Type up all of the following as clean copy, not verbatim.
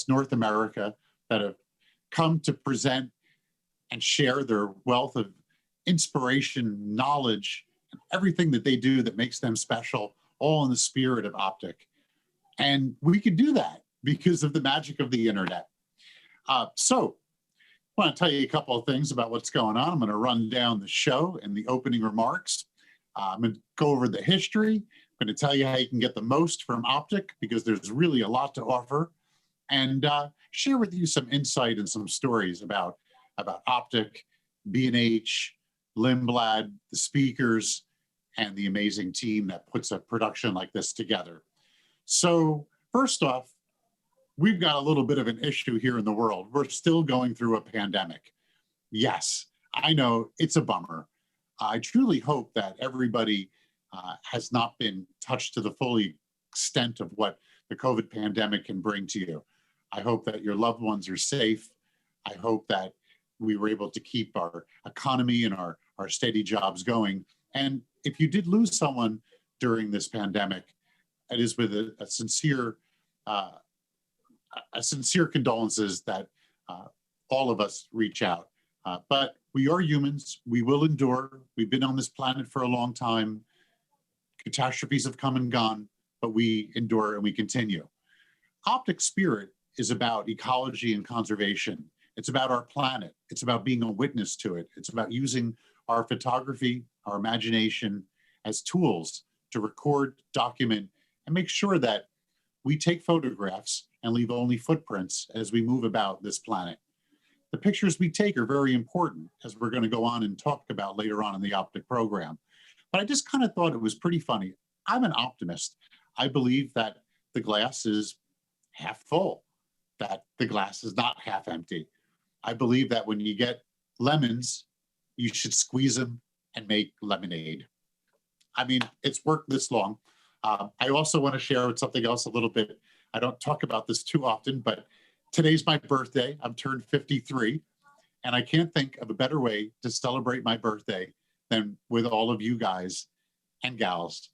North America that have come to present and share their wealth of inspiration, knowledge, and everything that they do that makes them special, all in the spirit of OPTIC. And we can do that because of the magic of the internet. So I want to tell you a couple of things about what's going on. I'm going to run down the show and the opening remarks. I'm going to go over the history. I'm going to tell you how you can get the most from OPTIC because there's really a lot to offer, and share with you some insight and some stories about OPTIC, B&H, Lindblad, the speakers, and the amazing team that puts a production like this together. So first off, we've got a little bit of an issue here in the world. We're still going through a pandemic. Yes, I know it's a bummer. I truly hope that everybody has not been touched to the full extent of what the COVID pandemic can bring to you. I hope that your loved ones are safe. I hope that we were able to keep our economy and our steady jobs going. And if you did lose someone during this pandemic, it is with a sincere condolences that all of us reach out. But we are humans. We will endure. We've been on this planet for a long time. Catastrophes have come and gone, but we endure and we continue. OPTIC Spirit is about ecology and conservation. It's about our planet. It's about being a witness to it. It's about using our photography, our imagination as tools to record, document, and make sure that we take photographs and leave only footprints as we move about this planet. The pictures we take are very important, as we're going to go on and talk about later on in the OPTIC program. But I just kind of thought it was pretty funny. I'm an optimist. I believe that the glass is half full, that the glass is not half empty. I believe that when you get lemons, you should squeeze them and make lemonade. I mean, it's worked this long. I also want to share something else a little bit. I don't talk about this too often, but today's my birthday. I'm turned 53, and I can't think of a better way to celebrate my birthday than with all of you guys and gals,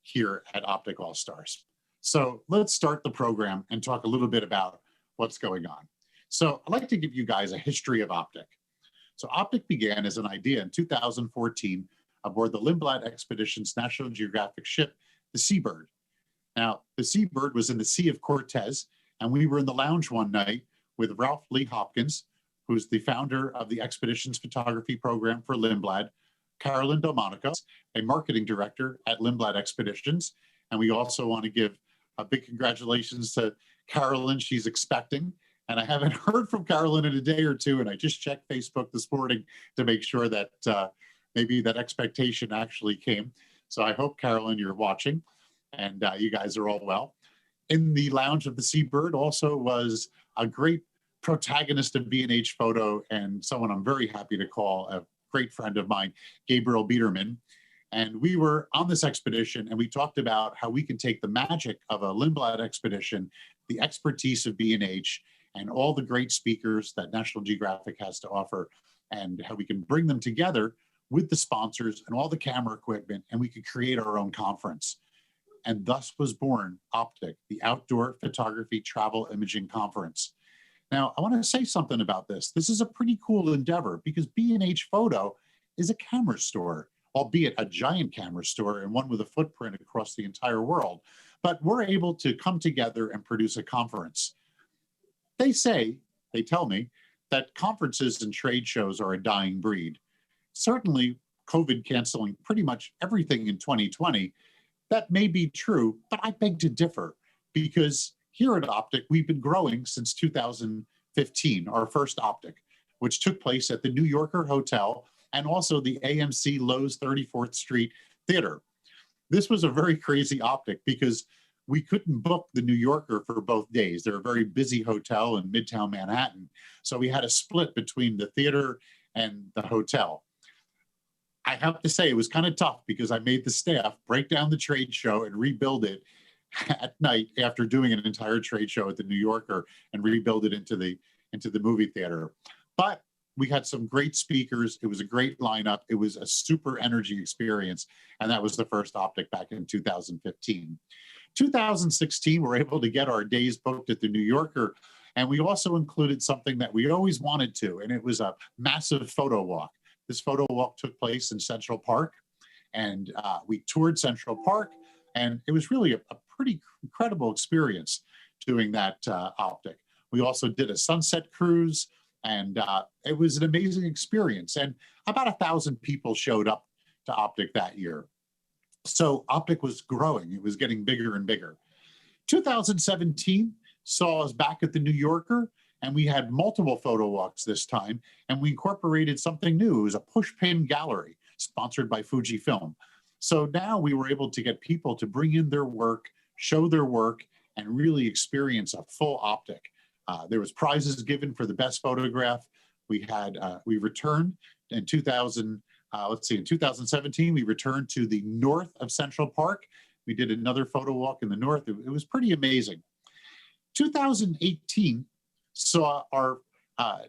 here at OPTIC All Stars. So let's start the program and talk a little bit about what's going on. So I'd like to give you guys a history of OPTIC. So OPTIC began as an idea in 2014 aboard the Lindblad Expedition's National Geographic ship, the Seabird. Now, the Seabird was in the Sea of Cortez, and we were in the lounge one night with Ralph Lee Hopkins, who's the founder of the expedition's photography program for Lindblad, Carolyn Delmonico, a marketing director at Lindblad Expeditions. And we also want to give a big congratulations to Carolyn. She's expecting, and I haven't heard from Carolyn in a day or two, and I just checked Facebook this morning to make sure that maybe that expectation actually came. So I hope, Carolyn, you're watching, and you guys are all well. In the lounge of the Seabird also was a great protagonist of B&H Photo and someone I'm very happy to call a great friend of mine, Gabriel Biederman. And we were on this expedition, and we talked about how we can take the magic of a Lindblad expedition, the expertise of B&H, and all the great speakers that National Geographic has to offer, and how we can bring them together with the sponsors and all the camera equipment, and we could create our own conference. And thus was born OPTIC, the Outdoor Photography Travel Imaging Conference. Now, I want to say something about this. This is a pretty cool endeavor because B&H Photo is a camera store, albeit a giant camera store and one with a footprint across the entire world. But we're able to come together and produce a conference. They tell me, that conferences and trade shows are a dying breed. Certainly, COVID canceling pretty much everything in 2020, that may be true, but I beg to differ because here at OPTIC, we've been growing since 2015, our first OPTIC, which took place at the New Yorker Hotel and also the AMC Lowe's 34th Street Theater. This was a very crazy OPTIC because we couldn't book the New Yorker for both days. They're a very busy hotel in Midtown Manhattan. So we had a split between the theater and the hotel. I have to say it was kind of tough because I made the staff break down the trade show and rebuild it at night after doing an entire trade show at the New Yorker and rebuild it into the movie theater. But we had some great speakers. It was a great lineup. It was a super energy experience. And that was the first OPTIC back in 2015. 2016, we're able to get our days booked at the New Yorker, and we also included something that we always wanted to, and it was a massive photo walk. This photo walk took place in Central Park, and we toured Central Park, and it was really a pretty incredible experience doing that OPTIC. We also did a sunset cruise, and it was an amazing experience. And about 1,000 people showed up to OPTIC that year. So OPTIC was growing. It was getting bigger and bigger. 2017 saw us back at the New Yorker, and we had multiple photo walks this time, and we incorporated something new. It was a push-pin gallery sponsored by Fujifilm. So now we were able to get people to bring in their work, show their work, and really experience a full OPTIC. There was prizes given for the best photograph. We returned in 2017, we returned to the north of Central Park. We did another photo walk in the north. It was pretty amazing. 2018 saw our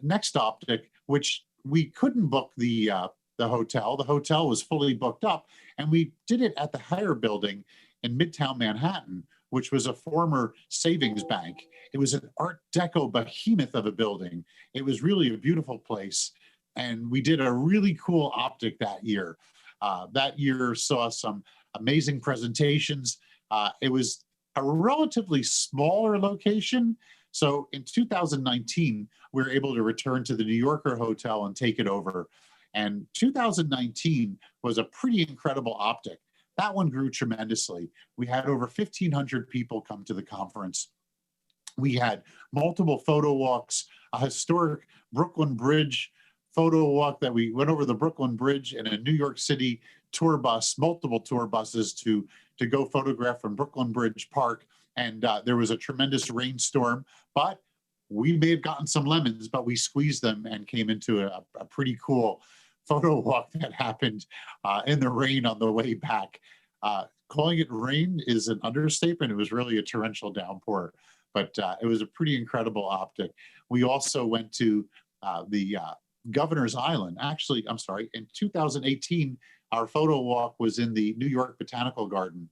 next OPTIC, which we couldn't book the hotel. The hotel was fully booked up, and we did it at the Higher Building in Midtown Manhattan, which was a former savings bank. It was an Art Deco behemoth of a building. It was really a beautiful place. And we did a really cool OPTIC that year. That year saw some amazing presentations. It was a relatively smaller location. So in 2019, we were able to return to the New Yorker Hotel and take it over. And 2019 was a pretty incredible OPTIC. That one grew tremendously. We had over 1,500 people come to the conference. We had multiple photo walks, a historic Brooklyn Bridge photo walk that we went over the Brooklyn Bridge in a New York City tour bus, multiple tour buses to go photograph from Brooklyn Bridge Park. And there was a tremendous rainstorm, but we may have gotten some lemons, but we squeezed them and came into a pretty cool photo walk that happened in the rain on the way back. Calling it rain is an understatement. It was really a torrential downpour, but it was a pretty incredible OPTIC. We also went to the Governor's Island. Actually, I'm sorry, in 2018, our photo walk was in the New York Botanical Garden.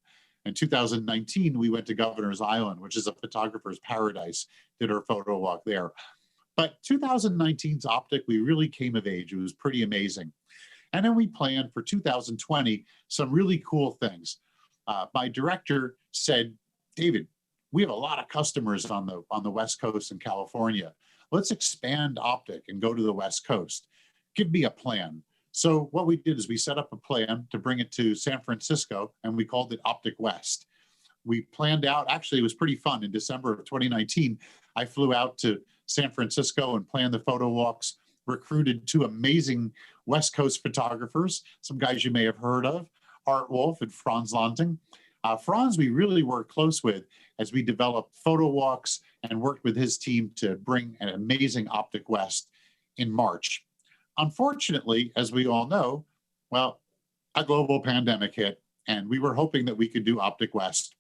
In 2019, we went to Governor's Island, which is a photographer's paradise, did our photo walk there. But 2019's OPTIC, we really came of age. It was pretty amazing. And then we planned for 2020 some really cool things. My director said, David, we have a lot of customers on the West Coast in California. Let's expand OPTIC and go to the West Coast. Give me a plan. So what we did is we set up a plan to bring it to San Francisco, and we called it OPTIC West. We planned out, actually it was pretty fun. In December of 2019, I flew out to San Francisco and planned the photo walks, recruited 2 amazing West Coast photographers, some guys you may have heard of, Art Wolf and Frans Lanting. Frans, we really worked close with as we developed photo walks and worked with his team to bring an amazing OPTIC West in March. Unfortunately, as we all know, well, a global pandemic hit, and we were hoping that we could do OPTIC West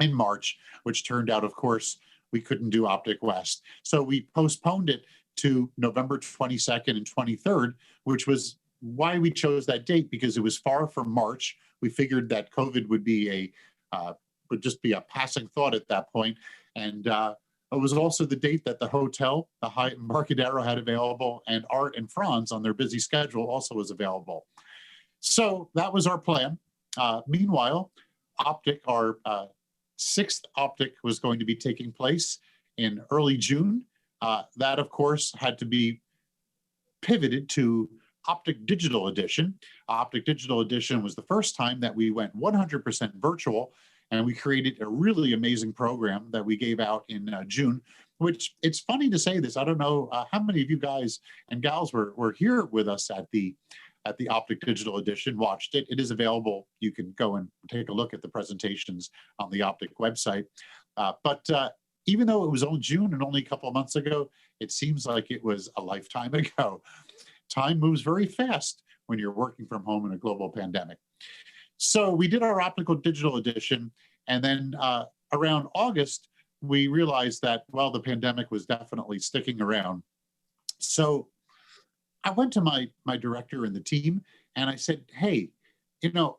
in March, which turned out, of course, we couldn't do OPTIC West. So we postponed it to November 22nd and 23rd, which was why we chose that date, because it was far from March. We figured that COVID would just be a passing thought at that point. And it was also the date that the hotel, the Hyatt Embarcadero, had available, and Art and Frans on their busy schedule also was available. So that was our plan. Meanwhile, OPTIC, our 6th OPTIC, was going to be taking place in early June. That, of course, had to be pivoted to OPTIC Digital Edition. OPTIC Digital Edition was the first time that we went 100% virtual, and we created a really amazing program that we gave out in June, which, it's funny to say this, I don't know how many of you guys and gals were here with us at the OPTIC Digital Edition, watched it. It is available. You can go and take a look at the presentations on the OPTIC website. But even though it was only June and only a couple of months ago, it seems like it was a lifetime ago. Time moves very fast when you're working from home in a global pandemic. So we did our optical digital edition, and then around August, we realized that, well, the pandemic was definitely sticking around. So I went to my director and the team, and I said, hey, you know,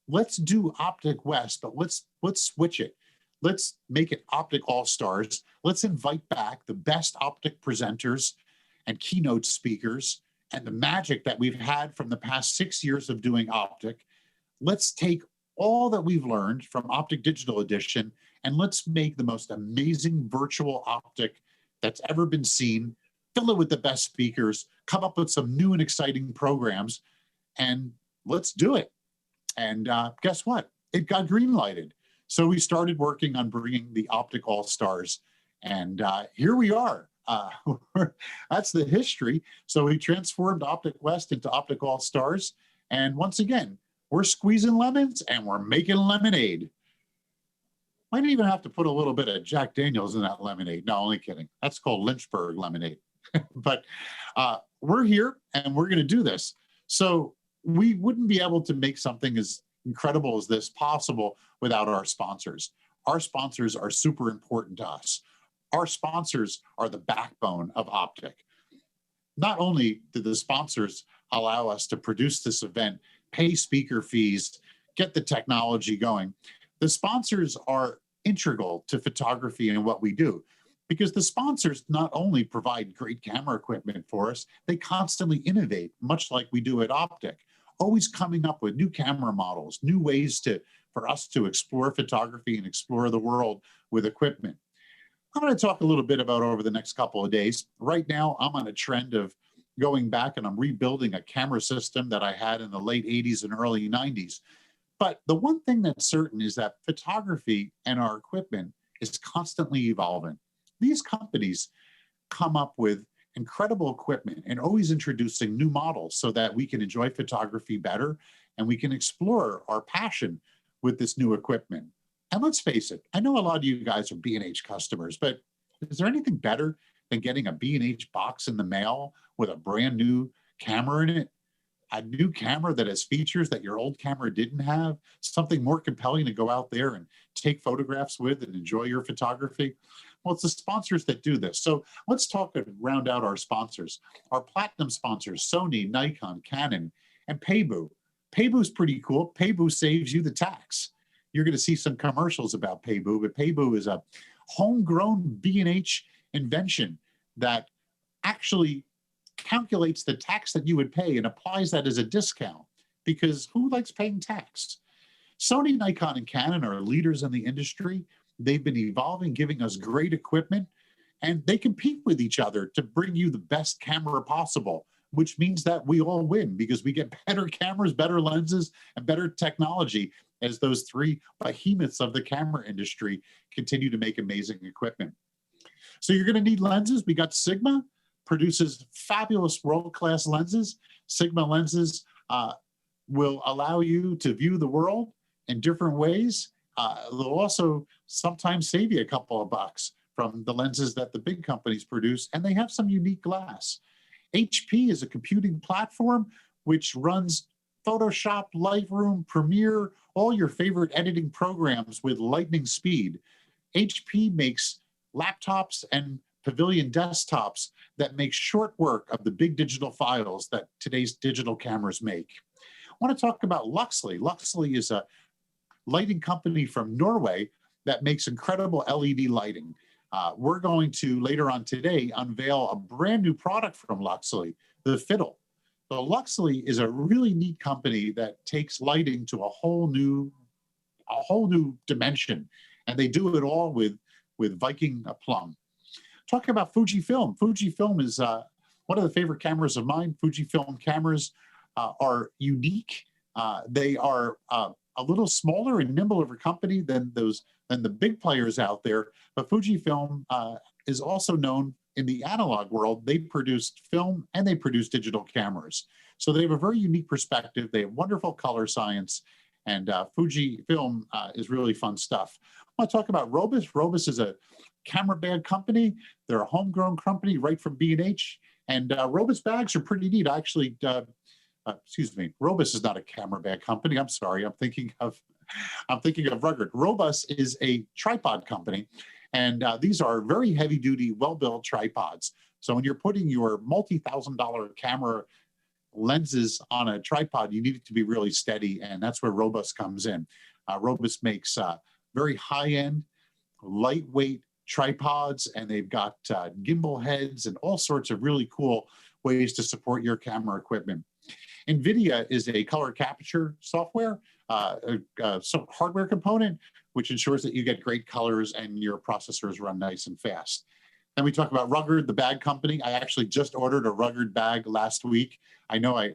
let's do Optic West, but let's switch it. Let's make it Optic All-Stars. Let's invite back the best Optic presenters and keynote speakers and the magic that we've had from the past 6 years of doing Optic. Let's take all that we've learned from Optic Digital Edition and let's make the most amazing virtual Optic that's ever been seen, fill it with the best speakers, come up with some new and exciting programs, and let's do it. And guess what? It got green lighted. So we started working on bringing the Optic All-Stars, and here we are. That's the history. So we transformed Optic West into Optic All-Stars, and once again, we're squeezing lemons and we're making lemonade. Might even have to put a little bit of Jack Daniels in that lemonade. No, only kidding. That's called Lynchburg lemonade. But we're here and we're going to do this. So we wouldn't be able to make something as incredible as this possible without our sponsors. Our sponsors are super important to us. Our sponsors are the backbone of Optic. Not only do the sponsors allow us to produce this event, pay speaker fees, get the technology going, the sponsors are integral to photography and what we do, because the sponsors not only provide great camera equipment for us, they constantly innovate, much like we do at Optic, always coming up with new camera models, new ways for us to explore photography and explore the world with equipment. I'm going to talk a little bit about over the next couple of days. Right now, I'm on a trend of going back and I'm rebuilding a camera system that I had in the late 80s and early 90s. But the one thing that's certain is that photography and our equipment is constantly evolving. These companies come up with incredible equipment and always introducing new models so that we can enjoy photography better and we can explore our passion with this new equipment. And let's face it, I know a lot of you guys are B&H customers, but is there anything better than getting a B&H box in the mail with a brand new camera in it? A new camera that has features that your old camera didn't have, something more compelling to go out there and take photographs with and enjoy your photography? Well, it's the sponsors that do this. So let's talk and round out our sponsors. Our platinum sponsors, Sony, Nikon, Canon, and Peibu. Peibu's pretty cool. Peibu saves you the tax. You're going to see some commercials about Peibu, but Peibu is a homegrown B&H invention that actually calculates the tax that you would pay and applies that as a discount, because who likes paying tax? Sony, Nikon, and Canon are leaders in the industry. They've been evolving, giving us great equipment, and they compete with each other to bring you the best camera possible, which means that we all win because we get better cameras, better lenses, and better technology as those three behemoths of the camera industry continue to make amazing equipment. So you're going to need lenses. We got Sigma, produces fabulous world-class lenses. Sigma lenses will allow you to view the world in different ways. They'll also sometimes save you a couple of bucks from the lenses that the big companies produce, and they have some unique glass. HP is a computing platform which runs Photoshop, Lightroom, Premiere, all your favorite editing programs with lightning speed. HP makes laptops and Pavilion desktops that make short work of the big digital files that today's digital cameras make. I want to talk about Luxley. Luxley is a lighting company from Norway that makes incredible LED lighting. We're going to, later on today, unveil a brand new product from Luxley, the Fiddle. So Luxley is a really neat company that takes lighting to a whole new dimension, and they do it all with Viking aplomb. Talking about Fujifilm. Fujifilm is one of the favorite cameras of mine. Fujifilm cameras are unique. They are a little smaller and nimble of a company than the big players out there. But Fujifilm is also known in the analog world. They produce film and they produce digital cameras. So they have a very unique perspective. They have wonderful color science, and Fujifilm is really fun stuff. I want to talk about Robus. Robus is a camera bag company. They're a homegrown company right from B&H, and Robus bags are pretty neat. Actually, excuse me, Robus is not a camera bag company. I'm sorry. I'm thinking of Rugged. Robus is a tripod company, and these are very heavy-duty, well-built tripods. So when you're putting your multi-$1,000 camera lenses on a tripod, you need it to be really steady, and that's where Robust comes in. Robust makes very high-end, lightweight tripods, and they've got gimbal heads and all sorts of really cool ways to support your camera equipment. NVIDIA is a color capture software, hardware component, which ensures that you get great colors and your processors run nice and fast. Then we talk about Rugged, the bag company. I actually just ordered a Rugged bag last week. I know I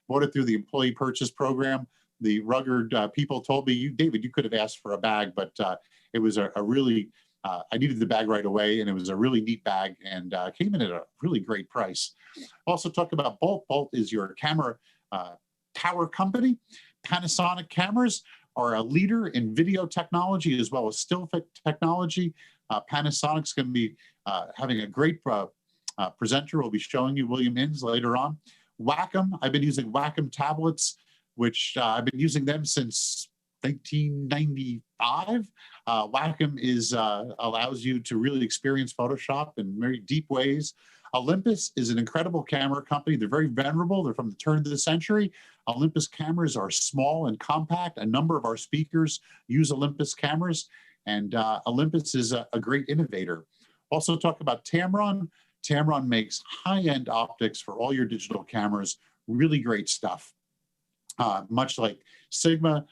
bought it through the employee purchase program. The Rugged people told me, David, you could have asked for a bag, but it was a really, I needed the bag right away, and it was a really neat bag, and came in at a really great price. Also talk about Bolt. Bolt is your camera tower company. Panasonic cameras are a leader in video technology as well as still technology. Panasonic's going to be having a great presenter. We'll be showing you William Inns later on. Wacom, I've been using Wacom tablets, which I've been using them since 1995. Wacom allows you to really experience Photoshop in very deep ways. Olympus is an incredible camera company. They're very venerable. They're from the turn of the century. Olympus cameras are small and compact. A number of our speakers use Olympus cameras, and Olympus is a great innovator. Also talk about Tamron. Tamron makes high-end optics for all your digital cameras. Really great stuff. Much like Sigma,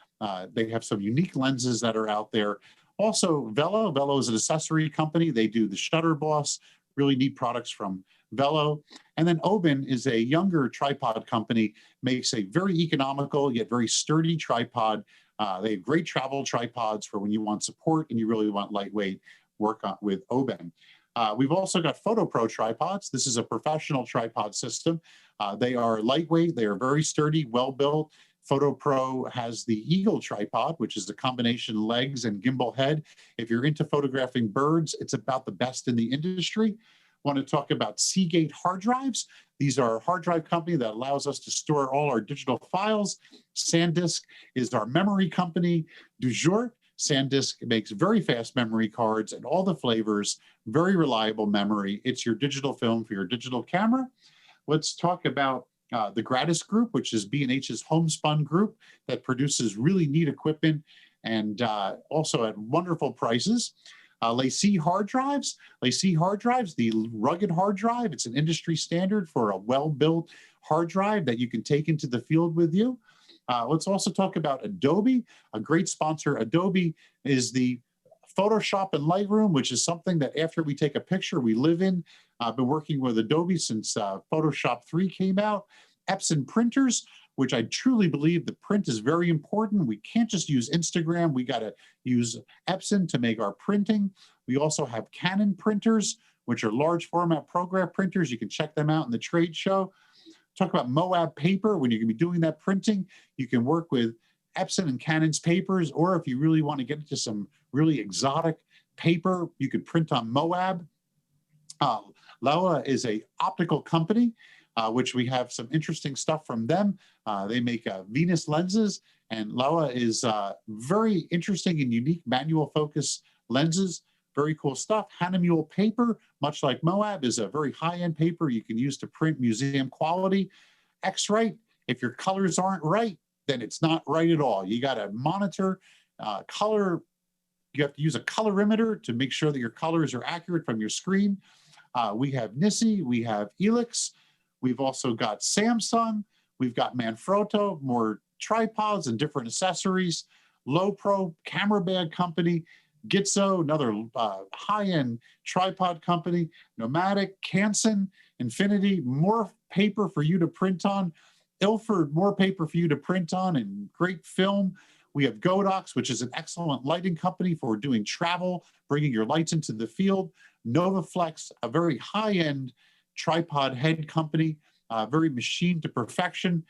they have some unique lenses that are out there. Also, Velo. Velo is an accessory company. They do the Shutter Boss, really neat products from Velo. And then Odom is a younger tripod company, makes a very economical yet very sturdy tripod. They have great travel tripods for when you want support and you really want lightweight work on, with Odom. We've also got PhotoPro tripods. This is a professional tripod system. They are lightweight. They are very sturdy, well-built. PhotoPro has the Eagle tripod, which is the combination legs and gimbal head. If you're into photographing birds, it's about the best in the industry. Want to talk about Seagate hard drives. These are a hard drive company that allows us to store all our digital files. SanDisk is our memory company du jour. SanDisk makes very fast memory cards and all the flavors, very reliable memory. It's your digital film for your digital camera. Let's talk about the Gratis Group, which is B&H's homespun group that produces really neat equipment and also at wonderful prices. LaCie hard drives. LaCie hard drives, the rugged hard drive. It's an industry standard for a well-built hard drive that you can take into the field with you. Let's also talk about Adobe, a great sponsor. Adobe is the Photoshop and Lightroom, which is something that after we take a picture, we live in. I've been working with Adobe since Photoshop 3 came out. Epson printers, which I truly believe the print is very important. We can't just use Instagram. We got to use Epson to make our printing. We also have Canon printers, which are large format program printers. You can check them out in the trade show. Talk about Moab paper. When you're going to be doing that printing, you can work with Epson and Canon's papers, or if you really want to get into some really exotic paper, you could print on Moab. Laowa is a optical company, which we have some interesting stuff from them. They make Venus lenses, and Laowa is very interesting and unique manual focus lenses. Very cool stuff. Hahnemühle paper, much like Moab, is a very high-end paper you can use to print museum quality. X-Rite, if your colors aren't right, then it's not right at all. You got to monitor color. You have to use a colorimeter to make sure that your colors are accurate from your screen. We have Nissi, we have Elix, we've also got Samsung, we've got Manfrotto, more tripods and different accessories. Lowepro camera bag company. Gitzo, another high-end tripod company. Nomadic, Canson, Infinity, more paper for you to print on. Ilford, more paper for you to print on and great film. We have Godox, which is an excellent lighting company for doing travel, bringing your lights into the field. Novaflex, a very high-end tripod head company, very machined to perfection.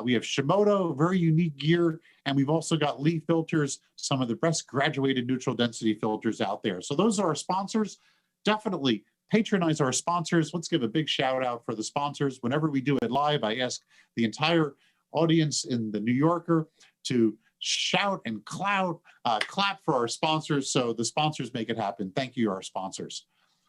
We have Shimoto, very unique gear, and we've also got Lee filters, some of the best graduated neutral density filters out there. So those are our sponsors. Definitely patronize our sponsors. Let's give a big shout out for the sponsors. Whenever we do it live, I ask the entire audience in the New Yorker to shout and clap for our sponsors, so the sponsors make it happen. Thank you, our sponsors.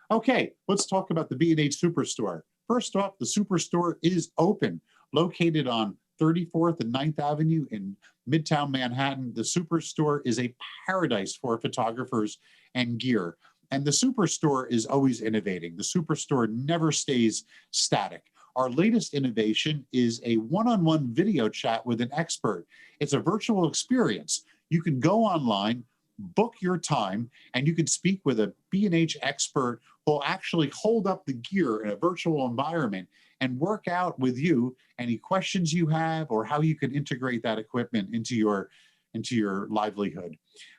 Okay, let's talk about the B&H Superstore. First off, the Superstore is open. located on 34th and 9th Avenue in Midtown Manhattan. The Superstore is a paradise for photographers and gear. And the Superstore is always innovating. The Superstore never stays static. Our latest innovation is a one-on-one video chat with an expert. It's a virtual experience. You can go online, book your time, and you can speak with a B&H expert who will actually hold up the gear in a virtual environment and work out with you any questions you have or how you can integrate that equipment into your livelihood.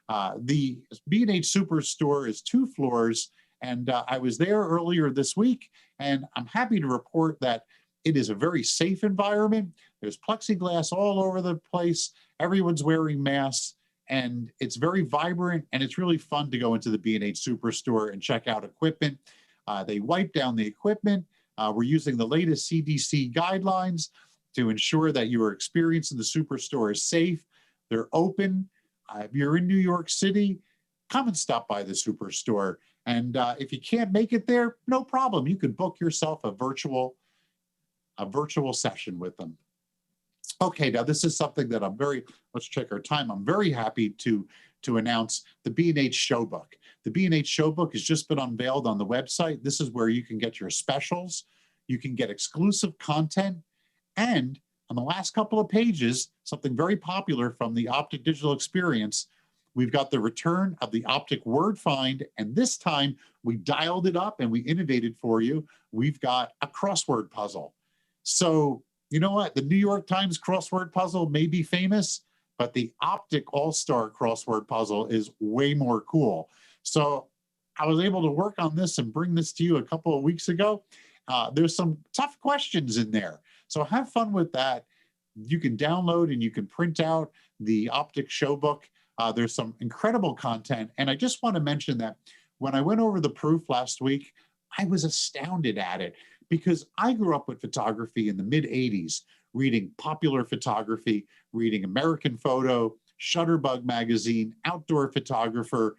The B&H Superstore is 2 floors, and I was there earlier this week, and I'm happy to report that it is a very safe environment. There's plexiglass all over the place. Everyone's wearing masks, and it's very vibrant, and it's really fun to go into the B&H Superstore and check out equipment. They wipe down the equipment. We're using the latest CDC guidelines to ensure that your experience in the Superstore is safe. They're open. If you're in New York City, come and stop by the Superstore. And if you can't make it there, no problem. You can book yourself a virtual session with them. Okay, now this is something that let's check our time. I'm very happy to announce the B&H Showbook. The B&H Showbook has just been unveiled on the website. This is where you can get your specials, you can get exclusive content, and on the last couple of pages, something very popular from the OPTIC digital experience, we've got the return of the OPTIC word find, and this time we dialed it up and we innovated for you. We've got a crossword puzzle. So you know what? The New York Times crossword puzzle may be famous, but the OPTIC All-Star crossword puzzle is way more cool. So I was able to work on this and bring this to you a couple of weeks ago. There's some tough questions in there. So have fun with that. You can download and you can print out the OPTIC Showbook. There's some incredible content. And I just want to mention that when I went over the proof last week, I was astounded at it because I grew up with photography in the mid-'80s, reading Popular Photography, reading American Photo, Shutterbug Magazine, Outdoor Photographer.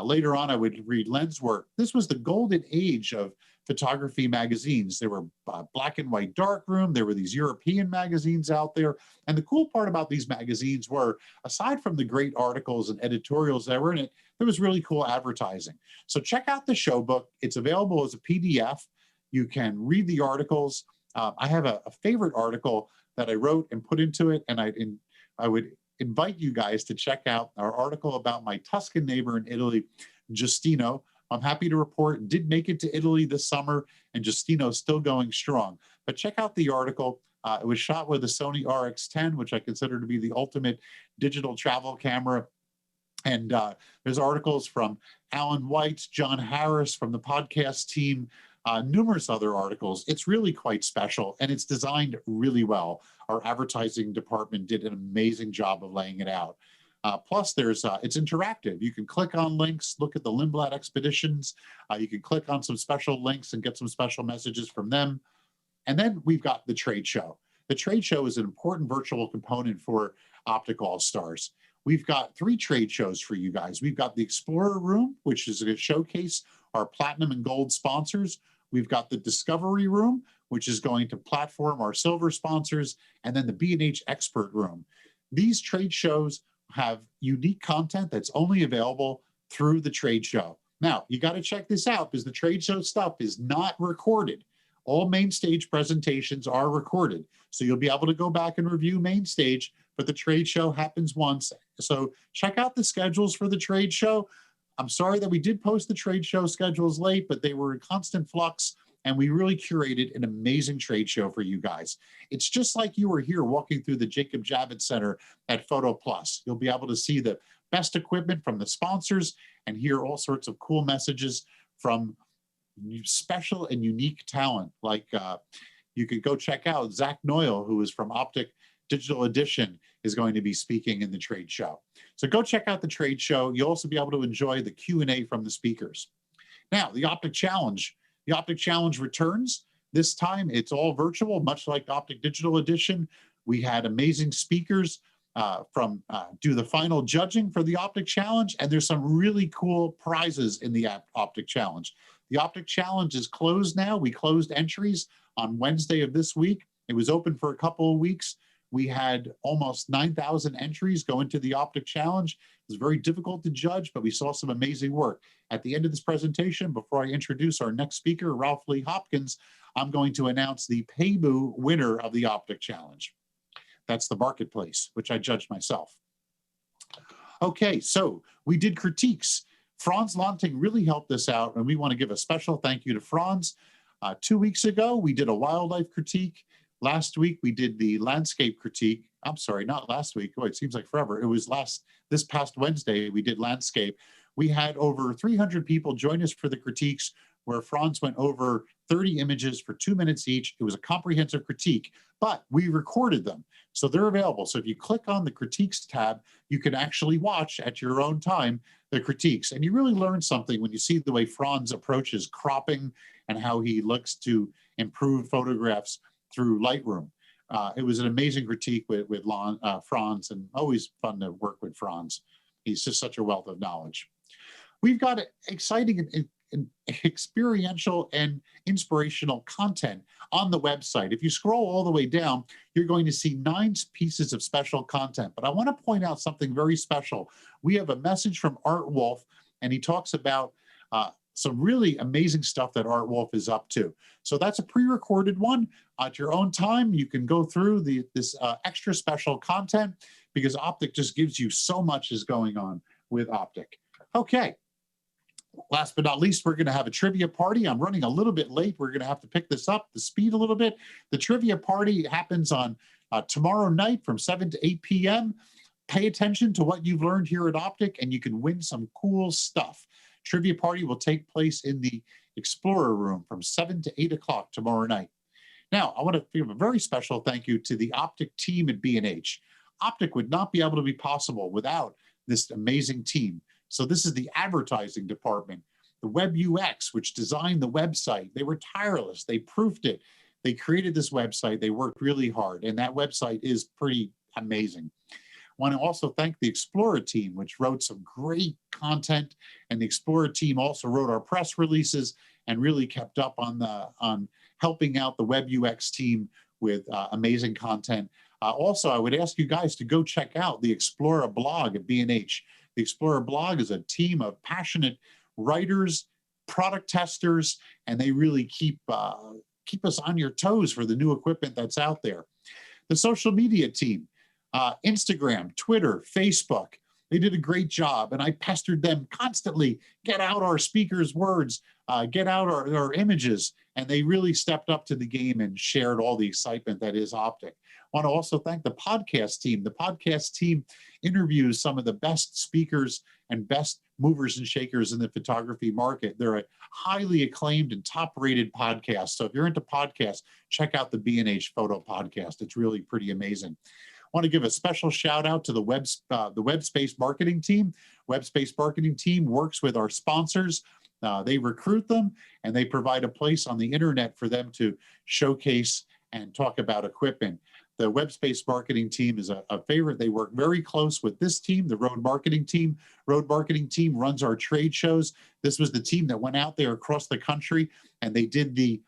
Later on, I would read Lenswork. This was the golden age of photography magazines. There were black and white darkroom. There were these European magazines out there. And the cool part about these magazines were, aside from the great articles and editorials that were in it, there was really cool advertising. So check out the Showbook. It's available as a PDF. You can read the articles. I have a favorite article that I wrote and put into it, and I would invite you guys to check out our article about my Tuscan neighbor in Italy, Giustino. I'm happy to report did make it to Italy this summer, and Giustino's still going strong. But check out the article. It was shot with a Sony RX10, which I consider to be the ultimate digital travel camera. And there's articles from Alan White, John Harris from the podcast team, numerous other articles. It's really quite special, and it's designed really well. Our advertising department did an amazing job of laying it out. Plus, it's interactive. You can click on links, look at the Lindblad expeditions. You can click on some special links and get some special messages from them. And then we've got the trade show. The trade show is an important virtual component for OPTIC All-Stars. We've got 3 trade shows for you guys. We've got the Explorer Room, which is going to showcase our platinum and gold sponsors. We've got the Discovery Room, which is going to platform our silver sponsors, and then the B&H Expert Room. These trade shows have unique content that's only available through the trade show. Now, you got to check this out because the trade show stuff is not recorded. All main stage presentations are recorded. So you'll be able to go back and review main stage, but the trade show happens once. So check out the schedules for the trade show. I'm sorry that we did post the trade show schedules late, but they were in constant flux, and we really curated an amazing trade show for you guys. It's just like you were here walking through the Jacob Javits Center at Photo Plus. You'll be able to see the best equipment from the sponsors and hear all sorts of cool messages from special and unique talent. Like you could go check out Zach Noyle, who is from OPTIC Digital Edition, is going to be speaking in the trade show. So go check out the trade show. You'll also be able to enjoy the Q&A from the speakers. Now, the OPTIC Challenge. The OPTIC Challenge returns. This time, it's all virtual, much like OPTIC Digital Edition. We had amazing speakers do the final judging for the OPTIC Challenge, and there's some really cool prizes in the OPTIC Challenge. The OPTIC Challenge is closed now. We closed entries on Wednesday of this week. It was open for a couple of weeks. We had almost 9,000 entries go into the OPTIC Challenge. It was very difficult to judge, but we saw some amazing work. At the end of this presentation, before I introduce our next speaker, Ralph Lee Hopkins, I'm going to announce the Paybu winner of the OPTIC Challenge. That's the marketplace, which I judged myself. Okay, so we did critiques. Frans Lanting really helped us out, and we want to give a special thank you to Frans. 2 weeks ago, we did a wildlife critique. Last week, we did the landscape critique. I'm sorry, not last week. Oh, it seems like forever. It was this past Wednesday, we did landscape. We had over 300 people join us for the critiques, where Frans went over 30 images for 2 minutes each. It was a comprehensive critique, but we recorded them. So they're available. So if you click on the critiques tab, you can actually watch at your own time the critiques. And you really learn something when you see the way Frans approaches cropping and how he looks to improve photographs through Lightroom. It was an amazing critique with Frans, and always fun to work with Frans. He's just such a wealth of knowledge. We've got exciting and experiential and inspirational content on the website. If you scroll all the way down, you're going to see 9 pieces of special content. But I want to point out something very special. We have a message from Art Wolf, and he talks about some really amazing stuff that Art Wolf is up to. So that's a pre-recorded one. At your own time, you can go through this extra special content, because OPTIC just gives you so much is going on with OPTIC. Okay. Last but not least, we're going to have a trivia party. I'm running a little bit late. We're going to have to pick this up, the speed a little bit. The trivia party happens on tomorrow night from 7 to 8 p.m. Pay attention to what you've learned here at OPTIC, and you can win some cool stuff. Trivia party will take place in the Explorer Room from 7 to 8 o'clock tomorrow night. Now, I want to give a very special thank you to the OPTIC team at B&H. OPTIC would not be able to be possible without this amazing team. So this is the advertising department, the Web UX, which designed the website. They were tireless. They proofed it. They created this website. They worked really hard, and that website is pretty amazing. I want to also thank the Explorer team, which wrote some great content, and the Explorer team also wrote our press releases and really kept up on helping out the Web UX team with amazing content. Also, I would ask you guys to go check out the Explorer blog at B&H. The Explorer blog is a team of passionate writers, product testers, and they really keep us on your toes for the new equipment that's out there. The social media team, Instagram, Twitter, Facebook, they did a great job, and I pestered them constantly. Get out our speakers' words, get out our images, and they really stepped up to the game and shared all the excitement that is OPTIC. I want to also thank the podcast team. The podcast team interviews some of the best speakers and best movers and shakers in the photography market. They're a highly acclaimed and top-rated podcast. So if you're into podcasts, check out the B&H Photo Podcast. It's really pretty amazing. I want to give a special shout out to the Web Space Marketing team. Web Space Marketing team works with our sponsors. They recruit them, and they provide a place on the internet for them to showcase and talk about equipment. The Web Space Marketing team is a favorite. They work very close with this team, the Road Marketing team. Road Marketing team runs our trade shows. This was the team that went out there across the country, and they did the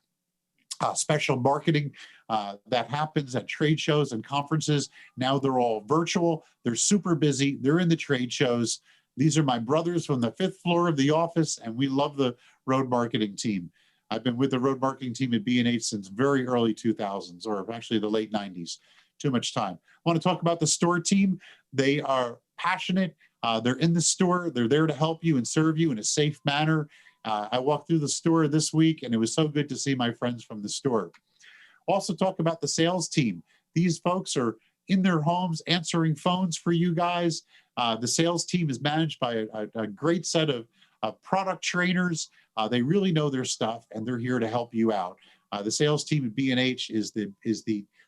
special marketing that happens at trade shows and conferences. Now they're all virtual. They're super busy. They're in the trade shows. These are my brothers from the 5th floor of the office, and we love the Road Marketing team. I've been with the Road Marketing team at B&H since very early 2000s, or actually the late 90s. Too much time. I want to talk about the store team. They are passionate. They're in the store. They're there to help you and serve you in a safe manner. I walked through the store this week, and it was so good to see my friends from the store. Also talk about the sales team. These folks are in their homes answering phones for you guys. The sales team is managed by a great set of product trainers. They really know their stuff, and they're here to help you out. The sales team at B&H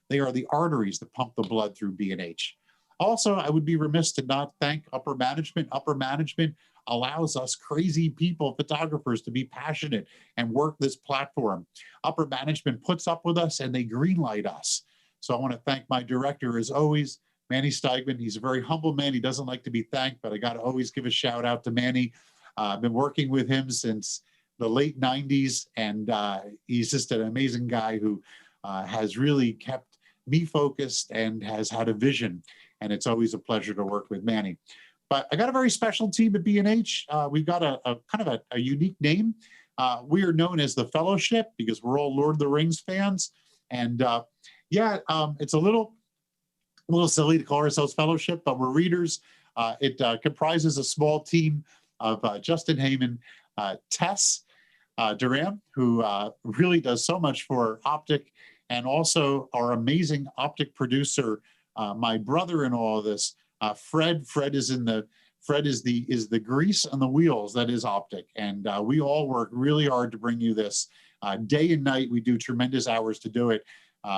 they are the arteries that pump the blood through B&H. Also, I would be remiss to not thank upper management. Upper management allows us crazy people, photographers, to be passionate and work this platform. Upper management puts up with us, and they greenlight us. So I want to thank my director, as always, Manny Steigman. He's a very humble man. He doesn't like to be thanked, but I got to always give a shout out to Manny. I've been working with him since the late 90s, and he's just an amazing guy who has really kept me focused and has had a vision. And it's always a pleasure to work with Manny. But I got a very special team at B&H. We've got a kind of a unique name. We are known as the Fellowship because we're all Lord of the Rings fans. And it's a little silly to call ourselves Fellowship, but we're readers. It comprises a small team of Justin Heyman, Tess Duran, who really does so much for OPTIC, and also our amazing OPTIC producer, my brother in all of this, Fred. Fred is the grease on the wheels that is OPTIC, and we all work really hard to bring you this day and night. We do tremendous hours to do it.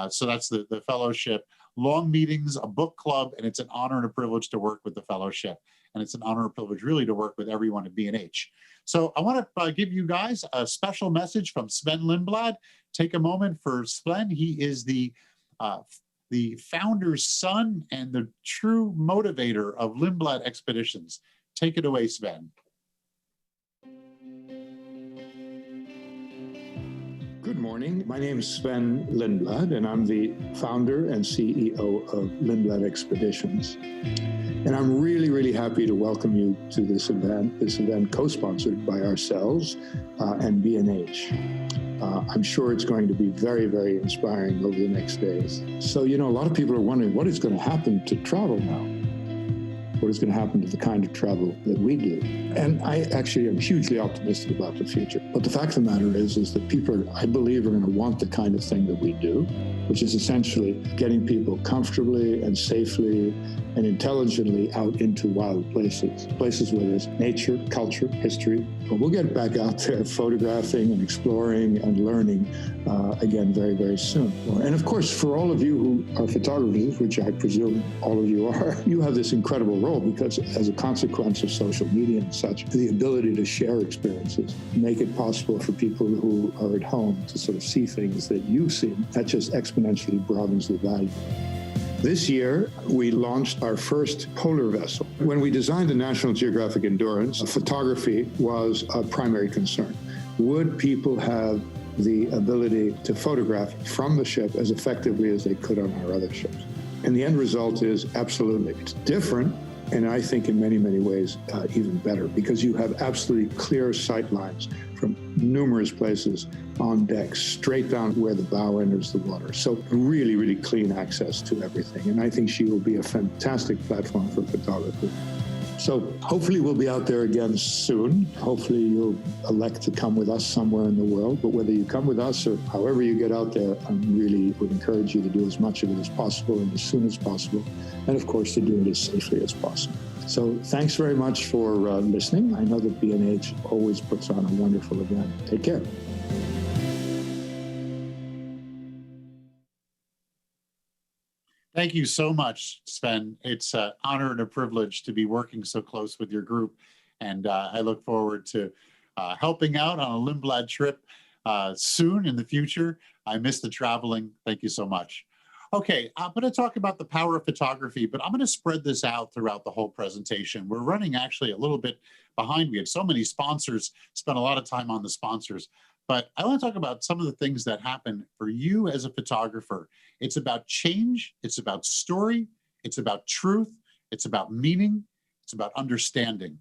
So that's the Fellowship. Long meetings, a book club, and it's an honor and a privilege to work with the Fellowship. And it's an honor and privilege really to work with everyone at B&H. So I want to give you guys a special message from Sven Lindblad. Take a moment for Sven. He is the founder's son and the true motivator of Lindblad Expeditions. Take it away, Sven. Good morning. My name is Sven Lindblad, and I'm the founder and CEO of Lindblad Expeditions. And I'm really, really happy to welcome you to this event co-sponsored by ourselves and B&H. I'm sure it's going to be very, very inspiring over the next days. So, a lot of people are wondering what is going to happen to travel now? What is going to happen to the kind of travel that we do? And I actually am hugely optimistic about the future. But the fact of the matter is that people, I believe, are going to want the kind of thing that we do, which is essentially getting people comfortably and safely and intelligently out into wild places where there's nature, culture, history. But we'll get back out there photographing and exploring and learning again very, very soon. And of course, for all of you who are photographers, which I presume all of you are, you have this incredible role because as a consequence of social media and such, the ability to share experiences, make it possible for people who are at home to sort of see things that you've seen, that just exponentially broadens the value. This year, we launched our first polar vessel. When we designed the National Geographic Endurance, photography was a primary concern. Would people have the ability to photograph from the ship as effectively as they could on our other ships? And the end result is absolutely. It's different, and I think in many, many ways even better, because you have absolutely clear sight lines from numerous places on deck, straight down where the bow enters the water. So really, really clean access to everything. And I think she will be a fantastic platform for photography. So hopefully we'll be out there again soon. Hopefully you'll elect to come with us somewhere in the world. But whether you come with us or however you get out there, I really would encourage you to do as much of it as possible and as soon as possible. And of course, to do it as safely as possible. So thanks very much for listening. I know that B&H always puts on a wonderful event. Take care. Thank you so much, Sven. It's an honor and a privilege to be working so close with your group. And I look forward to helping out on a Lindblad trip soon in the future. I miss the traveling. Thank you so much. Okay, I'm going to talk about the power of photography, but I'm going to spread this out throughout the whole presentation. We're running actually a little bit behind. We had so many sponsors, spent a lot of time on the sponsors. But I want to talk about some of the things that happen for you as a photographer. It's about change, it's about story, it's about truth, it's about meaning, it's about understanding,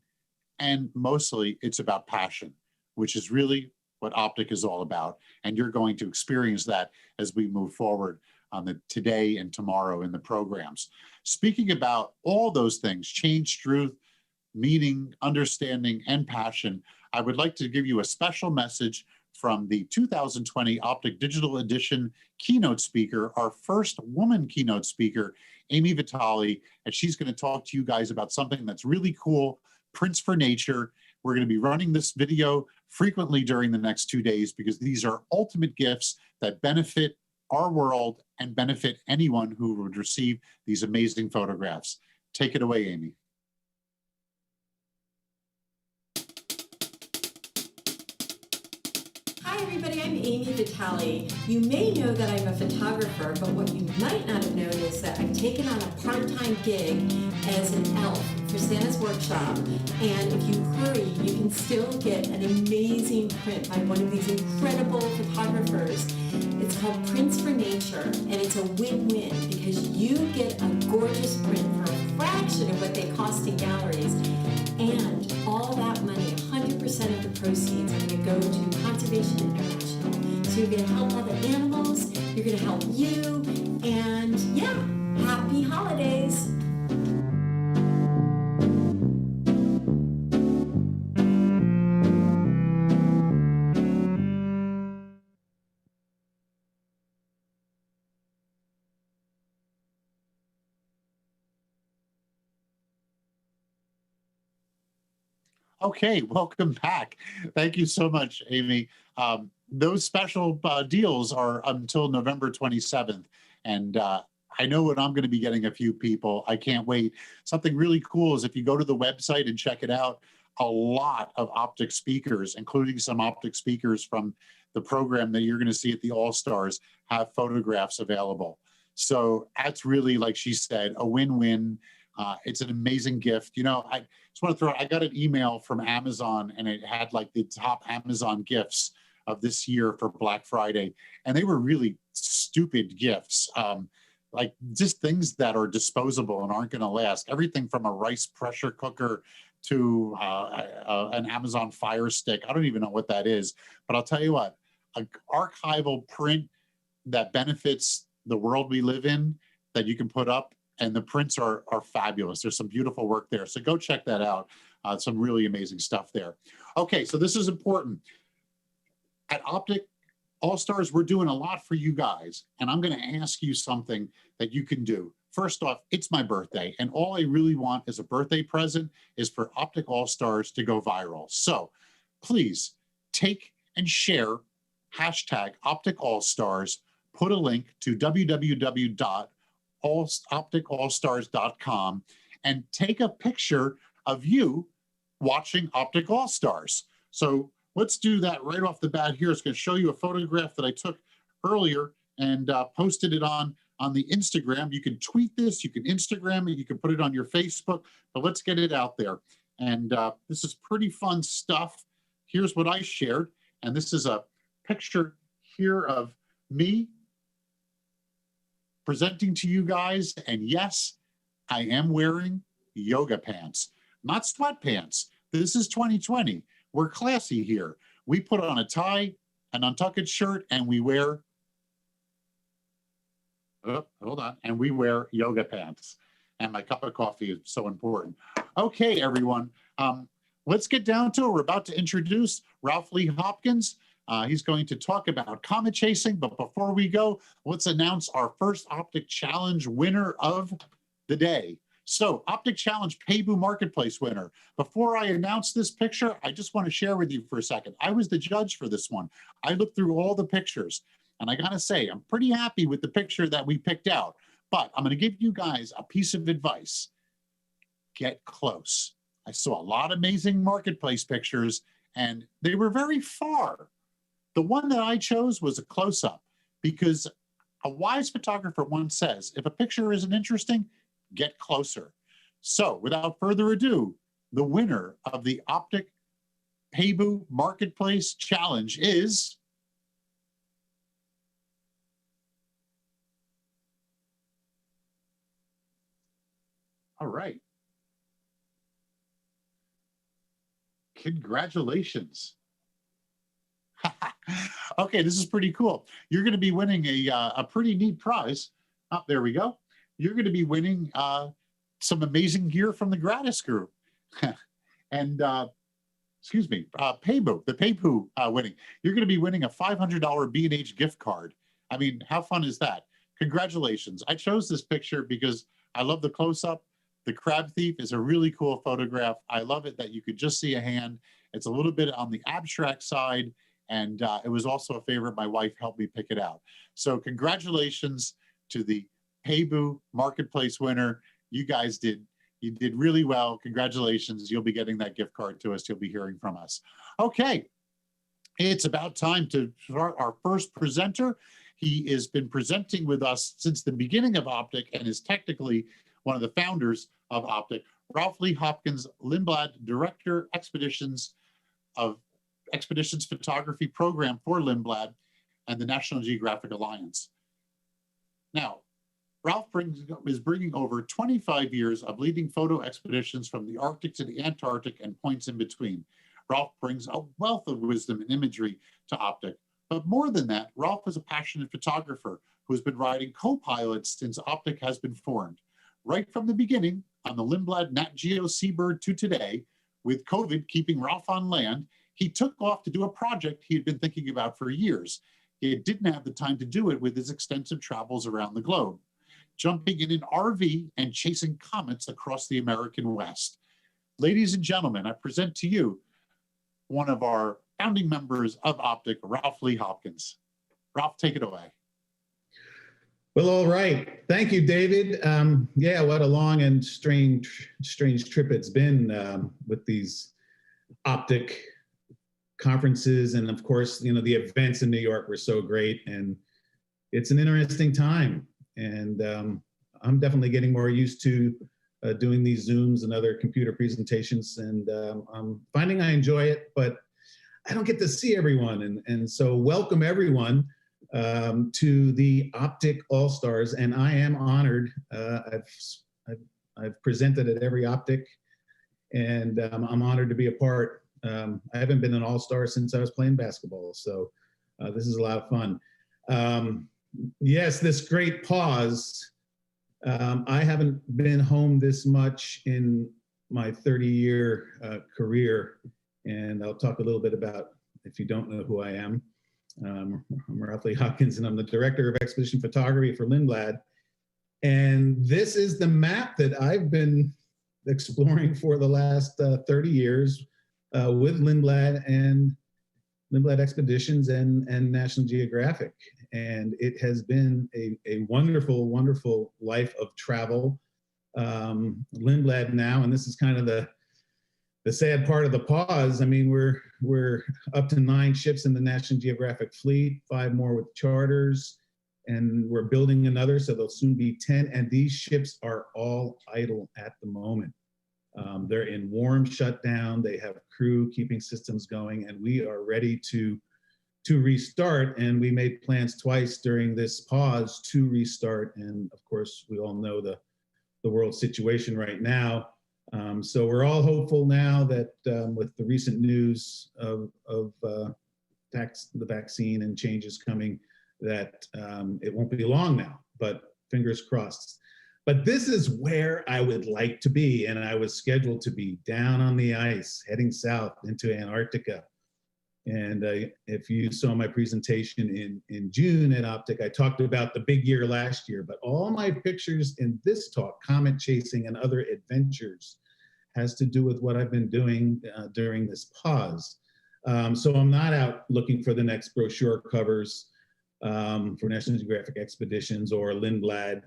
and mostly it's about passion, which is really what OPTIC is all about. And you're going to experience that as we move forward on the today and tomorrow in the programs. Speaking about all those things, change, truth, meaning, understanding, and passion, I would like to give you a special message from the 2020 OPTIC Digital Edition keynote speaker, our first woman keynote speaker, Amy Vitale, and she's going to talk to you guys about something that's really cool, Prints for Nature. We're going to be running this video frequently during the next 2 days because these are ultimate gifts that benefit our world and benefit anyone who would receive these amazing photographs. Take it away, Amy. Hi everybody, I'm Amy Vitale. You may know that I'm a photographer, but what you might not have known is that I've taken on a part-time gig as an elf for Santa's Workshop. And if you hurry, you can still get an amazing print by one of these incredible photographers. It's called Prints for Nature, and it's a win-win because you get a gorgeous print for a fraction of what they cost in galleries. And all that money, 100% of the proceeds, are going to go to Conservation International. So you're going to help all the animals, you're going to help you, and yeah, happy holidays. Okay, welcome back. Thank you so much, Amy. Those special deals are until November 27th. And I know what I'm going to be getting a few people. I can't wait. Something really cool is if you go to the website and check it out, a lot of OPTIC speakers, including some OPTIC speakers from the program that you're going to see at the All-Stars, have photographs available. So that's really, like she said, a win-win. It's an amazing gift. You know, I just want to throw, I got an email from Amazon and it had like the top Amazon gifts of this year for Black Friday. And they were really stupid gifts, like just things that are disposable and aren't going to last. Everything from a rice pressure cooker to an Amazon Fire Stick. I don't even know what that is, but I'll tell you what, an archival print that benefits the world we live in that you can put up, and the prints are fabulous. There's some beautiful work there. So go check that out. Some really amazing stuff there. Okay, so this is important. At OPTIC All-Stars, we're doing a lot for you guys, and I'm gonna ask you something that you can do. First off, it's my birthday, and all I really want as a birthday present is for OPTIC All-Stars to go viral. So please take and share hashtag OPTIC All-Stars, put a link to www.opticallstars.com and take a picture of you watching OPTIC All-Stars. So let's do that right off the bat here. It's going to show you a photograph that I took earlier and posted it on the Instagram. You can tweet this, you can Instagram it, you can put it on your Facebook, but let's get it out there. And this is pretty fun stuff. Here's what I shared. And this is a picture here of me presenting to you guys. And yes, I am wearing yoga pants, not sweatpants. This is 2020. We're classy here. We put on a tie, an untucked shirt, and we wear, and we wear yoga pants. And my cup of coffee is so important. Okay, everyone, let's get down to it. We're about to introduce Ralph Lee Hopkins. He's going to talk about comet chasing, but before we go, let's announce our first OPTIC Challenge winner of the day. So, OPTIC Challenge Peibu Marketplace winner. Before I announce this picture, I just want to share with you for a second. I was the judge for this one. I looked through all the pictures, and I gotta say, I'm pretty happy with the picture that we picked out, but I'm gonna give you guys a piece of advice. Get close. I saw a lot of amazing marketplace pictures, and they were very far. The one that I chose was a close-up because a wise photographer once says, if a picture isn't interesting, get closer. So without further ado, the winner of the OPTIC Peibu Marketplace Challenge is all right. Congratulations. Okay, this is pretty cool. You're going to be winning a pretty neat prize. Oh, there we go. You're going to be winning some amazing gear from the Gratis Group. And, excuse me, Peibu, the Peibu winning. You're going to be winning a $500 B&H gift card. I mean, how fun is that? Congratulations. I chose this picture because I love the close-up. The crab thief is a really cool photograph. I love it that you could just see a hand. It's a little bit on the abstract side, and it was also a favorite. My wife helped me pick it out. So congratulations to the Peibu Marketplace winner. You guys did really well. Congratulations. You'll be getting that gift card to us. You'll be hearing from us. Okay. It's about time to start our first presenter. He has been presenting with us since the beginning of OPTIC and is technically one of the founders of OPTIC. Ralph Lee Hopkins Lindblad, Director Expeditions Photography Program for Lindblad and the National Geographic Alliance. Now, Ralph is bringing over 25 years of leading photo expeditions from the Arctic to the Antarctic and points in between. Ralph brings a wealth of wisdom and imagery to OPTIC. But more than that, Ralph is a passionate photographer who has been riding co-pilots since OPTIC has been formed. Right from the beginning, on the Lindblad Nat Geo Seabird to today, with COVID keeping Ralph on land, he took off to do a project he had been thinking about for years. He didn't have the time to do it with his extensive travels around the globe, jumping in an RV and chasing comets across the American West. Ladies and gentlemen, I present to you one of our founding members of OPTIC, Ralph Lee Hopkins. Ralph, take it away. Well, all right. Thank you, David. Yeah, what a long and strange trip it's been with these OPTIC conferences. And of course, you know, the events in New York were so great, and it's an interesting time. And I'm definitely getting more used to doing these Zooms and other computer presentations. And I'm finding I enjoy it, but I don't get to see everyone. And so welcome everyone to the OPTIC All-Stars. And I am honored. I've presented at every OPTIC, and I'm honored to be a part. I haven't been an All-Star since I was playing basketball. So this is a lot of fun. Yes, this great pause. I haven't been home this much in my 30-year career, and I'll talk a little bit about, if you don't know who I am. I'm Ralph Lee Hopkins, and I'm the Director of Expedition Photography for Lindblad. And this is the map that I've been exploring for the last 30 years with Lindblad and Lindblad Expeditions and National Geographic. And it has been a wonderful, wonderful life of travel. Lindblad now, and this is kind of the sad part of the pause. I mean, we're up to 9 ships in the National Geographic fleet, 5 more with charters, and we're building another, so there'll soon be 10. And these ships are all idle at the moment. They're in warm shutdown. They have crew keeping systems going, and we are ready to restart. And we made plans twice during this pause to restart. And of course, we all know the world situation right now. So we're all hopeful now that with the recent news of the vaccine and changes coming, that it won't be long now, but fingers crossed. But this is where I would like to be, and I was scheduled to be down on the ice, heading south into Antarctica. And if you saw my presentation in June at OPTIC, I talked about the big year last year, but all my pictures in this talk, comet chasing and other adventures, has to do with what I've been doing during this pause. So I'm not out looking for the next brochure covers for National Geographic Expeditions or Lindblad.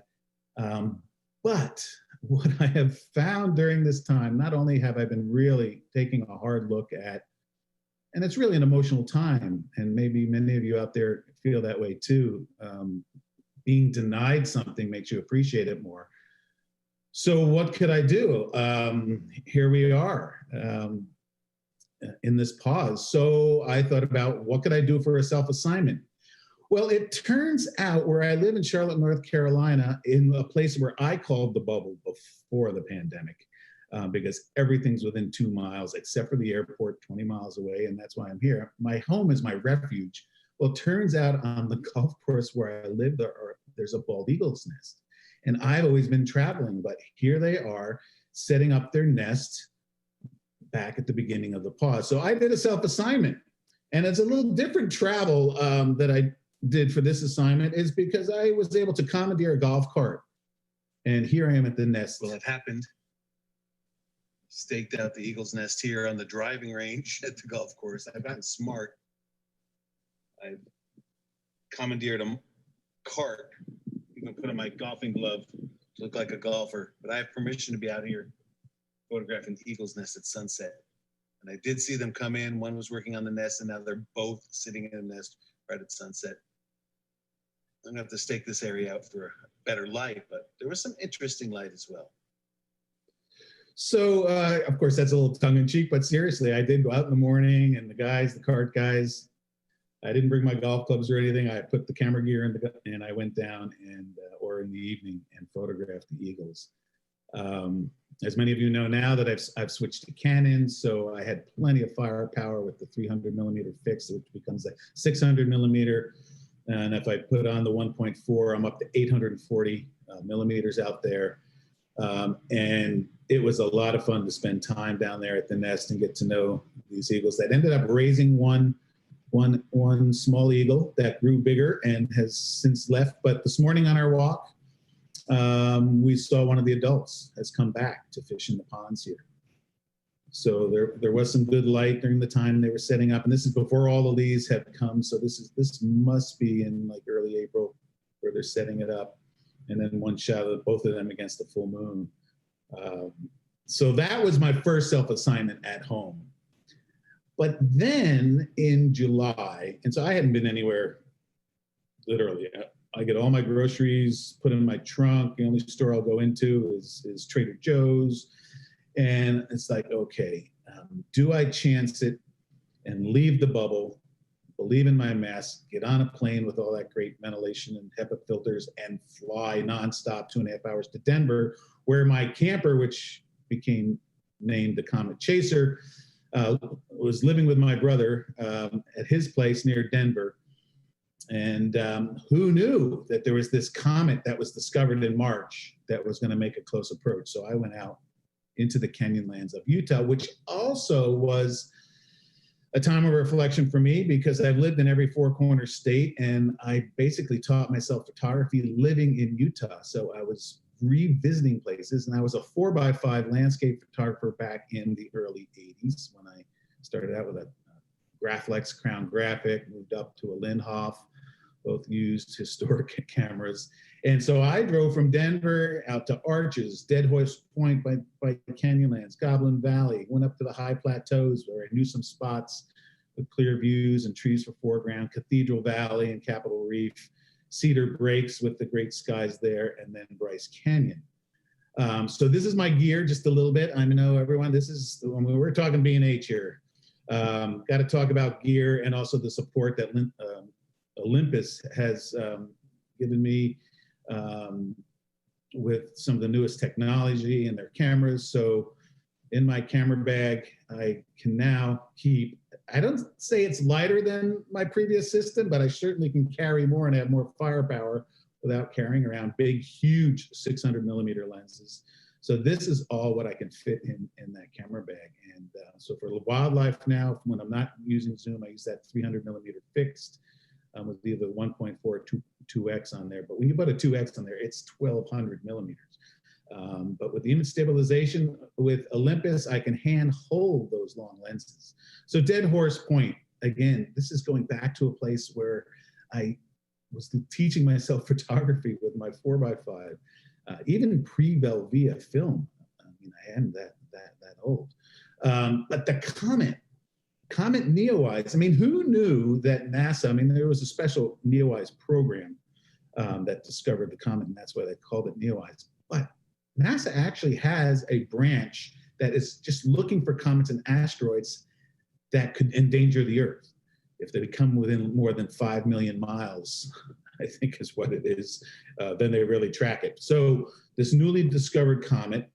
But what I have found during this time, not only have I been really taking a hard look at, and it's really an emotional time, and maybe many of you out there feel that way too, being denied something makes you appreciate it more. So what could I do? Here we are in this pause. So I thought about, what could I do for a self-assignment? Well, it turns out where I live in Charlotte, North Carolina, in a place where I called the bubble before the pandemic, because everything's within 2 miles, except for the airport 20 miles away, and that's why I'm here. My home is my refuge. Well, it turns out on the golf course where I live, there's a bald eagle's nest. And I've always been traveling, but here they are setting up their nest back at the beginning of the pause. So I did a self-assignment, and it's a little different travel that I did for this assignment, is because I was able to commandeer a golf cart. And here I am at the nest. Well, it happened. Staked out the eagle's nest here on the driving range at the golf course. I've gotten smart. I commandeered a cart, even put on my golfing glove to look like a golfer. But I have permission to be out here photographing the eagle's nest at sunset. And I did see them come in. One was working on the nest, and now they're both sitting in the nest right at sunset. I'm gonna have to stake this area out for better light, but there was some interesting light as well. So, of course, that's a little tongue in cheek, but seriously, I did go out in the morning, and the cart guys, I didn't bring my golf clubs or anything. I put the camera gear in and I went down and, or in the evening, and photographed the eagles. As many of you know now that I've switched to Canon, so I had plenty of firepower with the 300 millimeter fixed, which becomes a 600 millimeter. And if I put on the 1.4, I'm up to 840 millimeters out there. And it was a lot of fun to spend time down there at the nest and get to know these eagles. That ended up raising one small eagle that grew bigger and has since left. But this morning on our walk, we saw one of the adults has come back to fish in the ponds here. So there was some good light during the time they were setting up, and this is before all the leaves have come. So this must be in like early April where they're setting it up, and then one shot of both of them against the full moon. So that was my first self-assignment at home. But then in July, and so I hadn't been anywhere literally. I get all my groceries put in my trunk. The only store I'll go into is Trader Joe's. And it's like, okay, do I chance it and leave the bubble, believe in my mask, get on a plane with all that great ventilation and HEPA filters, and fly nonstop 2.5 hours to Denver, where my camper, which became named the Comet Chaser, was living with my brother at his place near Denver. And who knew that there was this comet that was discovered in March that was going to make a close approach? So I went out into the canyonlands of Utah, which also was a time of reflection for me because I've lived in every four corner state, and I basically taught myself photography living in Utah. So I was revisiting places, and I was a 4x5 landscape photographer back in the early 80s when I started out with a Graflex Crown Graphic, moved up to a Lindhoff, both used historic cameras. And so I drove from Denver out to Arches, Dead Horse Point by Canyonlands, Goblin Valley, went up to the high plateaus where I knew some spots with clear views and trees for foreground, Cathedral Valley and Capitol Reef, Cedar Breaks with the great skies there, and then Bryce Canyon. So this is my gear just a little bit. I know everyone, this is, when we're talking B&H here, got to talk about gear and also the support that Olympus has given me with some of the newest technology and their cameras. So in my camera bag, I can now keep, I don't say it's lighter than my previous system, but I certainly can carry more and have more firepower without carrying around big, huge 600 millimeter lenses. So this is all what I can fit in that camera bag. And so for wildlife now, when I'm not using zoom, I use that 300 millimeter fixed with either 1.4 or 2X on there. But when you put a 2X on there, it's 1200 millimeters. But with the image stabilization with Olympus, I can hand hold those long lenses. So Dead Horse Point, again, this is going back to a place where I was teaching myself photography with my 4x5, even pre-Velvia film. I mean, I am that old. But the Comet NEOWISE, I mean, who knew that NASA, I mean, there was a special NEOWISE program that discovered the comet, and that's why they called it NEOWISE. But NASA actually has a branch that is just looking for comets and asteroids that could endanger the Earth. If they come within more than 5 million miles, I think is what it is, then they really track it. So this newly discovered comet,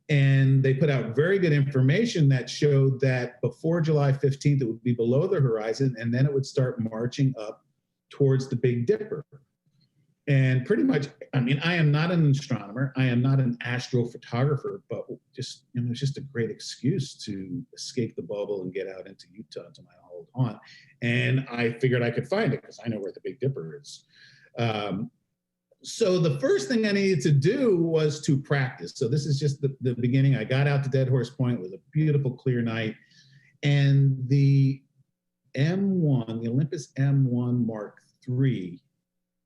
and they put out very good information that showed that before July 15th, it would be below the horizon, and then it would start marching up towards the Big Dipper. And pretty much, I mean, I am not an astronomer, I am not an astrophotographer, but just, you know, it's just a great excuse to escape the bubble and get out into Utah to my old haunt. And I figured I could find it because I know where the Big Dipper is. So the first thing I needed to do was to practice. So this is just the beginning. I got out to Dead Horse Point. It was a beautiful, clear night. And the M1, the Olympus M1 Mark III,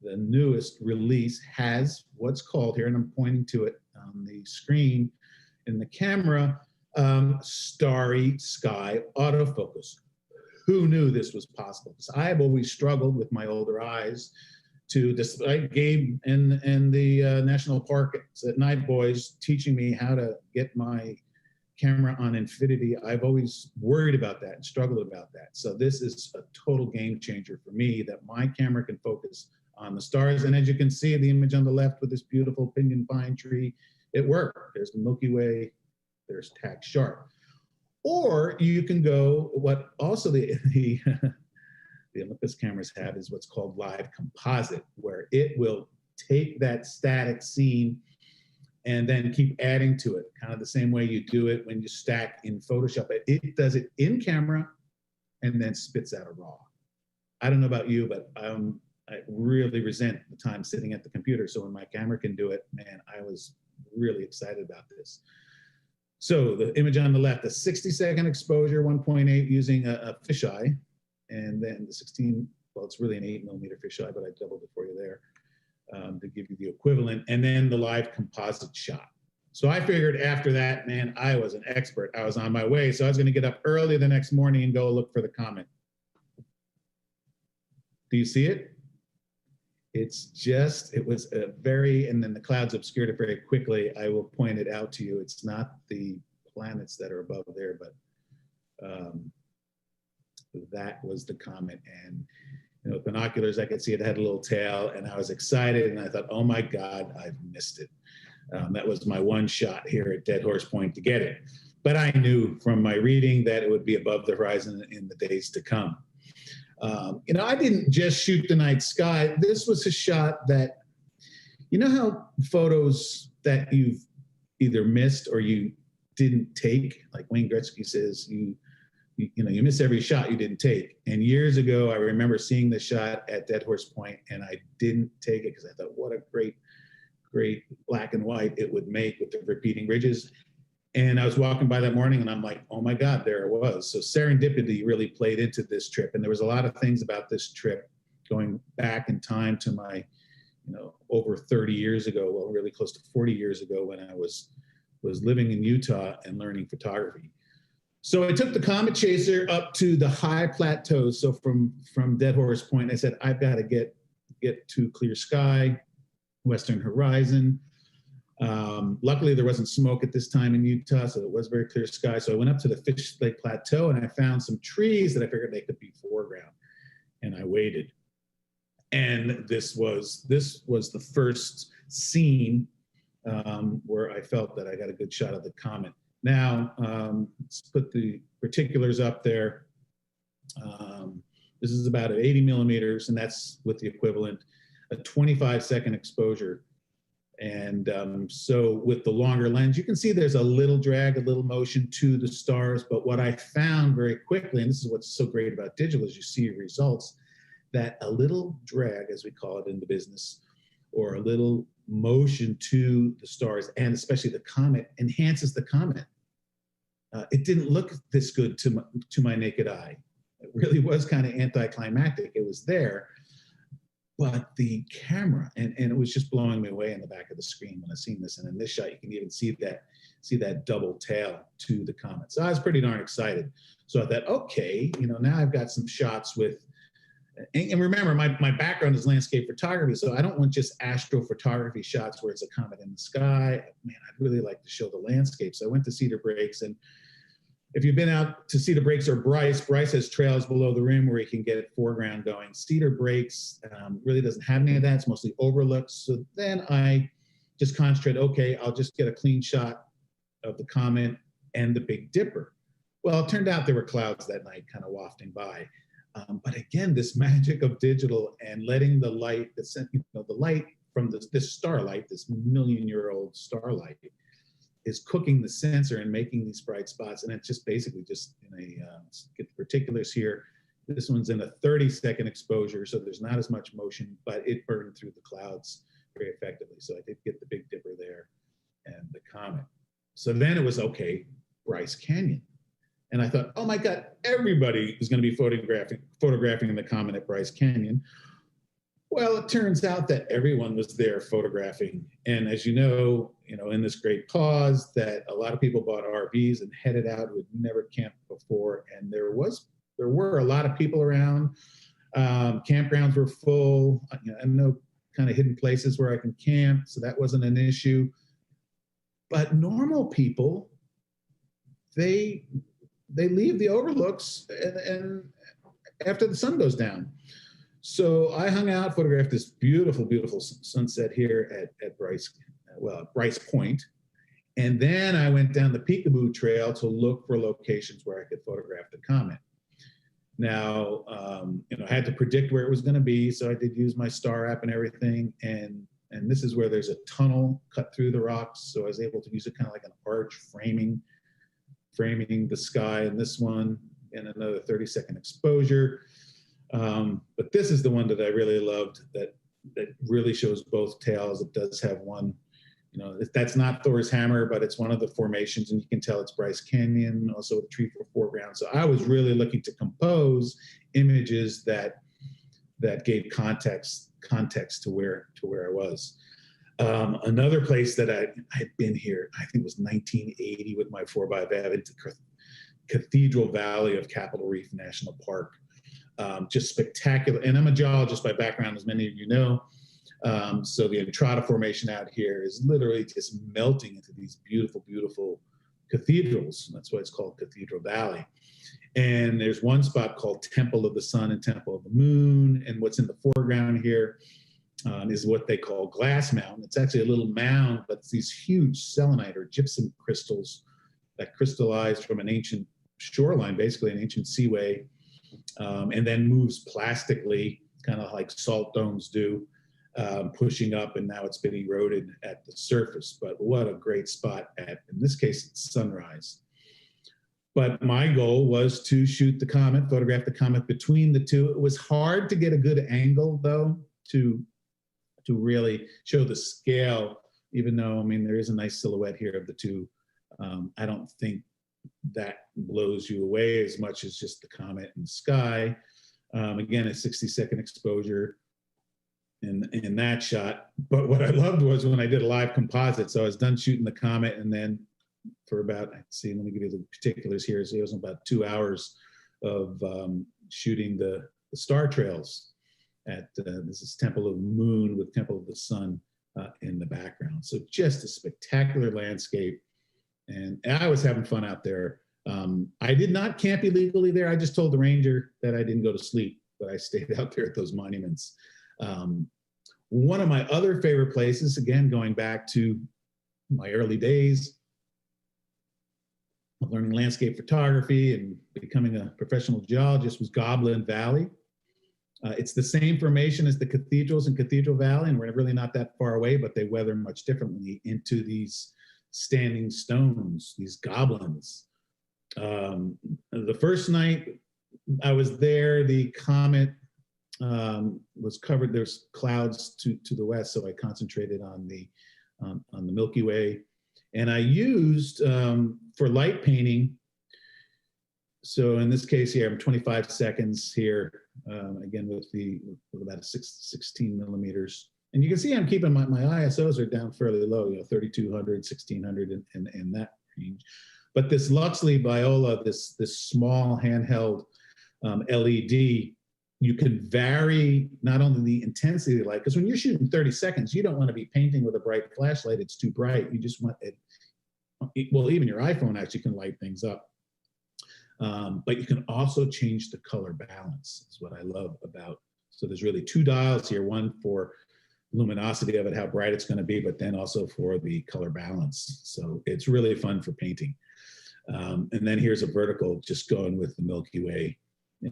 the newest release, has what's called here, and I'm pointing to it on the screen in the camera, Starry sky autofocus. Who knew this was possible? Because I have always struggled with my older eyes to, despite Gabe and the National Park at night boys teaching me how to get my camera on infinity, I've always worried about that and struggled about that. So this is a total game changer for me, that my camera can focus on the stars. And as you can see, the image on the left with this beautiful pinyon pine tree, it worked. There's the Milky Way, there's tack sharp. Or you can go, what also the Olympus cameras have is what's called live composite, where it will take that static scene and then keep adding to it, kind of the same way you do it when you stack in Photoshop. It does it in camera and then spits out a raw. I don't know about you, but I really resent the time sitting at the computer. So when my camera can do it, man, I was really excited about this. So the image on the left, a 60-second exposure, 1.8 using a fisheye, and then the 16, well, it's really an 8mm fisheye, but I doubled it for you there to give you the equivalent, and then the live composite shot. So I figured after that, man, I was an expert. I was on my way. So I was going to get up early the next morning and go look for the comet. Do you see it? It's just, it was a very, and then the clouds obscured it very quickly. I will point it out to you. It's not the planets that are above there, but that was the comet. And you know, with binoculars, I could see it had a little tail, and I was excited, and I thought, oh my God, I've missed it. That was my one shot here at Dead Horse Point to get it. But I knew from my reading that it would be above the horizon in the days to come. You know, I didn't just shoot the night sky. This was a shot that, you know how photos that you've either missed or you didn't take, like Wayne Gretzky says, you miss every shot you didn't take. And years ago, I remember seeing the shot at Dead Horse Point, and I didn't take it because I thought, what a great black and white it would make with the repeating ridges. And I was walking by that morning, and I'm like, oh my God, there it was. So serendipity really played into this trip. And there was a lot of things about this trip going back in time to my, over 30 years ago, well, really close to 40 years ago, when I was living in Utah and learning photography. So I took the Comet Chaser up to the high plateaus. So from Dead Horse Point, I said, I've got to get to clear sky, western horizon. Luckily, there wasn't smoke at this time in Utah, so it was very clear sky. So I went up to the Fish Lake Plateau, and I found some trees that I figured they could be foreground, and I waited. And this was the first scene where I felt that I got a good shot of the comet. Now, let's put the particulars up there. This is about at 80 millimeters, and that's with the equivalent, a 25-second exposure. And so with the longer lens, you can see there's a little drag, a little motion to the stars. But what I found very quickly, and this is what's so great about digital, is you see your results, that a little drag, as we call it in the business, or a little motion to the stars, and especially the comet, enhances the comet. It didn't look this good to my naked eye. It really was kind of anticlimactic. It was there. But the camera, and it was just blowing me away in the back of the screen when I seen this. And in this shot, you can even see that double tail to the comet. So I was pretty darn excited. So I thought, okay, now I've got some shots with, and remember, my background is landscape photography, so I don't want just astrophotography shots where it's a comet in the sky. Man, I'd really like to show the landscape. So I went to Cedar Breaks, and if you've been out to Cedar Breaks or Bryce has trails below the rim where you can get foreground going. Cedar Breaks really doesn't have any of that. It's mostly overlooks. So then I just concentrate, okay, I'll just get a clean shot of the comet and the Big Dipper. Well, it turned out there were clouds that night kind of wafting by. But again, this magic of digital and letting the light, the light from this starlight, this million-year-old starlight, is cooking the sensor and making these bright spots. And it's just basically just in let's get the particulars here. This one's in a 30-second exposure, so there's not as much motion, but it burned through the clouds very effectively. So I did get the Big Dipper there and the comet. So then it was, okay, Bryce Canyon. And I thought, oh my God, everybody is going to be photographing the comet at Bryce Canyon. Well, it turns out that everyone was there photographing. And as you know, in this great cause, that a lot of people bought RVs and headed out who had never camped before. And there were a lot of people around. Campgrounds were full. I know kind of hidden places where I can camp, so that wasn't an issue. But normal people, they leave the overlooks and after the sun goes down. So I hung out, photographed this beautiful, beautiful sunset here at Bryce Point. And then I went down the Peekaboo Trail to look for locations where I could photograph the comet. Now, I had to predict where it was going to be, so I did use my star app and everything. And this is where there's a tunnel cut through the rocks, so I was able to use it kind of like an arch framing the sky in this one, and another 30-second exposure. But this is the one that I really loved, that really shows both tails. It does have one, that's not Thor's hammer, but it's one of the formations, and you can tell it's Bryce Canyon, also a tree for foreground. So I was really looking to compose images that gave context to where I was. Another place that I had been here, I think it was 1980 with my 4x5 into Cathedral Valley of Capitol Reef National Park. Just spectacular. And I'm a geologist by background, as many of you know. So the Entrada Formation out here is literally just melting into these beautiful, beautiful cathedrals. That's why it's called Cathedral Valley. And there's one spot called Temple of the Sun and Temple of the Moon. And what's in the foreground here is what they call Glass Mountain. It's actually a little mound, but it's these huge selenite or gypsum crystals that crystallized from an ancient shoreline, basically an ancient seaway, and then moves plastically, kind of like salt domes do, pushing up, and now it's been eroded at the surface. But what a great spot in this case, it's sunrise. But my goal was to shoot the comet, photograph the comet between the two. It was hard to get a good angle, though, to really show the scale, even though, there is a nice silhouette here of the two. I don't think that blows you away as much as just the comet in the sky. Again, a 60-second exposure in that shot. But what I loved was when I did a live composite. So I was done shooting the comet, and then for about, let me give you the particulars here. So it was about 2 hours of shooting the star trails at this is Temple of the Moon with Temple of the Sun in the background. So just a spectacular landscape. And I was having fun out there. I did not camp illegally there. I just told the ranger that I didn't go to sleep, but I stayed out there at those monuments. One of my other favorite places, again, going back to my early days of learning landscape photography and becoming a professional geologist, was Goblin Valley. It's the same formation as the cathedrals in Cathedral Valley, and we're really not that far away, but they weather much differently into these standing stones, these goblins. The first night I was there, the comet was covered. There's clouds to the west, so I concentrated on the Milky Way, and I used for light painting. So in this case here, I'm 25 seconds here, again with about 16 millimeters. And you can see I'm keeping my ISOs are down fairly low, 3200, 1600 in that range. But this Luxley Biola, this small handheld LED, you can vary not only the intensity of the light, because when you're shooting 30 seconds, you don't want to be painting with a bright flashlight. It's too bright. You just want it. Well, even your iPhone actually can light things up. But you can also change the color balance. Is what I love about. So there's really two dials here, one for luminosity of it, how bright it's going to be, but then also for the color balance. So it's really fun for painting. And then here's a vertical just going with the Milky Way.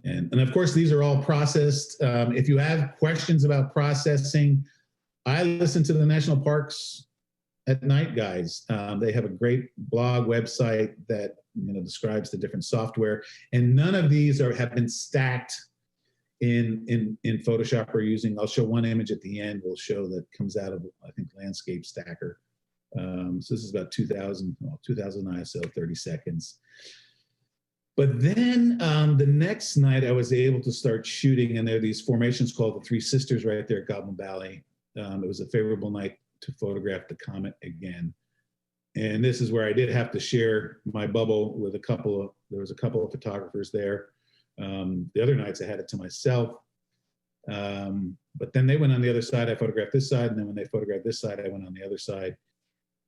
And of course, these are all processed. If you have questions about processing, I listen to the national parks at night, guys. They have a great blog website that describes the different software, and none of these have been stacked in Photoshop or using. I'll show one image at the end. We'll show that comes out of, I think, Landscape Stacker. So this is about 2000 ISO, 30 seconds. But then the next night I was able to start shooting, and there are these formations called the Three Sisters right there at Goblin Valley. It was a favorable night to photograph the comet again. And this is where I did have to share my bubble with there was a couple of photographers there. The other nights I had it to myself. But then they went on the other side, I photographed this side, and then when they photographed this side, I went on the other side.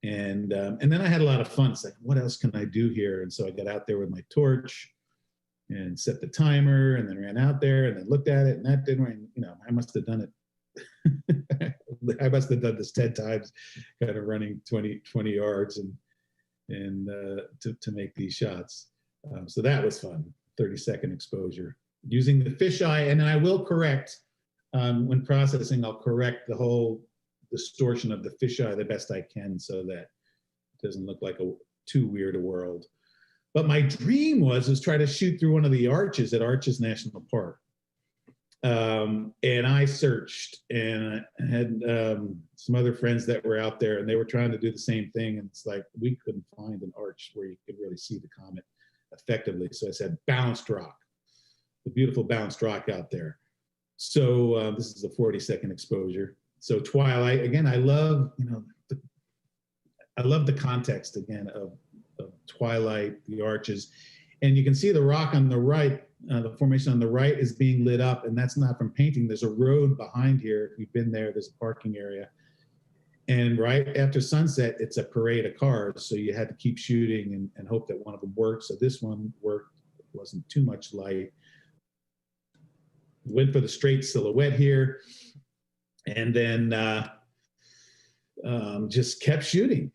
And then I had a lot of fun. It's like, what else can I do here? And so I got out there with my torch and set the timer, and then ran out there and then looked at it, and that didn't rain. You know, I must have done it. I must have done this 10 times, kind of running 20 yards and to make these shots. So that was fun. 30-second exposure using the fisheye. And then I will correct when processing, I'll correct the whole distortion of the fisheye the best I can so that it doesn't look like too weird a world. But my dream was try to shoot through one of the arches at Arches National Park. And I searched, and I had some other friends that were out there, and they were trying to do the same thing. And it's like, we couldn't find an arch where you could really see the comet effectively. So I said, balanced rock, the beautiful balanced rock out there. So this is a 40-second exposure. So twilight, again, I love, I love the context again of twilight, the arches. And you can see the rock on the right, the formation on the right is being lit up, and that's not from painting. There's a road behind here. If you've been there, there's a parking area. And right after sunset, it's a parade of cars. So you had to keep shooting and hope that one of them worked. So this one worked, it wasn't too much light. Went for the straight silhouette here. And then just kept shooting.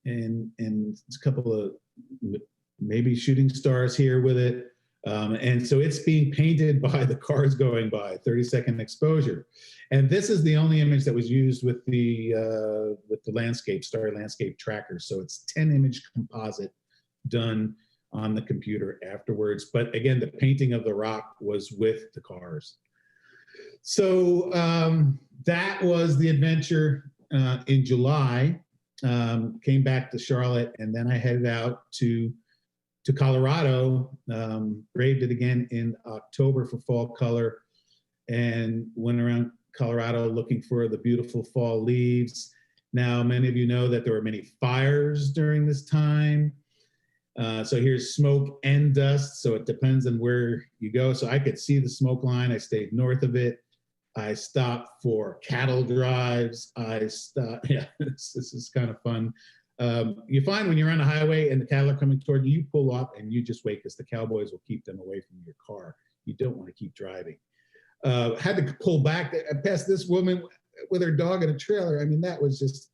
And a couple of maybe shooting stars here with it. And so it's being painted by the cars going by, 30-second exposure. And this is the only image that was used with the Starry Landscape tracker. So it's 10-image composite done on the computer afterwards. But again, the painting of the rock was with the cars. So that was the adventure in July. Came back to Charlotte, and then I headed out to Colorado, braved it again in October for fall color, and went around Colorado looking for the beautiful fall leaves. Now, many of you know that there were many fires during this time. So here's smoke and dust, so it depends on where you go. So I could see the smoke line. I stayed north of it. I stopped for cattle drives. This is kind of fun. You find when you're on the highway and the cattle are coming toward you, you pull up and you just wait because the cowboys will keep them away from your car. You don't want to keep driving. Had to pull back. I passed this woman with her dog in a trailer. I mean, that was just,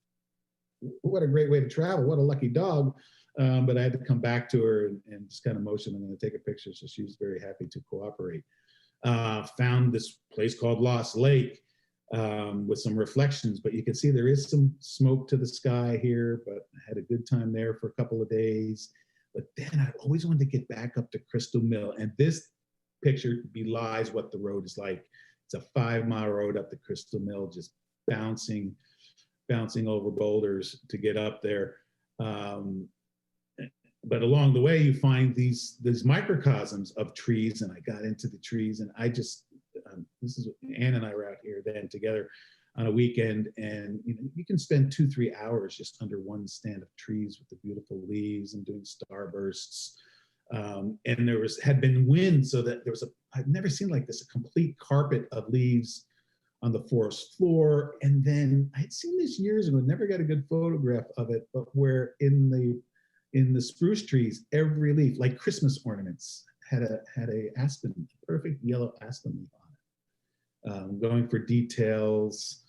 what a great way to travel. What a lucky dog. But I had to come back to her and just kind of motion, I'm going to take a picture. So she was very happy to cooperate. Found this place called Lost Lake with some reflections, but you can see there is some smoke to the sky here, but I had a good time there for a couple of days. But then I always wanted to get back up to Crystal Mill, and this picture belies what the road is like. It's a 5-mile road up to Crystal Mill, just bouncing over boulders to get up there. But along the way, you find these microcosms of trees, and I got into the trees, and I just, Ann and I were out here then together on a weekend, and you can spend 2-3 hours just under one stand of trees with the beautiful leaves and doing starbursts. And there had been wind, so that there was I've never seen like this, a complete carpet of leaves on the forest floor. And then I'd seen this years ago, never got a good photograph of it, but where in the spruce trees, every leaf, like Christmas ornaments, had a aspen, perfect yellow aspen leaf on it. Going for details,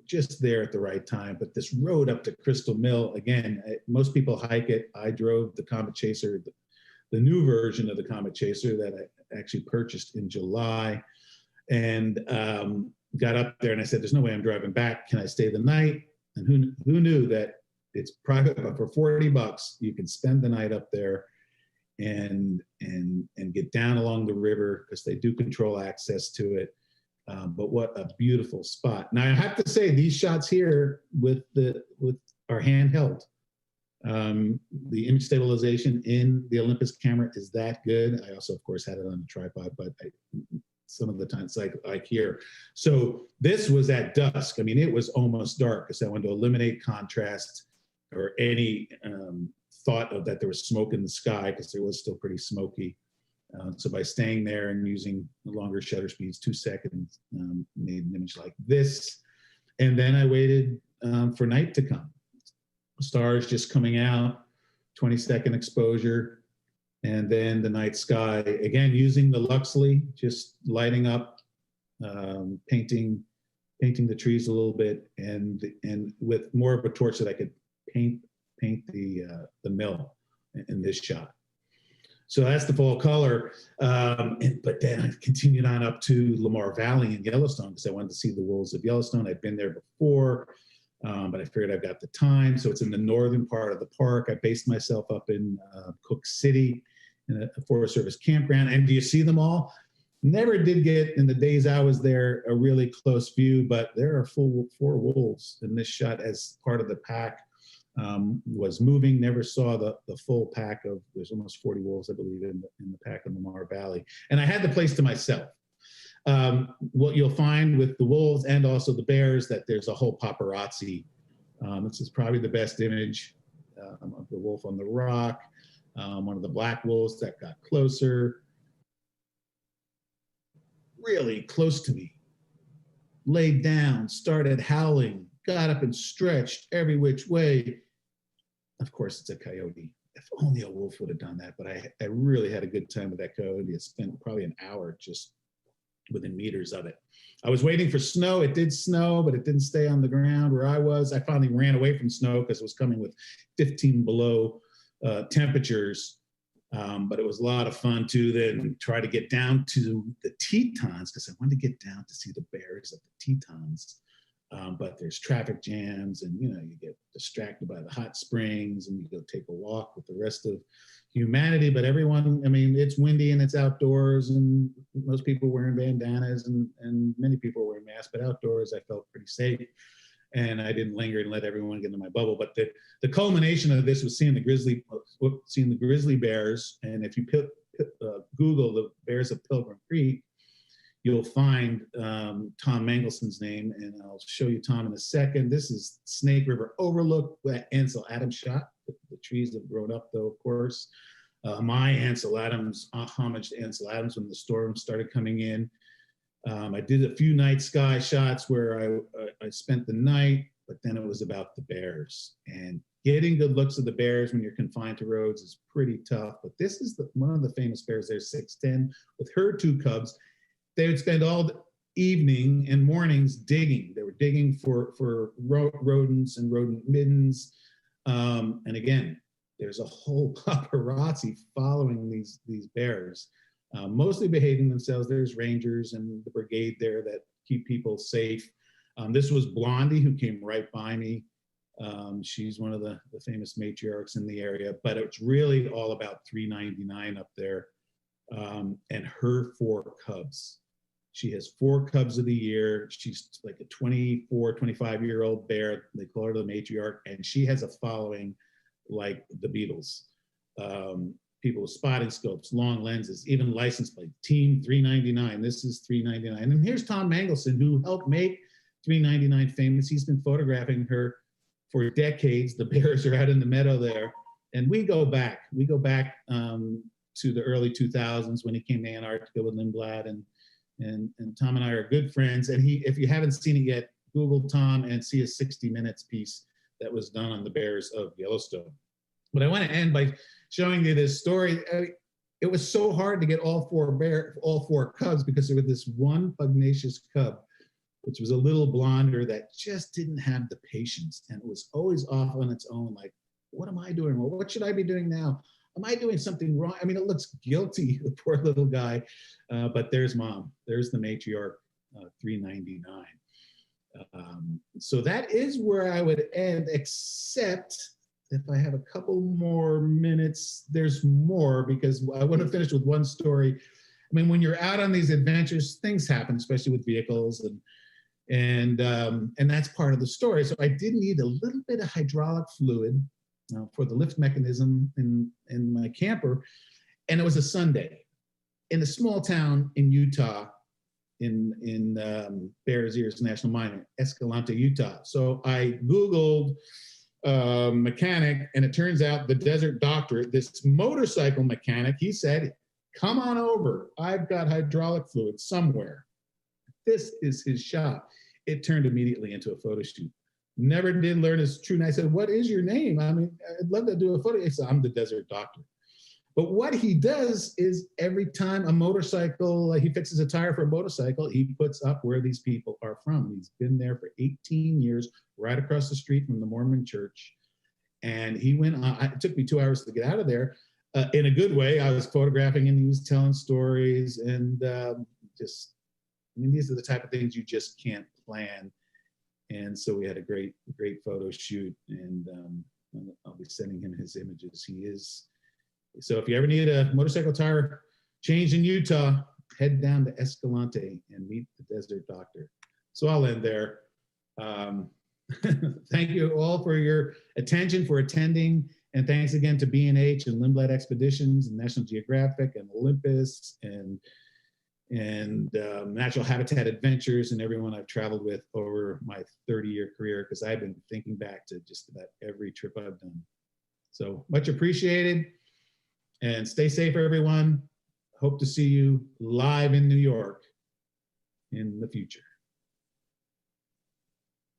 just there at the right time. But this road up to Crystal Mill, again, most people hike it. I drove the Comet Chaser, the new version of the Comet Chaser that I actually purchased in July, and got up there, and I said, there's no way I'm driving back. Can I stay the night? And who knew that it's private, but for $40, you can spend the night up there and get down along the river, because they do control access to it. But what a beautiful spot. Now I have to say, these shots here with are handheld. The image stabilization in the Olympus camera is that good. I also, of course, had it on a tripod, but some of the times like here. So this was at dusk. I mean, it was almost dark because I wanted to eliminate contrast or any thought of that there was smoke in the sky, because there was still pretty smoky. So by staying there and using longer shutter speeds, 2 seconds, made an image like this. And then I waited for night to come. Stars just coming out, 20-second exposure, and then the night sky. Again, using the Luxley, just lighting up, painting the trees a little bit, and with more of a torch that I could paint the mill in this shot. So that's the fall color. But then I continued on up to Lamar Valley in Yellowstone because I wanted to see the wolves of Yellowstone. I'd been there before, but I figured I've got the time. So it's in the northern part of the park. I based myself up in Cook City in a Forest Service campground. And do you see them all? Never did get, in the days I was there, a really close view, but there are 4 wolves in this shot as part of the pack. Was moving, never saw the full pack of, there's almost 40 wolves, I believe, in the pack in Lamar Valley. And I had the place to myself. What you'll find with the wolves and also the bears, that there's a whole paparazzi. This is probably the best image of the wolf on the rock. One of the black wolves that got closer, really close to me, laid down, started howling, got up and stretched every which way. Of course, it's a coyote. If only a wolf would have done that, but I really had a good time with that coyote. I spent probably an hour just within meters of it. I was waiting for snow. It did snow, but it didn't stay on the ground where I was. I finally ran away from snow because it was coming with 15 below temperatures. But it was a lot of fun to then try to get down to the Tetons, because I wanted to get down to see the bears at the Tetons. But there's traffic jams, and you get distracted by the hot springs, and you go take a walk with the rest of humanity. But everyone, I mean, it's windy and it's outdoors, and most people wearing bandanas, and many people wearing masks. But outdoors, I felt pretty safe, and I didn't linger and let everyone get into my bubble. But the culmination of this was seeing the grizzly bears. And if you Google the bears of Pilgrim Creek, you'll find Tom Mangelson's name, and I'll show you Tom in a second. This is Snake River Overlook that Ansel Adams shot. The trees have grown up, though, of course. My Ansel Adams, homage to Ansel Adams when the storm started coming in. I did a few night sky shots where I spent the night, but then it was about the bears. And getting good looks of the bears when you're confined to roads is pretty tough. But this is one of the famous bears there, 6'10", with her 2 cubs. They would spend all the evening and mornings digging. They were digging for rodents and rodent middens. And again, there's a whole paparazzi following these bears, mostly behaving themselves. There's rangers and the brigade there that keep people safe. This was Blondie, who came right by me. She's one of the famous matriarchs in the area, but it's really all about 399 up there, and her 4 cubs. She has 4 cubs of the year. She's like a 24, 25-year-old bear. They call her the matriarch, and she has a following like the Beatles. People with spotting scopes, long lenses, even license plate, Team 399. This is 399. And here's Tom Mangelson, who helped make 399 famous. He's been photographing her for decades. The bears are out in the meadow there. And we go back to the early 2000s when he came to Antarctica with Lindblad, and Tom and I are good friends. And if you haven't seen it yet, Google Tom and see a 60 Minutes piece that was done on the bears of Yellowstone. But I want to end by showing you this story. It was so hard to get all 4 cubs, because there was this one pugnacious cub, which was a little blonder, that just didn't have the patience, and it was always off on its own. Like, what am I doing? Well, what should I be doing now? Am I doing something wrong? I mean, it looks guilty, the poor little guy. But there's Mom. There's the matriarch, 399. So that is where I would end, except if I have a couple more minutes. There's more, because I want to finish with one story. I mean, when you're out on these adventures, things happen, especially with vehicles, and that's part of the story. So I did need a little bit of hydraulic fluid. for the lift mechanism in my camper. And it was a Sunday in a small town in Utah, in Bears Ears National Mine, Escalante, Utah. So I Googled mechanic, and it turns out the Desert Doctor, this motorcycle mechanic, he said, come on over. I've got hydraulic fluid somewhere. This is his shop. It turned immediately into a photo shoot. Never did learn his true name. I said, what is your name? I mean, I'd love to do a photo. He said, I'm the Desert Doctor. But what he does is every time a motorcycle, he fixes a tire for a motorcycle, he puts up where these people are from. He's been there for 18 years, right across the street from the Mormon church. And he went on, it took me 2 hours to get out of there. In a good way, I was photographing and he was telling stories, and these are the type of things you just can't plan. And so we had a great photo shoot, and I'll be sending him his images. So if you ever need a motorcycle tire changed in Utah, head down to Escalante and meet the Desert Doctor. So I'll end there. Thank you all for your attention, for attending. And thanks again to B&H and Lindblad Expeditions and National Geographic and Olympus and Natural Habitat Adventures and everyone I've traveled with over my 30-year career, because I've been thinking back to just about every trip I've done. So much appreciated, and stay safe, everyone. Hope to see you live in New York in the future.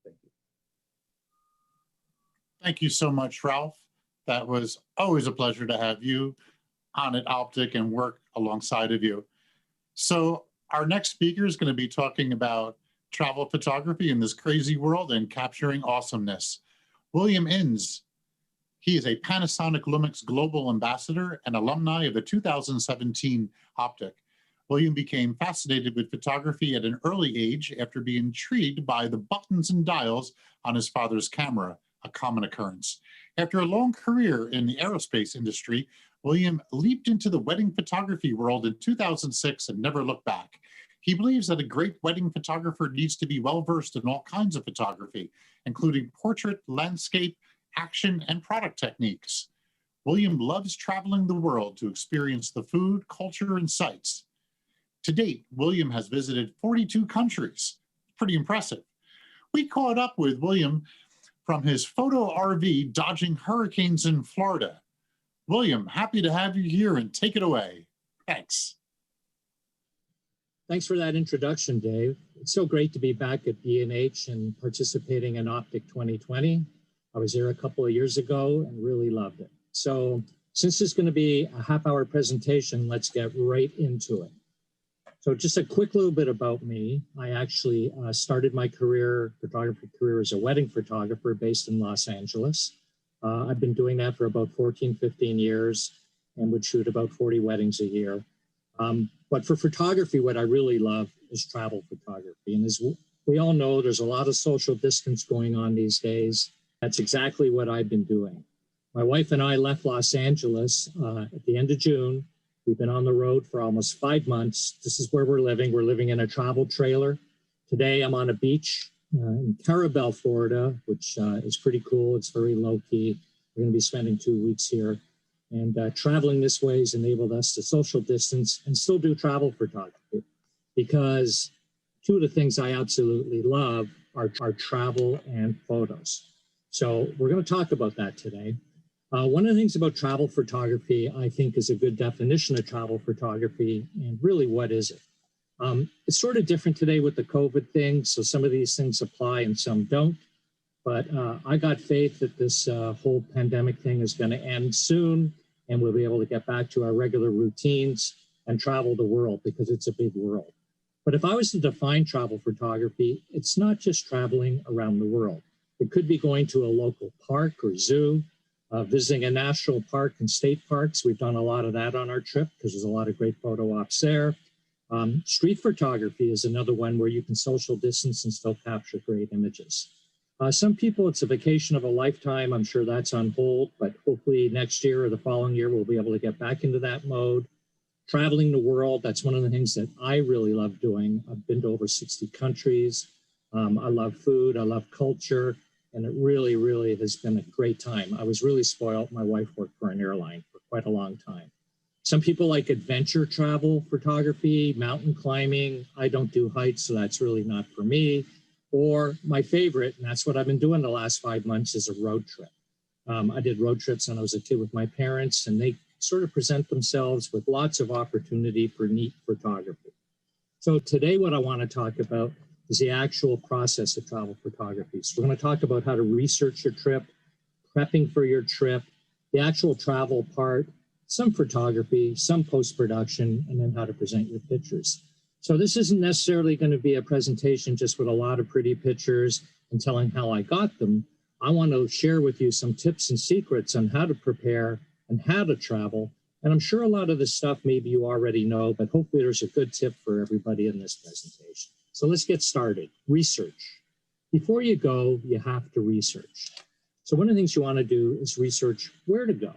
Thank you. Thank you so much, Ralph. That was always a pleasure to have you on at OPTIC and work alongside of you. So our next speaker is going to be talking about travel photography in this crazy world and capturing awesomeness. William Innes. He is a Panasonic Lumix Global Ambassador and alumni of the 2017 OPTIC. William became fascinated with photography at an early age after being intrigued by the buttons and dials on his father's camera, a common occurrence. After a long career in the aerospace industry, William leaped into the wedding photography world in 2006 and never looked back. He believes that a great wedding photographer needs to be well-versed in all kinds of photography, including portrait, landscape, action, and product techniques. William loves traveling the world to experience the food, culture, and sights. To date, William has visited 42 countries. Pretty impressive. We caught up with William from his photo RV dodging hurricanes in Florida. William, happy to have you here, and take it away. Thanks. Thanks for that introduction, Dave. It's so great to be back at B&H and participating in OPTIC 2020. I was there a couple of years ago and really loved it. So since it's going to be a half-hour presentation, let's get right into it. So just a quick little bit about me. I actually started my photography career as a wedding photographer based in Los Angeles. I've been doing that for about 14, 15 years and would shoot about 40 weddings a year. But for photography, what I really love is travel photography. And as we all know, there's a lot of social distance going on these days. That's exactly what I've been doing. My wife and I left Los Angeles at the end of June. We've been on the road for almost 5 months. This is where we're living. We're living in a travel trailer. Today, I'm on a beach in Carabel, Florida, which is pretty cool. It's very low-key. We're going to be spending 2 weeks here. And traveling this way has enabled us to social distance and still do travel photography, because two of the things I absolutely love are travel and photos. So we're going to talk about that today. One of the things about travel photography, I think, is a good definition of travel photography. And really, what is it? It's sort of different today with the COVID thing. So some of these things apply and some don't. But I got faith that this whole pandemic thing is going to end soon, and we'll be able to get back to our regular routines and travel the world, because it's a big world. But if I was to define travel photography, it's not just traveling around the world. It could be going to a local park or zoo, visiting a national park and state parks. We've done a lot of that on our trip because there's a lot of great photo ops there. Street photography is another one where you can social distance and still capture great images. Some people, it's a vacation of a lifetime. I'm sure that's on hold, but hopefully next year or the following year, we'll be able to get back into that mode. Traveling the world, that's one of the things that I really love doing. I've been to over 60 countries. I love food. I love culture. and it really, really has been a great time. I was really spoiled. My wife worked for an airline for quite a long time. Some people like adventure travel photography, mountain climbing. I don't do heights, so that's really not for me. Or my favorite, and that's what I've been doing the last 5 months, is a road trip. I did road trips when I was a kid with my parents, and they sort of present themselves with lots of opportunity for neat photography. So today what I want to talk about is the actual process of travel photography. So we're going to talk about how to research your trip, prepping for your trip, the actual travel part, some photography, some post-production, and then how to present your pictures. So this isn't necessarily going to be a presentation just with a lot of pretty pictures and telling how I got them. I want to share with you some tips and secrets on how to prepare and how to travel. And I'm sure a lot of this stuff maybe you already know, but hopefully there's a good tip for everybody in this presentation. So let's get started. Research. Before you go, you have to research. So one of the things you want to do is research where to go.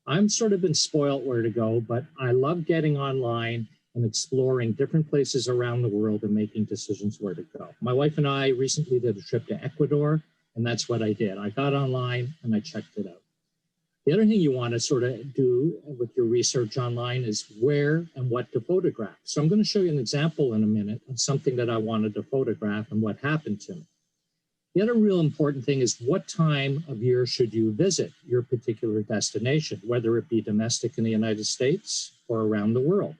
I'm sort of been spoiled where to go, but I love getting online and exploring different places around the world and making decisions where to go. My wife and I recently did a trip to Ecuador, and that's what I did. I got online and I checked it out. The other thing you want to sort of do with your research online is where and what to photograph. So I'm going to show you an example in a minute of something that I wanted to photograph and what happened to me. The other real important thing is what time of year should you visit your particular destination, whether it be domestic in the United States or around the world.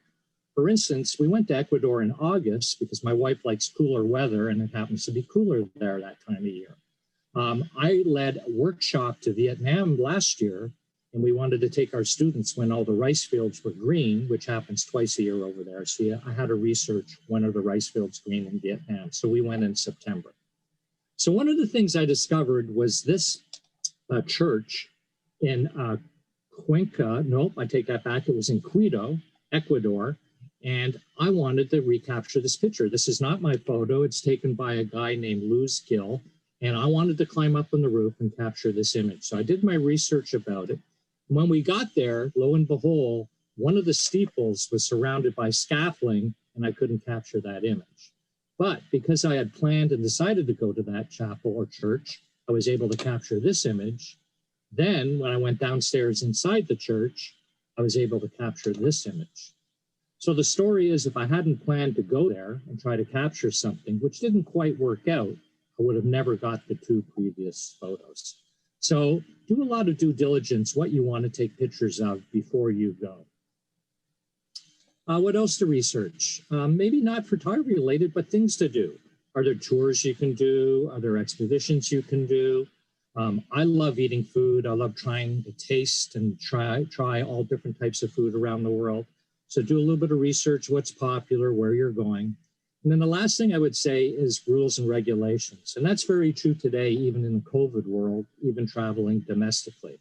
For instance, we went to Ecuador in August because my wife likes cooler weather and it happens to be cooler there that time of year. I led a workshop to Vietnam last year, and we wanted to take our students when all the rice fields were green, which happens twice a year over there. So yeah, I had to research when are the rice fields green in Vietnam. So we went in September. So one of the things I discovered was this church in Cuenca. Nope, I take that back. It was in Quito, Ecuador. And I wanted to recapture this picture. This is not my photo. It's taken by a guy named Luz Gill. And I wanted to climb up on the roof and capture this image. So I did my research about it. When we got there, lo and behold, one of the steeples was surrounded by scaffolding, and I couldn't capture that image. But because I had planned and decided to go to that chapel or church, I was able to capture this image. Then when I went downstairs inside the church, I was able to capture this image. So the story is, if I hadn't planned to go there and try to capture something, which didn't quite work out, I would have never got the two previous photos. So do a lot of due diligence, what you want to take pictures of before you go. What else to research? Maybe not photography related, but things to do. Are there tours you can do? Are there expeditions you can do? I love eating food. I love trying to taste and try all different types of food around the world. So do a little bit of research, what's popular, where you're going. And then the last thing I would say is rules and regulations. And that's very true today, even in the COVID world, even traveling domestically.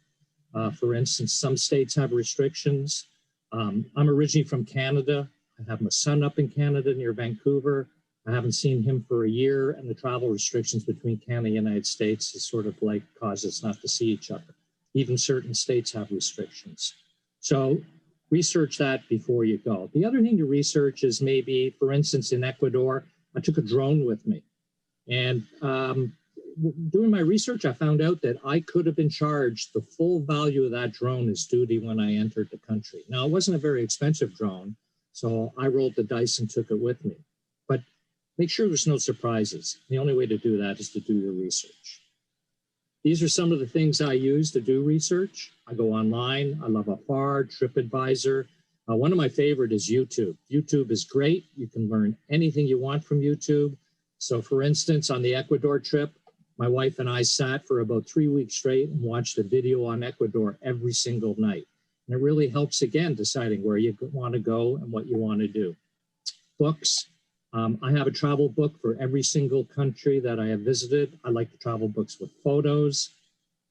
For instance, some states have restrictions. I'm originally from Canada. I have my son up in Canada near Vancouver. I haven't seen him for a year, and the travel restrictions between Canada and the United States is sort of like cause us not to see each other. Even certain states have restrictions. So research that before you go. The other thing to research is maybe, for instance, in Ecuador, I took a drone with me. And doing my research, I found out that I could have been charged the full value of that drone as duty when I entered the country. Now, it wasn't a very expensive drone, so I rolled the dice and took it with me. But make sure there's no surprises. The only way to do that is to do your research. These are some of the things I use to do research. I go online. I love Afar, TripAdvisor. One of my favorite is YouTube. YouTube is great. You can learn anything you want from YouTube. So for instance, on the Ecuador trip, my wife and I sat for about 3 weeks straight and watched a video on Ecuador every single night. And it really helps, again, deciding where you want to go and what you want to do. Books. I have a travel book for every single country that I have visited. I like the travel books with photos.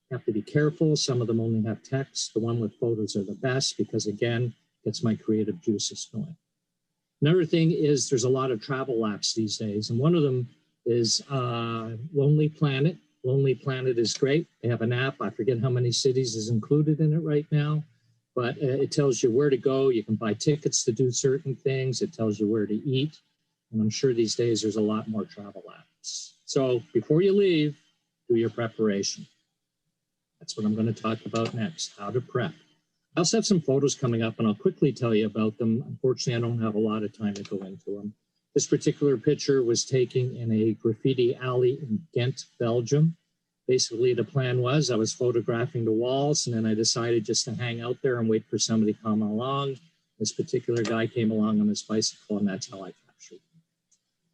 You have to be careful. Some of them only have text. The one with photos are the best because, again, gets my creative juices going. Another thing is there's a lot of travel apps these days, and one of them is Lonely Planet. Lonely Planet is great. They have an app. I forget how many cities is included in it right now, but it tells you where to go. You can buy tickets to do certain things. It tells you where to eat. And I'm sure these days there's a lot more travel apps. So before you leave, do your preparation. That's what I'm going to talk about next, how to prep. I also have some photos coming up, and I'll quickly tell you about them. Unfortunately, I don't have a lot of time to go into them. This particular picture was taken in a graffiti alley in Ghent, Belgium. Basically, the plan was I was photographing the walls, and then I decided just to hang out there and wait for somebody to come along. This particular guy came along on his bicycle, and that's how I captured him.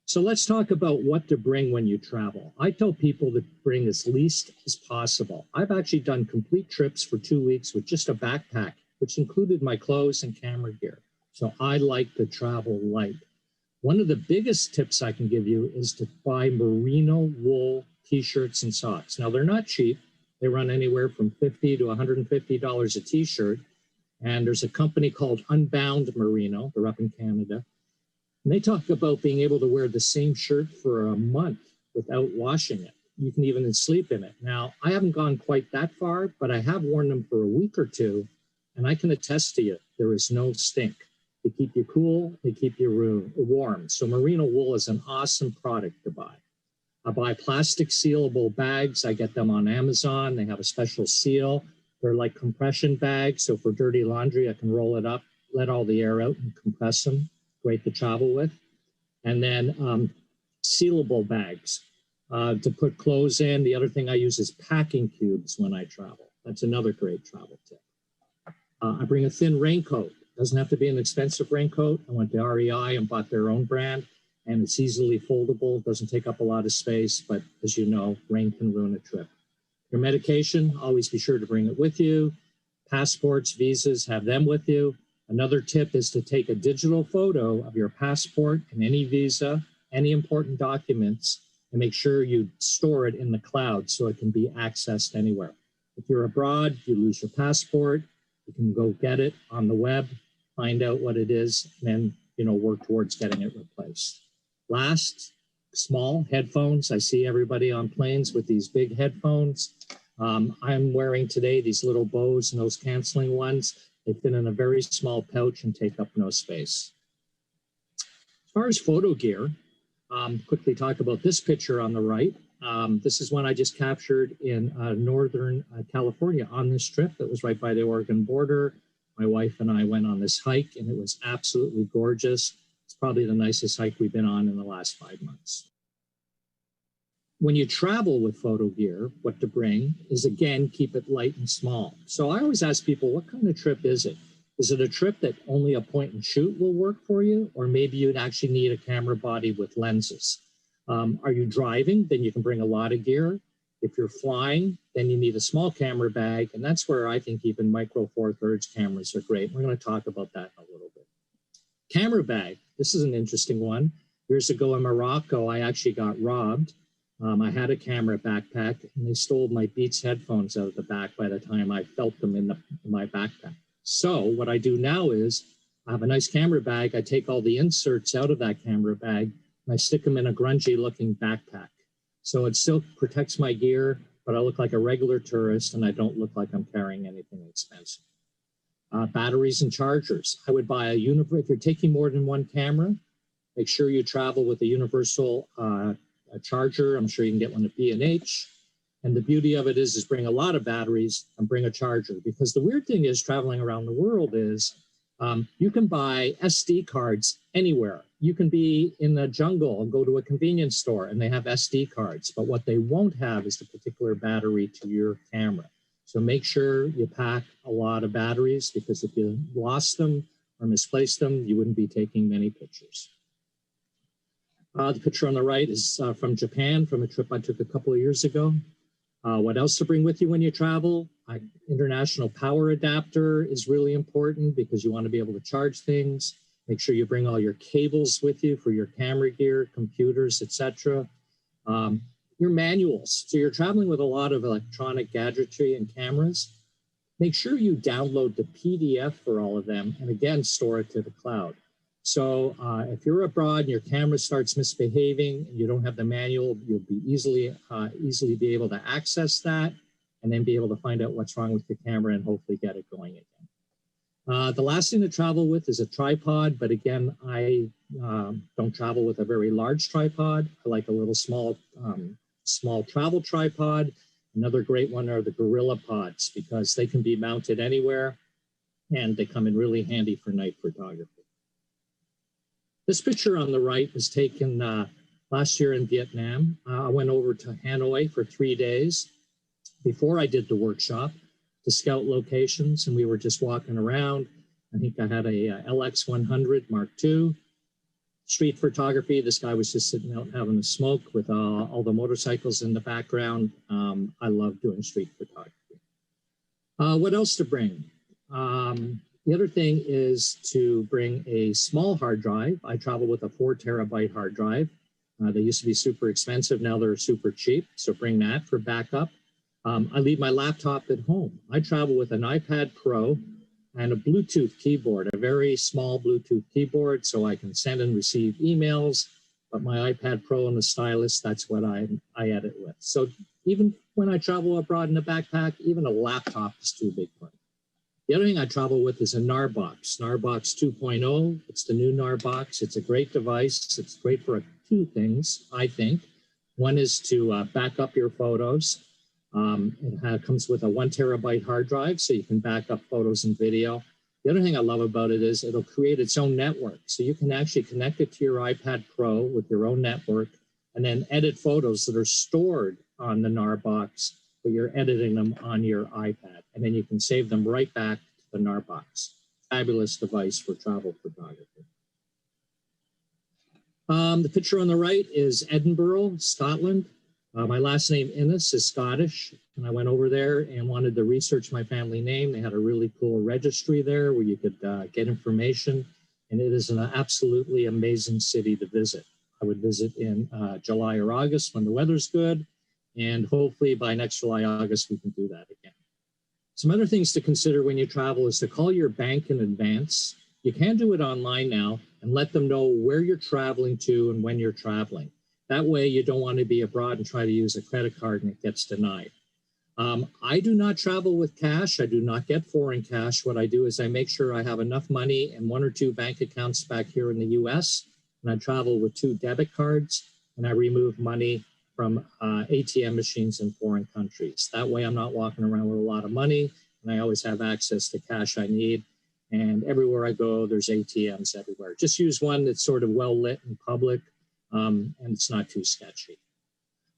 So let's talk about what to bring when you travel. I tell people to bring as least as possible. I've actually done complete trips for 2 weeks with just a backpack, which included my clothes and camera gear. So I like to travel light. One of the biggest tips I can give you is to buy merino wool t-shirts and socks. Now, they're not cheap. They run anywhere from $50 to $150 a t-shirt. And there's a company called Unbound Merino. They're up in Canada. And they talk about being able to wear the same shirt for a month without washing it. You can even sleep in it. Now, I haven't gone quite that far, but I have worn them for a week or two, and I can attest to you, there is no stink. They keep you cool, they keep you warm. So merino wool is an awesome product to buy. I buy plastic sealable bags. I get them on Amazon. They have a special seal. They're like compression bags. So for dirty laundry, I can roll it up, let all the air out and compress them. Great to travel with. And then sealable bags to put clothes in. The other thing I use is packing cubes when I travel. That's another great travel tip. I bring a thin raincoat. Doesn't have to be an expensive raincoat. I went to REI and bought their own brand, and it's easily foldable. Doesn't take up a lot of space, but as you know, rain can ruin a trip. Your medication, always be sure to bring it with you. Passports, visas, have them with you. Another tip is to take a digital photo of your passport and any visa, any important documents, and make sure you store it in the cloud so it can be accessed anywhere. If you're abroad, you lose your passport, you can go get it on the web, find out what it is, and then work towards getting it replaced. Last, small headphones. I see everybody on planes with these big headphones. I'm wearing today these little Bose noise canceling ones. They fit in a very small pouch and take up no space. As far as photo gear, quickly talk about this picture on the right. This is one I just captured in Northern California on this trip. That was right by the Oregon border. My wife and I went on this hike, and it was absolutely gorgeous. It's probably the nicest hike we've been on in the last 5 months. When you travel with photo gear, what to bring is, again, keep it light and small. So I always ask people, what kind of trip is it? Is it a trip that only a point and shoot will work for you? Or maybe you'd actually need a camera body with lenses. Are you driving? Then you can bring a lot of gear. If you're flying, then you need a small camera bag. And that's where I think even micro four thirds cameras are great. We're going to talk about that in a little bit. Camera bag. This is an interesting one. Years ago in Morocco, I actually got robbed. I had a camera backpack, and they stole my Beats headphones out of the back by the time I felt them in my backpack. So what I do now is I have a nice camera bag. I take all the inserts out of that camera bag, and I stick them in a grungy looking backpack. So it still protects my gear, but I look like a regular tourist, and I don't look like I'm carrying anything expensive. Batteries and chargers. I would buy if you're taking more than one camera, make sure you travel with a universal a charger. I'm sure you can get one at B&H. And the beauty of it is bring a lot of batteries and bring a charger. Because the weird thing is traveling around the world is you can buy SD cards anywhere. You can be in the jungle and go to a convenience store and they have SD cards. But what they won't have is the particular battery to your camera. So make sure you pack a lot of batteries, because if you lost them or misplaced them, you wouldn't be taking many pictures. The picture on the right is from Japan, from a trip I took a couple of years ago. What else to bring with you when you travel? International power adapter is really important because you want to be able to charge things. Make sure you bring all your cables with you for your camera gear, computers, etc. Your manuals. So you're traveling with a lot of electronic gadgetry and cameras. Make sure you download the PDF for all of them and again, store it to the cloud. So if you're abroad and your camera starts misbehaving and you don't have the manual, you'll be easily be able to access that and then be able to find out what's wrong with the camera and hopefully get it going again. The last thing to travel with is a tripod, but again, I don't travel with a very large tripod. I like a little small small travel tripod. Another great one are the Gorilla Pods because they can be mounted anywhere and they come in really handy for night photography. This picture on the right was taken last year in Vietnam. I went over to Hanoi for 3 days before I did the workshop to scout locations, and we were just walking around. I think I had a LX100 Mark II. Street photography, this guy was just sitting out having a smoke with all the motorcycles in the background. I love doing street photography. What else to bring? The other thing is to bring a small hard drive. I travel with a 4 terabyte hard drive. They used to be super expensive. Now they're super cheap. So bring that for backup. I leave my laptop at home. I travel with an iPad Pro and a Bluetooth keyboard, a very small Bluetooth keyboard, so I can send and receive emails. But my iPad Pro and the stylus, that's what I edit with. So even when I travel abroad in a backpack, even a laptop is too big for me. The other thing I travel with is a Narbox 2.0. It's the new Narbox. It's a great device. It's great for 2 things, I think. One is to back up your photos. It comes with a 1 terabyte hard drive, so you can back up photos and video. The other thing I love about it is it'll create its own network. So you can actually connect it to your iPad Pro with your own network and then edit photos that are stored on the Narbox, but you're editing them on your iPad. And then you can save them right back to the Narbox. Fabulous device for travel photography. The picture on the right is Edinburgh, Scotland. My last name, Innes, is Scottish, and I went over there and wanted to research my family name. They had a really cool registry there where you could get information, and it is an absolutely amazing city to visit. I would visit in July or August when the weather's good, and hopefully by next July, August, we can do that again. Some other things to consider when you travel is to call your bank in advance. You can do it online now and let them know where you're traveling to and when you're traveling. That way you don't want to be abroad and try to use a credit card and it gets denied. I do not travel with cash. I do not get foreign cash. What I do is I make sure I have enough money in 1 or 2 bank accounts back here in the US, and I travel with 2 debit cards, and I remove money from ATM machines in foreign countries. That way I'm not walking around with a lot of money, and I always have access to cash I need. And everywhere I go, there's ATMs everywhere. Just use one that's sort of well lit and public. And it's not too sketchy.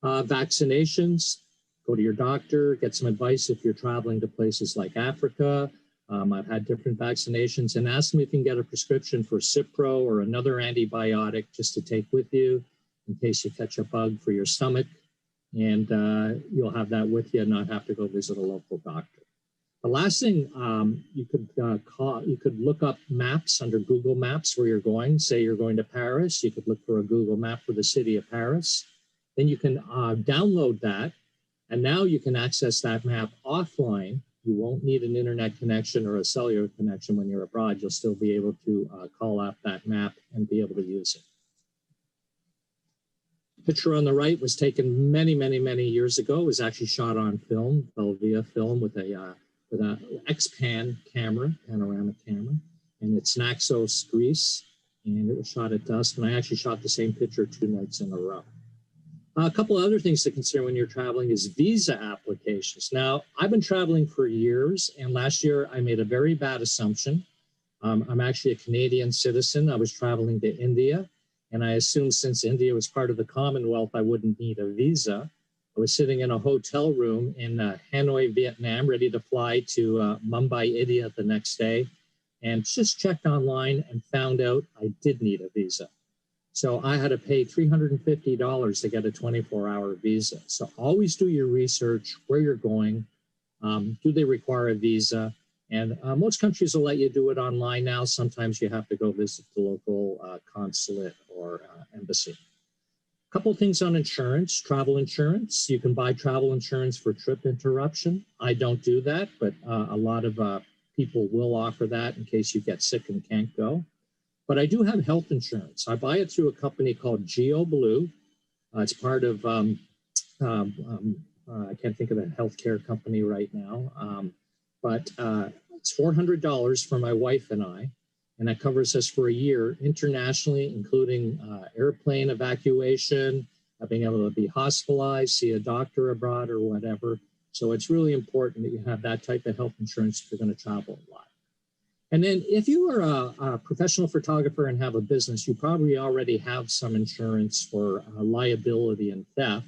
Vaccinations, go to your doctor, get some advice if you're traveling to places like Africa. I've had different vaccinations, and ask them if you can get a prescription for Cipro or another antibiotic just to take with you in case you catch a bug for your stomach, and you'll have that with you and not have to go visit a local doctor. The last thing, you could look up maps under Google Maps where you're going. Say you're going to Paris, you could look for a Google map for the city of Paris. Then you can download that, and now you can access that map offline. You won't need an internet connection or a cellular connection when you're abroad. You'll still be able to call out that map and be able to use it. Picture on the right was taken many, many, many years ago. It was actually shot on film, Velvia film with an NPAN camera, panoramic camera, and it's Naxos, Greece, and it was shot at dusk, and I actually shot the same picture 2 nights in a row. A couple of other things to consider when you're traveling is visa applications. Now, I've been traveling for years, and last year I made a very bad assumption. I'm actually a Canadian citizen. I was traveling to India, and I assumed since India was part of the Commonwealth, I wouldn't need a visa. I was sitting in a hotel room in Hanoi, Vietnam, ready to fly to Mumbai, India the next day, and just checked online and found out I did need a visa. So I had to pay $350 to get a 24-hour visa. So always do your research, where you're going. Do they require a visa? And most countries will let you do it online now. Sometimes you have to go visit the local consulate or embassy. A couple of things on insurance, travel insurance. You can buy travel insurance for trip interruption. I don't do that, but a lot of people will offer that in case you get sick and can't go. But I do have health insurance. I buy it through a company called GeoBlue. It's part of, I can't think of a healthcare company right now, but it's $400 for my wife and I, and that covers us for a year internationally, including airplane evacuation, being able to be hospitalized, see a doctor abroad or whatever. So it's really important that you have that type of health insurance if you're going to travel a lot. And then if you are a professional photographer and have a business, you probably already have some insurance for liability and theft.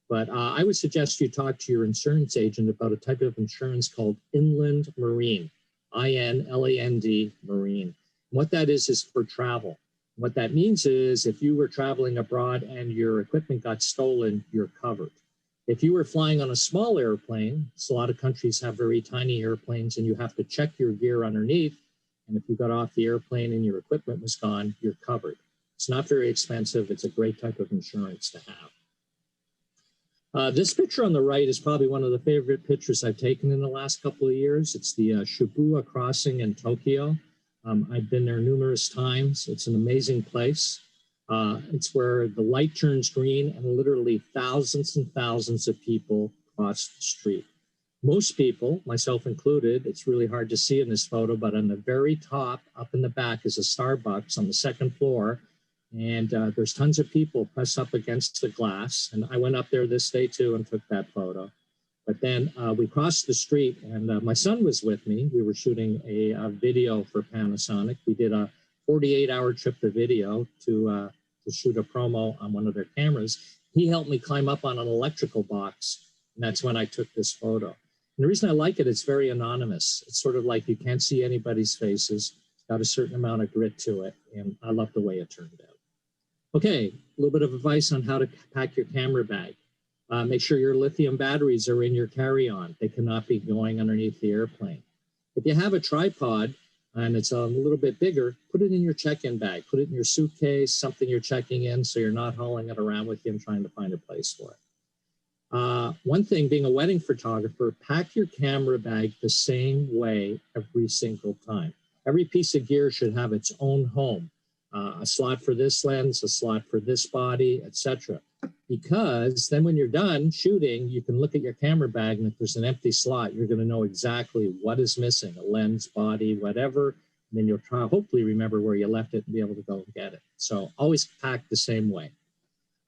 But I would suggest you talk to your insurance agent about a type of insurance called Inland Marine, INLAND Marine. What that is for travel. What that means is if you were traveling abroad and your equipment got stolen, you're covered. If you were flying on a small airplane, so a lot of countries have very tiny airplanes and you have to check your gear underneath. And if you got off the airplane and your equipment was gone, you're covered. It's not very expensive. It's a great type of insurance to have. This picture on the right is probably one of the favorite pictures I've taken in the last couple of years. It's the Shibuya crossing in Tokyo. I've been there numerous times. It's an amazing place. It's where the light turns green and literally thousands and thousands of people cross the street. Most people, myself included, it's really hard to see in this photo, but on the very top, up in the back is a Starbucks on the second floor. And there's tons of people pressed up against the glass. And I went up there this day too and took that photo. But then we crossed the street and my son was with me. We were shooting a video for Panasonic. We did a 48-hour trip to video to shoot a promo on one of their cameras. He helped me climb up on an electrical box, and that's when I took this photo. And the reason I like it, it's very anonymous. It's sort of like you can't see anybody's faces. It's got a certain amount of grit to it, and I love the way it turned out. Okay, a little bit of advice on how to pack your camera bag. Make sure your lithium batteries are in your carry-on. They cannot be going underneath the airplane. If you have a tripod, and it's a little bit bigger, put it in your check-in bag. Put it in your suitcase, something you're checking in, so you're not hauling it around with you and trying to find a place for it. One thing, being a wedding photographer, pack your camera bag the same way every single time. Every piece of gear should have its own home. A slot for this lens, a slot for this body, etc. Because then when you're done shooting, you can look at your camera bag, and if there's an empty slot, you're going to know exactly what is missing, a lens, body, whatever. And then you'll try, hopefully remember where you left it and be able to go and get it. So always pack the same way.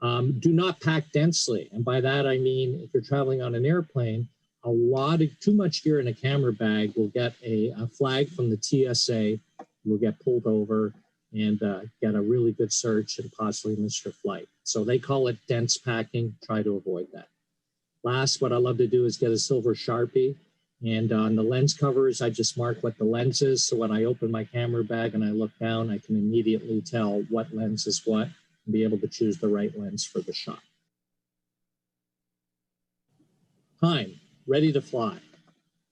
Do not pack densely. And by that, I mean, if you're traveling on an airplane, too much gear in a camera bag will get a flag from the TSA, will get pulled over, and get a really good search and possibly miss your flight. So they call it dense packing. Try to avoid that. Last, what I love to do is get a silver Sharpie. And on the lens covers, I just mark what the lens is. So when I open my camera bag and I look down, I can immediately tell what lens is what and be able to choose the right lens for the shot. Time, ready to fly.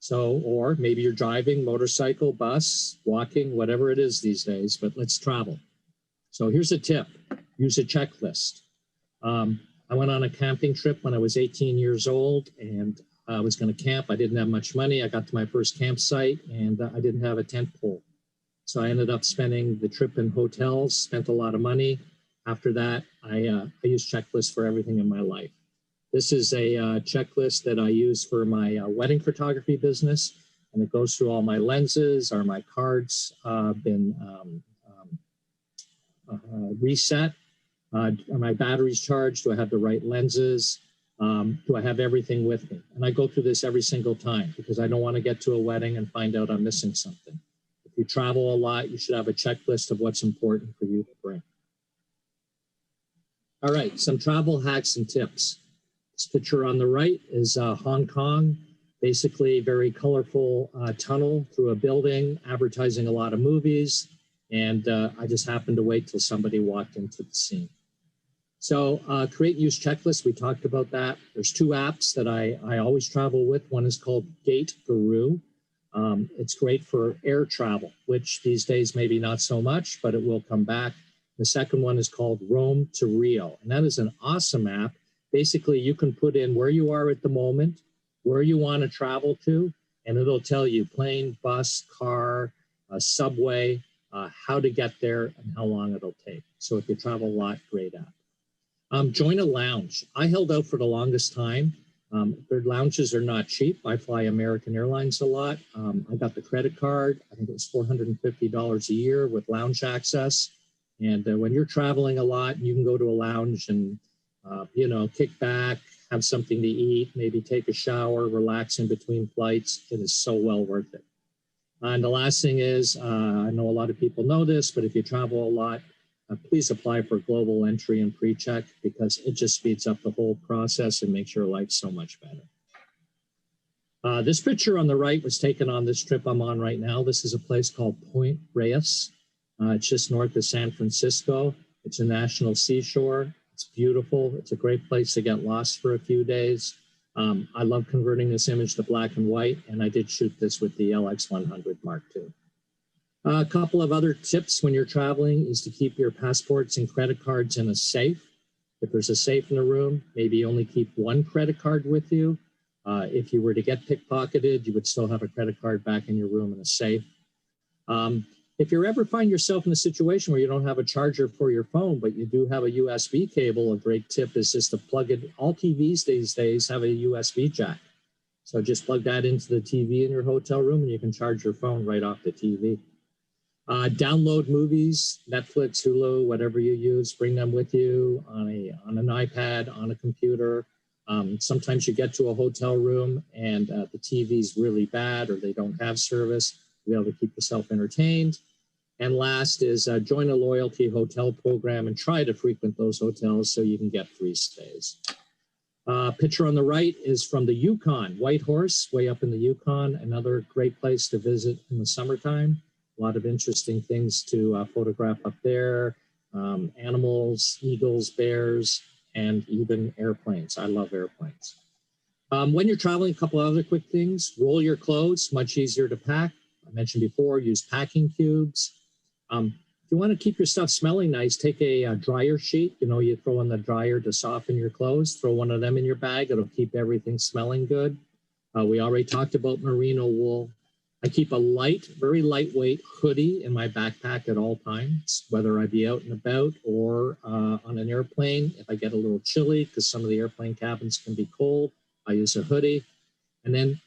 So, or maybe you're driving, motorcycle, bus, walking, whatever it is these days, but let's travel. So here's a tip, use a checklist. I went on a camping trip when I was 18 years old and I was gonna camp. I didn't have much money. I got to my first campsite and I didn't have a tent pole. So I ended up spending the trip in hotels, spent a lot of money. After that, I used checklists for everything in my life. This is a checklist that I use for my wedding photography business, and it goes through all my lenses. Are my cards been reset? Are my batteries charged? Do I have the right lenses? Do I have everything with me? And I go through this every single time because I don't want to get to a wedding and find out I'm missing something. If you travel a lot, you should have a checklist of what's important for you to bring. All right, some travel hacks and tips. This picture on the right is Hong Kong, basically a very colorful tunnel through a building, advertising a lot of movies. And I just happened to wait till somebody walked into the scene. So create and use checklists, we talked about that. There's two apps that I always travel with. One is called Gate Guru. It's great for air travel, which these days maybe not so much, but it will come back. The second one is called Rome to Rio, and that is an awesome app. Basically, you can put in where you are at the moment, where you want to travel to, and it'll tell you plane, bus, car, subway, how to get there and how long it'll take. So if you travel a lot, great app. Join a lounge. I held out for the longest time. Their lounges are not cheap. I fly American Airlines a lot. I got the credit card. I think it was $450 a year with lounge access. And when you're traveling a lot, you can go to a lounge and You know, kick back, have something to eat, maybe take a shower, relax in between flights. It is so well worth it. And the last thing is, I know a lot of people know this, but if you travel a lot, please apply for global entry and pre-check, because it just speeds up the whole process and makes your life so much better. This picture on the right was taken on this trip I'm on right now. This is a place called Point Reyes. It's just north of San Francisco. It's a national seashore. It's beautiful. It's a great place to get lost for a few days. I love converting this image to black and white, and I did shoot this with the LX100 Mark II. A couple of other tips when you're traveling is to keep your passports and credit cards in a safe. If there's a safe in the room, maybe only keep one credit card with you. If you were to get pickpocketed, you would still have a credit card back in your room in a safe. If you ever find yourself in a situation where you don't have a charger for your phone, but you do have a USB cable, a great tip is just to plug it. All TVs these days have a USB jack. So just plug that into the TV in your hotel room and you can charge your phone right off the TV. Download movies, Netflix, Hulu, whatever you use, bring them with you on an iPad, on a computer. Sometimes you get to a hotel room and the TV's really bad or they don't have service. You'll be able to keep yourself entertained. And last is join a loyalty hotel program and try to frequent those hotels so you can get free stays. Picture on the right is from the Yukon, Whitehorse, way up in the Yukon, another great place to visit in the summertime. A lot of interesting things to photograph up there, animals, eagles, bears, and even airplanes. I love airplanes. When you're traveling, a couple other quick things. Roll your clothes, much easier to pack. I mentioned before, use packing cubes. If you want to keep your stuff smelling nice, take a dryer sheet. You know, you throw in the dryer to soften your clothes. Throw one of them in your bag. It'll keep everything smelling good. We already talked about merino wool. I keep a very lightweight hoodie in my backpack at all times, whether I be out and about or on an airplane. If I get a little chilly, because some of the airplane cabins can be cold, I use a hoodie. And then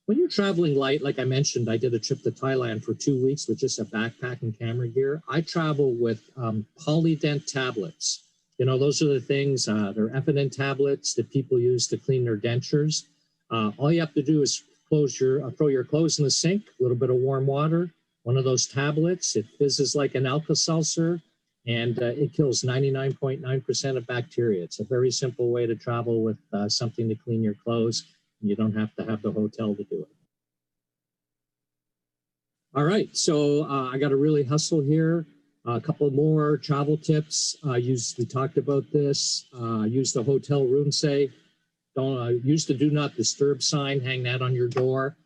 when you're traveling light, like I mentioned, I did a trip to Thailand for 2 weeks with just a backpack and camera gear. I travel with Polydent tablets. You know, those are the things, they're Evident tablets that people use to clean their dentures. All you have to do is throw your clothes in the sink, a little bit of warm water, one of those tablets. It fizzes like an Alka-Seltzer, and it kills 99.9% of bacteria. It's a very simple way to travel with something to clean your clothes. You don't have to have the hotel to do it. All right, so I got to really hustle here. A couple more travel tips. We talked about this. Use the hotel room safe. Don't use the do not disturb sign. Hang that on your door.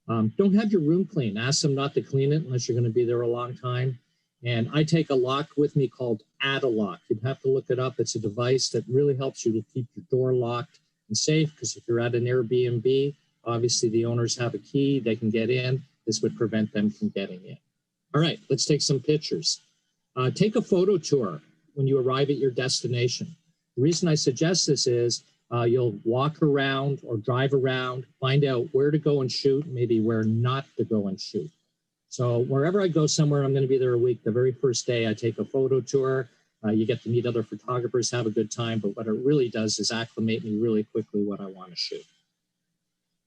Don't have your room clean. Ask them not to clean it unless you're going to be there a long time. And I take a lock with me called Add-A-Lock. You'd have to look it up. It's a device that really helps you to keep your door locked and safe, because if you're at an Airbnb, obviously the owners have a key, they can get in. This would prevent them from getting in. All right, let's take some pictures. Take a photo tour when you arrive at your destination. The reason I suggest this is you'll walk around or drive around, find out where to go and shoot, maybe where not to go and shoot. So wherever I go somewhere, I'm going to be there a week. The very first day I take a photo tour. You get to meet other photographers, have a good time, but what it really does is acclimate me really quickly what I want to shoot.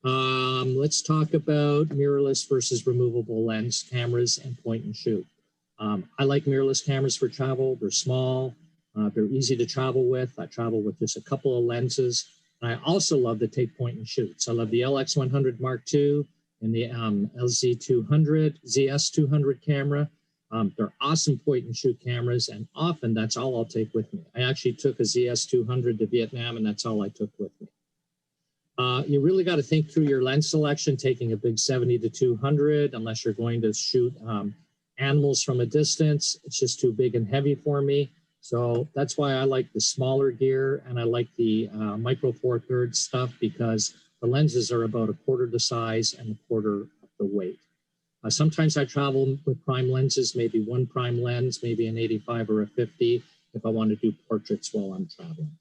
Let's talk about mirrorless versus removable lens cameras and point and shoot. I like mirrorless cameras for travel. They're small, they're easy to travel with. I travel with just a couple of lenses. And I also love to take point and shoots. I love the LX100 Mark II and the ZS200 camera. They're awesome point and shoot cameras, and often that's all I'll take with me. I actually took a ZS200 to Vietnam, and that's all I took with me. You really got to think through your lens selection, taking a big 70-200, unless you're going to shoot animals from a distance. It's just too big and heavy for me. So that's why I like the smaller gear, and I like the Micro Four Thirds stuff, because the lenses are about a quarter the size and a quarter of the weight. Sometimes I travel with prime lenses, maybe one prime lens, maybe an 85 or a 50 if I want to do portraits while I'm traveling.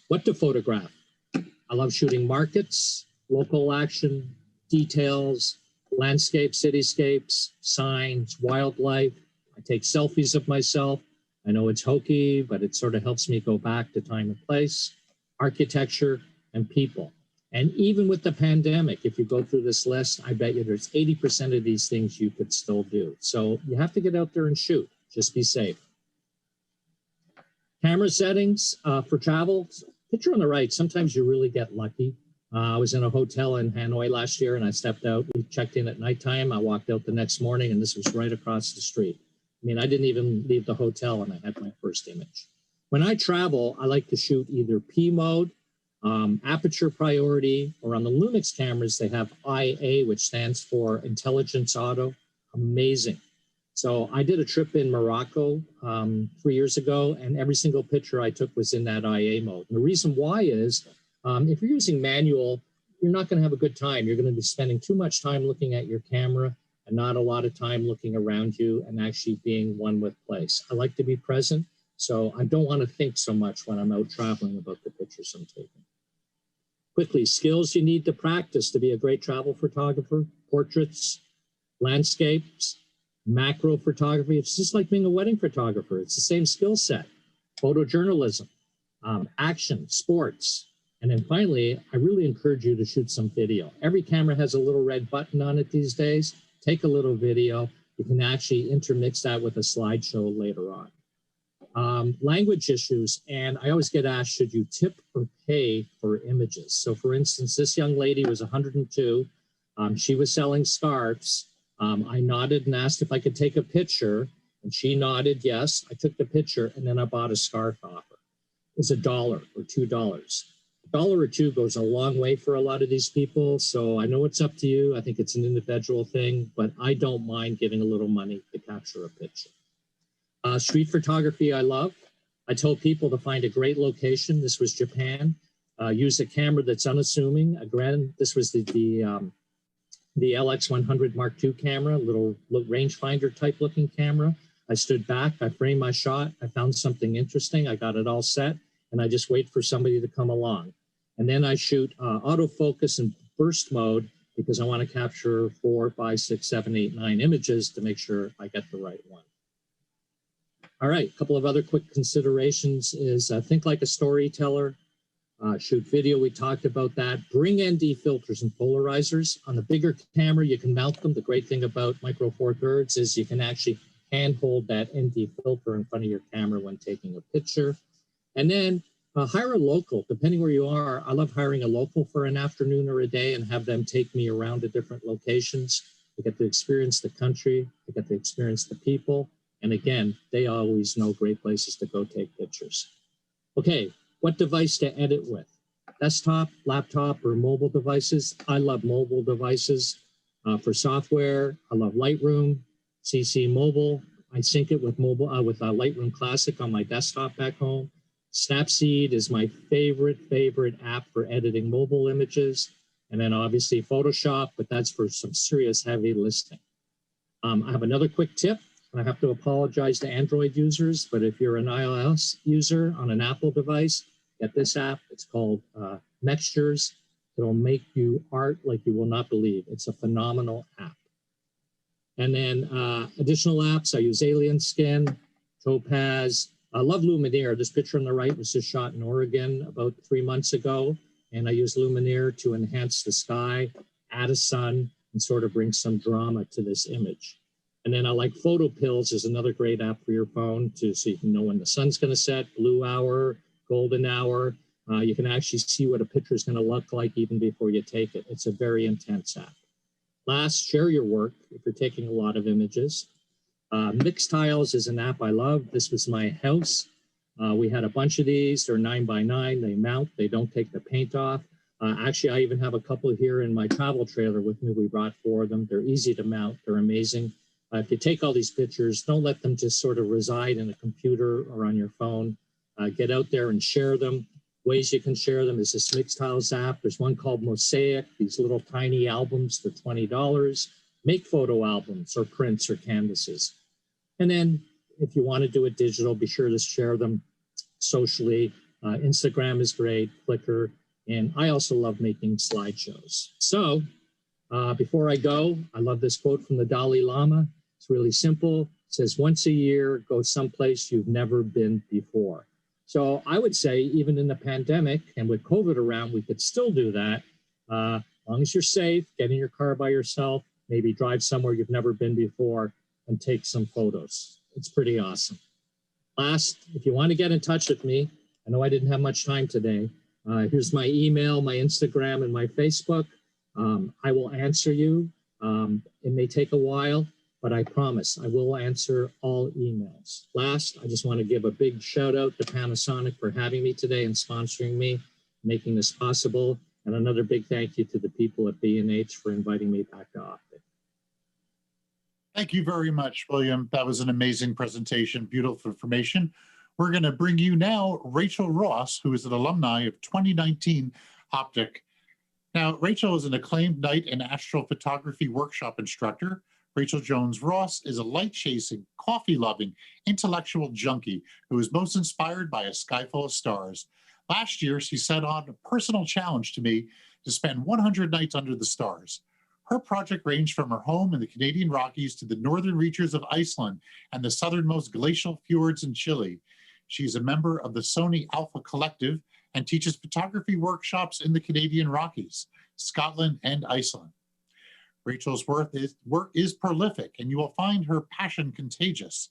What to photograph? I love shooting markets, local action, details, landscapes, cityscapes, signs, wildlife. I take selfies of myself. I know it's hokey, but it sort of helps me go back to time and place, architecture, and people. And even with the pandemic, if you go through this list, I bet you there's 80% of these things you could still do. So you have to get out there and shoot. Just be safe. Camera settings for travel. Picture on the right, sometimes you really get lucky. I was in a hotel in Hanoi last year and I stepped out. We checked in at nighttime. I walked out the next morning and this was right across the street. I mean, I didn't even leave the hotel and I had my first image. When I travel, I like to shoot either P mode, aperture priority, or on the Lumix cameras, they have IA, which stands for Intelligence Auto. Amazing. So I did a trip in Morocco 3 years ago, and every single picture I took was in that IA mode. And the reason why is if you're using manual, you're not going to have a good time. You're going to be spending too much time looking at your camera and not a lot of time looking around you and actually being one with place. I like to be present, so I don't want to think so much when I'm out traveling about the pictures I'm taking. Quickly, skills you need to practice to be a great travel photographer: portraits, landscapes, macro photography. It's just like being a wedding photographer. It's the same skill set. Photojournalism, action, sports. And then finally, I really encourage you to shoot some video. Every camera has a little red button on it these days. Take a little video. You can actually intermix that with a slideshow later on. Language issues, and I always get asked, should you tip or pay for images? So for instance, this young lady was 102. She was selling scarves. I nodded and asked if I could take a picture, and she nodded yes. I took the picture, and then I bought a scarf off her. It was $1 or $2. $1 or $2 goes a long way for a lot of these people, so I know it's up to you. I think it's an individual thing, but I don't mind giving a little money to capture a picture. Street photography I love. I told people to find a great location. This was Japan. Use a camera that's unassuming. Again, this was the LX100 Mark II camera, little rangefinder type looking camera. I stood back, I framed my shot, I found something interesting, I got it all set, and I just wait for somebody to come along. And then I shoot autofocus and burst mode because I want to capture 4, 5, 6, 7, 8, 9 images to make sure I get the right one. All right, a couple of other quick considerations is think like a storyteller. Shoot video, we talked about that. Bring ND filters and polarizers. On the bigger camera, you can mount them. The great thing about Micro Four Thirds is you can actually handhold that ND filter in front of your camera when taking a picture. And then hire a local, depending where you are. I love hiring a local for an afternoon or a day and have them take me around to different locations. I get to experience the country, I get to experience the people. And again, they always know great places to go take pictures. Okay. What device to edit with? Desktop, laptop, or mobile devices? I love mobile devices. For software, I love Lightroom, CC Mobile. I sync it with Lightroom Classic on my desktop back home. Snapseed is my favorite app for editing mobile images. And then obviously Photoshop, but that's for some serious heavy lifting. I have another quick tip. I have to apologize to Android users, but if you're an iOS user on an Apple device, get this app. It's called Mextures. It'll make you art like you will not believe. It's a phenomenal app. And then additional apps, I use Alien Skin, Topaz. I love Lumineer. This picture on the right was just shot in Oregon about 3 months ago. And I use Lumineer to enhance the sky, add a sun, and sort of bring some drama to this image. And then I like Photo Pills is another great app for your phone so you can know when the sun's going to set, blue hour, golden hour. You can actually see what a picture is going to look like even before you take it. It's a very intense app. Last, share your work if you're taking a lot of images. Mixtiles is an app I love. This was my house. We had a bunch of these. They're 9x9. They mount. They don't take the paint off. Actually, I even have a couple here in my travel trailer with me. We brought 4 of them. They're easy to mount. They're amazing. If you take all these pictures, don't let them just sort of reside in a computer or on your phone. Get out there and share them. Ways you can share them is this Mixtiles app. There's one called Mosaic, these little tiny albums for $20. Make photo albums or prints or canvases. And then if you want to do it digital, be sure to share them socially. Instagram is great, Flickr, and I also love making slideshows. So before I go, I love this quote from the Dalai Lama. It's really simple. It says once a year, go someplace you've never been before. So I would say even in the pandemic and with COVID around, we could still do that. As long as you're safe, get in your car by yourself, maybe drive somewhere you've never been before and take some photos. It's pretty awesome. Last, if you want to get in touch with me, I know I didn't have much time today. Here's my email, my Instagram, and my Facebook. I will answer you. It may take a while, but I promise I will answer all emails. Last, I just want to give a big shout out to Panasonic for having me today and sponsoring me, making this possible. And another big thank you to the people at B&H for inviting me back to Optic. Thank you very much, William. That was an amazing presentation, beautiful information. We're going to bring you now Rachel Ross, who is an alumni of 2019 Optic. Now, Rachel is an acclaimed night and astrophotography workshop instructor. Rachel Jones Ross is a light-chasing, coffee-loving, intellectual junkie who is most inspired by a sky full of stars. Last year, she set on a personal challenge to me to spend 100 nights under the stars. Her project ranged from her home in the Canadian Rockies to the northern reaches of Iceland and the southernmost glacial fjords in Chile. She is a member of the Sony Alpha Collective and teaches photography workshops in the Canadian Rockies, Scotland, and Iceland. Rachel's work is prolific, and you will find her passion contagious.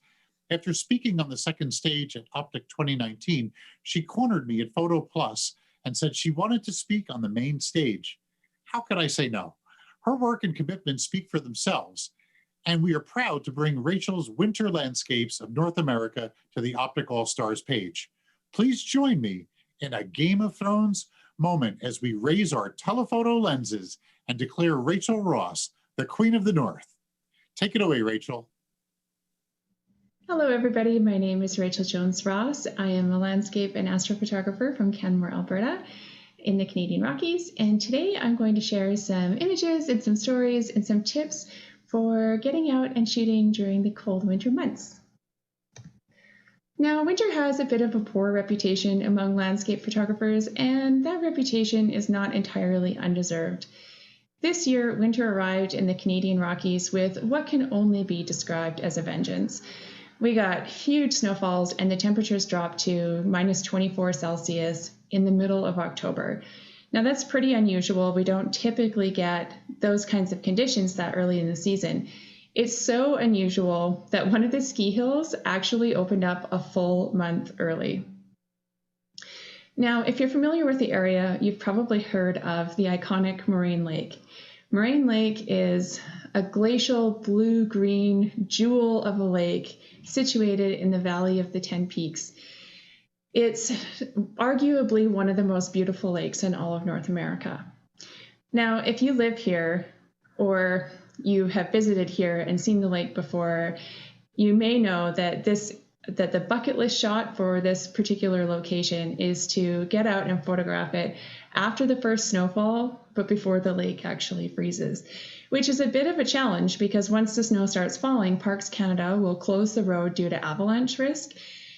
After speaking on the second stage at Optic 2019, she cornered me at Photo Plus and said she wanted to speak on the main stage. How could I say no? Her work and commitment speak for themselves, and we are proud to bring Rachel's Winter Landscapes of North America to the Optic All-Stars page. Please join me in a Game of Thrones moment as we raise our telephoto lenses and declare Rachel Ross the Queen of the North. Take it away, Rachel. Hello, everybody. My name is Rachel Jones Ross. I am a landscape and astrophotographer from Canmore, Alberta, in the Canadian Rockies. And today I'm going to share some images and some stories and some tips for getting out and shooting during the cold winter months. Now, winter has a bit of a poor reputation among landscape photographers, and that reputation is not entirely undeserved. This year, winter arrived in the Canadian Rockies with what can only be described as a vengeance. We got huge snowfalls and the temperatures dropped to -24 Celsius in the middle of October. Now that's pretty unusual. We don't typically get those kinds of conditions that early in the season. It's so unusual that one of the ski hills actually opened up a full month early. Now, if you're familiar with the area, you've probably heard of the iconic Moraine Lake. Moraine Lake is a glacial blue-green jewel of a lake situated in the Valley of the Ten Peaks. It's arguably one of the most beautiful lakes in all of North America. Now, if you live here or you have visited here and seen the lake before, you may know that the bucket list shot for this particular location is to get out and photograph it after the first snowfall, but before the lake actually freezes, which is a bit of a challenge because once the snow starts falling, Parks Canada will close the road due to avalanche risk,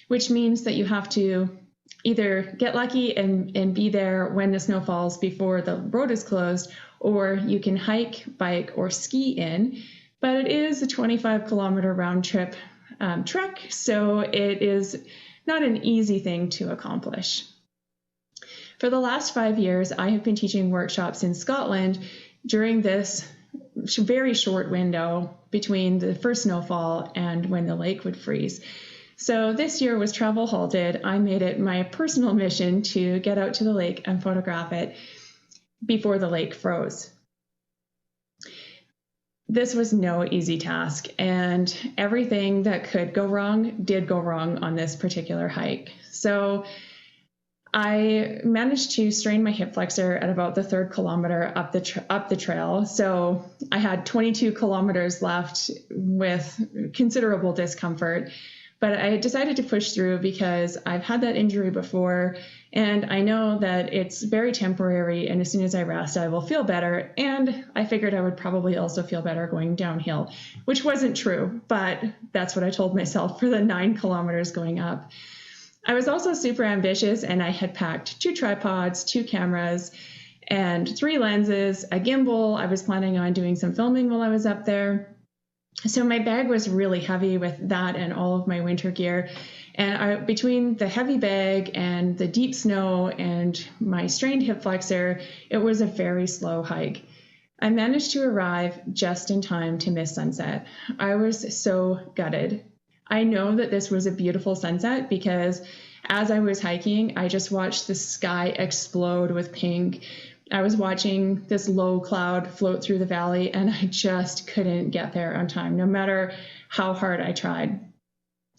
which means that you have to either get lucky and be there when the snow falls before the road is closed, or you can hike, bike, or ski in. But it is a 25-kilometer round trip trek, so it is not an easy thing to accomplish. For the last 5 years, I have been teaching workshops in Scotland during this very short window between the first snowfall and when the lake would freeze. So this year, with travel halted, I made it my personal mission to get out to the lake and photograph it before the lake froze. This was no easy task, and everything that could go wrong did go wrong on this particular hike. So I managed to strain my hip flexor at about the 3rd kilometer up the trail. So I had 22 kilometers left with considerable discomfort. But I decided to push through because I've had that injury before, and I know that it's very temporary, and as soon as I rest, I will feel better. And I figured I would probably also feel better going downhill, which wasn't true, but that's what I told myself for the 9 kilometers going up. I was also super ambitious, and I had packed 2 tripods, 2 cameras, and 3 lenses, a gimbal. I was planning on doing some filming while I was up there. So my bag was really heavy with that and all of my winter gear. And between the heavy bag and the deep snow and my strained hip flexor, it was a very slow hike. I managed to arrive just in time to miss sunset. I was so gutted. I know that this was a beautiful sunset because as I was hiking, I just watched the sky explode with pink. I was watching this low cloud float through the valley, and I just couldn't get there on time, no matter how hard I tried.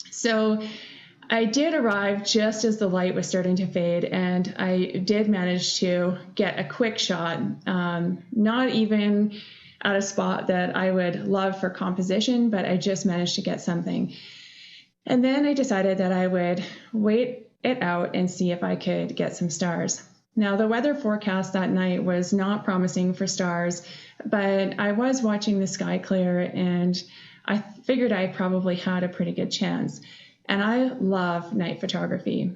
So I did arrive just as the light was starting to fade, and I did manage to get a quick shot, not even at a spot that I would love for composition, but I just managed to get something. And then I decided that I would wait it out and see if I could get some stars. Now, the weather forecast that night was not promising for stars, but I was watching the sky clear, and I figured I probably had a pretty good chance. And I love night photography.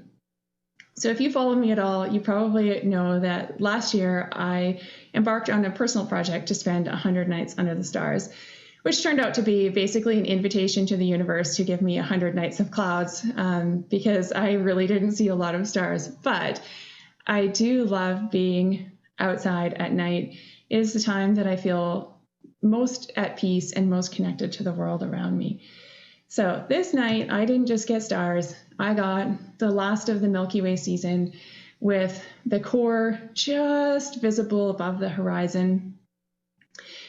So if you follow me at all, you probably know that last year I embarked on a personal project to spend 100 nights under the stars, which turned out to be basically an invitation to the universe to give me 100 nights of clouds, because I really didn't see a lot of stars. But I do love being outside at night. It is the time that I feel most at peace and most connected to the world around me. So this night, I didn't just get stars. I got the last of the Milky Way season with the core just visible above the horizon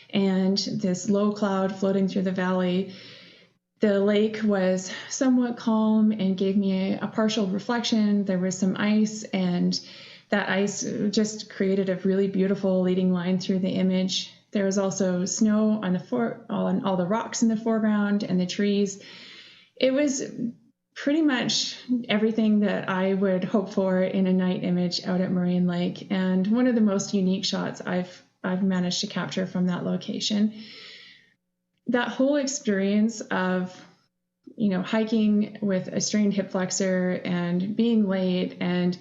and this low cloud floating through the valley. The lake was somewhat calm and gave me a partial reflection. There was some ice, and that ice just created a really beautiful leading line through the image. There was also snow on all the rocks in the foreground and the trees. It was pretty much everything that I would hope for in a night image out at Moraine Lake, and one of the most unique shots I've managed to capture from that location. That whole experience of, hiking with a strained hip flexor and being late and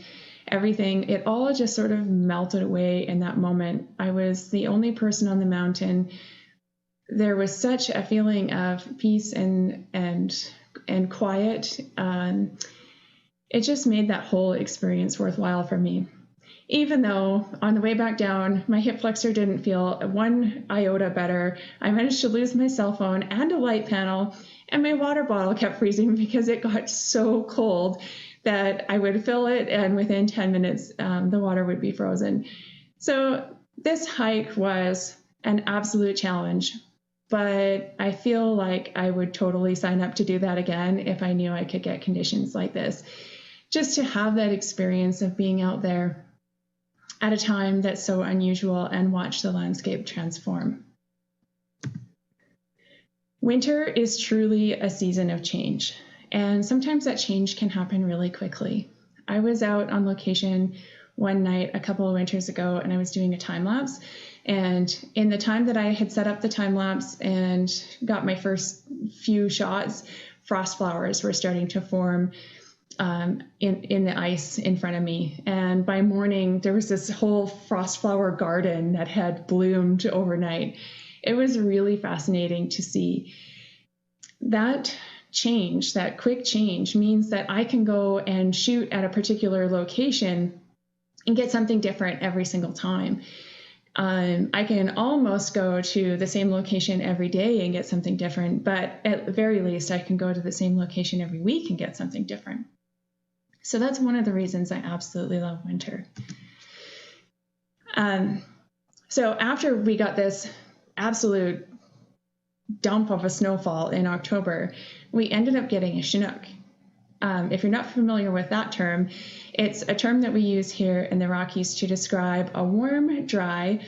everything, it all just sort of melted away in that moment. I was the only person on the mountain. There was such a feeling of peace and quiet. It just made that whole experience worthwhile for me. Even though on the way back down, my hip flexor didn't feel one iota better. I managed to lose my cell phone and a light panel, and my water bottle kept freezing because it got so cold that I would fill it, and within 10 minutes, the water would be frozen. So this hike was an absolute challenge, but I feel like I would totally sign up to do that again if I knew I could get conditions like this. Just to have that experience of being out there at a time that's so unusual and watch the landscape transform. Winter is truly a season of change, and sometimes that change can happen really quickly. I was out on location one night a couple of winters ago, and I was doing a time lapse. And in the time that I had set up the time lapse and got my first few shots, frost flowers were starting to form in the ice in front of me. And by morning, there was this whole frost flower garden that had bloomed overnight. It was really fascinating to see. That change, that quick change, means that I can go and shoot at a particular location and get something different every single time. I can almost go to the same location every day and get something different, but at the very least, I can go to the same location every week and get something different. So that's one of the reasons I absolutely love winter. So after we got this absolute dump of a snowfall in October, we ended up getting a Chinook. If you're not familiar with that term, it's a term that we use here in the Rockies to describe a warm, dry,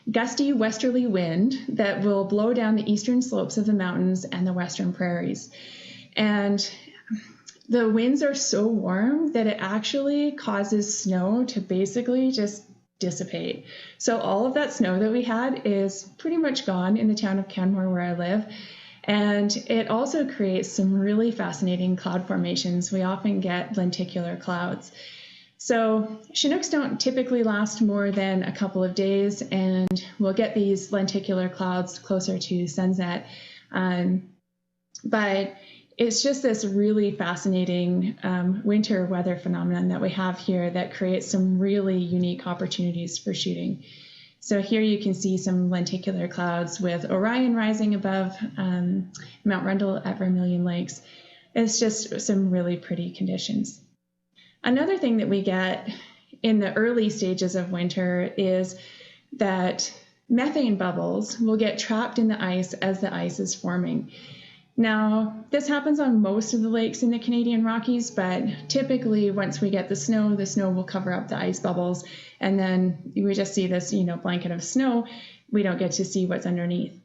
gusty westerly wind that will blow down the eastern slopes of the mountains and the western prairies. And the winds are so warm that it actually causes snow to basically just dissipate. So all of that snow that we had is pretty much gone in the town of Canmore where I live. And it also creates some really fascinating cloud formations. We often get lenticular clouds. So Chinooks don't typically last more than a couple of days, and we'll get these lenticular clouds closer to sunset. But it's just this really fascinating winter weather phenomenon that we have here that creates some really unique opportunities for shooting. So here you can see some lenticular clouds with Orion rising above Mount Rundle at Vermilion Lakes. It's just some really pretty conditions. Another thing that we get in the early stages of winter is that methane bubbles will get trapped in the ice as the ice is forming. Now, this happens on most of the lakes in the Canadian Rockies, but typically once we get the snow will cover up the ice bubbles, and then we just see this, blanket of snow. We don't get to see what's underneath.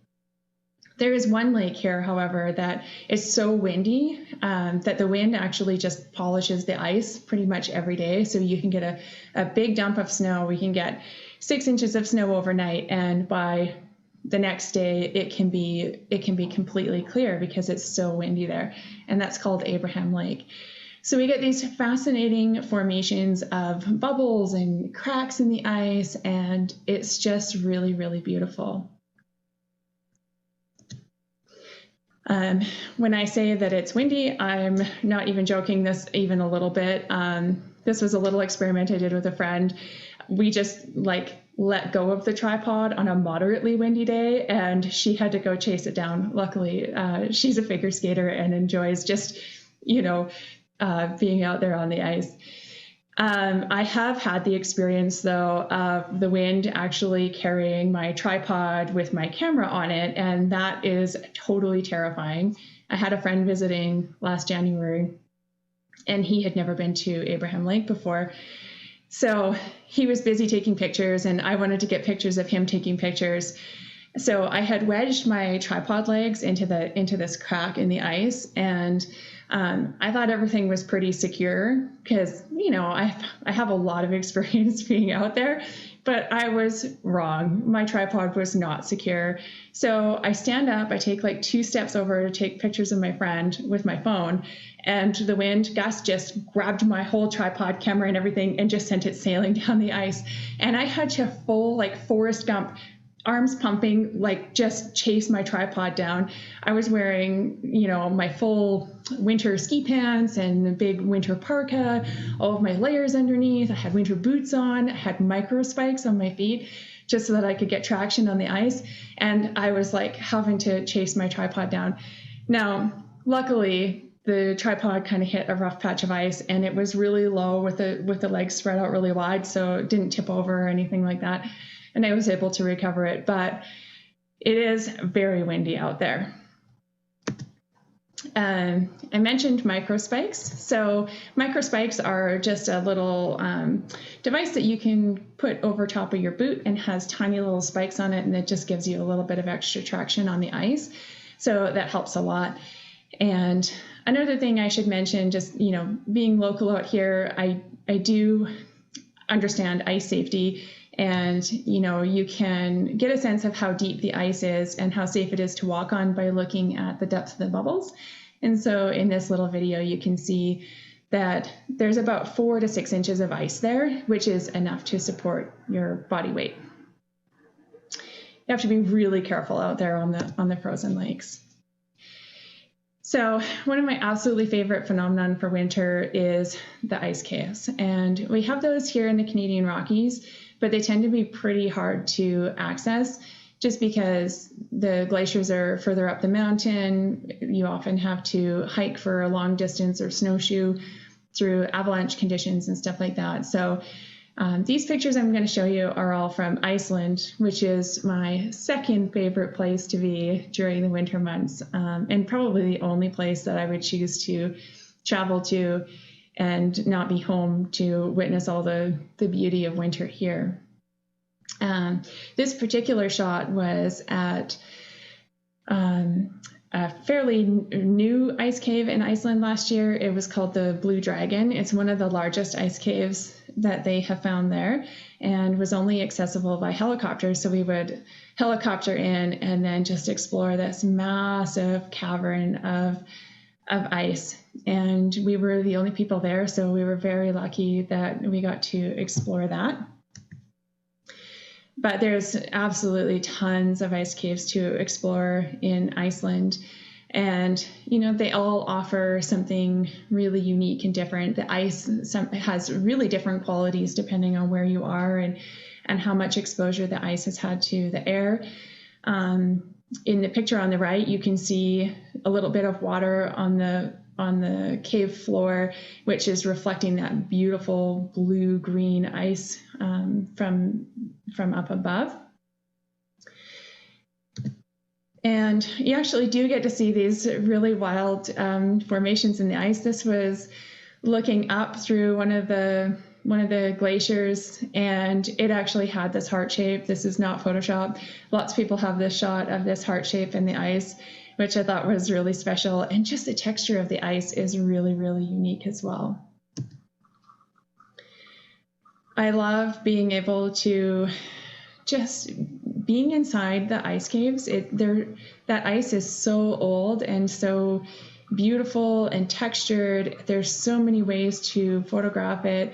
There is one lake here, however, that is so windy that the wind actually just polishes the ice pretty much every day. So you can get a big dump of snow. We can get 6 inches of snow overnight, and by the next day it can be completely clear because it's so windy there, and that's called Abraham Lake. So we get these fascinating formations of bubbles and cracks in the ice, and it's just really, really beautiful. When I say that it's windy, I'm not even joking this even a little bit. This was a little experiment I did with a friend. We just let go of the tripod on a moderately windy day, and she had to go chase it down. Luckily, she's a figure skater and enjoys just, being out there on the ice. I have had the experience, though, of the wind actually carrying my tripod with my camera on it, and that is totally terrifying. I had a friend visiting last January, and he had never been to Abraham Lake before. So he was busy taking pictures, and I wanted to get pictures of him taking pictures. So I had wedged my tripod legs into this crack in the ice, and I thought everything was pretty secure because, I have a lot of experience being out there, but I was wrong. My tripod was not secure. So I stand up, I take 2 steps over to take pictures of my friend with my phone, and the wind gust just grabbed my whole tripod, camera and everything, and just sent it sailing down the ice. And I had to full Forrest Gump, arms pumping, just chase my tripod down. I was wearing, my full winter ski pants and a big winter parka, all of my layers underneath. I had winter boots on, I had micro spikes on my feet just so that I could get traction on the ice. And I was having to chase my tripod down. Now, luckily, the tripod kind of hit a rough patch of ice, and it was really low with the legs spread out really wide, so it didn't tip over or anything like that. And I was able to recover it, but it is very windy out there. I mentioned microspikes. So microspikes are just a little device that you can put over top of your boot and has tiny little spikes on it, and it just gives you a little bit of extra traction on the ice. So that helps a lot. And another thing I should mention, just, being local out here, I do understand ice safety. And, you can get a sense of how deep the ice is and how safe it is to walk on by looking at the depth of the bubbles. And so in this little video, you can see that there's about 4 to 6 inches of ice there, which is enough to support your body weight. You have to be really careful out there on the frozen lakes. So one of my absolutely favorite phenomenon for winter is the ice caves. And we have those here in the Canadian Rockies, but they tend to be pretty hard to access just because the glaciers are further up the mountain. You often have to hike for a long distance or snowshoe through avalanche conditions and stuff like that. So these pictures I'm going to show you are all from Iceland, which is my second favorite place to be during the winter months, and probably the only place that I would choose to travel to and not be home to witness all the beauty of winter here. This particular shot was at a fairly new ice cave in Iceland last year. It was called the Blue Dragon. It's one of the largest ice caves that they have found there and was only accessible by helicopter. So we would helicopter in and then just explore this massive cavern of ice. And we were the only people there, so we were very lucky that we got to explore that. But there's absolutely tons of ice caves to explore in Iceland. And, they all offer something really unique and different. The ice has really different qualities depending on where you are and how much exposure the ice has had to the air. In the picture on the right, you can see a little bit of water on the cave floor, which is reflecting that beautiful blue-green ice from up above. And you actually do get to see these really wild formations in the ice. This was looking up through one of the glaciers, and it actually had this heart shape. This is not Photoshop. Lots of people have this shot of this heart shape in the ice, which I thought was really special. And just the texture of the ice is really, really unique as well. I love being able to just being inside the ice caves. That ice is so old and so beautiful and textured. There's so many ways to photograph it.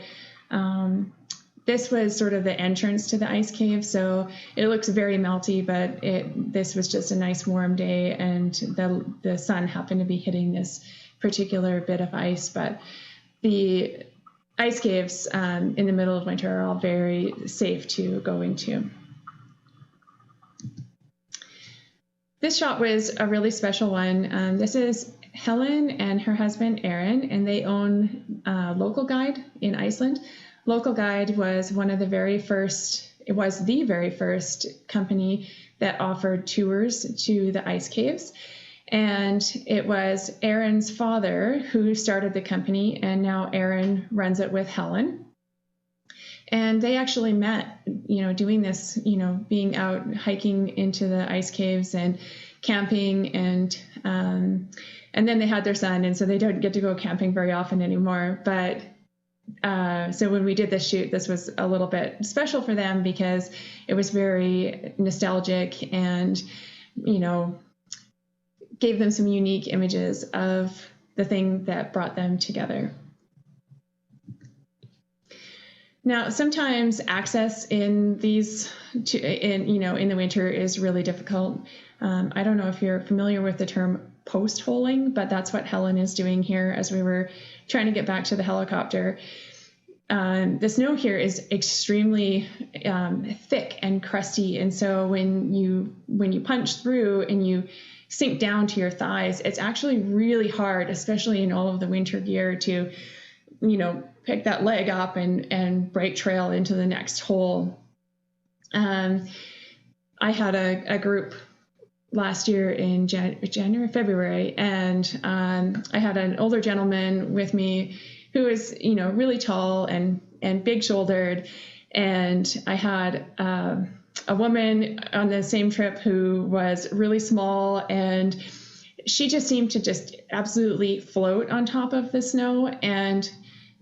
This was sort of the entrance to the ice cave, so it looks very melty, but this was just a nice warm day, and the sun happened to be hitting this particular bit of ice. But the ice caves in the middle of winter are all very safe to go into. This shot was a really special one. This is Helen and her husband Erin, and they own Local Guide in Iceland. Local Guide was the very first company that offered tours to the ice caves. And it was Erin's father who started the company, and now Erin runs it with Helen. And they actually met, doing this, being out hiking into the ice caves and camping, and then they had their son, and so they don't get to go camping very often anymore. But so when we did this shoot, this was a little bit special for them because it was very nostalgic and, gave them some unique images of the thing that brought them together. Now, sometimes access in these, in the winter is really difficult. I don't know if you're familiar with the term post-holing, but that's what Helen is doing here as we were trying to get back to the helicopter. The snow here is extremely thick and crusty, and so when you punch through and you sink down to your thighs, it's actually really hard, especially in all of the winter gear, to pick that leg up and break trail into the next hole. I had a group last year in January, February, and I had an older gentleman with me who was, really tall and big shouldered. And I had a woman on the same trip who was really small, and she just seemed to just absolutely float on top of the snow. And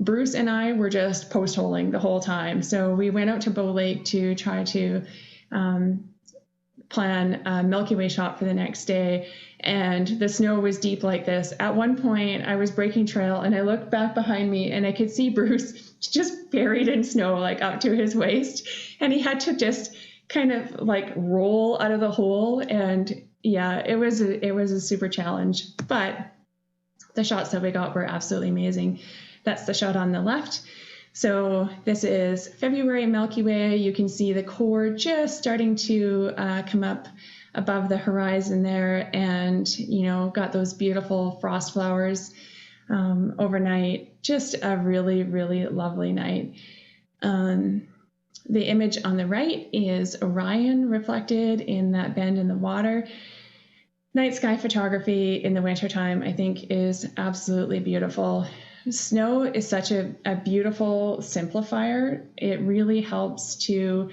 Bruce and I were just post-holing the whole time. So we went out to Bow Lake to try to plan a Milky Way shot for the next day. And the snow was deep like this. At one point, I was breaking trail, and I looked back behind me, and I could see Bruce just buried in snow, like up to his waist. And he had to just kind of like roll out of the hole. And yeah, it was a super challenge. But the shots that we got were absolutely amazing. That's the shot on the left. So this is February Milky Way. You can see the core just starting to come up above the horizon there, and got those beautiful frost flowers overnight. Just a really, really lovely night. The image on the right is Orion reflected in that bend in the water. Night sky photography in the wintertime, I think, is absolutely beautiful. Snow is such a beautiful simplifier. It really helps to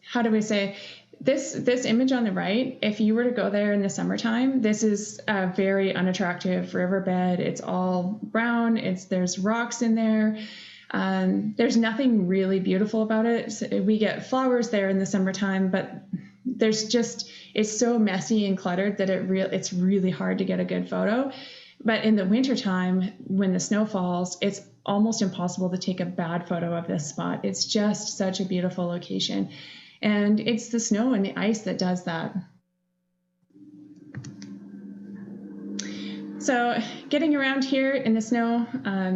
how do we say this image on the right, if you were to go there in the summertime, this is a very unattractive riverbed. It's all brown. There's rocks in there. There's nothing really beautiful about it. So we get flowers there in the summertime, but it's so messy and cluttered that it's really hard to get a good photo. But in the wintertime, when the snow falls, it's almost impossible to take a bad photo of this spot. It's just such a beautiful location. And it's the snow and the ice that does that. So getting around here in the snow,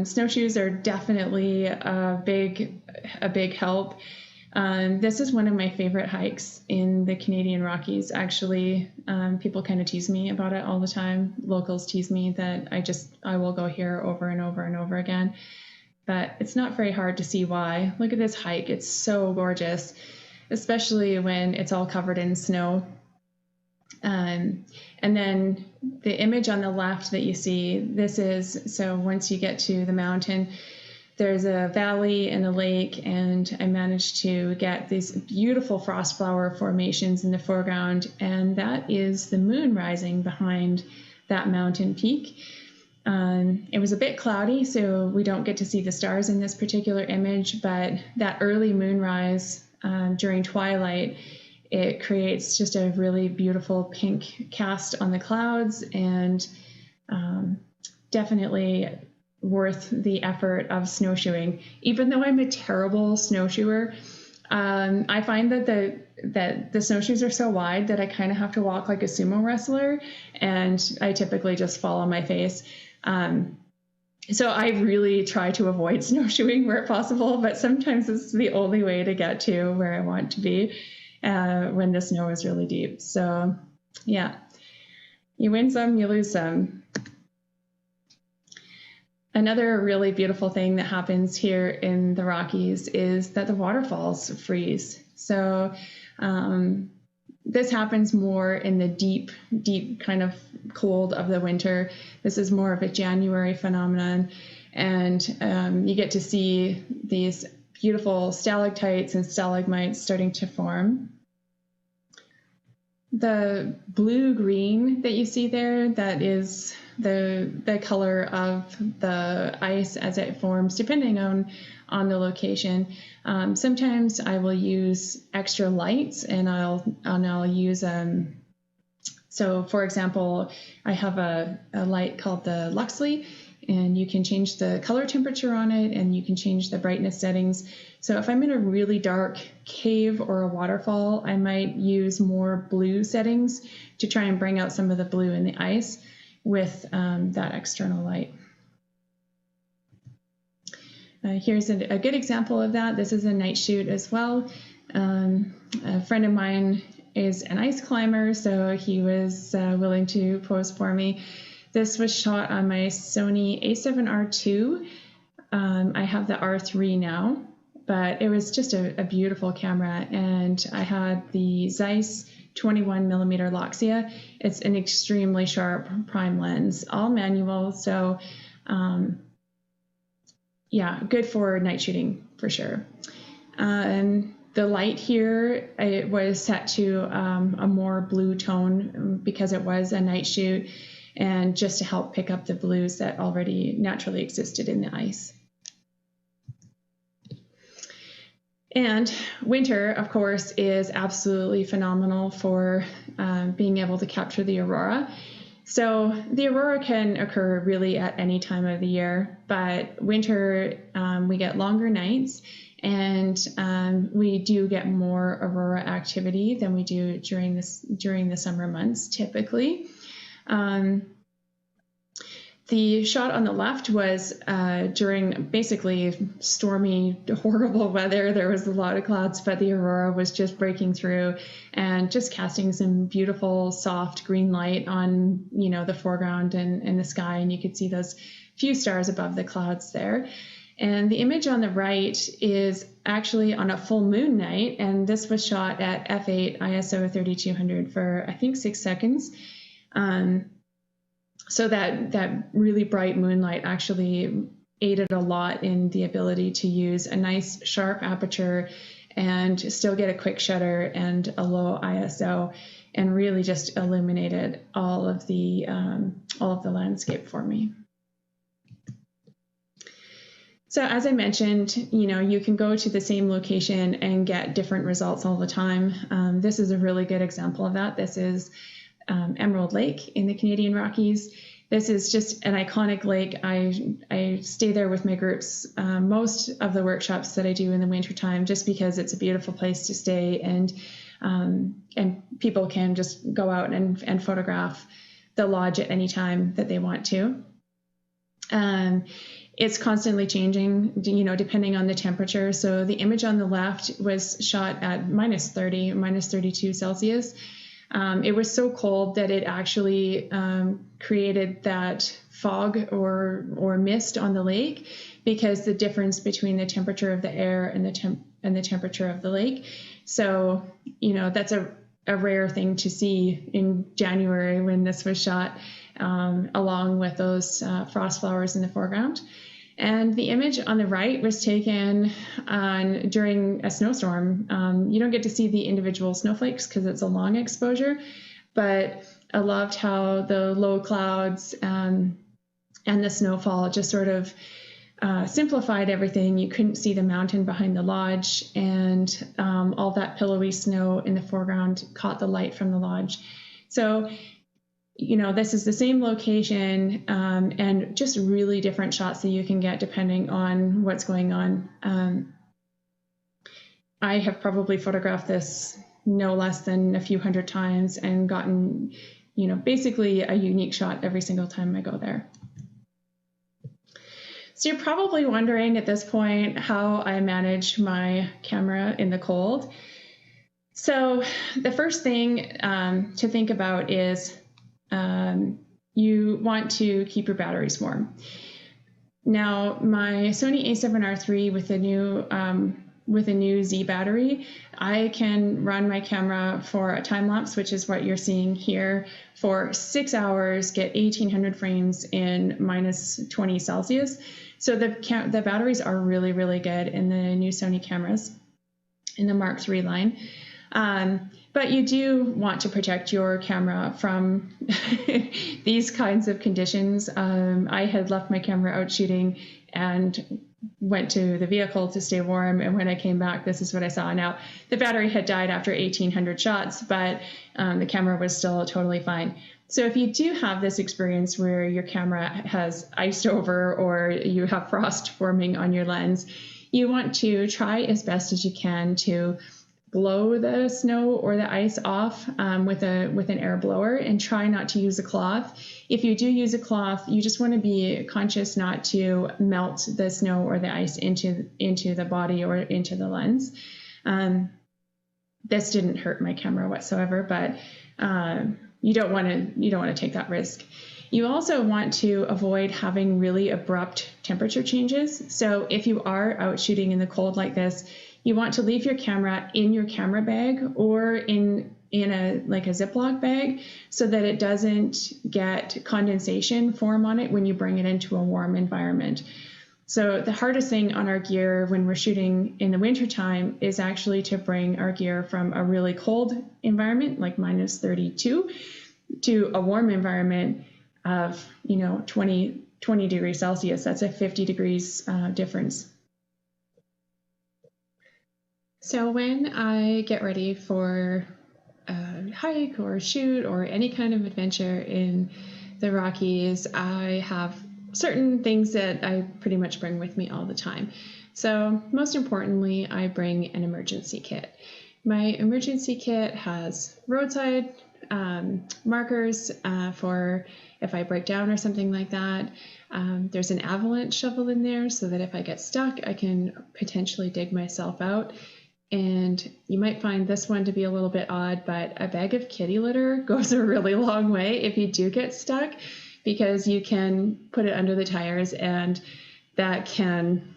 snowshoes are definitely a big help. This is one of my favorite hikes in the Canadian Rockies. Actually, people kind of tease me about it all the time. Locals tease me that I will go here over and over and over again. But it's not very hard to see why. Look at this hike. It's so gorgeous, especially when it's all covered in snow. And then the image on the left that you see, so once you get to the mountain, there's a valley and a lake, and I managed to get these beautiful frost flower formations in the foreground, and that is the moon rising behind that mountain peak. It was a bit cloudy, so we don't get to see the stars in this particular image, but that early moonrise during twilight, it creates just a really beautiful pink cast on the clouds, and definitely worth the effort of snowshoeing. Even though I'm a terrible snowshoer, I find that the snowshoes are so wide that I kind of have to walk like a sumo wrestler, and I typically just fall on my face. So I really try to avoid snowshoeing where possible, but sometimes it's the only way to get to where I want to be when the snow is really deep. So yeah, you win some, you lose some. Another really beautiful thing that happens here in the Rockies is that the waterfalls freeze. So this happens more in the deep kind of cold of the winter. This is more of a January phenomenon. And you get to see these beautiful stalactites and stalagmites starting to form. The blue-green that you see there, that is the color of the ice as it forms, depending on the location. Sometimes I will use extra lights, and I'll use so for example, I have a light called the Luxley, and you can change the color temperature on it, and you can change the brightness settings. So if I'm in a really dark cave or a waterfall, I might use more blue settings to try and bring out some of the blue in the ice with that external light. Here's a good example of that. This is a night shoot as well. A friend of mine is an ice climber, so he was willing to pose for me. This was shot on my Sony a7R II. I have the R3 now, but it was just a beautiful camera, and I had the Zeiss 21mm Loxia. It's an extremely sharp prime lens, all manual, so yeah, good for night shooting for sure. The light here, it was set to a more blue tone because it was a night shoot, and just to help pick up the blues that already naturally existed in the ice. And winter, of course, is absolutely phenomenal for being able to capture the aurora. So the aurora can occur really at any time of the year, but winter, we get longer nights, and we do get more aurora activity than we do during the summer months, typically. The shot on the left was during basically stormy, horrible weather. There was a lot of clouds, but the aurora was just breaking through and just casting some beautiful, soft green light on, the foreground and the sky, and you could see those few stars above the clouds there. And the image on the right is actually on a full moon night, and this was shot at f8 ISO 3200 for, I think, 6 seconds. So that really bright moonlight actually aided a lot in the ability to use a nice sharp aperture and still get a quick shutter and a low ISO, and really just illuminated all of the landscape for me. So as I mentioned, you can go to the same location and get different results all the time. This is a really good example of that. This is Emerald Lake in the Canadian Rockies, This is just an iconic lake. I stay there with my groups most of the workshops that I do in the wintertime, just because it's a beautiful place to stay, and people can just go out and photograph the lodge at any time that they want to. It's constantly changing, depending on the temperature. So the image on the left was shot at -30, -32 Celsius. It was so cold that it actually created that fog or mist on the lake, because the difference between the temperature of the air and the temperature of the lake. So, that's a rare thing to see in January when this was shot, along with those frost flowers in the foreground. And the image on the right was taken during a snowstorm. You don't get to see the individual snowflakes because it's a long exposure, but I loved how the low clouds and the snowfall just sort of simplified everything. You couldn't see the mountain behind the lodge, and all that pillowy snow in the foreground caught the light from the lodge. So, this is the same location, and just really different shots that you can get depending on what's going on. I have probably photographed this no less than a few hundred times and gotten, basically a unique shot every single time I go there. So you're probably wondering at this point how I manage my camera in the cold. So the first thing to think about is you want to keep your batteries warm. Now, my Sony a7R III with a new Z battery, I can run my camera for a time lapse, which is what you're seeing here, for 6 hours, get 1800 frames in -20 Celsius. So the batteries are really, really good in the new Sony cameras in the Mark III line. But you do want to protect your camera from these kinds of conditions. I had left my camera out shooting and went to the vehicle to stay warm, and when I came back, this is what I saw. Now, the battery had died after 1800 shots, but the camera was still totally fine. So if you do have this experience where your camera has iced over or you have frost forming on your lens, you want to try as best as you can to blow the snow or the ice off with an air blower, and try not to use a cloth. If you do use a cloth, you just want to be conscious not to melt the snow or the ice into the body or into the lens. This didn't hurt my camera whatsoever, but you don't want to take that risk. You also want to avoid having really abrupt temperature changes. So if you are out shooting in the cold like this, you want to leave your camera in your camera bag or in a Ziploc bag, so that it doesn't get condensation form on it when you bring it into a warm environment. So the hardest thing on our gear when we're shooting in the wintertime is actually to bring our gear from a really cold environment, like -32, to a warm environment of 20 degrees Celsius. That's a 50 degrees difference. So when I get ready for a hike or shoot or any kind of adventure in the Rockies, I have certain things that I pretty much bring with me all the time. So most importantly, I bring an emergency kit. My emergency kit has roadside markers for if I break down or something like that. There's an avalanche shovel in there so that if I get stuck, I can potentially dig myself out. And you might find this one to be a little bit odd, but a bag of kitty litter goes a really long way if you do get stuck, because you can put it under the tires and that can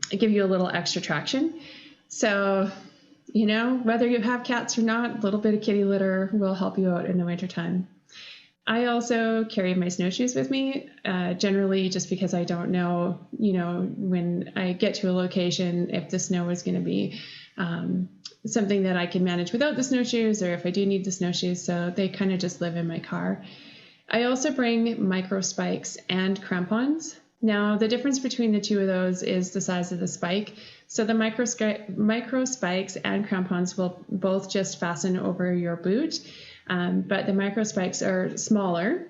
give you a little extra traction. So, whether you have cats or not, a little bit of kitty litter will help you out in the wintertime. I also carry my snowshoes with me, generally just because I don't know, when I get to a location, if the snow is going to be something that I can manage without the snowshoes, or if I do need the snowshoes, so they kind of just live in my car. I also bring micro spikes and crampons. Now, the difference between the two of those is the size of the spike. So the micro spikes and crampons will both just fasten over your boot, but the micro spikes are smaller.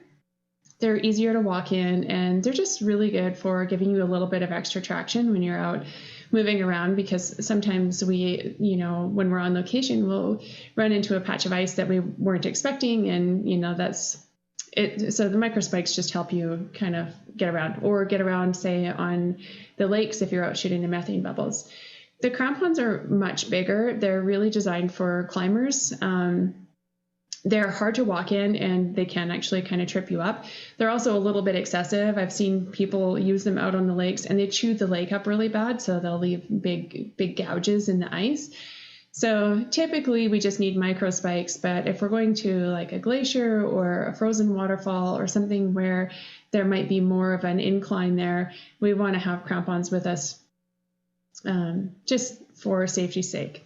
They're easier to walk in, and they're just really good for giving you a little bit of extra traction when you're out moving around, because sometimes we, when we're on location, we'll run into a patch of ice that we weren't expecting, and, that's it. So the microspikes just help you kind of get around, say, on the lakes if you're out shooting the methane bubbles. The crampons are much bigger. They're really designed for climbers. They're hard to walk in, and they can actually kind of trip you up. They're also a little bit excessive. I've seen people use them out on the lakes, and they chew the lake up really bad, so they'll leave big gouges in the ice. So typically we just need micro spikes, but if we're going to like a glacier or a frozen waterfall or something where there might be more of an incline there, we want to have crampons with us, just for safety's sake.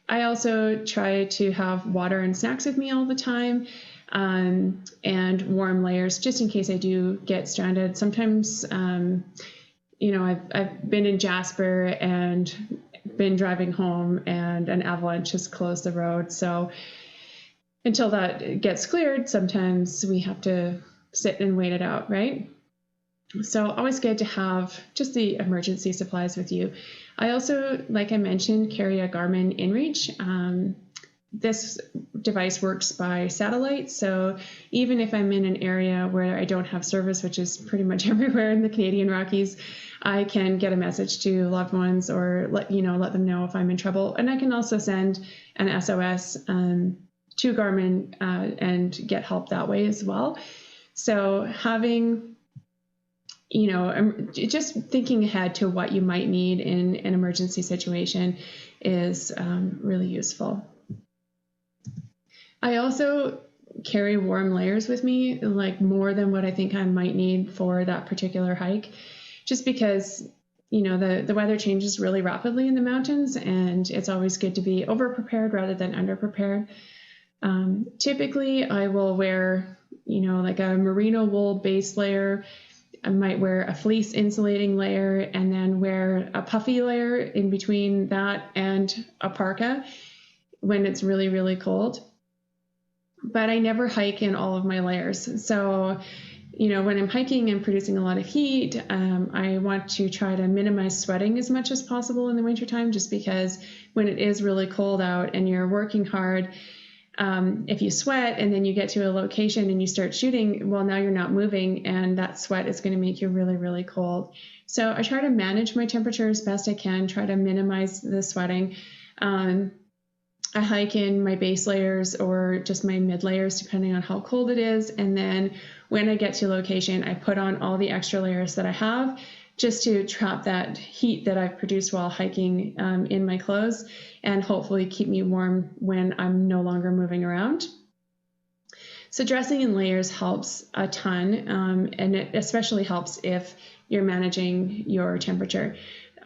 I also try to have water and snacks with me all the time, and warm layers just in case I do get stranded. Sometimes, I've been in Jasper and been driving home and an avalanche has closed the road. So until that gets cleared, sometimes we have to sit and wait it out, right? So always good to have just the emergency supplies with you. I also, like I mentioned, carry a Garmin InReach. This device works by satellite, so even if I'm in an area where I don't have service, which is pretty much everywhere in the Canadian Rockies, I can get a message to loved ones or let them know if I'm in trouble. And I can also send an SOS to Garmin and get help that way as well. So having just thinking ahead to what you might need in an emergency situation is really useful. I also carry warm layers with me, like more than what I think I might need for that particular hike, just because, the weather changes really rapidly in the mountains, and it's always good to be over-prepared rather than under-prepared. Typically, I will wear, like a merino wool base layer. I might wear a fleece insulating layer and then wear a puffy layer in between that and a parka when it's really, really cold. But I never hike in all of my layers. So, when I'm hiking and producing a lot of heat, I want to try to minimize sweating as much as possible in the wintertime, just because when it is really cold out and you're working hard, if you sweat and then you get to a location and you start shooting, well, now you're not moving, and that sweat is going to make you really, really cold. So I try to manage my temperature as best I can, try to minimize the sweating. I hike in my base layers or just my mid layers, depending on how cold it is. And then when I get to location, I put on all the extra layers that I have, just to trap that heat that I've produced while hiking in my clothes, and hopefully keep me warm when I'm no longer moving around. So dressing in layers helps a ton, and it especially helps if you're managing your temperature.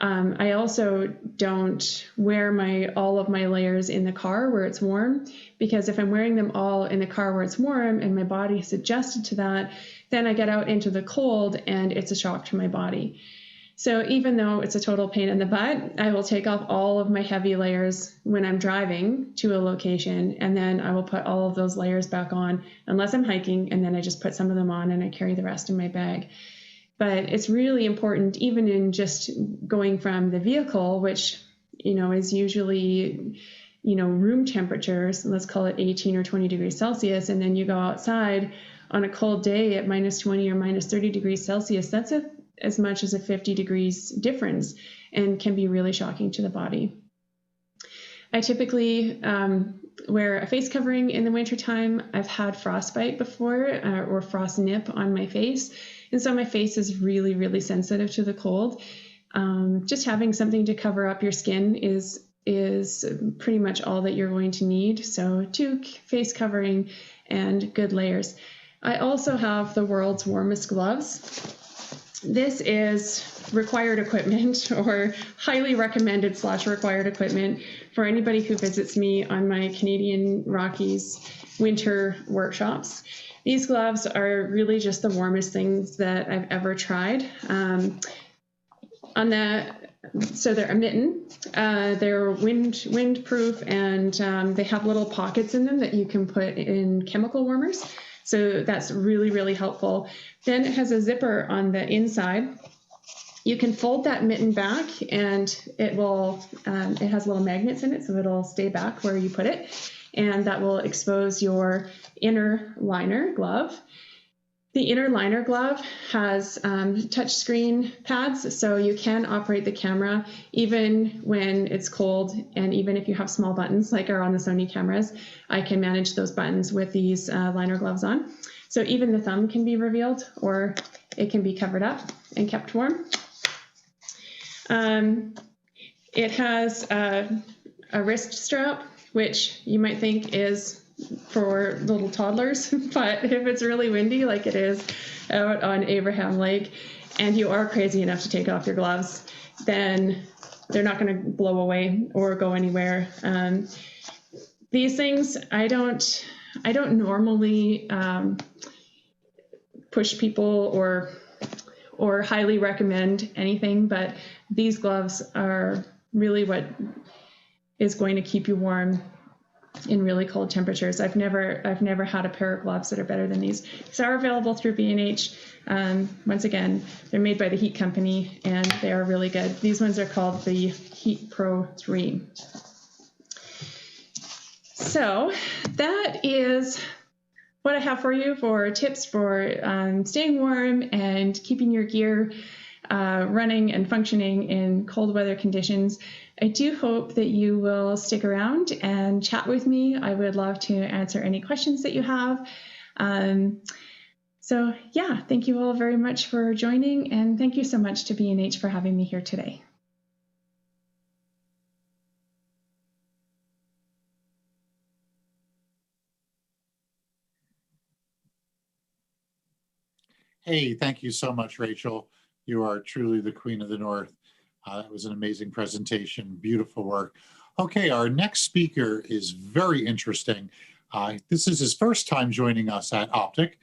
I also don't wear all of my layers in the car where it's warm, because if I'm wearing them all in the car where it's warm and my body has adjusted to that, then I get out into the cold and it's a shock to my body. So even though it's a total pain in the butt, I will take off all of my heavy layers when I'm driving to a location, and then I will put all of those layers back on unless I'm hiking, and then I just put some of them on and I carry the rest in my bag. But it's really important, even in just going from the vehicle, which, is usually, room temperatures, let's call it 18 or 20 degrees Celsius, and then you go outside on a cold day at minus 20 or minus 30 degrees Celsius, that's as much as a 50 degrees difference, and can be really shocking to the body. I typically wear a face covering in the wintertime. I've had frostbite before, or frost nip on my face. And so my face is really, really sensitive to the cold. Just having something to cover up your skin is pretty much all that you're going to need. So 2 face covering and good layers. I also have the world's warmest gloves. This is required equipment, or highly recommended / required equipment for anybody who visits me on my Canadian Rockies winter workshops. These gloves are really just the warmest things that I've ever tried. So they're a mitten, they're windproof, and they have little pockets in them that you can put in chemical warmers. So that's really, really helpful. Then it has a zipper on the inside. You can fold that mitten back, and it has little magnets in it, so it'll stay back where you put it, and that will expose your inner liner glove. The inner liner glove has touchscreen pads, so you can operate the camera even when it's cold, and even if you have small buttons like are on the Sony cameras, I can manage those buttons with these liner gloves on. So even the thumb can be revealed, or it can be covered up and kept warm. It has a wrist strap, which you might think is for little toddlers, but if it's really windy like it is out on Abraham Lake and you are crazy enough to take off your gloves, then they're not going to blow away or go anywhere. These things, I don't normally push people or highly recommend anything, but these gloves are really what is going to keep you warm in really cold temperatures. I've never had a pair of gloves that are better than these. These are available through B&H. Once again, they're made by the Heat Company, and they are really good. These ones are called the Heat Pro 3. So that is what I have for you for tips for staying warm and keeping your gear running and functioning in cold weather conditions. I do hope that you will stick around and chat with me. I would love to answer any questions that you have. So yeah, thank you all very much for joining, and thank you so much to B&H for having me here today. Hey, thank you so much, Rachel. You are truly the Queen of the North. That was an amazing presentation, beautiful work. Okay, our next speaker is very interesting. This is his first time joining us at OPTIC.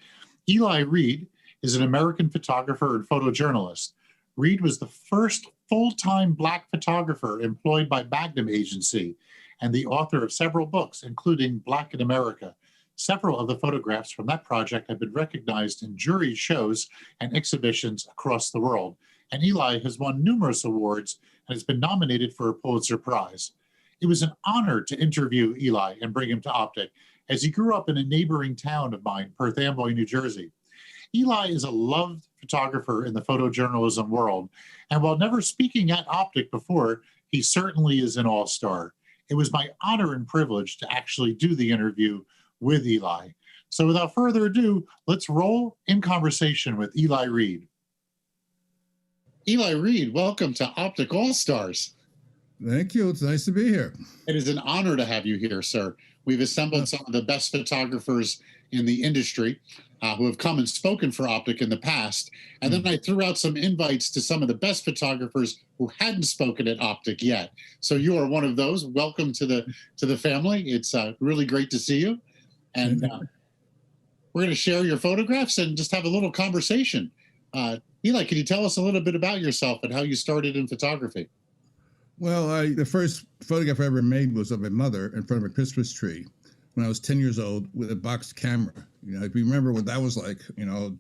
Eli Reed is an American photographer and photojournalist. Reed was the first full-time Black photographer employed by Magnum Agency and the author of several books, including Black in America. Several of the photographs from that project have been recognized in jury shows and exhibitions across the world. And Eli has won numerous awards and has been nominated for a Pulitzer Prize. It was an honor to interview Eli and bring him to OPTIC, as he grew up in a neighboring town of mine, Perth Amboy, New Jersey. Eli is a loved photographer in the photojournalism world, and while never speaking at OPTIC before, he certainly is an all-star. It was my honor and privilege to actually do the interview with Eli. So without further ado, let's roll in conversation with Eli Reed. Eli Reed, welcome to OPTIC All-Stars. Thank you. It's nice to be here. It is an honor to have you here, sir. We've assembled some of the best photographers in the industry who have come and spoken for OPTIC in the past. And then I threw out some invites to some of the best photographers who hadn't spoken at OPTIC yet. So you are one of those. Welcome to the family. It's really great to see you. And we're going to share your photographs and just have a little conversation. Eli, can you tell us a little bit about yourself and how you started in photography? Well, the first photograph I ever made was of my mother in front of a Christmas tree when I was 10 years old with a box camera. You know, if you remember what that was like, you know,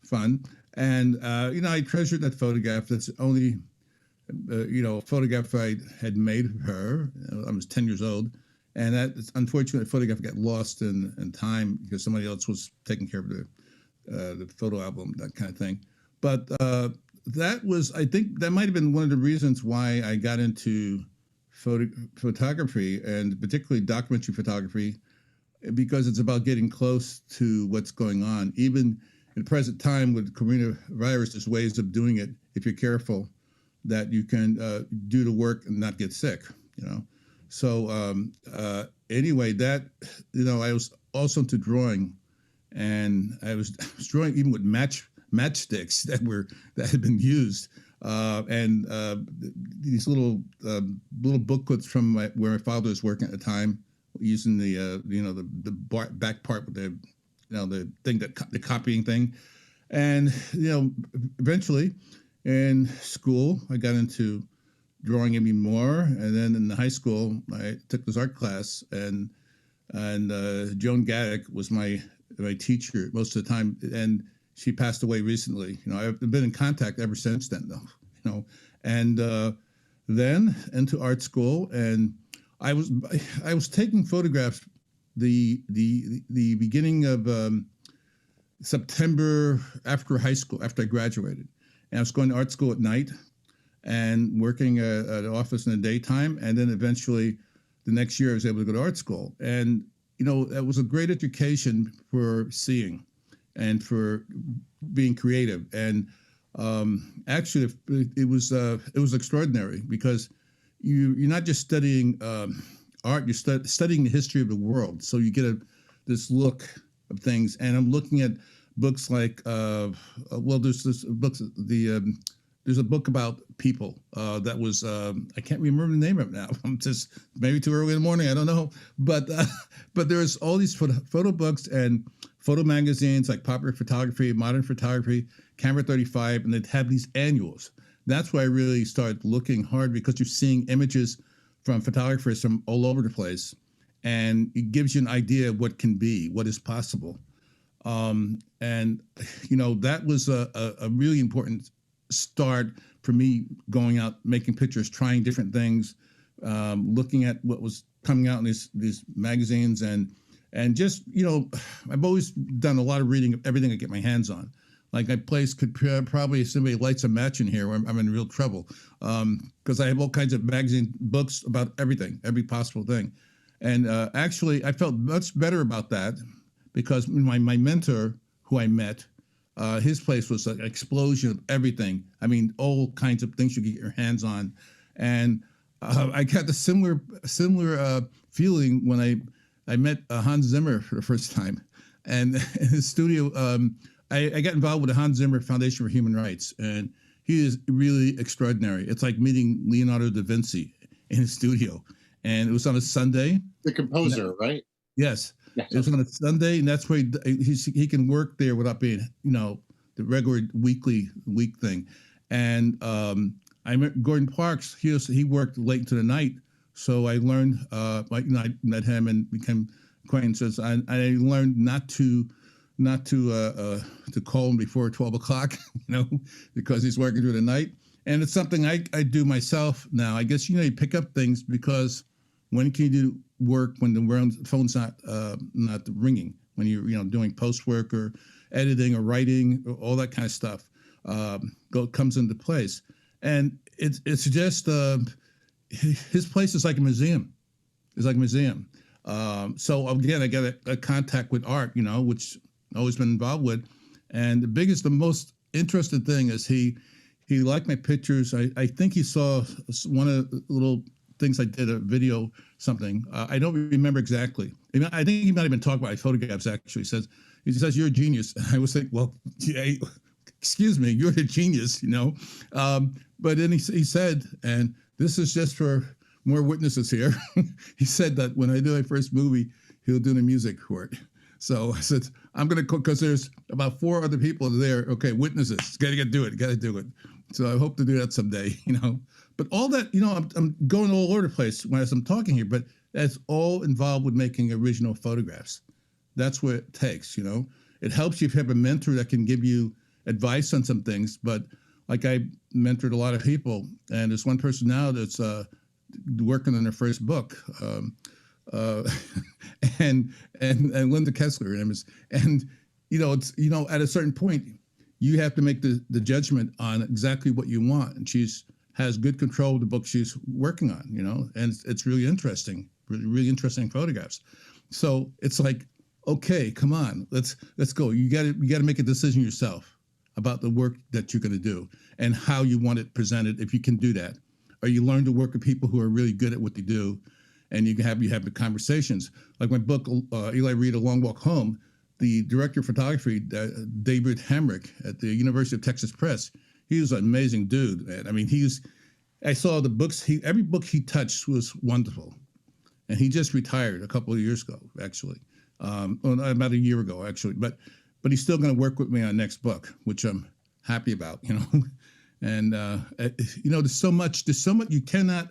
fun. And, you know, I treasured that photograph. That's the only, you know, photograph I had made of her. I was 10 years old. And that, unfortunately, the photograph got lost in time because somebody else was taking care of the photo album, that kind of thing. But that was, I think that might have been one of the reasons why I got into photography, and particularly documentary photography, because it's about getting close to what's going on. Even in the present time with coronavirus, there's ways of doing it, if you're careful, that you can do the work and not get sick, you know. So anyway, that, you know, I was also into drawing, and I was drawing even with matchsticks that had been used, and these little booklets from where my father was working at the time, using the you know, the back part with the, you know, the thing the copying thing, and you know, eventually in school I got into drawing even more, and then in the high school I took this art class, and Joan Gaddick was my my teacher most of the time, and she passed away recently. You know, I've been in contact ever since then, though. You know, and then into art school, and I was taking photographs the beginning of September after high school, after I graduated, and I was going to art school at night and working at an office in the daytime, and then eventually the next year I was able to go to art school. And you know, that was a great education for seeing and for being creative. And actually, it was extraordinary because you're not just studying art, you're studying the history of the world. So you get this look of things. And I'm looking at books like, there's a book about people that was, I can't remember the name of it now. I'm just maybe too early in the morning, I don't know. But there's all these photo books and photo magazines like Popular Photography, Modern Photography, Camera 35, and they'd have these annuals. That's why I really started looking hard, because you're seeing images from photographers from all over the place. And it gives you an idea of what can be, what is possible. And, you know, that was a really important start for me, going out, making pictures, trying different things, looking at what was coming out in these magazines, and just, you know, I've always done a lot of reading of everything I get my hands on. Like my place could probably, if somebody lights a match in here, I'm in real trouble, because I have all kinds of magazine books about everything, every possible thing. And actually, I felt much better about that, because my mentor, who I met, his place was an explosion of everything. I mean, all kinds of things you get your hands on. And I got the similar feeling when I met Hans Zimmer for the first time. And in his studio, I got involved with the Hans Zimmer Foundation for Human Rights. And he is really extraordinary. It's like meeting Leonardo da Vinci in his studio. And it was on a Sunday. The composer, right? Yes. Yes. It was on a Sunday, and that's where he can work there without being, you know, the regular week thing. And I met Gordon Parks. He worked late into the night, so I learned. I met him and became acquaintances. I learned not to call him before 12 o'clock, you know, because he's working through the night. And it's something I do myself now. I guess, you know, you pick up things, because when can you do work when the phone's not ringing, when you're, you know, doing post work or editing or writing, or all that kind of stuff comes into place. And it's just his place is like a museum. It's like a museum. So again, I got a contact with art, you know, which I've always been involved with. And the most interesting thing is he liked my pictures. I think he saw one of the little things I did, a video, something. I don't remember exactly. I think he might have been talking about my photographs, actually. He says, "You're a genius." I was like, well, yeah, excuse me, you're a genius, you know? But then he said, and this is just for more witnesses here, he said that when I do my first movie, he'll do the music for it. So I said, I'm going to, because there's about 4 other people there. Okay, witnesses, got to do it. So I hope to do that someday, you know? But all that, you know, I'm going all over the place as I'm talking here, but that's all involved with making original photographs. That's what it takes, you know. It helps you if you have a mentor that can give you advice on some things. But like, I mentored a lot of people, and there's one person now that's working on their first book, and Linda Kessler, her name is. And you know, it's, you know, at a certain point, you have to make the judgment on exactly what you want, and has good control of the book she's working on, you know, and it's really interesting, really interesting photographs. So it's like, okay, come on, let's go. You got to make a decision yourself about the work that you're going to do and how you want it presented, if you can do that, or you learn to work with people who are really good at what they do, and you have the conversations. Like my book, Eli Reed, A Long Walk Home. The director of photography, David Hamrick at the University of Texas Press. He was an amazing dude, man. I mean, I saw the books, every book he touched was wonderful. And he just retired a couple of years ago, actually. About a year ago, actually. But he's still going to work with me on the next book, which I'm happy about, you know. And, you know, there's so much, you cannot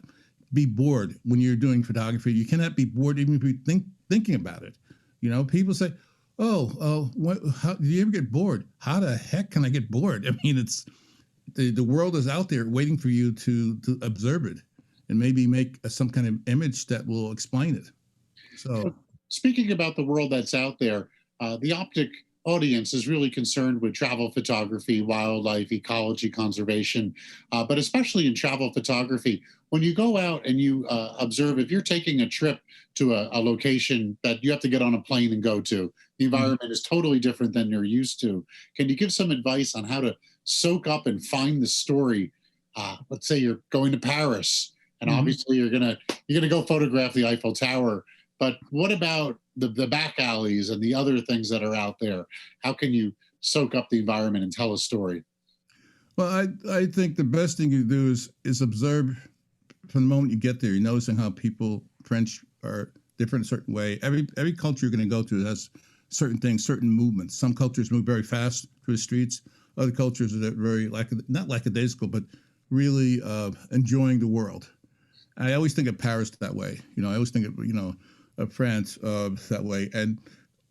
be bored when you're doing photography. You cannot be bored even if you're thinking about it. You know, people say, How do you ever get bored? How the heck can I get bored? I mean, it's the world is out there waiting for you to observe it and maybe make some kind of image that will explain it. So, speaking about the world that's out there, the OPTIC audience is really concerned with travel photography, wildlife, ecology, conservation, but especially in travel photography. When you go out and you observe, if you're taking a trip to a location that you have to get on a plane and go to, the environment is totally different than you're used to. Can you give some advice on how to soak up and find the story? Let's say you're going to Paris, and obviously you're gonna go photograph the Eiffel Tower. But what about the back alleys and the other things that are out there? How can you soak up the environment and tell a story? well, I think the best thing you do is observe from the moment you get there. You're noticing how people, French, are different a certain way. Every culture you're going to go to has certain things, certain movements. Some cultures move very fast through the streets. Other cultures are very not lackadaisical, but really enjoying the world. I always think of Paris that way. I always think of France that way. And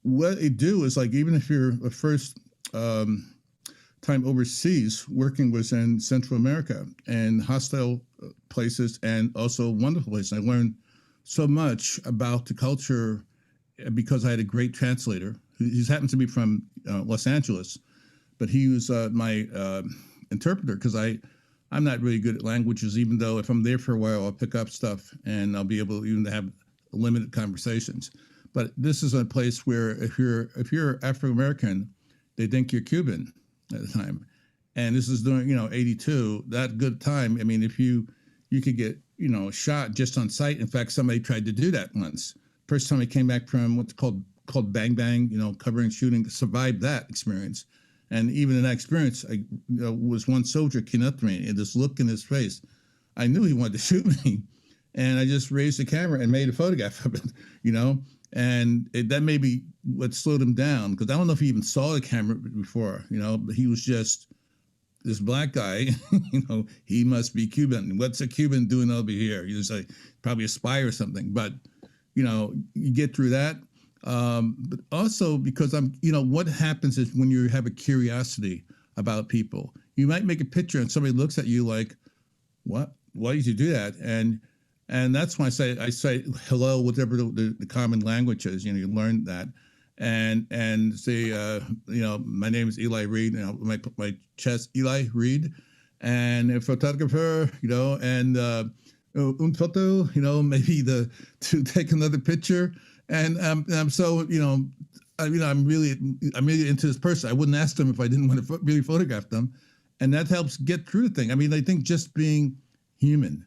what they do is, like, even if you're the first time overseas, working was in Central America and hostile places and also wonderful places. I learned so much about the culture because I had a great translator. He happens to be from Los Angeles, but he was my interpreter because I'm not really good at languages, even though if I'm there for a while, I'll pick up stuff and I'll be able even to have limited conversations. But this is a place where if you're African American, they think you're Cuban at the time. And this is during 82, that good time. I mean, if you could get shot just on sight. In fact, somebody tried to do that once. First time I came back from what's called Bang Bang, covering shooting, survived that experience. And even in that experience, I was one soldier came up to me and this look in his face. I knew he wanted to shoot me. And I just raised the camera and made a photograph of it, and that may be what slowed him down, because I don't know if he even saw the camera before, but he was just this black guy, he must be Cuban. What's a Cuban doing over here? He was like probably a spy or something, but, you get through that. But also because what happens is when you have a curiosity about people, you might make a picture and somebody looks at you like, what? Why did you do that? And that's why I say hello, whatever the common language is. You learn that, and say my name is Eli Reed, and I put my chest Eli Reed, and a photographer, and un photo, maybe to take another picture, and I'm so I'm really into this person. I wouldn't ask them if I didn't want to really photograph them, and that helps get through the thing. I mean, I think just being human,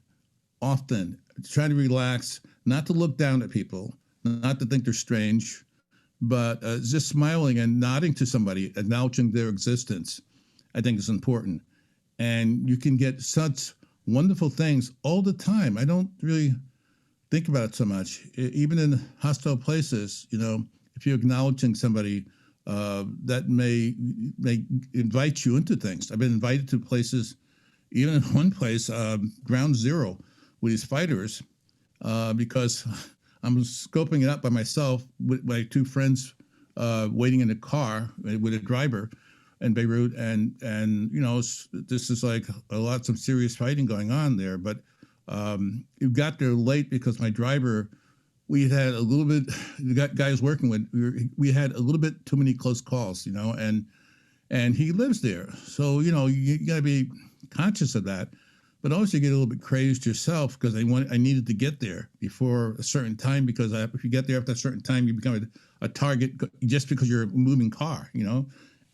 often trying to relax, not to look down at people, not to think they're strange, but just smiling and nodding to somebody, acknowledging their existence, I think is important. And you can get such wonderful things all the time. I don't really think about it so much. Even in hostile places, if you're acknowledging somebody, that may invite you into things. I've been invited to places, even in one place, Ground Zero, with these fighters, because I'm scoping it out by myself with my two friends, waiting in a car with a driver in Beirut, and this is like some serious fighting going on there. But you got there late because my driver, we had a little bit. The guy I was working with, we had a little bit too many close calls, and he lives there, so you got to be conscious of that. But also you get a little bit crazed yourself because I needed to get there before a certain time, because if you get there after a certain time, you become a target just because you're a moving car,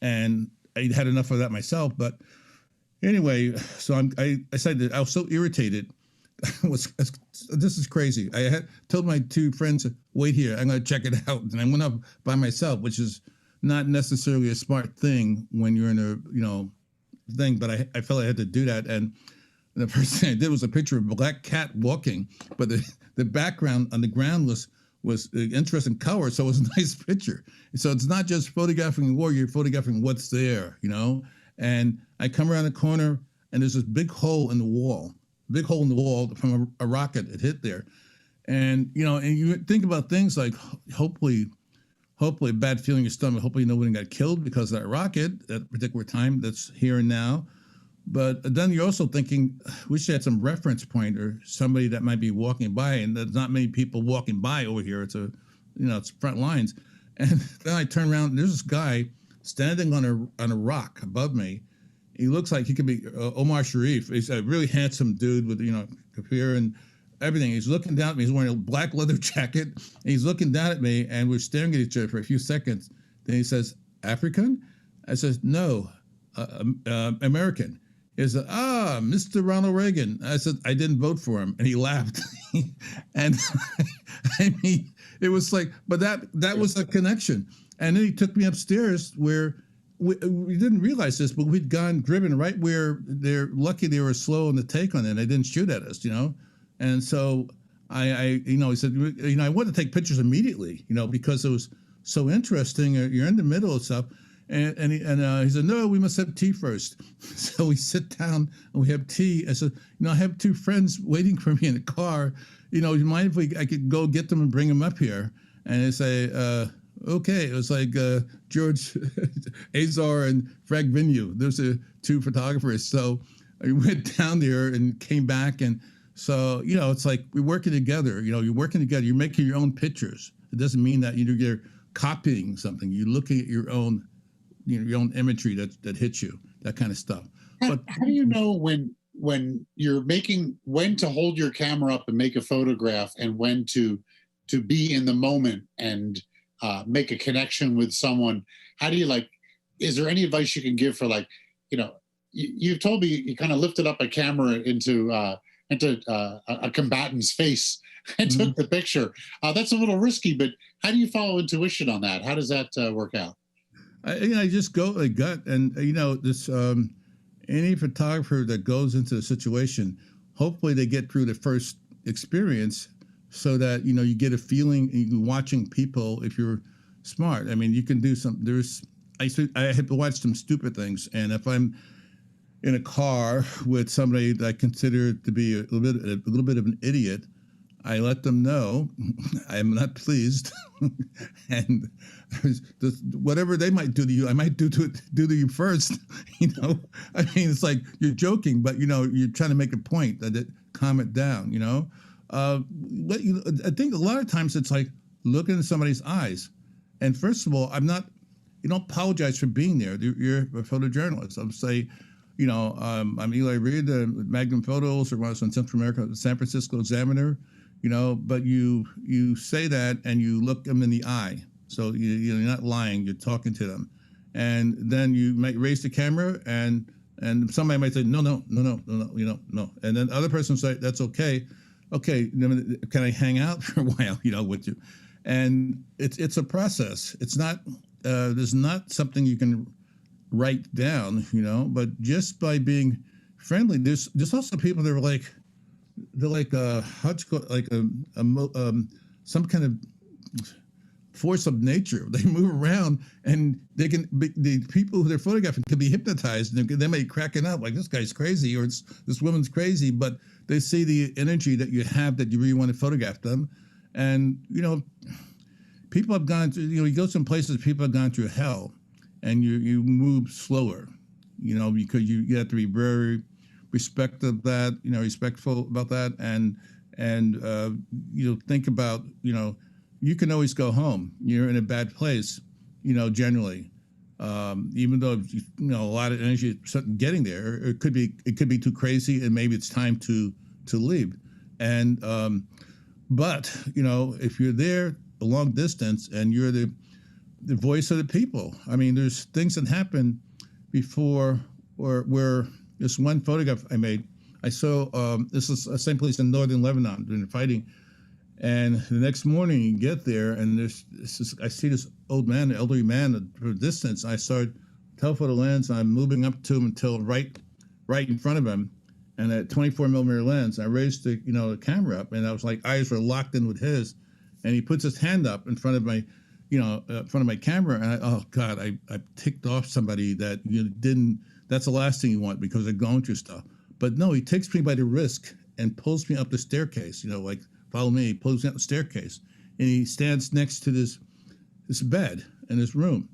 and I had enough of that myself. But anyway, so I said that I was so irritated. This is crazy. I had told my two friends, wait here, I'm going to check it out. And I went up by myself, which is not necessarily a smart thing when you're in a thing, but I felt I had to do that. And the first thing I did was a picture of a black cat walking, but the background on the ground was an interesting color, so it was a nice picture. So it's not just photographing war, you're photographing what's there, And I come around the corner, and there's this big hole in the wall from a rocket that hit there. And, and you think about things like, hopefully hopefully a bad feeling in your stomach. Hopefully nobody got killed because of that rocket at a particular time. That's here and now. But then you're also thinking, we should have some reference point or somebody that might be walking by, and there's not many people walking by over here. It's it's front lines. And then I turn around, and there's this guy standing on a rock above me. He looks like he could be Omar Sharif. He's a really handsome dude with, career and everything. He's looking down at me. He's wearing a black leather jacket. And he's looking down at me, and we're staring at each other for a few seconds. Then he says, "African?" I says, "No, American." He said, Mr. Ronald Reagan. I said, "I didn't vote for him." And he laughed. And I mean, it was like, but that was a connection. And then he took me upstairs where we didn't realize this, but we'd driven right where they're lucky they were slow on the take on it. They didn't shoot at us, And so he said, I wanted to take pictures immediately, because it was so interesting. You're in the middle of stuff. And he said, "No, we must have tea first." So we sit down and we have tea. I said, "I have two friends waiting for me in the car. You mind if I could go get them and bring them up here?" And they say, "Okay." It was like George Azar and Frank Vigneault. Those are two photographers. So I went down there and came back. And so, it's like we're working together. You're working together. You're making your own pictures. It doesn't mean that you're copying something. You're looking at your own imagery that hits you, that kind of stuff. How do you know when you're when to hold your camera up and make a photograph, and when to be in the moment and make a connection with someone? How do you is there any advice you can give for you've told me you kind of lifted up a camera into a combatant's face and took the picture. That's a little risky, but how do you follow intuition on that? How does that work out? I just go like gut, and this any photographer that goes into the situation, hopefully they get through the first experience, so that you get a feeling. And you're watching people if you're smart. I mean, you can do some. I have to watch some stupid things, and if I'm in a car with somebody that I consider to be a little bit of an idiot, I let them know I'm not pleased, and whatever they might do to you, I might do to you first. I mean, it's like you're joking, but you're trying to make a point that calm it down. I think a lot of times it's like looking in somebody's eyes, and first of all, you don't apologize for being there. You're a photojournalist. I'll say, I'm Eli Reed, Magnum Photos, or when I was in Central America, the San Francisco Examiner. But you say that and you look them in the eye. So you're not lying, you're talking to them. And then you might raise the camera and somebody might say, no. And then the other person say, "That's okay. Okay, can I hang out for a while, with you?" And it's a process. It's not, there's not something you can write down, but just by being friendly, there's also people that are they're like some kind of force of nature. They move around, and the people who they're photographing can be hypnotized, and they may be cracking up like, "This guy's crazy," or "This woman's crazy," but they see the energy that you have, that you really want to photograph them. And people have gone through, you go some places, people have gone through hell, and you move slower, because you have to be very respectful about that, and think about, you can always go home. You're in a bad place, generally, even though a lot of energy getting there. It could be too crazy, and maybe it's time to leave. And but if you're there a long distance and you're the voice of the people, I mean, there's things that happen before, or where. This one photograph I made, I saw, this is the same place in northern Lebanon during the fighting. And the next morning you get there, and I see this old man, elderly man from a distance. I started telephoto lens, and I'm moving up to him until right in front of him. And at 24 millimeter lens, I raised the camera up, and I was like, eyes were locked in with his. And he puts his hand up in front of my, in front of my camera. And I ticked off somebody that didn't. That's the last thing you want, because they're going through stuff. But no, he takes me by the wrist and pulls me up the staircase, follow me. He pulls me up the staircase, and he stands next to this this bed in this room,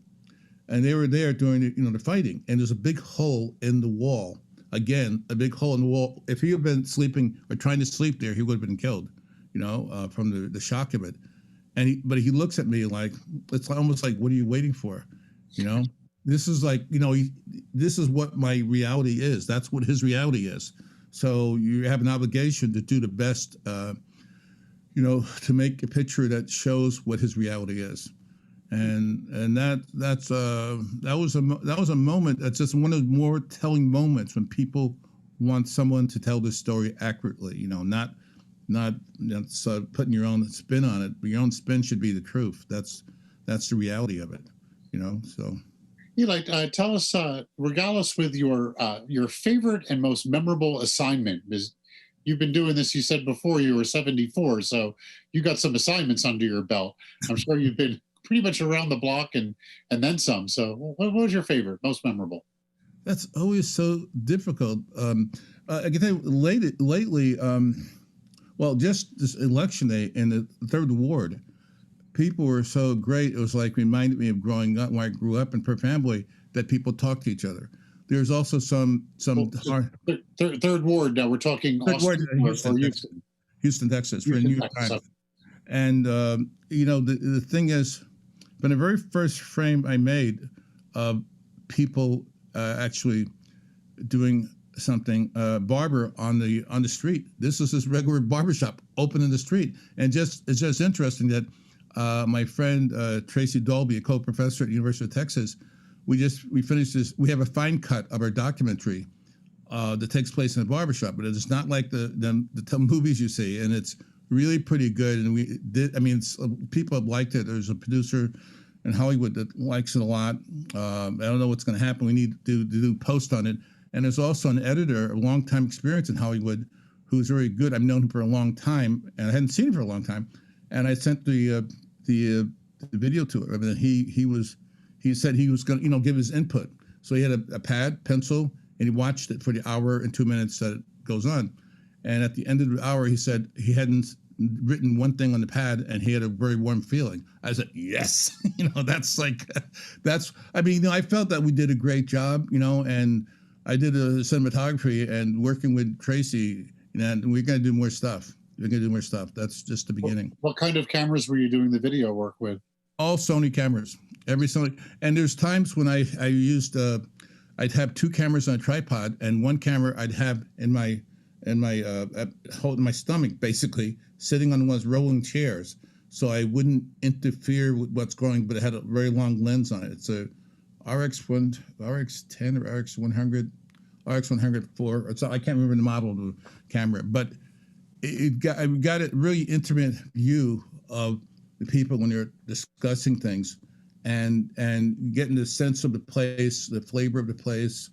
and they were there during the fighting, and there's a big hole in the wall. Again, a big hole in the wall. If he had been sleeping or trying to sleep there, he would have been killed, from the shock of it. But he looks at me like, it's almost like, what are you waiting for? This is like, this is what my reality is. That's what his reality is. So you have an obligation to do the best, to make a picture that shows what his reality is. And that was a moment. That's just one of the more telling moments when people want someone to tell the story accurately. Not putting your own spin on it, but your own spin should be the truth. That's the reality of it. So. Eli, tell us, regale us with your favorite and most memorable assignment. You've been doing this, you said before you were 74, so you got some assignments under your belt. I'm sure you've been pretty much around the block and then some. So what was your favorite, most memorable? That's always so difficult. I can tell you lately, just this election day in the 3rd Ward, people were so great. It was like reminded me of growing up when I grew up in Perth Amboy, that people talk to each other. There's also some Third Ward. Now we're talking Houston, Texas, for New York Times. And the thing is, from the very first frame I made of people actually doing something, barber on the street. This is this regular barbershop open in the street, and it's just interesting that my friend Tracy Dolby, a co-professor at the University of Texas, we finished this. We have a fine cut of our documentary that takes place in a barbershop, but it's not like the movies you see, and it's really pretty good. And we did. I mean, people have liked it. There's a producer in Hollywood that likes it a lot. I don't know what's going to happen. We need to do post on it. And there's also an editor, a long time experience in Hollywood, who's very good. I've known him for a long time, and I hadn't seen him for a long time. And I sent the video to him, and he said he was going to give his input. So he had a pad, pencil, and he watched it for the hour and 2 minutes that it goes on. And at the end of the hour, he said he hadn't written one thing on the pad, and he had a very warm feeling. I said, yes, I felt that we did a great job, and I did a cinematography and working with Tracy, and we're going to do more stuff. That's just the beginning. What kind of cameras were you doing the video work with? All Sony cameras, every Sony. And there's times when I used, I'd have 2 cameras on a tripod, and one camera I'd have in my holding my stomach, basically sitting on one of those rolling chairs, so I wouldn't interfere with what's going. But it had a very long lens on it. It's a RX10 or RX100, RX104. I can't remember the model of the camera, but I got a really intimate view of the people when they're discussing things, and getting the sense of the place, the flavor of the place.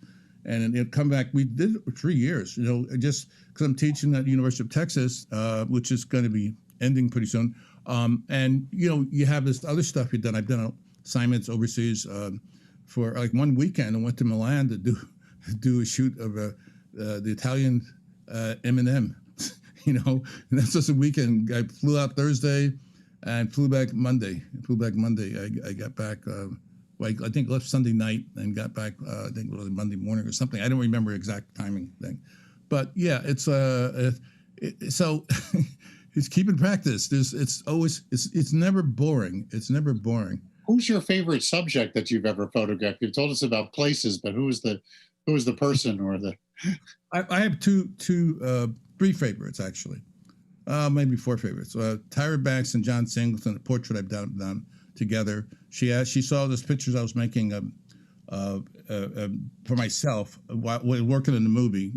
And it come back. We did it for 3 years, just because I'm teaching at the University of Texas, which is going to be ending pretty soon. And you have this other stuff you've done. I've done assignments overseas for like one weekend. I went to Milan to do a shoot of the Italian M&M. And that's just a weekend. I flew out Thursday and flew back Monday. I got back. I think left Sunday night and got back. I think it was Monday morning or something. I don't remember exact timing thing, but yeah, it's so it's keeping practice. It's never boring. It's never boring. Who's your favorite subject that you've ever photographed? You've told us about places, but who is the person or the? I have three favorites actually, maybe 4 favorites. Tyra Banks and John Singleton, a portrait I've done together. She saw those pictures I was making for myself while working in the movie,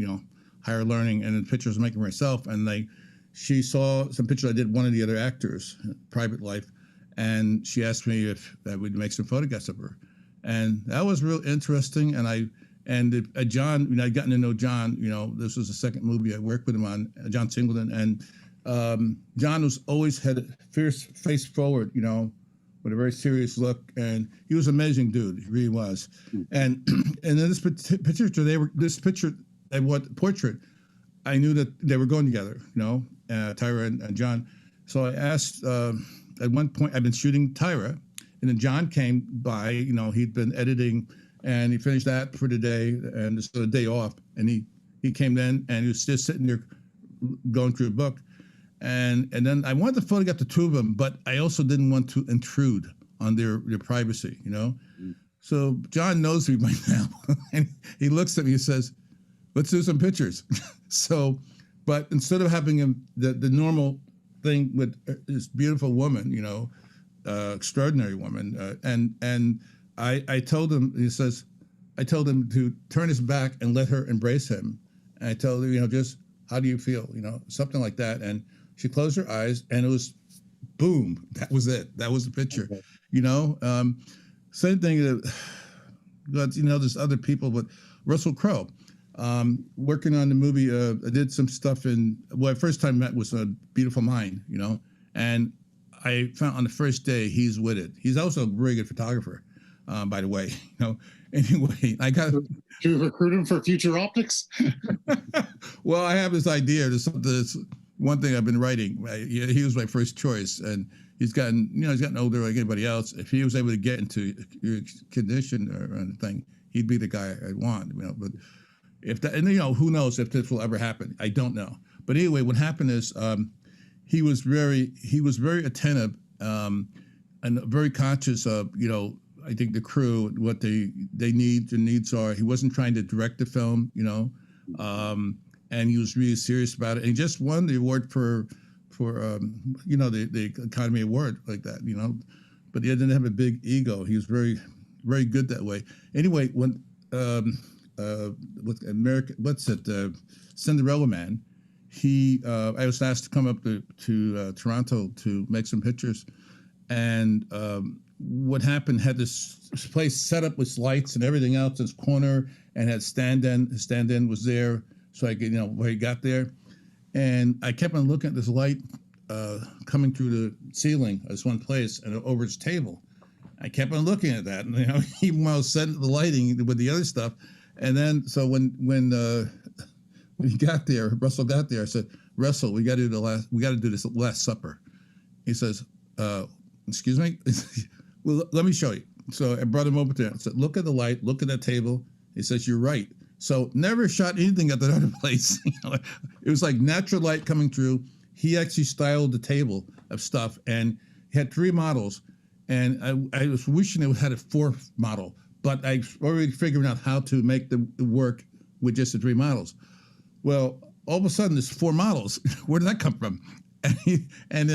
Higher Learning, and the pictures I was making for myself. And she saw some pictures I did one of the other actors, private life, and she asked me if I would make some photographs of her, and that was real interesting. And John, I'd gotten to know John. This was the second movie I worked with him on, John Singleton, and John was always had a fierce face forward, with a very serious look, and he was an amazing dude. He really was. And then this picture, portrait, I knew that they were going together, Tyra and John. So I asked, at one point, I've been shooting Tyra, And then John came by, you know, he'd been editing and he finished that for the day and so the day off. And he came in and he was just sitting there going through a book. And then I wanted to photograph the two of them, but I also didn't want to intrude on their privacy, you know? So John knows me by now. And he looks at me and says, let's do some pictures. So, but instead of having him, the normal thing with this beautiful woman, you know, extraordinary woman, and I told him, I told him to turn his back and let her embrace him. And I told her, you know, just how do you feel, you know, something like that. And she closed her eyes, and it was boom. That was it. That was the picture. Okay. You know, same thing. But you know, there's other people, but Russell Crowe. Working on the movie, I did some stuff first time I met was A Beautiful Mind, you know, and I found on the first day he's with it. He's also a very good photographer, by the way, you know. Anyway, I got to recruit him for future optics. Well, I have this idea. This one thing I've been writing. He was my first choice, and he's gotten older like anybody else. If he was able to get into your condition or anything, he'd be the guy I'd want, you know, but. If that, and you know, who knows if this will ever happen? I don't know. But anyway, what happened is he was very attentive and very conscious of, you know, I think the crew, what their needs are. He wasn't trying to direct the film, you know, and he was really serious about it. And he just won the award for you know, the Academy Award like that, you know. But he didn't have a big ego. He was very, very good that way. Anyway, when Cinderella Man, I was asked to come up to Toronto to make some pictures, and what happened, had this place set up with lights and everything else, this corner, and had stand-in. His stand-in was there, so I could, you know, where he got there, and I kept on looking at this light coming through the ceiling at this one place and over his table. I kept on looking at that, and you know, even while I was setting the lighting with the other stuff. And then, so when he got there, Russell got there, I said, Russell, we got to do this Last Supper. He says, excuse me? Well, let me show you. So I brought him over there. I said, look at the light, look at that table. He says, you're right. So never shot anything at that other place. You know, it was like natural light coming through. He actually styled the table of stuff, and he had 3 models. And I was wishing it had a 4th model. But I already figured out how to make the work with just the 3 models. Well, all of a sudden, there's 4 models. Where did that come from? And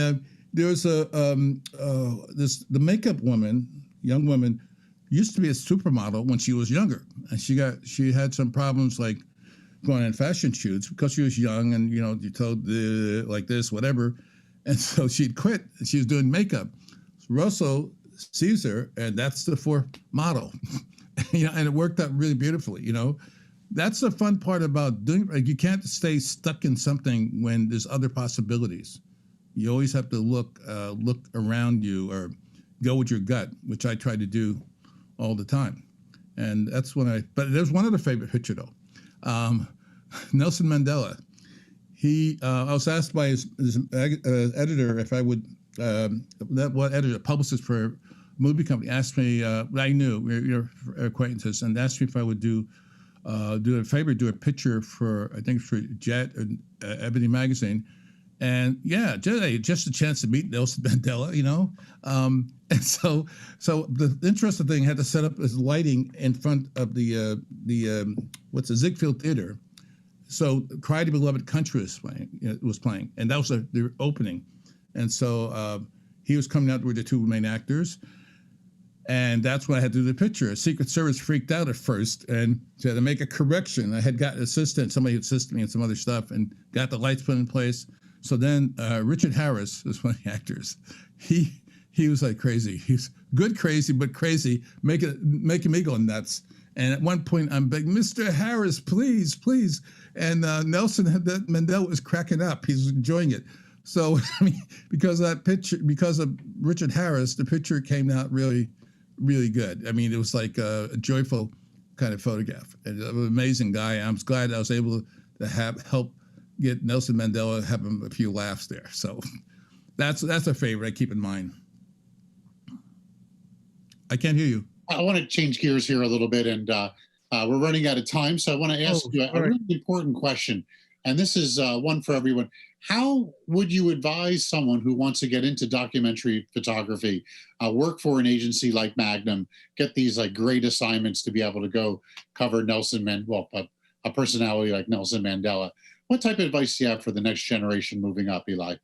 there was the makeup woman, young woman, used to be a supermodel when she was younger, and she had some problems like going on fashion shoots because she was young, and you know, you told like this, whatever, and so she'd quit. She was doing makeup. Rossow sees her, and that's the 4th model. You know, and it worked out really beautifully. You know, that's the fun part about doing. Like, you can't stay stuck in something when there's other possibilities. You always have to look around you or go with your gut, which I try to do all the time. And that's when but there's one other favorite picture though. Nelson Mandela. I was asked by his editor if I would, publicist for a movie company, asked me, I knew, we're acquaintances, and asked me if I would do a favor, do a picture for, I think for Jet and Ebony Magazine. And yeah, just a chance to meet Nelson Mandela, you know? And so the interesting thing, had to set up his lighting in front of the Ziegfeld Theater. So Cry to Beloved Country was playing, and that was the opening. And so he was coming out with the 2 main actors, and that's when I had to do the picture. Secret Service freaked out at first and had to make a correction. I had got an assistant, somebody had assisted me in some other stuff, and got the lights put in place. So then Richard Harris is one of the actors. He was like crazy. He's good crazy, but crazy, making me go nuts. And at one point, I'm begging, Mr. Harris, please, please. And Nelson Mandela was cracking up. He's enjoying it. So, I mean, because of that picture, because of Richard Harris, the picture came out really, really good. I mean, it was like a joyful kind of photograph. And an amazing guy. I'm glad I was able to help get Nelson Mandela, have him a few laughs there. So that's a favorite I keep in mind. I can't hear you. I want to change gears here a little bit, and we're running out of time. So I want to ask you a really important question. And this is one for everyone. How would you advise someone who wants to get into documentary photography, work for an agency like Magnum, get these like great assignments to be able to go cover Nelson Mandela, a personality like Nelson Mandela? What type of advice do you have for the next generation moving up, Eli?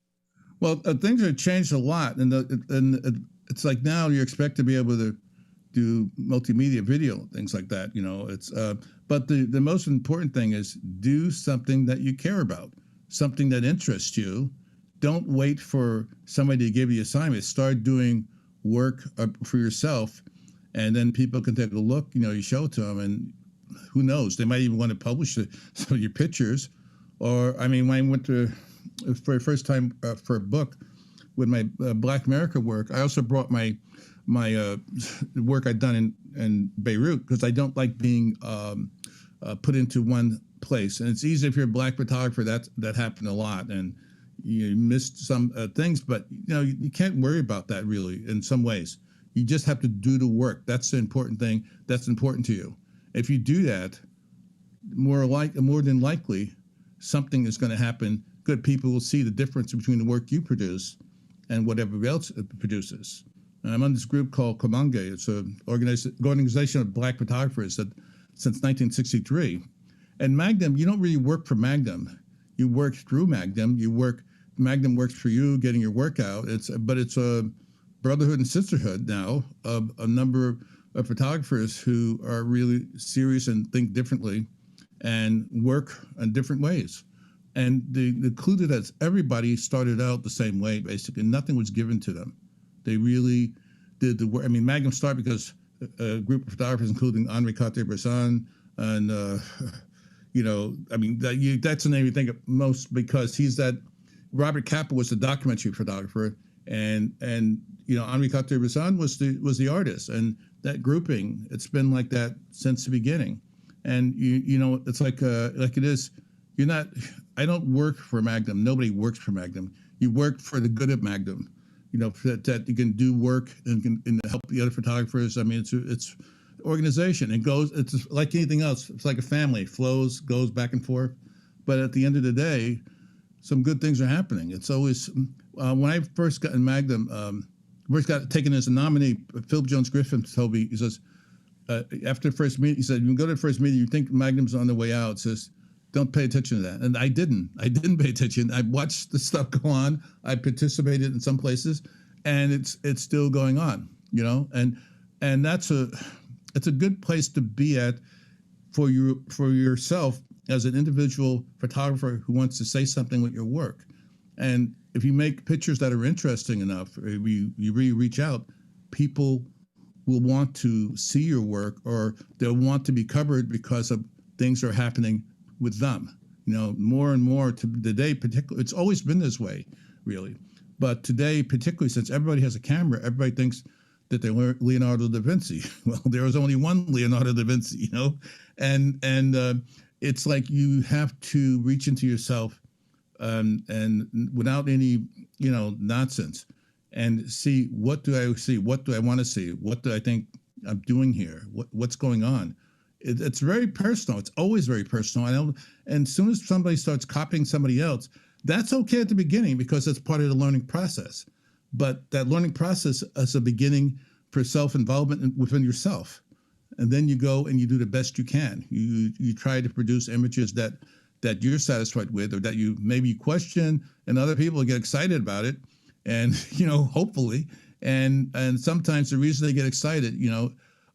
Well, things have changed a lot, and it's like now you expect to be able to do multimedia video, things like that. You know, it's but the most important thing is do something that you care about, something that interests you. Don't wait for somebody to give you assignments. Start doing work for yourself, and then people can take a look. You know, you show it to them, and who knows, they might even want to publish some of your pictures. Or I mean, when I went to for the first time for a book with my Black America work, I also brought my work I'd done in Beirut, because I don't like being put into one place. And it's easy if you're a Black photographer. That happened a lot, and you missed some things. But you know, you can't worry about that really. In some ways, you just have to do the work. That's the important thing. That's important to you. If you do that, more than likely, something is going to happen. Good people will see the difference between the work you produce and what everybody else produces. And I'm on this group called Comet. It's an organization of Black photographers that since 1963. And Magnum, you don't really work for Magnum. You work through Magnum. Magnum works for you, getting your work out. But it's a brotherhood and sisterhood now of a number of photographers who are really serious and think differently and work in different ways. And the clue to that is everybody started out the same way, basically. Nothing was given to them. They really did the work. I mean, Magnum started because a group of photographers, including Henri Cartier-Bresson, and, you know, I mean, that's the name you think of most, because he's that. Robert Capa was the documentary photographer, and you know, Henri Cartier-Bresson was the artist. And that grouping, it's been like that since the beginning. And you know, it's like it is. You're not. I don't work for Magnum. Nobody works for Magnum. You work for the good of Magnum. You know, that you can do work and can help the other photographers. I mean, it's organization. It's like anything else. It's like a family. Flows, goes back and forth. But at the end of the day, some good things are happening. It's always when I first got in Magnum, first got taken as a nominee. Philip Jones Griffin told me, he says, after the first meeting, he said, you can go to the first meeting, you think Magnum's on the way out. Says, don't pay attention to that. And I didn't pay attention. I watched the stuff go on. I participated in some places, and it's still going on, you know, and it's a good place to be at for yourself as an individual photographer who wants to say something with your work. And if you make pictures that are interesting enough, or you really reach out, people will want to see your work, or they'll want to be covered because of things are happening with them. You know, more and more today, particularly, it's always been this way, really. But today, particularly since everybody has a camera, everybody thinks that they're Leonardo da Vinci. Well, there was only one Leonardo da Vinci, you know? And it's like you have to reach into yourself and without any, you know, nonsense, and see, what do I see? What do I want to see? What do I think I'm doing here? What's going on? It's very personal. It's always very personal. And as soon as somebody starts copying somebody else, that's okay at the beginning because it's part of the learning process. But that learning process is a beginning for self-involvement within yourself. And then you go and you do the best you can. You try to produce images that you're satisfied with, or that you maybe question, and other people get excited about it. And, you know, hopefully, and sometimes the reason they get excited, you know,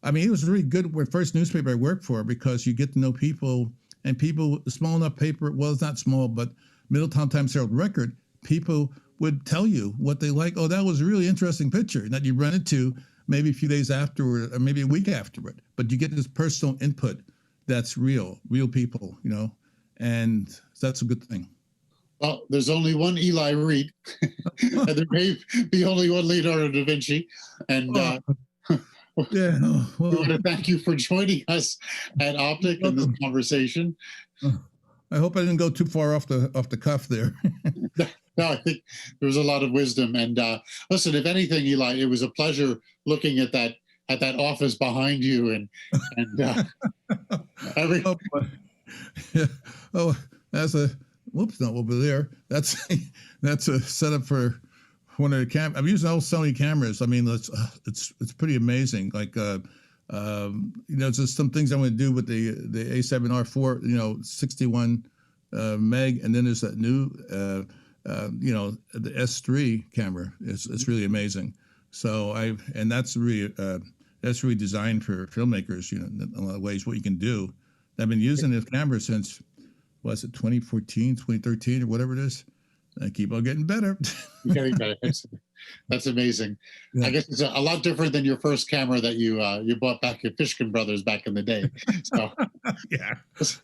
I mean, it was really good with the first newspaper I worked for, because you get to know people, and people, small enough paper, well, it's not small, but Middletown Times Herald Record, people would tell you what they like. Oh, that was a really interesting picture, and that you run into maybe a few days afterward, or maybe a week afterward. But you get this personal input that's real people, you know, and that's a good thing. Well, there's only one Eli Reed, and there may be only one Leonardo da Vinci. And yeah, we want to thank you for joining us at OPTIC in this conversation. I hope I didn't go too far off the cuff there. No, I think there was a lot of wisdom. And listen, if anything, Eli, it was a pleasure looking at that at that office behind you, and every. Oh, yeah. Oh, that's a whoops, not over there. That's a setup for one of the I'm using old Sony cameras. I mean, it's pretty amazing. Like just some things I'm going to do with the A7R4. 61 meg, and then there's that new the S3 camera. It's really amazing. So that's really designed for filmmakers. In a lot of ways, what you can do. I've been using this camera since, 2014, 2013, or whatever it is. I keep on getting better. Getting better. That's amazing. Yeah. I guess it's a lot different than your first camera that you bought back at Fishkin Brothers back in the day. So yeah, that's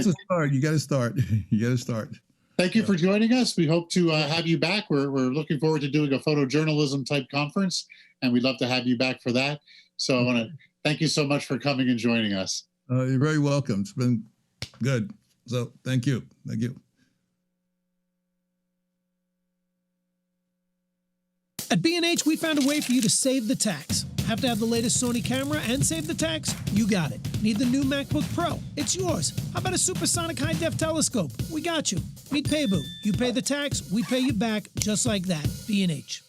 a start. You got to start. Thank you for joining us. We hope to have you back. We're looking forward to doing a photojournalism type conference, and we'd love to have you back for that. So I want to thank you so much for coming and joining us. You're very welcome. It's been good. So thank you. Thank you. At B&H, we found a way for you to save the tax. Have to have the latest Sony camera and save the tax? You got it. Need the new MacBook Pro? It's yours. How about a supersonic high-def telescope? We got you. Meet Paybu. You pay the tax, we pay you back, just like that. B&H.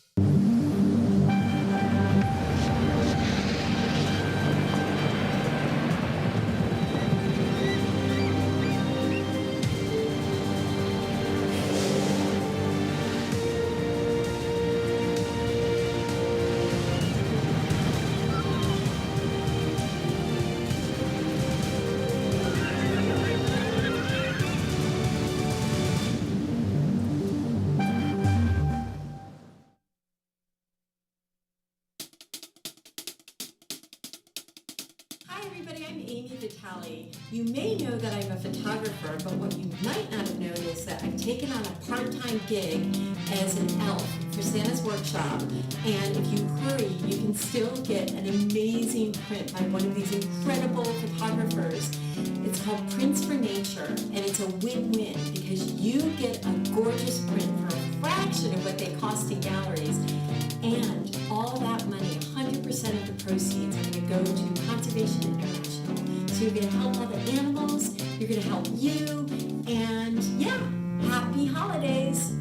You may know that I'm a photographer, but what you might not have known is that I've taken on a part-time gig as an elf for Santa's Workshop, and if you hurry, you can still get an amazing print by one of these incredible photographers. It's called Prints for Nature, and it's a win-win because you get a gorgeous print for a fraction of what they cost in galleries, and all that money, 100% of the proceeds, are going to go to Conservation International. So you're going to help other animals, you're going to help you, and yeah, happy holidays.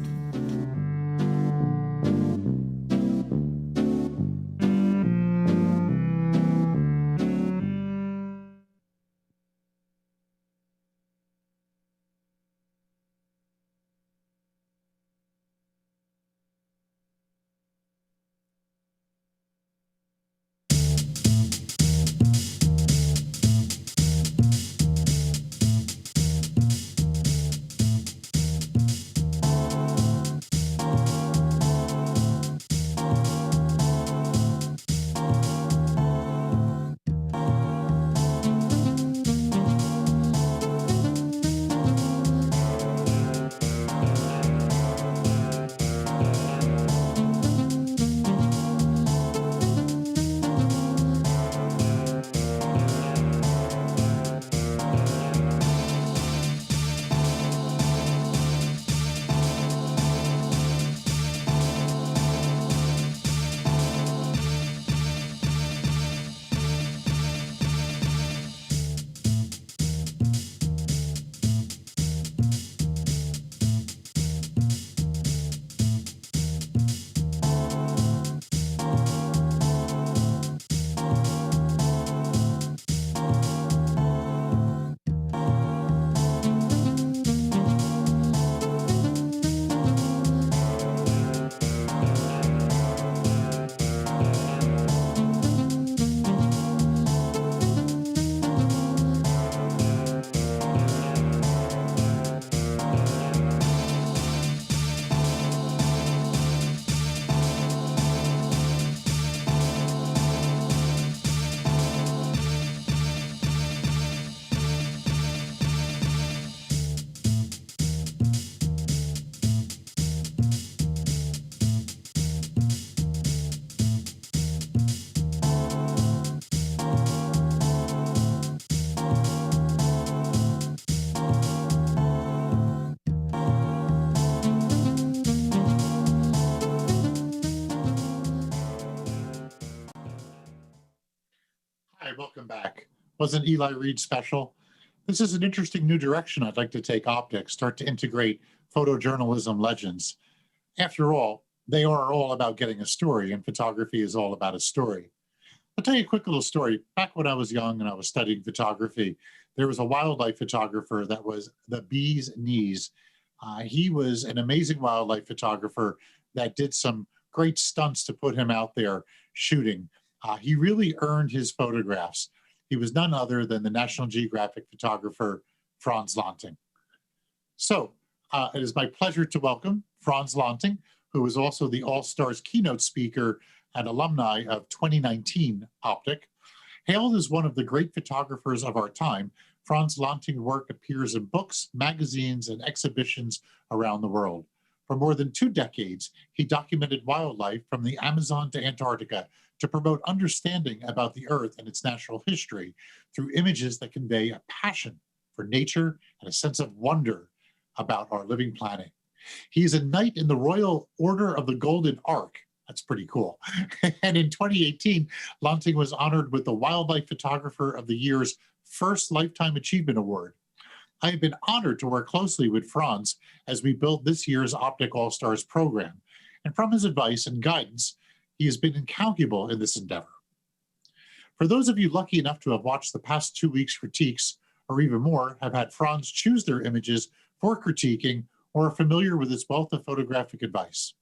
Wasn't Eli Reed special? This is an interesting new direction I'd like to take optics, start to integrate photojournalism legends. After all, they are all about getting a story, and photography is all about a story. I'll tell you a quick little story. Back when I was young and I was studying photography, there was a wildlife photographer that was the bee's knees. He was an amazing wildlife photographer that did some great stunts to put him out there shooting. He really earned his photographs. He was none other than the National Geographic photographer, Frans Lanting. So it is my pleasure to welcome Frans Lanting, who is also the All-Stars keynote speaker and alumni of 2019 OPTIC. Hailed as one of the great photographers of our time, Frans Lanting's work appears in books, magazines, and exhibitions around the world. For more than 2 decades, he documented wildlife from the Amazon to Antarctica to promote understanding about the Earth and its natural history through images that convey a passion for nature and a sense of wonder about our living planet. He is a knight in the Royal Order of the Golden Ark. That's pretty cool. And in 2018, Lanting was honored with the Wildlife Photographer of the Year's first Lifetime Achievement Award. I have been honored to work closely with Frans as we built this year's OPTIC All-Stars program. And from his advice and guidance, he has been incalculable in this endeavor. For those of you lucky enough to have watched the past 2 weeks' critiques, or even more, have had Frans choose their images for critiquing or are familiar with his wealth of photographic advice.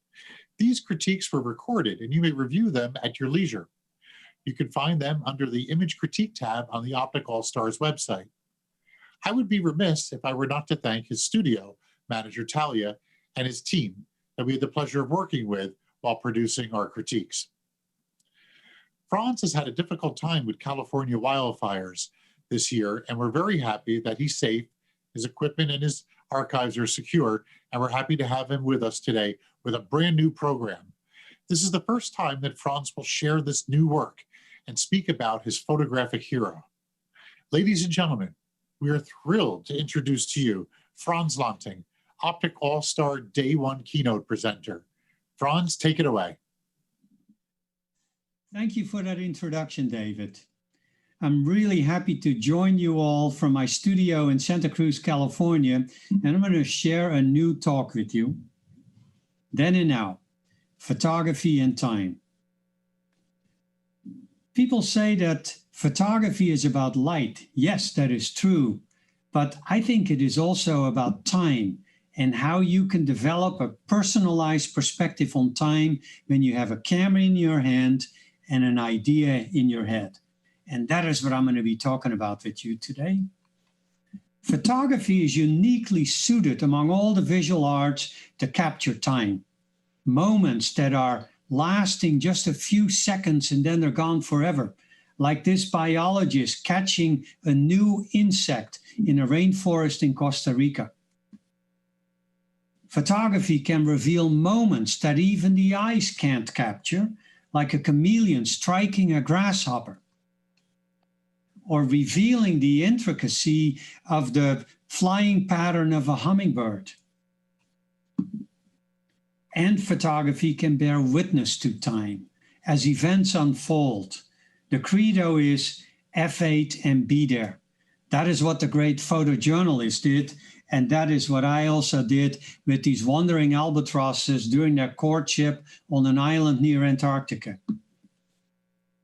These critiques were recorded and you may review them at your leisure. You can find them under the Image Critique tab on the OPTIC All-Stars website. I would be remiss if I were not to thank his studio manager, Talia, and his team that we had the pleasure of working with while producing our critiques. Frans has had a difficult time with California wildfires this year, and we're very happy that he's safe, his equipment and his archives are secure, and we're happy to have him with us today with a brand new program. This is the first time that Frans will share this new work and speak about his photographic hero. Ladies and gentlemen, we are thrilled to introduce to you Frans Lanting, OPTIC All-Star Day 1 keynote presenter. Frans, take it away. Thank you for that introduction, David. I'm really happy to join you all from my studio in Santa Cruz, California, and I'm going to share a new talk with you. Then and now, photography and time. People say that photography is about light. Yes, that is true. But I think it is also about time and how you can develop a personalized perspective on time when you have a camera in your hand and an idea in your head. And that is what I'm going to be talking about with you today. Photography is uniquely suited among all the visual arts to capture time. Moments that are lasting just a few seconds and then they're gone forever. Like this biologist catching a new insect in a rainforest in Costa Rica. Photography can reveal moments that even the eyes can't capture, like a chameleon striking a grasshopper, or revealing the intricacy of the flying pattern of a hummingbird. And photography can bear witness to time as events unfold. The credo is F8 and be there. That is what the great photojournalist did, and that is what I also did with these wandering albatrosses during their courtship on an island near Antarctica.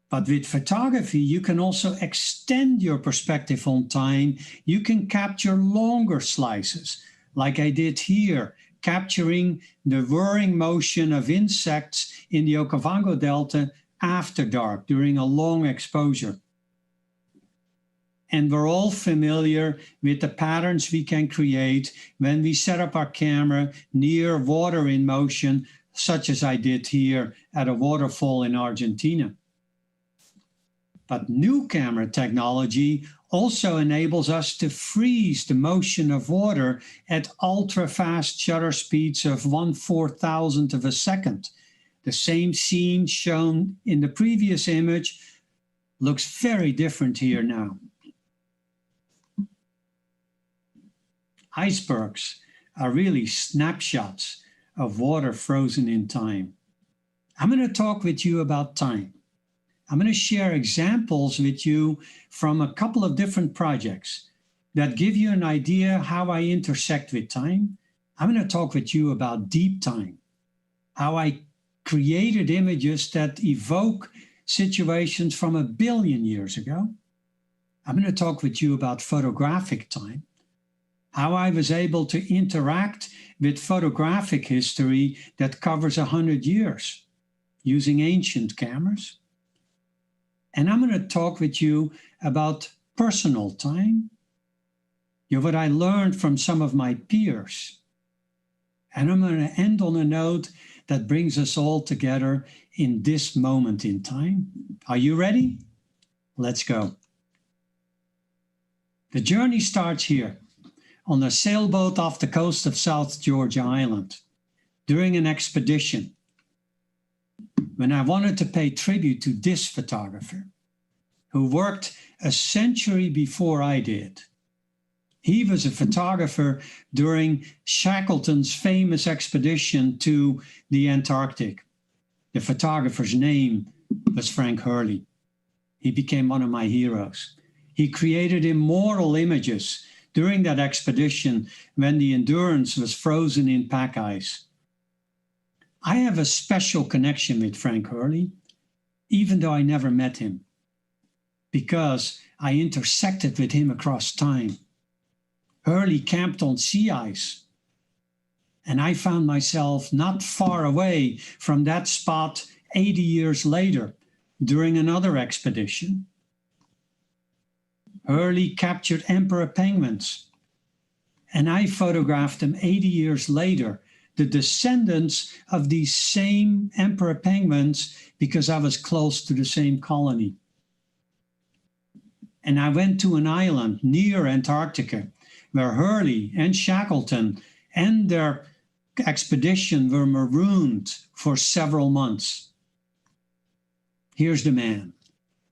But with photography, you can also extend your perspective on time. You can capture longer slices, like I did here, capturing the whirring motion of insects in the Okavango Delta after dark during a long exposure. And we're all familiar with the patterns we can create when we set up our camera near water in motion, such as I did here at a waterfall in Argentina. But new camera technology also enables us to freeze the motion of water at ultra-fast shutter speeds of 1/4000th of a second. The same scene shown in the previous image looks very different here now. Icebergs are really snapshots of water frozen in time. I'm going to talk with you about time. I'm going to share examples with you from a couple of different projects that give you an idea how I intersect with time. I'm going to talk with you about deep time, how I created images that evoke situations from 1 billion years ago. I'm going to talk with you about photographic time, how I was able to interact with photographic history that covers 100 years using ancient cameras. And I'm going to talk with you about personal time, what I learned from some of my peers. And I'm going to end on a note that brings us all together in this moment in time. Are you ready? Let's go. The journey starts here on a sailboat off the coast of South Georgia Island during an expedition when I wanted to pay tribute to this photographer who worked a century before I did. He was a photographer during Shackleton's famous expedition to the Antarctic. The photographer's name was Frank Hurley. He became one of my heroes. He created immortal images during that expedition when the Endurance was frozen in pack ice. I have a special connection with Frank Hurley, even though I never met him, because I intersected with him across time. Hurley camped on sea ice, and I found myself not far away from that spot 80 years later during another expedition. Hurley captured emperor penguins, and I photographed them 80 years later, the descendants of these same emperor penguins, because I was close to the same colony. And I went to an island near Antarctica where Hurley and Shackleton and their expedition were marooned for several months. Here's the man.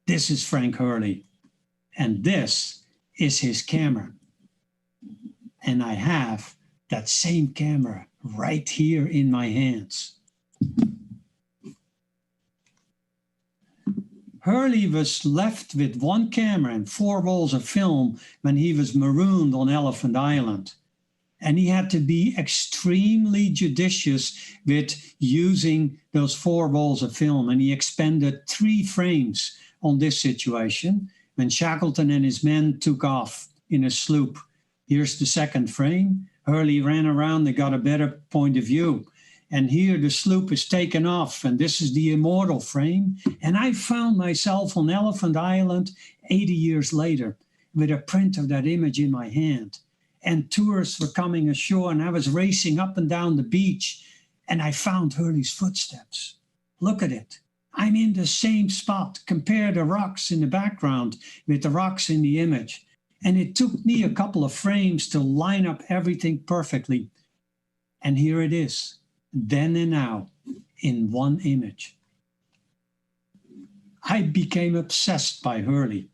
This is Frank Hurley. And this is his camera. And I have that same camera right here in my hands. Hurley was left with one camera and 4 rolls of film when he was marooned on Elephant Island. And he had to be extremely judicious with using those 4 rolls of film. And he expended 3 frames on this situation when Shackleton and his men took off in a sloop. Here's the 2nd frame. Hurley ran around, they got a better point of view. And here the sloop is taken off, and this is the immortal frame. And I found myself on Elephant Island 80 years later with a print of that image in my hand. And tourists were coming ashore, and I was racing up and down the beach, and I found Hurley's footsteps. Look at it. I'm in the same spot. Compare the rocks in the background with the rocks in the image. And it took me a couple of frames to line up everything perfectly. And here it is. Then and now, in one image. I became obsessed by Hurley.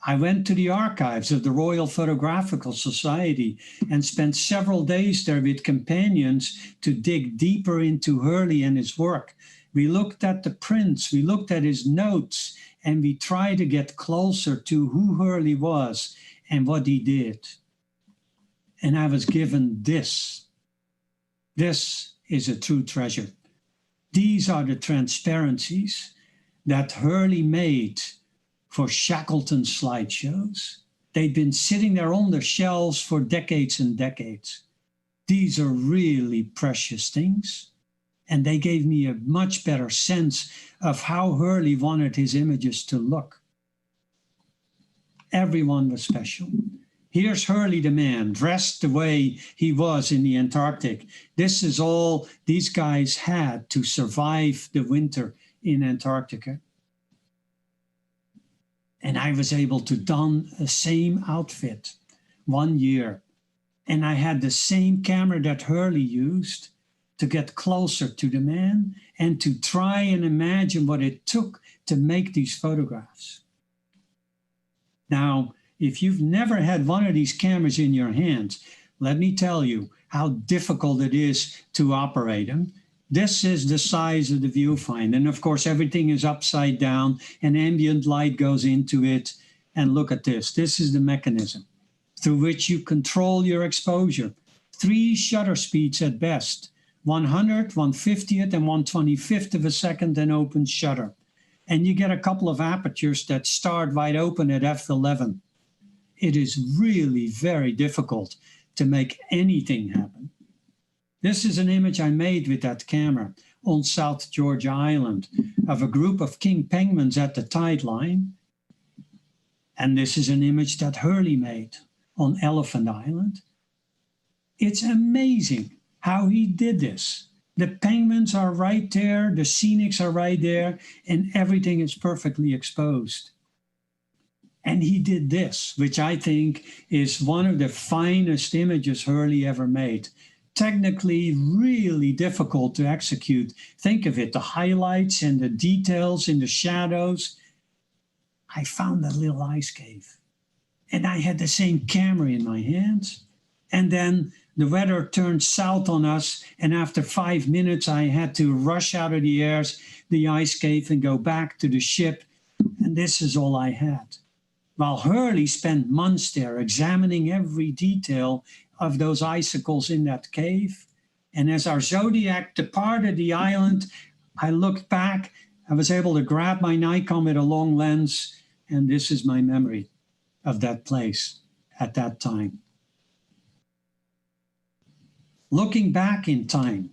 I went to the archives of the Royal Photographical Society and spent several days there with companions to dig deeper into Hurley and his work. We looked at the prints, we looked at his notes, and we tried to get closer to who Hurley was and what he did. And I was given this. This is a true treasure. These are the transparencies that Hurley made for Shackleton slideshows. They'd been sitting there on the shelves for decades and decades. These are really precious things. And they gave me a much better sense of how Hurley wanted his images to look. Everyone was special. Here's Hurley the man, dressed the way he was in the Antarctic. This is all these guys had to survive the winter in Antarctica. And I was able to don the same outfit 1 year. And I had the same camera that Hurley used to get closer to the man and to try and imagine what it took to make these photographs. Now, if you've never had one of these cameras in your hands, let me tell you how difficult it is to operate them. This is the size of the viewfinder. And of course, everything is upside down and ambient light goes into it. And look at this. This is the mechanism through which you control your exposure. 3 shutter speeds at best, 100, 150th, and 125th of a second in open shutter. And you get a couple of apertures that start wide open at f11. It is really very difficult to make anything happen. This is an image I made with that camera on South Georgia Island of a group of king penguins at the tide line. And this is an image that Hurley made on Elephant Island. It's amazing how he did this. The penguins are right there, the scenics are right there, and everything is perfectly exposed. And he did this, which I think is one of the finest images Hurley ever made. Technically really difficult to execute. Think of it, the highlights and the details in the shadows. I found a little ice cave and I had the same camera in my hands. And then the weather turned south on us. And after 5 minutes, I had to rush out of the ice cave and go back to the ship. And this is all I had. While Hurley spent months there examining every detail of those icicles in that cave. And as our Zodiac departed the island, I looked back, I was able to grab my Nikon with a long lens, and this is my memory of that place at that time. Looking back in time,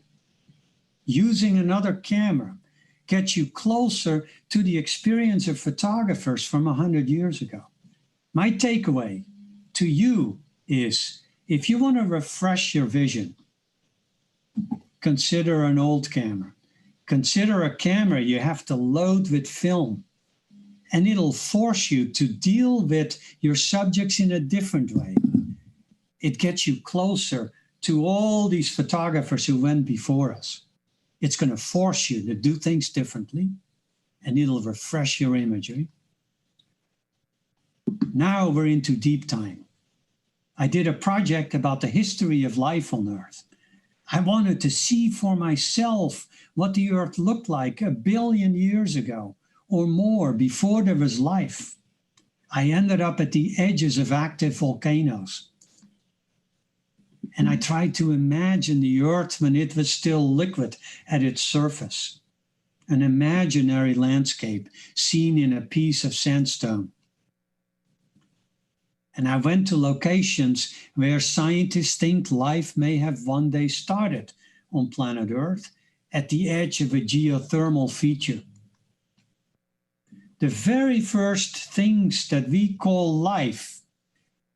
using another camera gets you closer to the experience of photographers from 100 years ago. My takeaway to you is, if you want to refresh your vision, consider an old camera. Consider a camera you have to load with film, and it'll force you to deal with your subjects in a different way. It gets you closer to all these photographers who went before us. It's going to force you to do things differently, and it'll refresh your imagery. Now we're into deep time. I did a project about the history of life on Earth. I wanted to see for myself what the Earth looked like 1 billion years ago or more, before there was life. I ended up at the edges of active volcanoes. And I tried to imagine the Earth when it was still liquid at its surface, an imaginary landscape seen in a piece of sandstone. And I went to locations where scientists think life may have one day started on planet Earth at the edge of a geothermal feature. The very first things that we call life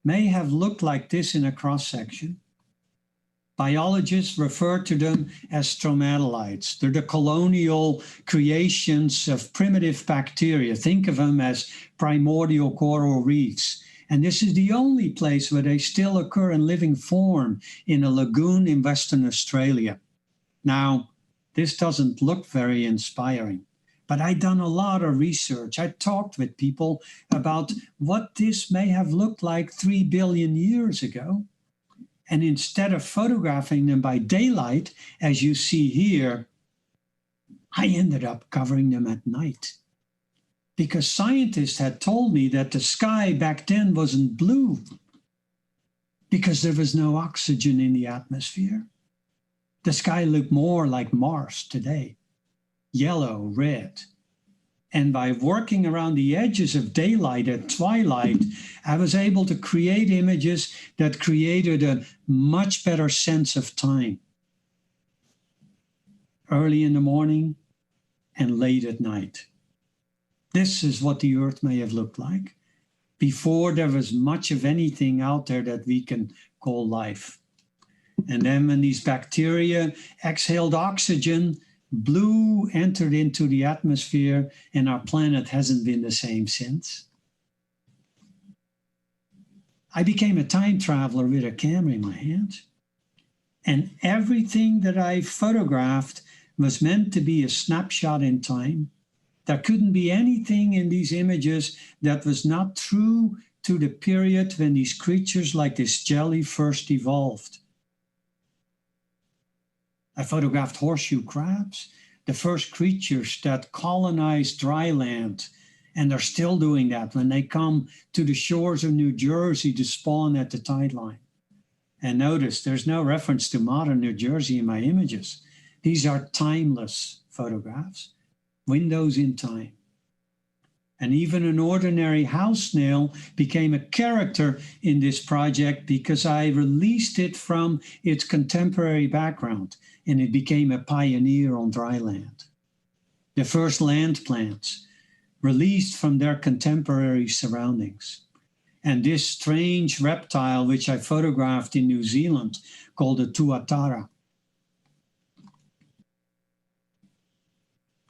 may have looked like this in a cross-section. Biologists refer to them as stromatolites. They're the colonial creations of primitive bacteria. Think of them as primordial coral reefs. And this is the only place where they still occur in living form, in a lagoon in Western Australia. Now, this doesn't look very inspiring, but I've done a lot of research. I talked with people about what this may have looked like 3 billion years ago. And instead of photographing them by daylight, as you see here, I ended up covering them at night. Because scientists had told me that the sky back then wasn't blue because there was no oxygen in the atmosphere. The sky looked more like Mars today, yellow, red. And by working around the edges of daylight at twilight, I was able to create images that created a much better sense of time. Early in the morning and late at night. This is what the Earth may have looked like before there was much of anything out there that we can call life. And then when these bacteria exhaled oxygen, blue entered into the atmosphere, and our planet hasn't been the same since. I became a time traveler with a camera in my hand, and everything that I photographed was meant to be a snapshot in time. There couldn't be anything in these images that was not true to the period when these creatures like this jelly first evolved. I photographed horseshoe crabs, the first creatures that colonized dry land. And they're still doing that when they come to the shores of New Jersey to spawn at the tide line. And notice there's no reference to modern New Jersey in my images. These are timeless photographs, windows in time. And even an ordinary house snail became a character in this project because I released it from its contemporary background and it became a pioneer on dry land. The first land plants released from their contemporary surroundings. And this strange reptile, which I photographed in New Zealand, called a tuatara.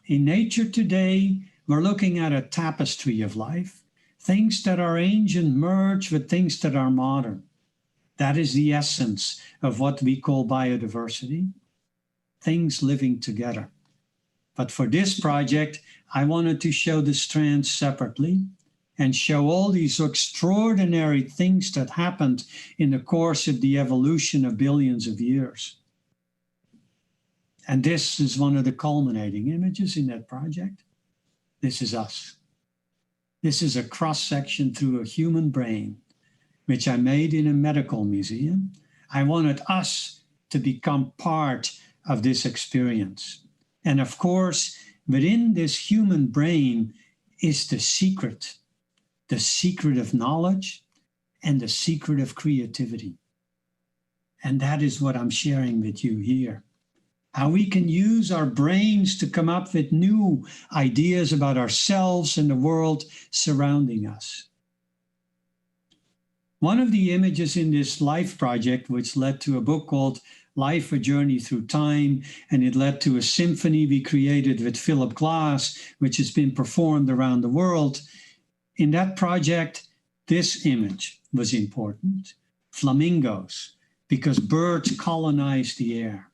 In nature today, we're looking at a tapestry of life. Things that are ancient merge with things that are modern. That is the essence of what we call biodiversity. Things living together. But for this project, I wanted to show the strands separately and show all these extraordinary things that happened in the course of the evolution of billions of years. And this is one of the culminating images in that project. This is us. This is a cross-section through a human brain, which I made in a medical museum. I wanted us to become part of this experience. And of course, within this human brain is the secret of knowledge and the secret of creativity. And that is what I'm sharing with you here. How we can use our brains to come up with new ideas about ourselves and the world surrounding us. One of the images in this life project, which led to a book called Life, a Journey Through Time, and it led to a symphony we created with Philip Glass, which has been performed around the world. In that project, this image was important. Flamingos, because birds colonize the air.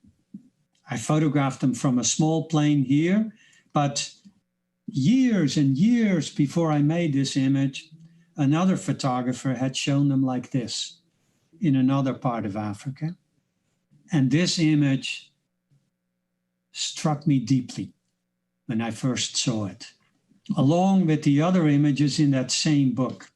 I photographed them from a small plane here, but years and years before I made this image, another photographer had shown them like this in another part of Africa. And this image struck me deeply when I first saw it, along with the other images in that same book.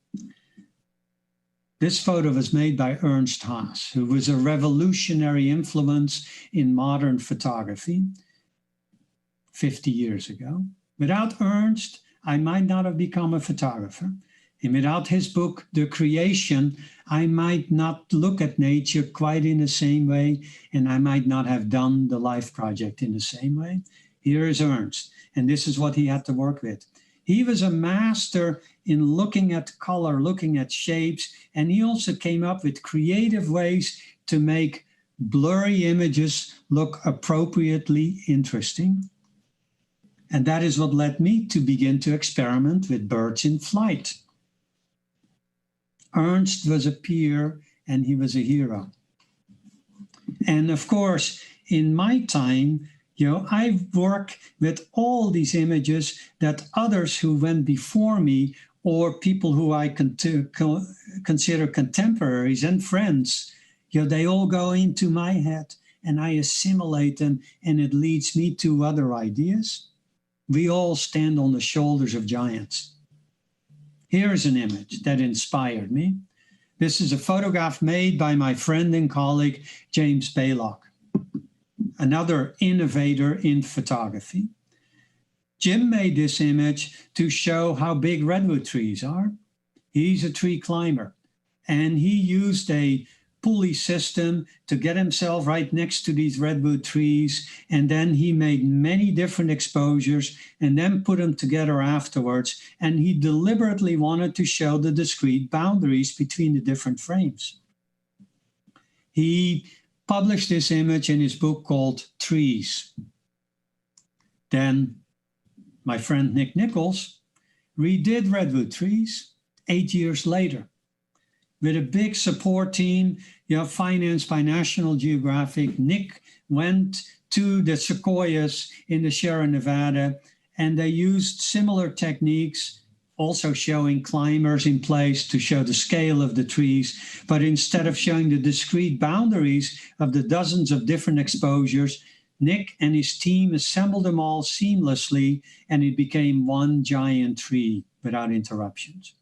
This photo was made by Ernst Haas, who was a revolutionary influence in modern photography 50 years ago. Without Ernst, I might not have become a photographer. And without his book, The Creation, I might not look at nature quite in the same way, and I might not have done the Life Project in the same way. Here is Ernst, and this is what he had to work with. He was a master in looking at color, looking at shapes, and he also came up with creative ways to make blurry images look appropriately interesting. And that is what led me to begin to experiment with birds in flight. Ernst was a peer and he was a hero. And of course, in my time, I've worked with all these images that others who went before me or people who I consider contemporaries and friends, they all go into my head and I assimilate them and it leads me to other ideas. We all stand on the shoulders of giants. Here's an image that inspired me. This is a photograph made by my friend and colleague, James Baylock, another innovator in photography. Jim made this image to show how big redwood trees are. He's a tree climber, and he used a pulley system to get himself right next to these redwood trees, and then he made many different exposures and then put them together afterwards, and he deliberately wanted to show the discrete boundaries between the different frames. He published this image in his book called Trees. Then my friend Nick Nichols redid redwood trees 8 years later with a big support team, financed by National Geographic. Nick went to the sequoias in the Sierra Nevada, and they used similar techniques, also showing climbers in place to show the scale of the trees. But instead of showing the discrete boundaries of the dozens of different exposures, Nick and his team assembled them all seamlessly, and it became one giant tree without interruptions.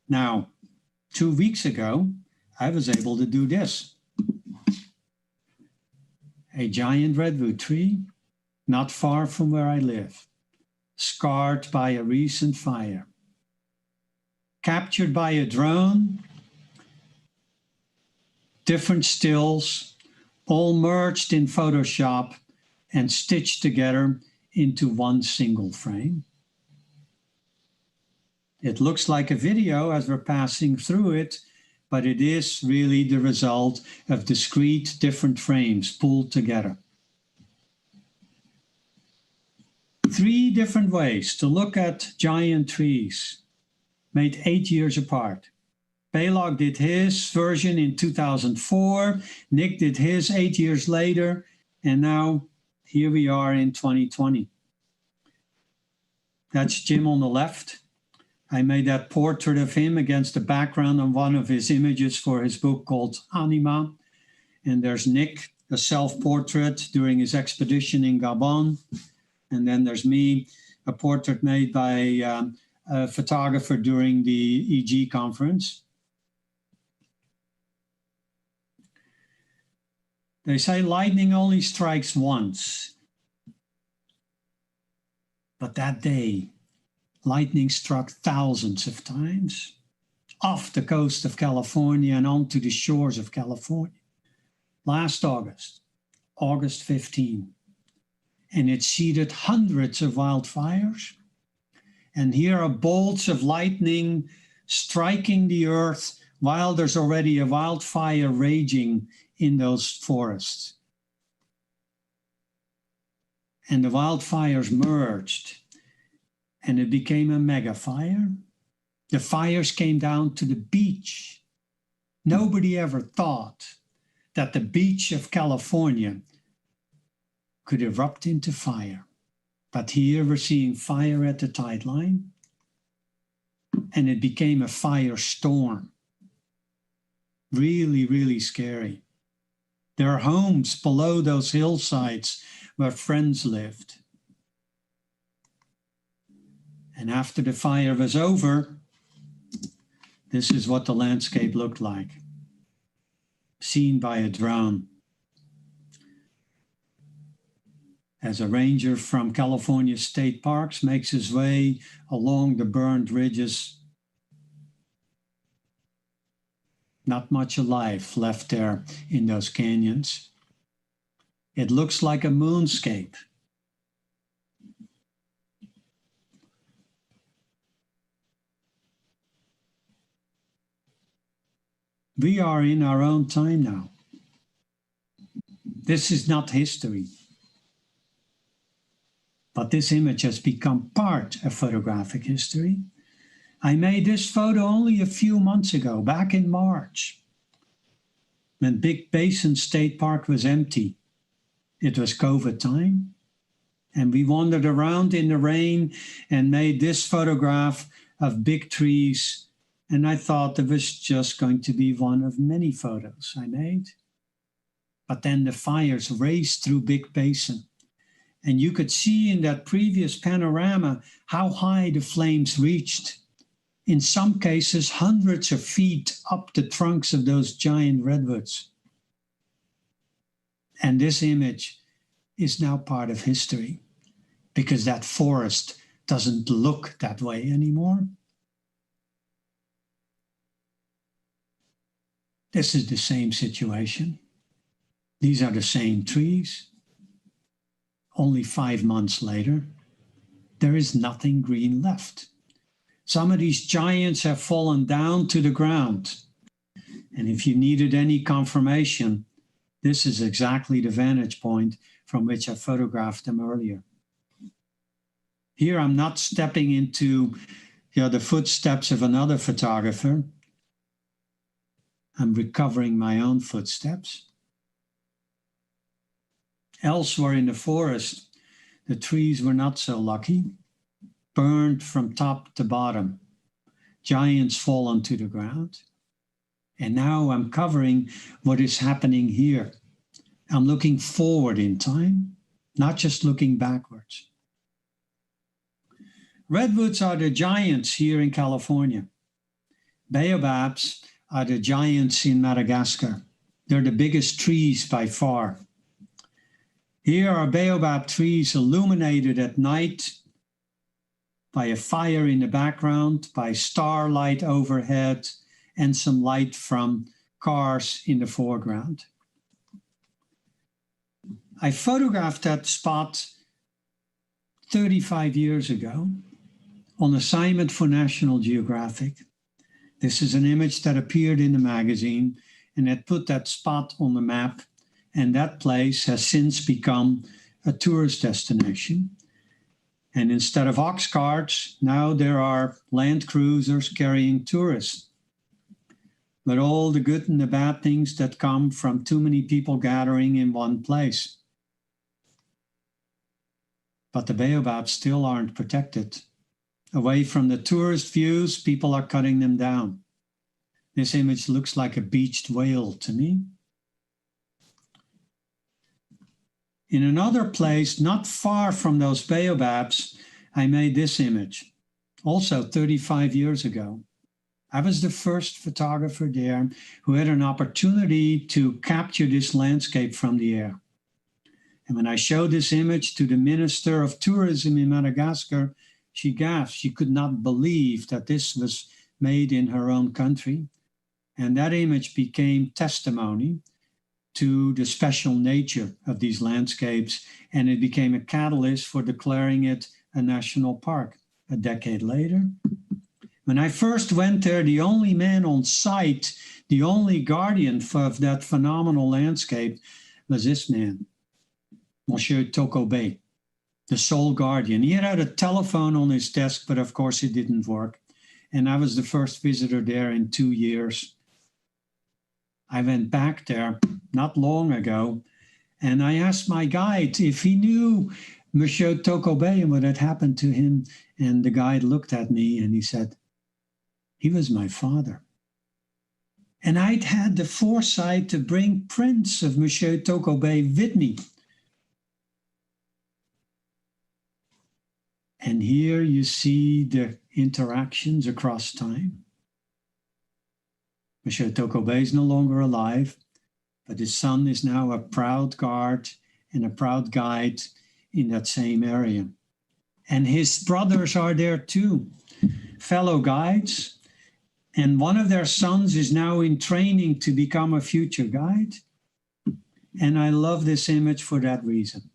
Now, 2 weeks ago, I was able to do this. A giant redwood tree, not far from where I live, scarred by a recent fire. Captured by a drone, different stills, all merged in Photoshop and stitched together into one single frame. It looks like a video as we're passing through it, but it is really the result of discrete different frames pulled together. 3 different ways to look at giant trees, made 8 years apart. Balog did his version in 2004, Nick did his 8 years later, and now here we are in 2020. That's Jim on the left. I made that portrait of him against the background on one of his images for his book called Anima. And there's Nick, a self-portrait during his expedition in Gabon. And then there's me, a portrait made by a photographer during the EG conference. They say lightning only strikes once. But that day, lightning struck thousands of times off the coast of California and onto the shores of California. Last August, August 15. And it seeded hundreds of wildfires. And here are bolts of lightning striking the earth while there's already a wildfire raging in those forests. And the wildfires merged, and it became a mega fire. The fires came down to the beach. Nobody ever thought that the beach of California could erupt into fire. But here we're seeing fire at the tide line, and it became a firestorm. Really, really scary. There are homes below those hillsides where Frans lived. And after the fire was over, this is what the landscape looked like, seen by a drone. As a ranger from California State Parks makes his way along the burned ridges, not much alive left there in those canyons. It looks like a moonscape. We are in our own time now. This is not history. But this image has become part of photographic history. I made this photo only a few months ago, back in March, when Big Basin State Park was empty. It was COVID time, and we wandered around in the rain and made this photograph of big trees, and I thought it was just going to be one of many photos I made. But then the fires raced through Big Basin, and you could see in that previous panorama how high the flames reached. In some cases, hundreds of feet up the trunks of those giant redwoods. And this image is now part of history because that forest doesn't look that way anymore. This is the same situation. These are the same trees. Only 5 months later, there is nothing green left. Some of these giants have fallen down to the ground. And if you needed any confirmation, this is exactly the vantage point from which I photographed them earlier. Here I'm not stepping into the footsteps of another photographer. I'm recovering my own footsteps. Elsewhere in the forest, the trees were not so lucky. Burned from top to bottom. Giants fallen to the ground. And now I'm covering what is happening here I'm looking forward in time, not just looking backwards. Redwoods are the giants here in California. Baobabs are the giants in Madagascar. They're the biggest trees by far. Here are baobab trees illuminated at night by a fire in the background, by starlight overhead, and some light from cars in the foreground. I photographed that spot 35 years ago on assignment for National Geographic. This is an image that appeared in the magazine and it put that spot on the map, and that place has since become a tourist destination. And instead of ox carts, now there are land cruisers carrying tourists. But all the good and the bad things that come from too many people gathering in one place. But the baobabs still aren't protected. Away from the tourist views, people are cutting them down. This image looks like a beached whale to me. In another place, not far from those baobabs, I made this image, also 35 years ago. I was the first photographer there who had an opportunity to capture this landscape from the air. And when I showed this image to the Minister of Tourism in Madagascar, she gasped. She could not believe that this was made in her own country. And that image became testimony to the special nature of these landscapes, and it became a catalyst for declaring it a national park a decade later. When I first went there, the only man on site, the only guardian of that phenomenal landscape was this man, Monsieur Tokobe, the sole guardian. He had a telephone on his desk, but of course it didn't work. And I was the first visitor there in 2 years. I went back there not long ago, and I asked my guide if he knew Monsieur Tokobe and what had happened to him. And the guide looked at me and he said, he was my father. And I'd had the foresight to bring prints of Monsieur Tokobe with me. And here you see the interactions across time. Monsieur Tokobe is no longer alive, but his son is now a proud guard and a proud guide in that same area. And his brothers are there too, fellow guides. And one of their sons is now in training to become a future guide. And I love this image for that reason,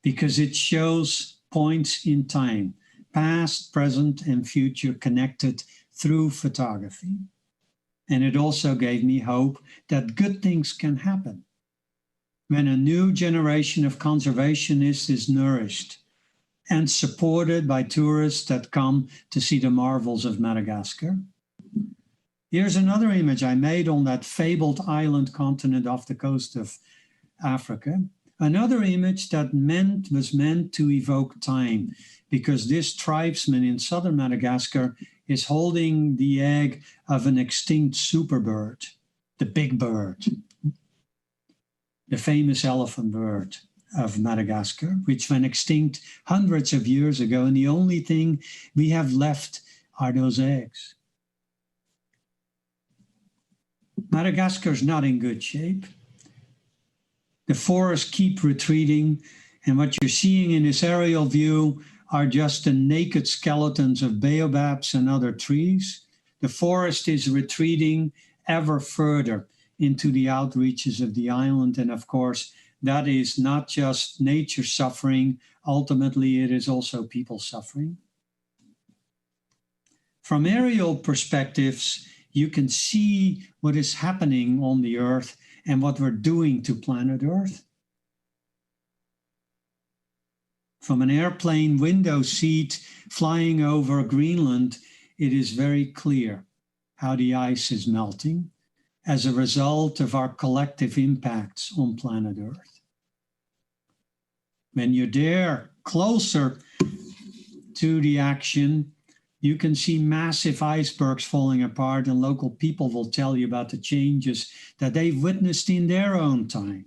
because it shows points in time, past, present, and future connected through photography. And it also gave me hope that good things can happen when a new generation of conservationists is nourished and supported by tourists that come to see the marvels of Madagascar. Here's another image I made on that fabled island continent off the coast of Africa. Another image that was meant to evoke time, because this tribesman in southern Madagascar is holding the egg of an extinct superbird, the big bird, the famous elephant bird of Madagascar, which went extinct hundreds of years ago, and the only thing we have left are those eggs. Madagascar's not in good shape. The forests keep retreating, and what you're seeing in this aerial view are just the naked skeletons of baobabs and other trees. The forest is retreating ever further into the outreaches of the island. And of course, that is not just nature suffering. Ultimately, it is also people suffering. From aerial perspectives, you can see what is happening on the Earth and what we're doing to planet Earth. From an airplane window seat flying over Greenland, it is very clear how the ice is melting as a result of our collective impacts on planet Earth. When you're there closer to the action, you can see massive icebergs falling apart, and local people will tell you about the changes that they've witnessed in their own time.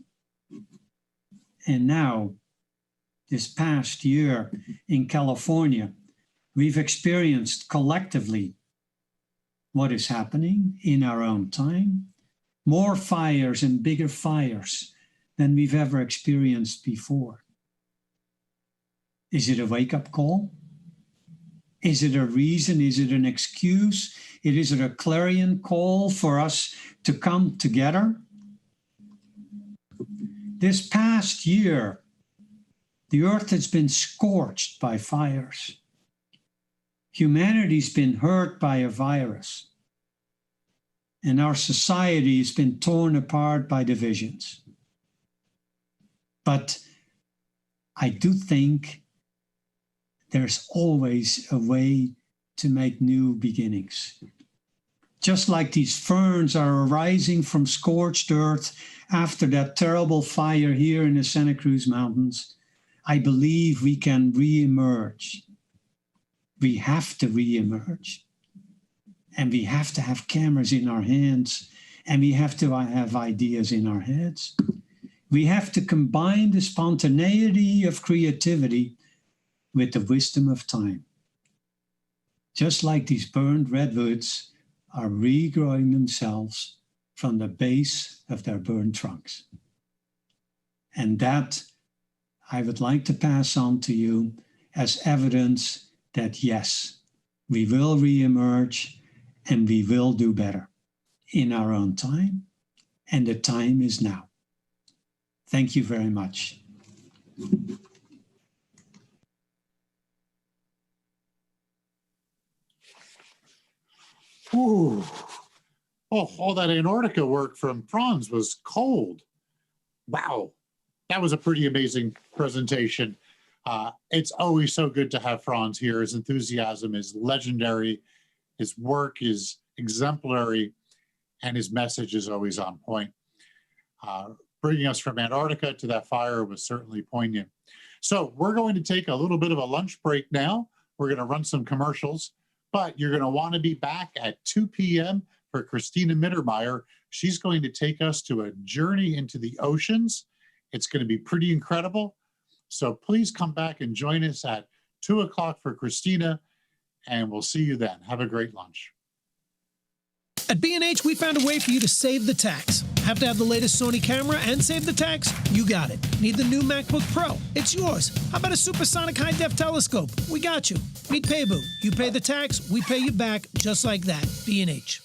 And now, this past year in California, we've experienced collectively what is happening in our own time. More fires and bigger fires than we've ever experienced before. Is it a wake-up call? Is it a reason? Is it an excuse? Is it a clarion call for us to come together? This past year, the earth has been scorched by fires. Humanity's been hurt by a virus. And our society has been torn apart by divisions. But I do think there's always a way to make new beginnings. Just like these ferns are arising from scorched earth after that terrible fire here in the Santa Cruz Mountains, I believe we can re-emerge. We have to re-emerge. And we have to have cameras in our hands, and we have to have ideas in our heads. We have to combine the spontaneity of creativity with the wisdom of time. Just like these burned redwoods are regrowing themselves from the base of their burned trunks. And that I would like to pass on to you as evidence that yes, we will re-emerge and we will do better in our own time, and the time is now. Thank you very much. Ooh. Oh, all that Antarctica work from Frans was cold. Wow, that was a pretty amazing presentation. It's always so good to have Frans here. His enthusiasm is legendary. His work is exemplary, and his message is always on point. Bringing us from Antarctica to that fire was certainly poignant. So we're going to take a little bit of a lunch break now. We're going to run some commercials, but you're going to want to be back at 2 p.m. for Cristina Mittermeier. She's going to take us to a journey into the oceans. It's going to be pretty incredible. So please come back and join us at 2 o'clock for Cristina, and we'll see you then. Have a great lunch. At B&H, we found a way for you to save the tax. Have to have the latest Sony camera and save the tax? You got it. Need the new MacBook Pro? It's yours. How about a supersonic high-def telescope? We got you. Meet Paybu. You pay the tax, we pay you back, just like that. B&H.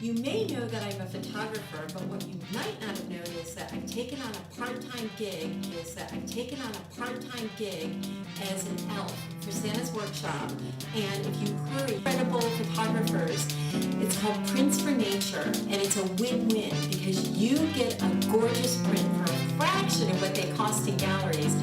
You may know that I'm a photographer, but what you might not have known is that I've taken on a part-time gig, as an elf for Santa's workshop. And if you hurry, incredible photographers, it's called Prints for Nature, and it's a win-win because you get a gorgeous print for a fraction of what they cost in galleries.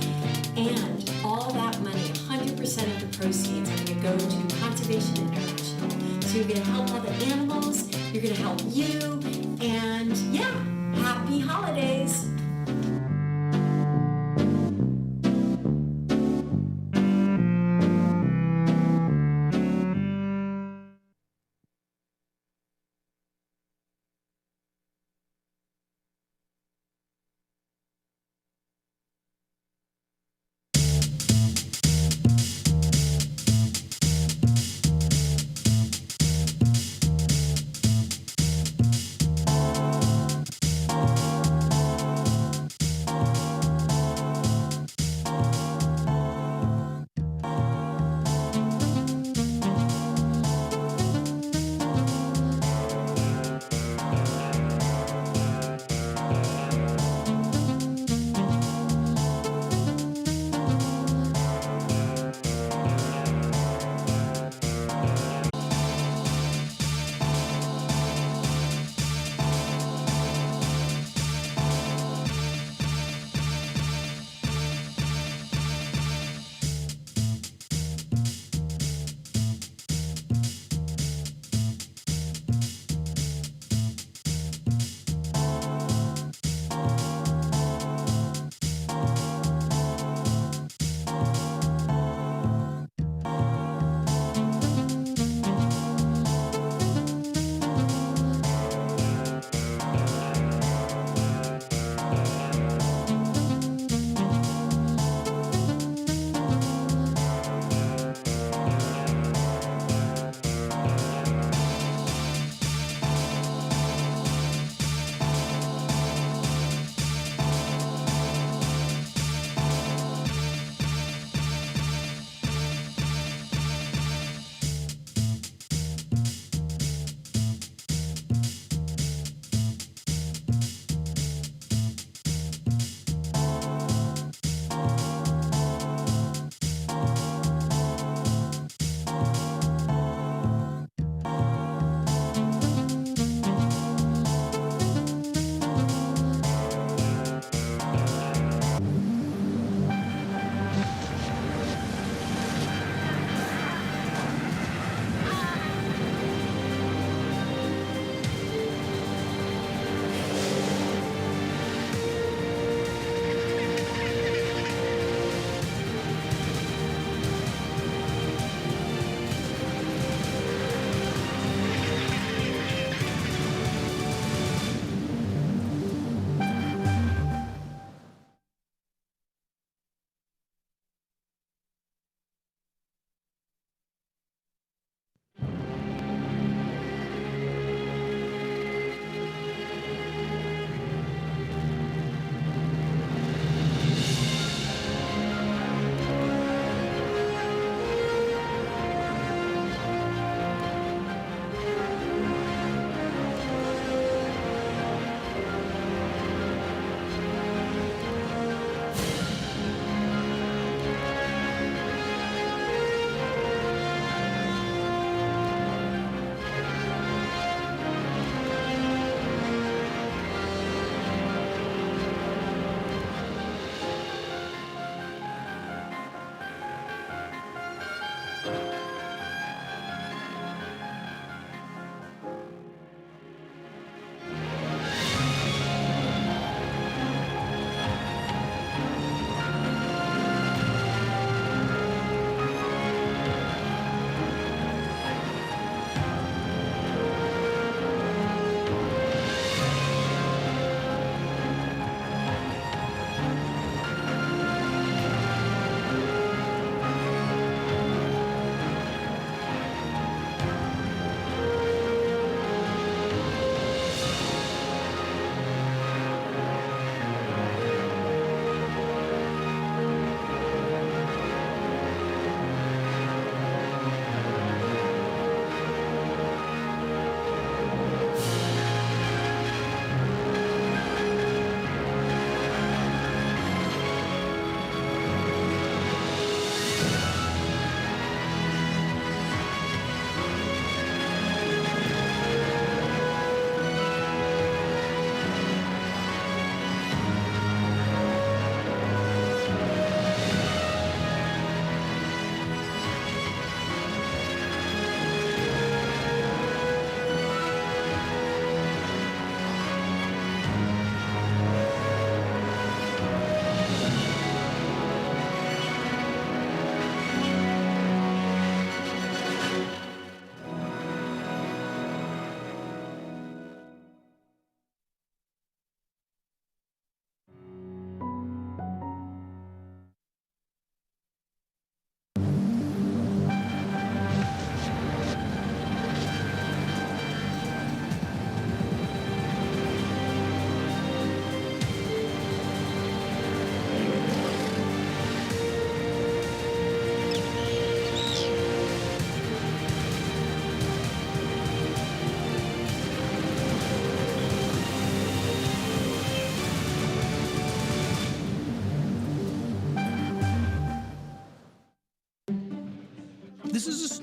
And all that money, 100% of the proceeds, are going to go to Conservation International. So you're going to help all the animals, you're going to help you, and yeah, happy holidays.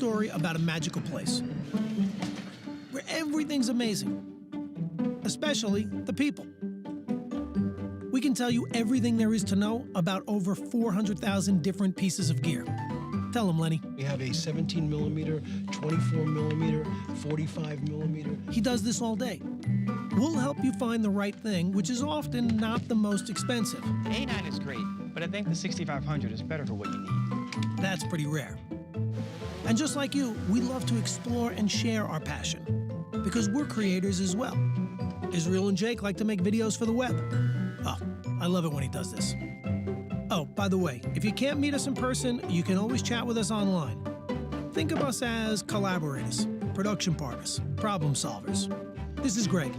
story about a magical place where everything's amazing, especially the people. We can tell you everything there is to know about over 400,000 different pieces of gear. Tell them, Lenny. We have a 17 millimeter, 24 millimeter, 45 millimeter. He does this all day. We'll help you find the right thing, which is often not the most expensive. A9 is great, but I think the 6500 is better for what you need. That's pretty rare. And just like you, we love to explore and share our passion, because we're creators as well. Israel and Jake like to make videos for the web. Oh, I love it when he does this. Oh, by the way, if you can't meet us in person, you can always chat with us online. Think of us as collaborators, production partners, problem solvers. This is Greg.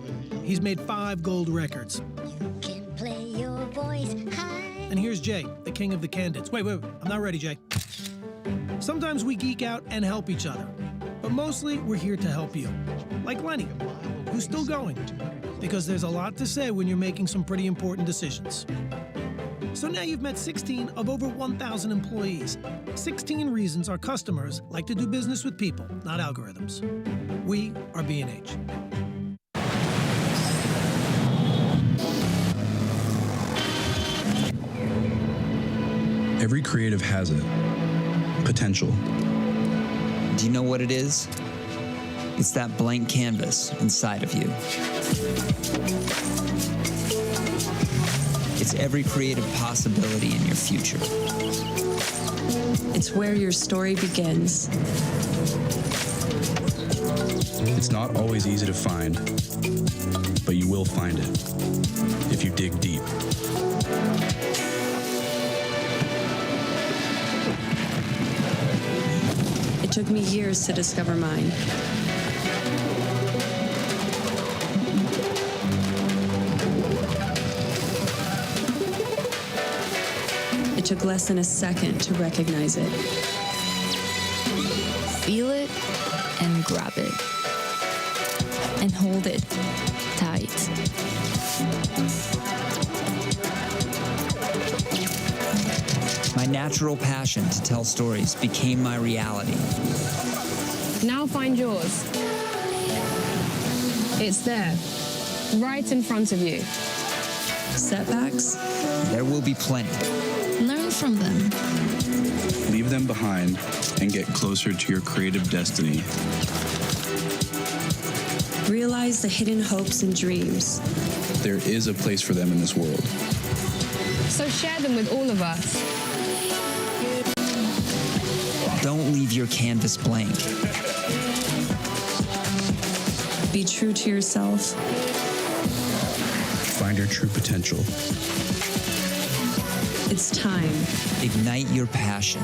He's made 5 gold records. You can play your voice high. And here's Jay, the king of the candids. Wait, I'm not ready, Jay. Sometimes we geek out and help each other, but mostly we're here to help you. Like Lenny, who's still going, because there's a lot to say when you're making some pretty important decisions. So now you've met 16 of over 1,000 employees. 16 reasons our customers like to do business with people, not algorithms. We are B&H. Every creative has it. Potential. Do you know what it is? It's that blank canvas inside of you. It's every creative possibility in your future. It's where your story begins. It's not always easy to find, but you will find it if you dig deep. It took me years to discover mine. It took less than a second to recognize it. Feel it and grab it. And hold it tight. My natural passion to tell stories became my reality. Now find yours. It's there, right in front of you. Setbacks? There will be plenty. Learn from them. Leave them behind and get closer to your creative destiny. Realize the hidden hopes and dreams. There is a place for them in this world. So share them with all of us. Don't leave your canvas blank. Be true to yourself. Find your true potential. It's time. Ignite your passion.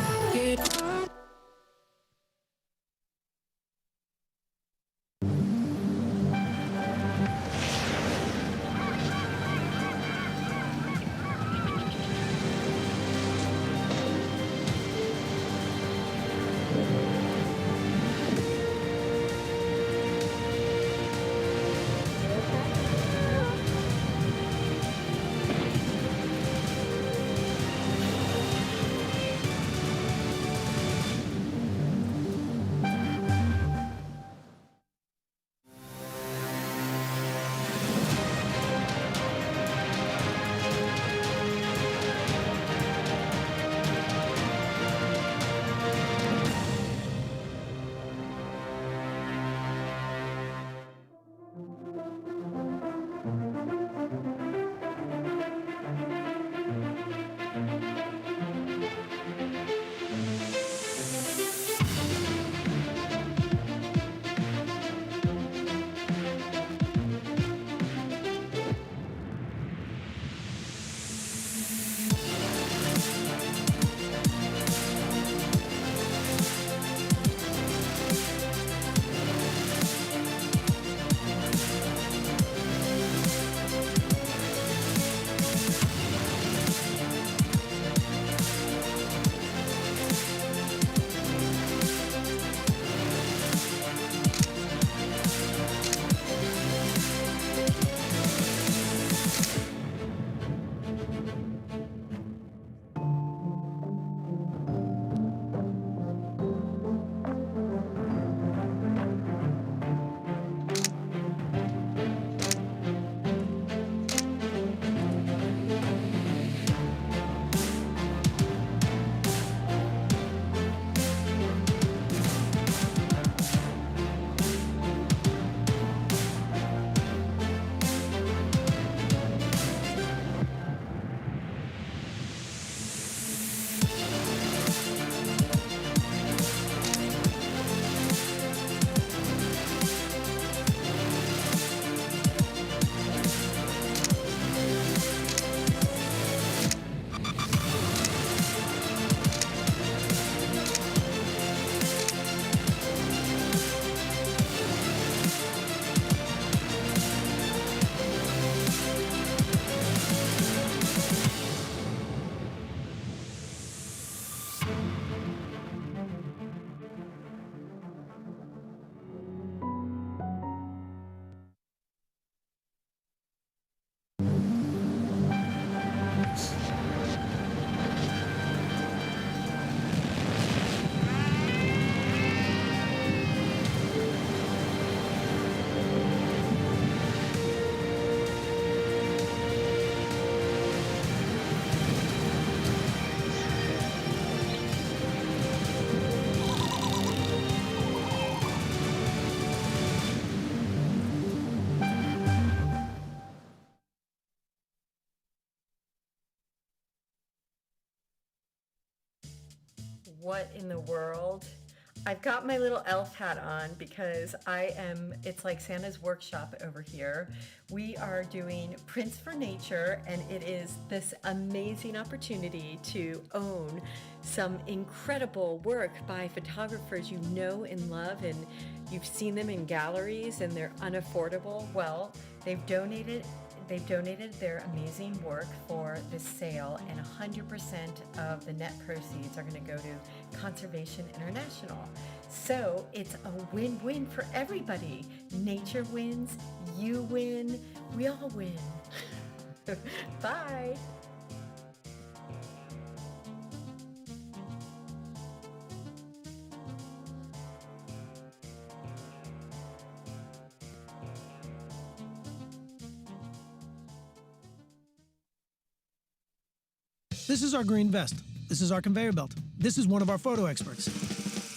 what in the world? I've got my little elf hat on because it's like Santa's workshop over here. We are doing Prints for Nature, and it is this amazing opportunity to own some incredible work by photographers you know and love, and you've seen them in galleries and they're unaffordable. Well, they've donated their amazing work for this sale, and 100% of the net proceeds are going to go to Conservation International. So it's a win-win for everybody. Nature wins, you win, we all win. Bye. This is our green vest. This is our conveyor belt. This is one of our photo experts.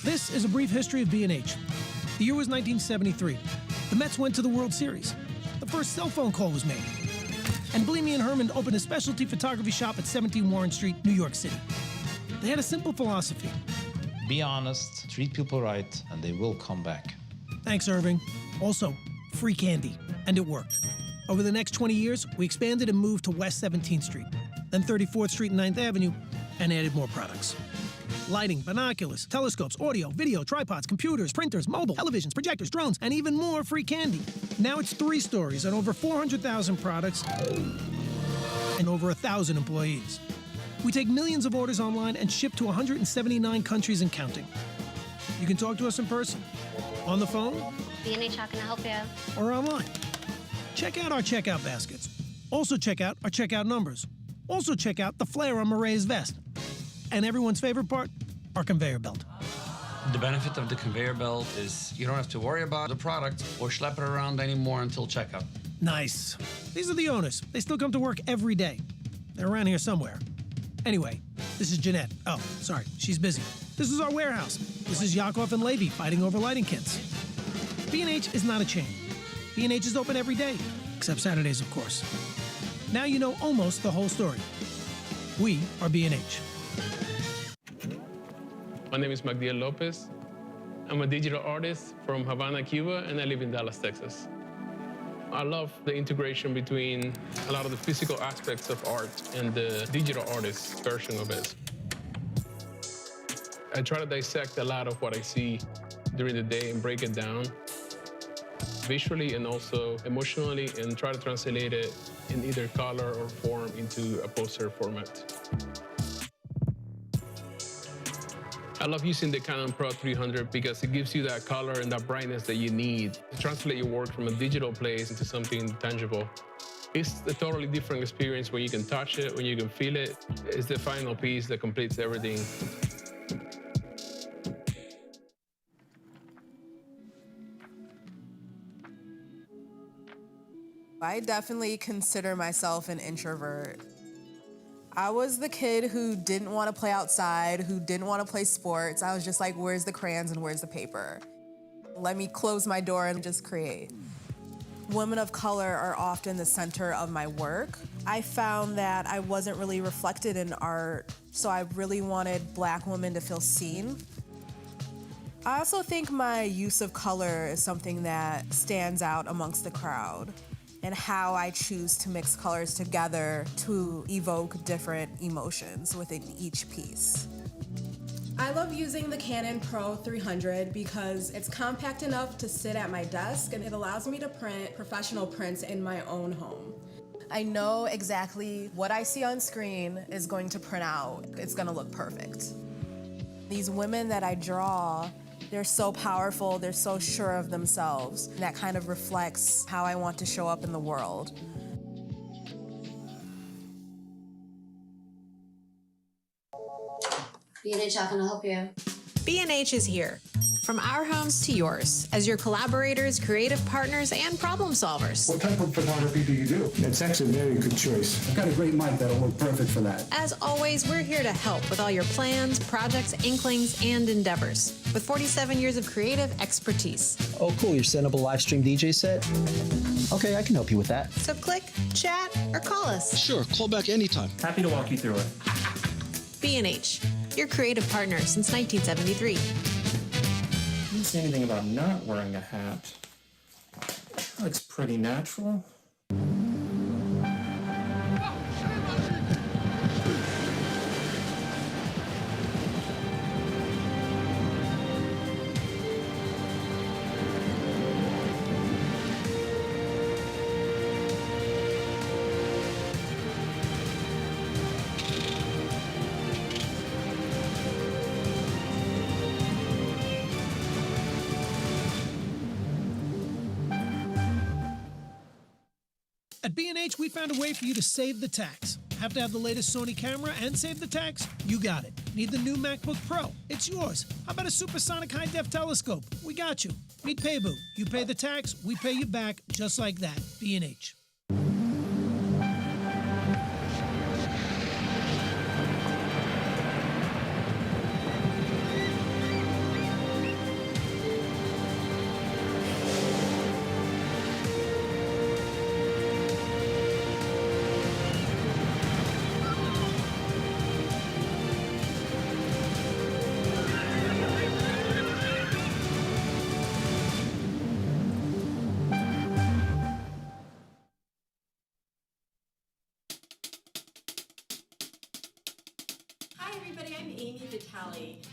This is a brief history of B&H. The year was 1973. The Mets went to the World Series. The first cell phone call was made. And Bleamy and Herman opened a specialty photography shop at 17 Warren Street, New York City. They had a simple philosophy. Be honest, treat people right, and they will come back. Thanks, Irving. Also, free candy. And it worked. Over the next 20 years, we expanded and moved to West 17th Street, then 34th Street and 9th Avenue, and added more products. Lighting, binoculars, telescopes, audio, video, tripods, computers, printers, mobile, televisions, projectors, drones, and even more free candy. Now it's 3 stories and over 400,000 products and over 1,000 employees. We take millions of orders online and ship to 179 countries and counting. You can talk to us in person, on the phone, B&H, how can I help you? or online. Check out our checkout baskets. Also check out our checkout numbers. Also check out the flare on Marae's vest. And everyone's favorite part, our conveyor belt. The benefit of the conveyor belt is you don't have to worry about the product or schlep it around anymore until checkout. Nice. These are the owners. They still come to work every day. They're around here somewhere. Anyway, this is Jeanette. Oh, sorry, she's busy. This is our warehouse. This is Yakov and Levy fighting over lighting kits. B&H is not a chain. B&H is open every day, except Saturdays, of course. Now you know almost the whole story. We are B&H. My name is Magdiel Lopez. I'm a digital artist from Havana, Cuba, and I live in Dallas, Texas. I love the integration between a lot of the physical aspects of art and the digital artist version of it. I try to dissect a lot of what I see during the day and break it down visually and also emotionally, and try to translate it in either color or form into a poster format. I love using the Canon Pro 300 because it gives you that color and that brightness that you need to translate your work from a digital place into something tangible. It's a totally different experience when you can touch it, when you can feel it. It's the final piece that completes everything. I definitely consider myself an introvert. I was the kid who didn't want to play outside, who didn't want to play sports. I was just like, where's the crayons and where's the paper? Let me close my door and just create. Women of color are often the center of my work. I found that I wasn't really reflected in art, so I really wanted Black women to feel seen. I also think my use of color is something that stands out amongst the crowd, and how I choose to mix colors together to evoke different emotions within each piece. I love using the Canon Pro 300 because it's compact enough to sit at my desk, and it allows me to print professional prints in my own home. I know exactly what I see on screen is going to print out. It's gonna look perfect. These women that I draw, they're so powerful, they're so sure of themselves. And that kind of reflects how I want to show up in the world. B&H, how can I help you? B&H is here, from our homes to yours, as your collaborators, creative partners, and problem solvers. What type of photography do you do? That's actually a very good choice. I've got a great mic that'll work perfect for that. As always, we're here to help with all your plans, projects, inklings, and endeavors, with 47 years of creative expertise. Oh, cool, you're setting up a live stream DJ set? Okay, I can help you with that. So click, chat, or call us. Sure, call back anytime. Happy to walk you through it. B&H, your creative partner since 1973. I didn't say anything about not wearing a hat. That looks pretty natural. At B&H, we found a way for you to save the tax. Have to have the latest Sony camera and save the tax? You got it. Need the new MacBook Pro? It's yours. How about a supersonic high-def telescope? We got you. Need Paybu. You pay the tax, we pay you back, just like that. B&H.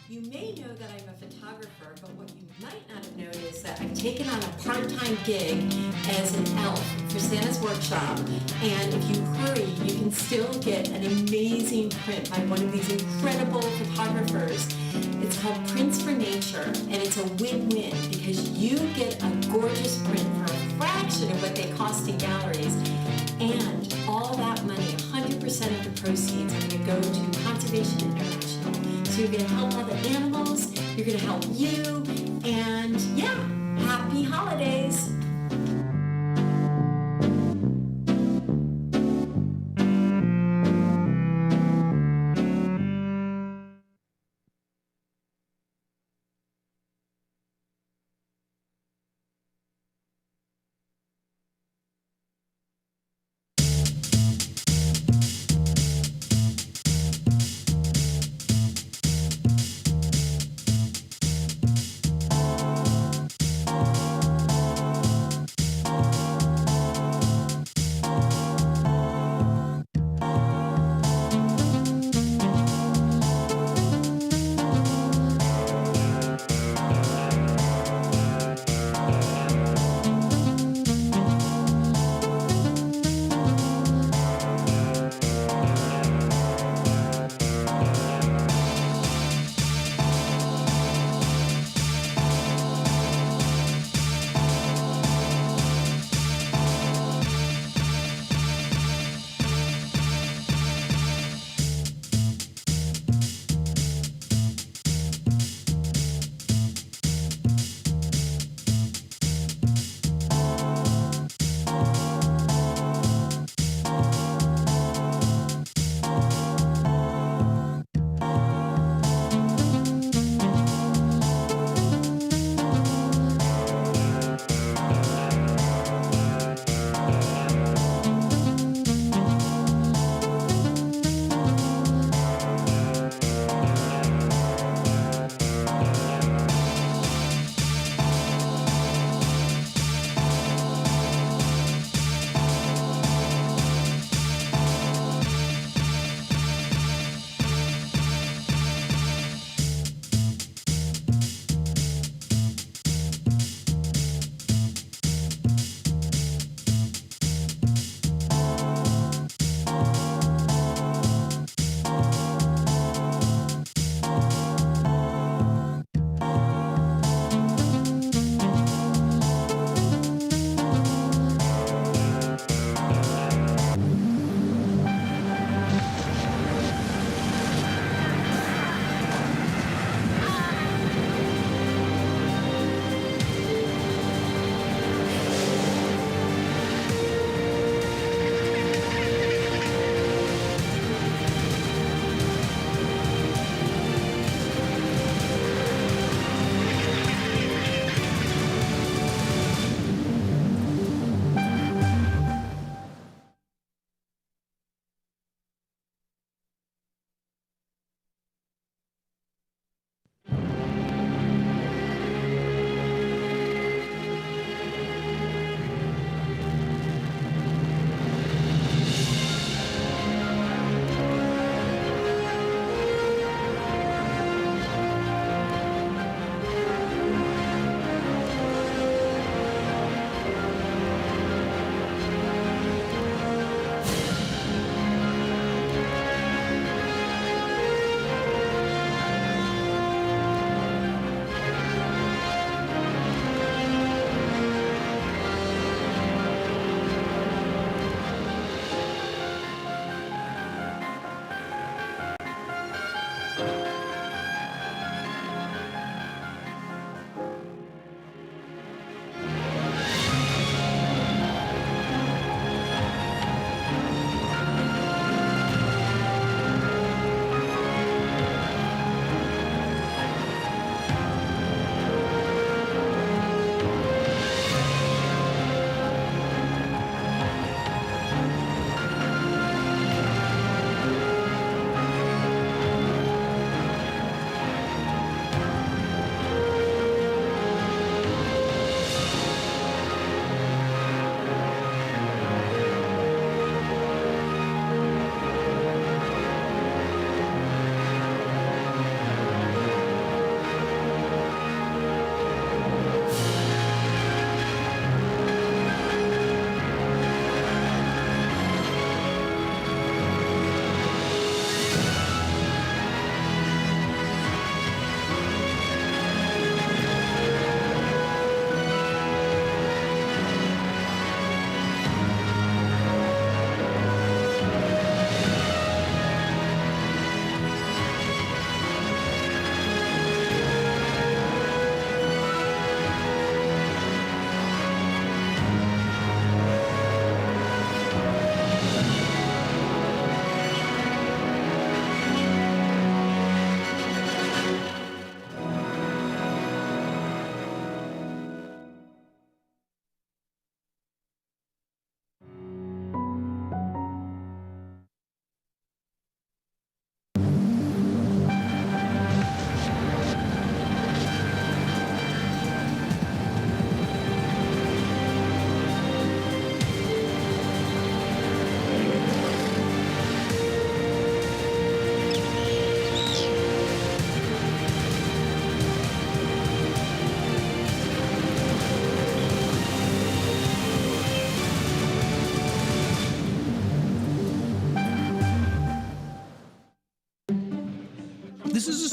You may know that I'm a photographer, but what you might not have known is that I've taken on a part-time gig as an elf for Santa's workshop, and if you hurry, you can still get an amazing print by one of these incredible photographers. It's called Prints for Nature, and it's a win-win because you get a gorgeous print for a fraction of what they cost in galleries, and all that money, 100% of the proceeds, are going to go to Conservation International. So you're going to help all the animals, you're going to help you, and yeah, happy holidays.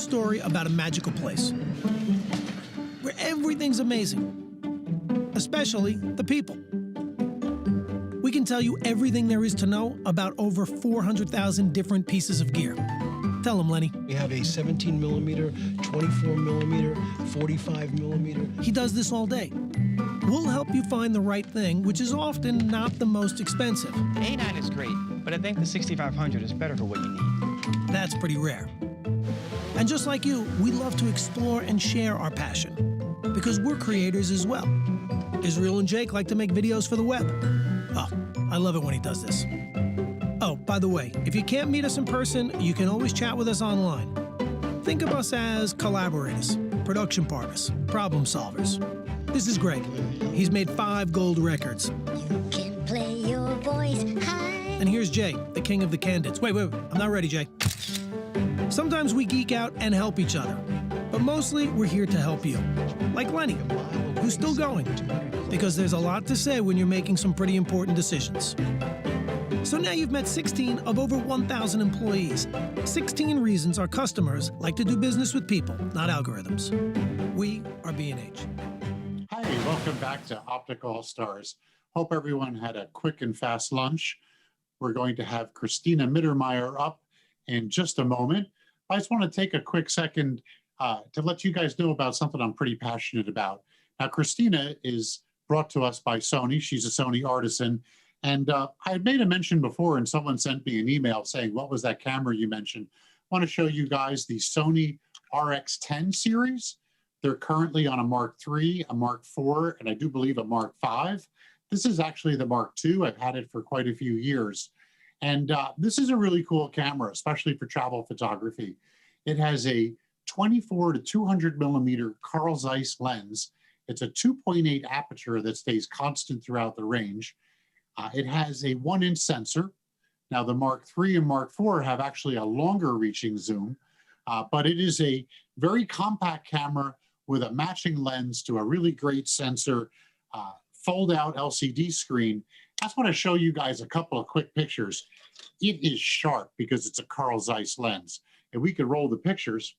story about a magical place where everything's amazing, especially the people. We can tell you everything there is to know about over 400,000 different pieces of gear. Tell them, Lenny. We have a 17 millimeter, 24 millimeter, 45 millimeter. He does this all day. We'll help you find the right thing, which is often not the most expensive. A9 is great, but I think the 6500 is better for what you need. That's pretty rare. And just like you, we love to explore and share our passion, because we're creators as well. Israel and Jake like to make videos for the web. Oh, I love it when he does this. Oh, by the way, if you can't meet us in person, you can always chat with us online. Think of us as collaborators, production partners, problem solvers. This is Greg. He's made 5 gold records. You can play your voice high. And here's Jay, the king of the candids. Wait, I'm not ready, Jay. Sometimes we geek out and help each other, but mostly we're here to help you. Like Lenny, who's still going, because there's a lot to say when you're making some pretty important decisions. So now you've met 16 of over 1,000 employees. 16 reasons our customers like to do business with people, not algorithms. We are B&H. Hi, welcome back to Optic All Stars. Hope everyone had a quick and fast lunch. We're going to have Cristina Mittermeier up in just a moment. I just want to take a quick second to let you guys know about something I'm pretty passionate about. Now, Cristina is brought to us by Sony. She's a Sony artisan. And I had made a mention before, and someone sent me an email saying, what was that camera you mentioned? I want to show you guys the Sony RX10 series. They're currently on a Mark III, a Mark IV, and I do believe a Mark V. This is actually the Mark II. I've had it for quite a few years. And this is a really cool camera, especially for travel photography. It has a 24 to 200 millimeter Carl Zeiss lens. It's a 2.8 aperture that stays constant throughout the range. It has a 1-inch sensor. Now, the Mark III and Mark IV have actually a longer reaching zoom, but it is a very compact camera with a matching lens to a really great sensor, fold-out LCD screen. I just want to show you guys a couple of quick pictures. It is sharp because it's a Carl Zeiss lens. And we could roll the pictures.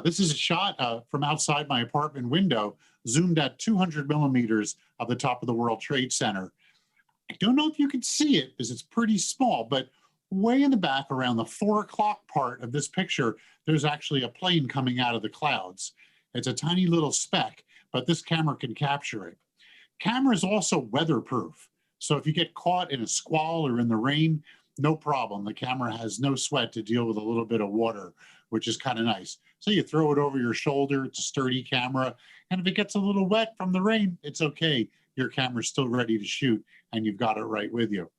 This is a shot from outside my apartment window, zoomed at 200 millimeters of the top of the World Trade Center. I don't know if you can see it because it's pretty small, but way in the back around the 4 o'clock part of this picture, there's actually a plane coming out of the clouds. It's a tiny little speck, but this camera can capture it. Camera is also weatherproof. So if you get caught in a squall or in the rain, no problem. The camera has no sweat to deal with a little bit of water, which is kind of nice. So you throw it over your shoulder. It's a sturdy camera. And if it gets a little wet from the rain, it's okay. Your camera's still ready to shoot and you've got it right with you.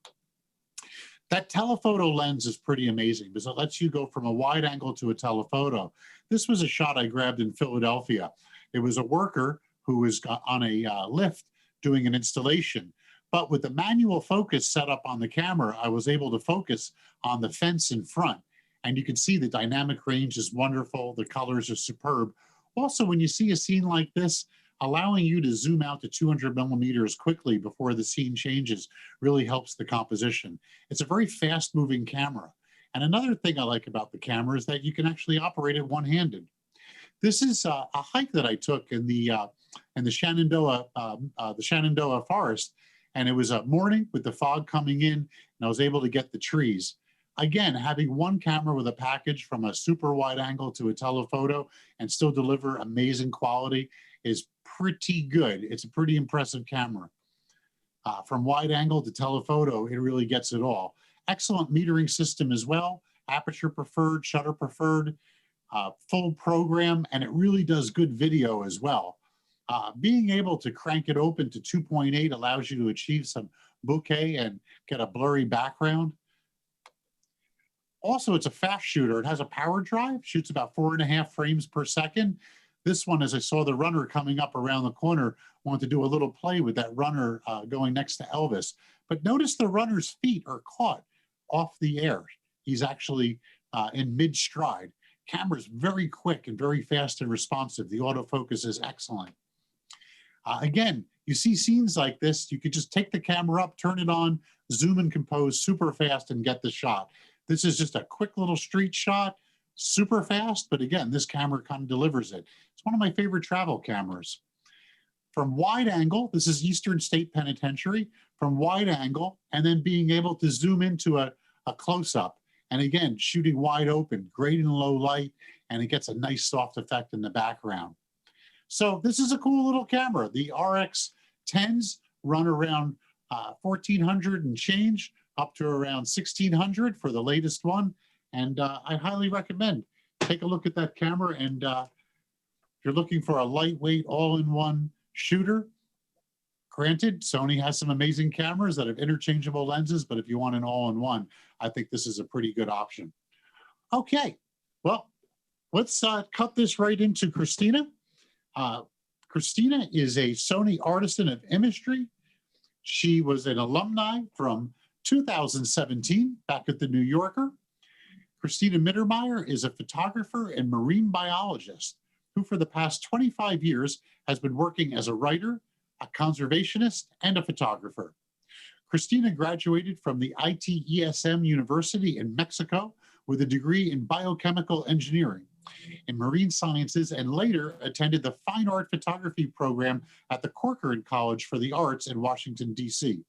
That telephoto lens is pretty amazing because it lets you go from a wide angle to a telephoto. This was a shot I grabbed in Philadelphia. It was a worker who was on a lift doing an installation. But with the manual focus set up on the camera, I was able to focus on the fence in front. And you can see the dynamic range is wonderful. The colors are superb. Also, when you see a scene like this, allowing you to zoom out to 200 millimeters quickly before the scene changes really helps the composition. It's a very fast-moving camera. And another thing I like about the camera is that you can actually operate it one-handed. This is a hike that I took in the Shenandoah forest, and it was a morning with the fog coming in, and I was able to get the trees. Again, having one camera with a package from a super wide angle to a telephoto and still deliver amazing quality is pretty good. It's a pretty impressive camera. From wide angle to telephoto, it really gets it all. Excellent metering system as well, aperture preferred, shutter preferred, full program, and it really does good video as well. Being able to crank it open to 2.8 allows you to achieve some bokeh and get a blurry background. Also, it's a fast shooter. It has a power drive, shoots about 4.5 frames per second. This one, as I saw the runner coming up around the corner, wanted to do a little play with that runner going next to Elvis. But notice the runner's feet are caught off the air. He's actually in mid-stride. Camera's very quick and very fast and responsive. The autofocus is excellent. Again, you see scenes like this, you could just take the camera up, turn it on, zoom and compose super fast and get the shot. This is just a quick little street shot super fast, but again, this camera kind of delivers it. It's one of my favorite travel cameras. From wide angle, this is Eastern State Penitentiary, from wide angle, and then being able to zoom into a close-up. And again, shooting wide open, great in low light, and it gets a nice soft effect in the background. So this is a cool little camera. The RX10s run around 1,400 and change, up to around 1,600 for the latest one. And I highly recommend. Take a look at that camera, and if you're looking for a lightweight, all-in-one shooter, granted, Sony has some amazing cameras that have interchangeable lenses, but if you want an all-in-one, I think this is a pretty good option. Okay, well, let's cut this right into Cristina. Cristina is a Sony Artisan of Imagery. She was an alumni from 2017 back at the New Yorker. Cristina Mittermeier is a photographer and marine biologist who for the past 25 years has been working as a writer, a conservationist, and a photographer. Cristina graduated from the ITESM University in Mexico with a degree in biochemical engineering in marine sciences, and later attended the Fine Art Photography program at the Corcoran College for the Arts in Washington, D.C.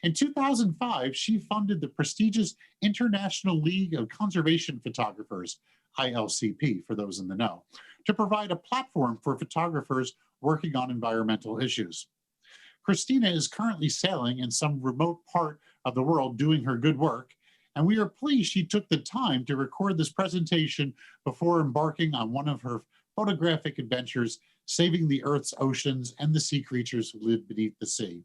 In 2005, she funded the prestigious International League of Conservation Photographers, ILCP for those in the know, to provide a platform for photographers working on environmental issues. Cristina is currently sailing in some remote part of the world doing her good work, and we are pleased she took the time to record this presentation before embarking on one of her photographic adventures, saving the Earth's oceans and the sea creatures who live beneath the sea.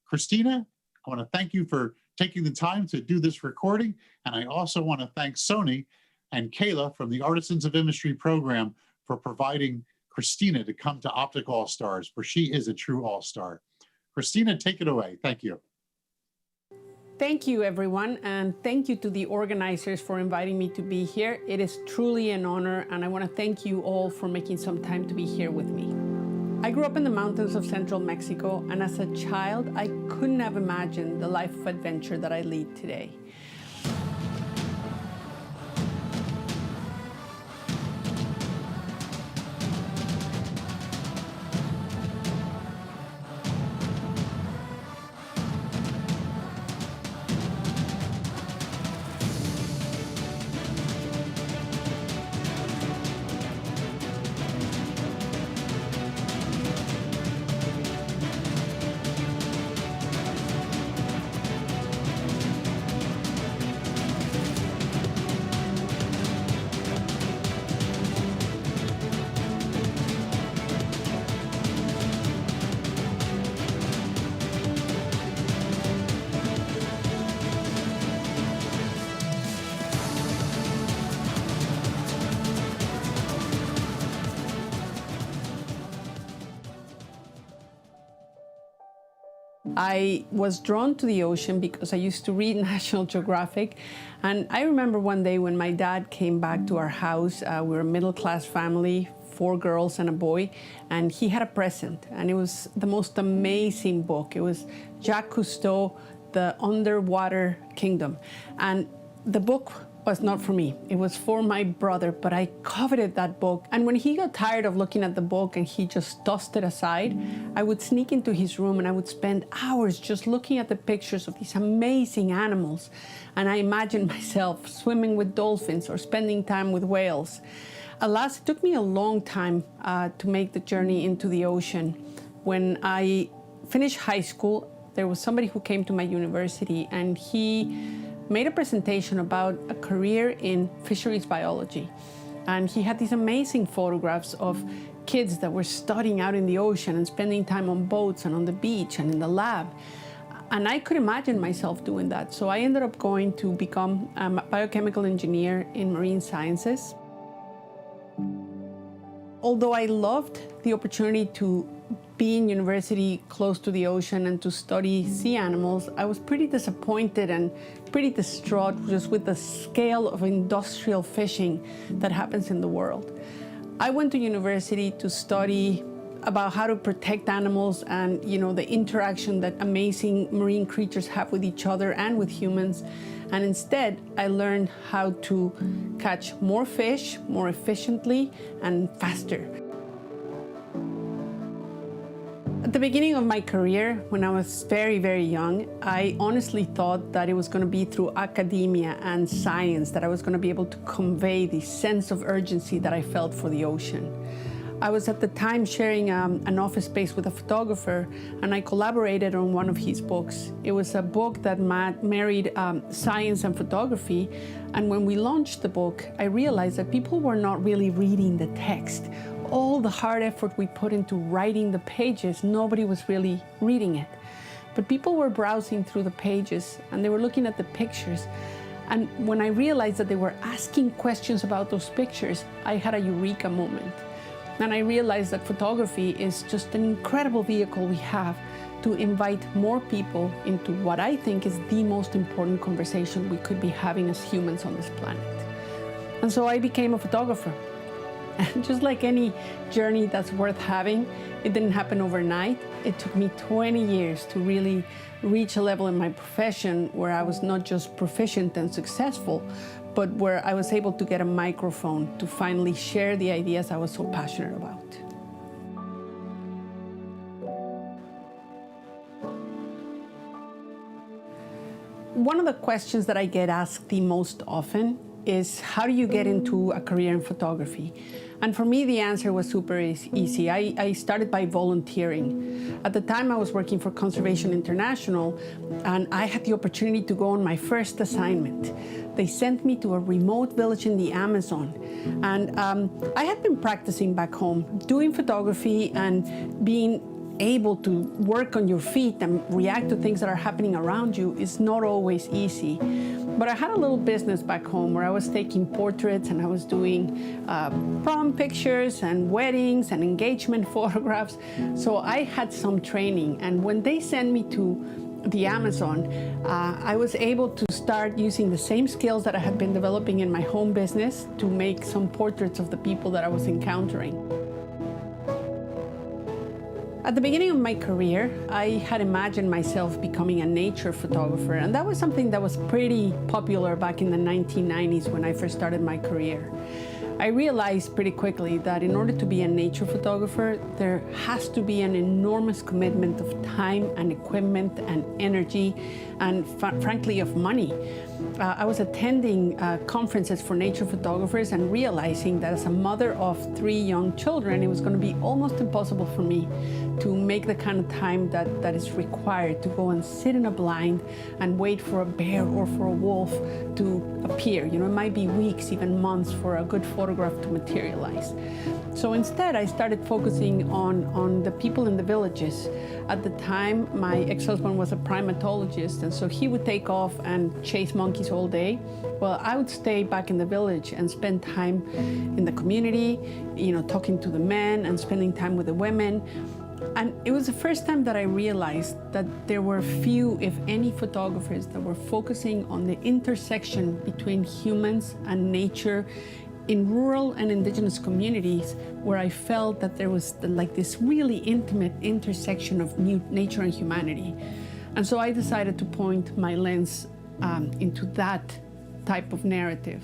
Cristina, I want to thank you for taking the time to do this recording, and I also want to thank Sony and Kayla from the Artisans of Imagery program for providing Cristina to come to Optic All-Stars, for she is a true all-star. Cristina, take it away. Thank you. Thank you, everyone, and thank you to the organizers for inviting me to be here. It is truly an honor, and I want to thank you all for making some time to be here with me. I grew up in the mountains of central Mexico, and as a child, I couldn't have imagined the life of adventure that I lead today. I was drawn to the ocean because I used to read National Geographic, and I remember one day when my dad came back to our house. We were a middle-class family, 4 girls and a boy, and he had a present, and it was the most amazing book. It was Jacques Cousteau, The Underwater Kingdom, and the book was not for me. It was for my brother, but I coveted that book. And when he got tired of looking at the book and he just tossed it aside, I would sneak into his room and I would spend hours just looking at the pictures of these amazing animals. And I imagined myself swimming with dolphins or spending time with whales. Alas, it took me a long time to make the journey into the ocean. When I finished high school, there was somebody who came to my university and he made a presentation about a career in fisheries biology. And he had these amazing photographs of kids that were studying out in the ocean and spending time on boats and on the beach and in the lab. And I could imagine myself doing that. So I ended up going to become a biochemical engineer in marine sciences. Although I loved the opportunity to be in university close to the ocean and to study sea animals, I was pretty disappointed and pretty distraught just with the scale of industrial fishing that happens in the world. I went to university to study about how to protect animals and, you know, the interaction that amazing marine creatures have with each other and with humans. And instead, I learned how to catch more fish more efficiently and faster. At the beginning of my career, when I was very, very young, I honestly thought that it was going to be through academia and science that I was going to be able to convey the sense of urgency that I felt for the ocean. I was at the time sharing an office space with a photographer, and I collaborated on one of his books. It was a book that married science and photography, and when we launched the book, I realized that people were not really reading the text. All the hard effort we put into writing the pages, nobody was really reading it. But people were browsing through the pages, and they were looking at the pictures. And when I realized that they were asking questions about those pictures, I had a eureka moment. And I realized that photography is just an incredible vehicle we have to invite more people into what I think is the most important conversation we could be having as humans on this planet. And so I became a photographer. And just like any journey that's worth having, it didn't happen overnight. It took me 20 years to really reach a level in my profession where I was not just proficient and successful, but where I was able to get a microphone to finally share the ideas I was so passionate about. One of the questions that I get asked the most often is, how do you get into a career in photography? And for me, the answer was super easy. I started by volunteering. At the time, I was working for Conservation International, and I had the opportunity to go on my first assignment. They sent me to a remote village in the Amazon. And I had been practicing back home, doing photography and being able to work on your feet and react to things that are happening around you is not always easy. But I had a little business back home where I was taking portraits and I was doing prom pictures and weddings and engagement photographs. So I had some training. And when they sent me to the Amazon, I was able to start using the same skills that I had been developing in my home business to make some portraits of the people that I was encountering. At the beginning of my career, I had imagined myself becoming a nature photographer, and that was something that was pretty popular back in the 1990s when I first started my career. I realized pretty quickly that in order to be a nature photographer, there has to be an enormous commitment of time and equipment and energy and frankly of money. I was attending conferences for nature photographers and realizing that as a mother of 3 young children, it was going to be almost impossible for me to make the kind of time that is required to go and sit in a blind and wait for a bear or for a wolf to appear. You know, it might be weeks, even months for a good photograph to materialize. So instead, I started focusing on the people in the villages. At the time, my ex-husband was a primatologist, and so he would take off and chase monkeys all day. Well, I would stay back in the village and spend time in the community, you know, talking to the men and spending time with the women. And it was the first time that I realized that there were few, if any, photographers that were focusing on the intersection between humans and nature in rural and indigenous communities, where I felt that there was like this really intimate intersection of nature and humanity. And so I decided to point my lens into that type of narrative.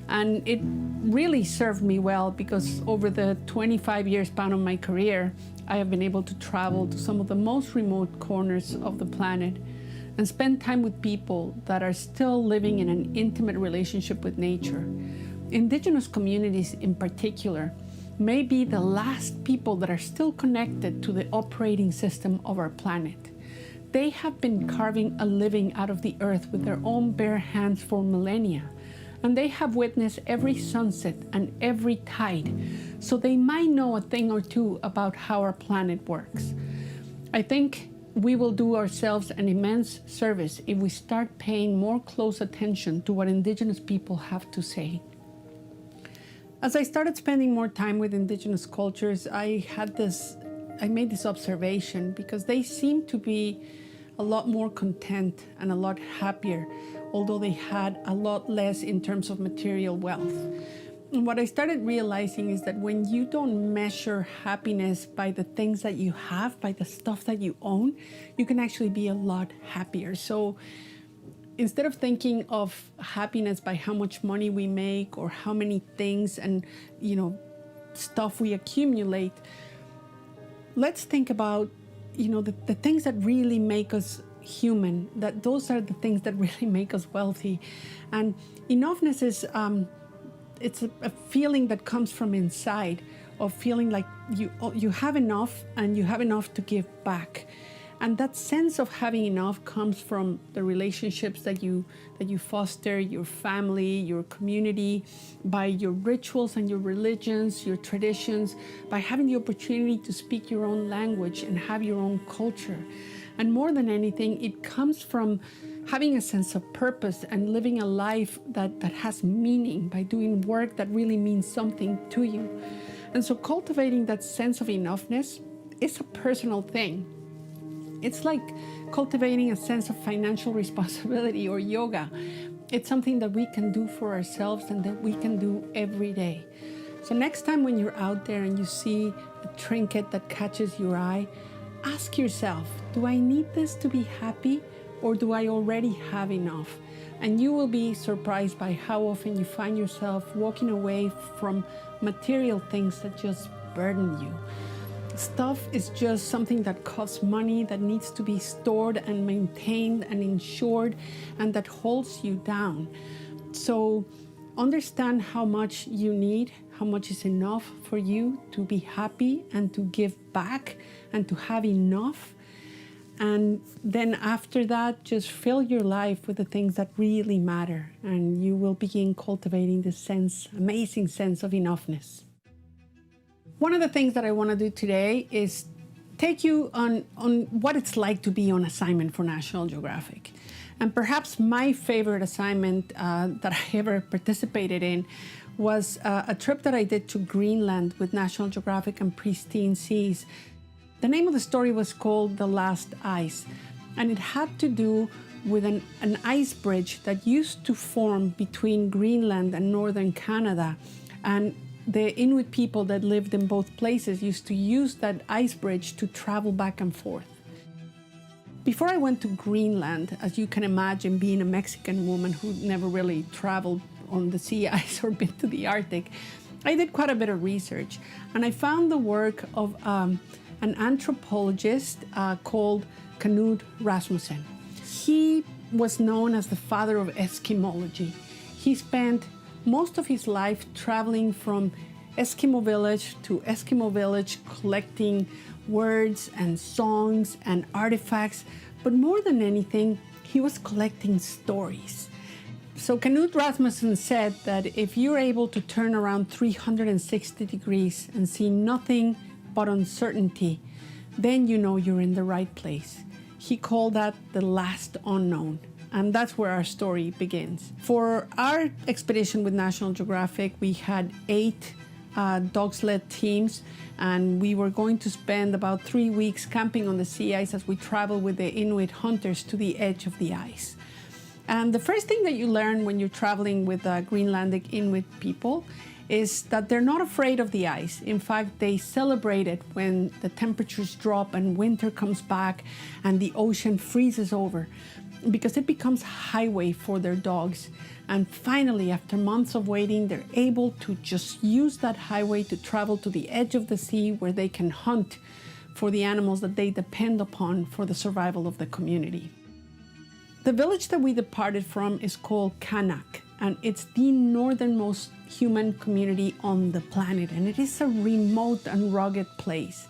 And it really served me well, because over the 25-year span of my career, I have been able to travel to some of the most remote corners of the planet and spend time with people that are still living in an intimate relationship with nature. Indigenous communities in particular may be the last people that are still connected to the operating system of our planet. They have been carving a living out of the earth with their own bare hands for millennia, and they have witnessed every sunset and every tide, so they might know a thing or two about how our planet works. I think we will do ourselves an immense service if we start paying more close attention to what Indigenous people have to say. As I started spending more time with Indigenous cultures, I made this observation, because they seem to be a lot more content and a lot happier, although they had a lot less in terms of material wealth. And what I started realizing is that when you don't measure happiness by the things that you have, by the stuff that you own, you can actually be a lot happier. So instead of thinking of happiness by how much money we make or how many things and, stuff we accumulate, let's think about, the things that really make us human, that those are the things that really make us wealthy. And enoughness is, it's a feeling that comes from inside, of feeling like you have enough and you have enough to give back. And that sense of having enough comes from the relationships that you foster, your family, your community, by your rituals and your religions, your traditions, by having the opportunity to speak your own language and have your own culture. And more than anything, it comes from having a sense of purpose and living a life that has meaning, by doing work that really means something to you. And so cultivating that sense of enoughness is a personal thing. It's like cultivating a sense of financial responsibility or yoga. It's something that we can do for ourselves and that we can do every day. So next time when you're out there and you see a trinket that catches your eye, ask yourself, do I need this to be happy, or do I already have enough? And you will be surprised by how often you find yourself walking away from material things that just burden you. Stuff is just something that costs money, that needs to be stored and maintained and insured, and that holds you down. So understand how much you need, how much is enough for you to be happy and to give back and to have enough. And then after that, just fill your life with the things that really matter, and you will begin cultivating this amazing sense of enoughness. One of the things that I want to do today is take you on what it's like to be on assignment for National Geographic. And perhaps my favorite assignment that I ever participated in was a trip that I did to Greenland with National Geographic and Pristine Seas. The name of the story was called The Last Ice, and it had to do with an ice bridge that used to form between Greenland and northern Canada. And the Inuit people that lived in both places used to use that ice bridge to travel back and forth. Before I went to Greenland, as you can imagine, being a Mexican woman who never really traveled on the sea ice or been to the Arctic, I did quite a bit of research, and I found the work of an anthropologist called Knoot Rasmussen. He was known as the father of Eskimology. He spent most of his life traveling from Eskimo village to Eskimo village, collecting words and songs and artifacts, but more than anything, he was collecting stories. So Knoot Rasmussen said that if you're able to turn around 360 degrees and see nothing but uncertainty, then you know you're in the right place. He called that the last unknown. And that's where our story begins. For our expedition with National Geographic, we had 8 dog sled teams, and we were going to spend about 3 weeks camping on the sea ice as we traveled with the Inuit hunters to the edge of the ice. And the first thing that you learn when you're traveling with Greenlandic Inuit people is that they're not afraid of the ice. In fact, they celebrate it when the temperatures drop and winter comes back and the ocean freezes over, because it becomes highway for their dogs. And finally, after months of waiting, they're able to just use that highway to travel to the edge of the sea where they can hunt for the animals that they depend upon for the survival of the community. The village that we departed from is called Kanak, and it's the northernmost human community on the planet, and it is a remote and rugged place.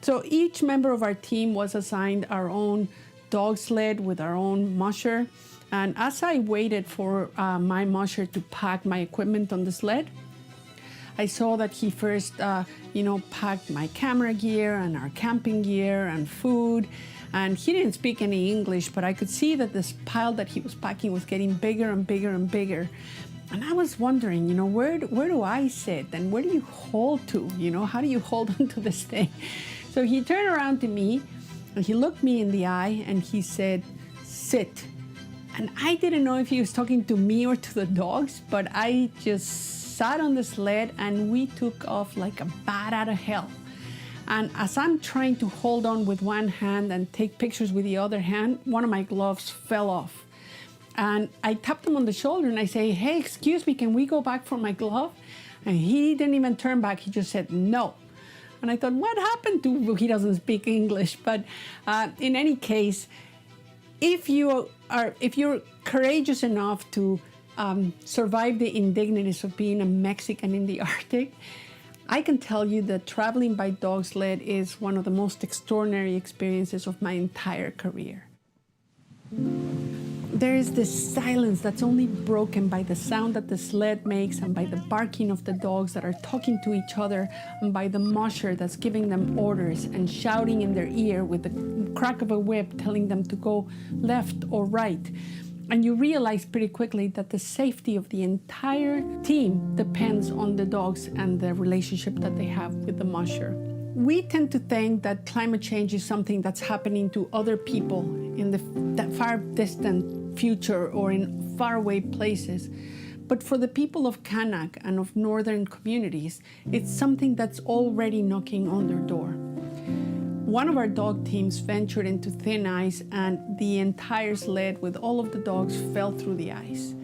So each member of our team was assigned our own dog sled with our own musher. And as I waited for my musher to pack my equipment on the sled, I saw that he first, packed my camera gear and our camping gear and food. And he didn't speak any English, but I could see that this pile that he was packing was getting bigger and bigger and bigger. And I was wondering, where do I sit? And where do you hold to? How do you hold on to this thing? So he turned around to me, and he looked me in the eye and he said, "Sit." And I didn't know if he was talking to me or to the dogs, but I just sat on the sled and we took off like a bat out of hell. And as I'm trying to hold on with one hand and take pictures with the other hand, one of my gloves fell off. And I tapped him on the shoulder and I say, hey, excuse me, can we go back for my glove? And he didn't even turn back, he just said no. And I thought, what happened to, well, he doesn't speak English, but in any case, if you're courageous enough to survive the indignities of being a Mexican in the Arctic, I can tell you that traveling by dog sled is one of the most extraordinary experiences of my entire career. There is this silence that's only broken by the sound that the sled makes and by the barking of the dogs that are talking to each other and by the musher that's giving them orders and shouting in their ear with the crack of a whip telling them to go left or right. And you realize pretty quickly that the safety of the entire team depends on the dogs and the relationship that they have with the musher. We tend to think that climate change is something that's happening to other people in that far distant future or in faraway places. But for the people of Kanak and of northern communities, it's something that's already knocking on their door. One of our dog teams ventured into thin ice and the entire sled with all of the dogs fell through the ice.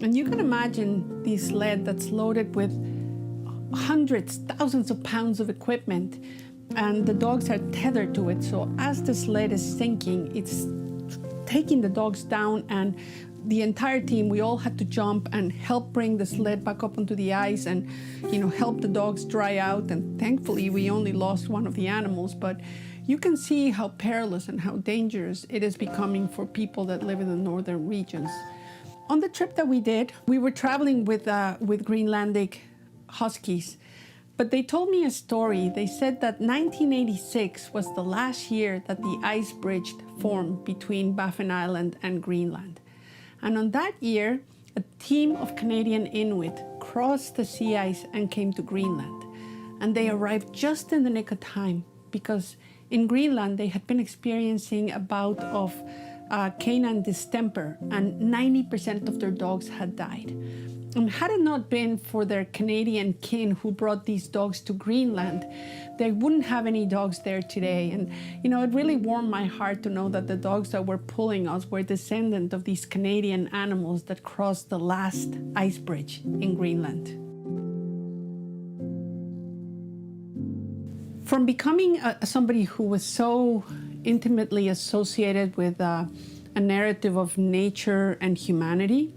And you can imagine the sled that's loaded with hundreds, thousands of pounds of equipment, and the dogs are tethered to it. So as the sled is sinking, it's taking the dogs down, and the entire team, we all had to jump and help bring the sled back up onto the ice and, help the dogs dry out. And thankfully, we only lost one of the animals, but you can see how perilous and how dangerous it is becoming for people that live in the northern regions. On the trip that we did, we were traveling with Greenlandic Huskies, but they told me a story. They said that 1986 was the last year that the ice bridge formed between Baffin Island and Greenland. And on that year, a team of Canadian Inuit crossed the sea ice and came to Greenland. And they arrived just in the nick of time because in Greenland they had been experiencing a bout of canine distemper and 90% of their dogs had died. And had it not been for their Canadian kin who brought these dogs to Greenland, they wouldn't have any dogs there today. And, it really warmed my heart to know that the dogs that were pulling us were descendants of these Canadian animals that crossed the last ice bridge in Greenland. From becoming somebody who was so intimately associated with a narrative of nature and humanity,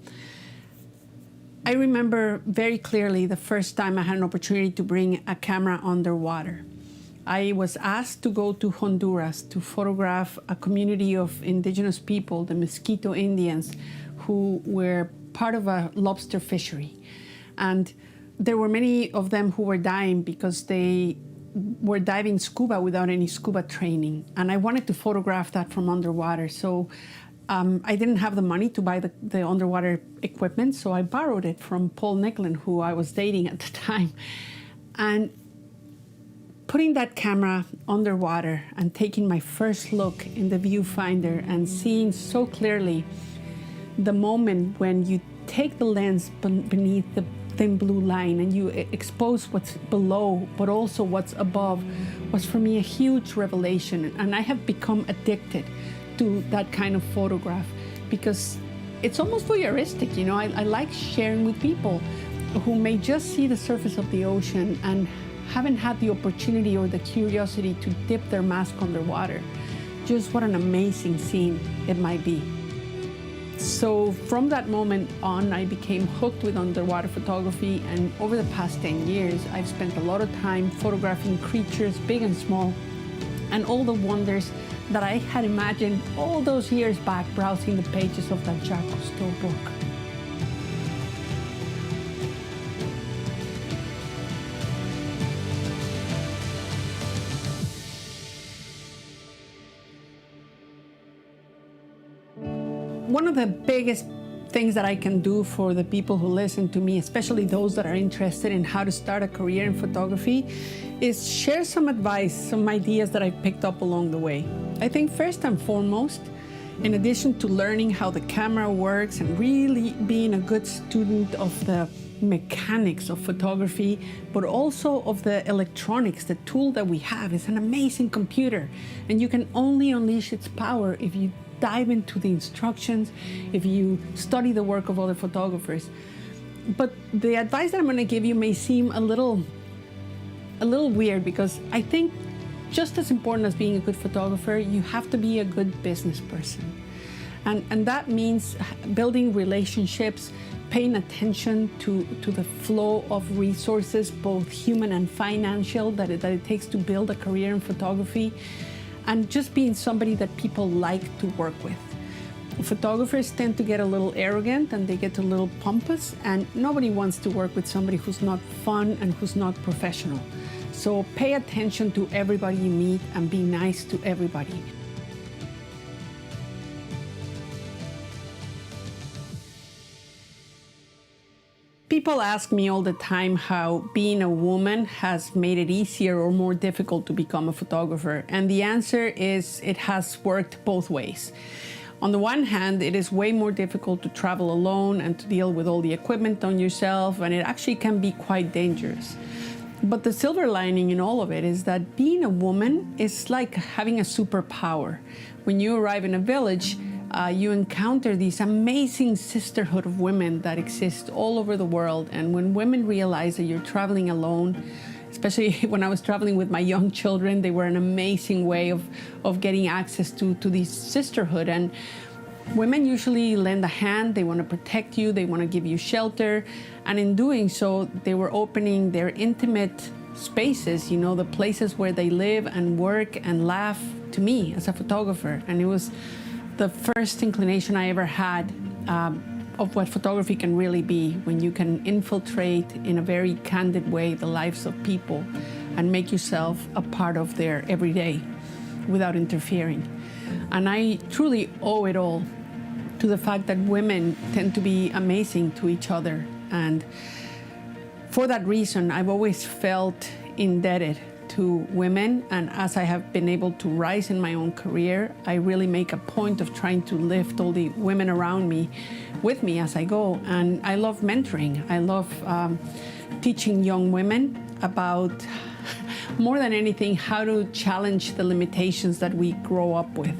I remember very clearly the first time I had an opportunity to bring a camera underwater. I was asked to go to Honduras to photograph a community of indigenous people, the Mosquito Indians, who were part of a lobster fishery. And there were many of them who were dying because they were diving scuba without any scuba training. And I wanted to photograph that from underwater. So I didn't have the money to buy the underwater equipment, so I borrowed it from Paul Nicklin, who I was dating at the time. And putting that camera underwater and taking my first look in the viewfinder and seeing so clearly the moment when you take the lens beneath the thin blue line and you expose what's below, but also what's above, was for me a huge revelation. And I have become addicted to that kind of photograph because it's almost voyeuristic, I like sharing with people who may just see the surface of the ocean and haven't had the opportunity or the curiosity to dip their mask underwater. Just what an amazing scene it might be. So from that moment on, I became hooked with underwater photography, and over the past 10 years, I've spent a lot of time photographing creatures, big and small, and all the wonders that I had imagined all those years back browsing the pages of that Jacques Cousteau book. One of the biggest things that I can do for the people who listen to me, especially those that are interested in how to start a career in photography, is share some advice, some ideas that I picked up along the way. I think first and foremost, In addition to learning how the camera works and really being a good student of the mechanics of photography, but also of the electronics, the tool that we have is an amazing computer, and you can only unleash its power if you dive into the instructions, if you study the work of other photographers. But the advice that I'm going to give you may seem a little weird, because I think just as important as being a good photographer, you have to be a good business person. And that means building relationships, paying attention to the flow of resources, both human and financial, that it takes to build a career in photography, and just being somebody that people like to work with. Photographers tend to get a little arrogant and they get a little pompous, and nobody wants to work with somebody who's not fun and who's not professional. So pay attention to everybody you meet and be nice to everybody. People ask me all the time how being a woman has made it easier or more difficult to become a photographer. And the answer is it has worked both ways. On the one hand, it is way more difficult to travel alone and to deal with all the equipment on yourself, and it actually can be quite dangerous. But the silver lining in all of it is that being a woman is like having a superpower. When you arrive in a village, you encounter these amazing sisterhood of women that exist all over the world. And when women realize that you're traveling alone, especially when I was traveling with my young children, they were an amazing way of getting access to this sisterhood. And women usually lend a hand, they want to protect you, they want to give you shelter. And in doing so, they were opening their intimate spaces, you know, the places where they live and work and laugh, to me as a photographer. And it was the first inclination I ever had of what photography can really be, when you can infiltrate in a very candid way the lives of people and make yourself a part of their everyday without interfering. And I truly owe it all to the fact that women tend to be amazing to each other. And for that reason, I've always felt indebted to women, and as I have been able to rise in my own career, I really make a point of trying to lift all the women around me with me as I go. And I love mentoring. I love teaching young women about, more than anything, how to challenge the limitations that we grow up with,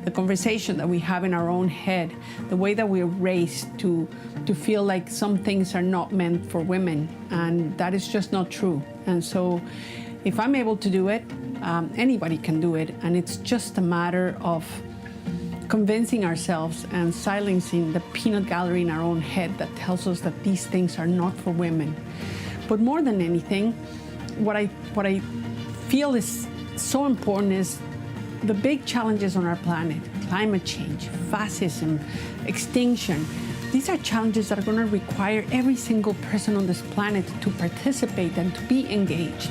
the conversation that we have in our own head, the way that we're raised to feel like some things are not meant for women, and that is just not true. And so if I'm able to do it, anybody can do it, and it's just a matter of convincing ourselves and silencing the peanut gallery in our own head that tells us that these things are not for women. But more than anything, what I feel is so important is the big challenges on our planet: climate change, fascism, extinction. These are challenges that are going to require every single person on this planet to participate and to be engaged.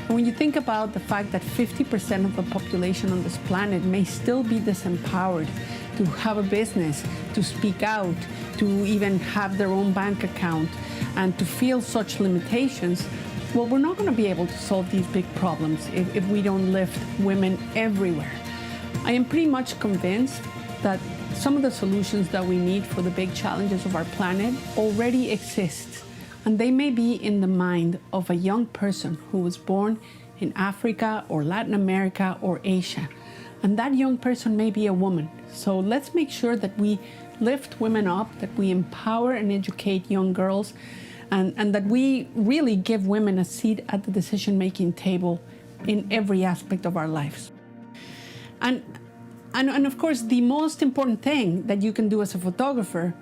And when you think about the fact that 50% of the population on this planet may still be disempowered to have a business, to speak out, to even have their own bank account, and to feel such limitations, well, we're not going to be able to solve these big problems if we don't lift women everywhere. I am pretty much convinced that some of the solutions that we need for the big challenges of our planet already exist. And they may be in the mind of a young person who was born in Africa or Latin America or Asia. And that young person may be a woman. So let's make sure that we lift women up, that we empower and educate young girls, and that we really give women a seat at the decision-making table in every aspect of our lives. And of course, the most important thing that you can do as a photographer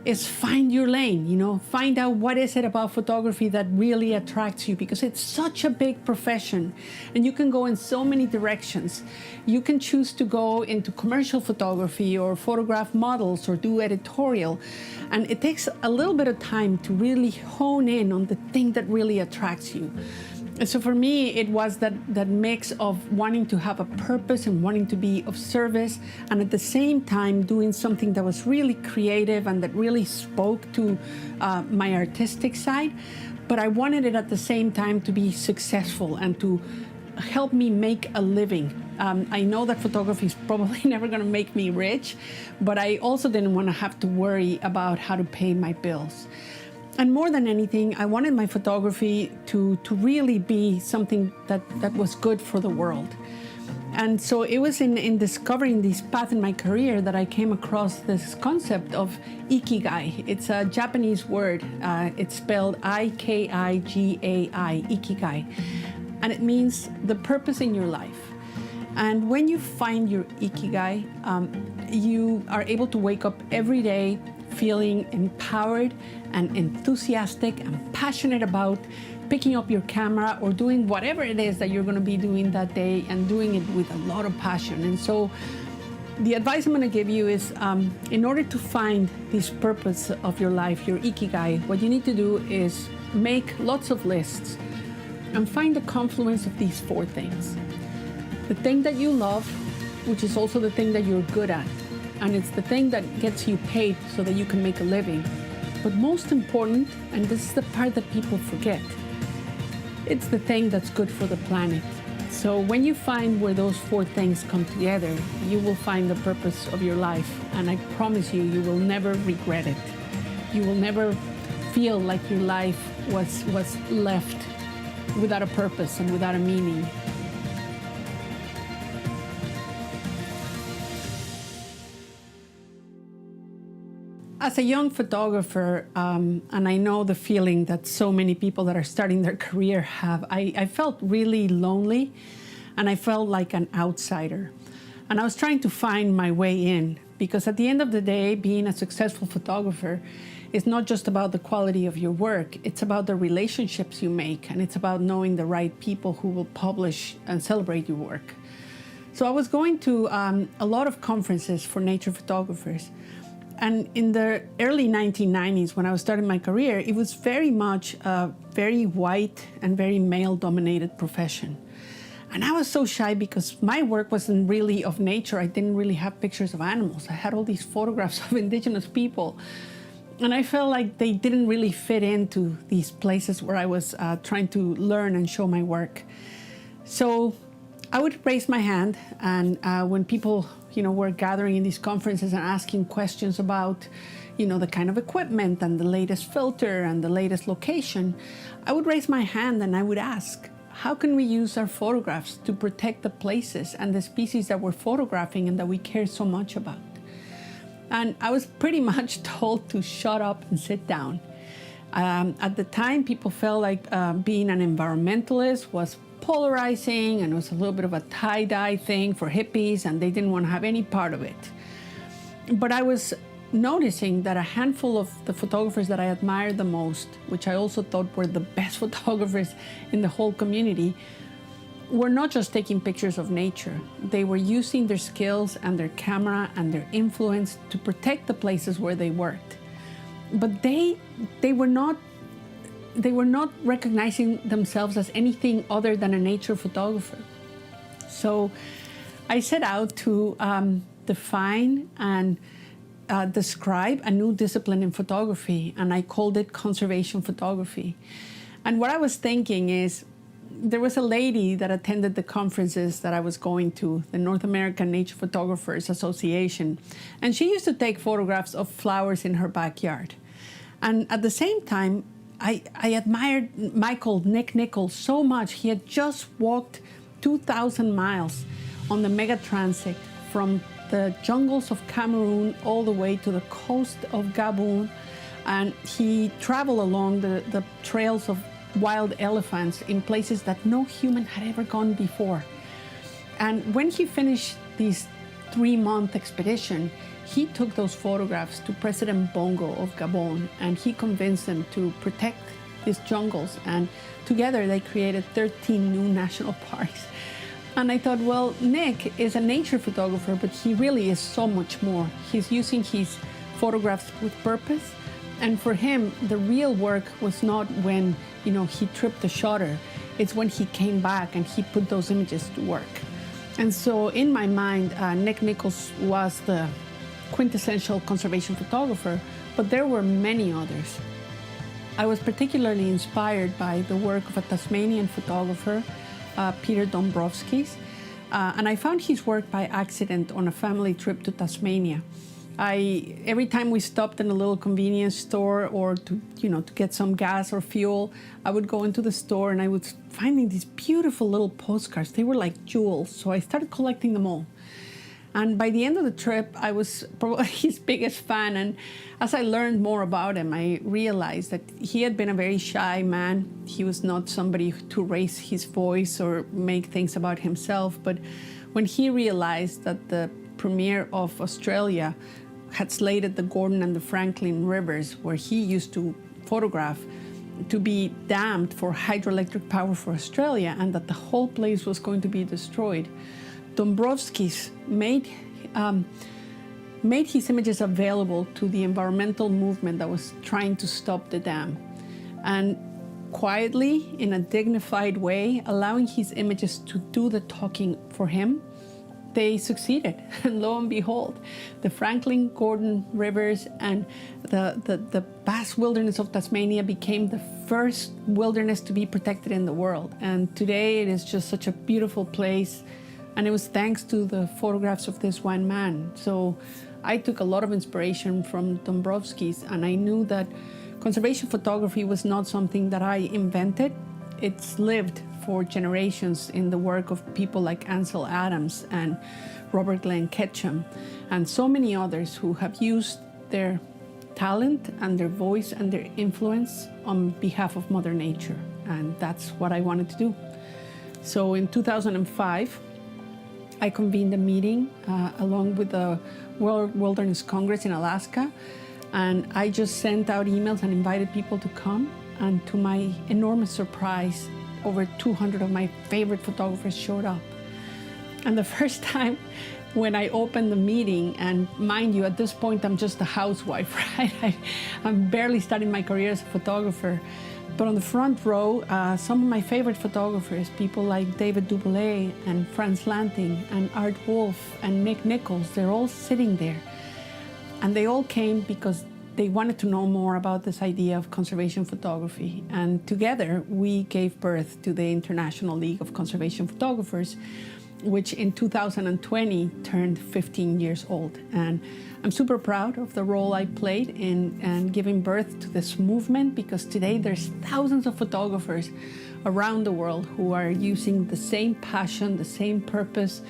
is find your lane, you know, find out what is it about photography that really attracts you, because it's such a big profession and you can go in so many directions. You can choose to go into commercial photography or photograph models or do editorial, and it takes a little bit of time to really hone in on the thing that really attracts you. And so for me, it was that mix of wanting to have a purpose and wanting to be of service, and at the same time doing something that was really creative and that really spoke to my artistic side. But I wanted it at the same time to be successful and to help me make a living. I know that photography is probably never going to make me rich, but I also didn't want to have to worry about how to pay my bills. And more than anything, I wanted my photography to really be something that was good for the world. And so it was in discovering this path in my career that I came across this concept of ikigai. It's a Japanese word. It's spelled I-K-I-G-A-I, ikigai. And it means the purpose in your life. And when you find your ikigai, you are able to wake up every day feeling empowered and enthusiastic and passionate about picking up your camera or doing whatever it is that you're going to be doing that day, and doing it with a lot of passion. And so the advice I'm going to give you is, in order to find this purpose of your life, your ikigai, what you need to do is make lots of lists and find the confluence of these 4 things. The thing that you love, which is also the thing that you're good at, and it's the thing that gets you paid so that you can make a living. But most important, and this is the part that people forget, it's the thing that's good for the planet. So when you find where those 4 things come together, you will find the purpose of your life. And I promise you, you will never regret it. You will never feel like your life was left without a purpose and without a meaning. As a young photographer, and I know the feeling that so many people that are starting their career have, I felt really lonely, and I felt like an outsider. And I was trying to find my way in, because at the end of the day, being a successful photographer is not just about the quality of your work, it's about the relationships you make, and it's about knowing the right people who will publish and celebrate your work. So I was going to a lot of conferences for nature photographers. And in the early 1990s, when I was starting my career, it was very much a very white and very male-dominated profession. And I was so shy because my work wasn't really of nature. I didn't really have pictures of animals. I had all these photographs of indigenous people. And I felt like they didn't really fit into these places where I was trying to learn and show my work. So I would raise my hand, and when people were gathering in these conferences and asking questions about, the kind of equipment and the latest filter and the latest location, I would raise my hand and I would ask, how can we use our photographs to protect the places and the species that we're photographing and that we care so much about? And I was pretty much told to shut up and sit down. At the time, people felt like being an environmentalist was polarizing, and it was a little bit of a tie-dye thing for hippies, and they didn't want to have any part of it. But I was noticing that a handful of the photographers that I admired the most, which I also thought were the best photographers in the whole community, were not just taking pictures of nature. They were using their skills and their camera and their influence to protect the places where they worked. But they were not recognizing themselves as anything other than a nature photographer. So I set out to define and describe a new discipline in photography, and I called it conservation photography. And what I was thinking is, there was a lady that attended the conferences that I was going to, the North American Nature Photographers Association, and she used to take photographs of flowers in her backyard. And at the same time, I admired Nick Nichols so much. He had just walked 2,000 miles on the mega transit from the jungles of Cameroon all the way to the coast of Gabon, and he traveled along the trails of wild elephants in places that no human had ever gone before. And when he finished this 3-month expedition, he took those photographs to President Bongo of Gabon, and he convinced them to protect these jungles, and together they created 13 new national parks. And I thought, well, Nick is a nature photographer, but he really is so much more. He's using his photographs with purpose, and for him, the real work was not when, he tripped the shutter. It's when he came back and he put those images to work. And so in my mind, Nick Nichols was the quintessential conservation photographer, but there were many others. I was particularly inspired by the work of a Tasmanian photographer Peter Dombrowski's. And I found his work by accident on a family trip to Tasmania. Every time we stopped in a little convenience store or to get some gas or fuel, I would go into the store and I was finding these beautiful little postcards. They were like jewels, so I started collecting them all. And by the end of the trip, I was probably his biggest fan. And as I learned more about him, I realized that he had been a very shy man. He was not somebody to raise his voice or make things about himself. But when he realized that the Premier of Australia had slated the Gordon and the Franklin rivers, where he used to photograph, to be dammed for hydroelectric power for Australia, and that the whole place was going to be destroyed, Dombrowski's made his images available to the environmental movement that was trying to stop the dam. And quietly, in a dignified way, allowing his images to do the talking for him, they succeeded. And lo and behold, the Franklin Gordon rivers and the vast wilderness of Tasmania became the first wilderness to be protected in the world. And today it is just such a beautiful place. And it was thanks to the photographs of this one man. So I took a lot of inspiration from Dombrowski's, and I knew that conservation photography was not something that I invented. It's lived for generations in the work of people like Ansel Adams and Robert Glenn Ketchum, and so many others who have used their talent and their voice and their influence on behalf of Mother Nature. And that's what I wanted to do. So in 2005, I convened a meeting along with the World Wilderness Congress in Alaska, and I just sent out emails and invited people to come. And to my enormous surprise, over 200 of my favorite photographers showed up. And the first time when I opened the meeting, and mind you, at this point I'm just a housewife, right? I'm barely starting my career as a photographer. But on the front row, some of my favorite photographers, people like David Duboulet and Frans Lanting and Art Wolf and Nick Nichols, they're all sitting there. And they all came because they wanted to know more about this idea of conservation photography. And together, we gave birth to the International League of Conservation Photographers, which in 2020 turned 15 years old. And I'm super proud of the role I played in giving birth to this movement, because today there's thousands of photographers around the world who are using the same passion, the same purpose,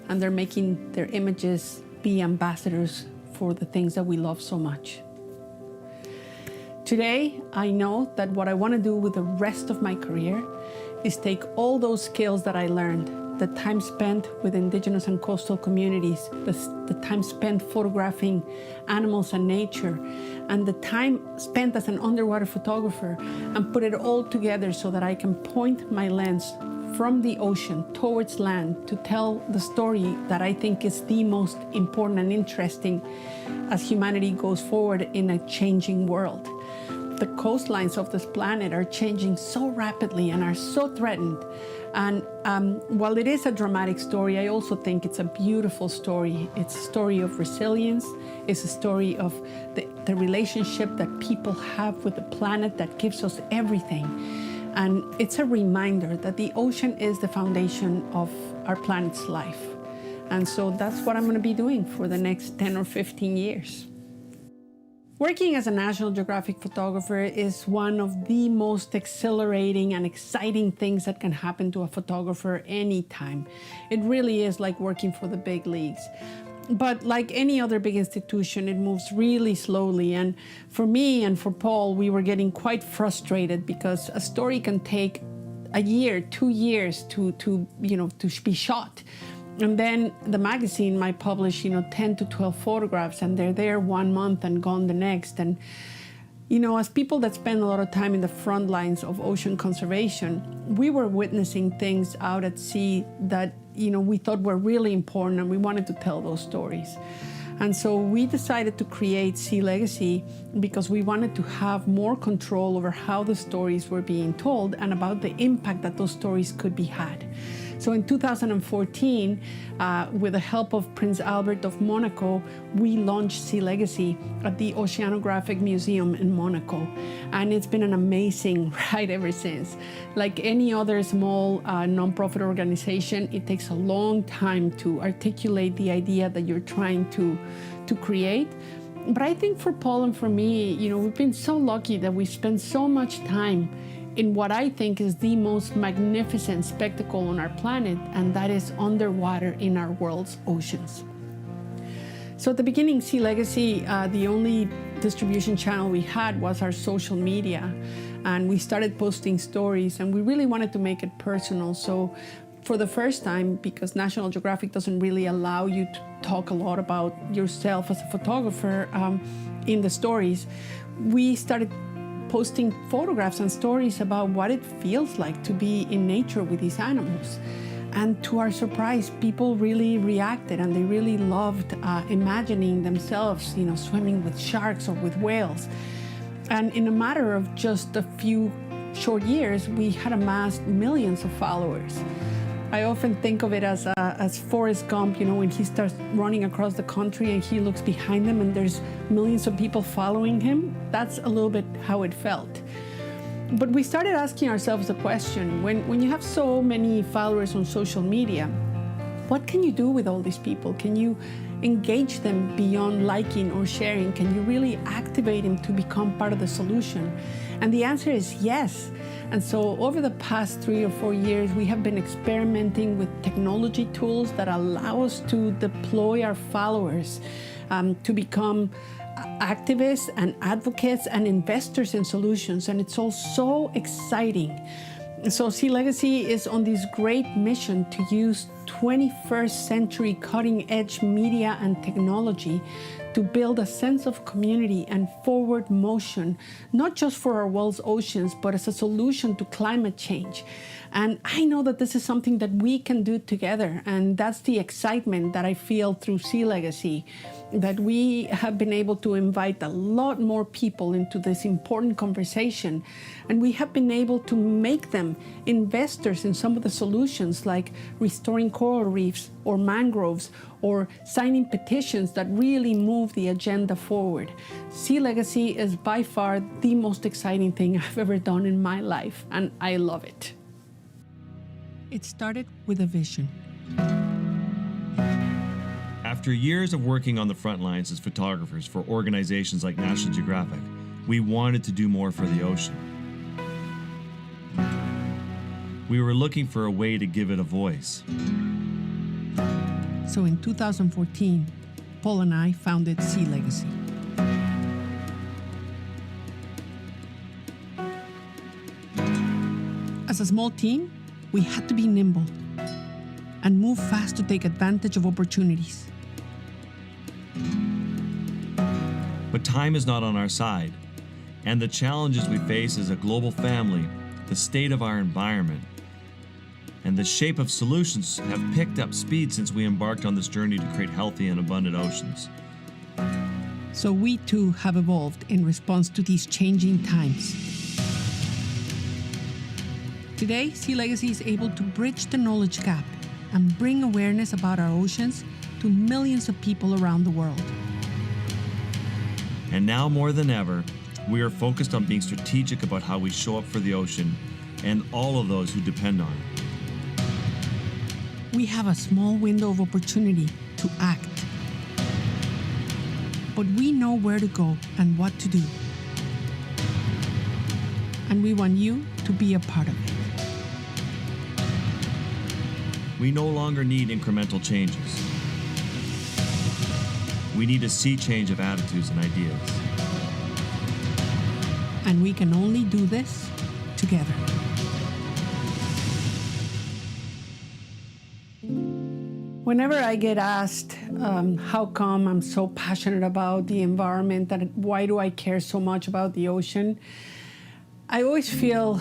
and they're making their images be ambassadors for the things that we love so much. Today, I know that what I want to do with the rest of my career is take all those skills that I learned, the time spent with indigenous and coastal communities, the time spent photographing animals and nature, and the time spent as an underwater photographer, and put it all together so that I can point my lens from the ocean towards land to tell the story that I think is the most important and interesting as humanity goes forward in a changing world. The coastlines of this planet are changing so rapidly and are so threatened. And while it is a dramatic story, I also think it's a beautiful story. It's a story of resilience. It's a story of the relationship that people have with the planet that gives us everything. And it's a reminder that the ocean is the foundation of our planet's life. And so that's what I'm going to be doing for the next 10 or 15 years. Working as a National Geographic photographer is one of the most exhilarating and exciting things that can happen to a photographer anytime. It really is like working for the big leagues. But like any other big institution, it moves really slowly. And for me and for Paul, we were getting quite frustrated because a story can take a year, 2 years to be shot. And then the magazine might publish, 10 to 12 photographs, and they're there 1 month and gone the next. And, as people that spend a lot of time in the front lines of ocean conservation, we were witnessing things out at sea that, we thought were really important, and we wanted to tell those stories. And so we decided to create Sea Legacy because we wanted to have more control over how the stories were being told and about the impact that those stories could be had. So in 2014, with the help of Prince Albert of Monaco, we launched Sea Legacy at the Oceanographic Museum in Monaco. And it's been an amazing ride ever since. Like any other small nonprofit organization, it takes a long time to articulate the idea that you're trying to create. But I think for Paul and for me, you know, we've been so lucky that we spend so much time in what I think is the most magnificent spectacle on our planet, and that is underwater in our world's oceans. So at the beginning, Sea Legacy, the only distribution channel we had was our social media. And we started posting stories, and we really wanted to make it personal. So for the first time, because National Geographic doesn't really allow you to talk a lot about yourself as a photographer in the stories, we started posting photographs and stories about what it feels like to be in nature with these animals. And to our surprise, people really reacted, and they really loved imagining themselves, you know, swimming with sharks or with whales. And in a matter of just a few short years, we had amassed millions of followers. I often think of it as Forrest Gump, you know, when he starts running across the country and he looks behind him and there's millions of people following him. That's a little bit how it felt. But we started asking ourselves the question, when you have so many followers on social media, what can you do with all these people? Can you engage them beyond liking or sharing? Can you really activate them to become part of the solution? And the answer is yes. And so over the past 3 or 4 years, we have been experimenting with technology tools that allow us to deploy our followers to become activists and advocates and investors in solutions. And it's all so exciting. So Sea Legacy is on this great mission to use 21st century cutting edge media and technology to build a sense of community and forward motion, not just for our world's oceans, but as a solution to climate change. And I know that this is something that we can do together, and that's the excitement that I feel through Sea Legacy, that we have been able to invite a lot more people into this important conversation, and we have been able to make them investors in some of the solutions, like restoring coral reefs or mangroves, or signing petitions that really move the agenda forward. Sea Legacy is by far the most exciting thing I've ever done in my life, and I love it. It started with a vision. After years of working on the front lines as photographers for organizations like National Geographic, we wanted to do more for the ocean. We were looking for a way to give it a voice. So in 2014, Paul and I founded Sea Legacy. As a small team, we had to be nimble and move fast to take advantage of opportunities. But time is not on our side, and the challenges we face as a global family, the state of our environment, and the shape of solutions have picked up speed since we embarked on this journey to create healthy and abundant oceans. So we too have evolved in response to these changing times. Today, Sea Legacy is able to bridge the knowledge gap and bring awareness about our oceans to millions of people around the world. And now more than ever, we are focused on being strategic about how we show up for the ocean and all of those who depend on it. We have a small window of opportunity to act. But we know where to go and what to do. And we want you to be a part of it. We no longer need incremental changes. We need a sea change of attitudes and ideas. And we can only do this together. Whenever I get asked how come I'm so passionate about the environment and why do I care so much about the ocean, I always feel,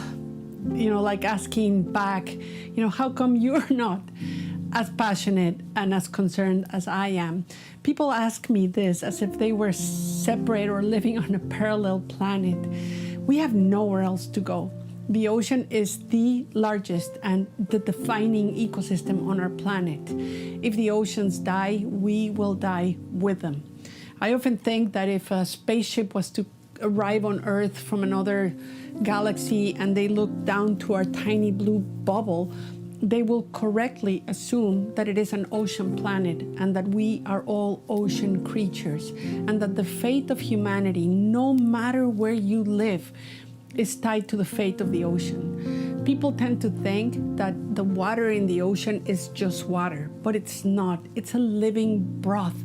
like asking back, how come you're not as passionate and as concerned as I am? People ask me this as if they were separate or living on a parallel planet. We have nowhere else to go. The ocean is the largest and the defining ecosystem on our planet. If the oceans die, we will die with them. I often think that if a spaceship was to arrive on Earth from another galaxy and they look down to our tiny blue bubble, they will correctly assume that it is an ocean planet and that we are all ocean creatures, and that the fate of humanity, no matter where you live, is tied to the fate of the ocean. People tend to think that the water in the ocean is just water, but it's not. It's a living broth.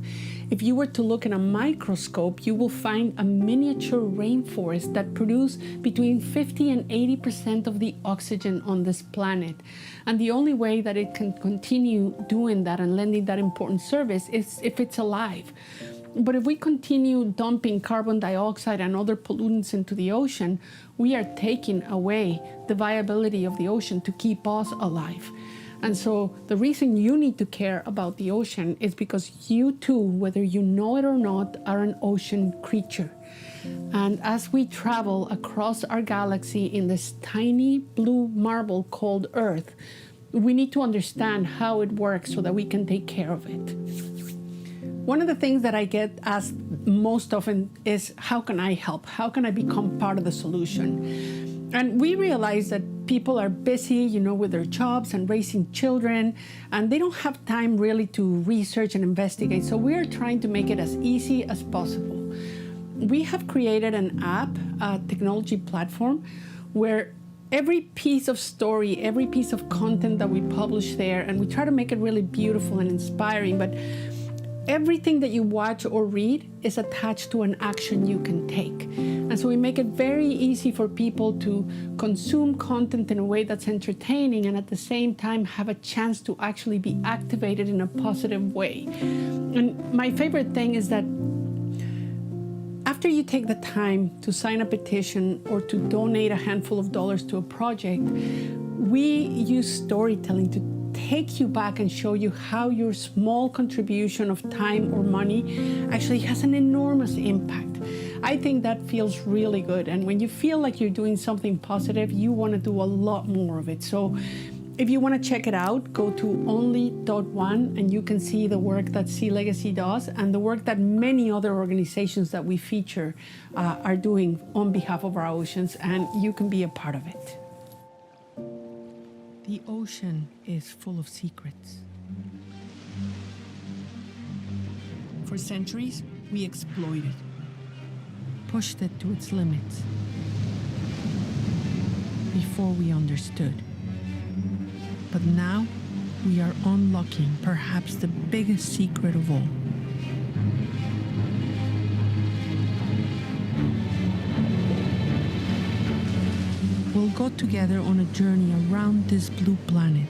If you were to look in a microscope, you will find a miniature rainforest that produces between 50 and 80% of the oxygen on this planet. And the only way that it can continue doing that and lending that important service is if it's alive. But if we continue dumping carbon dioxide and other pollutants into the ocean, we are taking away the viability of the ocean to keep us alive. And so the reason you need to care about the ocean is because you too, whether you know it or not, are an ocean creature. And as we travel across our galaxy in this tiny blue marble called Earth, we need to understand how it works so that we can take care of it. One of the things that I get asked most often is, how can I help? How can I become part of the solution? And we realize that people are busy, with their jobs and raising children, and they don't have time really to research and investigate. So we are trying to make it as easy as possible. We have created an app, a technology platform, where every piece of story, every piece of content that we publish there, and we try to make it really beautiful and inspiring, but everything that you watch or read is attached to an action you can take. And so we make it very easy for people to consume content in a way that's entertaining and at the same time have a chance to actually be activated in a positive way. And my favorite thing is that after you take the time to sign a petition or to donate a handful of dollars to a project, we use storytelling to take you back and show you how your small contribution of time or money actually has an enormous impact. I think that feels really good. And when you feel like you're doing something positive, you want to do a lot more of it. So if you want to check it out, go to only.one and you can see the work that Sea Legacy does and the work that many other organizations that we feature are doing on behalf of our oceans, and you can be a part of it. The ocean is full of secrets. For centuries, we exploited, pushed it to its limits, before we understood. But now, we are unlocking perhaps the biggest secret of all. We'll go together on a journey around this blue planet.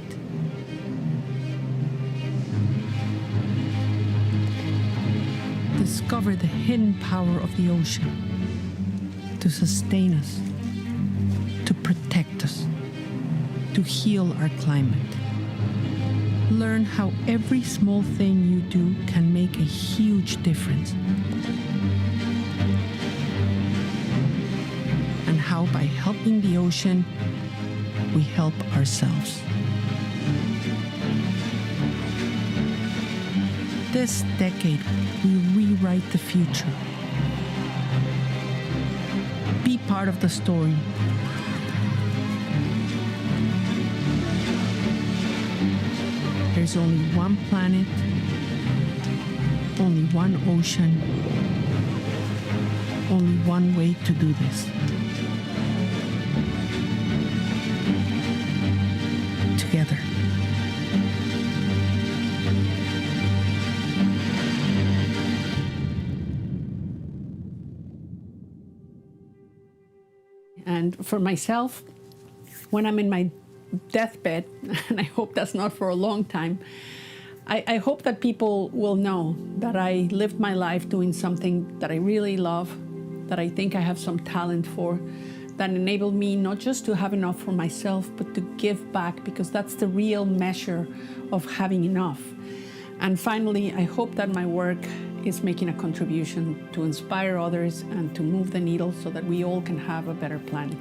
Discover the hidden power of the ocean to sustain us, to protect us, to heal our climate. Learn how every small thing you do can make a huge difference. And how by helping the ocean, we help ourselves. This decade, we rewrite the future. Be part of the story. There's only one planet, only one ocean, only one way to do this. Together. And for myself, when I'm in my deathbed, and I hope that's not for a long time, I hope that people will know that I lived my life doing something that I really love, that I think I have some talent for, that enabled me not just to have enough for myself, but to give back, because that's the real measure of having enough. And finally, I hope that my work is making a contribution to inspire others and to move the needle so that we all can have a better planet.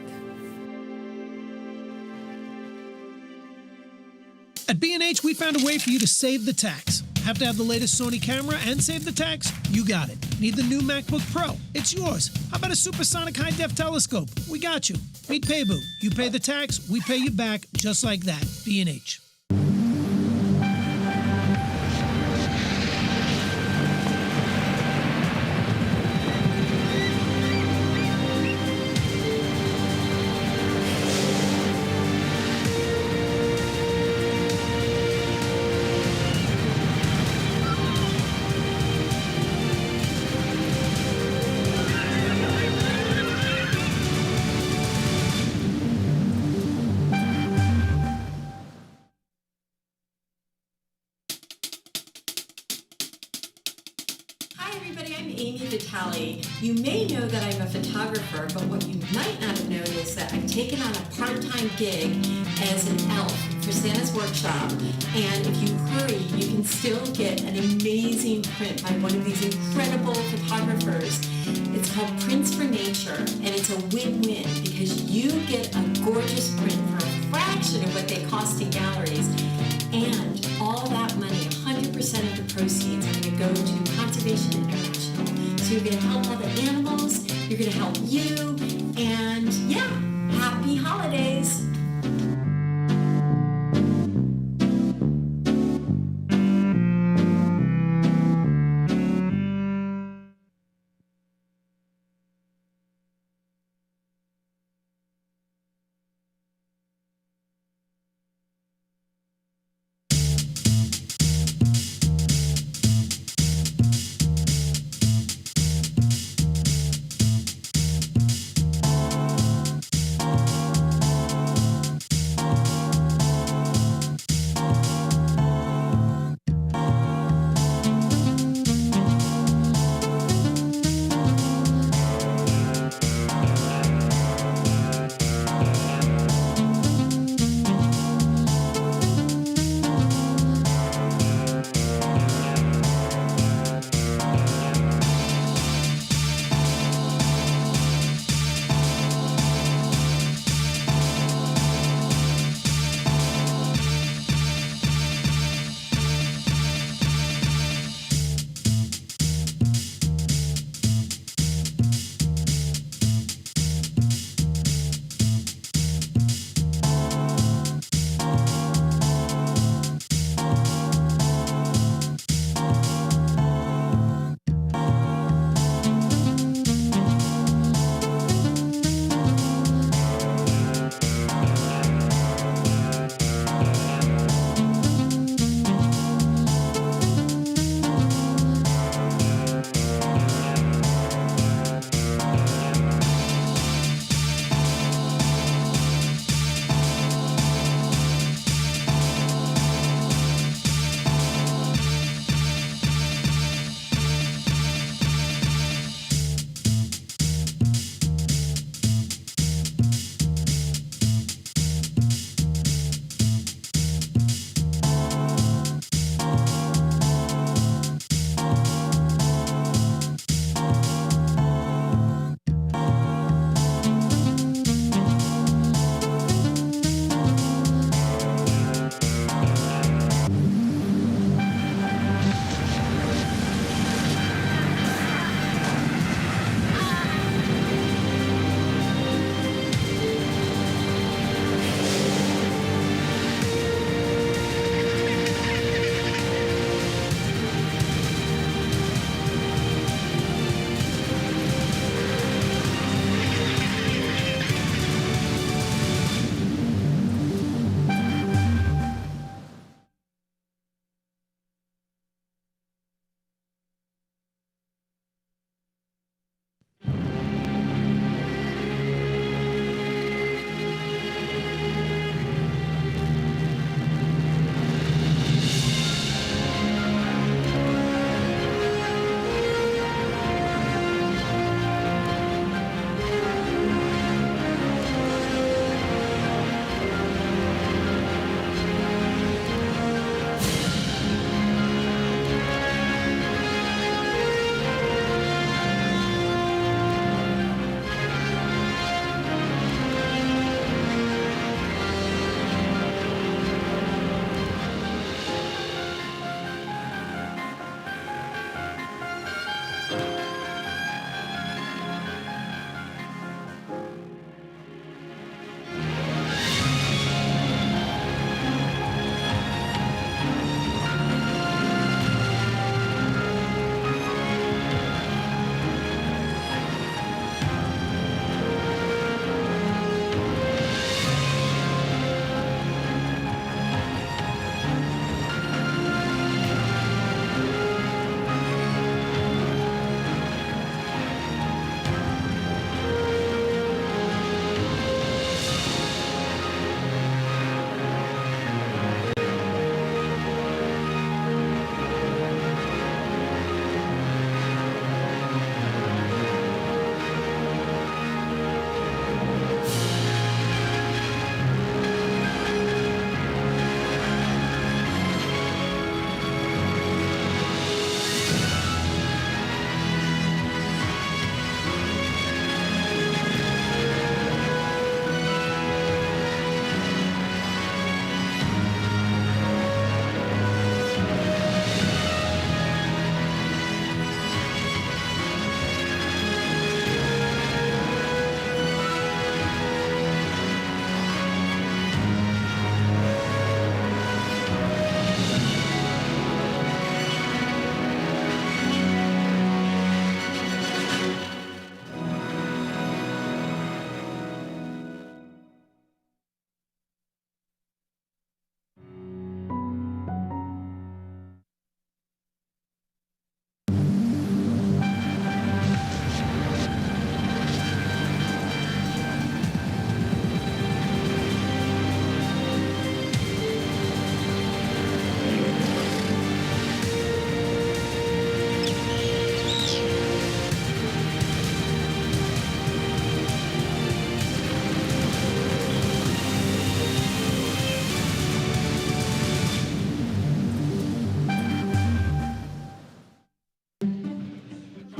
At B&H, we found a way for you to save the tax. Have to have the latest Sony camera and save the tax? You got it. Need the new MacBook Pro? It's yours. How about a supersonic high-def telescope? We got you. Meet Paybu. You pay the tax, we pay you back, just like that. B&H. You may know that I'm a photographer, but what you might not have known is that I've taken on a part-time gig as an elf for Santa's workshop, and if you hurry, you can still get an amazing print by one of these incredible photographers. It's called Prints for Nature, and it's a win-win because you get a gorgeous print for a fraction of what they cost in galleries, and all that money, 100% of the proceeds, are going to go to Conservation International. So you're going to help other animals, you're going to help you, and yeah, happy holidays.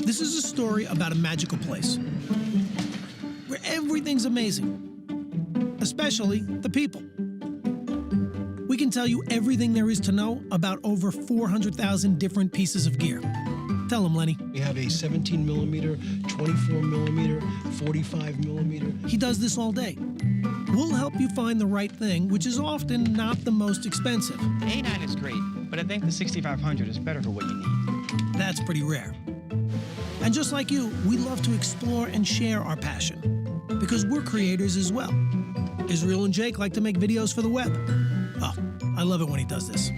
This is a story about a magical place where everything's amazing, especially the people. We can tell you everything there is to know about over 400,000 different pieces of gear. Tell them, Lenny. We have a 17 millimeter, 24 millimeter, 45 millimeter. He does this all day. We'll help you find the right thing, which is often not the most expensive. The A9 is great, but I think the 6500 is better for what you need. That's pretty rare. And just like you, we love to explore and share our passion, because we're creators as well. Israel and Jake like to make videos for the web. Oh, I love it when he does this.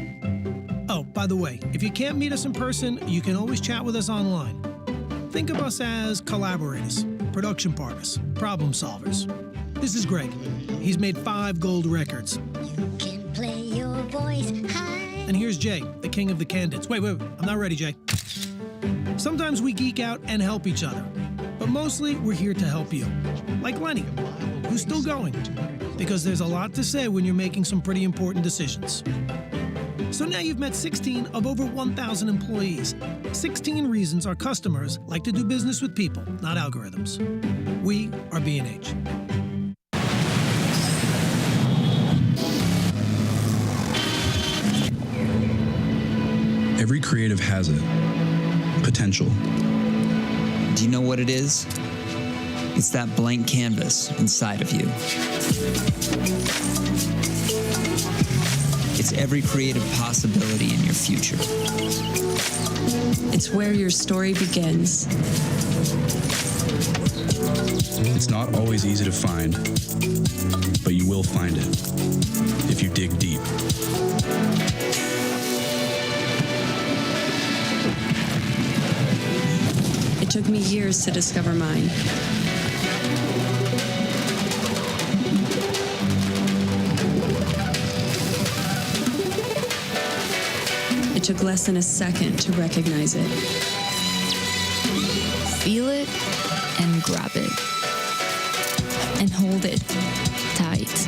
Oh, by the way, if you can't meet us in person, you can always chat with us online. Think of us as collaborators, production partners, problem solvers. This is Greg. He's made 5 gold records. You can play your voice high. And here's Jay, the king of the candids. Wait, I'm not ready, Jay. Sometimes we geek out and help each other, but mostly we're here to help you. Like Lenny, who's still going, because there's a lot to say when you're making some pretty important decisions. So now you've met 16 of over 1,000 employees. 16 reasons our customers like to do business with people, not algorithms. We are B&H. Every creative has it. Potential. Do you know what it is? It's that blank canvas inside of you. It's every creative possibility in your future. It's where your story begins. It's not always easy to find, but you will find it if you dig deep. It took me years to discover mine. It took less than a second to recognize it. Feel it and grab it. And hold it tight.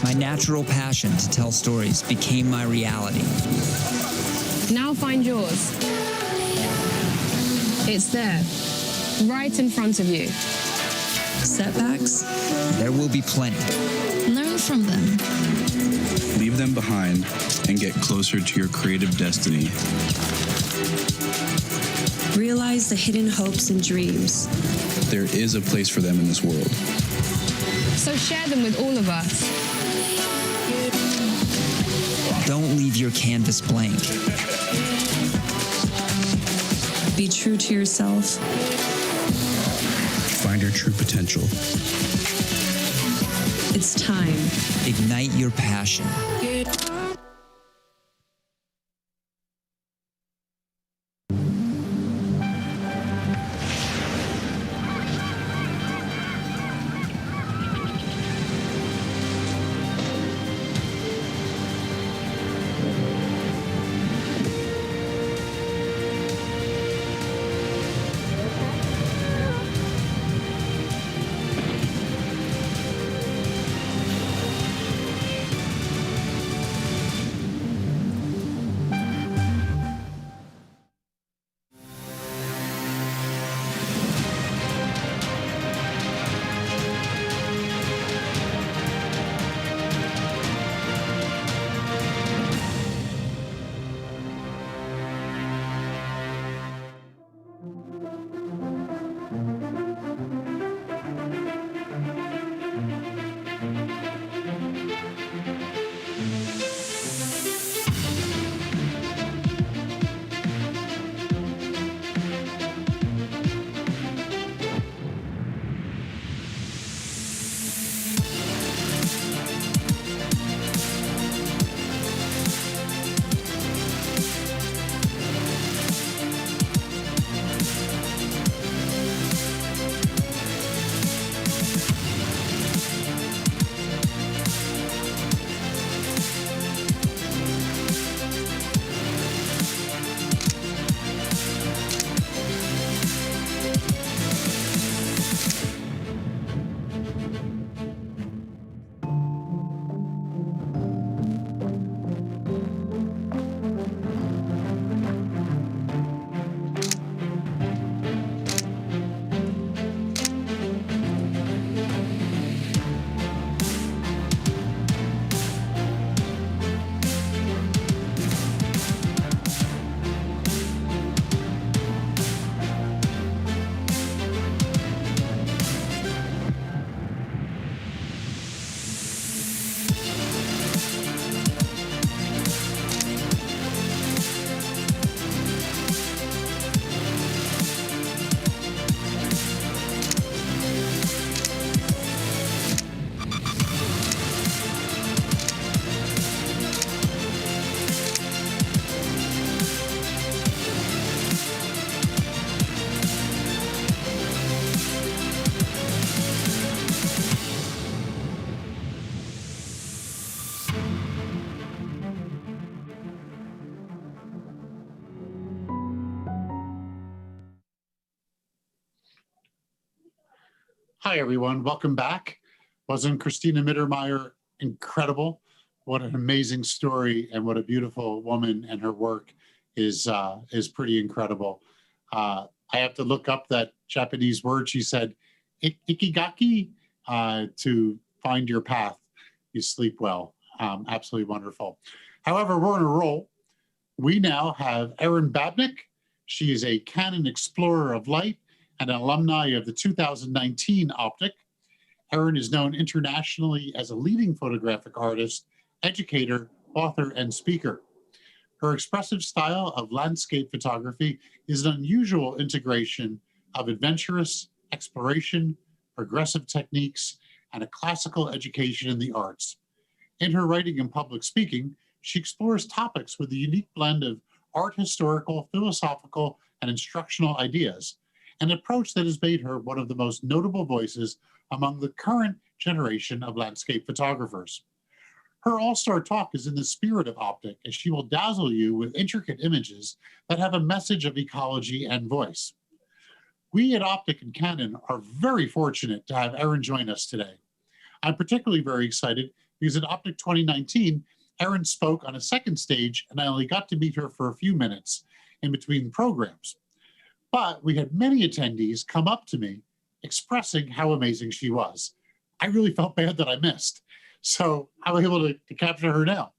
My natural passion to tell stories became my reality. Now find yours. It's there, right in front of you. Setbacks? There will be plenty. Learn from them. Leave them behind and get closer to your creative destiny. Realize the hidden hopes and dreams. There is a place for them in this world. So share them with all of us. Don't leave your canvas blank. Be true to yourself. Find your true potential. It's time. Ignite your passion. Hi, everyone. Welcome back. Wasn't Cristina Mittermeier incredible? What an amazing story, and what a beautiful woman, and her work is pretty incredible. I have to look up that Japanese word she said, ikigaki, to find your path. You sleep well. Absolutely wonderful. However, we're on a roll. We now have Erin Babnik. She is a Canon Explorer of Light and an alumni of the 2019 OPTIC. Erin is known internationally as a leading photographic artist, educator, author, and speaker. Her expressive style of landscape photography is an unusual integration of adventurous exploration, progressive techniques, and a classical education in the arts. In her writing and public speaking, she explores topics with a unique blend of art historical, philosophical, and instructional ideas, an approach that has made her one of the most notable voices among the current generation of landscape photographers. Her all-star talk is in the spirit of OPTIC, as she will dazzle you with intricate images that have a message of ecology and voice. We at OPTIC and Canon are very fortunate to have Erin join us today. I'm particularly very excited because at OPTIC 2019, Erin spoke on a second stage, and I only got to meet her for a few minutes in between programs. But we had many attendees come up to me expressing how amazing she was. I really felt bad that I missed. So I was able to capture her now.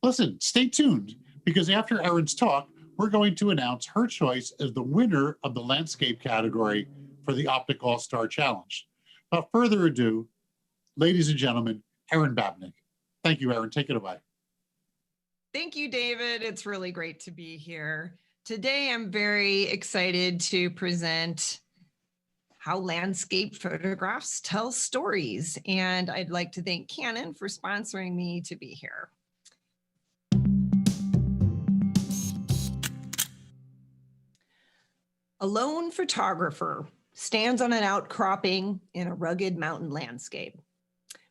Listen, stay tuned, because after Erin's talk, we're going to announce her choice as the winner of the landscape category for the OPTIC All-Star Challenge. Without further ado, ladies and gentlemen, Erin Babnik. Thank you, Erin. Take it away. Thank you, David. It's really great to be here. Today, I'm very excited to present how landscape photographs tell stories. And I'd like to thank Canon for sponsoring me to be here. A lone photographer stands on an outcropping in a rugged mountain landscape.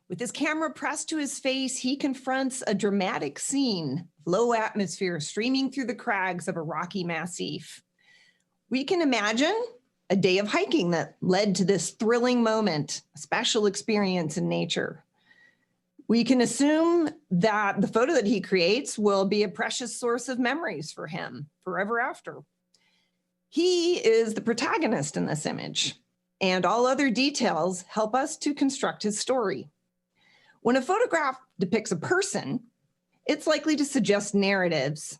With his camera pressed to his face, he confronts a dramatic scene, low atmosphere streaming through the crags of a rocky massif. We can imagine a day of hiking that led to this thrilling moment, a special experience in nature. We can assume that the photo that he creates will be a precious source of memories for him forever after. He is the protagonist in this image, and all other details help us to construct his story. When a photograph depicts a person, it's likely to suggest narratives.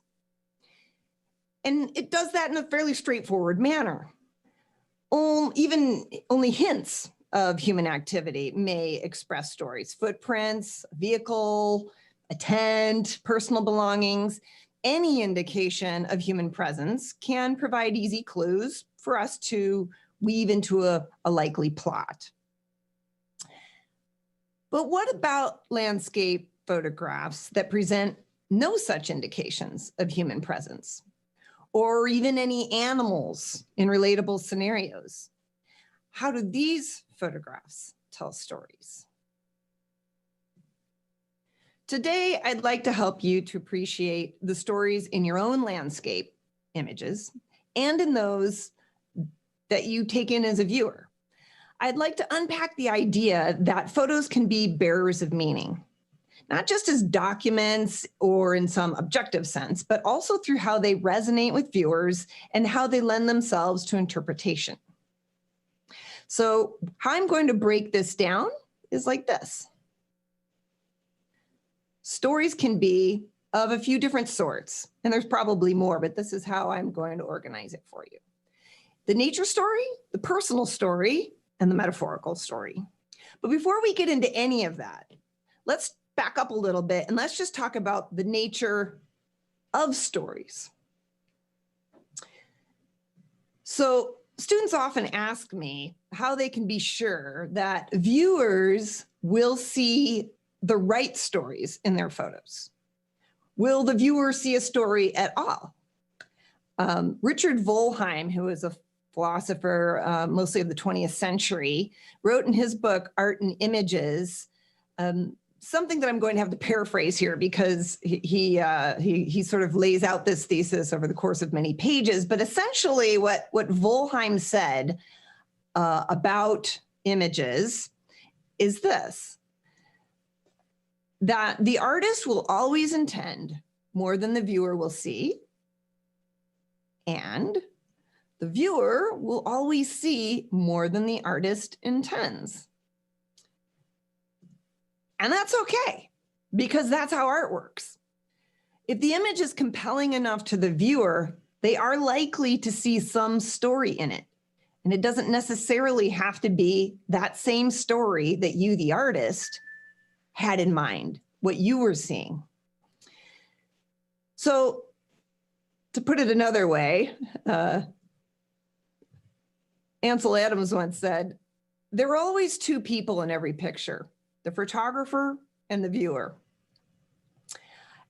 And it does that in a fairly straightforward manner. Even only hints of human activity may express stories. Footprints, vehicle, a tent, personal belongings, any indication of human presence can provide easy clues for us to weave into a likely plot. But what about landscape photographs that present no such indications of human presence, or even any animals in relatable scenarios? How do these photographs tell stories? Today, I'd like to help you to appreciate the stories in your own landscape images and in those that you take in as a viewer. I'd like to unpack the idea that photos can be bearers of meaning, not just as documents or in some objective sense, but also through how they resonate with viewers and how they lend themselves to interpretation. So how I'm going to break this down is like this. Stories can be of a few different sorts, and there's probably more, but this is how I'm going to organize it for you. The nature story, the personal story, and the metaphorical story. But before we get into any of that, let's back up a little bit and let's just talk about the nature of stories. So students often ask me how they can be sure that viewers will see the right stories in their photos. Will the viewer see a story at all? Richard Volheim, who is a philosopher mostly of the 20th century, wrote in his book, Art and Images, something that I'm going to have to paraphrase here because he sort of lays out this thesis over the course of many pages. But essentially what Volheim said about images is this, that the artist will always intend more than the viewer will see, and the viewer will always see more than the artist intends. And that's okay, because that's how art works. If the image is compelling enough to the viewer, they are likely to see some story in it. And it doesn't necessarily have to be that same story that you, the artist, had in mind, what you were seeing. So to put it another way, Ansel Adams once said, there are always two people in every picture, the photographer and the viewer.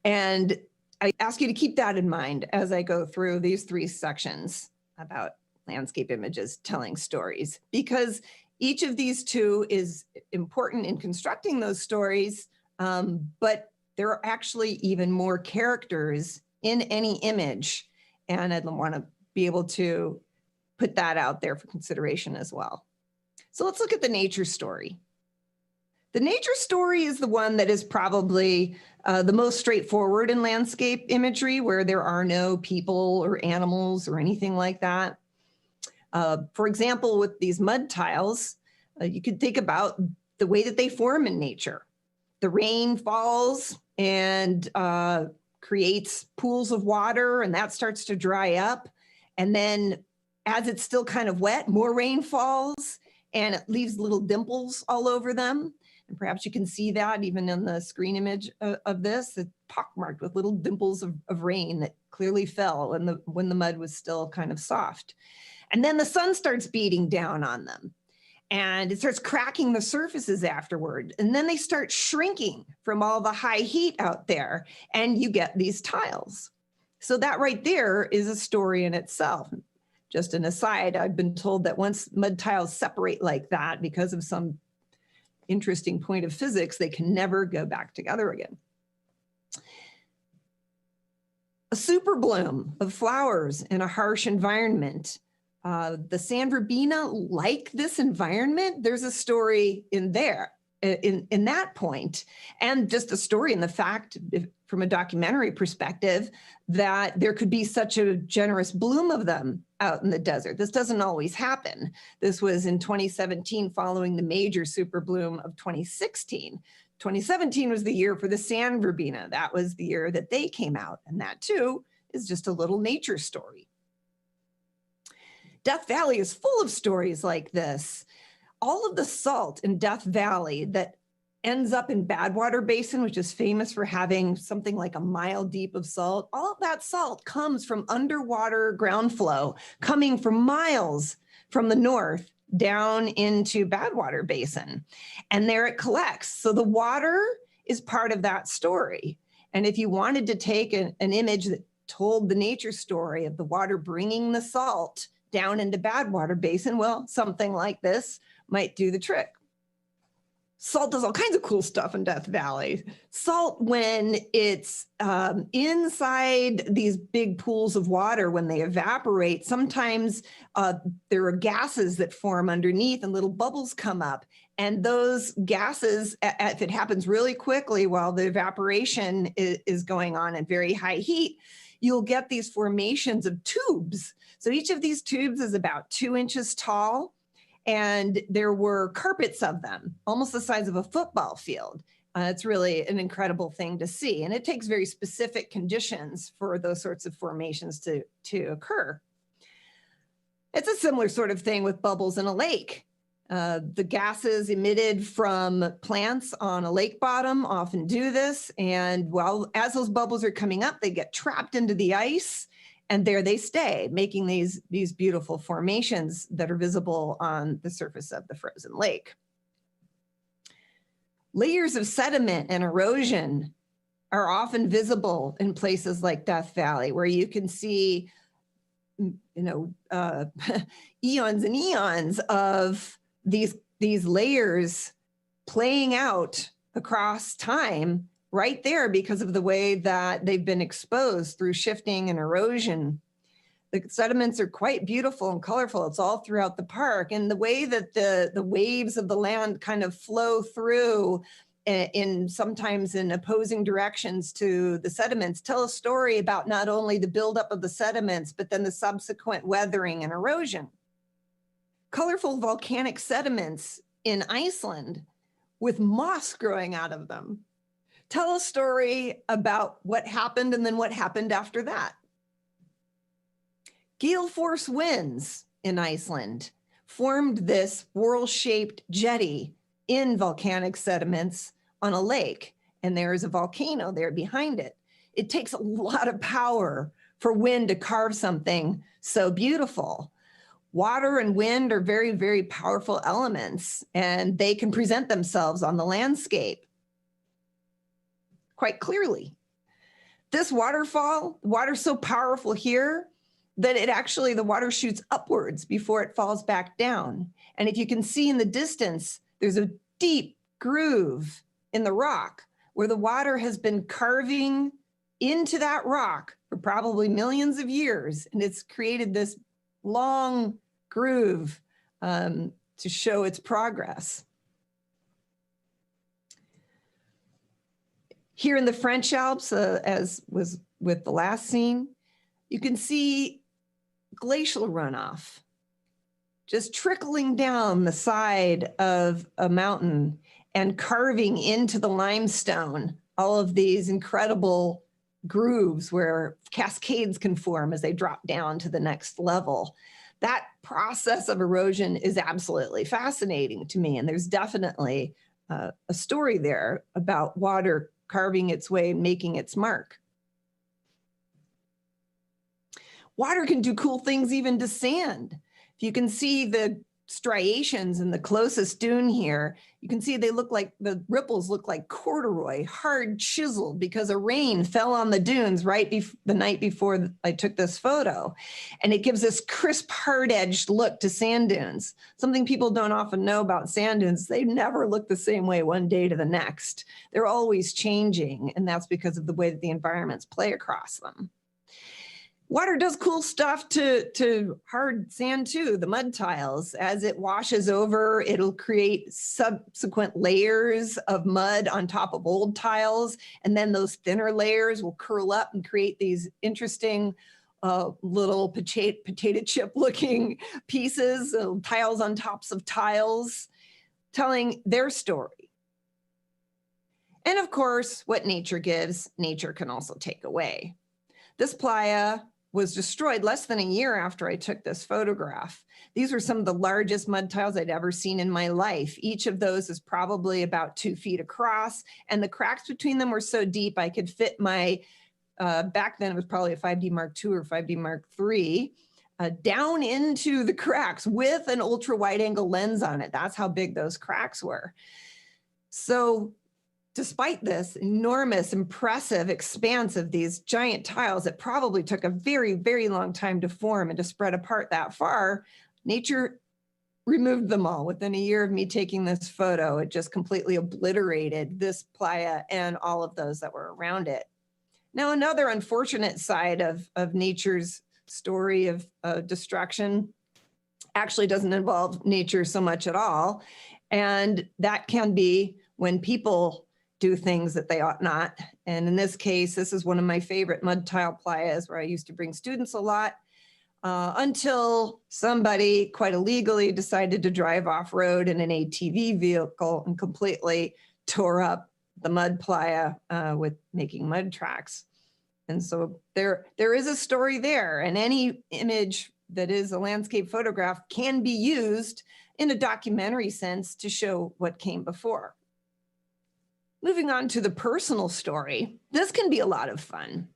And I ask you to keep that in mind as I go through these three sections about landscape images telling stories, because each of these two is important in constructing those stories, but there are actually even more characters in any image, and I'd want to be able to put that out there for consideration as well. So let's look at the nature story. The nature story is the one that is probably the most straightforward in landscape imagery, where there are no people or animals or anything like that. For example, with these mud tiles, you could think about the way that they form in nature. The rain falls and creates pools of water, and that starts to dry up. And then as it's still kind of wet, more rain falls and it leaves little dimples all over them. And perhaps you can see that even in the screen image of this, it's pockmarked with little dimples of rain that clearly fell when the mud was still kind of soft. And then the sun starts beating down on them, and it starts cracking the surfaces afterward. And then they start shrinking from all the high heat out there, and you get these tiles. So that right there is a story in itself. Just an aside, I've been told that once mud tiles separate like that because of some interesting point of physics, they can never go back together again. A super bloom of flowers in a harsh environment. The sand verbena like this environment. There's a story in there, in that point, and just a story in the fact, from a documentary perspective, that there could be such a generous bloom of them out in the desert. This doesn't always happen. This was in 2017 following the major super bloom of 2016. 2017 was the year for the sand verbena. That was the year that they came out, and that too is just a little nature story. Death Valley is full of stories like this. All of the salt in Death Valley that ends up in Badwater Basin, which is famous for having something like a mile deep of salt, all of that salt comes from underwater ground flow, coming from miles from the north down into Badwater Basin. And there it collects. So the water is part of that story. And if you wanted to take an image that told the nature story of the water bringing the salt down into Badwater Basin, well, something like this might do the trick. Salt does all kinds of cool stuff in Death Valley. Salt, when it's inside these big pools of water, when they evaporate, sometimes there are gases that form underneath and little bubbles come up. And those gases, if it happens really quickly while the evaporation is going on at very high heat, you'll get these formations of tubes. So each of these tubes is about 2 inches tall, and there were carpets of them, almost the size of a football field. It's really an incredible thing to see, and it takes very specific conditions for those sorts of formations to occur. It's a similar sort of thing with bubbles in a lake. The gases emitted from plants on a lake bottom often do this, and as those bubbles are coming up, they get trapped into the ice, and there they stay, making these beautiful formations that are visible on the surface of the frozen lake. Layers of sediment and erosion are often visible in places like Death Valley, where you can see, eons and eons of these layers playing out across time right there because of the way that they've been exposed through shifting and erosion. The sediments are quite beautiful and colorful. It's all throughout the park. And the way that the waves of the land kind of flow through sometimes in opposing directions to the sediments tell a story about not only the buildup of the sediments, but then the subsequent weathering and erosion. Colorful volcanic sediments in Iceland with moss growing out of them tell a story about what happened and then what happened after that. Gale force winds in Iceland formed this whorl-shaped jetty in volcanic sediments on a lake, and there is a volcano there behind it. It takes a lot of power for wind to carve something so beautiful. Water and wind are very, very powerful elements, and they can present themselves on the landscape quite clearly. This waterfall, the water's so powerful here that the water shoots upwards before it falls back down. And if you can see in the distance, there's a deep groove in the rock where the water has been carving into that rock for probably millions of years. And it's created this long groove to show its progress. Here in the French Alps, as was with the last scene, you can see glacial runoff just trickling down the side of a mountain and carving into the limestone all of these incredible grooves where cascades can form as they drop down to the next level. That process of erosion is absolutely fascinating to me, and there's definitely a story there about water carving its way and making its mark. Water can do cool things even to sand. If you can see the striations in the closest dune here, you can see the ripples look like corduroy, hard chiseled because a rain fell on the dunes the night before I took this photo. And it gives this crisp, hard-edged look to sand dunes. Something people don't often know about sand dunes, they never look the same way one day to the next. They're always changing, and that's because of the way that the environments play across them. Water does cool stuff to hard sand too, the mud tiles. As it washes over, it'll create subsequent layers of mud on top of old tiles. And then those thinner layers will curl up and create these interesting little potato chip looking pieces, tiles on tops of tiles, telling their story. And of course, what nature gives, nature can also take away. This playa was destroyed less than a year after I took this photograph. These were some of the largest mud tiles I'd ever seen in my life. Each of those is probably about 2 feet across, and the cracks between them were so deep I could fit my, back then it was probably a 5D Mark II or 5D Mark III, down into the cracks with an ultra wide angle lens on it. That's how big those cracks were. So despite this enormous, impressive expanse of these giant tiles, it probably took a very, very long time to form and to spread apart that far. Nature removed them all within a year of me taking this photo. It just completely obliterated this playa and all of those that were around it. Now, another unfortunate side of nature's story of destruction actually doesn't involve nature so much at all. And that can be when people do things that they ought not. And in this case, this is one of my favorite mud tile playas where I used to bring students a lot until somebody quite illegally decided to drive off-road in an ATV vehicle and completely tore up the mud playa with making mud tracks. And so there is a story there, and any image that is a landscape photograph can be used in a documentary sense to show what came before. Moving on to the personal story, this can be a lot of fun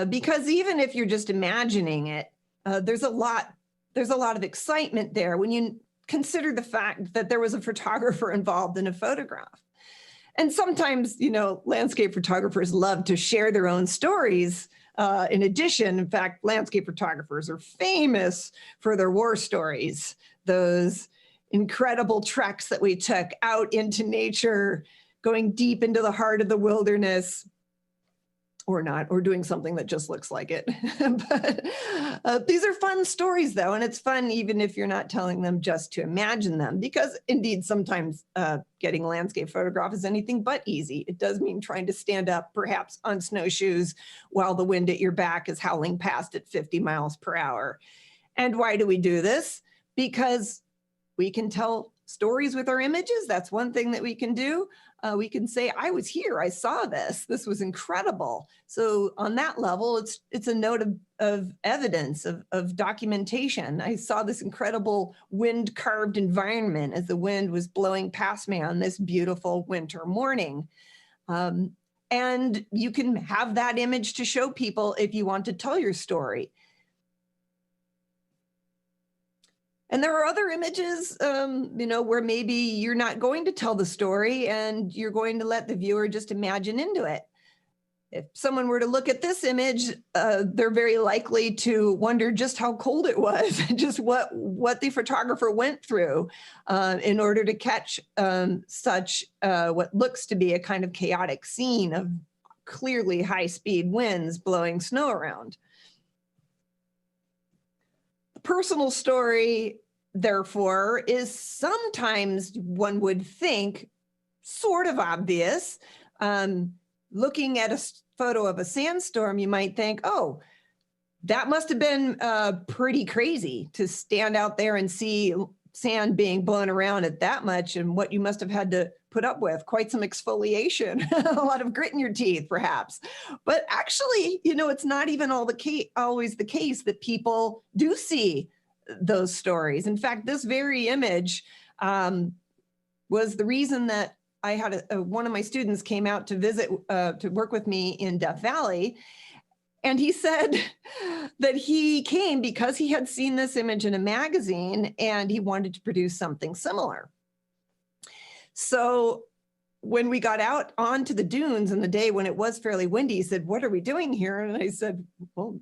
because even if you're just imagining it, there's a lot of excitement there when you consider the fact that there was a photographer involved in a photograph. And sometimes, landscape photographers love to share their own stories. In addition, in fact, landscape photographers are famous for their war stories, those incredible treks that we took out into nature, going deep into the heart of the wilderness, or not, or doing something that just looks like it. But these are fun stories though, and it's fun even if you're not telling them just to imagine them, because indeed sometimes getting a landscape photograph is anything but easy. It does mean trying to stand up perhaps on snowshoes while the wind at your back is howling past at 50 miles per hour. And why do we do this? Because we can tell stories with our images. That's one thing that we can do. We can say, I was here, I saw this, this was incredible. So on that level, it's a note of evidence, of documentation. I saw this incredible wind-carved environment as the wind was blowing past me on this beautiful winter morning. And you can have that image to show people if you want to tell your story. And there are other images, where maybe you're not going to tell the story and you're going to let the viewer just imagine into it. If someone were to look at this image, they're very likely to wonder just how cold it was, just what the photographer went through in order to catch such what looks to be a kind of chaotic scene of clearly high-speed winds blowing snow around. Personal story, therefore, is sometimes, one would think, sort of obvious. Looking at a photo of a sandstorm, you might think, oh, that must have been pretty crazy to stand out there and see sand being blown around at that much, and what you must have had to put up with, quite some exfoliation, a lot of grit in your teeth, perhaps. But actually, it's not even always the case that people do see those stories. In fact, this very image was the reason that I had one of my students came out to visit, to work with me in Death Valley. And he said that he came because he had seen this image in a magazine and he wanted to produce something similar. So when we got out onto the dunes in the day when it was fairly windy, he said, "What are we doing here?" And I said, "Well,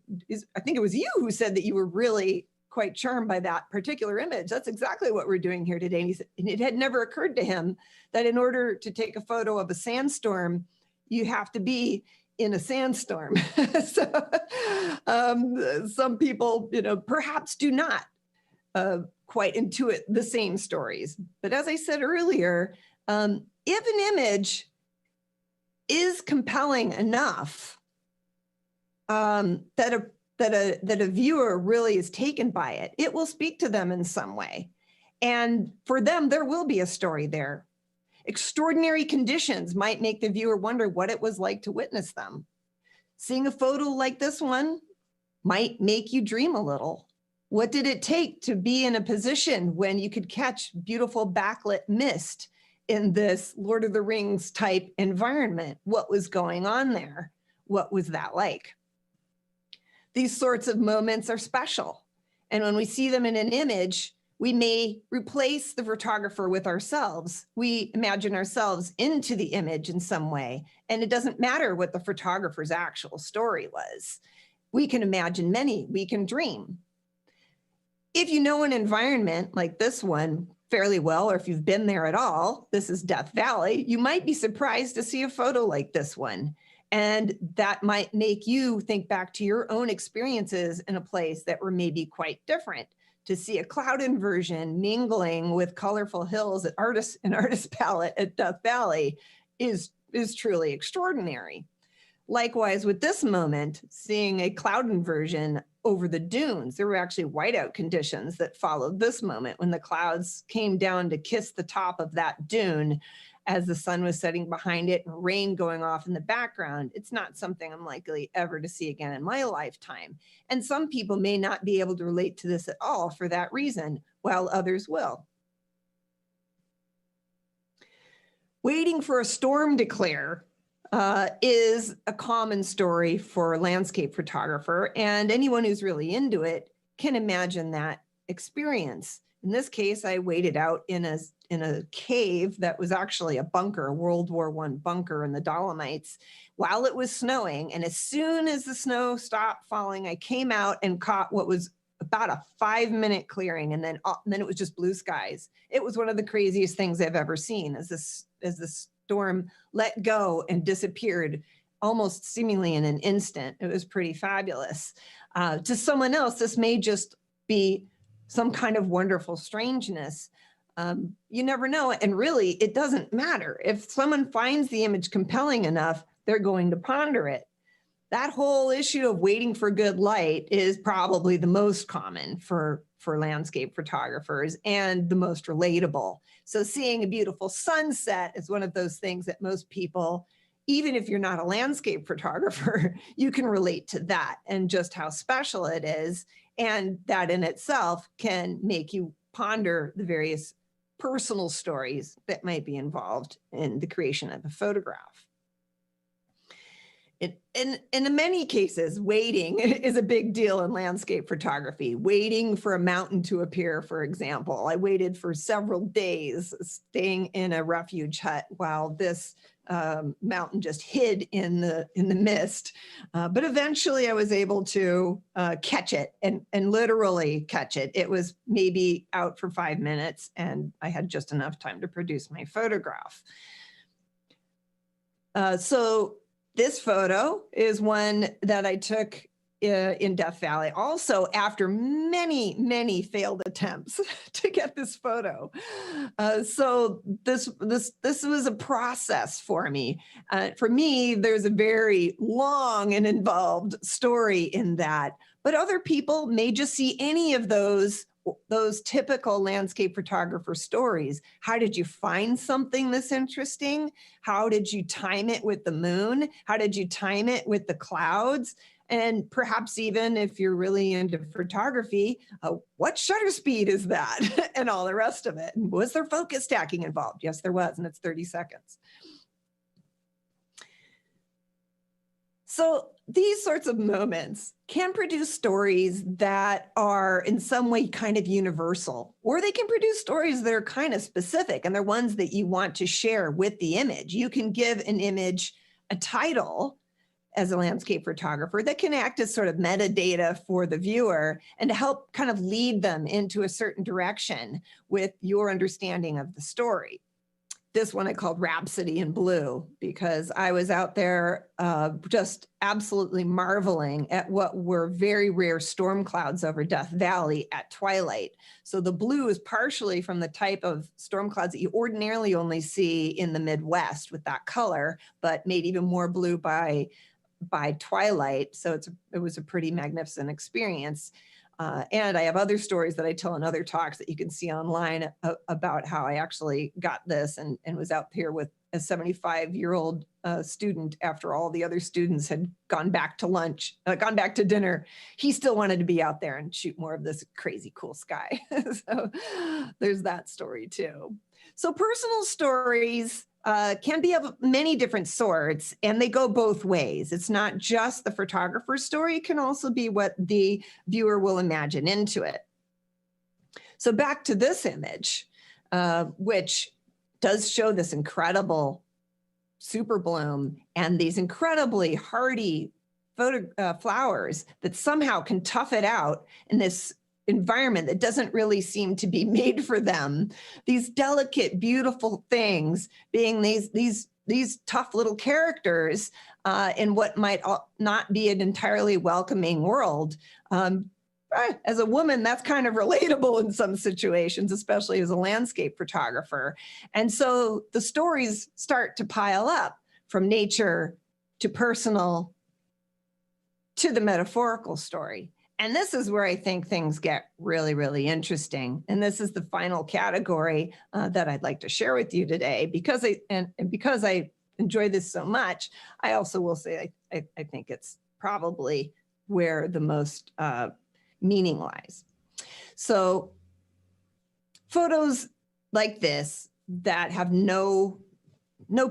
I think it was you who said that you were really quite charmed by that particular image. That's exactly what we're doing here today." And he said, and it had never occurred to him that in order to take a photo of a sandstorm, you have to be in a sandstorm. So some people, perhaps do not quite intuit the same stories. But as I said earlier, if an image is compelling enough that a viewer really is taken by it, it will speak to them in some way. And for them, there will be a story there. Extraordinary conditions might make the viewer wonder what it was like to witness them. Seeing a photo like this one might make you dream a little. What did it take to be in a position when you could catch beautiful backlit mist in this Lord of the Rings type environment? What was going on there? What was that like? These sorts of moments are special. And when we see them in an image, we may replace the photographer with ourselves. We imagine ourselves into the image in some way. And it doesn't matter what the photographer's actual story was. We can imagine many, we can dream. If you know an environment like this one fairly well, or if you've been there at all, this is Death Valley, you might be surprised to see a photo like this one. And that might make you think back to your own experiences in a place that were maybe quite different. To see a cloud inversion mingling with colorful hills at an artist palette at Death Valley is truly extraordinary. Likewise, with this moment, seeing a cloud inversion over the dunes, there were actually whiteout conditions that followed this moment when the clouds came down to kiss the top of that dune as the sun was setting behind it and rain going off in the background. It's not something I'm likely ever to see again in my lifetime. And some people may not be able to relate to this at all for that reason, while others will. Waiting for a storm to clear is a common story for a landscape photographer, and anyone who's really into it can imagine that experience. In this case, I waited out in a cave that was actually a bunker, a World War I bunker in the Dolomites, while it was snowing. And as soon as the snow stopped falling, I came out and caught what was about a 5-minute clearing, and then it was just blue skies. It was one of the craziest things I've ever seen as the storm let go and disappeared almost seemingly in an instant. It was pretty fabulous. To someone else, this may just be some kind of wonderful strangeness. You never know. And really, it doesn't matter. If someone finds the image compelling enough, they're going to ponder it. That whole issue of waiting for good light is probably the most common for landscape photographers and the most relatable. So seeing a beautiful sunset is one of those things that most people, even if you're not a landscape photographer, you can relate to that and just how special it is. And that in itself can make you ponder the various personal stories that might be involved in the creation of a photograph. In many cases, waiting is a big deal in landscape photography. Waiting for a mountain to appear, for example. I waited for several days staying in a refuge hut while this mountain just hid in the mist. But eventually I was able to catch it and literally catch it. It was maybe out for 5 minutes and I had just enough time to produce my photograph. So this photo is one that I took in Death Valley, also after many, many failed attempts to get this photo. So this was a process for me. For me, there's a very long and involved story in that, but other people may just see any of those typical landscape photographer stories. How did you find something this interesting? How did you time it with the moon? How did you time it with the clouds? And perhaps even if you're really into photography, what shutter speed is that? And all the rest of it. And was there focus stacking involved? Yes, there was, and it's 30 seconds. So these sorts of moments can produce stories that are in some way kind of universal, or they can produce stories that are kind of specific, and they're ones that you want to share with the image. You can give an image a title as a landscape photographer that can act as sort of metadata for the viewer and to help kind of lead them into a certain direction with your understanding of the story. This one I called Rhapsody in Blue because I was out there just absolutely marveling at what were very rare storm clouds over Death Valley at twilight. So the blue is partially from the type of storm clouds that you ordinarily only see in the Midwest with that color, but made even more blue by twilight. So it was a pretty magnificent experience. And I have other stories that I tell in other talks that you can see online about how I actually got this and was out here with a 75-year-old student after all the other students had gone back to dinner. He still wanted to be out there and shoot more of this crazy cool sky. So there's that story too. So personal stories can be of many different sorts, and they go both ways. It's not just the photographer's story, it can also be what the viewer will imagine into it. So back to this image, which does show this incredible super bloom and these incredibly hardy flowers that somehow can tough it out in this environment that doesn't really seem to be made for them. These delicate, beautiful things being these tough little characters in what might not be an entirely welcoming world. As a woman, that's kind of relatable in some situations, especially as a landscape photographer. And so the stories start to pile up from nature to personal to the metaphorical story. And this is where I think things get really, really interesting. And this is the final category that I'd like to share with you today. Because I enjoy this so much, I also will say I think it's probably where the most meaning lies. So photos like this that have no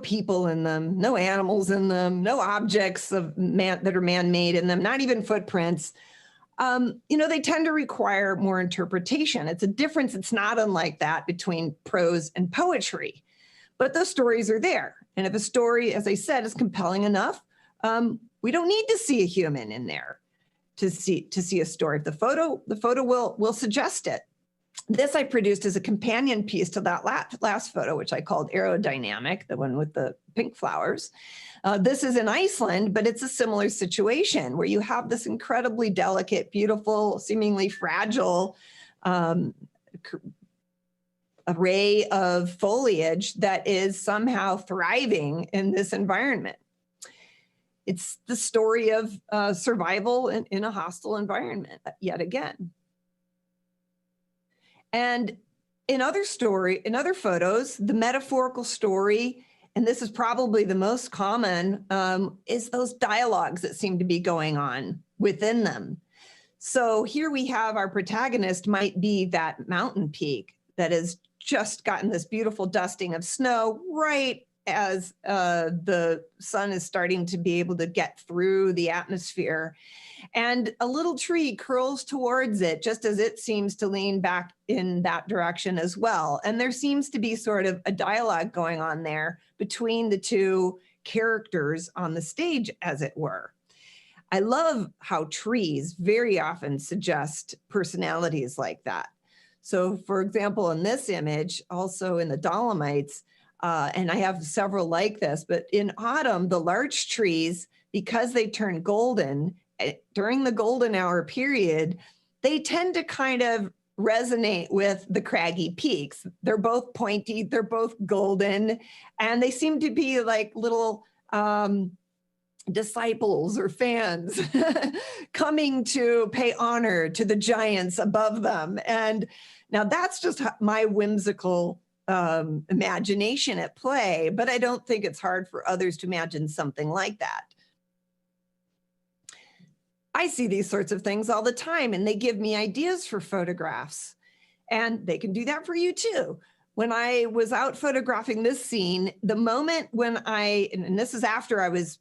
people in them, no animals in them, no objects that are man-made in them, not even footprints, they tend to require more interpretation. It's a difference. It's not unlike that between prose and poetry, but the stories are there. And if a story, as I said, is compelling enough, we don't need to see a human in there to see a story. If the photo will suggest it. This I produced as a companion piece to that last photo, which I called Aerodynamic, the one with the pink flowers. This is in Iceland, but it's a similar situation where you have this incredibly delicate, beautiful, seemingly fragile array of foliage that is somehow thriving in this environment. It's the story of survival in a hostile environment, yet again. And in other photos, the metaphorical story, and this is probably the most common, is those dialogues that seem to be going on within them. So here we have our protagonist might be that mountain peak that has just gotten this beautiful dusting of snow right as the sun is starting to be able to get through the atmosphere. And a little tree curls towards it just as it seems to lean back in that direction as well. And there seems to be sort of a dialogue going on there between the two characters on the stage, as it were. I love how trees very often suggest personalities like that. So for example, in this image, also in the Dolomites, and I have several like this, but in autumn, the larch trees, because they turn golden, during the golden hour period, they tend to kind of resonate with the craggy peaks. They're both pointy, they're both golden, and they seem to be like little disciples or fans coming to pay honor to the giants above them. And now that's just my whimsical imagination at play, but I don't think it's hard for others to imagine something like that. I see these sorts of things all the time, and they give me ideas for photographs, and they can do that for you too. When I was out photographing this scene, the moment when and this is after I was,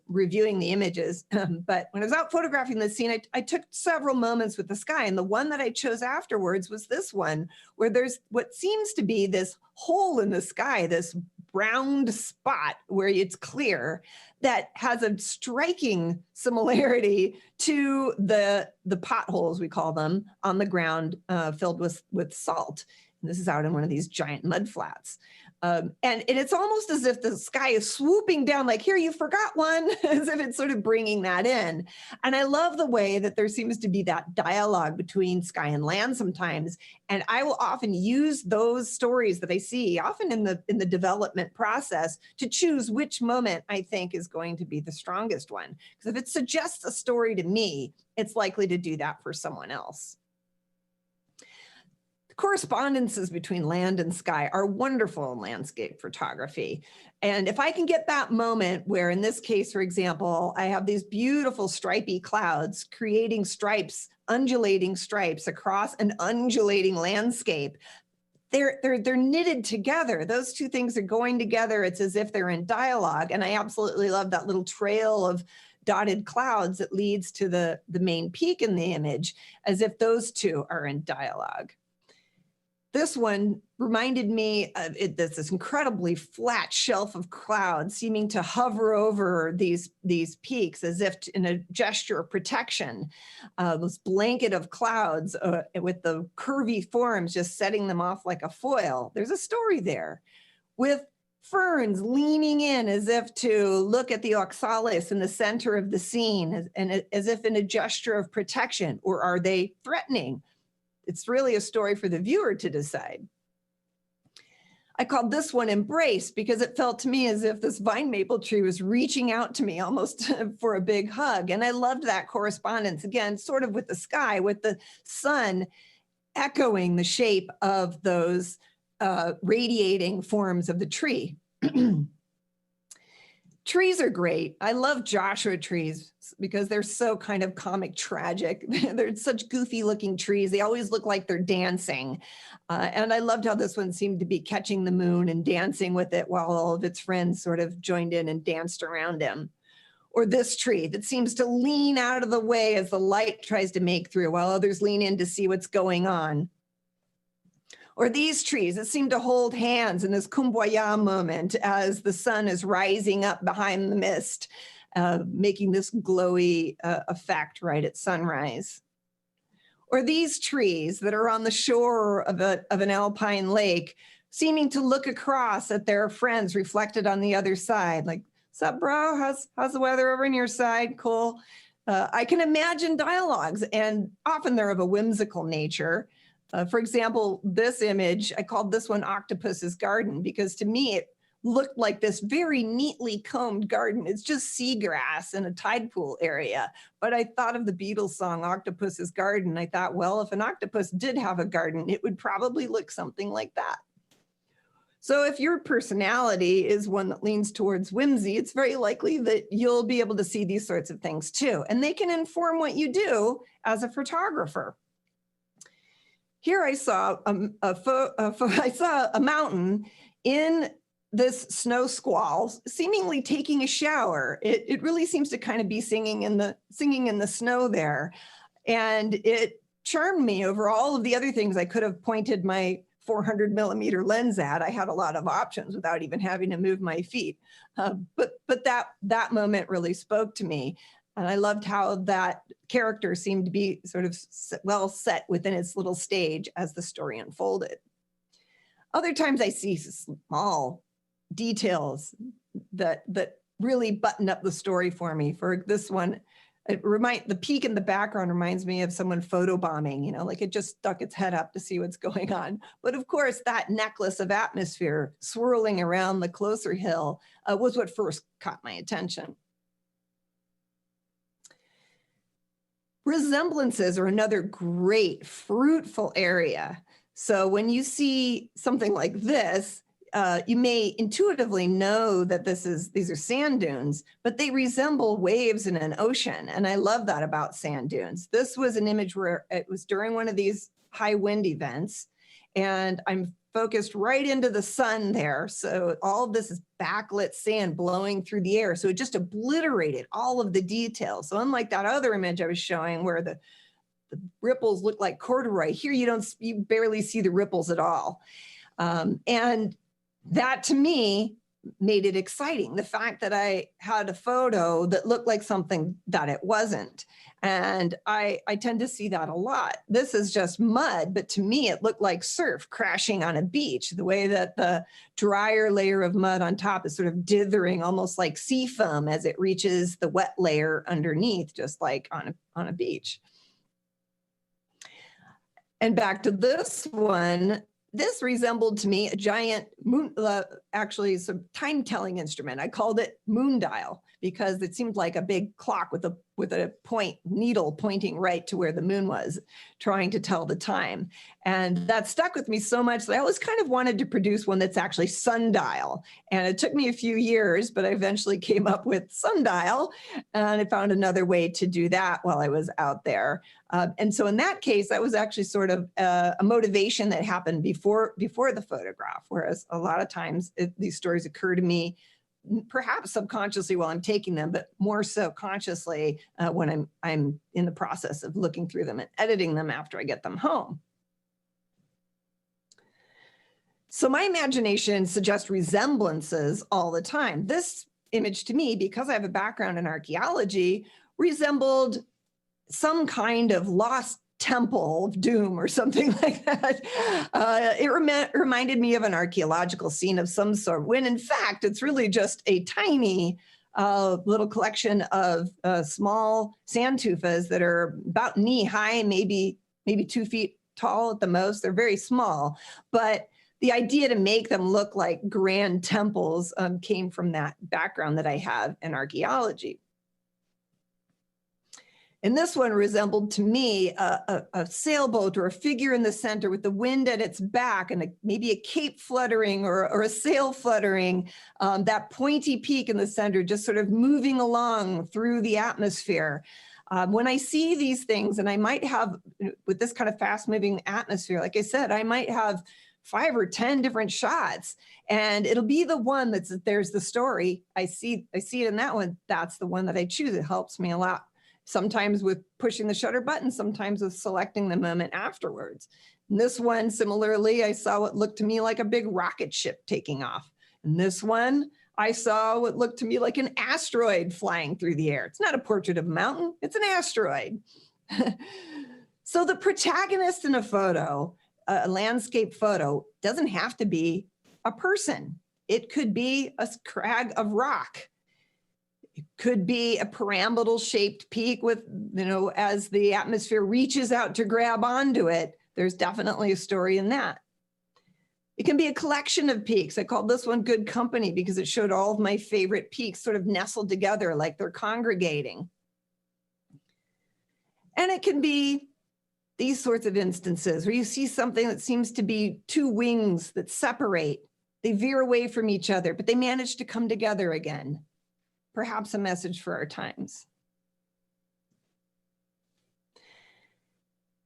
reviewing the images, but when I was out photographing this scene, I took several moments with the sky, and the one that I chose afterwards was this one, where there's what seems to be this hole in the sky, this round spot where it's clear that has a striking similarity to the potholes, we call them, on the ground filled with salt. And this is out in one of these giant mud flats. And it's almost as if the sky is swooping down like, here, you forgot one, as if it's sort of bringing that in. And I love the way that there seems to be that dialogue between sky and land sometimes. And I will often use those stories that I see, often in the development process, to choose which moment I think is going to be the strongest one. Because if it suggests a story to me, it's likely to do that for someone else. Correspondences between land and sky are wonderful in landscape photography. And if I can get that moment where, in this case, for example, I have these beautiful stripy clouds creating stripes, undulating stripes across an undulating landscape, they're knitted together. Those two things are going together. It's as if they're in dialogue. And I absolutely love that little trail of dotted clouds that leads to the main peak in the image, as if those two are in dialogue. This one reminded me of this incredibly flat shelf of clouds seeming to hover over these peaks as if in a gesture of protection. This blanket of clouds with the curvy forms just setting them off like a foil. There's a story there with ferns leaning in as if to look at the oxalis in the center of the scene, and as if in a gesture of protection, or are they threatening? It's really a story for the viewer to decide. I called this one Embrace because it felt to me as if this vine maple tree was reaching out to me almost for a big hug. And I loved that correspondence, again, sort of with the sky, with the sun echoing the shape of those radiating forms of the tree. Trees are great. I love Joshua trees because they're so kind of comic tragic. They're such goofy looking trees. They always look like they're dancing. And I loved how this one seemed to be catching the moon and dancing with it while all of its friends sort of joined in and danced around him. Or this tree that seems to lean out of the way as the light tries to make through while others lean in to see what's going on. Or these trees that seem to hold hands in this kumbaya moment as the sun is rising up behind the mist, making this glowy effect right at sunrise. Or these trees that are on the shore of an alpine lake, seeming to look across at their friends reflected on the other side. Like, sup, bro? How's the weather over on your side? Cool. I can imagine dialogues, and often they're of a whimsical nature. For example, this image, I called this one Octopus's Garden, because to me, it looked like this very neatly combed garden. It's just seagrass in a tide pool area. But I thought of the Beatles song, Octopus's Garden. I thought, well, if an octopus did have a garden, it would probably look something like that. So if your personality is one that leans towards whimsy, it's very likely that you'll be able to see these sorts of things too. And they can inform what you do as a photographer. Here I saw a mountain in this snow squall, seemingly taking a shower. It really seems to kind of be singing in the snow there. And it charmed me over all of the other things I could have pointed my 400 millimeter lens at. I had a lot of options without even having to move my feet. But that moment really spoke to me. And I loved how that character seemed to be sort of well set within its little stage as the story unfolded. Other times I see small details that really button up the story for me. For this one, the peak in the background reminds me of someone photobombing, you know, like it just stuck its head up to see what's going on. But of course, that necklace of atmosphere swirling around the closer hill was what first caught my attention. Resemblances are another great, fruitful area. So when you see something like this, you may intuitively know that these are sand dunes, but they resemble waves in an ocean. And I love that about sand dunes. This was an image where it was during one of these high wind events, and I'm focused right into the sun there. So all of this is backlit sand blowing through the air. So it just obliterated all of the details. So unlike that other image I was showing where the ripples look like corduroy, here you barely see the ripples at all. And that to me made it exciting. The fact that I had a photo that looked like something that it wasn't. And I tend to see that a lot. This is just mud, but to me, it looked like surf crashing on a beach, the way that the drier layer of mud on top is sort of dithering, almost like sea foam as it reaches the wet layer underneath, just like on a beach. And back to this one, this resembled to me a giant moon, actually some time-telling instrument. I called it moon dial because it seemed like a big clock with a needle pointing right to where the moon was, trying to tell the time. And that stuck with me so much that I always kind of wanted to produce one that's actually sundial. And it took me a few years, but I eventually came up with sundial, and I found another way to do that while I was out there. And so in that case, that was actually sort of a motivation that happened before the photograph, whereas a lot of times these stories occur to me perhaps subconsciously while I'm taking them, but more so consciously when I'm in the process of looking through them and editing them after I get them home. So my imagination suggests resemblances all the time. This image to me, because I have a background in archaeology, resembled some kind of lost temple of doom or something like that. It reminded me of an archaeological scene of some sort, when in fact, it's really just a tiny little collection of small sand tufas that are about knee high, maybe 2 feet tall at the most. They're very small, but the idea to make them look like grand temples came from that background that I have in archaeology. And this one resembled to me a sailboat or a figure in the center with the wind at its back and maybe a cape fluttering or a sail fluttering, that pointy peak in the center just sort of moving along through the atmosphere. When I see these things, and I might have, with this kind of fast moving atmosphere, like I said, I might have 5 or 10 different shots, and it'll be the one there's the story. I see it in that one. That's the one that I choose. It helps me a lot. Sometimes with pushing the shutter button, sometimes with selecting the moment afterwards. And this one, similarly, I saw what looked to me like a big rocket ship taking off. And this one, I saw what looked to me like an asteroid flying through the air. It's not a portrait of a mountain, it's an asteroid. So the protagonist in a photo, a landscape photo, doesn't have to be a person. It could be a crag of rock. It could be a pyramidal shaped peak with, as the atmosphere reaches out to grab onto it, there's definitely a story in that. It can be a collection of peaks. I called this one Good Company because it showed all of my favorite peaks sort of nestled together like they're congregating. And it can be these sorts of instances where you see something that seems to be two wings that separate. They veer away from each other, but they manage to come together again. Perhaps a message for our times.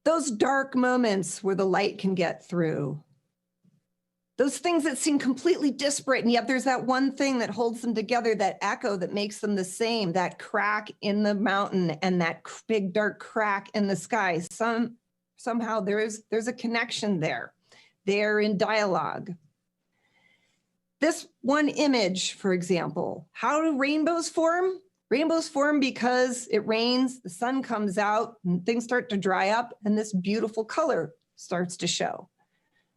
Those dark moments where the light can get through. Those things that seem completely disparate, and yet there's that one thing that holds them together, that echo that makes them the same, that crack in the mountain and that big dark crack in the sky. Somehow there's a connection there. They're in dialogue. This one image, for example, how do rainbows form? Rainbows form because it rains, the sun comes out, and things start to dry up, and this beautiful color starts to show.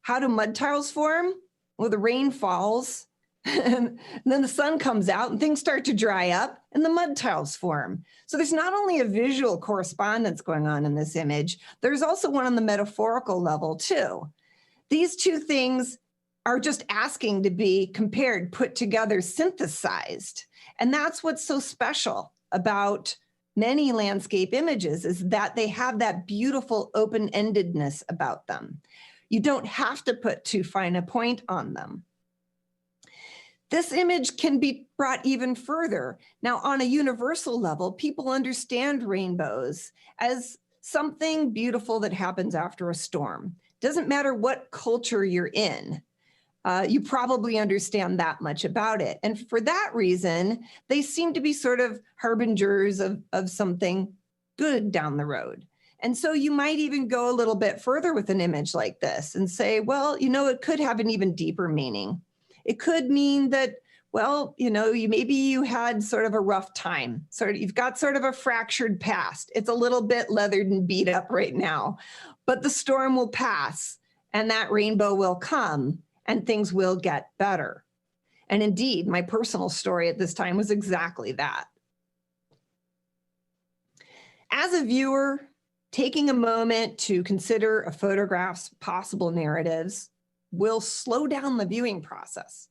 How do mud tiles form? Well, the rain falls, and then the sun comes out, and things start to dry up, and the mud tiles form. So there's not only a visual correspondence going on in this image, there's also one on the metaphorical level, too. These two things are just asking to be compared, put together, synthesized. And that's what's so special about many landscape images, is that they have that beautiful open-endedness about them. You don't have to put too fine a point on them. This image can be brought even further. Now, on a universal level, people understand rainbows as something beautiful that happens after a storm. Doesn't matter what culture you're in. You probably understand that much about it. And for that reason, they seem to be sort of harbingers of something good down the road. And so you might even go a little bit further with an image like this and say, well, it could have an even deeper meaning. It could mean that, well, maybe you had sort of a rough time. You've got sort of a fractured past. It's a little bit leathered and beat up right now, but the storm will pass and that rainbow will come. And things will get better. And indeed, my personal story at this time was exactly that. As a viewer, taking a moment to consider a photograph's possible narratives will slow down the viewing process,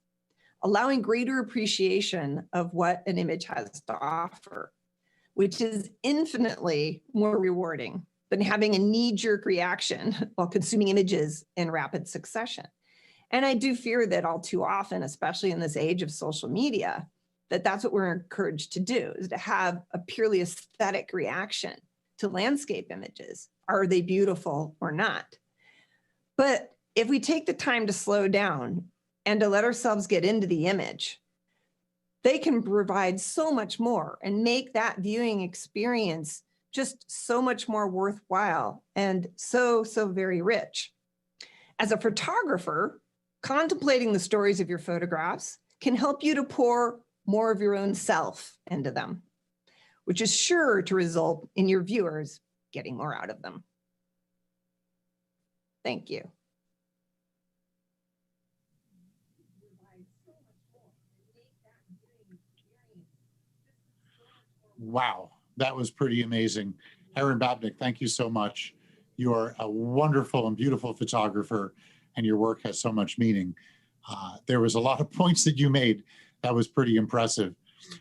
allowing greater appreciation of what an image has to offer, which is infinitely more rewarding than having a knee-jerk reaction while consuming images in rapid succession. And I do fear that all too often, especially in this age of social media, that's what we're encouraged to do, is to have a purely aesthetic reaction to landscape images. Are they beautiful or not? But if we take the time to slow down and to let ourselves get into the image, they can provide so much more and make that viewing experience just so much more worthwhile and so very rich. As a photographer, contemplating the stories of your photographs can help you to pour more of your own self into them, which is sure to result in your viewers getting more out of them. Thank you. Wow, that was pretty amazing. Erin Babnik, thank you so much. You are a wonderful and beautiful photographer, and your work has so much meaning. There was a lot of points that you made that was pretty impressive.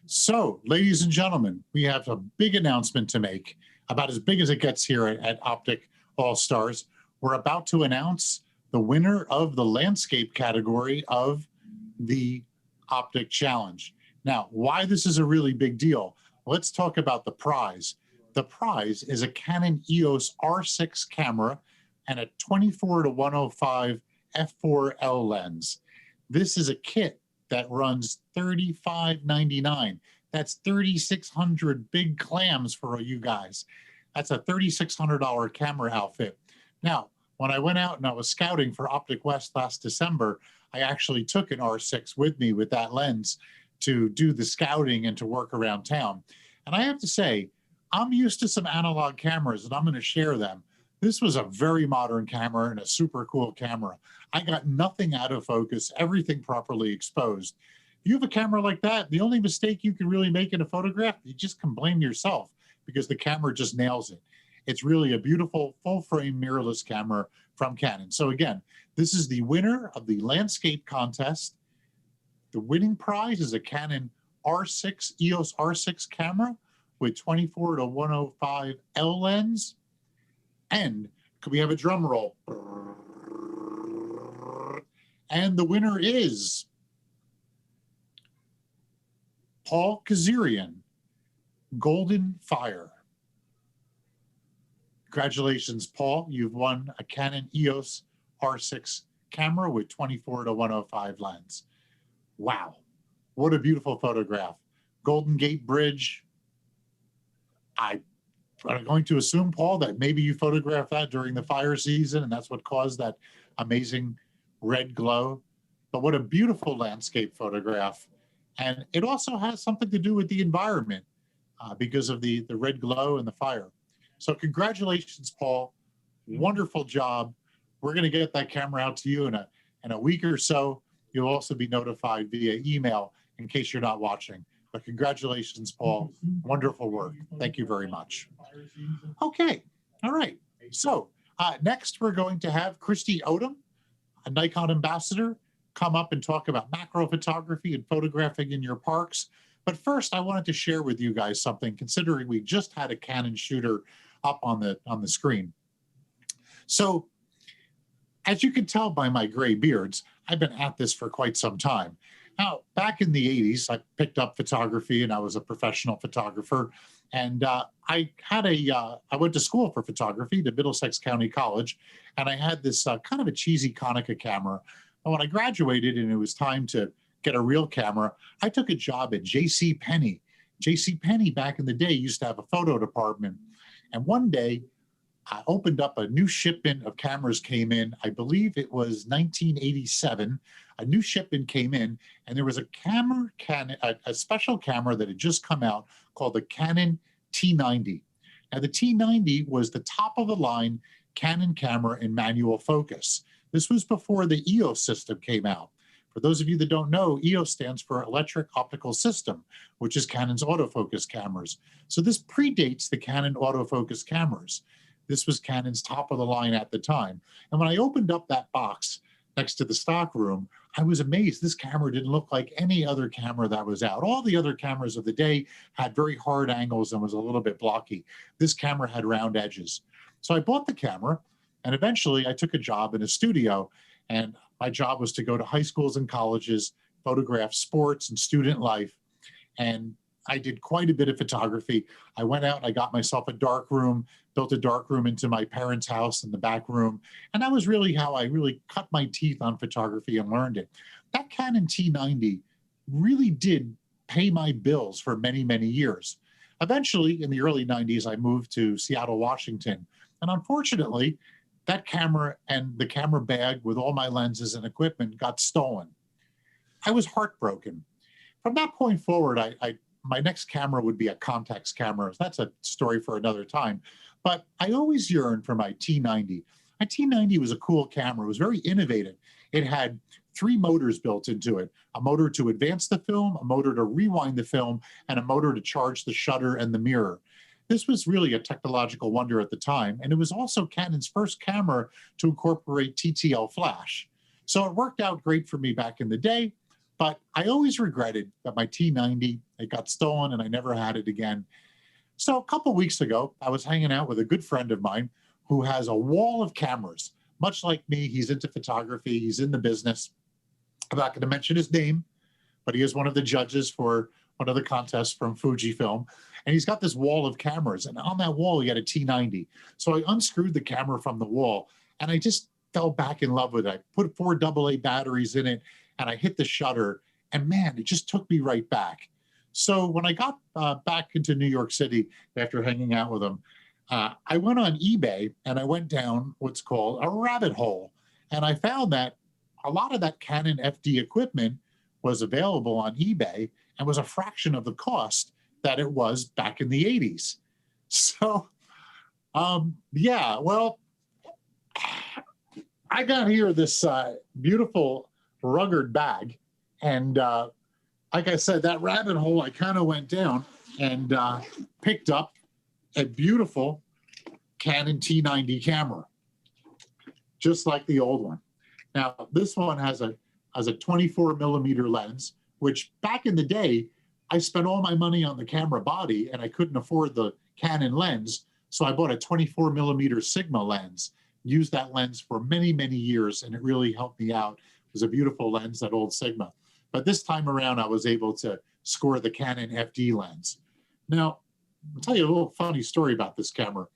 So, ladies and gentlemen, we have a big announcement to make, about as big as it gets here at OPTIC All-Stars. We're about to announce the winner of the landscape category of the OPTIC Challenge. Now, why this is a really big deal, let's talk about the prize. The prize is a Canon EOS R6 camera and a 24-105 f4L lens. This is a kit that runs $35.99. That's 3,600 big clams for you guys. That's a $3,600 camera outfit. Now, when I went out and I was scouting for OPTIC West last December, I actually took an R6 with me with that lens to do the scouting and to work around town. And I have to say, I'm used to some analog cameras, and I'm going to share them. This was a very modern camera and a super cool camera. I got nothing out of focus, everything properly exposed. If you have a camera like that, the only mistake you can really make in a photograph, you just can blame yourself because the camera just nails it. It's really a beautiful full frame mirrorless camera from Canon. So again, this is the winner of the landscape contest. The winning prize is a Canon R6, EOS R6 camera with 24 to 105 L lens. And could we have a drum roll? And the winner is Paul Kazarian, Golden Fire. Congratulations, Paul. You've won a Canon EOS R6 camera with 24 to 105 lens. Wow, what a beautiful photograph. Golden Gate Bridge. I'm going to assume, Paul, that maybe you photographed that during the fire season and that's what caused that amazing red glow. But what a beautiful landscape photograph. And it also has something to do with the environment because of the red glow and the fire. So congratulations, Paul. Wonderful job. We're going to get that camera out to you in a week or so. You'll also be notified via email in case you're not watching. But congratulations, Paul. Wonderful work. Thank you very much. Okay. All right. So next, we're going to have Kristi Odom, a Nikon ambassador, come up and talk about macro photography and photographing in your parks. But first, I wanted to share with you guys something, considering we just had a Canon shooter up on the screen. So as you can tell by my gray beards, I've been at this for quite some time. Now, back in the 80s, I picked up photography and I was a professional photographer. And I went to school for photography to Middlesex County College, and I had this kind of a cheesy Konica camera. And when I graduated and it was time to get a real camera, I took a job at J.C. Penney. J.C. Penney back in the day used to have a photo department. And one day, I opened up a new shipment of cameras came in. I believe it was 1987. A new shipment came in, and there was a a special camera that had just come out called the Canon T90. Now, the T90 was the top of the line Canon camera in manual focus. This was before the EOS system came out. For those of you that don't know, EOS stands for Electric Optical System, which is Canon's autofocus cameras. So this predates the Canon autofocus cameras. This was Canon's top of the line at the time. And when I opened up that box next to the stock room, I was amazed. This camera didn't look like any other camera that was out. All the other cameras of the day had very hard angles and was a little bit blocky. This camera had round edges. So I bought the camera, and eventually I took a job in a studio, and my job was to go to high schools and colleges, photograph sports and student life. And I did quite a bit of photography. I went out and I got myself a dark room, built a dark room into my parents' house in the back room. And that was really how I really cut my teeth on photography and learned it. That Canon T90 really did pay my bills for many, many years. Eventually, in the early 90s, I moved to Seattle, Washington. And unfortunately, that camera and the camera bag with all my lenses and equipment got stolen. I was heartbroken. From that point forward, my next camera would be a Contax camera. That's a story for another time. But I always yearned for my T90. My T90 was a cool camera. It was very innovative. It had 3 motors built into it: a motor to advance the film, a motor to rewind the film, and a motor to charge the shutter and the mirror. This was really a technological wonder at the time, and it was also Canon's first camera to incorporate TTL flash. So it worked out great for me back in the day, but I always regretted that my T90, it got stolen and I never had it again. So a couple weeks ago, I was hanging out with a good friend of mine who has a wall of cameras. Much like me, he's into photography, he's in the business. I'm not going to mention his name, but he is one of the judges for one of the contests from Fujifilm. And he's got this wall of cameras, and on that wall, he had a T90. So I unscrewed the camera from the wall, and I just fell back in love with it. I put 4 AA batteries in it, and I hit the shutter, and man, it just took me right back. So when I got back into New York City after hanging out with him, I went on eBay, and I went down what's called a rabbit hole. And I found that a lot of that Canon FD equipment was available on eBay and was a fraction of the cost that it was back in the 80s. So, yeah, well, I got here this beautiful rugged bag, and like I said, that rabbit hole, I kind of went down and picked up a beautiful Canon T90 camera, just like the old one. Now, this one has a 24 millimeter lens, which back in the day, I spent all my money on the camera body and I couldn't afford the Canon lens. So I bought a 24 millimeter Sigma lens, used that lens for many, many years, and it really helped me out. It was a beautiful lens, that old Sigma. But this time around, I was able to score the Canon FD lens. Now, I'll tell you a little funny story about this camera.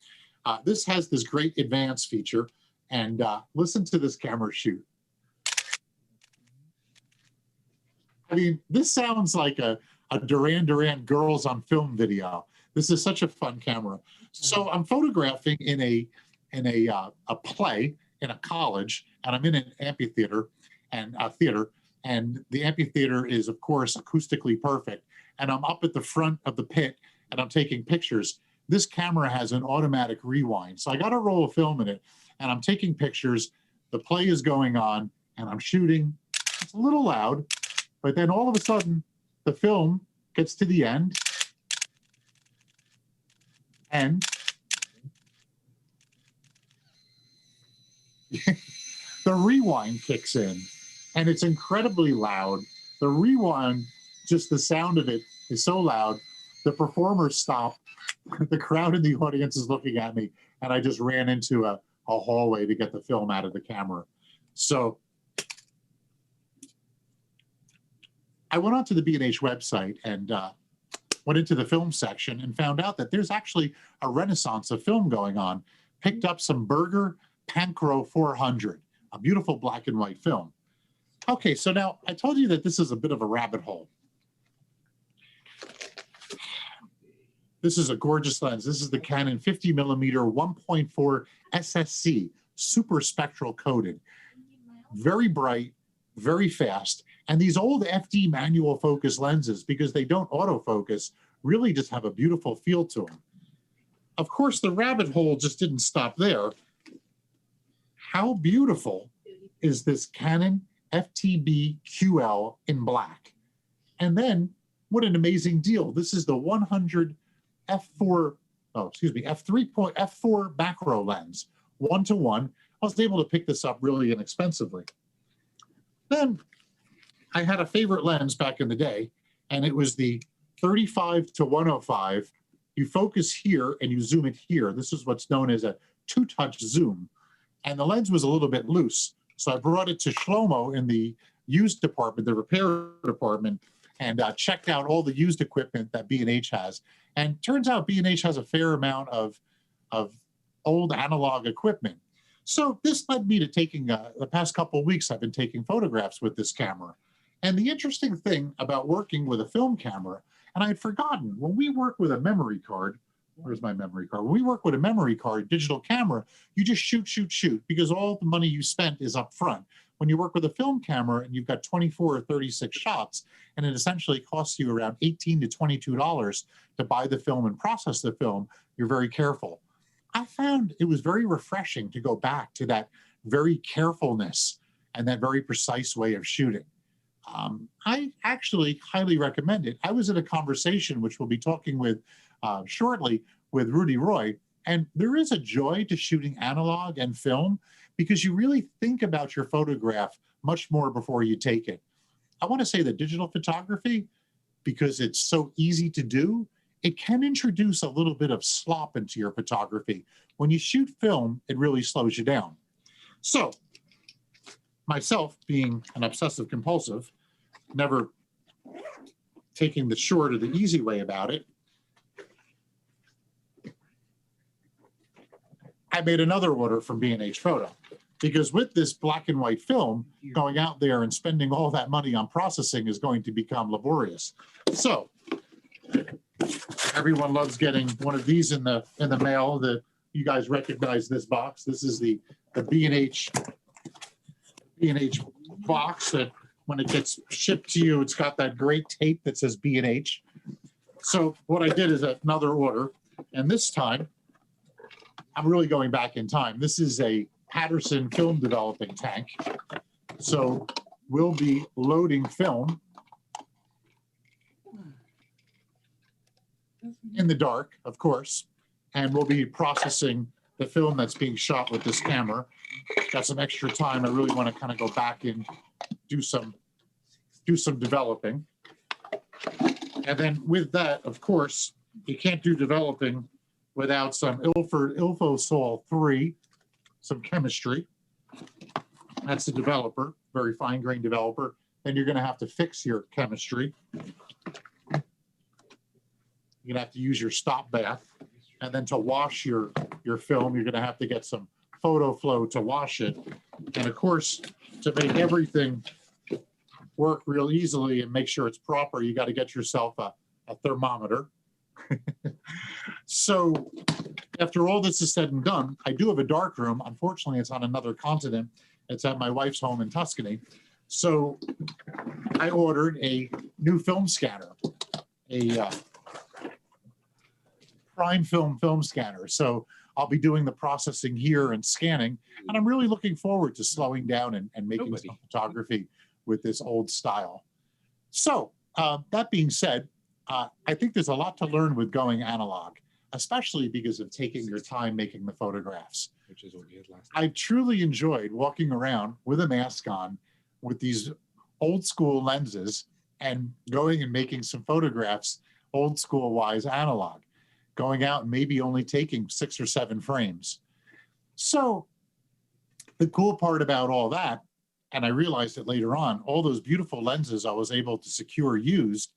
This has this great advance feature, and listen to this camera shoot. I mean, this sounds like a Duran Duran Girls on Film video. This is such a fun camera. So I'm photographing in a play in a college, and I'm in an amphitheater and a theater, and the amphitheater is, of course, acoustically perfect. And I'm up at the front of the pit, and I'm taking pictures. This camera has an automatic rewind, so I got a roll of film in it, and I'm taking pictures. The play is going on, and I'm shooting. It's a little loud, but then all of a sudden, the film gets to the end, and the rewind kicks in, and it's incredibly loud. The rewind, just the sound of it is so loud, the performers stop, the crowd in the audience is looking at me, and I just ran into a hallway to get the film out of the camera. So I went onto the B&H website and went into the film section and found out that there's actually a renaissance of film going on. Picked up some Berger Pancro 400, a beautiful black and white film. Okay, so now I told you that this is a bit of a rabbit hole. This is a gorgeous lens. This is the Canon 50 millimeter 1.4 SSC, super spectral coated. Very bright, very fast. And these old FD manual focus lenses, because they don't autofocus, really just have a beautiful feel to them. Of course, the rabbit hole just didn't stop there. How beautiful is this Canon FTB QL in black? And then, what an amazing deal. This is the 100 f4 macro lens, 1:1. I was able to pick this up really inexpensively. Then I had a favorite lens back in the day, and it was the 35-105. You focus here and you zoom it here. This is what's known as a two-touch zoom. And the lens was a little bit loose. So I brought it to Shlomo in the used department, the repair department, and checked out all the used equipment that B&H has. And turns out B&H has a fair amount of old analog equipment. So this led me to taking, the past couple of weeks, I've been taking photographs with this camera. And the interesting thing about working with a film camera, and I had forgotten, when we work with a memory card, where's my memory card? When we work with a memory card, digital camera, you just shoot, because all the money you spent is up front. When you work with a film camera and you've got 24 or 36 shots, and it essentially costs you around $18 to $22 to buy the film and process the film, you're very careful. I found it was very refreshing to go back to that very carefulness and that very precise way of shooting. I actually highly recommend it. I was in a conversation, which we'll be talking with shortly, with Rudy Roy, and there is a joy to shooting analog and film because you really think about your photograph much more before you take it. I want to say that digital photography, because it's so easy to do, it can introduce a little bit of slop into your photography. When you shoot film, it really slows you down. So, myself being an obsessive compulsive, never taking the short or the easy way about it, I made another order from B&H Photo. Because with this black and white film, going out there and spending all that money on processing is going to become laborious. So, everyone loves getting one of these in the mail. You guys recognize this box. This is the B&H box that when it gets shipped to you, it's got that great tape that says B&H. So what I did is another order, and this time I'm really going back in time. This is a Patterson film developing tank. So we'll be loading film in the dark, of course, and we'll be processing the film that's being shot with this camera. Got some extra time. I really want to kind of go back and do some developing. And then with that, of course, you can't do developing without some Ilfosol 3, some chemistry. That's the developer, very fine grained developer. Then you're going to have to fix your chemistry. You're going to have to use your stop bath. And then to wash your film, you're going to have to get some photo flow to wash it. And of course, to make everything work real easily and make sure it's proper, you got to get yourself a thermometer. So after all this is said and done, I do have a dark room. Unfortunately, it's on another continent. It's at my wife's home in Tuscany. So I ordered a new film scanner, a prime film scanner. So I'll be doing the processing here and scanning. And I'm really looking forward to slowing down and making some photography with this old style. So that being said, I think there's a lot to learn with going analog, especially because of taking your time making the photographs. Which is what we had last time. I truly enjoyed walking around with a mask on with these old school lenses and going and making some photographs, old school wise analog, going out and maybe only taking 6 or 7 frames. So the cool part about all that, and I realized it later on, all those beautiful lenses I was able to secure used,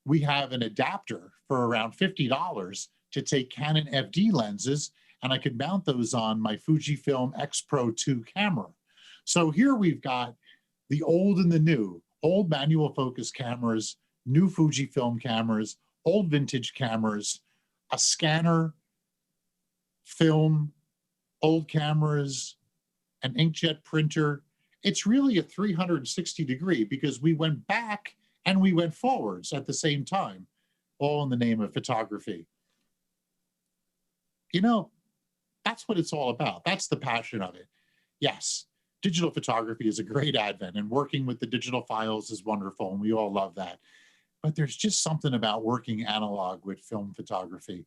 we have an adapter for around $50 to take Canon FD lenses, and I could mount those on my Fujifilm X Pro 2 camera. So here we've got the old and the new, old manual focus cameras, new Fujifilm cameras, old vintage cameras, a scanner, film, old cameras, an inkjet printer. It's really a 360 degree because we went back and we went forwards at the same time, all in the name of photography. You know, that's what it's all about. That's the passion of it. Yes, digital photography is a great advent, and working with the digital files is wonderful, and we all love that. But there's just something about working analog with film photography.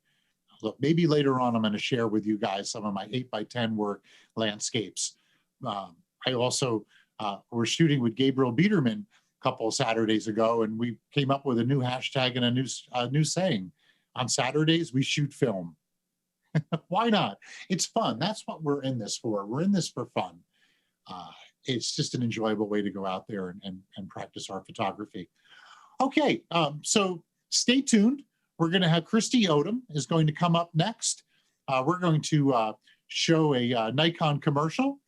Look, maybe later on I'm going to share with you guys some of my 8x10 work landscapes. I also were shooting with Gabriel Biederman a couple of Saturdays ago, and we came up with a new hashtag and a new saying. On Saturdays, we shoot film. Why not? It's fun. That's what we're in this for. We're in this for fun. It's just an enjoyable way to go out there and practice our photography. Okay, so stay tuned. We're going to have Kristi Odom is going to come up next. We're going to show a Nikon commercial,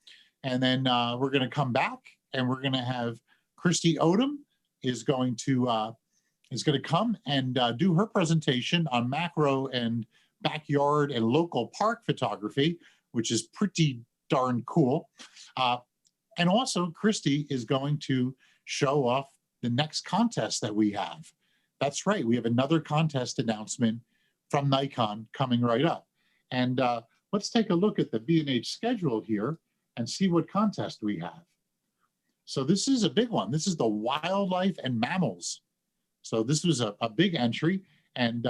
and then we're going to come back and we're going to have Kristi Odom is going to come and do her presentation on macro and backyard and local park photography, which is pretty darn cool. And also Kristi is going to show off the next contest that we have. That's right, we have another contest announcement from Nikon coming right up. And let's take a look at the B&H schedule here and see what contest we have. So this is a big one. This is the wildlife and mammals. So this was a big entry, and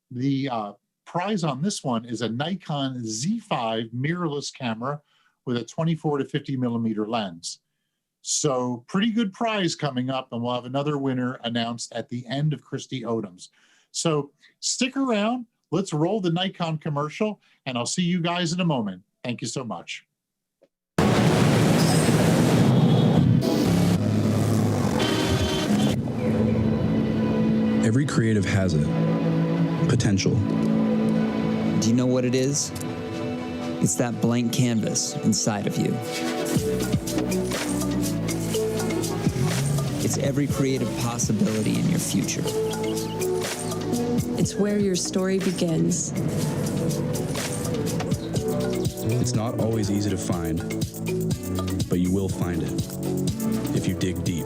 the prize on this one is a Nikon Z5 mirrorless camera with a 24 to 50 millimeter lens. So pretty good prize coming up, and we'll have another winner announced at the end of Kristi Odom's. So stick around, let's roll the Nikon commercial, and I'll see you guys in a moment. Thank you so much. Every creative has it. Potential. Do you know what it is? It's that blank canvas inside of you. It's every creative possibility in your future. It's where your story begins. It's not always easy to find, but you will find it if you dig deep.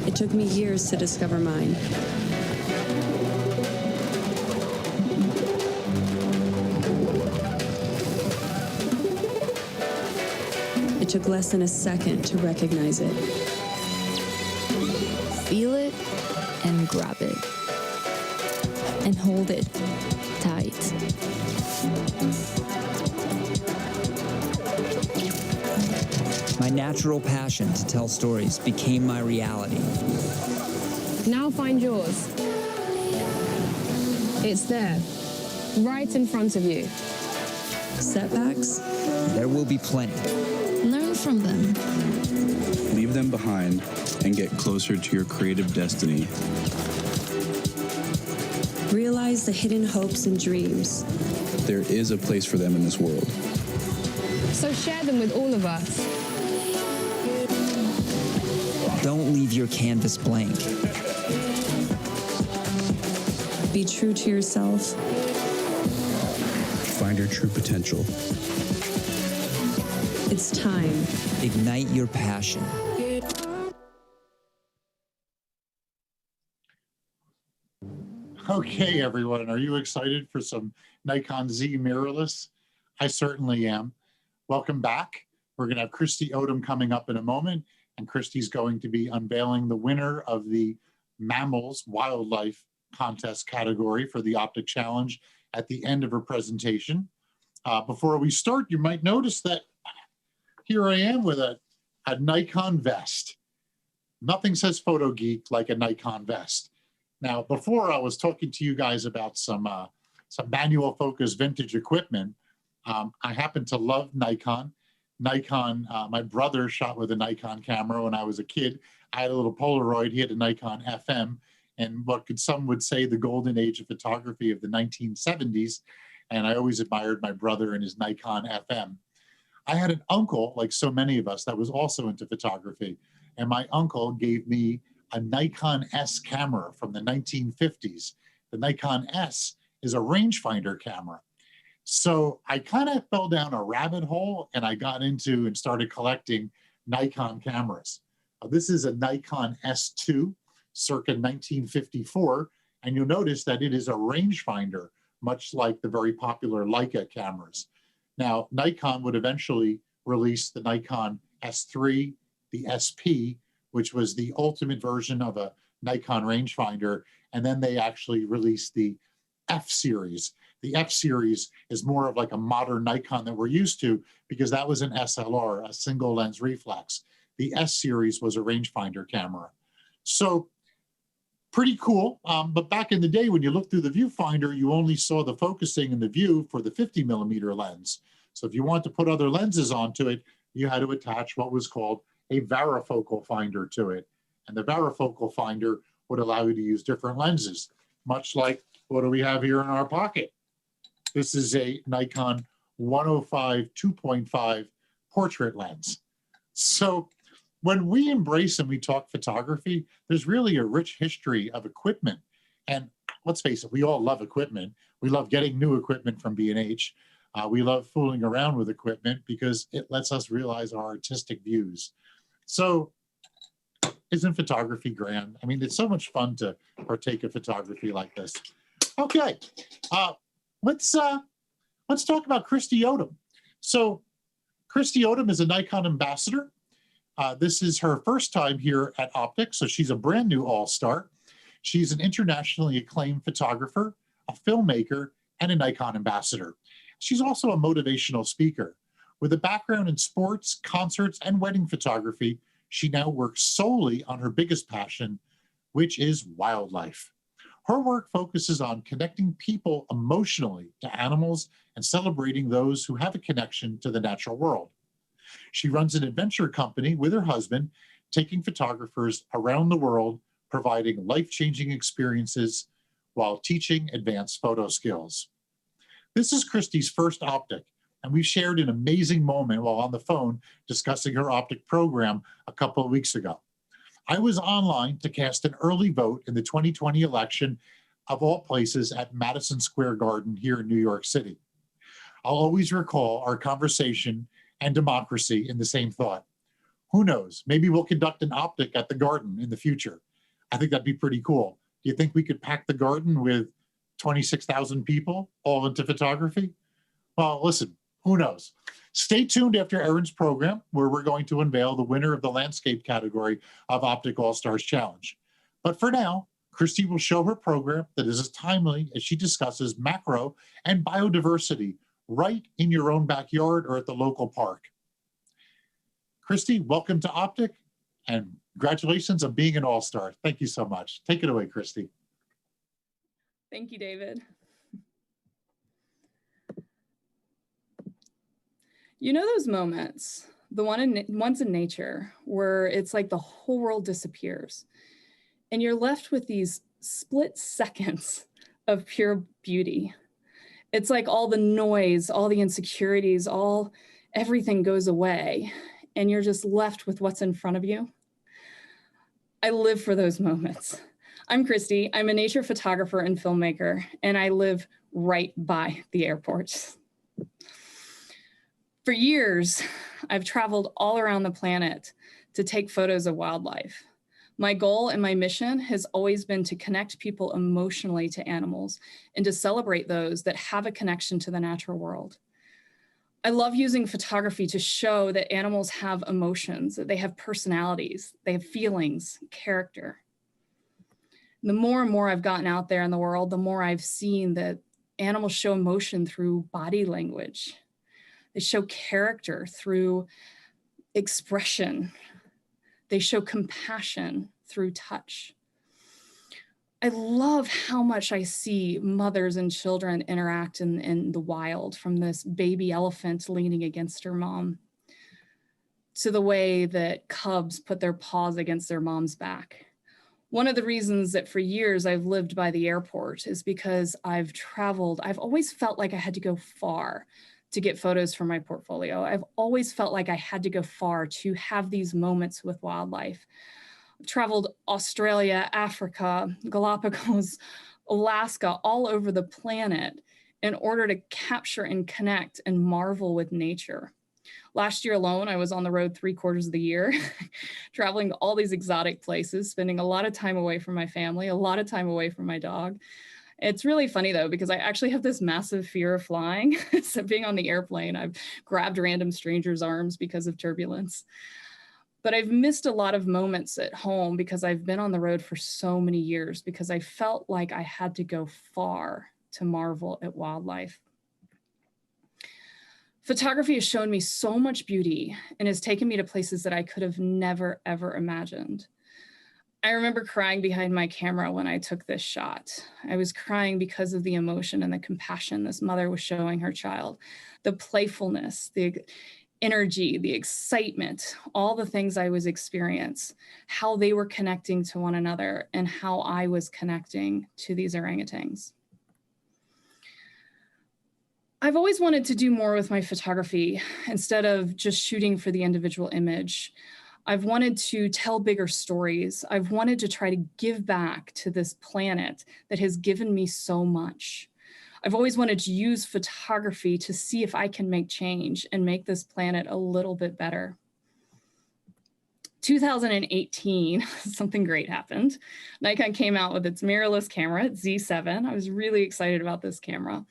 It took me years to discover mine. It took less than a second to recognize it. Feel it and grab it. And hold it tight. My natural passion to tell stories became my reality. Now find yours. It's there, right in front of you. Setbacks? There will be plenty. Learn from them. Leave them behind and get closer to your creative destiny. Realize the hidden hopes and dreams. There is a place for them in this world. So share them with all of us. Don't leave your canvas blank. Be true to yourself. Find your true potential. It's time. Ignite your passion. Okay, everyone, are you excited for some Nikon Z mirrorless? I certainly am. Welcome back. We're going to have Kristi Odom coming up in a moment, and Kristi's going to be unveiling the winner of the Mammals Wildlife Contest category for the OPTIC Challenge at the end of her presentation. Before we start, you might notice that here I am with a Nikon vest. Nothing says photo geek like a Nikon vest. Now, before I was talking to you guys about some manual focus vintage equipment. I happen to love Nikon. My brother shot with a Nikon camera when I was a kid. I had a little Polaroid. He had a Nikon FM, and some would say the golden age of photography of the 1970s. And I always admired my brother and his Nikon FM. I had an uncle, like so many of us, that was also into photography. And my uncle gave me a Nikon S camera from the 1950s. The Nikon S is a rangefinder camera. So I kind of fell down a rabbit hole and I got into and started collecting Nikon cameras. This is a Nikon S2 circa 1954. And you'll notice that it is a rangefinder, much like the very popular Leica cameras. Now, Nikon would eventually release the Nikon S3, the SP, which was the ultimate version of a Nikon rangefinder. And then they actually released the F series. The F series is more of like a modern Nikon that we're used to because that was an SLR, a single lens reflex. The S series was a rangefinder camera. So pretty cool. But back in the day, when you looked through the viewfinder, you only saw the focusing in the view for the 50mm lens. So if you want to put other lenses onto it, you had to attach what was called a varifocal finder to it. And the varifocal finder would allow you to use different lenses, much like what do we have here in our pocket? This is a Nikon 105 2.5 portrait lens. So when we embrace and we talk photography, there's really a rich history of equipment. And let's face it, we all love equipment. We love getting new equipment from B&H. We love fooling around with equipment because it lets us realize our artistic views. So isn't photography grand? I mean, it's so much fun to partake in photography like this. Okay, let's talk about Kristi Odom. So Kristi Odom is a Nikon ambassador. This is her first time here at OPTIC, so she's a brand new all-star. She's an internationally acclaimed photographer, a filmmaker, and a Nikon ambassador. She's also a motivational speaker. With a background in sports, concerts, and wedding photography, she now works solely on her biggest passion, which is wildlife. Her work focuses on connecting people emotionally to animals and celebrating those who have a connection to the natural world. She runs an adventure company with her husband, taking photographers around the world, providing life-changing experiences while teaching advanced photo skills. This is Kristi's first OPTIC, and we shared an amazing moment while on the phone discussing her OPTIC program a couple of weeks ago. I was online to cast an early vote in the 2020 election, of all places, at Madison Square Garden here in New York City. I'll always recall our conversation and democracy in the same thought. Who knows, maybe we'll conduct an OPTIC at the Garden in the future. I think that'd be pretty cool. Do you think we could pack the Garden with 26,000 people all into photography? Well, listen, Who knows? Stay tuned after Erin's program, where we're going to unveil the winner of the landscape category of Optic All-Stars Challenge. But for now, Kristi will show her program that is as timely as she discusses macro and biodiversity right in your own backyard or at the local park. Kristi, welcome to Optic, and congratulations on being an all-star. Thank you so much. Take it away, Kristi. Thank you, David. You know those moments, the ones in nature, where it's like the whole world disappears, and you're left with these split seconds of pure beauty. It's like all the noise, all the insecurities, everything goes away, and you're just left with what's in front of you. I live for those moments. I'm Kristi. I'm a nature photographer and filmmaker, and I live right by the airport. For years, I've traveled all around the planet to take photos of wildlife. My goal and my mission has always been to connect people emotionally to animals and to celebrate those that have a connection to the natural world. I love using photography to show that animals have emotions, that they have personalities, they have feelings, character. The more and more I've gotten out there in the world, the more I've seen that animals show emotion through body language. They show character through expression. They show compassion through touch. I love how much I see mothers and children interact in the wild, from this baby elephant leaning against her mom to the way that cubs put their paws against their mom's back. One of the reasons that for years I've lived by the airport is because I've traveled. I've always felt like I had to go far to get photos for my portfolio. I've always felt like I had to go far to have these moments with wildlife. I've traveled Australia, Africa, Galapagos, Alaska, all over the planet in order to capture and connect and marvel with nature. Last year alone, I was on the road 3/4 of the year, traveling to all these exotic places, spending a lot of time away from my family, a lot of time away from my dog. It's really funny though, because I actually have this massive fear of flying. So being on the airplane, I've grabbed random strangers' arms because of turbulence. But I've missed a lot of moments at home because I've been on the road for so many years, because I felt like I had to go far to marvel at wildlife. Photography has shown me so much beauty and has taken me to places that I could have never, ever imagined. I remember crying behind my camera when I took this shot. I was crying because of the emotion and the compassion this mother was showing her child, the playfulness, the energy, the excitement, all the things I was experiencing, how they were connecting to one another and how I was connecting to these orangutans. I've always wanted to do more with my photography instead of just shooting for the individual image. I've wanted to tell bigger stories. I've wanted to try to give back to this planet that has given me so much. I've always wanted to use photography to see if I can make change and make this planet a little bit better. 2018, something great happened. Nikon came out with its mirrorless camera, Z7. I was really excited about this camera.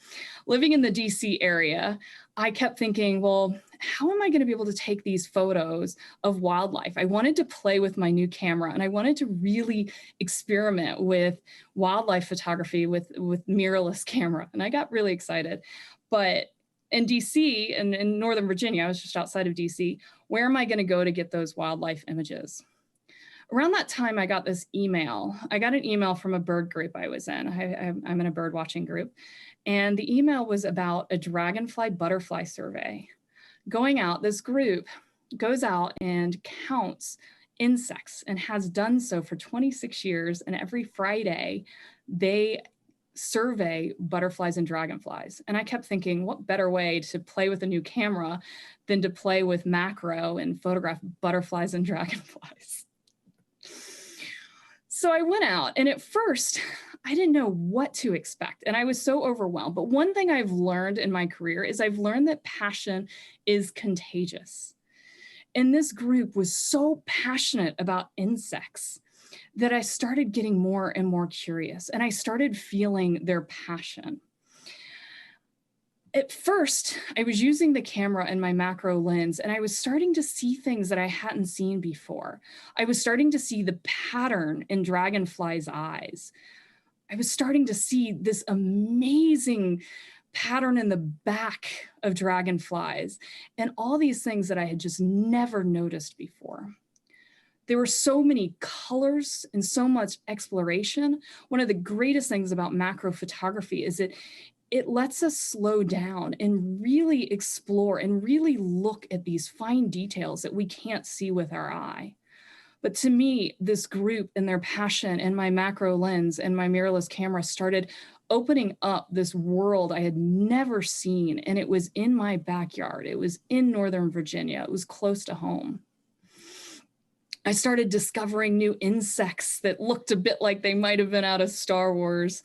Living in the DC area, I kept thinking, well, how am I going to be able to take these photos of wildlife? I wanted to play with my new camera, and I wanted to really experiment with wildlife photography with mirrorless camera. And I got really excited. But in DC and in Northern Virginia, I was just outside of DC, where am I going to go to get those wildlife images? Around that time, I got this email. I got an email from a bird group I was in. I'm in a bird watching group. And the email was about a dragonfly butterfly survey. Going out, this group goes out and counts insects and has done so for 26 years. And every Friday, they survey butterflies and dragonflies. And I kept thinking, what better way to play with a new camera than to play with macro and photograph butterflies and dragonflies. So I went out, and at first I didn't know what to expect, and I was so overwhelmed. But one thing I've learned in my career is I've learned that passion is contagious. And this group was so passionate about insects that I started getting more and more curious, and I started feeling their passion. At first, I was using the camera and my macro lens, and I was starting to see things that I hadn't seen before. I was starting to see the pattern in dragonflies' eyes. I was starting to see this amazing pattern in the back of dragonflies and all these things that I had just never noticed before. There were so many colors and so much exploration. One of the greatest things about macro photography is that it lets us slow down and really explore and really look at these fine details that we can't see with our eye. But to me, this group and their passion and my macro lens and my mirrorless camera started opening up this world I had never seen. And it was in my backyard. It was in Northern Virginia. It was close to home. I started discovering new insects that looked a bit like they might have been out of Star Wars.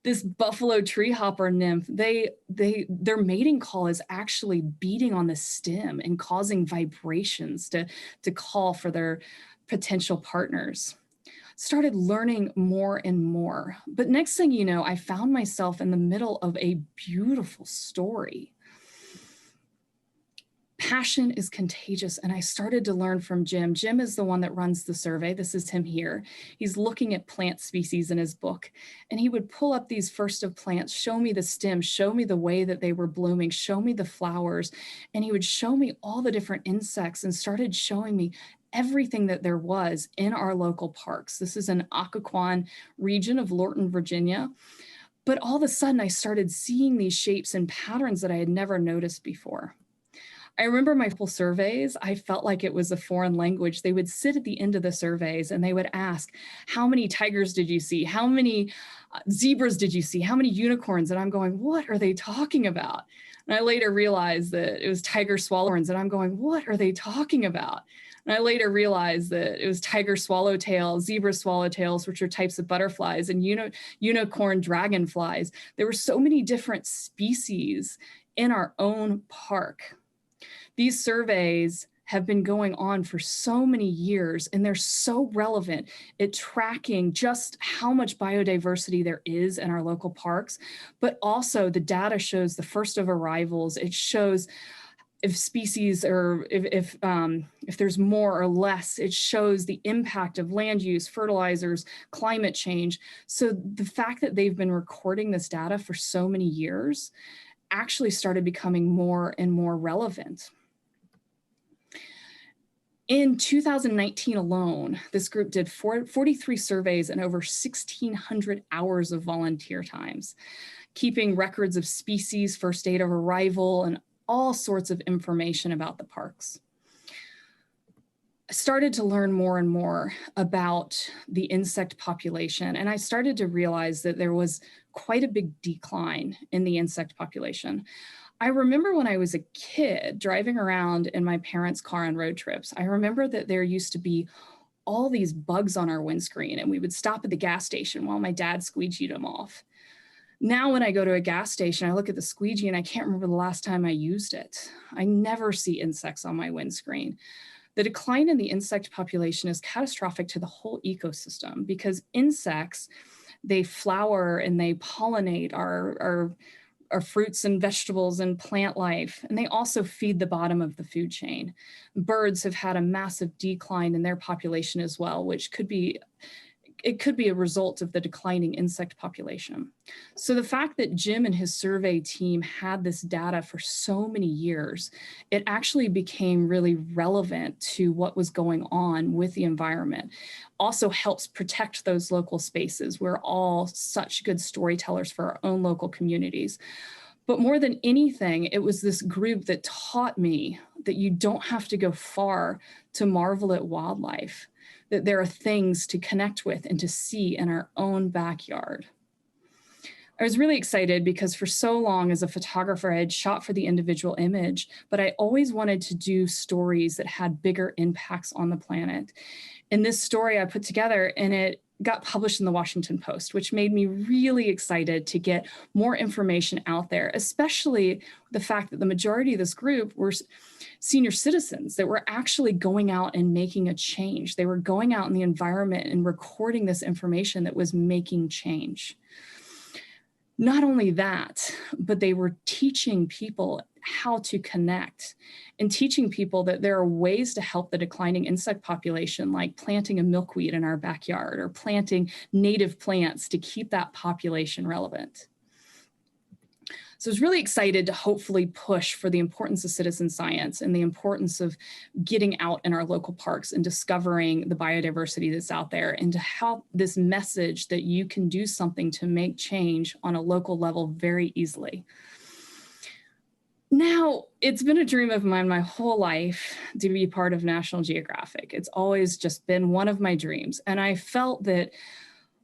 This buffalo treehopper nymph, their mating call is actually beating on the stem and causing vibrations to call for their potential partners. Started learning more and more. But next thing you know, I found myself in the middle of a beautiful story. Passion is contagious, and I started to learn from Jim. Jim is the one that runs the survey. This is him here. He's looking at plant species in his book, and he would pull up these first of plants, show me the stem, show me the way that they were blooming, show me the flowers, and he would show me all the different insects and started showing me everything that there was in our local parks. This is an Occoquan region of Lorton, Virginia. But all of a sudden, I started seeing these shapes and patterns that I had never noticed before. I remember my full surveys, I felt like it was a foreign language. They would sit at the end of the surveys and they would ask, how many tigers did you see? How many zebras did you see? How many unicorns? And I'm going, what are they talking about? And I later realized that it was tiger swallowhorns. And I'm going, what are they talking about? And I later realized that it was tiger swallowtail, zebra swallowtails, which are types of butterflies, and unicorn dragonflies. There were so many different species in our own park. These surveys have been going on for so many years, and they're so relevant at tracking just how much biodiversity there is in our local parks, but also the data shows the first of arrivals. It shows if species or if there's more or less. It shows the impact of land use, fertilizers, climate change. So the fact that they've been recording this data for so many years actually started becoming more and more relevant. In 2019 alone, this group did 43 surveys and over 1,600 hours of volunteer times, keeping records of species, first date of arrival, and all sorts of information about the parks. I started to learn more and more about the insect population, and I started to realize that there was quite a big decline in the insect population. I remember when I was a kid driving around in my parents' car on road trips, I remember that there used to be all these bugs on our windscreen, and we would stop at the gas station while my dad squeegeed them off. Now, when I go to a gas station, I look at the squeegee and I can't remember the last time I used it. I never see insects on my windscreen. The decline in the insect population is catastrophic to the whole ecosystem because insects, they flower and they pollinate our fruits and vegetables and plant life, and they also feed the bottom of the food chain. Birds have had a massive decline in their population as well, which could be a result of the declining insect population. So the fact that Jim and his survey team had this data for so many years, it actually became really relevant to what was going on with the environment. Also helps protect those local spaces. We're all such good storytellers for our own local communities. But more than anything, it was this group that taught me that you don't have to go far to marvel at wildlife, that there are things to connect with and to see in our own backyard. I was really excited because for so long as a photographer, I had shot for the individual image, but I always wanted to do stories that had bigger impacts on the planet. And this story I put together, and it got published in the Washington Post, which made me really excited to get more information out there, especially the fact that the majority of this group were senior citizens that were actually going out and making a change. They were going out in the environment and recording this information that was making change. Not only that, but they were teaching people how to connect and teaching people that there are ways to help the declining insect population, like planting a milkweed in our backyard or planting native plants to keep that population relevant. So I was really excited to hopefully push for the importance of citizen science and the importance of getting out in our local parks and discovering the biodiversity that's out there, and to help this message that you can do something to make change on a local level very easily. Now, it's been a dream of mine my whole life to be part of National Geographic. It's always just been one of my dreams. And I felt that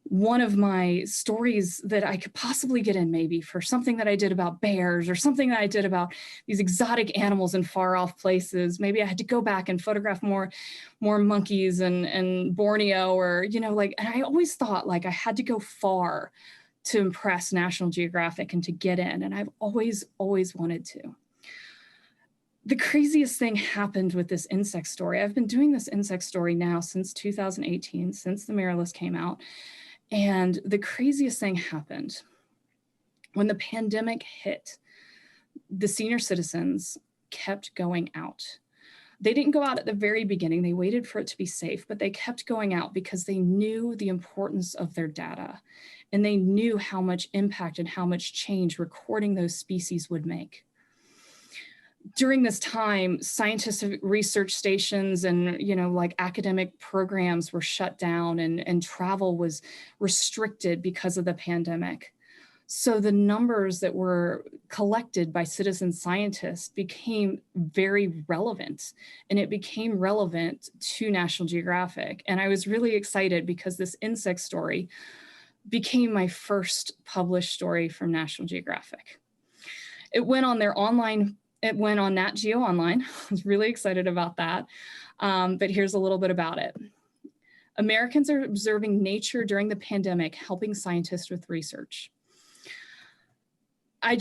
one of my stories that I could possibly get in, maybe for something that I did about bears or something that I did about these exotic animals in far off places. Maybe I had to go back and photograph more monkeys and Borneo, or, you know, like, and I always thought like I had to go far to impress National Geographic and to get in. And I've always wanted to. The craziest thing happened with this insect story. I've been doing this insect story now since 2018, since the mirrorless came out. And the craziest thing happened when the pandemic hit. The senior citizens kept going out. They didn't go out at the very beginning. They waited for it to be safe, but they kept going out because they knew the importance of their data, and they knew how much impact and how much change recording those species would make. During this time, scientific research stations and, you know, like academic programs were shut down, and travel was restricted because of the pandemic. So the numbers that were collected by citizen scientists became very relevant, and it became relevant to National Geographic. And I was really excited because this insect story became my first published story from National Geographic. It went on their online. It went on Nat Geo Online. I was really excited about that. But here's a little bit about it. Americans are observing nature during the pandemic, helping scientists with research. I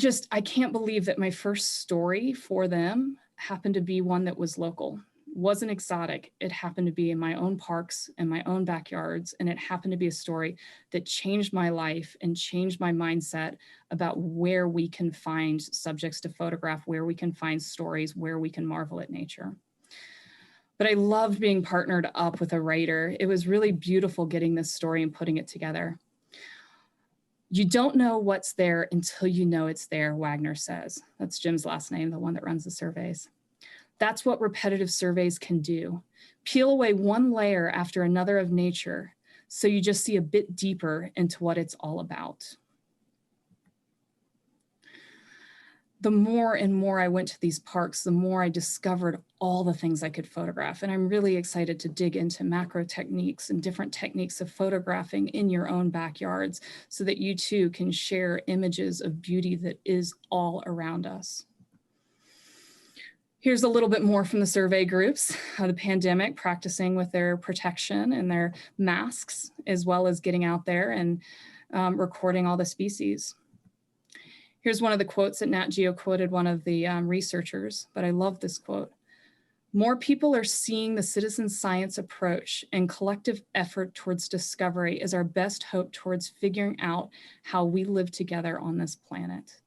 can't believe that my first story for them happened to be one that was local. It wasn't exotic. It happened to be in my own parks and my own backyards. And it happened to be a story that changed my life and changed my mindset about where we can find subjects to photograph, where we can find stories, where we can marvel at nature. But I loved being partnered up with a writer. It was really beautiful getting this story and putting it together. You don't know what's there until you know it's there, Wagner says. That's Jim's last name, the one that runs the surveys. That's what repetitive surveys can do. Peel away one layer after another of nature, so you just see a bit deeper into what it's all about. The more and more I went to these parks, the more I discovered all the things I could photograph. And I'm really excited to dig into macro techniques and different techniques of photographing in your own backyards, so that you too can share images of beauty that is all around us. Here's a little bit more from the survey groups, the pandemic, practicing with their protection and their masks, as well as getting out there and recording all the species. Here's one of the quotes that Nat Geo quoted one of the researchers, but I love this quote. More people are seeing the citizen science approach and collective effort towards discovery as our best hope towards figuring out how we live together on this planet.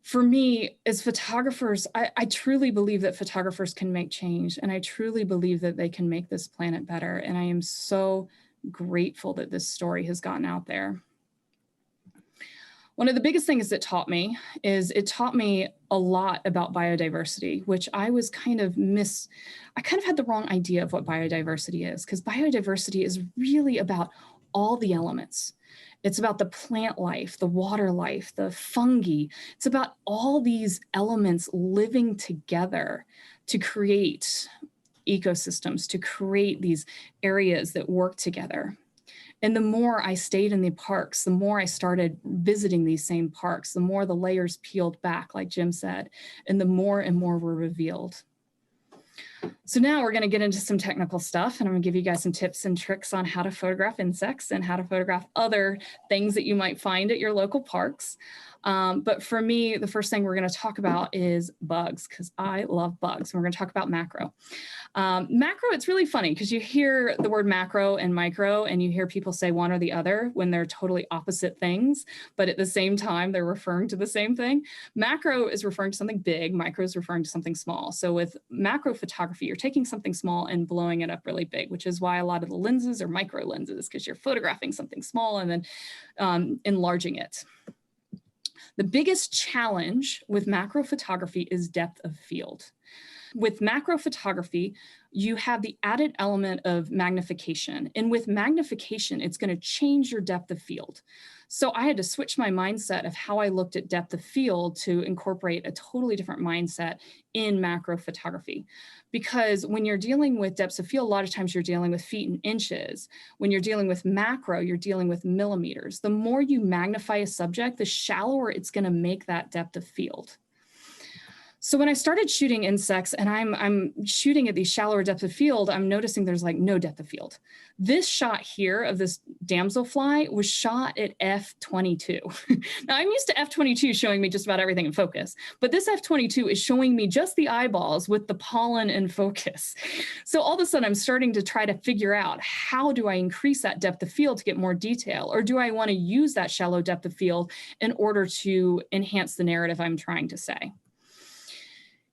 For me, as photographers, I truly believe that photographers can make change, and I truly believe that they can make this planet better. And I am so grateful that this story has gotten out there. One of the biggest things it taught me is it taught me a lot about biodiversity, which I was I kind of had the wrong idea of what biodiversity is, because biodiversity is really about all the elements. It's about the plant life, the water life, the fungi. It's about all these elements living together to create ecosystems, to create these areas that work together. And the more I stayed in the parks, the more I started visiting these same parks, the more the layers peeled back, like Jim said, and the more and more were revealed. So now we're going to get into some technical stuff, and I'm going to give you guys some tips and tricks on how to photograph insects and how to photograph other things that you might find at your local parks. But for me, the first thing we're going to talk about is bugs, because I love bugs. And we're going to talk about macro. Macro, it's really funny because you hear the word macro and micro, and you hear people say one or the other when they're totally opposite things, but at the same time, they're referring to the same thing. Macro is referring to something big, micro is referring to something small. So with macro photography, you're taking something small and blowing it up really big, which is why a lot of the lenses are micro lenses, because you're photographing something small and then enlarging it. The biggest challenge with macro photography is depth of field. With macro photography, you have the added element of magnification. And with magnification, it's going to change your depth of field. So I had to switch my mindset of how I looked at depth of field to incorporate a totally different mindset in macro photography. Because when you're dealing with depths of field, a lot of times you're dealing with feet and inches. When you're dealing with macro, you're dealing with millimeters. The more you magnify a subject, the shallower it's going to make that depth of field. So when I started shooting insects and I'm shooting at these shallower depth of field, I'm noticing there's like no depth of field. This shot here of this damselfly was shot at f22. Now I'm used to f22 showing me just about everything in focus, but this f22 is showing me just the eyeballs with the pollen in focus. So all of a sudden I'm starting to try to figure out, how do I increase that depth of field to get more detail? Or do I want to use that shallow depth of field in order to enhance the narrative I'm trying to say?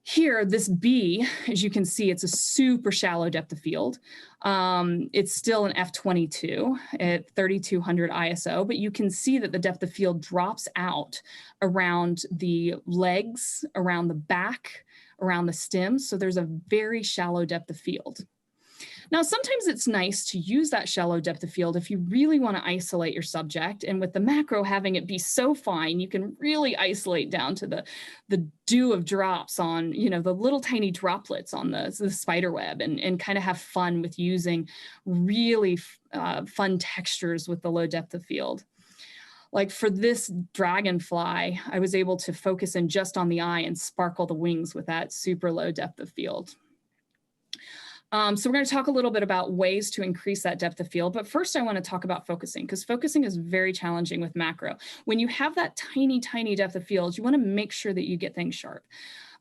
Here, this bee, as you can see, it's a super shallow depth of field. It's still an f22 at 3200 ISO, but you can see that the depth of field drops out around the legs, around the back, around the stem. So there's a very shallow depth of field. Now, sometimes it's nice to use that shallow depth of field if you really want to isolate your subject. And with the macro having it be so fine, you can really isolate down to the dew of drops on, you know, the little tiny droplets on the spider web, and kind of have fun with using really fun textures with the low depth of field. Like for this dragonfly, I was able to focus in just on the eye and sparkle the wings with that super low depth of field. So we're going to talk a little bit about ways to increase that depth of field. But first, I want to talk about focusing, because focusing is very challenging with macro. When you have that tiny, tiny depth of field, you want to make sure that you get things sharp.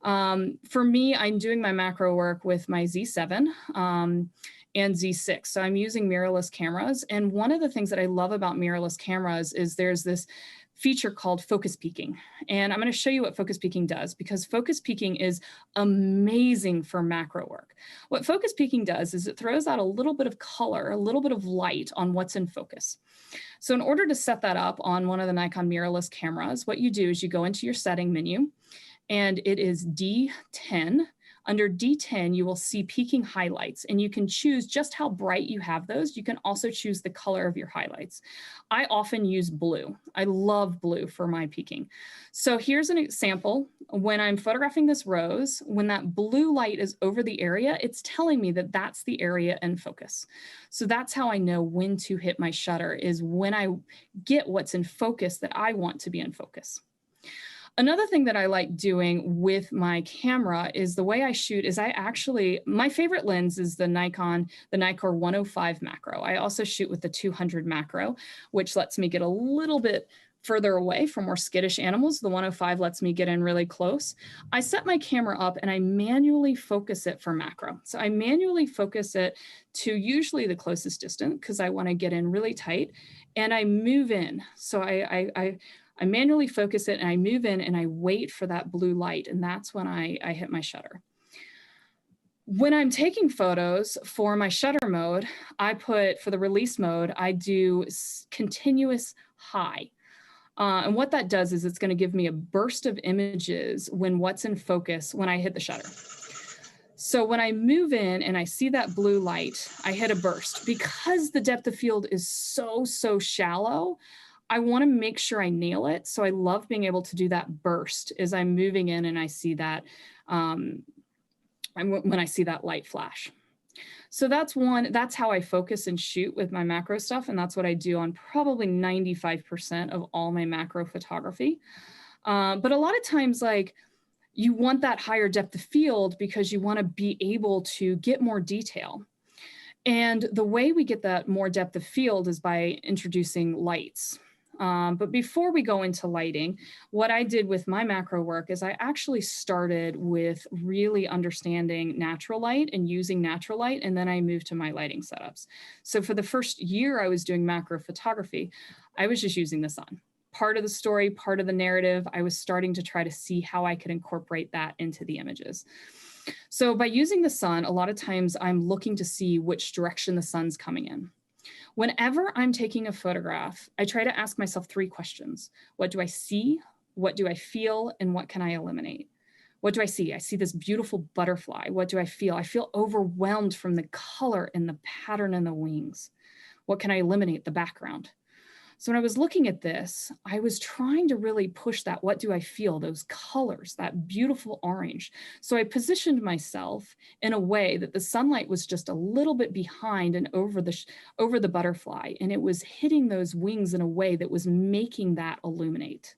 For me, I'm doing my macro work with my Z7 and Z6. So I'm using mirrorless cameras. And one of the things that I love about mirrorless cameras is there's this feature called focus peaking. And I'm going to show you what focus peaking does, because focus peaking is amazing for macro work. What focus peaking does is it throws out a little bit of color, a little bit of light on what's in focus. So in order to set that up on one of the Nikon mirrorless cameras, what you do is you go into your setting menu, and it is D10. Under D10, you will see peaking highlights, and you can choose just how bright you have those. You can also choose the color of your highlights. I often use blue. I love blue for my peaking. So here's an example. When I'm photographing this rose, when that blue light is over the area, it's telling me that that's the area in focus. So that's how I know when to hit my shutter, is when I get what's in focus that I want to be in focus. Another thing that I like doing with my camera is the way I shoot is my favorite lens is the Nikon 105 macro. I also shoot with the 200 macro, which lets me get a little bit further away from more skittish animals. The 105 lets me get in really close. I set my camera up and I manually focus it for macro. So I manually focus it to usually the closest distance because I want to get in really tight, and I move in. So I manually focus it and I move in and I wait for that blue light, and that's when I hit my shutter. When I'm taking photos for my shutter mode, for the release mode, I do continuous high. And what that does is it's going to give me a burst of images when what's in focus when I hit the shutter. So when I move in and I see that blue light, I hit a burst. Because the depth of field is so shallow, I want to make sure I nail it. So I love being able to do that burst as I'm moving in and I see that when I see that light flash. So that's how I focus and shoot with my macro stuff. And that's what I do on probably 95% of all my macro photography. But a lot of times, you want that higher depth of field because you want to be able to get more detail. And the way we get that more depth of field is by introducing lights. But before we go into lighting, what I did with my macro work is I actually started with really understanding natural light and using natural light, and then I moved to my lighting setups. So for the first year I was doing macro photography, I was just using the sun. Part of the story, part of the narrative, I was starting to try to see how I could incorporate that into the images. So by using the sun, a lot of times I'm looking to see which direction the sun's coming in. Whenever I'm taking a photograph, I try to ask myself 3 questions. What do I see? What do I feel? And what can I eliminate? What do I see? I see this beautiful butterfly. What do I feel? I feel overwhelmed from the color and the pattern in the wings. What can I eliminate? The background. So when I was looking at this, I was trying to really push that, what do I feel, those colors, that beautiful orange. So I positioned myself in a way that the sunlight was just a little bit behind and over the butterfly, and it was hitting those wings in a way that was making that illuminate.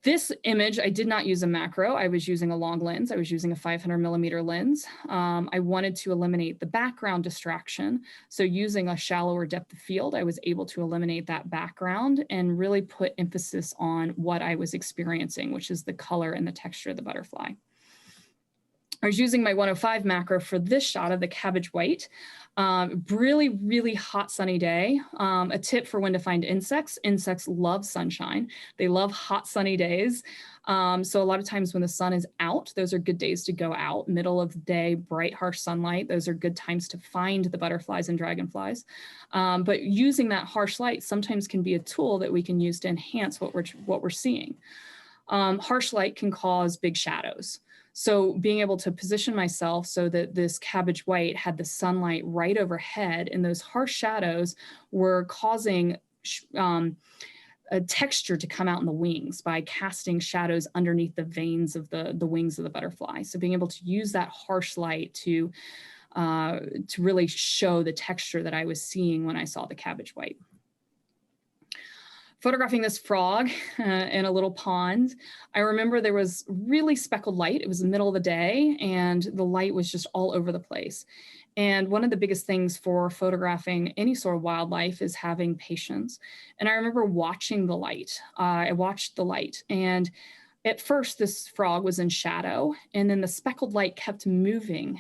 This image, I did not use a macro. I was using a long lens. I was using a 500mm lens. I wanted to eliminate the background distraction. So using a shallower depth of field, I was able to eliminate that background and really put emphasis on what I was experiencing, which is the color and the texture of the butterfly. I was using my 105 macro for this shot of the cabbage white. Really, really hot sunny day. A tip for when to find insects. Insects love sunshine. They love hot sunny days. So a lot of times when the sun is out, those are good days to go out. Middle of the day, bright, harsh sunlight. Those are good times to find the butterflies and dragonflies. But using that harsh light sometimes can be a tool that we can use to enhance what we're seeing. Harsh light can cause big shadows. So being able to position myself so that this cabbage white had the sunlight right overhead and those harsh shadows were causing a texture to come out in the wings by casting shadows underneath the veins of the wings of the butterfly. So being able to use that harsh light to really show the texture that I was seeing when I saw the cabbage white. Photographing this frog in a little pond, I remember there was really speckled light. It was the middle of the day and the light was just all over the place. And one of the biggest things for photographing any sort of wildlife is having patience. And I remember watching the light. I watched the light, and at first this frog was in shadow, and then the speckled light kept moving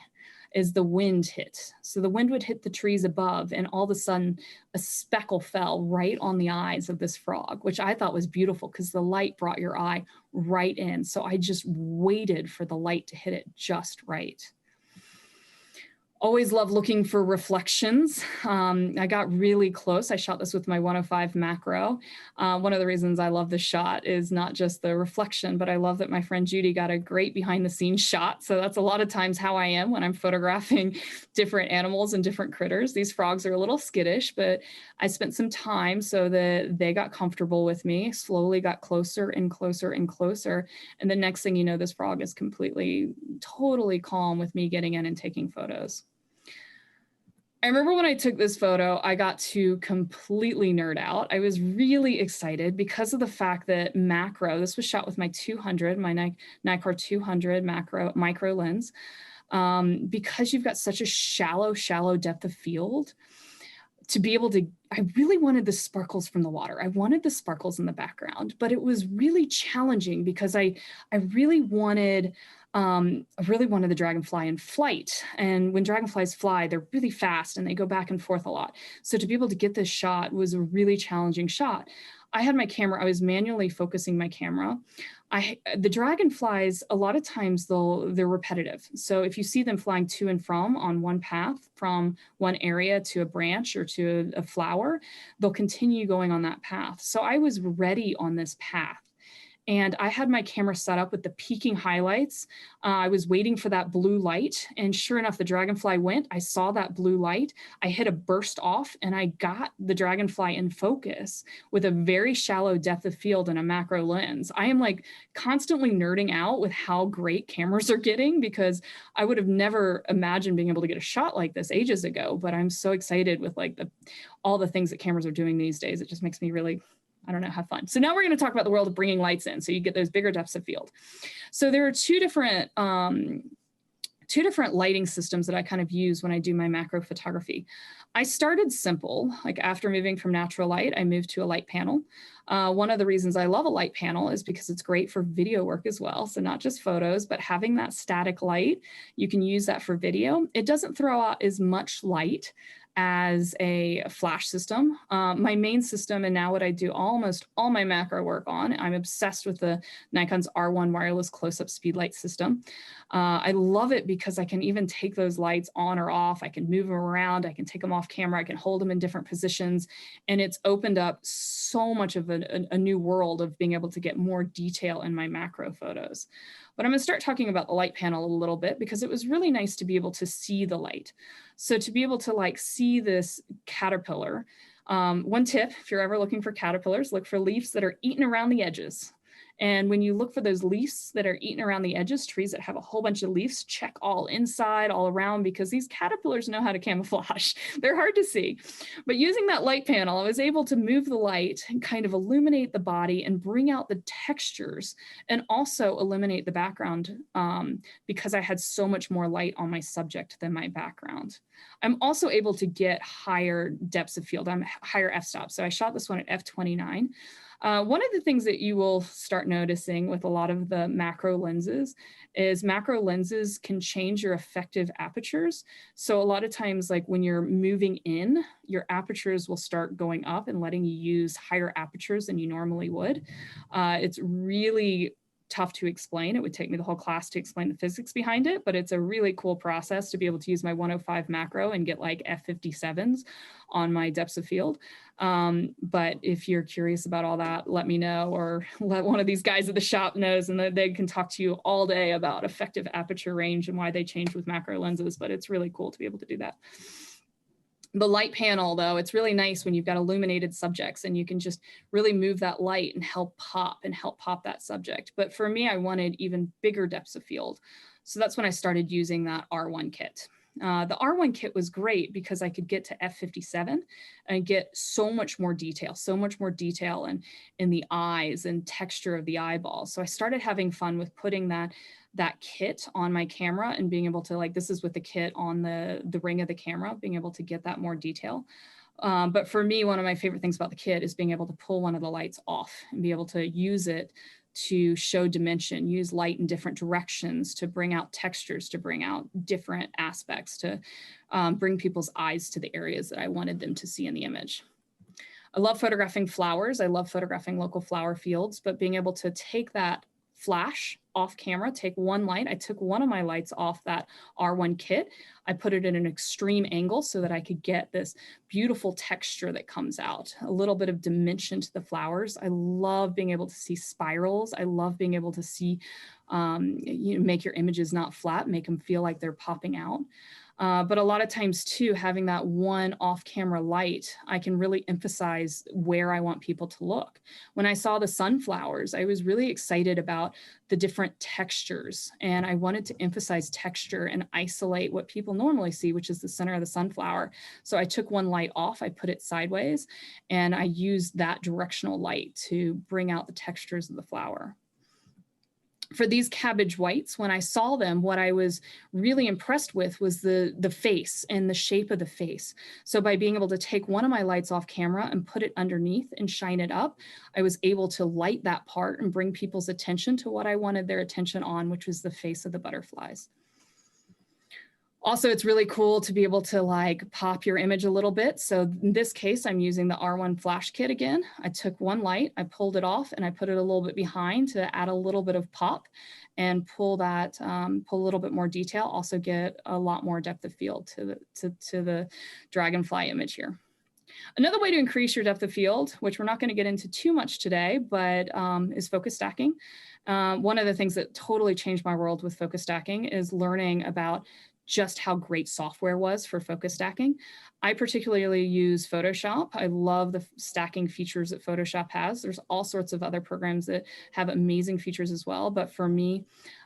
as the wind hit. So the wind would hit the trees above, and all of a sudden a speckle fell right on the eyes of this frog, which I thought was beautiful because the light brought your eye right in. So I just waited for the light to hit it just right. Always love looking for reflections. I got really close. I shot this with my 105 macro. One of the reasons I love this shot is not just the reflection, but I love that my friend Judy got a great behind the scenes shot. So that's a lot of times how I am when I'm photographing different animals and different critters. These frogs are a little skittish, but I spent some time so that they got comfortable with me, slowly got closer and closer and closer. And the next thing you know, this frog is totally calm with me getting in and taking photos. I remember when I took this photo, I got to completely nerd out. I was really excited because of the fact that macro, this was shot with my 200, my Nikkor 200 micro lens, because you've got such a shallow depth of field, to be able to, I really wanted the sparkles from the water. I wanted the sparkles in the background, but it was really challenging because I really wanted the dragonfly in flight. And when dragonflies fly, they're really fast and they go back and forth a lot. So to be able to get this shot was a really challenging shot. I had my camera, I was manually focusing my camera. The dragonflies, a lot of times they're repetitive. So if you see them flying to and from on one path, from one area to a branch or to a flower, they'll continue going on that path. So I was ready on this path. And I had my camera set up with the peaking highlights. I was waiting for that blue light. And sure enough, the dragonfly went. I saw that blue light. I hit a burst off and I got the dragonfly in focus with a very shallow depth of field and a macro lens. I am like constantly nerding out with how great cameras are getting, because I would have never imagined being able to get a shot like this ages ago. But I'm so excited with like all the things that cameras are doing these days. It just makes me really I don't know, have fun. So now we're going to talk about the world of bringing lights in, so you get those bigger depths of field. So there are two different lighting systems that I kind of use when I do my macro photography. I started simple, like after moving from natural light, I moved to a light panel. One of the reasons I love a light panel is because it's great for video work as well. So not just photos, but having that static light, you can use that for video. It doesn't throw out as much light as a flash system. My main system, and now what I do almost all my macro work on, I'm obsessed with the Nikon's R1 wireless close-up speed light system. I love it because I can even take those lights on or off. I can move them around. I can take them off camera. I can hold them in different positions. And it's opened up so much of a new world of being able to get more detail in my macro photos. But I'm going to start talking about the light panel a little bit because it was really nice to be able to see the light. So to be able to like see this caterpillar, one tip, if you're ever looking for caterpillars, look for leaves that are eaten around the edges. And when you look for those leaves that are eaten around the edges, trees that have a whole bunch of leaves, check all inside, all around, because these caterpillars know how to camouflage. They're hard to see. But using that light panel, I was able to move the light and kind of illuminate the body and bring out the textures and also eliminate the background because I had so much more light on my subject than my background. I'm also able to get higher depths of field. I'm higher f-stop. So I shot this one at f29. One of the things that you will start noticing with a lot of the macro lenses is macro lenses can change your effective apertures. So a lot of times, like when you're moving in, your apertures will start going up and letting you use higher apertures than you normally would. It's really tough to explain. It would take me the whole class to explain the physics behind it, but it's a really cool process to be able to use my 105 macro and get like f57s on my depths of field. But if you're curious about all that, let me know, or let one of these guys at the shop knows, and they can talk to you all day about effective aperture range and why they change with macro lenses, but it's really cool to be able to do that. The light panel, though, it's really nice when you've got illuminated subjects and you can just really move that light and help pop that subject. But for me, I wanted even bigger depths of field. So that's when I started using that R1 kit. The R1 kit was great because I could get to f57 and get so much more detail in the eyes and texture of the eyeballs. So I started having fun with putting that kit on my camera and being able to, like, this is with the kit on the ring of the camera, being able to get that more detail. But for me, one of my favorite things about the kit is being able to pull one of the lights off and be able to use it to show dimension, use light in different directions to bring out textures, to bring out different aspects, to bring people's eyes to the areas that I wanted them to see in the image. I love photographing flowers. I love photographing local flower fields, but being able to take that flash off camera, take one light. I took one of my lights off that R1 kit. I put it in an extreme angle so that I could get this beautiful texture that comes out, a little bit of dimension to the flowers. I love being able to see spirals. I love being able to see, make your images not flat, make them feel like they're popping out. But a lot of times too, having that one off-camera light, I can really emphasize where I want people to look. When I saw the sunflowers, I was really excited about the different textures, and I wanted to emphasize texture and isolate what people normally see, which is the center of the sunflower. So I took one light off, I put it sideways, and I used that directional light to bring out the textures of the flower. For these cabbage whites, when I saw them, what I was really impressed with was the face and the shape of the face. So by being able to take one of my lights off camera and put it underneath and shine it up, I was able to light that part and bring people's attention to what I wanted their attention on, which was the face of the butterflies. Also, it's really cool to be able to like pop your image a little bit. So in this case, I'm using the R1 flash kit again. I took one light, I pulled it off, and I put it a little bit behind to add a little bit of pop and pull a little bit more detail, also get a lot more depth of field to the dragonfly image here. Another way to increase your depth of field, which we're not going to get into too much today, but is focus stacking. One of the things that totally changed my world with focus stacking is learning about just how great software was for focus stacking. I particularly use Photoshop. I love the stacking features that Photoshop has. There's all sorts of other programs that have amazing features as well. But for me,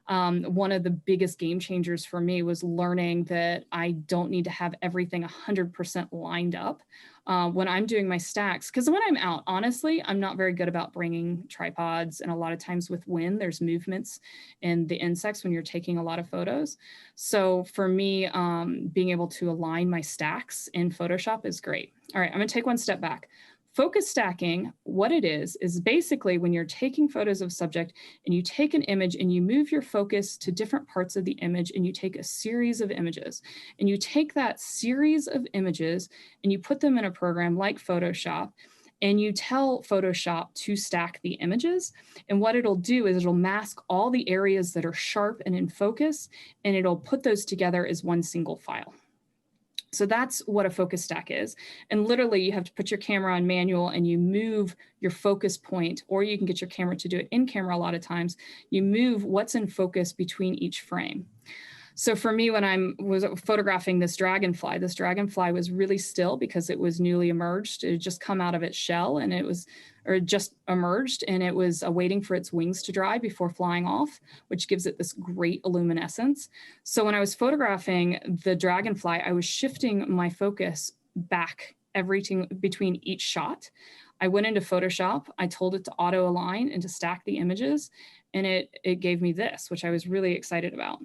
one of the biggest game changers for me was learning that I don't need to have everything 100% lined up. when I'm doing my stacks, because when I'm out, honestly, I'm not very good about bringing tripods. And a lot of times with wind, there's movements in the insects when you're taking a lot of photos. So for me, being able to align my stacks in Photoshop is great. All right, I'm gonna take one step back. Focus stacking, what it is basically when you're taking photos of subject and you take an image and you move your focus to different parts of the image and you take a series of images. And you take that series of images and you put them in a program like Photoshop and you tell Photoshop to stack the images. And what it'll do is it'll mask all the areas that are sharp and in focus, and it'll put those together as one single file. So that's what a focus stack is. And literally you have to put your camera on manual and you move your focus point, or you can get your camera to do it in camera a lot of times. You move what's in focus between each frame. So for me, when I was photographing this dragonfly was really still because it was newly emerged. It had just come out of its shell and it was, or just emerged, and it was waiting for its wings to dry before flying off, which gives it this great luminescence. So when I was photographing the dragonfly, I was shifting my focus back everything between each shot. I went into Photoshop, I told it to auto align and to stack the images, and it gave me this, which I was really excited about.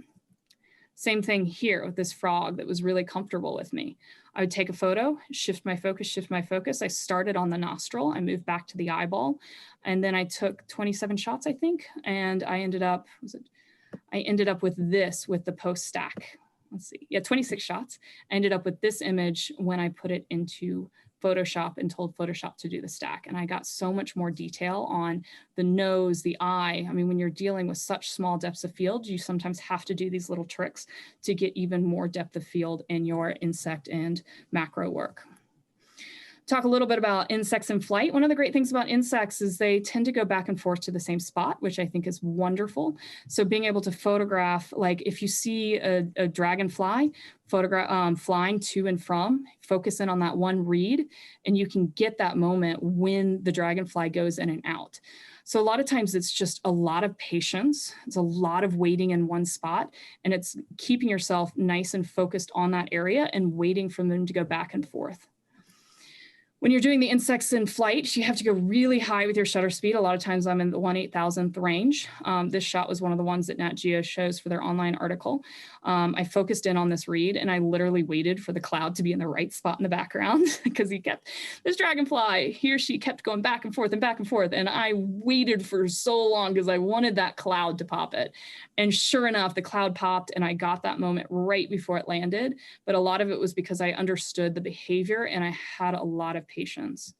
Same thing here with this frog that was really comfortable with me. I would take a photo, shift my focus. I started on the nostril, I moved back to the eyeball, and then I took 27 shots, I think, and I ended up with this, with the post stack. Let's see, yeah, 26 shots. I ended up with this image when I put it into Photoshop and told Photoshop to do the stack. And I got so much more detail on the nose, the eye. I mean, when you're dealing with such small depths of field, you sometimes have to do these little tricks to get even more depth of field in your insect and macro work. Talk a little bit about insects in flight. One of the great things about insects is they tend to go back and forth to the same spot, which I think is wonderful. So being able to photograph, like if you see a dragonfly flying to and from, focus in on that one reed, and you can get that moment when the dragonfly goes in and out. So a lot of times it's just a lot of patience. It's a lot of waiting in one spot, and it's keeping yourself nice and focused on that area and waiting for them to go back and forth. When you're doing the insects in flight, you have to go really high with your shutter speed. A lot of times I'm in the 1/8,000th range. This shot was one of the ones that Nat Geo shows for their online article. I focused in on this reed and I literally waited for the cloud to be in the right spot in the background because this dragonfly, he or she kept going back and forth and back and forth. And I waited for so long because I wanted that cloud to pop it. And sure enough, the cloud popped and I got that moment right before it landed. But a lot of it was because I understood the behavior and I had a lot of patience.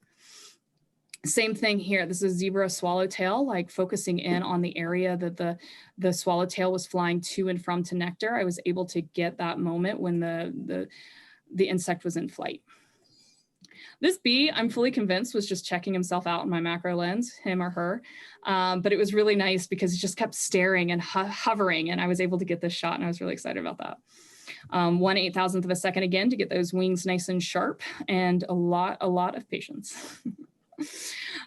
Same thing here. This is zebra swallowtail, like focusing in on the area that the swallowtail was flying to and from to nectar. I was able to get that moment when the insect was in flight. This bee, I'm fully convinced, was just checking himself out in my macro lens, him or her. But it was really nice because he just kept staring and hovering, and I was able to get this shot, and I was really excited about that. 1/8,000th of a second again to get those wings nice and sharp, and a lot of patience.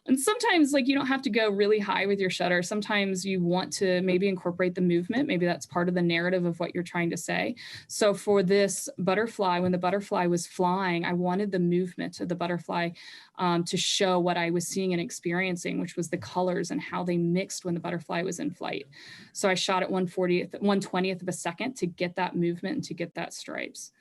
And sometimes, like, you don't have to go really high with your shutter. Sometimes you want to maybe incorporate the movement. Maybe that's part of the narrative of what you're trying to say. So for this butterfly, when the butterfly was flying, I wanted the movement of the butterfly to show what I was seeing and experiencing, which was the colors and how they mixed when the butterfly was in flight. So I shot at 1/20th of a second to get that movement and to get that stripes.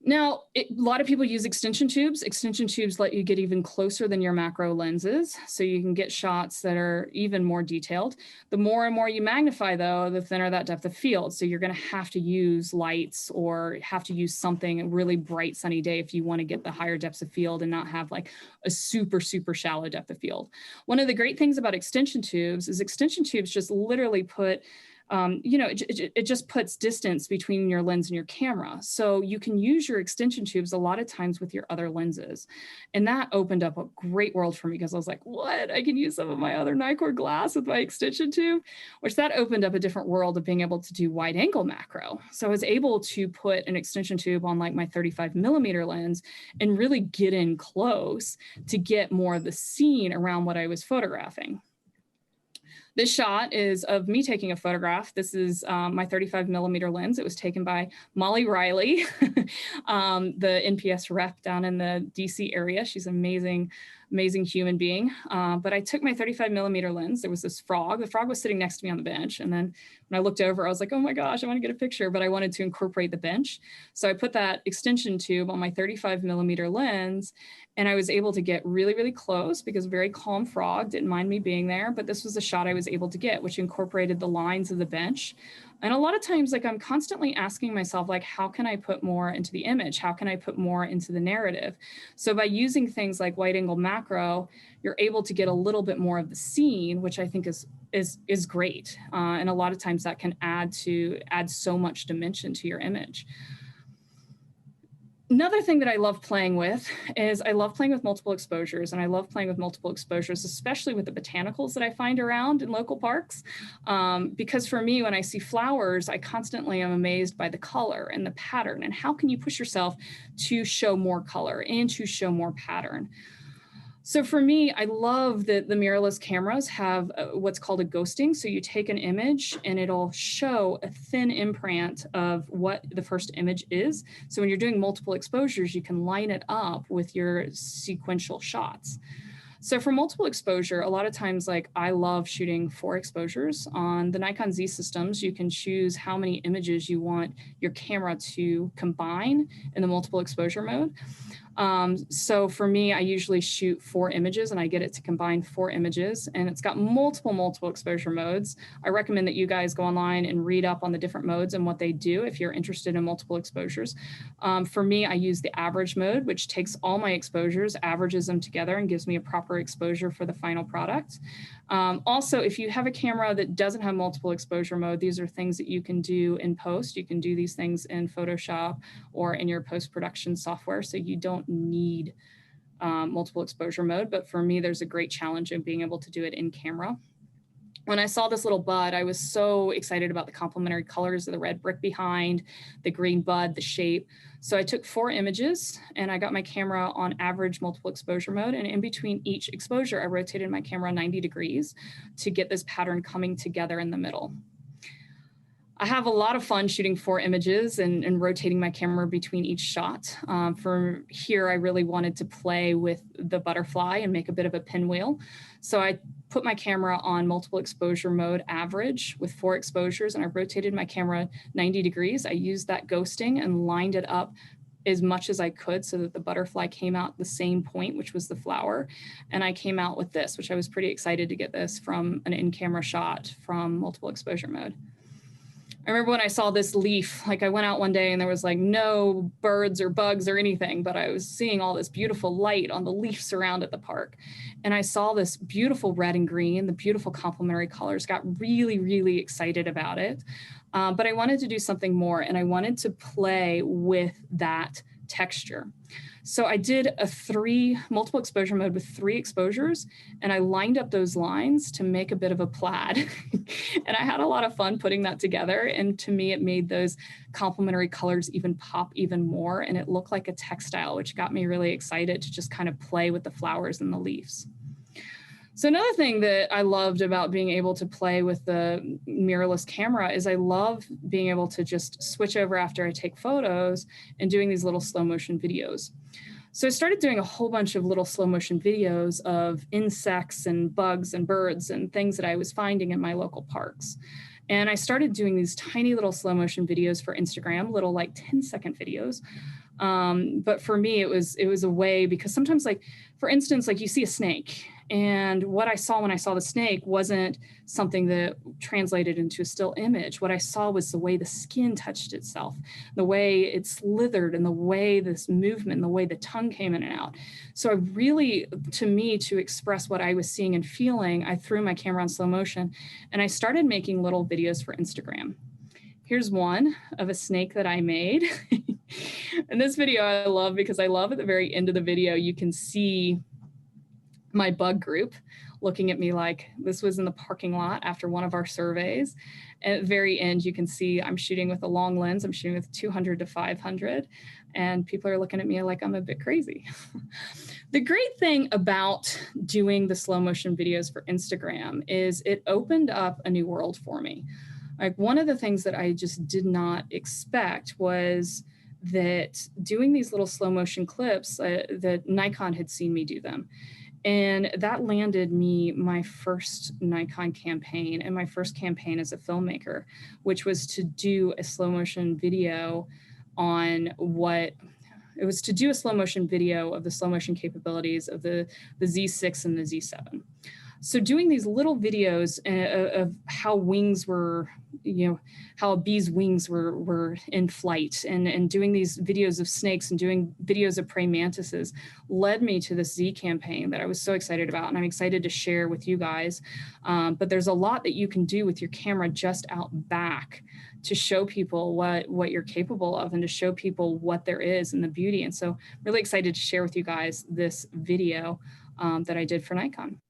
Now, a lot of people use extension tubes. Extension tubes let you get even closer than your macro lenses, so you can get shots that are even more detailed. The more and more you magnify, though, the thinner that depth of field. So you're going to have to use lights or have to use something, a really bright sunny day, if you want to get the higher depths of field and not have like a super shallow depth of field. One of the great things about extension tubes is extension tubes just literally put it just puts distance between your lens and your camera. So you can use your extension tubes a lot of times with your other lenses. And that opened up a great world for me because I was like, what? I can use some of my other Nikkor glass with my extension tube, which that opened up a different world of being able to do wide angle macro. So I was able to put an extension tube on like my 35mm lens and really get in close to get more of the scene around what I was photographing. This shot is of me taking a photograph. This is my 35mm lens. It was taken by Molly Riley, the NPS rep down in the DC area. She's an amazing human being. But I took my 35mm lens. There was this frog. The frog was sitting next to me on the bench. And then when I looked over, I was like, oh my gosh, I want to get a picture, but I wanted to incorporate the bench. So I put that extension tube on my 35mm lens, and I was able to get really, really close because very calm frog, didn't mind me being there. But this was the shot I was able to get, which incorporated the lines of the bench. And a lot of times, like, I'm constantly asking myself, like, how can I put more into the image? How can I put more into the narrative? So by using things like wide angle macro, you're able to get a little bit more of the scene, which I think is great. And a lot of times that can add so much dimension to your image. Another thing that I love playing with is I love playing with multiple exposures, and I love playing with multiple exposures, especially with the botanicals that I find around in local parks. Because for me, when I see flowers, I constantly am amazed by the color and the pattern, and how can you push yourself to show more color and to show more pattern. So for me, I love that the mirrorless cameras have what's called a ghosting. So you take an image and it'll show a thin imprint of what the first image is. So when you're doing multiple exposures, you can line it up with your sequential shots. So for multiple exposure, a lot of times, like, I love shooting 4 exposures. On the Nikon Z systems, you can choose how many images you want your camera to combine in the multiple exposure mode. So for me, I usually shoot 4 images and I get it to combine 4 images, and it's got multiple exposure modes. I recommend that you guys go online and read up on the different modes and what they do if you're interested in multiple exposures. For me, I use the average mode, which takes all my exposures, averages them together, and gives me a proper exposure for the final product. Also, if you have a camera that doesn't have multiple exposure mode, these are things that you can do in post. You can do these things in Photoshop or in your post-production software, so you don't need multiple exposure mode. But for me, there's a great challenge in being able to do it in camera. When I saw this little bud, I was so excited about the complementary colors of the red brick behind, the green bud, the shape. So I took 4 images and I got my camera on average multiple exposure mode. And in between each exposure, I rotated my camera 90 degrees to get this pattern coming together in the middle. I have a lot of fun shooting 4 images and rotating my camera between each shot. For here, I really wanted to play with the butterfly and make a bit of a pinwheel. So I put my camera on multiple exposure mode average with 4 exposures, and I rotated my camera 90 degrees. I used that ghosting and lined it up as much as I could so that the butterfly came out the same point, which was the flower. And I came out with this, which I was pretty excited to get this from an in-camera shot from multiple exposure mode. I remember when I saw this leaf, like, I went out one day and there was like no birds or bugs or anything, but I was seeing all this beautiful light on the leaves around at the park. And I saw this beautiful red and green, the beautiful complementary colors, got really, really excited about it. But I wanted to do something more, and I wanted to play with that texture. So I did a multiple exposure mode with 3 exposures, and I lined up those lines to make a bit of a plaid. And I had a lot of fun putting that together. And to me, it made those complementary colors even pop even more. And it looked like a textile, which got me really excited to just kind of play with the flowers and the leaves. So another thing that I loved about being able to play with the mirrorless camera is I love being able to just switch over after I take photos and doing these little slow motion videos. So I started doing a whole bunch of little slow motion videos of insects and bugs and birds and things that I was finding in my local parks. And I started doing these tiny little slow motion videos for Instagram, little like 10-second videos. But for me, it was a way, because sometimes, like, for instance, like, you see a snake, and what I saw when I saw the snake wasn't something that translated into a still image. What I saw was the way the skin touched itself, the way it slithered, and the way this movement, the way the tongue came in and out. So I really, to me, to express what I was seeing and feeling, I threw my camera on slow motion, and I started making little videos for Instagram. Here's one of a snake that I made. And this video I love because I love at the very end of the video, you can see my bug group looking at me like this was in the parking lot after one of our surveys. And at the very end, you can see I'm shooting with a long lens. I'm shooting with 200 to 500. And people are looking at me like I'm a bit crazy. The great thing about doing the slow motion videos for Instagram is it opened up a new world for me. Like, one of the things that I just did not expect was that doing these little slow motion clips, that Nikon had seen me do them. And that landed me my first Nikon campaign and my first campaign as a filmmaker, which was to do a slow motion video on it was to do a slow motion video of the slow motion capabilities of the Z6 and the Z7. So doing these little videos of how wings were, how a bee's wings were in flight, and doing these videos of snakes and doing videos of praying mantises led me to this Z campaign that I was so excited about, and I'm excited to share with you guys. But there's a lot that you can do with your camera just out back to show people what you're capable of and to show people what there is and the beauty. And so I'm really excited to share with you guys this video that I did for Nikon.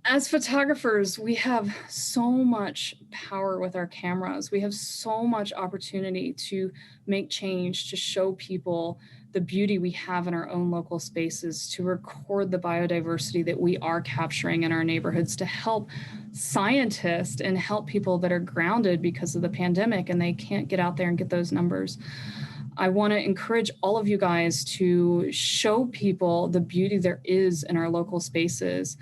As photographers, we have so much power with our cameras. We have so much opportunity to make change, to show people the beauty we have in our own local spaces, to record the biodiversity that we are capturing in our neighborhoods, to help scientists and help people that are grounded because of the pandemic and they can't get out there and get those numbers. I want to encourage all of you guys to show people the beauty there is in our local spaces.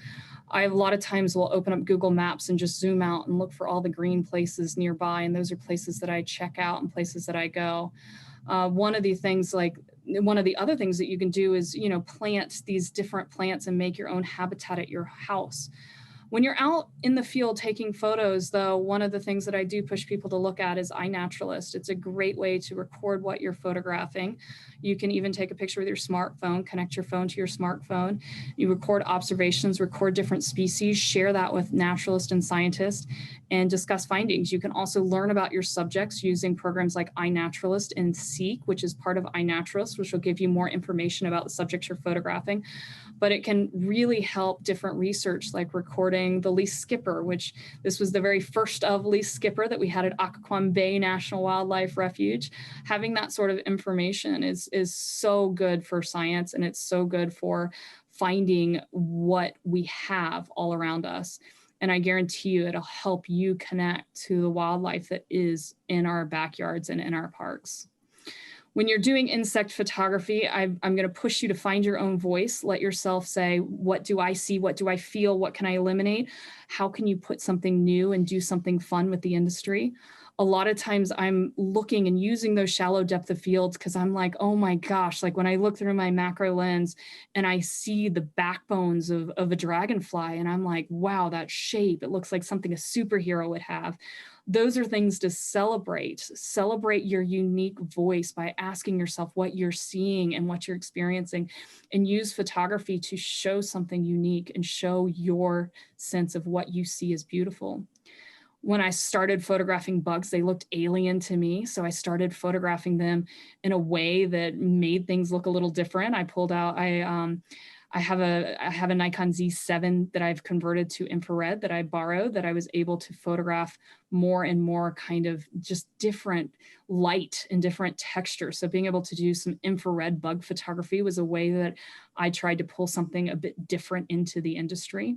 I a lot of times will open up Google Maps and just zoom out and look for all the green places nearby. And those are places that I check out and places that I go. One of the other things that you can do is, plant these different plants and make your own habitat at your house. When you're out in the field taking photos, though, one of the things that I do push people to look at is iNaturalist. It's a great way to record what you're photographing. You can even take a picture with your smartphone, connect your phone to your smartphone. You record observations, record different species, share that with naturalists and scientists, and discuss findings. You can also learn about your subjects using programs like iNaturalist and Seek, which is part of iNaturalist, which will give you more information about the subjects you're photographing. But it can really help different research, like recording the least skipper, which this was the very first of least skipper that we had at Occoquan Bay National Wildlife Refuge. Having that sort of information is so good for science, and it's so good for finding what we have all around us. And I guarantee you it'll help you connect to the wildlife that is in our backyards and in our parks. When you're doing insect photography, I'm going to push you to find your own voice. Let yourself say, what do I see? What do I feel? What can I eliminate? How can you put something new and do something fun with the industry? A lot of times I'm looking and using those shallow depth of fields because I'm like, oh my gosh, like when I look through my macro lens and I see the backbones of a dragonfly and I'm like, wow, that shape, it looks like something a superhero would have. Those are things to celebrate. Celebrate your unique voice by asking yourself what you're seeing and what you're experiencing, and use photography to show something unique and show your sense of what you see as beautiful. When I started photographing bugs, they looked alien to me. So I started photographing them in a way that made things look a little different. I pulled out, I have a Nikon Z7 that I've converted to infrared that I borrowed, that I was able to photograph more and more kind of just different light and different texture. So being able to do some infrared bug photography was a way that I tried to pull something a bit different into the industry.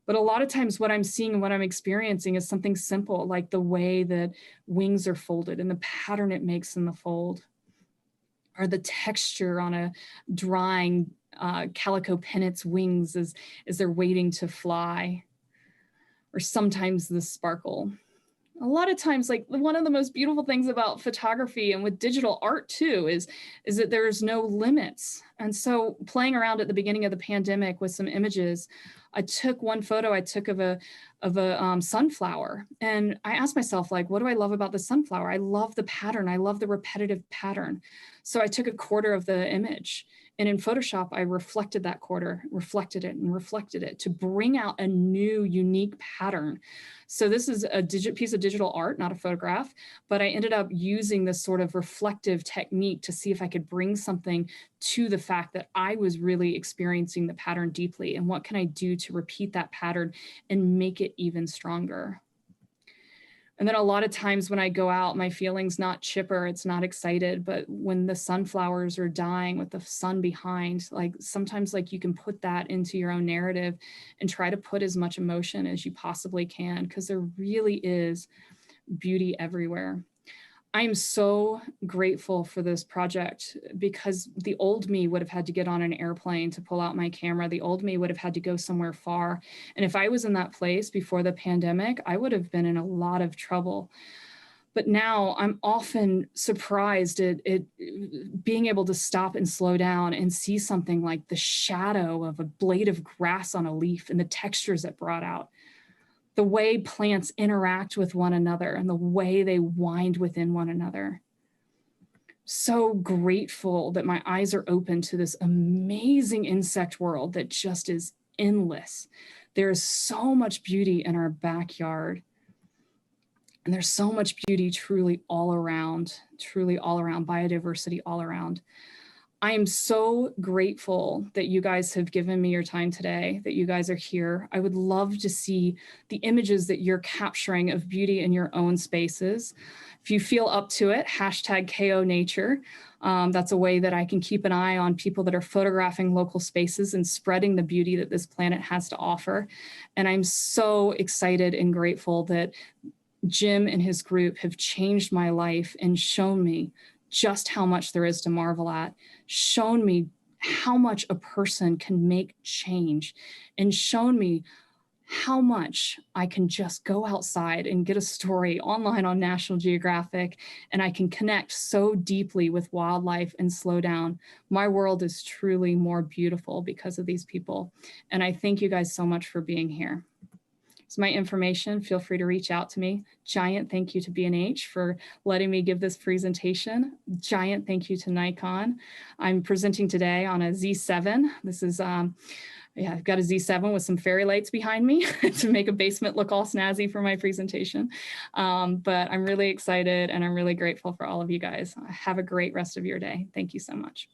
But a lot of times what I'm seeing and what I'm experiencing is something simple, like the way that wings are folded and the pattern it makes in the fold, or the texture on a drying calico pennant's wings as they're waiting to fly, or sometimes the sparkle. A lot of times, like one of the most beautiful things about photography and with digital art too is that there's no limits. And so playing around at the beginning of the pandemic with some images, I took one photo I took of a sunflower, and I asked myself, like, what do I love about the sunflower? I love the pattern. I love the repetitive pattern. So I took a quarter of the image, and in Photoshop, I reflected that quarter, reflected it to bring out a new, unique pattern. So this is a piece of digital art, not a photograph, but I ended up using this sort of reflective technique to see if I could bring something to the fact that I was really experiencing the pattern deeply, and what can I do to repeat that pattern and make it even stronger. And then a lot of times when I go out, my feeling's not chipper, it's not excited, but when the sunflowers are dying with the sun behind, like sometimes like you can put that into your own narrative and try to put as much emotion as you possibly can, because there really is beauty everywhere. I'm so grateful for this project, because the old me would have had to get on an airplane to pull out my camera. The old me would have had to go somewhere far. And if I was in that place before the pandemic, I would have been in a lot of trouble. But now I'm often surprised at being able to stop and slow down and see something like the shadow of a blade of grass on a leaf and the textures it brought out. The way plants interact with one another and the way they wind within one another. So grateful that my eyes are open to this amazing insect world that just is endless. There is so much beauty in our backyard. And there's so much beauty truly all around, biodiversity all around. I am so grateful that you guys have given me your time today, that you guys are here. I would love to see the images that you're capturing of beauty in your own spaces. If you feel up to it, hashtag KO Nature. That's a way that I can keep an eye on people that are photographing local spaces and spreading the beauty that this planet has to offer. And I'm so excited and grateful that Jim and his group have changed my life and shown me just how much there is to marvel at, shown me how much a person can make change, and shown me how much I can just go outside and get a story online on National Geographic, and I can connect so deeply with wildlife and slow down. My world is truly more beautiful because of these people. And I thank you guys so much for being here. Here's my information. Feel free to reach out to me. Giant thank you to B&H for letting me give this presentation. Giant thank you to Nikon. I'm presenting today on a Z7. This is, yeah, I've got a Z7 with some fairy lights behind me to make a basement look all snazzy for my presentation. But I'm really excited and I'm really grateful for all of you guys. Have a great rest of your day. Thank you so much.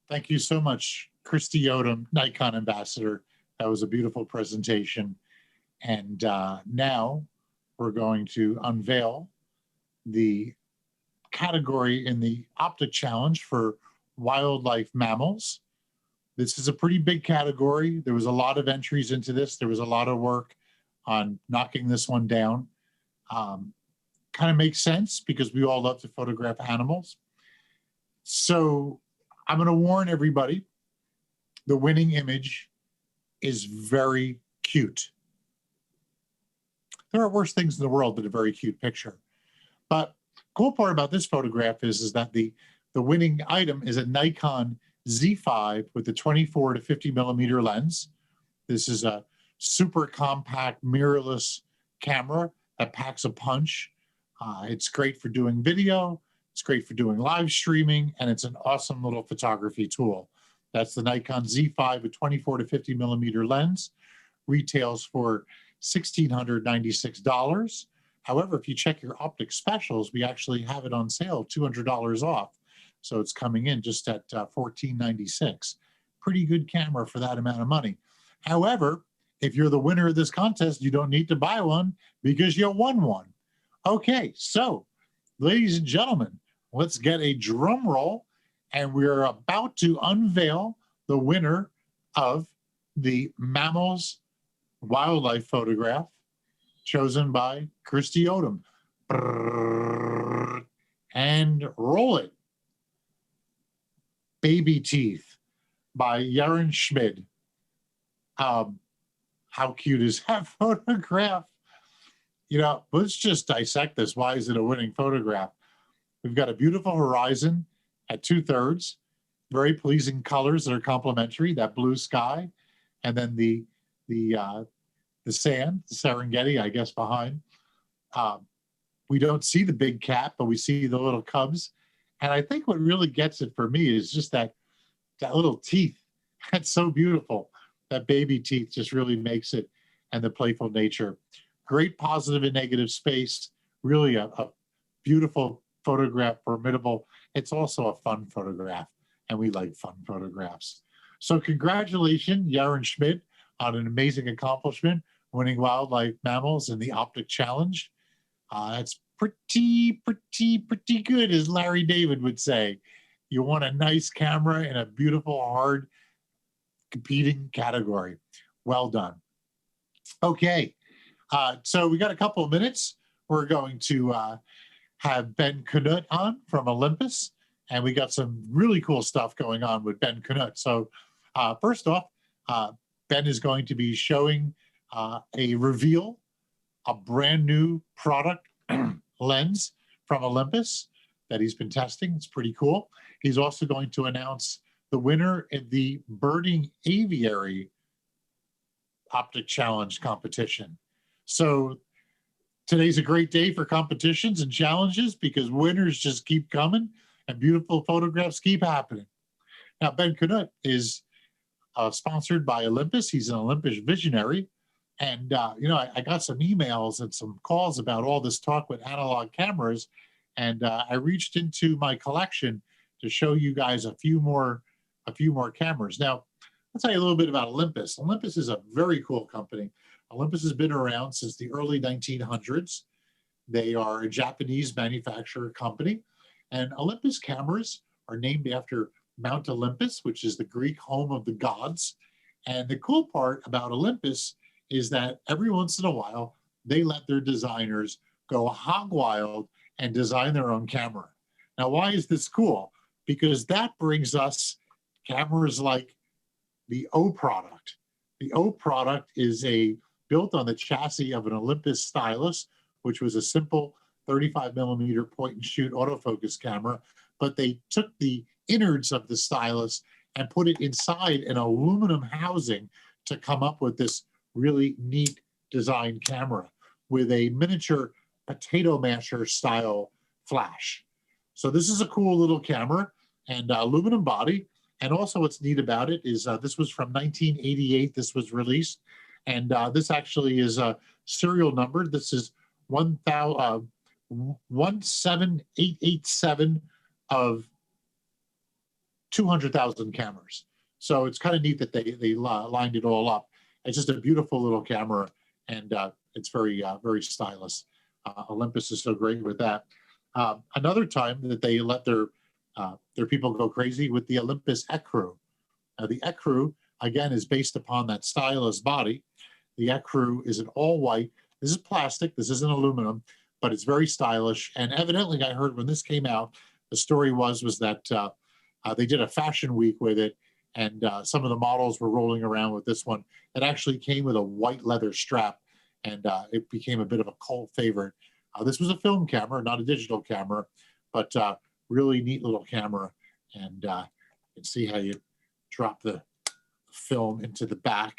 Thank you so much, Kristi Odom, Nikon Ambassador. That was a beautiful presentation. And now we're going to unveil the category in the OPTIC Challenge for wildlife mammals. This is a pretty big category. There was a lot of entries into this. There was a lot of work on knocking this one down. Kind of makes sense because we all love to photograph animals. So I'm going to warn everybody, the winning image is very cute. There are worse things in the world than a very cute picture. But the cool part about this photograph is that the winning item is a Nikon Z5 with the 24 to 50 millimeter lens. This is a super compact mirrorless camera that packs a punch. It's great for doing video. It's great for doing live streaming, and it's an awesome little photography tool. That's the Nikon Z5 with 24 to 50 millimeter lens. Retails for $1,696. However, if you check your OPTIC specials, we actually have it on sale, $200 off. So it's coming in just at $1,496. Pretty good camera for that amount of money. However, if you're the winner of this contest, you don't need to buy one because you won one. Okay, so ladies and gentlemen, let's get a drum roll, and we're about to unveil the winner of the mammals wildlife photograph chosen by Kristi Odom. And roll it. Baby Teeth by Erin Schmid. How cute is that photograph? You know, let's just dissect this. Why is it a winning photograph? We've got a beautiful horizon at 2/3, very pleasing colors that are complementary, that blue sky, and then the sand, the Serengeti, I guess, behind. We don't see the big cat, but we see the little cubs. And I think what really gets it for me is just that little teeth. That's so beautiful. That baby teeth just really makes it, and the playful nature. Great positive and negative space. Really a beautiful photograph, formidable. It's also a fun photograph, and we like fun photographs. So congratulations, Erin Schmid, on an amazing accomplishment, winning wildlife mammals in the OPTIC Challenge. That's pretty good, as Larry David would say. You want a nice camera in a beautiful, hard, competing category. Well done. Okay, so we got a couple of minutes. We're going to have Ben Knoot on from Olympus, and we got some really cool stuff going on with Ben Knoot. So first off, Ben is going to be showing a reveal, a brand new product lens from Olympus that he's been testing. It's pretty cool. He's also going to announce the winner in the Birding Aviary OPTIC Challenge competition. So today's a great day for competitions and challenges because winners just keep coming and beautiful photographs keep happening. Now, Ben Knoot is sponsored by Olympus. He's an Olympus visionary. And, you know, I got some emails and some calls about all this talk with analog cameras. And I reached into my collection to show you guys a few more cameras. Now, I'll tell you a little bit about Olympus. Olympus is a very cool company. Olympus has been around since the early 1900s. They are a Japanese manufacturer company. And Olympus cameras are named after Mount Olympus, which is the Greek home of the gods. And the cool part about Olympus is that every once in a while, they let their designers go hog wild and design their own camera. Now, why is this cool? Because that brings us cameras like the O product. The O product is built on the chassis of an Olympus stylus, which was a simple 35 millimeter point and shoot autofocus camera, but they took the innards of the stylus and put it inside an aluminum housing to come up with this really neat design camera with a miniature potato masher style flash. So this is a cool little camera and aluminum body. And also what's neat about it is this was from 1988, this was released. And this actually is serial numbered. This is 17887 of 200,000 cameras. So it's kind of neat that they lined it all up. It's just a beautiful little camera, and it's very stylish. Olympus is so great with that. Another time that they let their people go crazy with the Olympus Ecru. Now the Ecru, again, is based upon that stylus body. The Ecru is an all white. This is plastic, this isn't aluminum, but it's very stylish. And evidently I heard when this came out, the story was that they did a fashion week with it, and some of the models were rolling around with this one. It actually came with a white leather strap, and it became a bit of a cult favorite. This was a film camera, not a digital camera, but really neat little camera. And you can see how you drop the film into the back.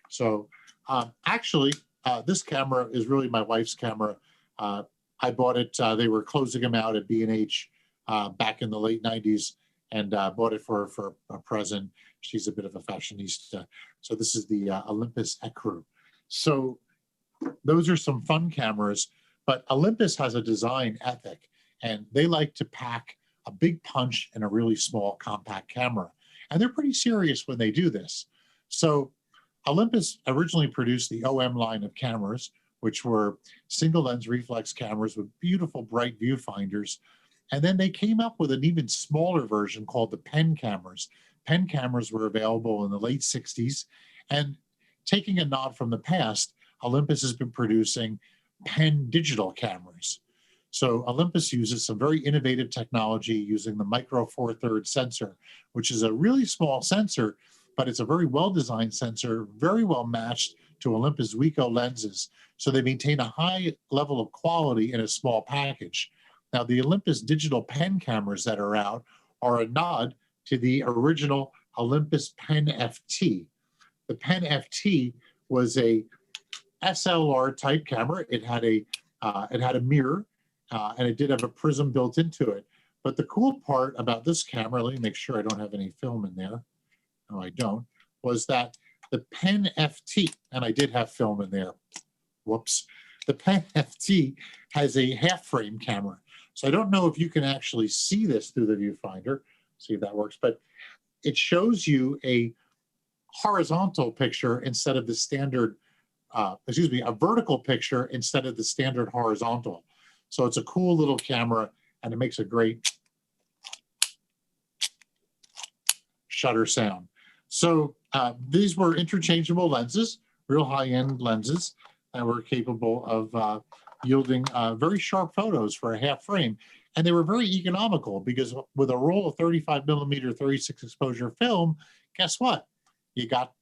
So actually, this camera is really my wife's camera. I bought it, they were closing them out at B&H back in the late 90s, and bought it for a present. She's a bit of a fashionista. So this is the Olympus Ecru. So those are some fun cameras, but Olympus has a design ethic, and they like to pack a big punch in a really small compact camera. And they're pretty serious when they do this. So Olympus originally produced the OM line of cameras, which were single lens reflex cameras with beautiful bright viewfinders. And then they came up with an even smaller version called the pen cameras. Pen cameras were available in the late 60s. And taking a nod from the past, Olympus has been producing pen digital cameras. So Olympus uses some very innovative technology using the Micro Four Thirds sensor, which is a really small sensor, but it's a very well-designed sensor, very well matched to Olympus Weco lenses. So they maintain a high level of quality in a small package. Now, the Olympus digital pen cameras that are out are a nod to the original Olympus Pen FT. The Pen FT was a SLR type camera. It had a mirror, and it did have a prism built into it. But the cool part about this camera, let me make sure I don't have any film in there. No, I don't, was that the Pen FT, and I did have film in there, whoops. The Pen FT has a half frame camera. So I don't know if you can actually see this through the viewfinder, see if that works, but it shows you a horizontal picture instead of the standard, a vertical picture instead of the standard horizontal. So it's a cool little camera, and it makes a great shutter sound. So these were interchangeable lenses, real high-end lenses that were capable of yielding very sharp photos for a half frame. And they were very economical because with a roll of 35 millimeter 36 exposure film, guess what? You got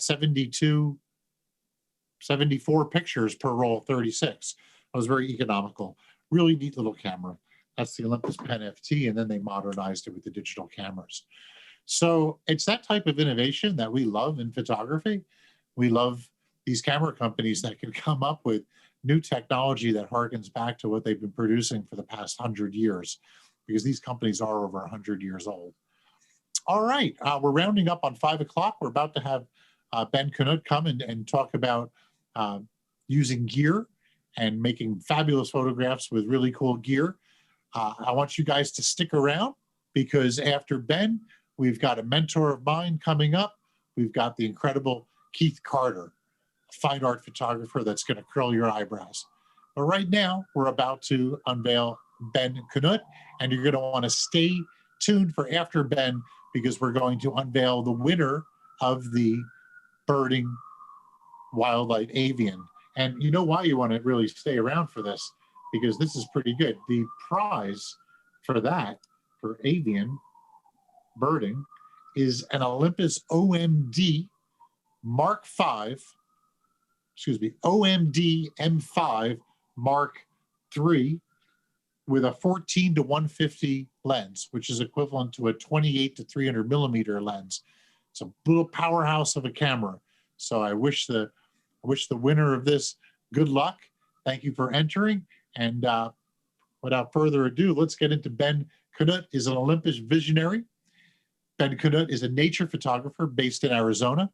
74 pictures per roll of 36. It was very economical. Really neat little camera. That's the Olympus Pen FT, and then they modernized it with the digital cameras. So it's that type of innovation that we love in photography. We love these camera companies that can come up with new technology that harkens back to what they've been producing for the past 100 years, because these companies are over 100 years old. All right, we're rounding up on 5 o'clock. We're about to have Ben Knoot come and talk about using gear and making fabulous photographs with really cool gear. I want you guys to stick around, because after Ben, we've got a mentor of mine coming up. We've got the incredible Keith Carter, a fine art photographer that's going to curl your eyebrows. But right now, we're about to unveil Ben Knoot, and you're going to want to stay tuned for after Ben, because we're going to unveil the winner of the birding wildlife avian. And you know why you want to really stay around for this, because this is pretty good. The prize for that, for avian birding, is an Olympus OMD Mark V, OMD M5 Mark 3 with a 14 to 150 lens, which is equivalent to a 28 to 300 millimeter lens. It's a little powerhouse of a camera. So I wish the winner of this good luck. Thank you for entering. And without further ado, let's get into Ben Knoot. Is an Olympus visionary. Ben Knoot is a nature photographer based in Arizona.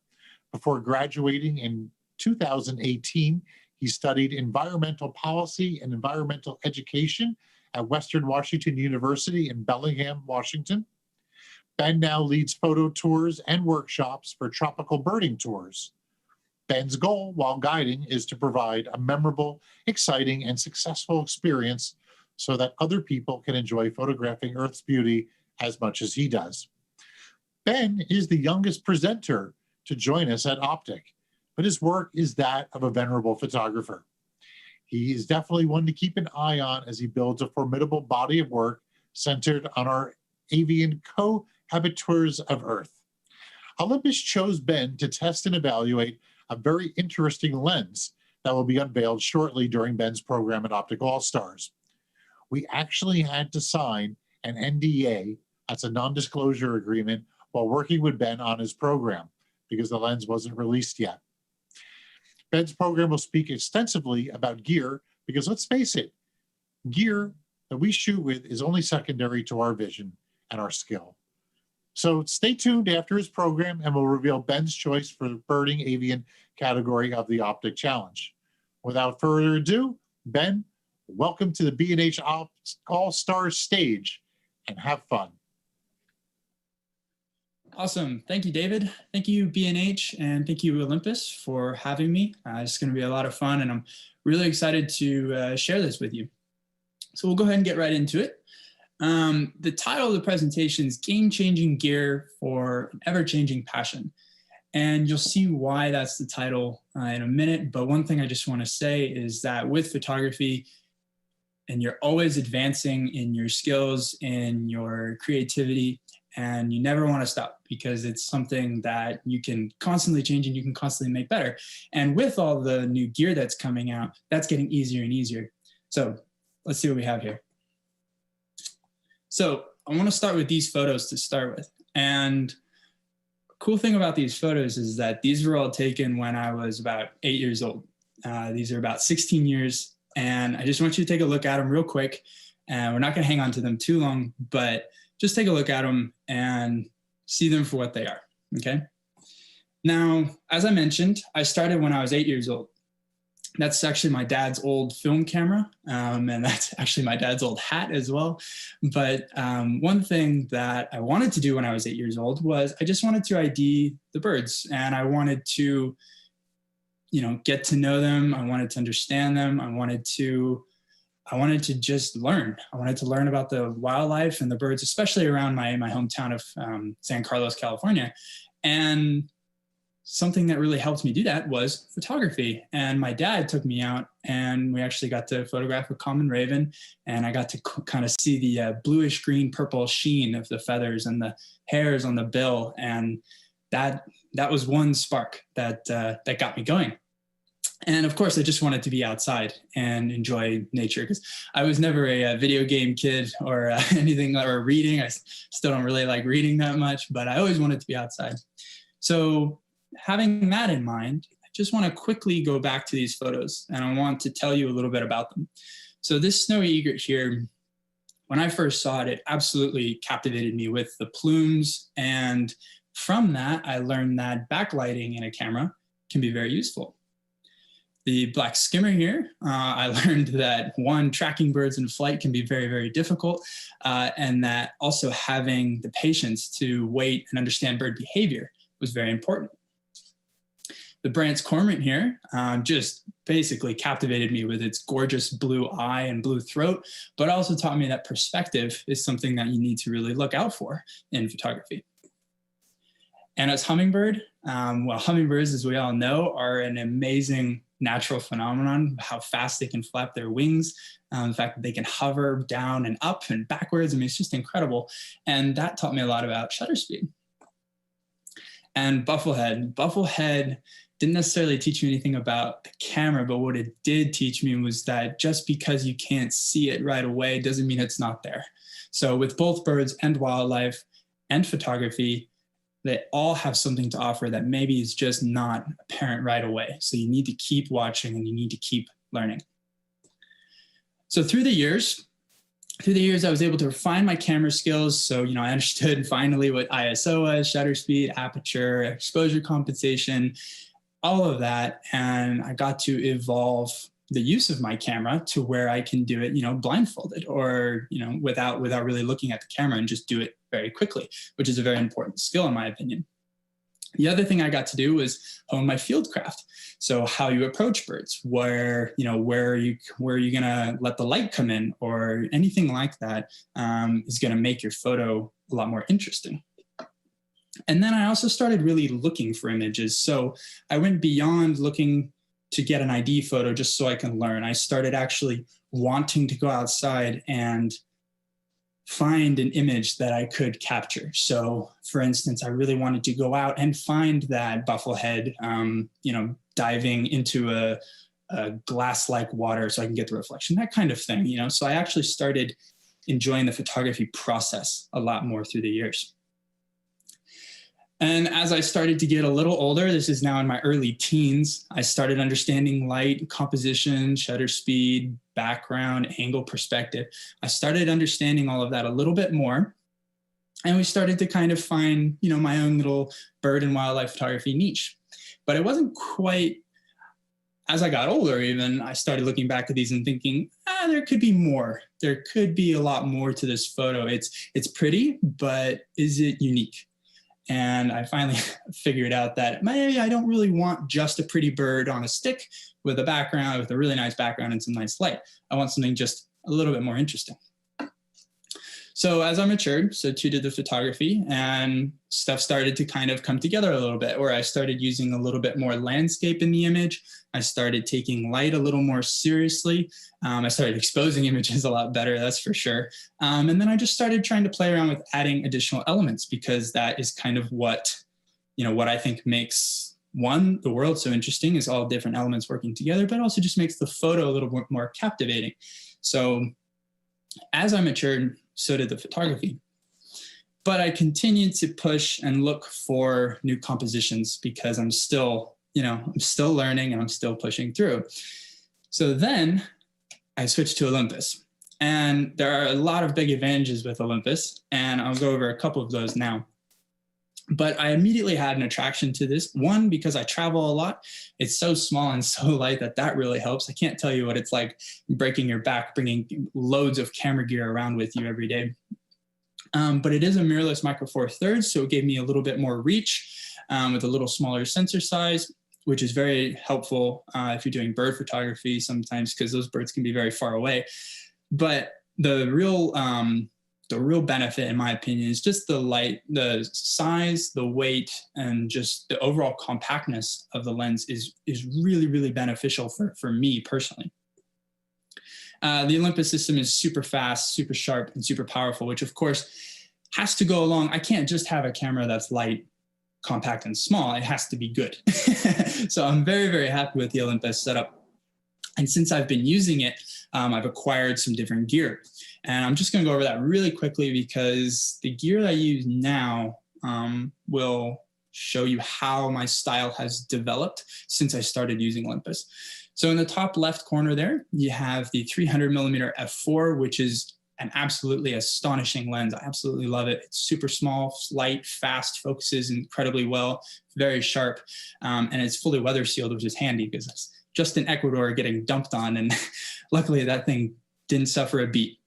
Before graduating in 2018, he studied environmental policy and environmental education at Western Washington University in Bellingham, Washington. Ben now leads photo tours and workshops for tropical birding tours. Ben's goal while guiding is to provide a memorable, exciting, and successful experience so that other people can enjoy photographing Earth's beauty as much as he does. Ben is the youngest presenter to join us at OPTIC, but his work is that of a venerable photographer. He is definitely one to keep an eye on as he builds a formidable body of work centered on our avian cohabitors of Earth. Olympus chose Ben to test and evaluate a very interesting lens that will be unveiled shortly during Ben's program at OPTIC All-Stars. We actually had to sign an NDA, that's a non-disclosure agreement, while working with Ben on his program because the lens wasn't released yet. Ben's program will speak extensively about gear because let's face it, gear that we shoot with is only secondary to our vision and our skill. So stay tuned after his program and we'll reveal Ben's choice for the birding avian category of the OPTIC Challenge. Without further ado, Ben, welcome to the B&H All-Stars stage and have fun. Awesome. Thank you, David. Thank you, B&H, and thank you, Olympus, for having me. It's going to be a lot of fun, and I'm really excited to share this with you. So we'll go ahead and get right into it. The title of the presentation is Game-Changing Gear for an Ever-Changing Passion. And you'll see why that's the title in a minute. But one thing I just want to say is that with photography, and you're always advancing in your skills, in your creativity, and you never want to stop because it's something that you can constantly change and you can constantly make better. And with all the new gear that's coming out, that's getting easier and easier. So let's see what we have here. So I want to start with these photos to start with. And the cool thing about these photos is that these were all taken when I was about 8 years old. These are about 16 years. And I just want you to take a look at them real quick. And we're not going to hang on to them too long, but just take a look at them and see them for what they are, okay? Now, as I mentioned, I started when I was 8 years old. That's actually my dad's old film camera, and that's actually my dad's old hat as well. But one thing that I wanted to do when I was 8 years old was I just wanted to ID the birds, and I wanted to, get to know them. I wanted to understand them. I wanted to just learn. I wanted to learn about the wildlife and the birds, especially around my hometown of San Carlos, California. And something that really helped me do that was photography. And my dad took me out and we actually got to photograph a common raven. And I got to kind of see the bluish green purple sheen of the feathers and the hairs on the bill. And that was one spark that got me going. And of course, I just wanted to be outside and enjoy nature because I was never a video game kid or anything, or reading. I still don't really like reading that much, but I always wanted to be outside. So having that in mind, I just want to quickly go back to these photos and I want to tell you a little bit about them. So this snowy egret here, when I first saw it, it absolutely captivated me with the plumes. And from that, I learned that backlighting in a camera can be very useful. The black skimmer here, I learned that one, tracking birds in flight can be very, very difficult, and that also having the patience to wait and understand bird behavior was very important. The Brandt's cormorant here just basically captivated me with its gorgeous blue eye and blue throat, but also taught me that perspective is something that you need to really look out for in photography. And as hummingbird, well, hummingbirds, as we all know, are an amazing natural phenomenon, how fast they can flap their wings, the fact that they can hover down and up and backwards. I mean, it's just incredible. And that taught me a lot about shutter speed. And bufflehead. Bufflehead didn't necessarily teach me anything about the camera, but what it did teach me was that just because you can't see it right away doesn't mean it's not there. So with both birds and wildlife and photography, they all have something to offer that maybe is just not apparent right away. So you need to keep watching and you need to keep learning. So through the years, I was able to refine my camera skills. So, I understood finally what ISO was, shutter speed, aperture, exposure compensation, all of that. And I got to evolve the use of my camera to where I can do it, blindfolded or, without really looking at the camera and just do it very quickly, which is a very important skill in my opinion. The other thing I got to do was hone my field craft. So how you approach birds, where are you gonna let the light come in, or anything like that is gonna make your photo a lot more interesting. And then I also started really looking for images. So I went beyond looking to get an ID photo just so I can learn. I started actually wanting to go outside and find an image that I could capture. So for instance, I really wanted to go out and find that bufflehead, diving into a glass-like water so I can get the reflection, that kind of thing, So I actually started enjoying the photography process a lot more through the years. And as I started to get a little older, this is now in my early teens, I started understanding light, composition, shutter speed, background, angle, perspective. I started understanding all of that a little bit more. And we started to kind of find, my own little bird and wildlife photography niche. But it wasn't quite, as I got older even, I started looking back at these and thinking, there could be more. There could be a lot more to this photo. It's pretty, but is it unique? And I finally figured out that maybe I don't really want just a pretty bird on a stick with a really nice background and some nice light. I want something just a little bit more interesting. So as I matured, so too did the photography, and stuff started to kind of come together a little bit, where I started using a little bit more landscape in the image. I started taking light a little more seriously. I started exposing images a lot better, that's for sure. And then I just started trying to play around with adding additional elements, because that is kind of what I think makes the world so interesting, is all different elements working together, but also just makes the photo a little bit more captivating. So as I matured, so did the photography. But I continued to push and look for new compositions, because I'm still learning and I'm still pushing through. So then I switched to Olympus. And there are a lot of big advantages with Olympus, and I'll go over a couple of those now. But I immediately had an attraction to this. One, because I travel a lot. It's so small and so light that really helps. I can't tell you what it's like breaking your back, bringing loads of camera gear around with you every day. But it is a mirrorless Micro Four Thirds, so it gave me a little bit more reach with a little smaller sensor size, which is very helpful if you're doing bird photography sometimes, because those birds can be very far away. But the real benefit, in my opinion, is just the light, the size, the weight, and just the overall compactness of the lens is really, really beneficial for me personally. The Olympus system is super fast, super sharp, and super powerful, which of course has to go along. I can't just have a camera that's light, compact, and small. It has to be good. So I'm very, very happy with the Olympus setup. And since I've been using it, I've acquired some different gear. And I'm just going to go over that really quickly, because the gear that I use now will show you how my style has developed since I started using Olympus. So in the top left corner there, you have the 300mm f4, which is an absolutely astonishing lens. I absolutely love it. It's super small, light, fast, focuses incredibly well, very sharp, and it's fully weather sealed, which is handy because it's just in Ecuador getting dumped on, and luckily that thing didn't suffer a beat.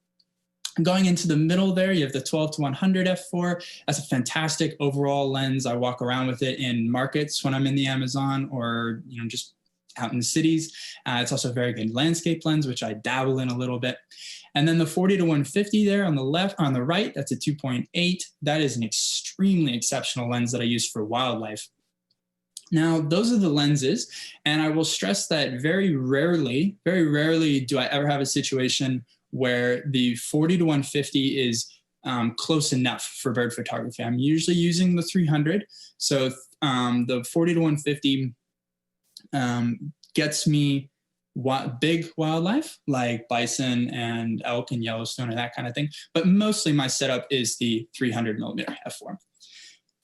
Going into the middle there, you have the 12-100 f4. That's a fantastic overall lens. I walk around with it in markets when I'm in the Amazon, or just out in the cities. It's also a very good landscape lens, which I dabble in a little bit. And then the 40-150 there on the right, that's a 2.8. That is an extremely exceptional lens that I use for wildlife. Now, those are the lenses, and I will stress that very rarely do I ever have a situation where the 40-150 is close enough for bird photography. I'm usually using the 300. So the 40-150 gets me big wildlife like bison and elk and Yellowstone or that kind of thing. But mostly my setup is the 300 millimeter f4.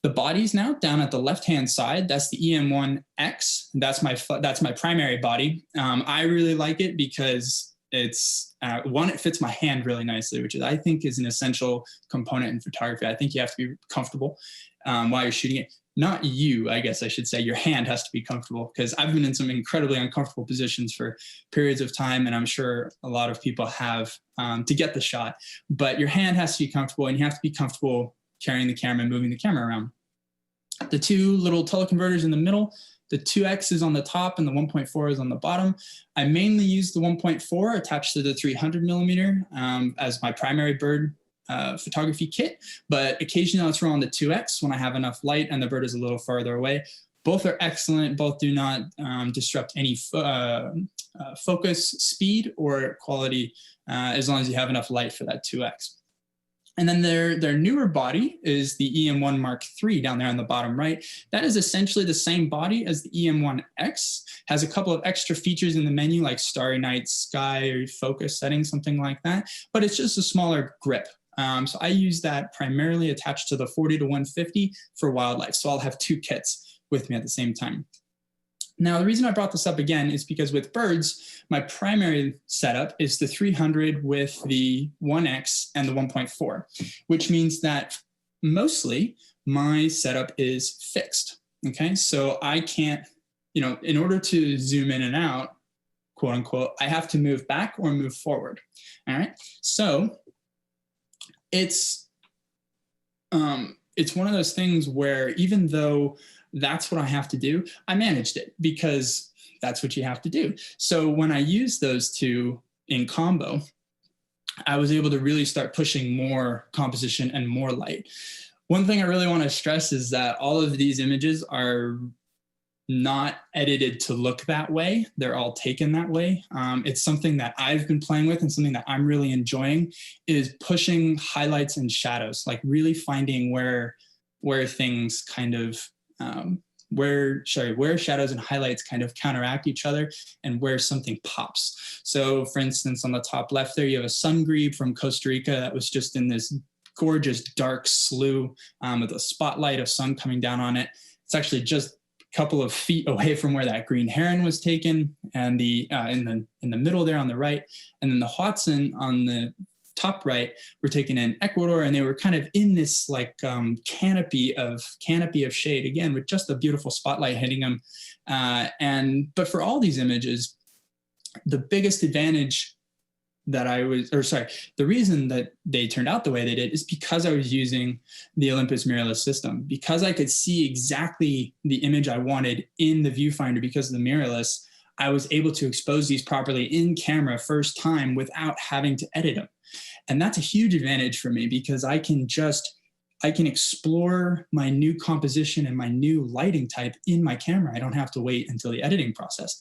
The bodies now down at the left-hand side, that's the EM1X. That's my primary body. I really like it because it's one, it fits my hand really nicely, which I think is an essential component in photography. I think you have to be comfortable while you're shooting it. Not you, I guess I should say. Your hand has to be comfortable, because I've been in some incredibly uncomfortable positions for periods of time, and I'm sure a lot of people have to get the shot. But your hand has to be comfortable, and you have to be comfortable carrying the camera and moving the camera around. The two little teleconverters in the middle, the 2X is on the top and the 1.4 is on the bottom. I mainly use the 1.4 attached to the 300 millimeter as my primary bird photography kit, but occasionally I'll throw on the 2X when I have enough light and the bird is a little farther away. Both are excellent. Both do not disrupt any focus, speed, or quality as long as you have enough light for that 2X. And then their newer body is the EM1 Mark III down there on the bottom right. That is essentially the same body as the EM1X, has a couple of extra features in the menu like Starry Night Sky or focus settings, something like that, but it's just a smaller grip. So I use that primarily attached to the 40 to 150 for wildlife. So I'll have two kits with me at the same time. Now, the reason I brought this up again is because with birds, my primary setup is the 300 with the 1X and the 1.4, which means that mostly my setup is fixed, okay? So I can't, in order to zoom in and out, quote unquote, I have to move back or move forward, all right? So it's one of those things where even though that's what I have to do, I managed it because that's what you have to do. So when I use those two in combo, I was able to really start pushing more composition and more light. One thing I really want to stress is that all of these images are not edited to look that way. They're all taken that way. It's something that I've been playing with, and something that I'm really enjoying is pushing highlights and shadows, like really finding where things kind of where shadows and highlights kind of counteract each other and where something pops. So for instance, on the top left there, you have a sun grebe from Costa Rica that was just in this gorgeous dark slough with a spotlight of sun coming down on it. It's actually just a couple of feet away from where that green heron was taken, and the in the middle there on the right, and then the Watson on the top right were taken in Ecuador, and they were kind of in this like canopy of shade, again with just a beautiful spotlight hitting them. But for all these images, the biggest advantage the reason that they turned out the way they did is because I was using the Olympus mirrorless system, because I could see exactly the image I wanted in the viewfinder. Because of the mirrorless, I was able to expose these properly in camera first time without having to edit them. And that's a huge advantage for me, because I can explore my new composition and my new lighting type in my camera. I don't have to wait until the editing process.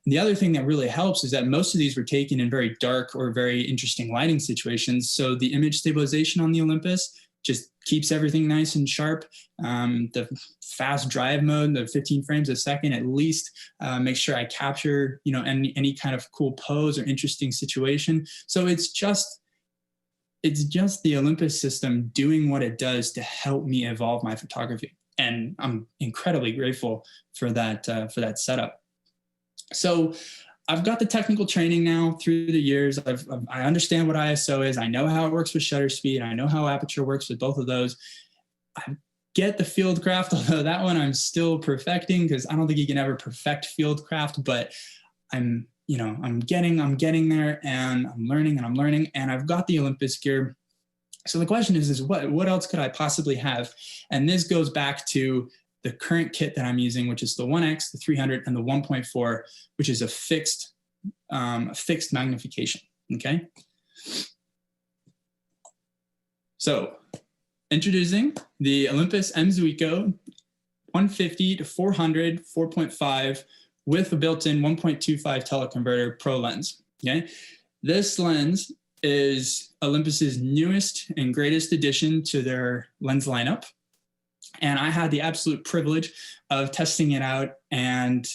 And the other thing that really helps is that most of these were taken in very dark or very interesting lighting situations. So the image stabilization on the Olympus just keeps everything nice and sharp. The fast drive mode, the 15 frames a second, at least make sure I capture, any kind of cool pose or interesting situation. So it's just the Olympus system doing what it does to help me evolve my photography. And I'm incredibly grateful for that setup. So I've got the technical training now through the years. I understand what ISO is. I know how it works with shutter speed. I know how aperture works with both of those. I get the field craft, although that one I'm still perfecting, because I don't think you can ever perfect field craft, but I'm getting there, and I'm learning, and I've got the Olympus gear. So the question is what else could I possibly have? And this goes back to the current kit that I'm using, which is the 1X, the 300, and the 1.4, which is a fixed magnification, okay? So introducing the Olympus M Zuiko 150 to 400, 4.5 with a built-in 1.25 teleconverter pro lens, okay? This lens is Olympus's newest and greatest addition to their lens lineup. And I had the absolute privilege of testing it out and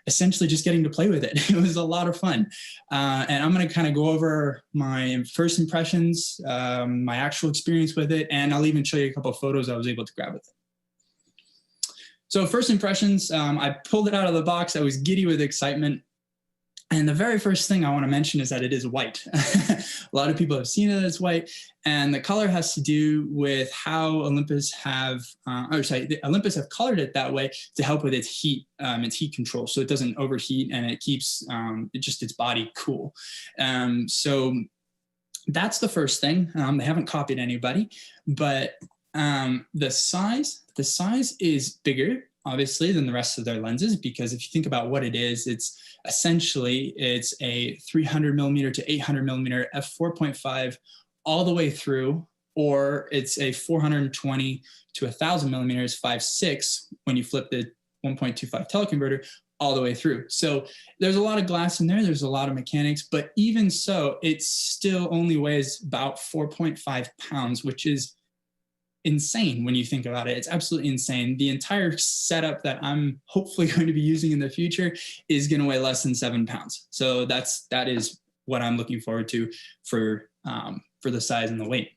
essentially just getting to play with it. It was a lot of fun. And I'm going to kind of go over my first impressions, my actual experience with it, and I'll even show you a couple of photos I was able to grab with it. So first impressions, I pulled it out of the box. I was giddy with excitement. And the very first thing I want to mention is that it is white. A lot of people have seen it as white, and the color has to do with how Olympus have, Olympus have colored it that way to help with its heat control, so it doesn't overheat and it keeps its body cool. So that's the first thing. They haven't copied anybody, but the size is bigger, obviously, than the rest of their lenses, because if you think about what it is, it's essentially a 300 millimeter to 800 millimeter f4.5 all the way through, or it's a 420 to 1000 millimeters 5.6 when you flip the 1.25 teleconverter all the way through. So there's a lot of glass in there, there's a lot of mechanics, but even so, it still only weighs about 4.5 pounds, which is insane when you think about it. It's absolutely insane. The entire setup that I'm hopefully going to be using in the future is going to weigh less than 7 pounds. So that is what I'm looking forward to for the size and the weight.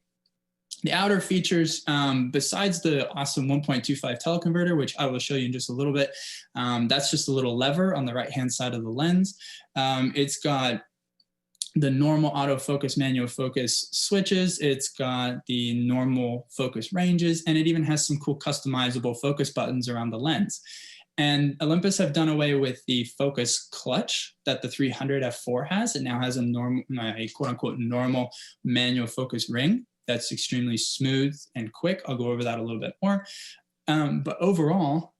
The outer features, besides the awesome 1.25 teleconverter, which I will show you in just a little bit, that's just a little lever on the right-hand side of the lens. It's got the normal autofocus, manual focus switches. It's got the normal focus ranges, and it even has some cool customizable focus buttons around the lens. And Olympus have done away with the focus clutch that the 300 f4 has. It now has a quote unquote normal manual focus ring that's extremely smooth and quick. I'll go over that a little bit more. But overall,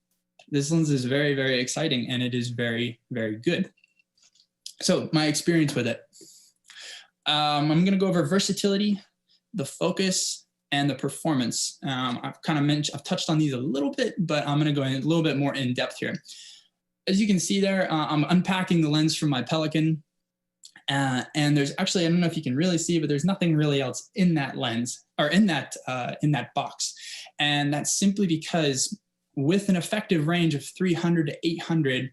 this lens is very, very exciting, and it is very, very good. So my experience with it. I'm going to go over versatility, the focus, and the performance. I've touched on these a little bit, but I'm going to go in a little bit more in depth here. As you can see there, I'm unpacking the lens from my Pelican, and there's actually, I don't know if you can really see, but there's nothing really else in that lens or in that box, and that's simply because with an effective range of 300 to 800,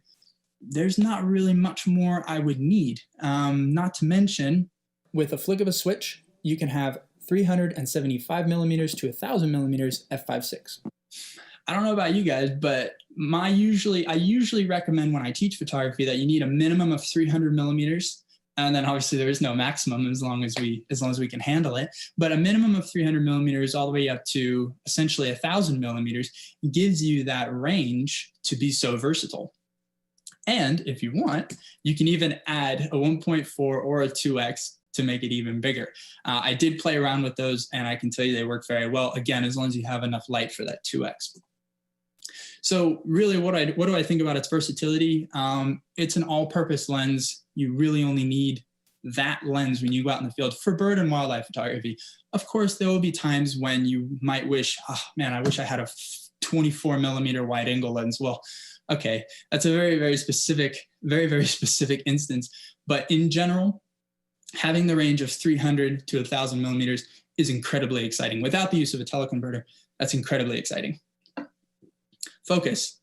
there's not really much more I would need. Not to mention, with a flick of a switch, you can have 375 millimeters to 1000 millimeters f5.6. I don't know about you guys, but I usually recommend when I teach photography that you need a minimum of 300 millimeters. And then obviously there is no maximum as long as we can handle it. But a minimum of 300 millimeters all the way up to essentially 1000 millimeters gives you that range to be so versatile. And if you want, you can even add a 1.4 or a 2x to make it even bigger. I did play around with those, and I can tell you they work very well, again, as long as you have enough light for that 2x. So really, what do I think about its versatility? It's an all-purpose lens. You really only need that lens when you go out in the field for bird and wildlife photography. Of course, there will be times when you might wish, oh man, I wish I had a 24 millimeter wide angle lens. Well, okay, that's a very, very specific instance. But in general, having the range of 300 to 1000 millimeters is incredibly exciting. Without the use of a teleconverter, that's incredibly exciting. Focus.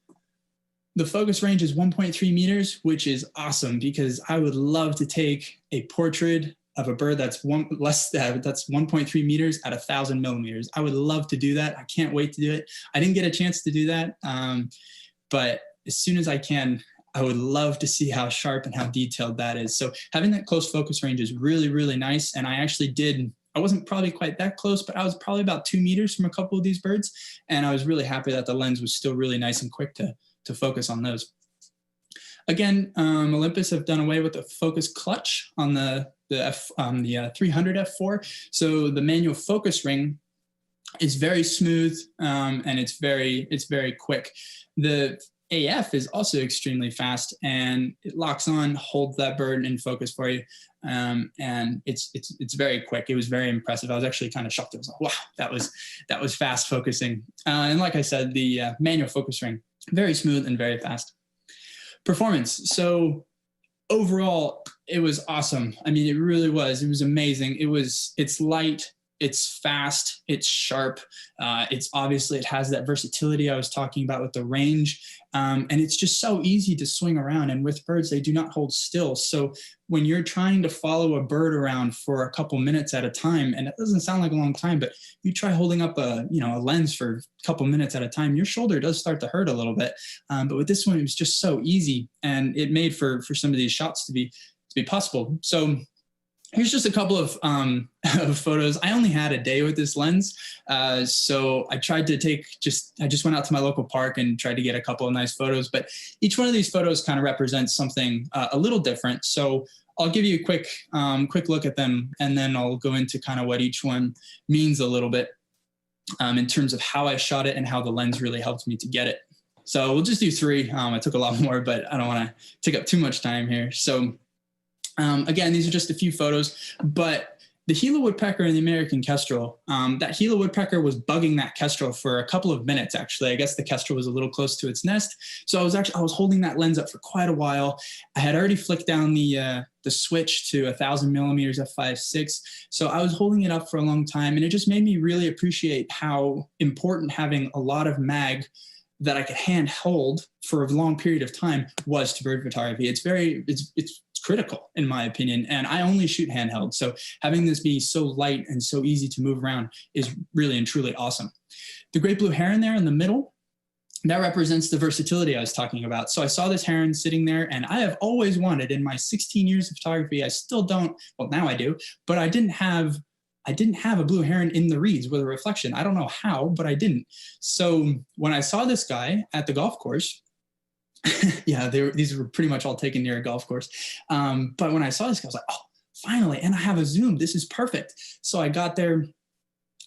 The focus range is 1.3 meters, which is awesome because I would love to take a portrait of a bird that's 1.3 meters at 1000 millimeters. I would love to do that. I can't wait to do it. I didn't get a chance to do that, but as soon as I can, I would love to see how sharp and how detailed that is. So having that close focus range is really, really nice. And I wasn't probably quite that close, but I was probably about 2 meters from a couple of these birds. And I was really happy that the lens was still really nice and quick to focus on those. Again, Olympus have done away with the focus clutch on the 300 f4. So the manual focus ring is very smooth and it's very quick. The AF is also extremely fast, and it locks on, holds that bird in focus for you, and it's very quick. It was very impressive. I was actually kind of shocked. I was like, wow, that was fast focusing. And like I said, the manual focus ring, very smooth and very fast. Performance. So overall, it was awesome. I mean, it really was. It was amazing. It's light. It's fast, it's sharp, it has that versatility I was talking about with the range, and it's just so easy to swing around. And with birds, they do not hold still. So when you're trying to follow a bird around for a couple minutes at a time, and it doesn't sound like a long time, but you try holding up a lens for a couple minutes at a time, your shoulder does start to hurt a little bit. But with this one, it was just so easy, and it made for some of these shots to be possible. So here's just a couple of photos. I only had a day with this lens. So I tried to I just went out to my local park and tried to get a couple of nice photos, but each one of these photos kind of represents something a little different. So I'll give you a quick look at them, and then I'll go into kind of what each one means a little bit in terms of how I shot it and how the lens really helped me to get it. So we'll just do 3. I took a lot more, but I don't want to take up too much time here. So again, these are just a few photos, but the Gila woodpecker and the American kestrel, that Gila woodpecker was bugging that kestrel for a couple of minutes, actually. I guess the kestrel was a little close to its nest. So I was holding that lens up for quite a while. I had already flicked down the switch to 1,000 millimeters f5.6. So I was holding it up for a long time, and it just made me really appreciate how important having a lot of mag that I could hand hold for a long period of time was to bird photography. It's critical, in my opinion, and I only shoot handheld. So having this be so light and so easy to move around is really and truly awesome. The great blue heron there in the middle, that represents the versatility I was talking about. So I saw this heron sitting there, and I have always wanted, in my 16 years of photography, I still don't, well, now I do, but I didn't have a blue heron in the reeds with a reflection. I don't know how, but I didn't. So when I saw this guy at the golf course, yeah, these were pretty much all taken near a golf course. But when I saw this guy, I was like, oh, finally, and I have a zoom. This is perfect. So I got there,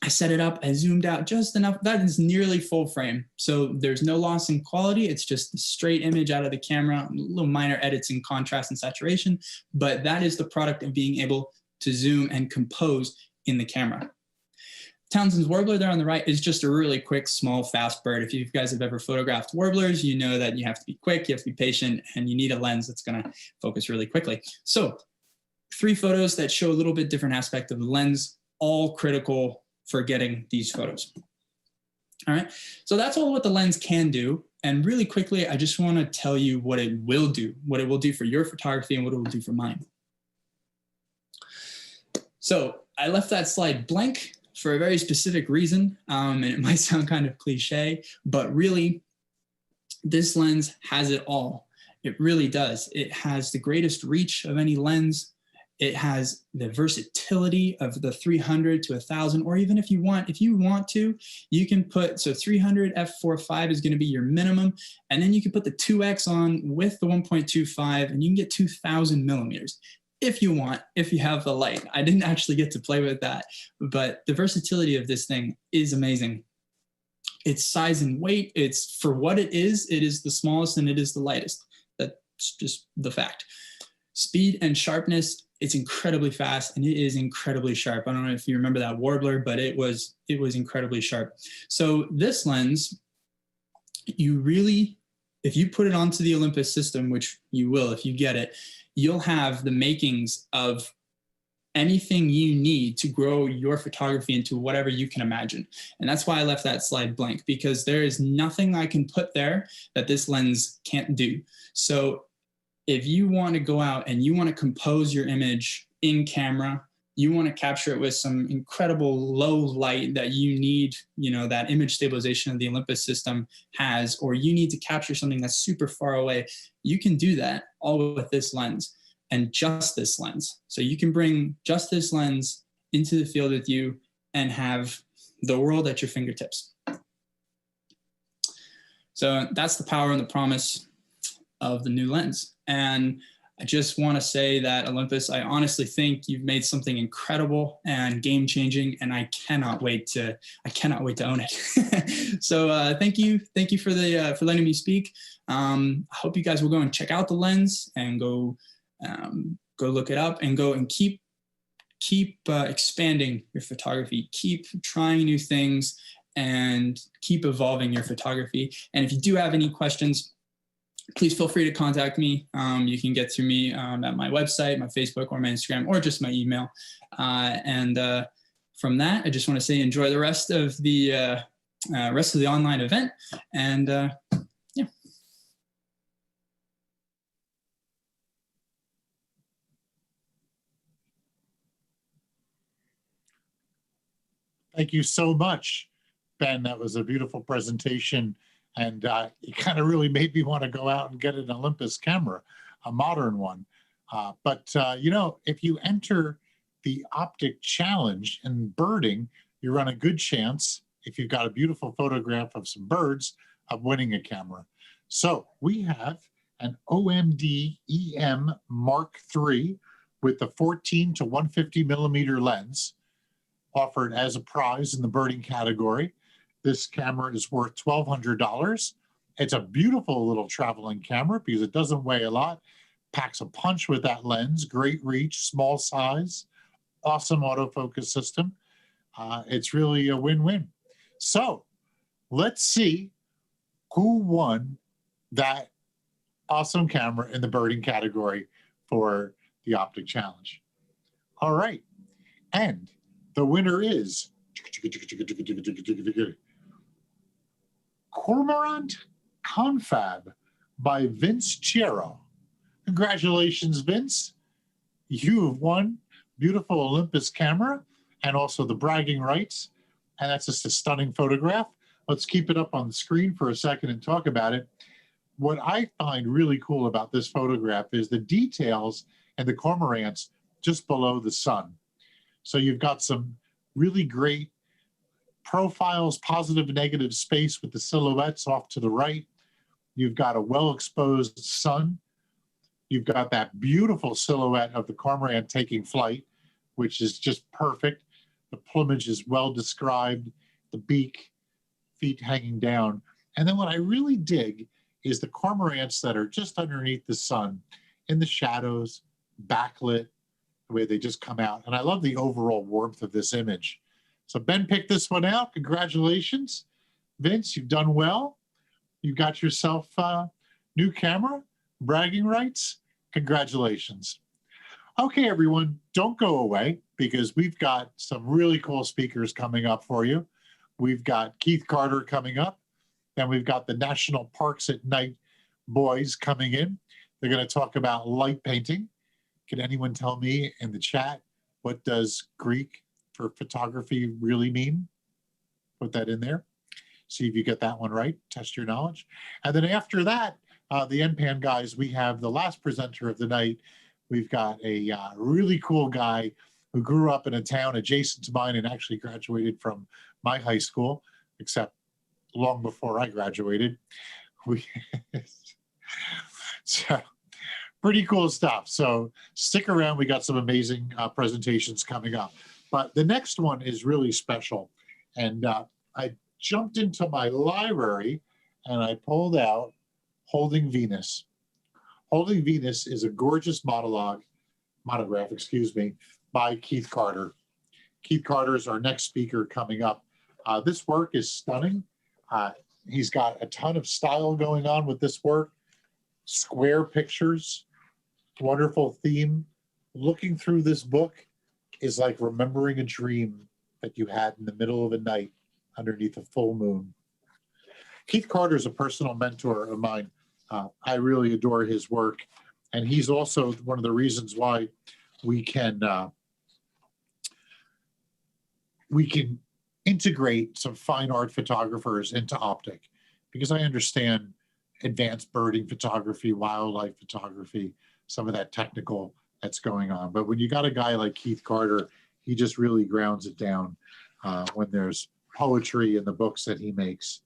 I set it up, I zoomed out just enough. That is nearly full frame. So there's no loss in quality. It's just a straight image out of the camera, little minor edits in contrast and saturation. But that is the product of being able to zoom and compose in the camera. Townsend's warbler there on the right is just a really quick, small, fast bird. If you guys have ever photographed warblers, you know that you have to be quick, you have to be patient, and you need a lens that's going to focus really quickly. So 3 photos that show a little bit different aspect of the lens, all critical for getting these photos. All right, so that's all what the lens can do. And really quickly, I just want to tell you what it will do for your photography and what it will do for mine. So I left that slide blank for a very specific reason, and it might sound kind of cliche, but really, this lens has it all. It really does. It has the greatest reach of any lens. It has the versatility of the 300 to 1,000, or even if you want to, you can put, so 300 f4.5 is going to be your minimum, and then you can put the 2x on with the 1.25, and you can get 2,000 millimeters. If you want, if you have the light. I didn't actually get to play with that, but the versatility of this thing is amazing. Its size and weight, it's for what it is the smallest and it is the lightest. That's just the fact. Speed and sharpness, it's incredibly fast and it is incredibly sharp. I don't know if you remember that warbler, but it was incredibly sharp. So this lens, you really, if you put it onto the Olympus system, which you will if you get it, you'll have the makings of anything you need to grow your photography into whatever you can imagine. And that's why I left that slide blank, because there is nothing I can put there that this lens can't do. So if you want to go out and you want to compose your image in camera, you want to capture it with some incredible low light that you need, that image stabilization of the Olympus system has, or you need to capture something that's super far away, you can do that all with this lens and just this lens. So you can bring just this lens into the field with you and have the world at your fingertips. So that's the power and the promise of the new lens. And I just want to say that Olympus, I honestly think you've made something incredible and game-changing, and I cannot wait to own it. So thank you for letting me speak. I hope you guys will go and check out the lens and go look it up and go and keep expanding your photography, keep trying new things, and keep evolving your photography. And if you do have any questions, please feel free to contact me. You can get to me at my website, my Facebook, or my Instagram, or just my email. And from that, I just want to say enjoy the rest of the online event, and yeah. Thank you so much, Ben. That was a beautiful presentation, and it kind of really made me want to go out and get an Olympus camera, a modern one. But you know, if you enter the OPTIC challenge in birding, you run a good chance, if you've got a beautiful photograph of some birds, of winning a camera. So we have an OMD EM Mark III with the 14 to 150 millimeter lens, offered as a prize in the birding category. This camera is worth $1,200. It's a beautiful little traveling camera because it doesn't weigh a lot, packs a punch with that lens, great reach, small size, awesome autofocus system. It's really a win-win. So let's see who won that awesome camera in the birding category for the OPTIC Challenge. All right, and the winner is Cormorant Confab by Vince Chiero. Congratulations, Vince. You've won beautiful Olympus camera and also the bragging rights. And that's just a stunning photograph. Let's keep it up on the screen for a second and talk about it. What I find really cool about this photograph is the details and the cormorants just below the sun. So you've got some really great profiles, positive, negative space with the silhouettes off to the right. You've got a well-exposed sun. You've got that beautiful silhouette of the cormorant taking flight, which is just perfect. The plumage is well described, the beak, feet hanging down. And then what I really dig is the cormorants that are just underneath the sun, in the shadows, backlit, the way they just come out. And I love the overall warmth of this image. So Ben picked this one out. Congratulations. Vince, you've done well. You got yourself a new camera, bragging rights. Congratulations. Okay, everyone, don't go away because we've got some really cool speakers coming up for you. We've got Keith Carter coming up. Then we've got the National Parks at Night boys coming in. They're going to talk about light painting. Can anyone tell me in the chat, what does Greek for photography really mean? Put that in there. See if you get that one right. Test your knowledge. And then after that, the NPAN guys, we have the last presenter of the night. We've got a really cool guy who grew up in a town adjacent to mine and actually graduated from my high school, except long before I graduated. So pretty cool stuff. So stick around. We got some amazing presentations coming up. But the next one is really special. And I jumped into my library and I pulled out Holding Venus. Holding Venus is a gorgeous monograph, by Keith Carter. Keith Carter is our next speaker coming up. This work is stunning. He's got a ton of style going on with this work. Square pictures, wonderful theme. Looking through this book is like remembering a dream that you had in the middle of the night underneath a full moon. Keith Carter is a personal mentor of mine. I really adore his work. And he's also one of the reasons why we can integrate some fine art photographers into OPTIC, because I understand advanced birding photography, wildlife photography, some of that technical that's going on. But when you got a guy like Keith Carter, he just really grounds it down when there's poetry in the books that he makes.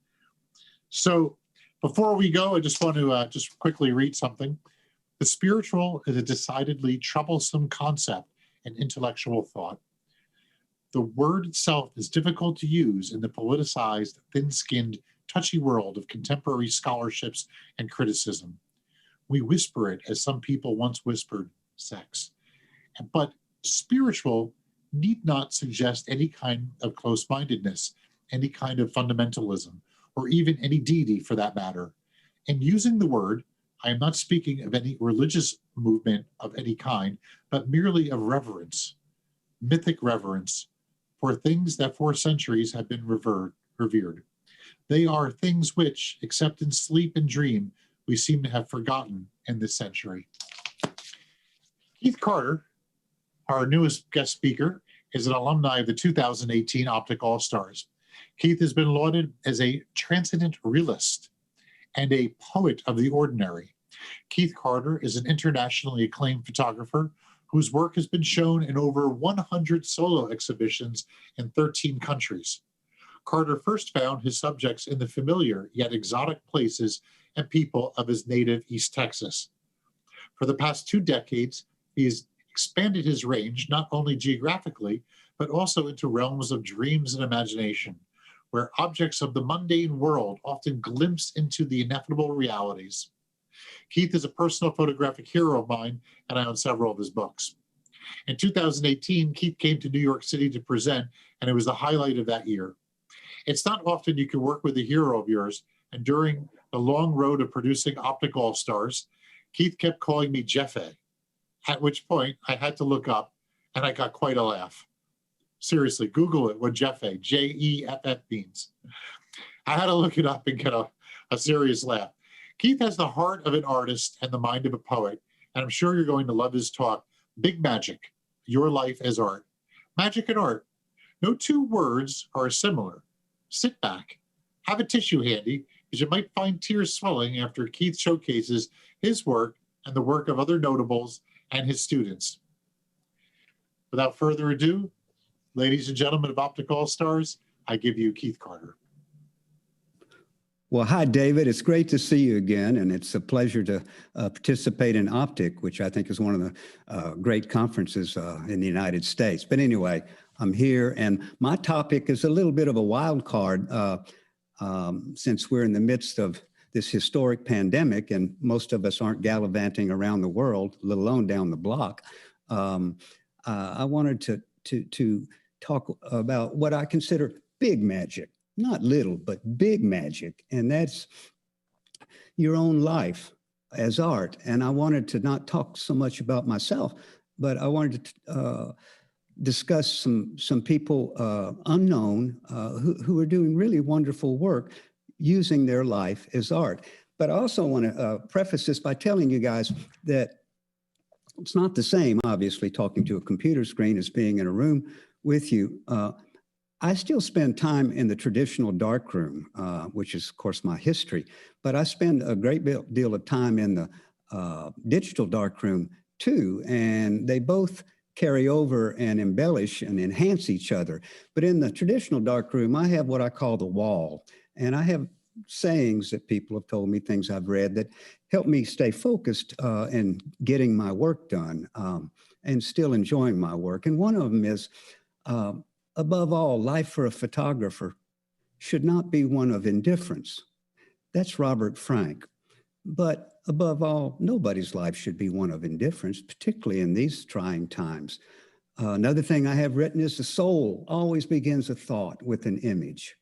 So before we go, I just want to just quickly read something. The spiritual is a decidedly troublesome concept and intellectual thought. The word itself is difficult to use in the politicized, thin-skinned, touchy world of contemporary scholarships and criticism. We whisper it as some people once whispered sex. But spiritual need not suggest any kind of close-mindedness, any kind of fundamentalism, or even any deity for that matter. In using the word, I am not speaking of any religious movement of any kind, but merely of reverence, mythic reverence for things that for centuries have been revered. They are things which, except in sleep and dream, we seem to have forgotten in this century. Keith Carter, our newest guest speaker, is an alumni of the 2018 Optic All-Stars. Keith has been lauded as a transcendent realist and a poet of the ordinary. Keith Carter is an internationally acclaimed photographer whose work has been shown in over 100 solo exhibitions in 13 countries. Carter first found his subjects in the familiar yet exotic places and people of his native East Texas. For the past 2 decades, he has expanded his range not only geographically, but also into realms of dreams and imagination, where objects of the mundane world often glimpse into the ineffable realities. Keith is a personal photographic hero of mine, and I own several of his books. In 2018, Keith came to New York City to present, and it was the highlight of that year. It's not often you can work with a hero of yours, and during the long road of producing Optic All-Stars, Keith kept calling me Jeffe, at which point I had to look up, and I got quite a laugh. Seriously, Google it, what Jeffe, Jeff, means. I had to look it up and get a serious laugh. Keith has the heart of an artist and the mind of a poet, and I'm sure you're going to love his talk, Big Magic, Your Life as Art. Magic and art. No 2 words are similar. Sit back, have a tissue handy, because you might find tears swelling after Keith showcases his work and the work of other notables and his students. Without further ado, ladies and gentlemen of Optic All-Stars, I give you Keith Carter. Well, hi, David. It's great to see you again, and it's a pleasure to participate in Optic, which I think is one of the great conferences in the United States. But anyway, I'm here, and my topic is a little bit of a wild card since we're in the midst of this historic pandemic, and most of us aren't gallivanting around the world, let alone down the block. I wanted to talk about what I consider big magic. Not little, but big magic, and that's your own life as art. And I wanted to not talk so much about myself, but I wanted to discuss some people unknown who are doing really wonderful work using their life as art. But I also want to preface this by telling you guys that it's not the same, obviously, talking to a computer screen as being in a room with you. I still spend time in the traditional darkroom, which is, of course, my history, but I spend a great deal of time in the digital darkroom, too, and they both carry over and embellish and enhance each other. But in the traditional darkroom, I have what I call the wall, and I have sayings that people have told me, things I've read that help me stay focused in getting my work done and still enjoying my work. And one of them is, above all, life for a photographer should not be one of indifference. That's Robert Frank. But above all, nobody's life should be one of indifference, particularly in these trying times. Another thing I have written is the soul always begins a thought with an image.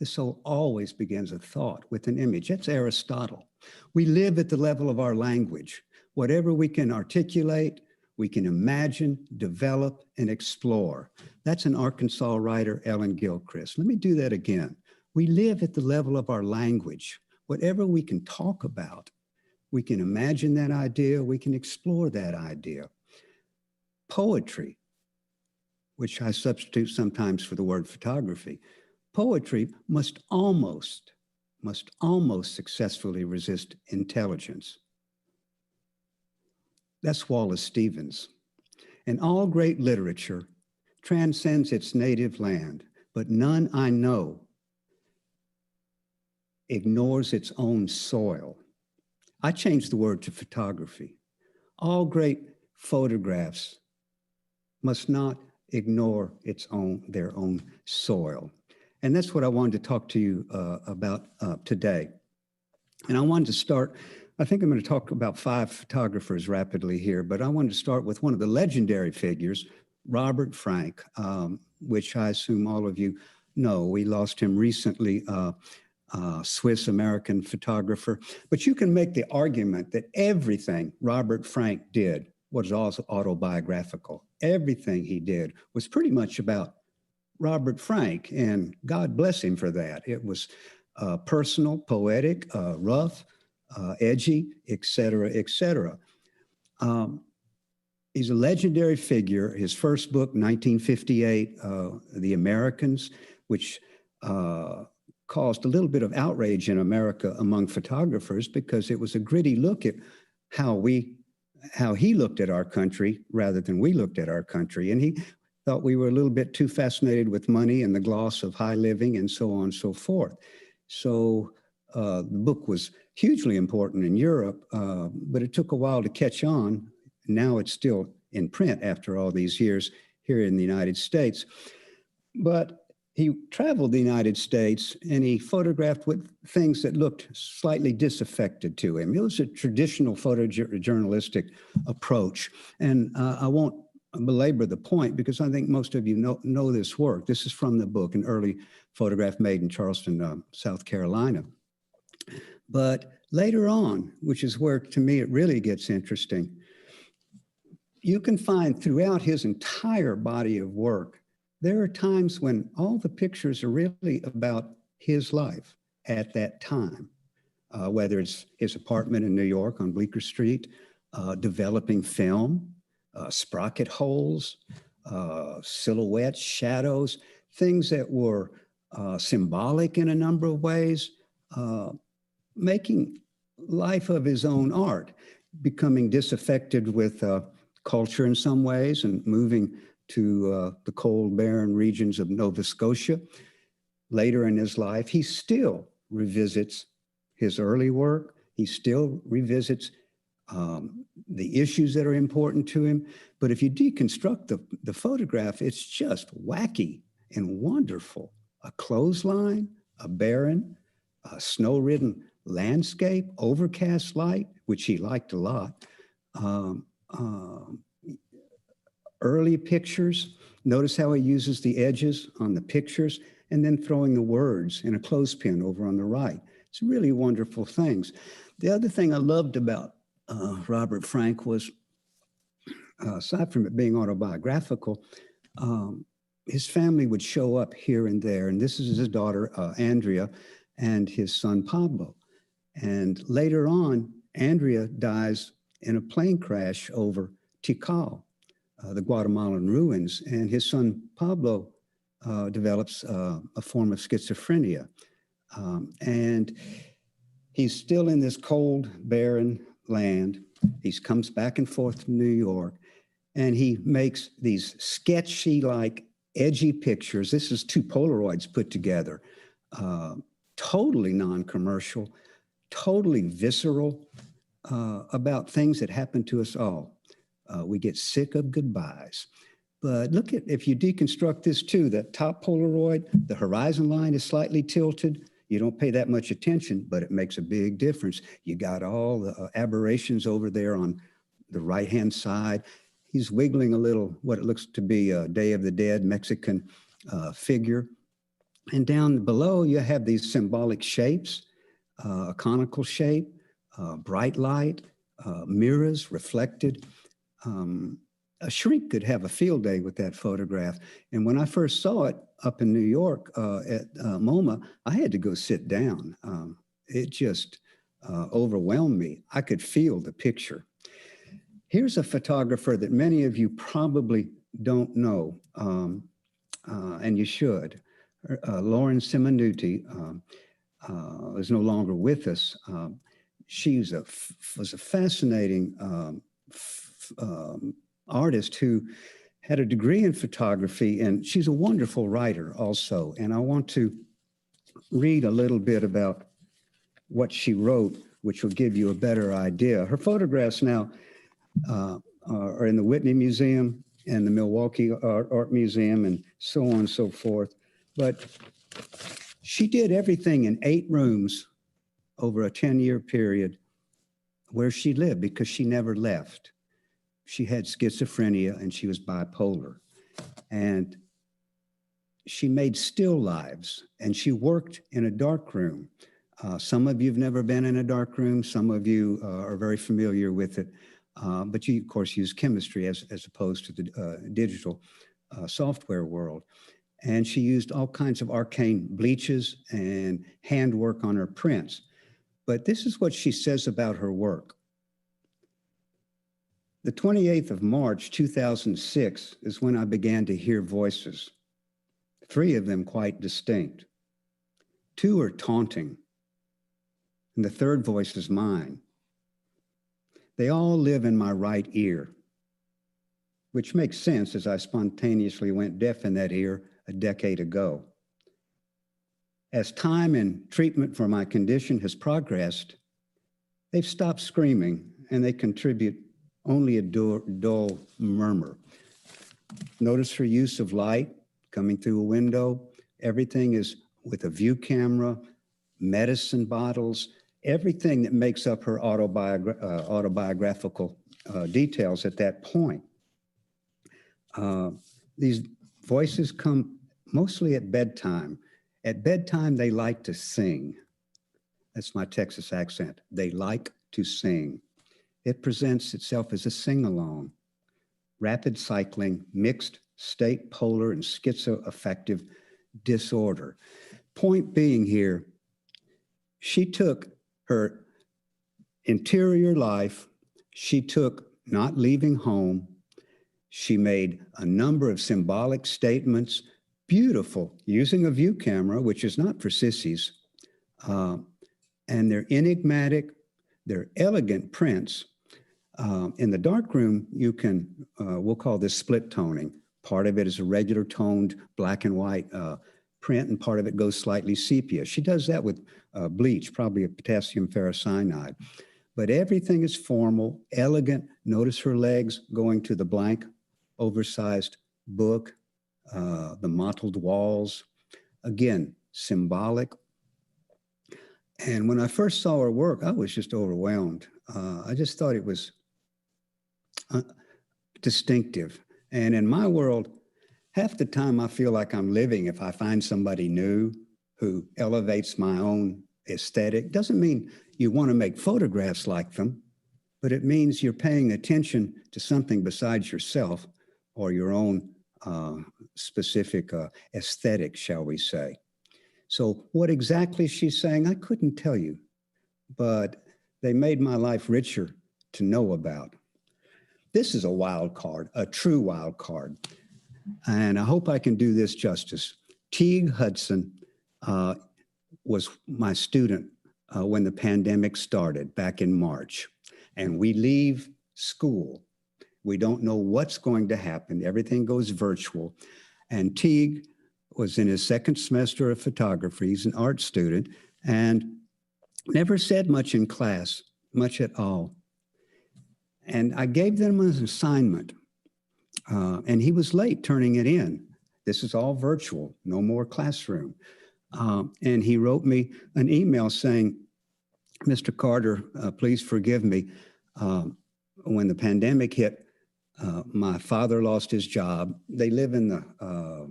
The soul always begins a thought with an image. That's Aristotle. We live at the level of our language. Whatever we can articulate, we can imagine, develop, and explore. That's an Arkansas writer, Ellen Gilchrist. Let me do that again. We live at the level of our language. Whatever we can talk about, we can imagine that idea, we can explore that idea. Poetry, which I substitute sometimes for the word photography, poetry must almost successfully resist intelligence. That's Wallace Stevens. And all great literature transcends its native land, but none I know ignores its own soil. I changed the word to photography. All great photographs must not ignore their own soil. And that's what I wanted to talk to you about today. And I wanted to start, I think I'm going to talk about 5 photographers rapidly here, but I wanted to start with one of the legendary figures, Robert Frank, which I assume all of you know. We lost him recently, Swiss-American photographer. But you can make the argument that everything Robert Frank did was also autobiographical. Everything he did was pretty much about Robert Frank, and God bless him for that. It was personal, poetic, rough, edgy, et cetera, et cetera. He's a legendary figure. His first book, 1958, The Americans, which caused a little bit of outrage in America among photographers because it was a gritty look at how he looked at our country rather than we looked at our country. And he thought we were a little bit too fascinated with money and the gloss of high living and so on and so forth. So the book was hugely important in Europe, but it took a while to catch on. Now it's still in print after all these years here in the United States. But he traveled the United States and he photographed with things that looked slightly disaffected to him. It was a traditional photojournalistic approach. And I won't belabor the point because I think most of you know this work. This is from the book, an early photograph made in Charleston, South Carolina. But later on, which is where to me it really gets interesting, you can find throughout his entire body of work, there are times when all the pictures are really about his life at that time, whether it's his apartment in New York on Bleecker Street, developing film, sprocket holes, silhouettes, shadows, things that were symbolic in a number of ways, making life of his own art, becoming disaffected with culture in some ways and moving to the cold, barren regions of Nova Scotia. Later in his life, he still revisits his early work. He still revisits the issues that are important to him. But if you deconstruct the photograph, it's just wacky and wonderful. A clothesline, a barren, a snow-ridden landscape, overcast light, which he liked a lot. Early pictures, notice how he uses the edges on the pictures and then throwing the words in a clothespin over on the right. It's really wonderful things. The other thing I loved about Robert Frank was, aside from it being autobiographical, his family would show up here and there. And this is his daughter, Andrea, and his son, Pablo. And later on, Andrea dies in a plane crash over Tikal, the Guatemalan ruins, and his son Pablo develops a form of schizophrenia. And he's still in this cold, barren land. He comes back and forth to New York, and he makes these sketchy-like, edgy pictures. This is 2 Polaroids put together, totally non-commercial, totally visceral, about things that happen to us all. We get sick of goodbyes. But look at, if you deconstruct this too, that top Polaroid, the horizon line is slightly tilted. You don't pay that much attention, but it makes a big difference. You got all the aberrations over there on the right-hand side. He's wiggling a little, what it looks to be a Day of the Dead Mexican figure. And down below, you have these symbolic shapes, a conical shape, bright light, mirrors reflected. A shrink could have a field day with that photograph. And when I first saw it up in New York at MoMA, I had to go sit down. It just overwhelmed me. I could feel the picture. Here's a photographer that many of you probably don't know, and you should. Lauren Simonuti is no longer with us. She was a fascinating artist who had a degree in photography, and she's a wonderful writer also. And I want to read a little bit about what she wrote, which will give you a better idea. Her photographs now are in the Whitney Museum and the Milwaukee Art Museum and so on and so forth. But she did everything in 8 rooms over a 10-year period where she lived because she never left. She had schizophrenia and she was bipolar. And she made still lives and she worked in a dark room. Some of you have never been in a dark room. Some of you are very familiar with it. But you, of course, use chemistry as opposed to the digital software world. And she used all kinds of arcane bleaches and handwork on her prints. But this is what she says about her work. The 28th of March, 2006 is when I began to hear voices, 3 of them quite distinct. 2 are taunting, and the 3rd voice is mine. They all live in my right ear, which makes sense as I spontaneously went deaf in that ear a decade ago. As time and treatment for my condition has progressed, they've stopped screaming and they contribute only a dull murmur. Notice her use of light coming through a window. Everything is with a view camera, medicine bottles, everything that makes up her autobiographical details at that point. These voices come mostly at bedtime. At bedtime, they like to sing. That's my Texas accent. They like to sing. It presents itself as a sing-along, rapid cycling, mixed state polar and schizoaffective disorder. Point being here, she took her interior life, she took not leaving home, she made a number of symbolic statements, beautiful, using a view camera, which is not for sissies, and they're enigmatic, they're elegant prints. In the darkroom, you can, we'll call this split toning. Part of it is a regular toned black and white print, and part of it goes slightly sepia. She does that with bleach, probably a potassium ferrocyanide. But everything is formal, elegant. Notice her legs going to the blank, oversized book, the mottled walls. Again, symbolic. And when I first saw her work, I was just overwhelmed. I just thought it was distinctive. And in my world, half the time I feel like I'm living if I find somebody new who elevates my own aesthetic. Doesn't mean you want to make photographs like them, but it means you're paying attention to something besides yourself or your own specific aesthetic, shall we say. So what exactly she's saying, I couldn't tell you, but they made my life richer to know about. This is a wild card, a true wild card. And I hope I can do this justice. Teague Hudson was my student when the pandemic started back in March. And we leave school. We don't know what's going to happen. Everything goes virtual. And Teague was in his 2nd semester of photography. He's an art student and never said much in class, much at all. And I gave them an assignment, and he was late turning it in. This is all virtual, no more classroom. And he wrote me an email saying, Mr. Carter, please forgive me. When the pandemic hit, my father lost his job. They live in the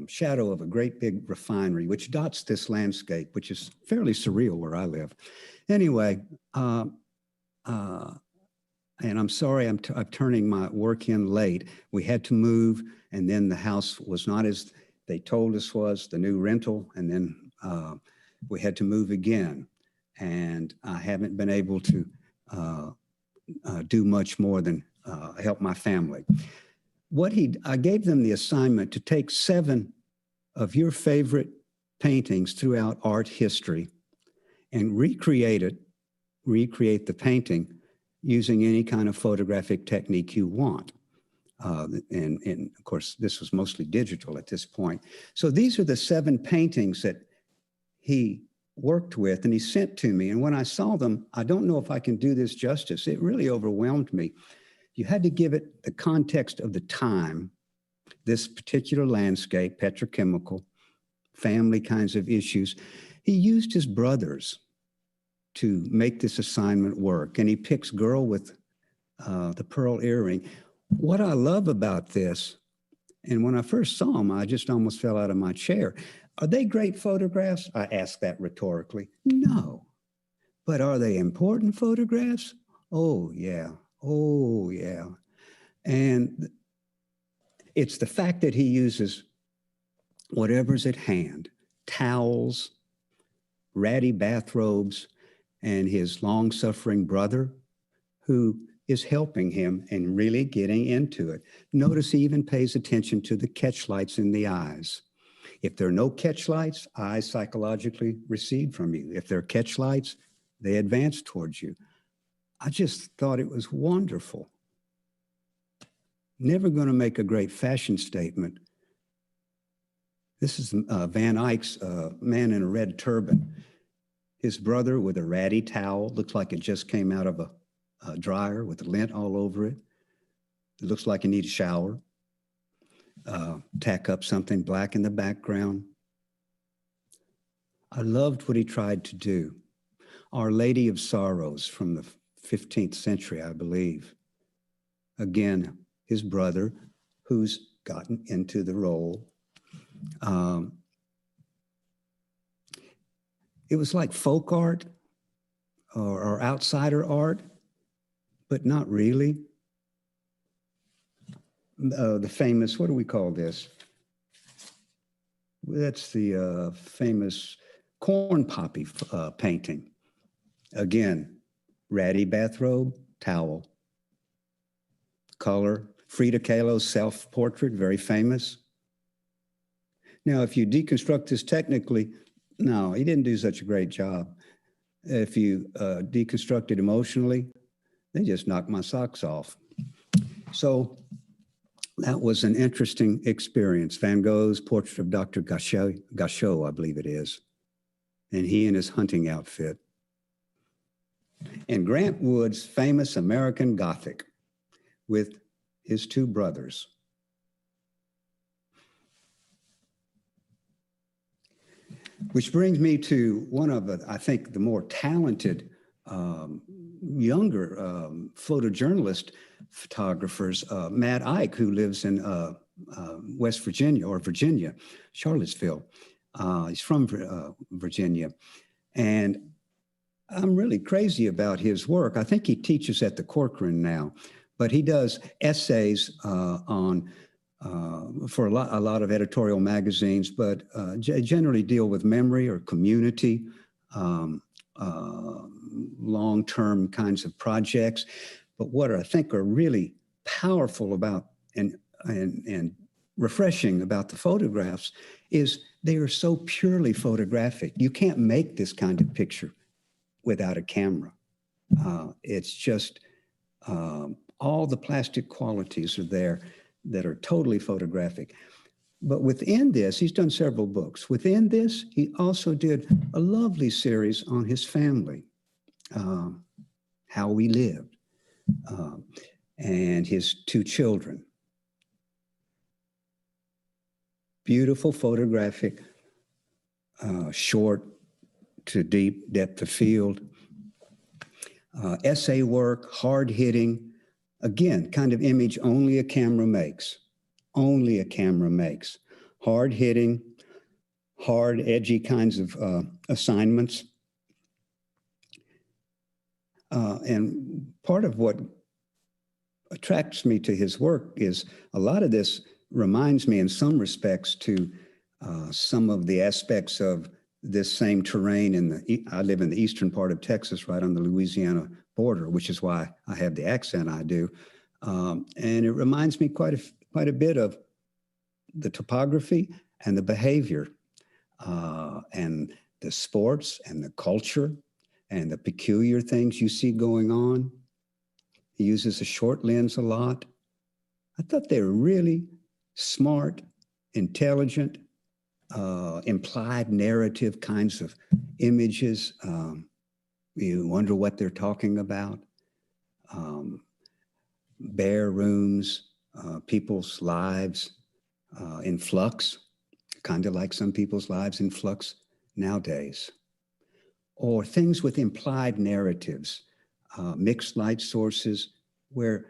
shadow of a great big refinery, which dots this landscape, which is fairly surreal where I live. Anyway, and I'm sorry I'm turning my work in late. We had to move, and then the house was not as they told us was, the new rental, and then we had to move again. And I haven't been able to do much more than help my family. I gave them the assignment to take 7 of your favorite paintings throughout art history and recreate the painting using any kind of photographic technique you want. And of course, this was mostly digital at this point. So these are the 7 paintings that he worked with and he sent to me. And when I saw them, I don't know if I can do this justice. It really overwhelmed me. You had to give it the context of the time, this particular landscape, petrochemical, family kinds of issues. He used his brothers to make this assignment work. And he picks girl with the pearl earring. What I love about this, and when I first saw them, I just almost fell out of my chair. Are they great photographs? I asked that rhetorically. No. But are they important photographs? Oh, yeah. Oh, yeah. And it's the fact that he uses whatever's at hand, towels, ratty bathrobes, and his long-suffering brother who is helping him and really getting into it. Notice he even pays attention to the catch lights in the eyes. If there are no catch lights, eyes psychologically recede from you. If there are catch lights, they advance towards you. I just thought it was wonderful. Never going to make a great fashion statement. This is Van Eyck's Man in a Red Turban. His brother with a ratty towel, looks like it just came out of a dryer with lint all over it. It looks like you need a shower. Tack up something black in the background. I loved what he tried to do. Our Lady of Sorrows from the 15th century, I believe. Again, his brother, who's gotten into the role. It was like folk art or outsider art, but not really. The famous, what do we call this? That's the famous corn poppy painting. Again, ratty bathrobe, towel. Color, Frida Kahlo's self-portrait, very famous. Now, if you deconstruct this technically, no, he didn't do such a great job. If you deconstruct it emotionally, they just knocked my socks off. So that was an interesting experience. Van Gogh's portrait of Dr. Gauchot, I believe it is, and he in his hunting outfit. And Grant Wood's famous American Gothic with his two brothers. Which brings me to one of, I think, the more talented, younger photojournalist photographers, Matt Ike, who lives in West Virginia, or Virginia, Charlottesville. He's from Virginia. And I'm really crazy about his work. I think he teaches at the Corcoran now, but he does essays for a lot of editorial magazines, but generally deal with memory or community, long-term kinds of projects. But what I think are really powerful about and refreshing about the photographs is they are so purely photographic. You can't make this kind of picture without a camera. It's just all the plastic qualities are there that are totally photographic. But within this, he's done several books. Within this, he also did a lovely series on his family, how we lived, and his two children. Beautiful photographic, short to deep depth of field, essay work, hard-hitting, again, kind of image only a camera makes. Only a camera makes. Hard-hitting, hard, edgy kinds of assignments. And part of what attracts me to his work is a lot of this reminds me in some respects to some of the aspects of this same terrain I live in the eastern part of Texas, right on the Louisiana border, which is why I have the accent I do. And it reminds me quite a bit of the topography and the behavior and the sports and the culture and the peculiar things you see going on. He uses a short lens a lot. I thought they were really smart, intelligent, implied narrative kinds of images. You wonder what they're talking about. Bare rooms, people's lives in flux, kind of like some people's lives in flux nowadays. Or things with implied narratives, mixed light sources where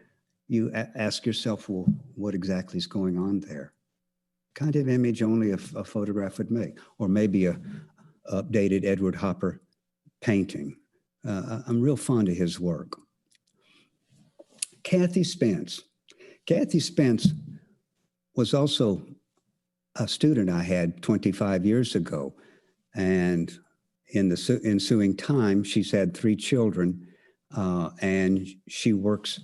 you ask yourself, well, what exactly is going on there? Kind of image only a photograph would make, or maybe a updated Edward Hopper painting. I'm real fond of his work. Kathy Spence. Kathy Spence was also a student I had 25 years ago. And in the ensuing time, she's had 3 children, and she works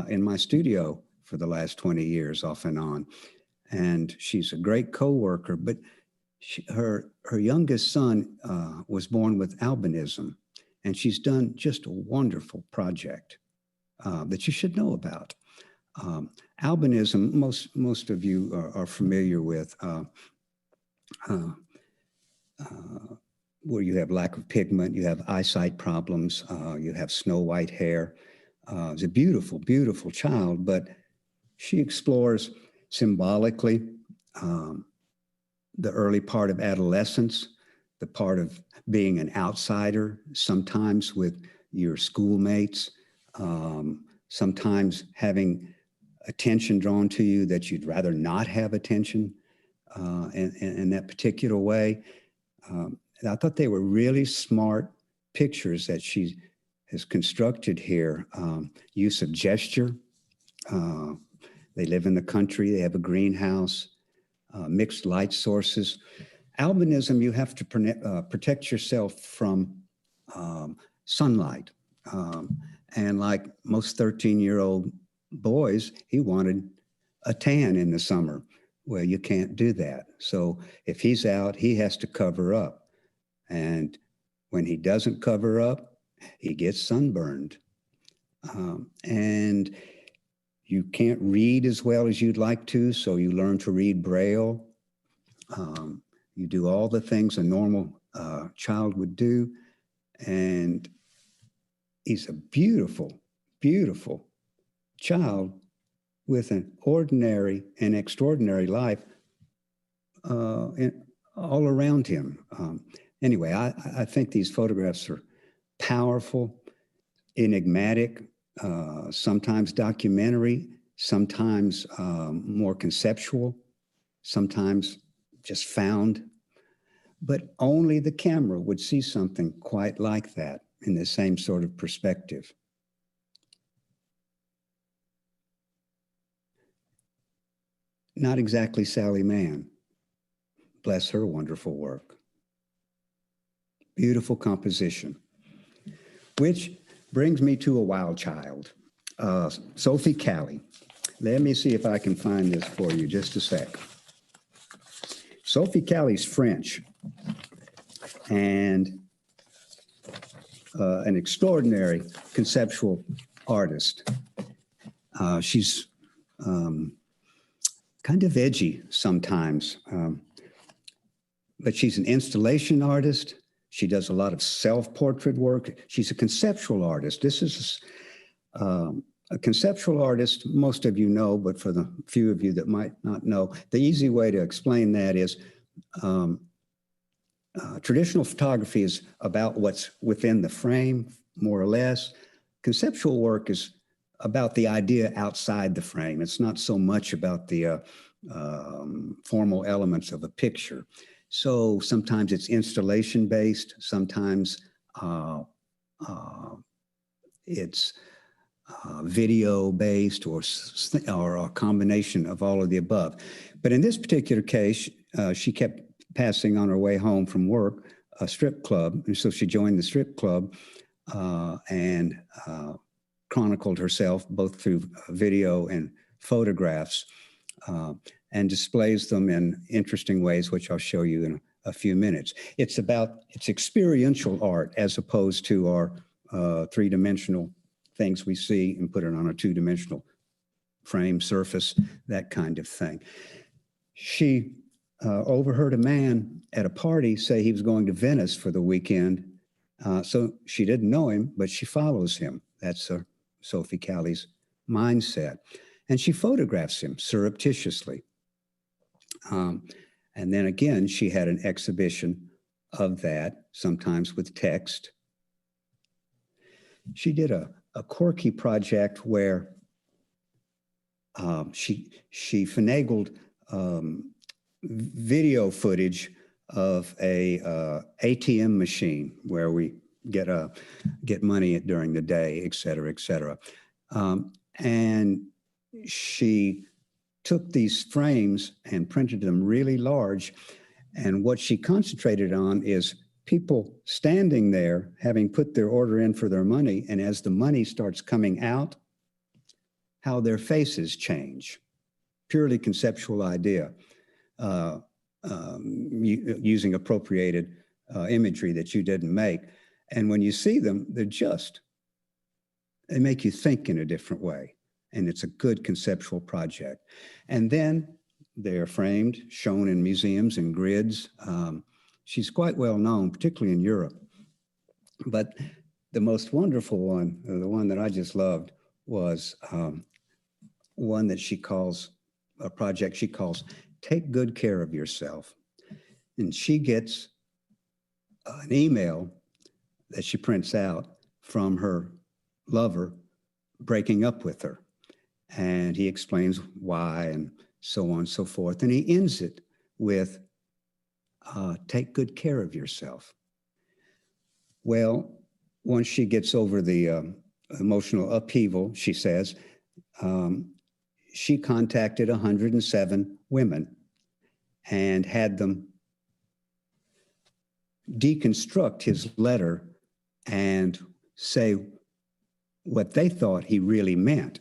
in my studio for the last 20 years off and on. And she's a great coworker, but her youngest son was born with albinism, and she's done just a wonderful project that you should know about. Albinism, most of you are familiar with, where you have lack of pigment, you have eyesight problems, you have snow white hair. It's a beautiful, beautiful child, but she explores symbolically the early part of adolescence, the part of being an outsider, sometimes with your schoolmates, sometimes having attention drawn to you that you'd rather not have attention in that particular way. I thought they were really smart pictures that she has constructed here. Use of gesture. They live in the country. They have a greenhouse, mixed light sources. Albinism, you have to protect yourself from sunlight. And like most 13-year-old boys, he wanted a tan in the summer. Well, you can't do that. So if he's out, he has to cover up. And when he doesn't cover up, he gets sunburned. And you can't read as well as you'd like to, so you learn to read Braille. You do all the things a normal child would do. And he's a beautiful, beautiful child with an ordinary and extraordinary life all around him. Anyway, I think these photographs are powerful, enigmatic, sometimes documentary, sometimes more conceptual, sometimes just found. But only the camera would see something quite like that in the same sort of perspective. Not exactly Sally Mann. Bless her wonderful work. Beautiful composition. Which brings me to a wild child, Sophie Callie. Let me see if I can find this for you, just a sec. Sophie Callie's French and an extraordinary conceptual artist. She's kind of edgy sometimes, but she's an installation artist. She does a lot of self-portrait work. She's a conceptual artist. This is a conceptual artist, most of you know, but for the few of you that might not know, the easy way to explain that is traditional photography is about what's within the frame, more or less. Conceptual work is about the idea outside the frame. It's not so much about the formal elements of a picture. So sometimes it's installation based, sometimes it's video based, or a combination of all of the above. But in this particular case, she kept passing on her way home from work a strip club. And so she joined the strip club and chronicled herself both through video and photographs, and displays them in interesting ways, which I'll show you in a few minutes. It's experiential art as opposed to our three-dimensional things we see and put it on a two-dimensional frame, surface, that kind of thing. She overheard a man at a party say he was going to Venice for the weekend. So she didn't know him, but she follows him. That's Sophie Callie's mindset. And she photographs him surreptitiously. And then again, she had an exhibition of that, sometimes with text. She did a quirky project where she finagled video footage of a ATM machine where we get money during the day, et cetera, et cetera. And she took these frames and printed them really large. And what she concentrated on is people standing there having put their order in for their money. And as the money starts coming out, how their faces change. Purely conceptual idea, using appropriated imagery that you didn't make. And when you see them, they make you think in a different way. And it's a good conceptual project. And then they're framed, shown in museums and grids. She's quite well known, particularly in Europe. But the most wonderful one, the one that I just loved, was one that she calls, a project she calls Take Good Care of Yourself. And she gets an email that she prints out from her lover breaking up with her. And he explains why and so on and so forth. And he ends it with, take good care of yourself. Well, once she gets over the emotional upheaval, she says, she contacted 107 women and had them deconstruct his letter and say what they thought he really meant.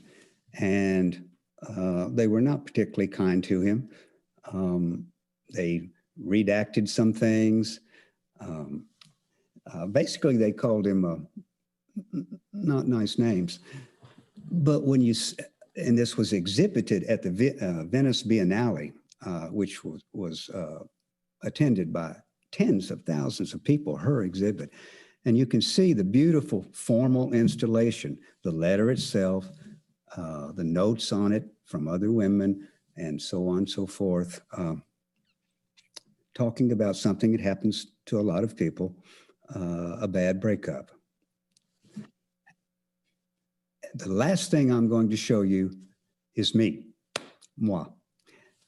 And they were not particularly kind to him. They redacted some things. Basically, they called him not nice names. But when you, and this was exhibited at the Venice Biennale, which was attended by tens of thousands of people, her exhibit. And you can see the beautiful formal installation, the letter itself, the notes on it from other women, and so on and so forth, talking about something that happens to a lot of people, a bad breakup. The last thing I'm going to show you is me, moi.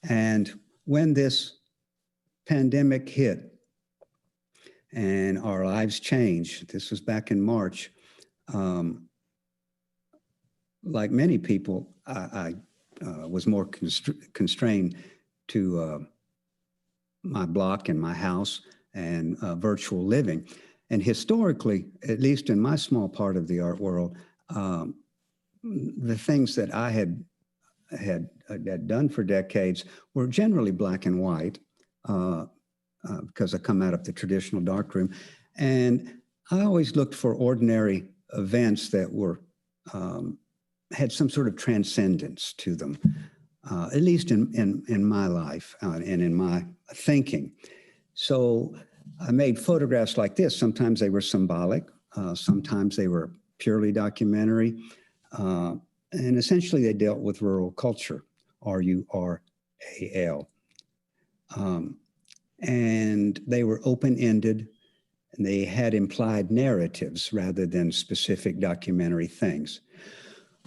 And when this pandemic hit and our lives changed, this was back in March, like many people, I was more constrained to my block and my house and virtual living. And historically, at least in my small part of the art world, the things that I had done for decades were generally black and white because I come out of the traditional darkroom. And I always looked for ordinary events that were had some sort of transcendence to them, at least in my life and in my thinking. So I made photographs like this. Sometimes they were symbolic, sometimes they were purely documentary, and essentially they dealt with rural culture, R-U-R-A-L. And they were open-ended, and they had implied narratives rather than specific documentary things.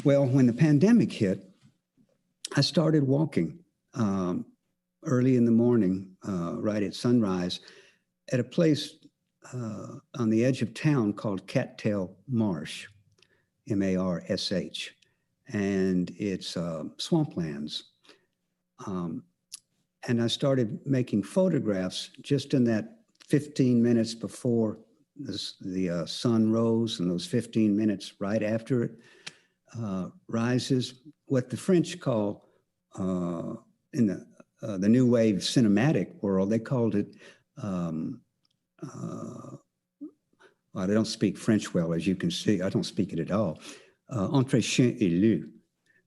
Well, when the pandemic hit, I started walking early in the morning, right at sunrise, at a place on the edge of town called Cattail Marsh, M-A-R-S-H. And it's swamplands. And I started making photographs just in that 15 minutes before the sun rose and those 15 minutes right after it rises. What the French call, in the new wave cinematic world, they called it, I don't speak French well, as you can see. I don't speak it at all. Entre chien et loup.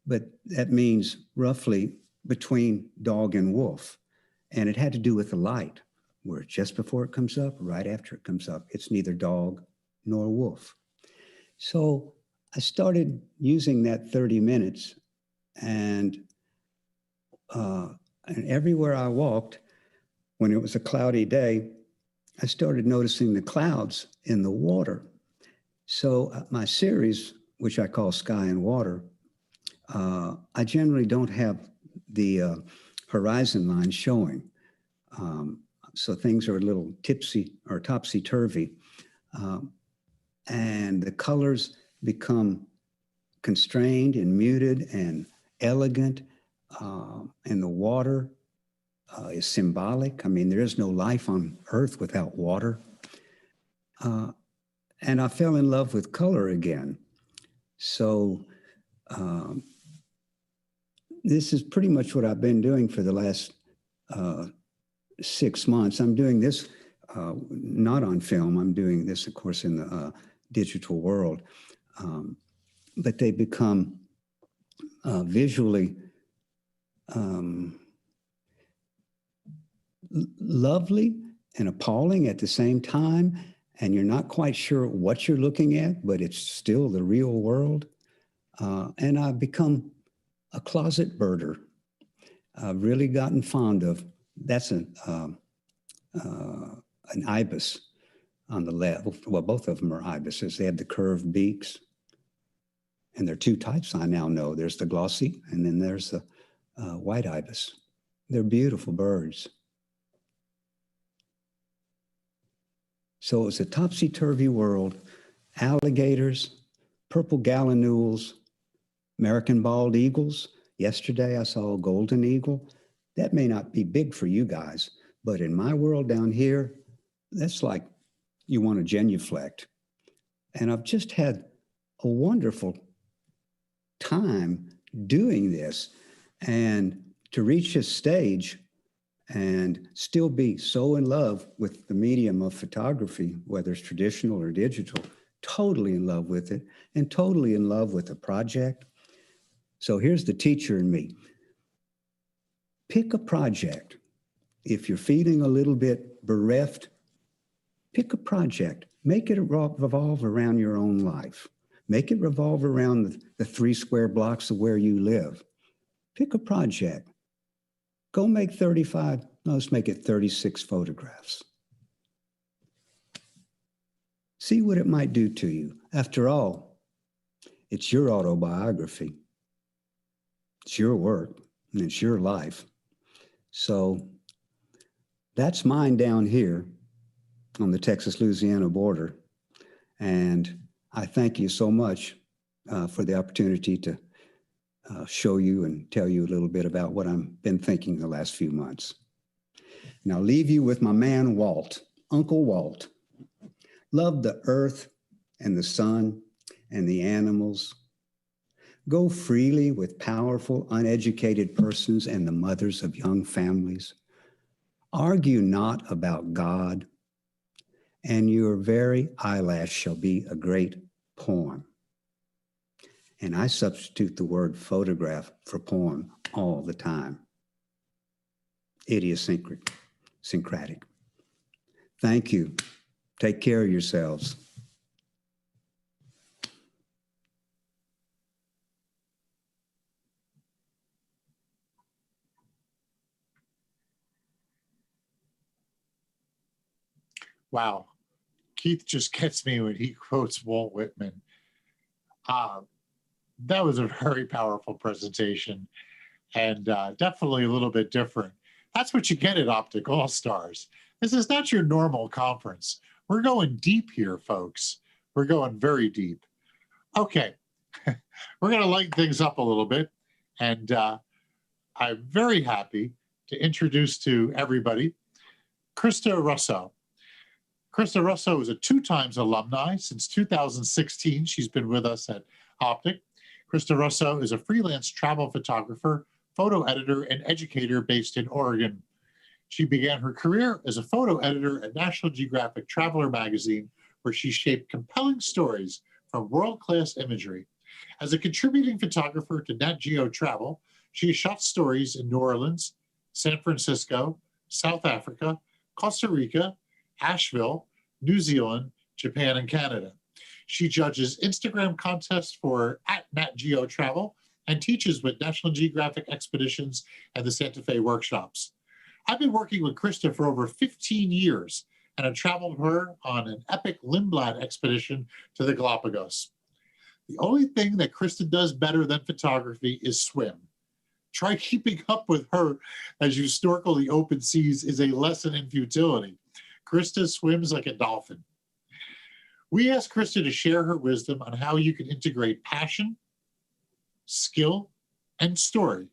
But that means roughly between dog and wolf. And it had to do with the light, where just before it comes up, right after it comes up, it's neither dog nor wolf. So I started using that 30 minutes, and everywhere I walked, when it was a cloudy day, I started noticing the clouds in the water. So my series, which I call Sky and Water, I generally don't have the horizon line showing. So things are a little tipsy or topsy-turvy. And the colors become constrained and muted and elegant. and the water is symbolic. I mean, there is no life on Earth without water. And I fell in love with color again. So this is pretty much what I've been doing for the last 6 months. I'm doing this not on film. I'm doing this, of course, in the digital world. But they become visually lovely and appalling at the same time. And you're not quite sure what you're looking at, but it's still the real world. And I've become a closet birder. I've really gotten fond of, that's an ibis on the left. Well, both of them are ibises. They have the curved beaks. And there are two types I now know. There's the glossy, and then there's the white ibis. They're beautiful birds. So it's a topsy-turvy world. Alligators, purple gallinules, American bald eagles. Yesterday I saw a golden eagle. That may not be big for you guys, but in my world down here, that's like you want a genuflect. And I've just had a wonderful time doing this, and to reach this stage and still be so in love with the medium of photography, whether it's traditional or digital, totally in love with it and totally in love with the project. So here's the teacher in me. Pick a project. If you're feeling a little bit bereft, pick a project. Make it revolve around your own life. Make it revolve around the 3 square blocks of where you live. Pick a project. Go make 35, no, let's make it 36 photographs. See what it might do to you. After all, it's your autobiography. It's your work, and it's your life. So that's mine down here on the Texas-Louisiana border. And I thank you so much for the opportunity to show you and tell you a little bit about what I've been thinking the last few months. And I'll leave you with my man, Walt, Uncle Walt. Love the earth and the sun and the animals. Go freely with powerful, uneducated persons and the mothers of young families. Argue not about God, and your very eyelash shall be a great poem. And I substitute the word photograph for poem all the time. Idiosyncratic. Thank you. Take care of yourselves. Wow. Keith just gets me when he quotes Walt Whitman. That was a very powerful presentation, and definitely a little bit different. That's what you get at Optic All-Stars. This is not your normal conference. We're going deep here, folks. We're going very deep. Okay, we're going to lighten things up a little bit, and I'm very happy to introduce to everybody Krista Rossow. Krista Rossow is a 2-times alumni. Since 2016, she's been with us at Optic. Krista Rossow is a freelance travel photographer, photo editor, and educator based in Oregon. She began her career as a photo editor at National Geographic Traveler magazine, where she shaped compelling stories from world-class imagery. As a contributing photographer to Nat Geo Travel, she has shot stories in New Orleans, San Francisco, South Africa, Costa Rica, Asheville, New Zealand, Japan, and Canada. She judges Instagram contests for @NatGeo Travel and teaches with National Geographic Expeditions and the Santa Fe workshops. I've been working with Krista for over 15 years and have traveled with her on an epic Lindblad expedition to the Galapagos. The only thing that Krista does better than photography is swim. Try keeping up with her as you snorkel the open seas is a lesson in futility. Krista swims like a dolphin. We asked Krista to share her wisdom on how you can integrate passion, skill, and story.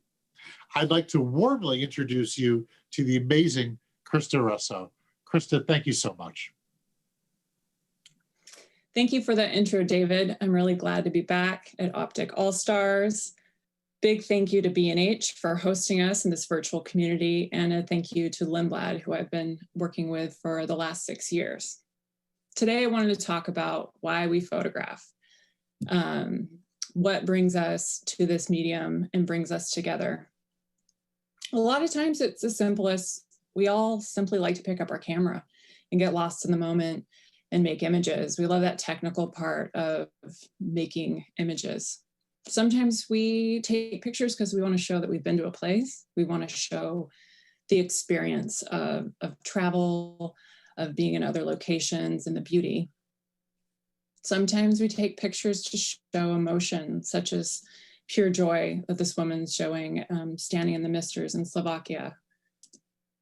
I'd like to warmly introduce you to the amazing Krista Rossow. Krista, thank you so much. Thank you for the intro, David. I'm really glad to be back at OPTIC All-Stars. Big thank you to B&H for hosting us in this virtual community, and a thank you to Lindblad, who I've been working with for the last 6 years. Today, I wanted to talk about why we photograph, what brings us to this medium and brings us together. A lot of times it's as simple as we all simply like to pick up our camera and get lost in the moment and make images. We love that technical part of making images. Sometimes we take pictures because we want to show that we've been to a place. We want to show the experience of travel, of being in other locations, and the beauty. Sometimes we take pictures to show emotion, such as pure joy that this woman's showing standing in the misters in Slovakia.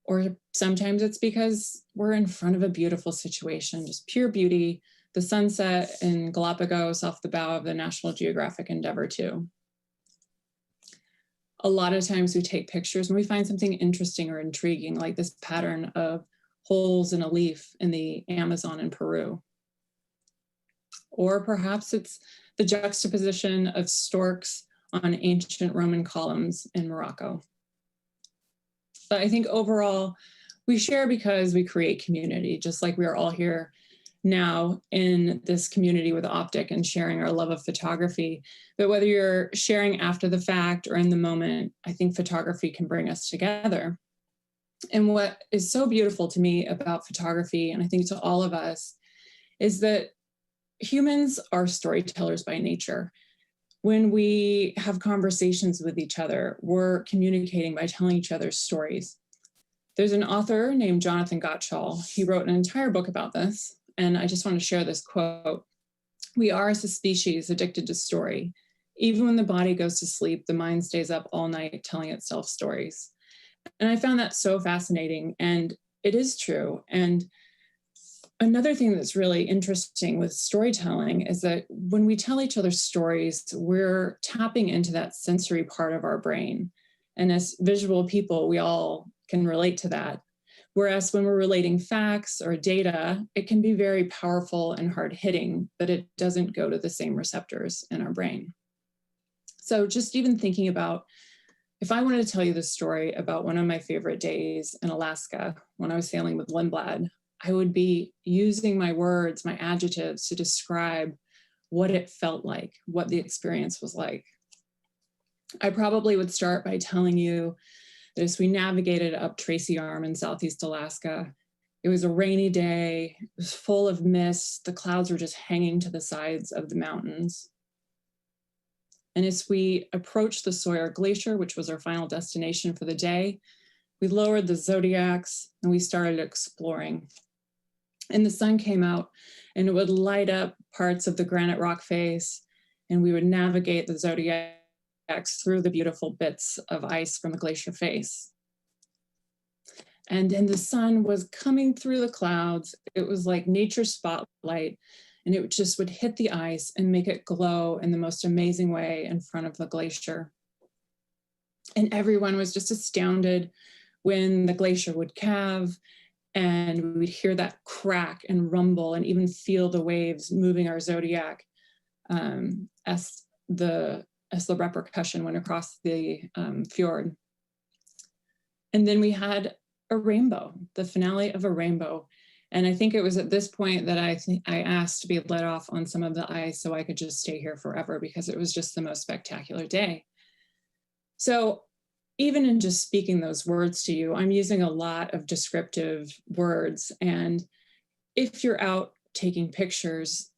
Or sometimes it's because we're in front of a beautiful situation, just pure beauty, the sunset in Galapagos off the bow of the National Geographic Endeavour 2. A lot of times we take pictures when we find something interesting or intriguing, like this pattern of holes in a leaf in the Amazon in Peru. Or perhaps it's the juxtaposition of storks on ancient Roman columns in Morocco. But I think overall, we share because we create community, just like we are all here now in this community with OPTIC and sharing our love of photography. But whether you're sharing after the fact or in the moment, I think photography can bring us together. And what is so beautiful to me about photography, and I think to all of us, is that humans are storytellers by nature. When we have conversations with each other, we're communicating by telling each other stories. There's an author named Jonathan Gottschall. He wrote an entire book about this, and I just want to share this quote. "We are as a species addicted to story. Even when the body goes to sleep, the mind stays up all night telling itself stories." And I found that so fascinating, and it is true. And another thing that's really interesting with storytelling is that when we tell each other stories, we're tapping into that sensory part of our brain. And as visual people, we all can relate to that. Whereas when we're relating facts or data, it can be very powerful and hard-hitting, but it doesn't go to the same receptors in our brain. So just even thinking about, if I wanted to tell you the story about one of my favorite days in Alaska when I was sailing with Lindblad, I would be using my words, my adjectives to describe what it felt like, what the experience was like. I probably would start by telling you that as we navigated up Tracy Arm in Southeast Alaska, it was a rainy day, it was full of mist, the clouds were just hanging to the sides of the mountains. And as we approached the Sawyer Glacier, which was our final destination for the day, we lowered the zodiacs and we started exploring. And the sun came out and it would light up parts of the granite rock face, and we would navigate the zodiacs through the beautiful bits of ice from the glacier face. And then the sun was coming through the clouds. It was like nature's spotlight, and it just would hit the ice and make it glow in the most amazing way in front of the glacier. And everyone was just astounded when the glacier would calve, and we'd hear that crack and rumble and even feel the waves moving our zodiac as the repercussion went across the fjord. And then we had a rainbow, the finale of a rainbow. And I think it was at this point that I asked to be let off on some of the ice so I could just stay here forever, because it was just the most spectacular day. So even in just speaking those words to you, I'm using a lot of descriptive words. And if you're out taking pictures,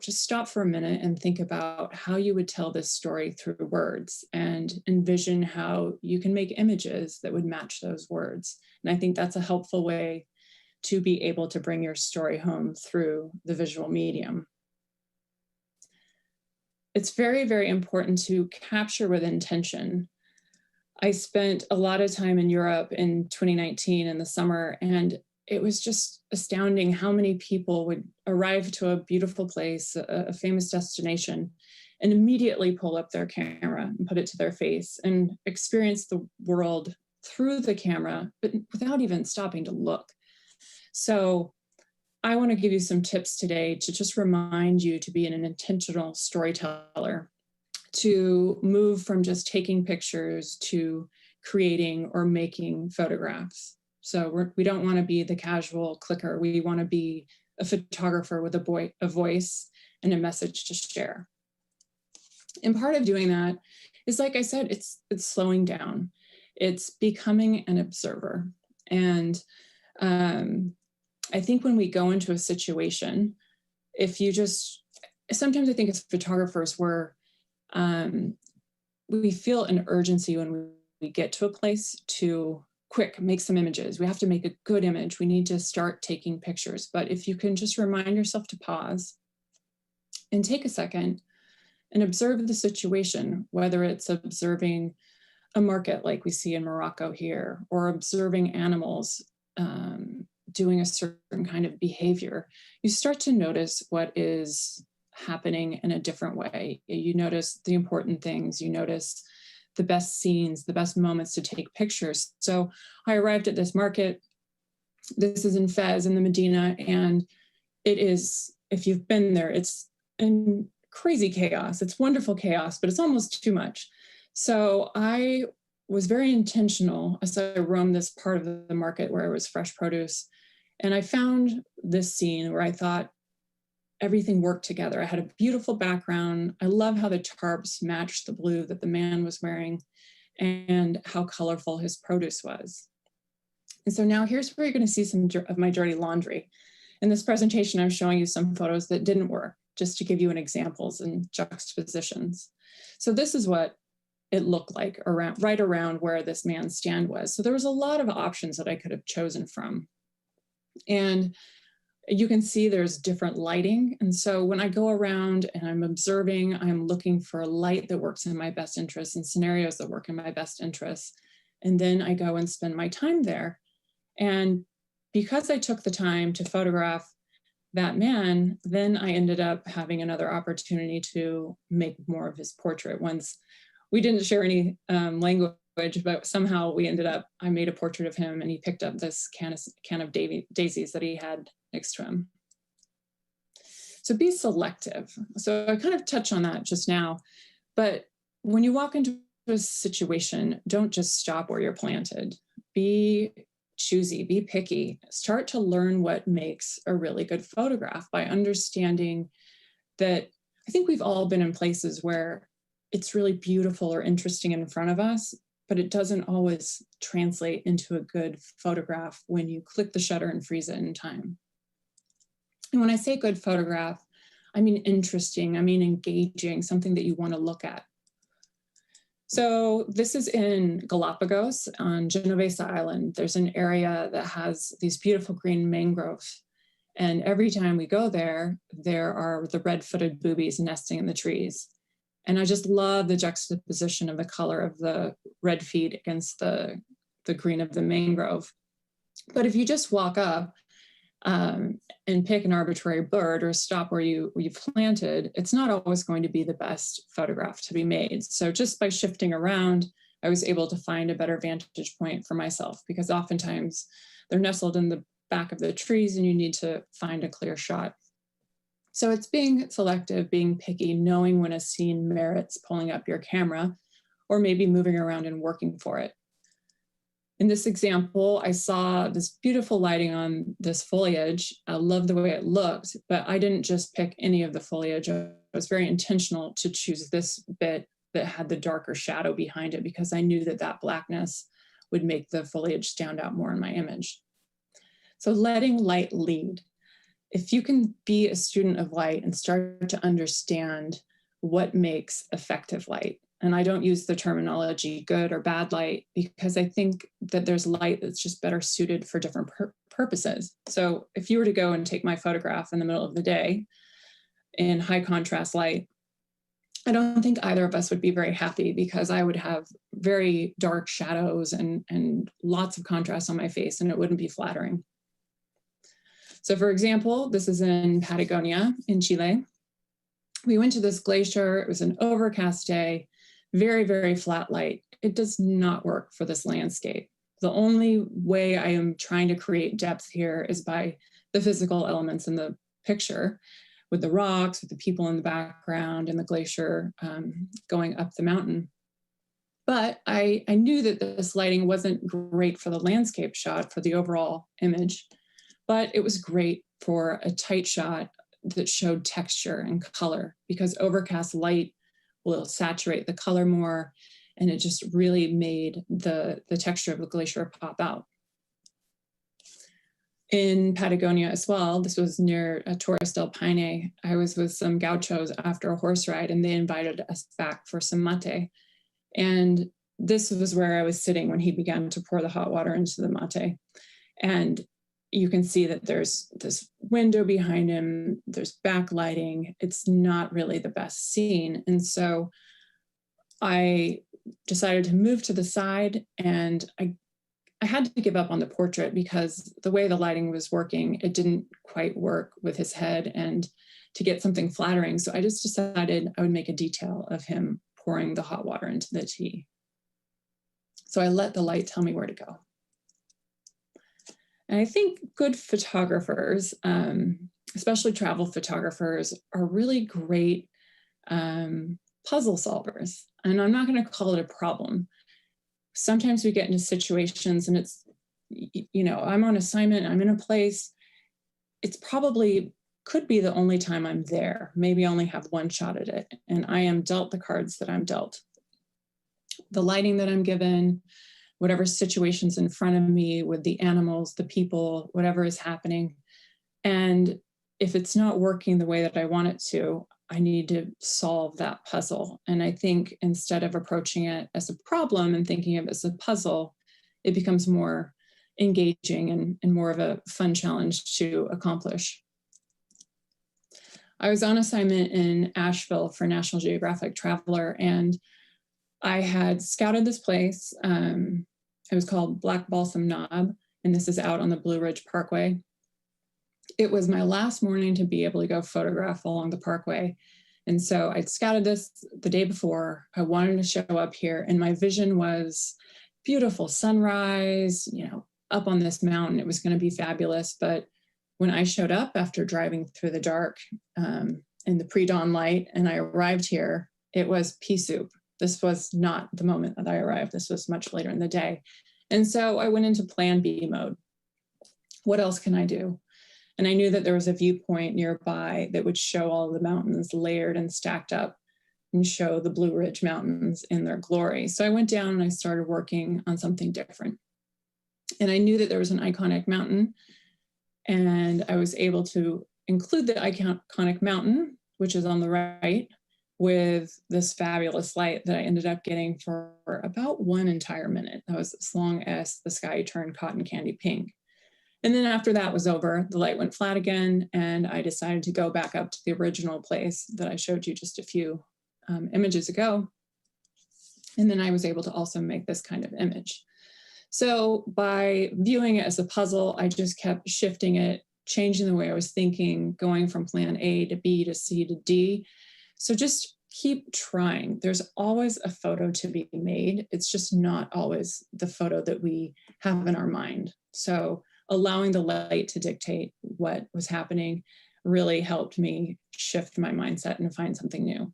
just stop for a minute and think about how you would tell this story through words, and envision how you can make images that would match those words. And I think that's a helpful way to be able to bring your story home through the visual medium. It's very, very important to capture with intention. I spent a lot of time in Europe in 2019 in the summer, and it was just astounding how many people would arrive to a beautiful place, a famous destination, and immediately pull up their camera and put it to their face and experience the world through the camera, but without even stopping to look. So I want to give you some tips today to just remind you to be an intentional storyteller, to move from just taking pictures to creating or making photographs. So we don't want to be the casual clicker. We want to be a photographer with a voice and a message to share. And part of doing that is, like I said, it's slowing down. It's becoming an observer. And I think when we go into a situation, sometimes I think as photographers, we feel an urgency when we get to a place to make some images. We have to make a good image. We need to start taking pictures. But if you can just remind yourself to pause and take a second and observe the situation, whether it's observing a market like we see in Morocco here, or observing animals doing a certain kind of behavior, you start to notice what is happening in a different way. You notice the important things, you notice the best scenes, the best moments to take pictures. So I arrived at this market. This is in Fez in the Medina, and it is, if you've been there, it's in crazy chaos. It's wonderful chaos, but it's almost too much. So I was very intentional as I roamed this part of the market where it was fresh produce. And I found this scene where I thought everything worked together. I had a beautiful background. I love how the tarps matched the blue that the man was wearing and how colorful his produce was. And so now here's where you're going to see some of my dirty laundry. In this presentation, I'm showing you some photos that didn't work, just to give you an examples and juxtapositions. So this is what it looked like right around where this man's stand was. So there was a lot of options that I could have chosen from. And you can see there's different lighting. And so when I go around and I'm observing, I'm looking for a light that works in my best interest and scenarios that work in my best interest. And then I go and spend my time there. And because I took the time to photograph that man, then I ended up having another opportunity to make more of his portrait. Once we didn't share any language, but somehow I made a portrait of him, and he picked up this can of daisies that he had next to him. So be selective. So I kind of touched on that just now, but when you walk into a situation, don't just stop where you're planted. Be choosy, be picky, start to learn what makes a really good photograph by understanding that I think we've all been in places where it's really beautiful or interesting in front of us, but it doesn't always translate into a good photograph when you click the shutter and freeze it in time. And when I say good photograph, I mean interesting, I mean engaging, something that you want to look at. So this is in Galapagos on Genovesa Island. There's an area that has these beautiful green mangroves. And every time we go there, there are the red-footed boobies nesting in the trees. And I just love the juxtaposition of the color of the red feet against the green of the mangrove. But if you just walk up and pick an arbitrary bird or stop where you planted, it's not always going to be the best photograph to be made. So just by shifting around, I was able to find a better vantage point for myself, because oftentimes they're nestled in the back of the trees and you need to find a clear shot. So it's being selective, being picky, knowing when a scene merits pulling up your camera or maybe moving around and working for it. In this example, I saw this beautiful lighting on this foliage. I love the way it looked, but I didn't just pick any of the foliage. I was very intentional to choose this bit that had the darker shadow behind it, because I knew that that blackness would make the foliage stand out more in my image. So letting light lead. If you can be a student of light and start to understand what makes effective light, and I don't use the terminology good or bad light, because I think that there's light that's just better suited for different purposes. So if you were to go and take my photograph in the middle of the day in high contrast light, I don't think either of us would be very happy, because I would have very dark shadows and lots of contrast on my face, and it wouldn't be flattering. So for example, this is in Patagonia in Chile. we went to this glacier. It was an overcast day, very, very flat light. It does not work for this landscape. The only way I am trying to create depth here is by the physical elements in the picture, with the rocks, with the people in the background, and the glacier going up the mountain. But I knew that this lighting wasn't great for the landscape shot, for the overall image, but it was great for a tight shot that showed texture and color, because overcast light will saturate the color more, and it just really made the texture of the glacier pop out. In Patagonia as well, this was near Torres del Paine, I was with some gauchos after a horse ride, and they invited us back for some mate. And this was where I was sitting when he began to pour the hot water into the mate. And you can see that there's this window behind him, there's backlighting. It's not really the best scene. And so I decided to move to the side, and I had to give up on the portrait because the way the lighting was working, it didn't quite work with his head and to get something flattering. So I just decided I would make a detail of him pouring the hot water into the tea. So I let the light tell me where to go. And I think good photographers, especially travel photographers, are really great puzzle solvers. And I'm not going to call it a problem. Sometimes we get into situations and it's, you know, I'm on assignment, I'm in a place, it's probably could be the only time I'm there. Maybe I only have one shot at it, and I am dealt the cards that I'm dealt. The lighting that I'm given, whatever situation's in front of me with the animals, the people, whatever is happening. And if it's not working the way that I want it to, I need to solve that puzzle. And I think instead of approaching it as a problem and thinking of it as a puzzle, it becomes more engaging and more of a fun challenge to accomplish. I was on assignment in Asheville for National Geographic Traveler, and I had scouted this place. It was called Black Balsam Knob, and this is out on the Blue Ridge Parkway. It was my last morning to be able to go photograph along the parkway. And so I'd scouted this the day before. I wanted to show up here, and my vision was beautiful sunrise, you know, up on this mountain. It was going to be fabulous. But when I showed up after driving through the dark in the pre-dawn light, and I arrived here, it was pea soup. This was not the moment that I arrived. This was much later in the day. And so I went into plan B mode. What else can I do? And I knew that there was a viewpoint nearby that would show all of the mountains layered and stacked up and show the Blue Ridge Mountains in their glory. So I went down and I started working on something different. And I knew that there was an iconic mountain, and I was able to include the iconic mountain, which is on the right, with this fabulous light that I ended up getting for about 1 entire minute. That was as long as the sky turned cotton candy pink. And then after that was over, the light went flat again, and I decided to go back up to the original place that I showed you just a few images ago. And then I was able to also make this kind of image. So by viewing it as a puzzle, I just kept shifting it, changing the way I was thinking, going from plan A to B to C to D. So just keep trying. There's always a photo to be made. It's just not always the photo that we have in our mind. So allowing the light to dictate what was happening really helped me shift my mindset and find something new.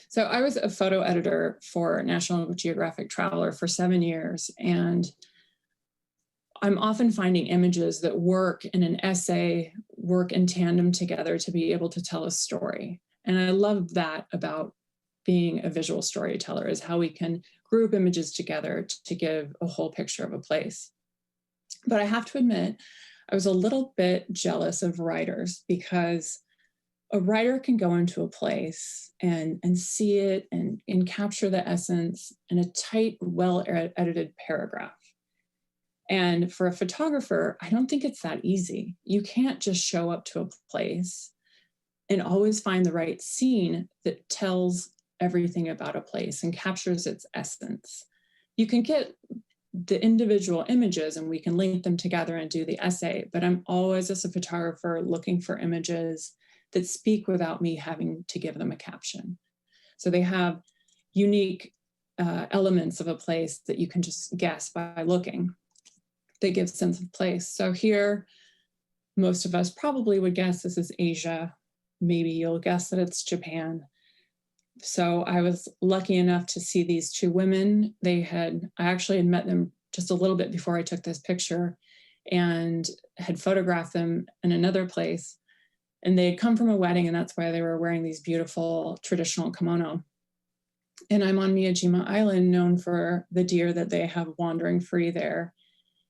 So I was a photo editor for National Geographic Traveler for 7 years, and I'm often finding images that work in an essay, work in tandem together to be able to tell a story. And I love that about being a visual storyteller, is how we can group images together to give a whole picture of a place. But I have to admit, I was a little bit jealous of writers, because a writer can go into a place and see it and capture the essence in a tight, well-edited paragraph. And for a photographer, I don't think it's that easy. You can't just show up to a place and always find the right scene that tells everything about a place and captures its essence. You can get the individual images and we can link them together and do the essay, but I'm always, as a photographer, looking for images that speak without me having to give them a caption. So they have unique elements of a place that you can just guess by looking. They give sense of place. So here, most of us probably would guess this is Asia. Maybe you'll guess that it's Japan. So I was lucky enough to see these two women. I actually had met them just a little bit before I took this picture and had photographed them in another place. And they had come from a wedding, and that's why they were wearing these beautiful traditional kimono. And I'm on Miyajima Island, known for the deer that they have wandering free there.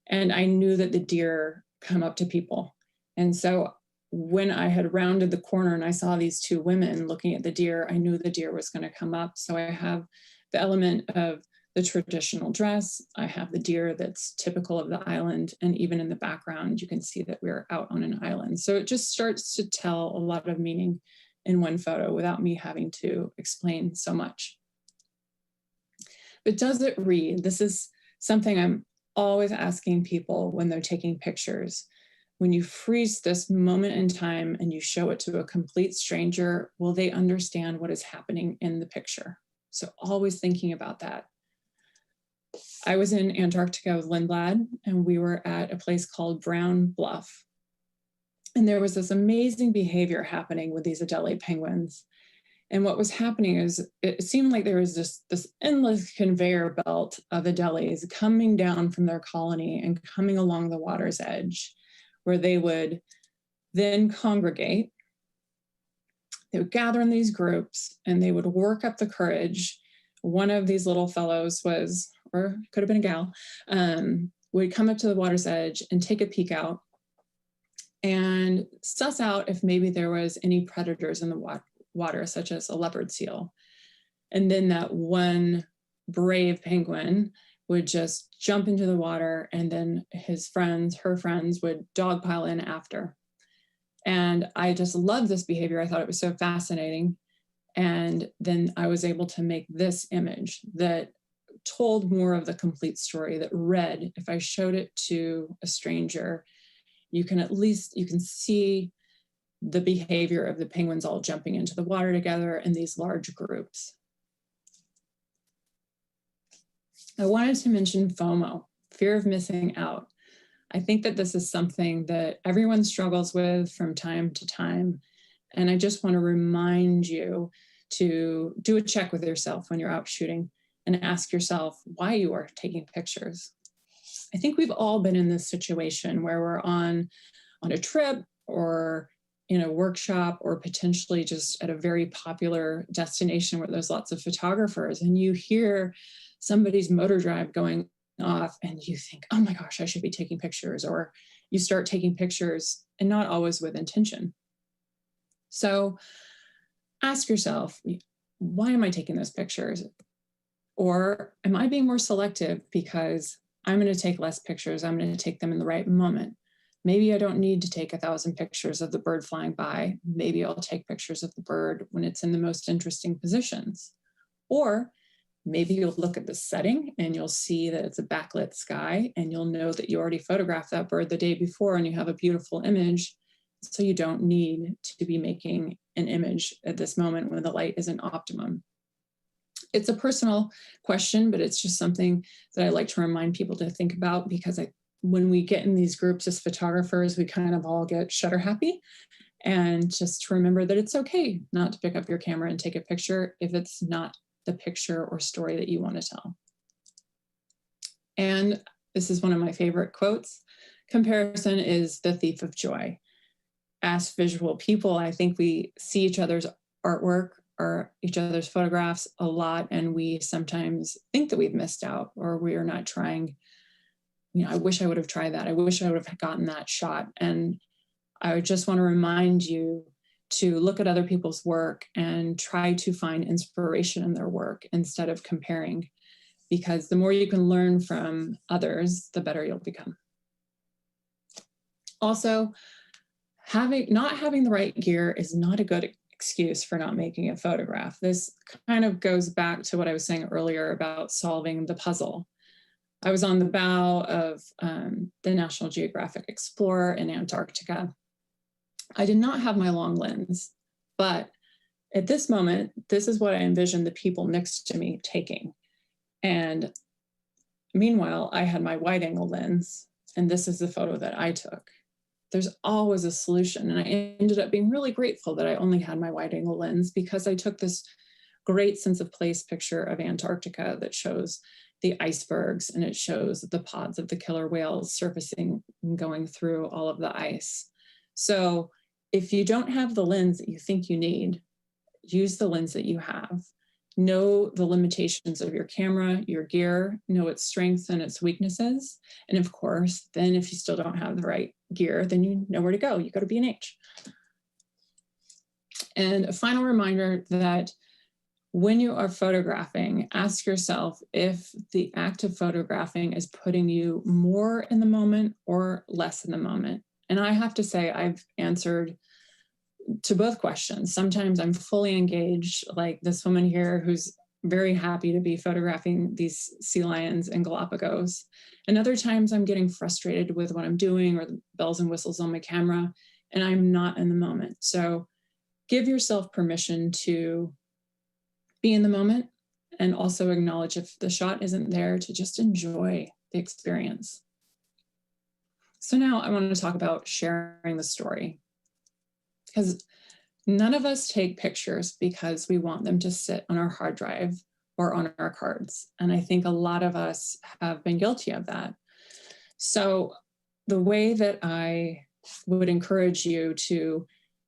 And I knew that the deer come up to people. And so when I had rounded the corner and I saw these two women looking at the deer, I knew the deer was going to come up. So I have the element of the traditional dress. I have the deer that's typical of the island. And even in the background, you can see that we're out on an island. So it just starts to tell a lot of meaning in one photo without me having to explain so much. But does it read? This is something I'm always asking people when they're taking pictures. When you freeze this moment in time and you show it to a complete stranger, will they understand what is happening in the picture? So always thinking about that. I was in Antarctica with Lindblad, and we were at a place called Brown Bluff. And there was this amazing behavior happening with these Adelie penguins. And what was happening is it seemed like there was this endless conveyor belt of Adelies coming down from their colony and coming along the water's edge, where they would then congregate. They would gather in these groups and they would work up the courage. One of these little fellows was, or could have been a gal, would come up to the water's edge and take a peek out and suss out if maybe there was any predators in the water, such as a leopard seal. And then that one brave penguin would just jump into the water, and then her friends would dogpile in after. And I just loved this behavior. I thought it was so fascinating. And then I was able to make this image that told more of the complete story, that read, if I showed it to a stranger, you can see the behavior of the penguins all jumping into the water together in these large groups. I wanted to mention FOMO, fear of missing out. I think that this is something that everyone struggles with from time to time. And I just want to remind you to do a check with yourself when you're out shooting and ask yourself why you are taking pictures. I think we've all been in this situation where we're on a trip or in a workshop or potentially just at a very popular destination where there's lots of photographers, and you hear somebody's motor drive going off and you think, oh my gosh, I should be taking pictures, or you start taking pictures and not always with intention. So ask yourself, why am I taking those pictures? Or am I being more selective because I'm going to take less pictures, I'm going to take them in the right moment? Maybe I don't need to take 1,000 pictures of the bird flying by. Maybe I'll take pictures of the bird when it's in the most interesting positions. Or maybe you'll look at the setting and you'll see that it's a backlit sky, and you'll know that you already photographed that bird the day before and you have a beautiful image. So you don't need to be making an image at this moment when the light isn't optimum. It's a personal question, but it's just something that I like to remind people to think about, because when we get in these groups as photographers, we kind of all get shutter happy. And just to remember that it's okay not to pick up your camera and take a picture if it's not the picture or story that you want to tell. And this is one of my favorite quotes: comparison is the thief of joy. As visual people, I think we see each other's artwork or each other's photographs a lot, and we sometimes think that we've missed out or we are not trying. I wish I would have tried that. I wish I would have gotten that shot. And I just want to remind you to look at other people's work and try to find inspiration in their work instead of comparing, because the more you can learn from others, the better you'll become. Also, not having the right gear is not a good excuse for not making a photograph. This kind of goes back to what I was saying earlier about solving the puzzle. I was on the bow of the National Geographic Explorer in Antarctica, I did not have my long lens, but at this moment, this is what I envisioned the people next to me taking. And meanwhile, I had my wide angle lens, and this is the photo that I took. There's always a solution. And I ended up being really grateful that I only had my wide angle lens, because I took this great sense of place picture of Antarctica that shows the icebergs, and it shows the pods of the killer whales surfacing and going through all of the ice. So if you don't have the lens that you think you need, use the lens that you have. Know the limitations of your camera, your gear, know its strengths and its weaknesses. And of course, then if you still don't have the right gear, then you know where to go. You go to B&H. And a final reminder that when you are photographing, ask yourself if the act of photographing is putting you more in the moment or less in the moment. And I have to say, I've answered to both questions. Sometimes I'm fully engaged, like this woman here who's very happy to be photographing these sea lions in Galapagos. And other times I'm getting frustrated with what I'm doing or the bells and whistles on my camera, and I'm not in the moment. So give yourself permission to be in the moment, and also acknowledge if the shot isn't there, to just enjoy the experience. So now I want to talk about sharing the story, because none of us take pictures because we want them to sit on our hard drive or on our cards. And I think a lot of us have been guilty of that. So the way that I would encourage you to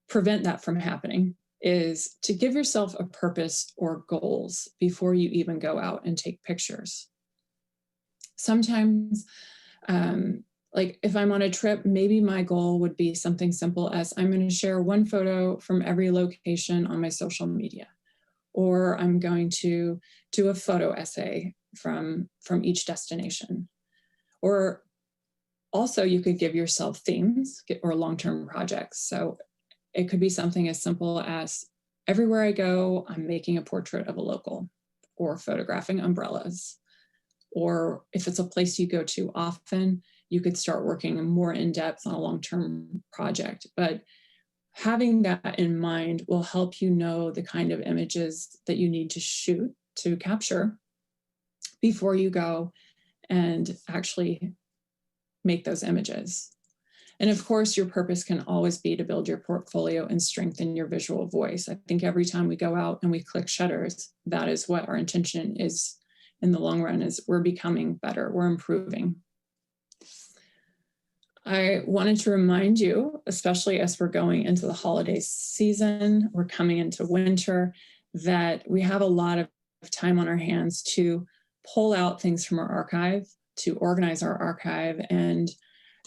prevent that from happening is to give yourself a purpose or goals before you even go out and take pictures. Sometimes, like if I'm on a trip, maybe my goal would be something simple as I'm going to share one photo from every location on my social media, or I'm going to do a photo essay from each destination. Or also you could give yourself themes or long-term projects. So it could be something as simple as everywhere I go, I'm making a portrait of a local, or photographing umbrellas. Or if it's a place you go to often, you could start working more in depth on a long-term project. But having that in mind will help you know the kind of images that you need to shoot, to capture, before you go and actually make those images. And of course, your purpose can always be to build your portfolio and strengthen your visual voice. I think every time we go out and we click shutters, that is what our intention is in the long run, is we're becoming better, we're improving. I wanted to remind you, especially as we're going into the holiday season, we're coming into winter, that we have a lot of time on our hands to pull out things from our archive, to organize our archive. And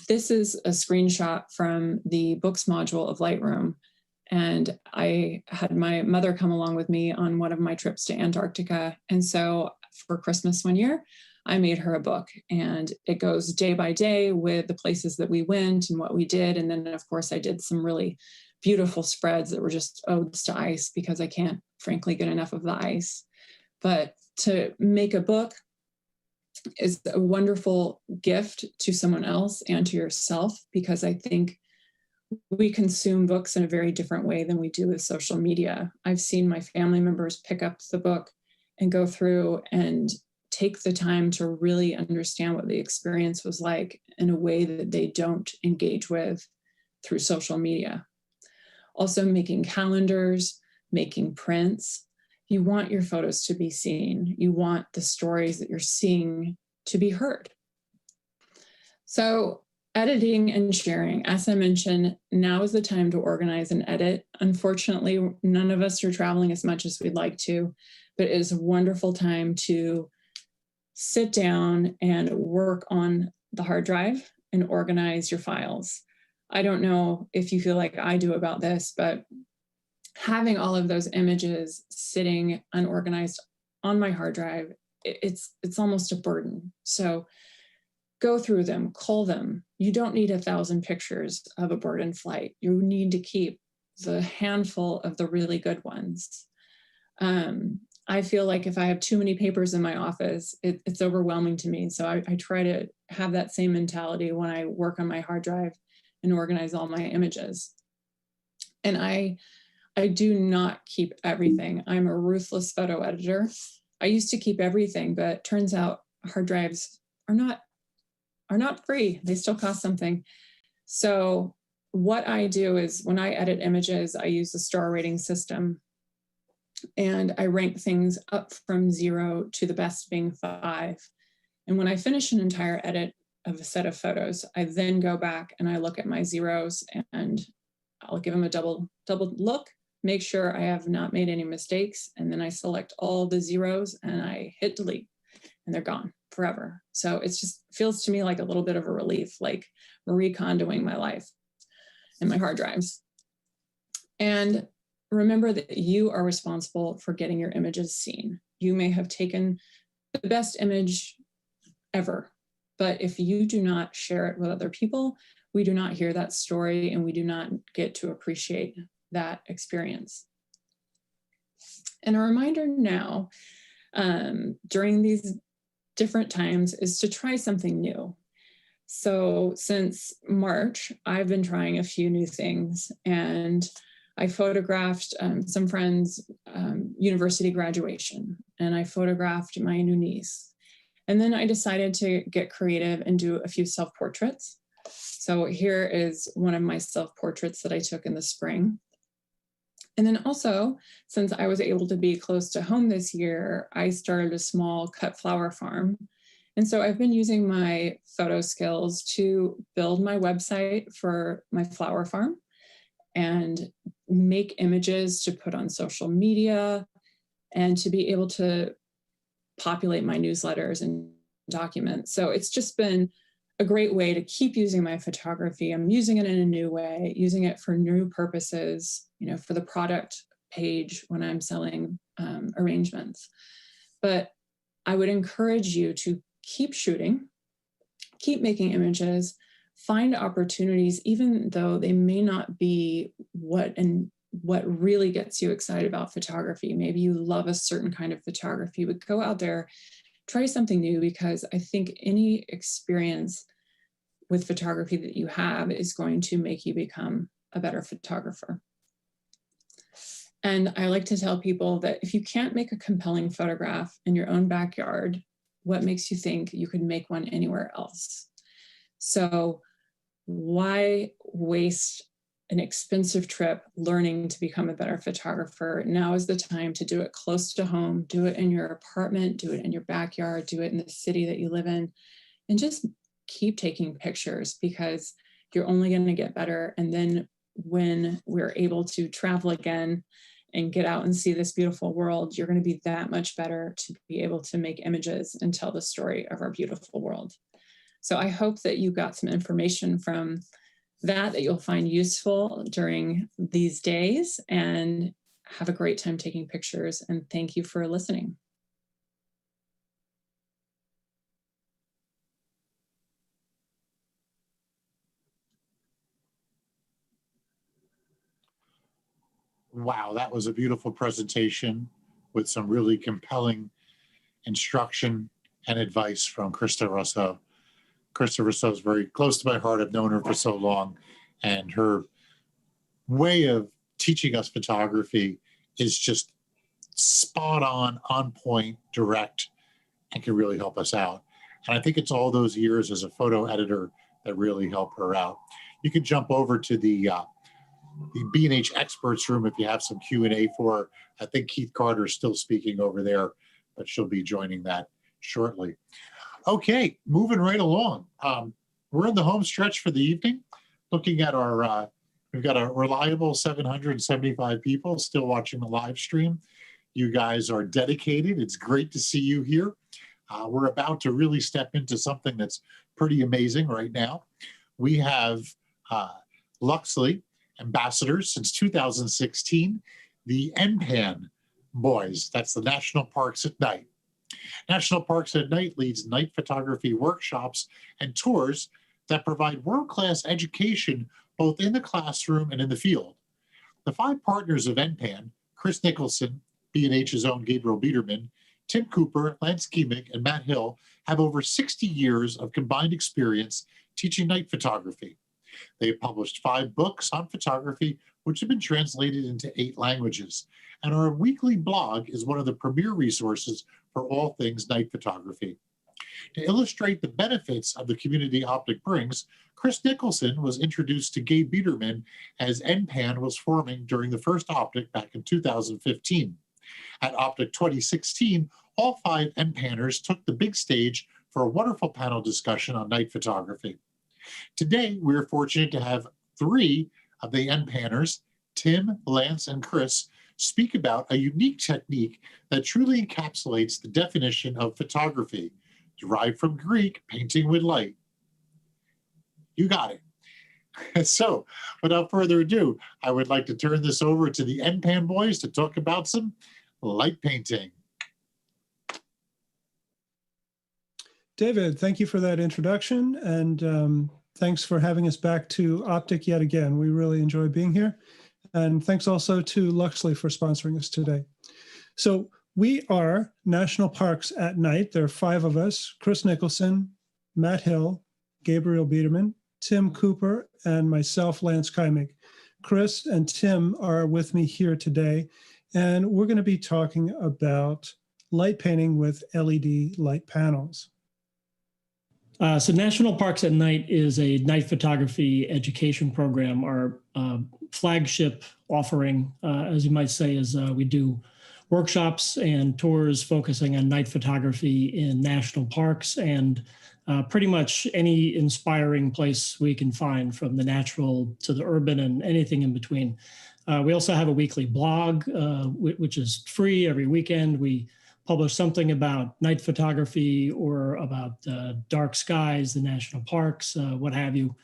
this is a screenshot from the books module of Lightroom. And I had my mother come along with me on one of my trips to Antarctica. And so for Christmas one year, I made her a book, and it goes day by day with the places that we went and what we did. And then of course I did some really beautiful spreads that were just odes to ice, because I can't frankly get enough of the ice. But to make a book is a wonderful gift to someone else and to yourself, because I think we consume books in a very different way than we do with social media. I've seen my family members pick up the book and go through and take the time to really understand what the experience was like in a way that they don't engage with through social media. Also making calendars, making prints. You want your photos to be seen. You want the stories that you're seeing to be heard. So editing and sharing, as I mentioned, now is the time to organize and edit. Unfortunately, none of us are traveling as much as we'd like to, but it is a wonderful time to sit down and work on the hard drive and organize your files. I don't know if you feel like I do about this, but having all of those images sitting unorganized on my hard drive, it's almost a burden. So go through them, cull them. You don't need 1,000 pictures of a bird in flight. You need to keep the handful of the really good ones. I feel like if I have too many papers in my office, it's overwhelming to me. So I try to have that same mentality when I work on my hard drive and organize all my images. And I do not keep everything. I'm a ruthless photo editor. I used to keep everything, but turns out hard drives are not free. They still cost something. So what I do is when I edit images, I use the star rating system, and I rank things up from 0 to the best being 5. And when I finish an entire edit of a set of photos, I then go back and I look at my zeros, and I'll give them a double look, make sure I have not made any mistakes. And then I select all the zeros and I hit delete, and they're gone forever. So it just feels to me like a little bit of a relief, like Marie Kondoing my life and my hard drives. And remember that you are responsible for getting your images seen. You may have taken the best image ever, but if you do not share it with other people, we do not hear that story, and we do not get to appreciate that experience. And a reminder now, during these different times, is to try something new. So since March, I've been trying a few new things, and I photographed some friends' university graduation, and I photographed my new niece. And then I decided to get creative and do a few self-portraits. So here is one of my self-portraits that I took in the spring. And then also, since I was able to be close to home this year, I started a small cut flower farm. And so I've been using my photo skills to build my website for my flower farm and make images to put on social media and to be able to populate my newsletters and documents. So it's just been a great way to keep using my photography. I'm using it in a new way, using it for new purposes, for the product page when I'm selling arrangements. But I would encourage you to keep shooting, keep making images, find opportunities, even though they may not be what really gets you excited about photography. Maybe you love a certain kind of photography, but go out there, try something new, because I think any experience with photography that you have is going to make you become a better photographer. And I like to tell people that if you can't make a compelling photograph in your own backyard, what makes you think you could make one anywhere else? So why waste an expensive trip learning to become a better photographer? Now is the time to do it close to home, do it in your apartment, do it in your backyard, do it in the city that you live in, and just keep taking pictures, because you're only going to get better. And then when we're able to travel again and get out and see this beautiful world, you're going to be that much better to be able to make images and tell the story of our beautiful world. So I hope that you got some information from that you'll find useful during these days, and have a great time taking pictures. And thank you for listening. Wow, that was a beautiful presentation with some really compelling instruction and advice from Krista Rossow. Krista Rossow is very close to my heart. I've known her for so long, and her way of teaching us photography is just spot on point, direct, and can really help us out. And I think it's all those years as a photo editor that really help her out. You can jump over to the B&H experts room if you have some Q&A for her. I think Keith Carter is still speaking over there, but she'll be joining that shortly. Okay, moving right along. We're in the home stretch for the evening, looking at our, we've got a reliable 775 people still watching the live stream. You guys are dedicated. It's great to see you here. We're about to really step into something that's pretty amazing right now. We have Luxley ambassadors since 2016, the NPAN boys. That's the National Parks at Night. National Parks at Night leads night photography workshops and tours that provide world-class education both in the classroom and in the field. The 5 partners of NPAN, Chris Nicholson, B&H's own Gabriel Biederman, Tim Cooper, Lance Kiemig, and Matt Hill, have over 60 years of combined experience teaching night photography. They published 5 books on photography, which have been translated into 8 languages. And our weekly blog is one of the premier resources for all things night photography. To illustrate the benefits of the community OPTIC brings, Chris Nicholson was introduced to Gabe Biederman as NPAN was forming during the first OPTIC back in 2015. At OPTIC 2016, all 5 NPANers took the big stage for a wonderful panel discussion on night photography. Today, we're fortunate to have 3 of the NPANers, Tim, Lance, and Chris, speak about a unique technique that truly encapsulates the definition of photography, derived from Greek, painting with light. You got it. So, without further ado, I would like to turn this over to the NPAN boys to talk about some light painting. David, thank you for that introduction, and thanks for having us back to OPTIC yet again. We really enjoy being here. And thanks also to Luxley for sponsoring us today. So we are National Parks at Night. There are 5 of us: Chris Nicholson, Matt Hill, Gabriel Biederman, Tim Cooper, and myself, Lance Keimig. Chris and Tim are with me here today, and we're going to be talking about light painting with LED light panels. So National Parks at Night is a night photography education program. Our flagship offering, as you might say, is we do workshops and tours focusing on night photography in national parks and pretty much any inspiring place we can find, from the natural to the urban and anything in between. We also have a weekly blog, which is free every weekend. We publish something about night photography or about dark skies, the national parks, what have you.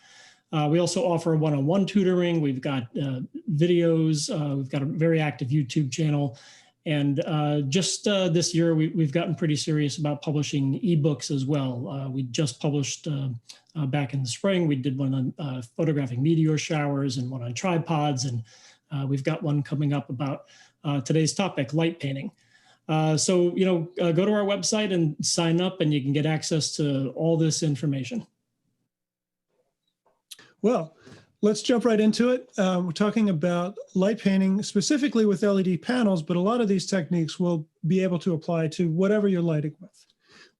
We also offer one-on-one tutoring. We've got videos. We've got a very active YouTube channel. And just this year, we've gotten pretty serious about publishing ebooks as well. We just published back in the spring. We did one on photographing meteor showers and one on tripods. And we've got one coming up about today's topic, light painting. So, go to our website and sign up, and you can get access to all this information. Well, let's jump right into it. We're talking about light painting specifically with LED panels, but a lot of these techniques will be able to apply to whatever you're lighting with.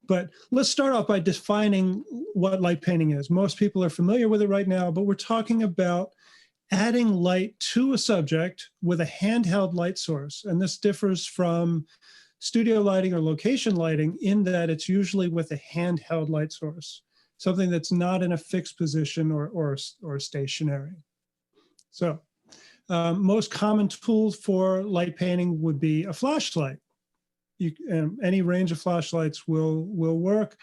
But let's start off by defining what light painting is. Most people are familiar with it right now, but we're talking about adding light to a subject with a handheld light source. And this differs from studio lighting or location lighting in that it's usually with a handheld light source, something that's not in a fixed position or stationary. So most common tools for light painting would be a flashlight. Any range of flashlights will work,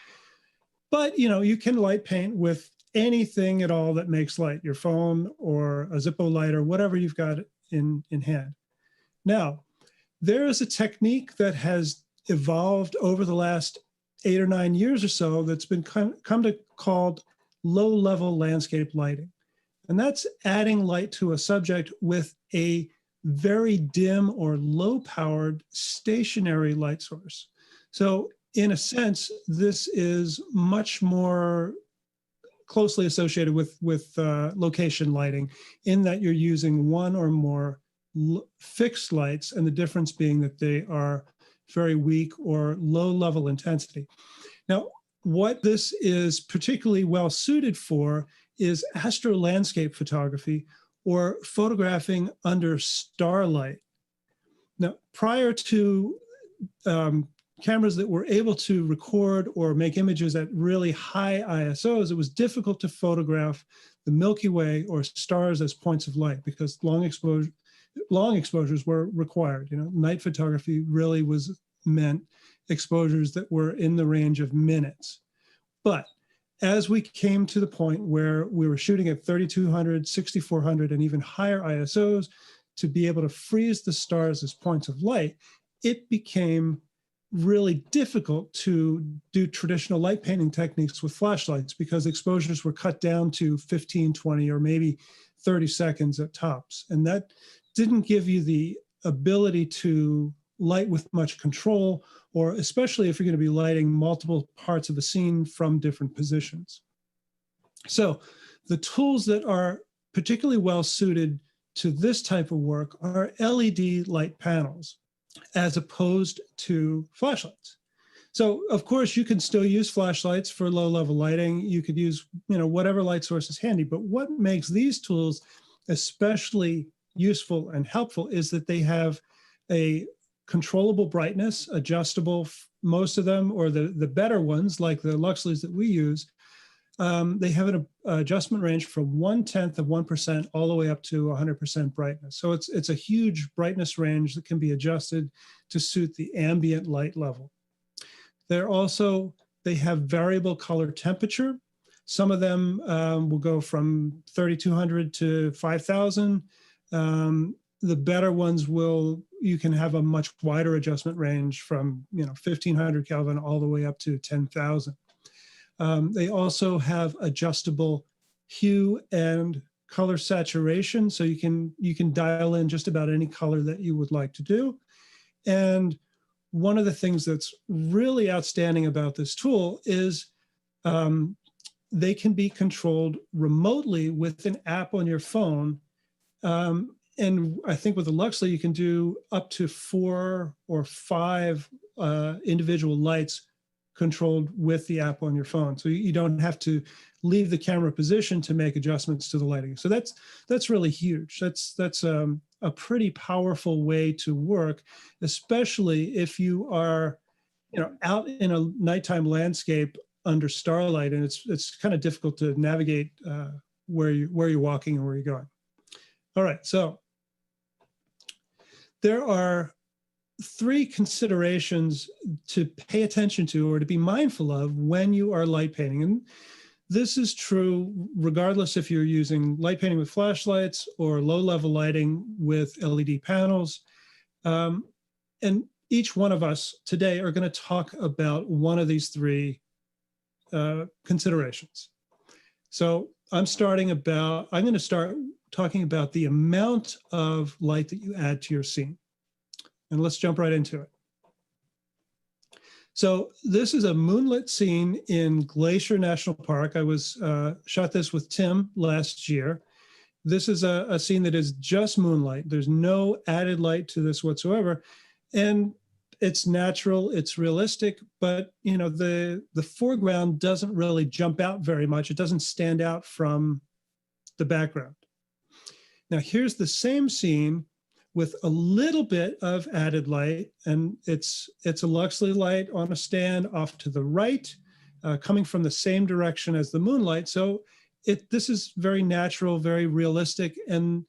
but you can light paint with anything at all that makes light, your phone or a Zippo lighter, whatever you've got in hand. Now, there is a technique that has evolved over the last 8 or 9 years or so that's been come to called low-level landscape lighting. And that's adding light to a subject with a very dim or low-powered stationary light source. So in a sense, this is much more closely associated with location lighting, in that you're using one or more fixed lights, and the difference being that they are very weak or low level intensity. Now, what this is particularly well suited for is astro landscape photography, or photographing under starlight. Now, prior to cameras that were able to record or make images at really high ISOs, it was difficult to photograph the Milky Way or stars as points of light because long exposures were required. Night photography really meant exposures that were in the range of minutes. But as we came to the point where we were shooting at 3200, 6400, and even higher ISOs to be able to freeze the stars as points of light, it became really difficult to do traditional light painting techniques with flashlights because exposures were cut down to 15, 20, or maybe 30 seconds at tops. And that didn't give you the ability to light with much control, or especially if you're going to be lighting multiple parts of a scene from different positions. So The tools that are particularly well suited to this type of work are LED light panels, as opposed to flashlights. So of course you can still use flashlights for low level lighting. You could use, whatever light source is handy, but what makes these tools especially useful and helpful is that they have a controllable brightness, adjustable, most of them, or the better ones like the Luxleys that we use, they have an adjustment range from 0.1% all the way up to 100% brightness. So it's a huge brightness range that can be adjusted to suit the ambient light level. They have variable color temperature. Some of them will go from 3,200 to 5,000. The better ones you can have a much wider adjustment range from 1,500 Kelvin all the way up to 10,000. They also have adjustable hue and color saturation, so you can dial in just about any color that you would like to do. And one of the things that's really outstanding about this tool is they can be controlled remotely with an app on your phone. And I think with the Luxley, you can do up to 4 or 5 individual lights controlled with the app on your phone. So you don't have to leave the camera position to make adjustments to the lighting. So that's really huge. That's a pretty powerful way to work, especially if you are, out in a nighttime landscape under starlight, and it's kind of difficult to navigate where you're walking and where you're going. All right, so there are 3 considerations to pay attention to or to be mindful of when you are light painting. And this is true regardless if you're using light painting with flashlights or low-level lighting with LED panels. And each one of us today are going to talk about one of these 3 considerations. So I'm going to start talking about the amount of light that you add to your scene. And let's jump right into it. So this is a moonlit scene in Glacier National Park. I shot this with Tim last year. This is a scene that is just moonlight. There's no added light to this whatsoever. And it's natural, it's realistic, but the foreground doesn't really jump out very much. It doesn't stand out from the background. Now here's the same scene with a little bit of added light, and it's a Luxley light on a stand off to the right, coming from the same direction as the moonlight. So this is very natural, very realistic, and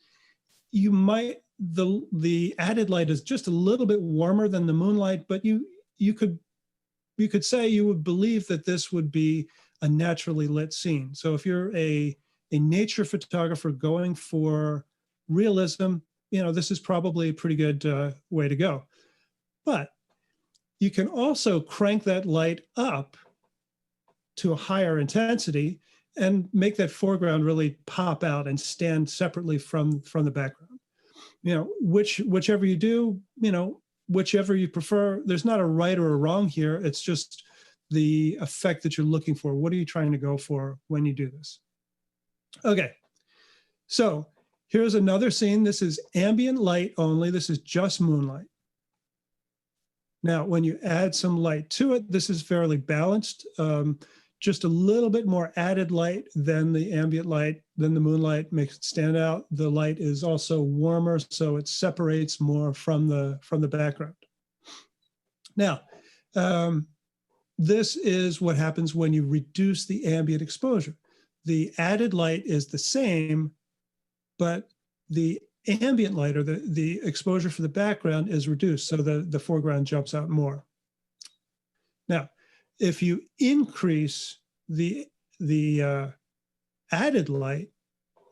the added light is just a little bit warmer than the moonlight, but you could say you would believe that this would be a naturally lit scene. So if you're a nature photographer going for realism, this is probably a pretty good way to go. But you can also crank that light up to a higher intensity and make that foreground really pop out and stand separately from the background. Whichever you do, whichever you prefer, there's not a right or a wrong here. It's just the effect that you're looking for. What are you trying to go for when you do this? Okay, so here's another scene. This is ambient light only. This is just moonlight. Now, when you add some light to it, this is fairly balanced. Just a little bit more added light than the ambient light, than the moonlight makes it stand out. The light is also warmer, so it separates more from the background. Now, this is what happens when you reduce the ambient exposure. The added light is the same, but the ambient light or the exposure for the background is reduced, so the foreground jumps out more. Now, if you increase the added light,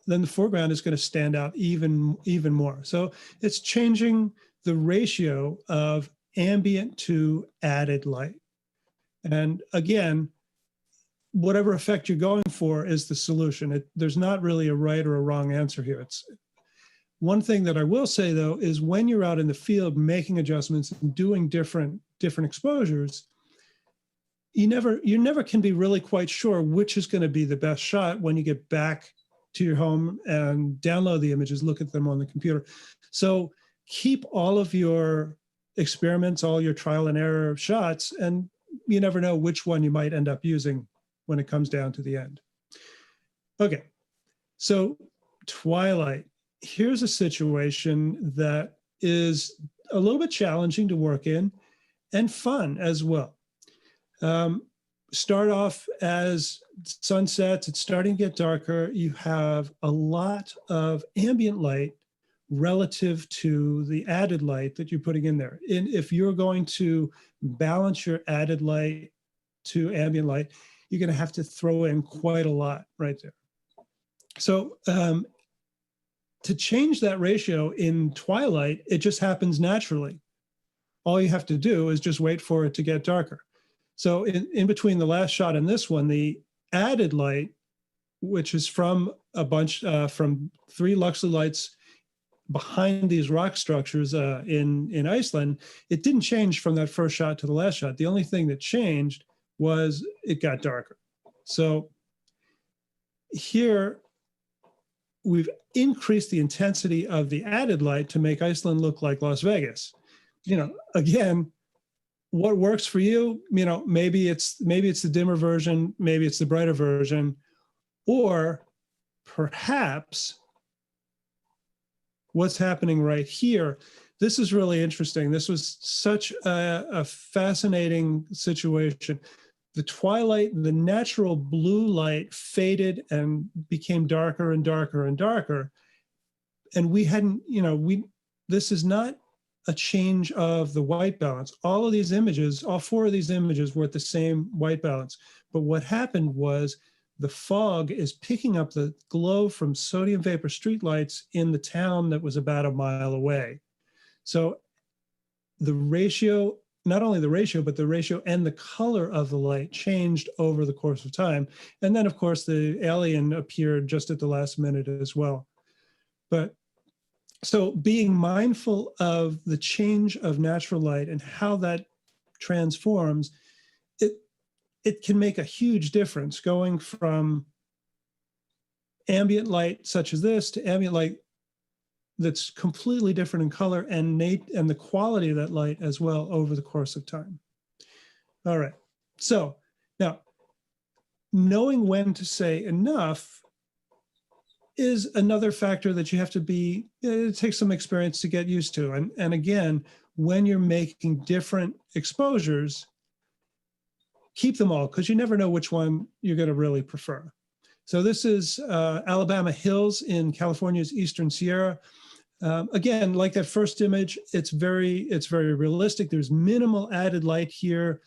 then the foreground is going to stand out even more. So it's changing the ratio of ambient to added light. And again, whatever effect you're going for is the solution. There's not really a right or a wrong answer here. It's one thing that I will say, though, is when you're out in the field making adjustments and doing different exposures, you never can be really quite sure which is going to be the best shot when you get back to your home and download the images, look at them on the computer. So keep all of your experiments, all your trial and error shots, and you never know which one you might end up using when it comes down to the end. Okay, so twilight. Here's a situation that is a little bit challenging to work in and fun as well. Start off as sunsets, it's starting to get darker. You have a lot of ambient light relative to the added light that you're putting in there. And if you're going to balance your added light to ambient light, you're going to have to throw in quite a lot right there. So to change that ratio in twilight, it just happens naturally. All you have to do is just wait for it to get darker. So in between the last shot and this one, the added light, which is from a bunch, from 3 Luxley lights behind these rock structures in Iceland, it didn't change from that first shot to the last shot. The only thing that changed was it got darker. So here we've increased the intensity of the added light to make Iceland look like Las Vegas. You know, again, what works for you, you know, maybe it's the dimmer version, maybe it's the brighter version, or perhaps what's happening right here. This is really interesting. This was such a fascinating situation. The twilight, the natural blue light faded and became darker and darker and darker. And we hadn't, you know, this is not a change of the white balance. All of these images, all 4 of these images were at the same white balance. But what happened was the fog is picking up the glow from sodium vapor streetlights in the town that was about a mile away. So the ratio, not only the ratio, but the ratio and the color of the light changed over the course of time. And then of course the alien appeared just at the last minute as well. But so being mindful of the change of natural light and how that transforms, it can make a huge difference going from ambient light such as this to ambient light that's completely different in color and the quality of that light as well over the course of time. All right, so now knowing when to say enough is another factor that you have to be, it takes some experience to get used to. And again, when you're making different exposures, keep them all, because you never know which one you're going to really prefer. So this is Alabama Hills in California's Eastern Sierra. Again, like that first image, it's very realistic. There's minimal added light here.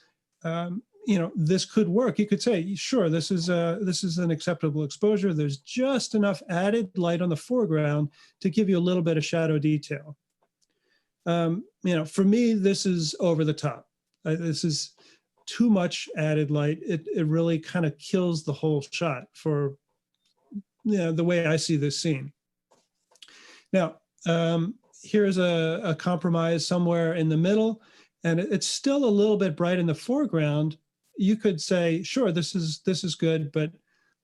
You know, this could work. You could say, sure, this is an acceptable exposure. There's just enough added light on the foreground to give you a little bit of shadow detail. You know, for me, this is over the top. This is too much added light. It really kind of kills the whole shot for, you know, the way I see this scene. Now, here's a compromise somewhere in the middle, and it's still a little bit bright in the foreground. You could say, sure, this is good, but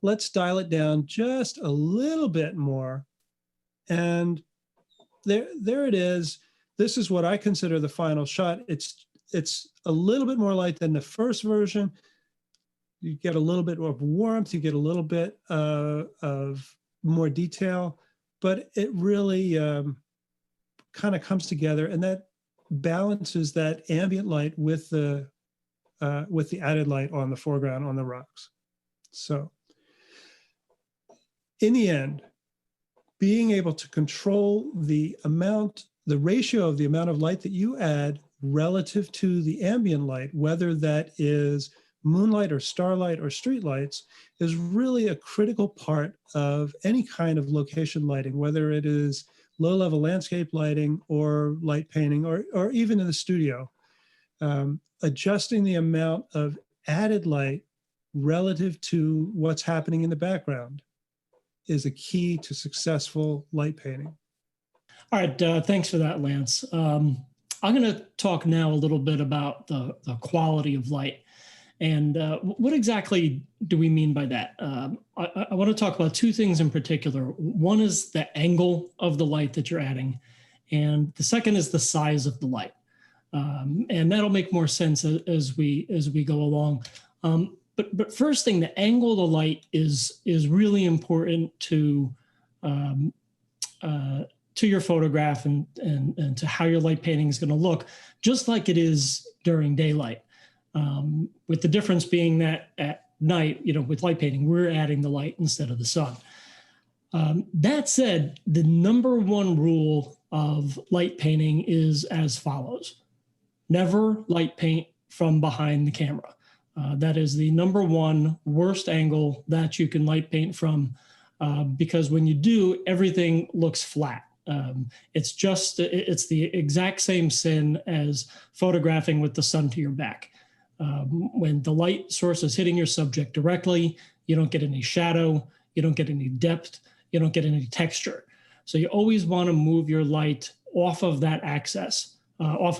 let's dial it down just a little bit more. And there it is. This is what I consider the final shot. It's a little bit more light than the first version. You get a little bit of warmth, you get a little bit of more detail, but it really kind of comes together, and that balances that ambient light with the added light on the foreground on the rocks. So in the end, being able to control the ratio of the amount of light that you add relative to the ambient light, whether that is moonlight or starlight or street lights, is really a critical part of any kind of location lighting, whether it is low-level landscape lighting or light painting, or even in the studio. Adjusting the amount of added light relative to what's happening in the background is a key to successful light painting. All right, thanks for that, Lance. I'm going to talk now a little bit about the quality of light. And what exactly do we mean by that? I want to talk about two things in particular. One is the angle of the light that you're adding, and the second is the size of the light. And that'll make more sense as we go along. But first thing, the angle of the light is really important to your photograph and to how your light painting is going to look, just like it is during daylight. With the difference being that at night, with light painting, we're adding the light instead of the sun. That said, the number one rule of light painting is as follows: never light paint from behind the camera. That is the number one worst angle that you can light paint from, because when you do, everything looks flat. It's the exact same sin as photographing with the sun to your back. When the light source is hitting your subject directly, you don't get any shadow, you don't get any depth, you don't get any texture. So you always want to move your light off of that axis. So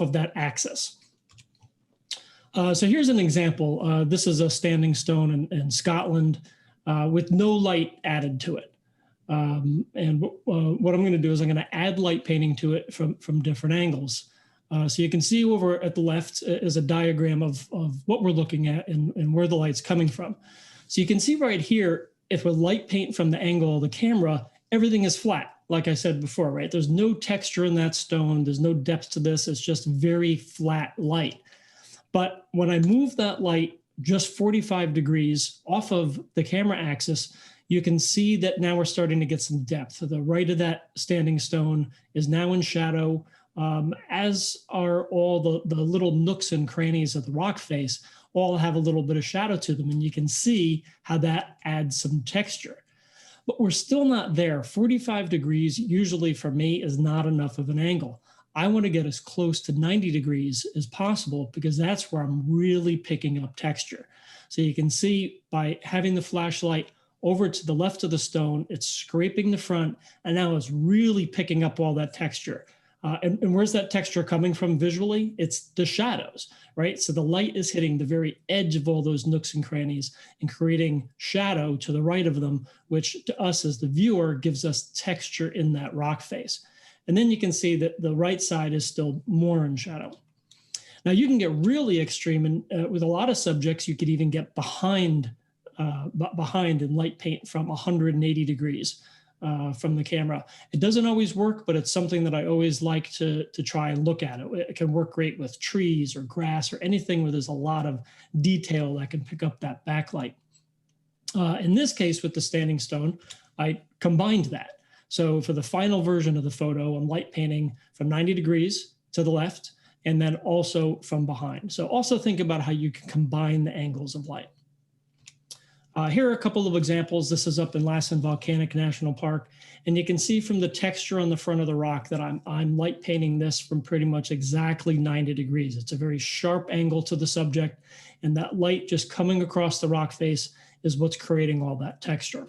here's an example. This is a standing stone in Scotland with no light added to it. And what I'm going to do is I'm going to add light painting to it from different angles. So you can see over at the left is a diagram of what we're looking at and where the light's coming from. So you can see right here, if we light paint from the angle of the camera, everything is flat. Like I said before, right? There's no texture in that stone. There's no depth to this. It's just very flat light. But when I move that light just 45 degrees off of the camera axis, you can see that now we're starting to get some depth. So the right of that standing stone is now in shadow, as are all the little nooks and crannies of the rock face, all have a little bit of shadow to them. And you can see how that adds some texture. But we're still not there. 45 degrees usually for me is not enough of an angle. I want to get as close to 90 degrees as possible because that's where I'm really picking up texture. So you can see by having the flashlight over to the left of the stone, it's scraping the front, and now it's really picking up all that texture. And where's that texture coming from visually? It's the shadows, right? So the light is hitting the very edge of all those nooks and crannies and creating shadow to the right of them, which to us as the viewer gives us texture in that rock face. And then you can see that the right side is still more in shadow. Now you can get really extreme, and with a lot of subjects, you could even get behind and light paint from 180 degrees from the camera. It doesn't always work, but it's something that I always like to try and look at. It can work great with trees or grass or anything where there's a lot of detail that can pick up that backlight. In this case, with the standing stone, I combined that. So for the final version of the photo, I'm light painting from 90 degrees to the left, and then also from behind. So also think about how you can combine the angles of light. Here are a couple of examples. This is up in Lassen Volcanic National Park. And you can see from the texture on the front of the rock that I'm light painting this from pretty much exactly 90 degrees. It's a very sharp angle to the subject. And that light just coming across the rock face is what's creating all that texture.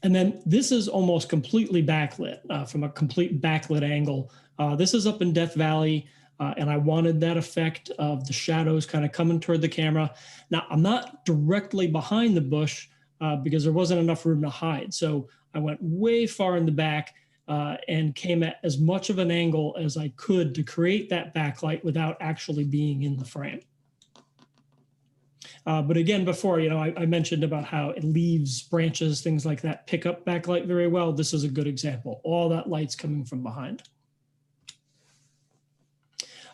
And then this is almost completely backlit from a complete backlit angle. This is up in Death Valley. And I wanted that effect of the shadows kind of coming toward the camera. Now, I'm not directly behind the bush because there wasn't enough room to hide. So I went way far in the back and came at as much of an angle as I could to create that backlight without actually being in the frame. But again, before, I mentioned about how it leaves, branches, things like that pick up backlight very well. This is a good example. All that light's coming from behind.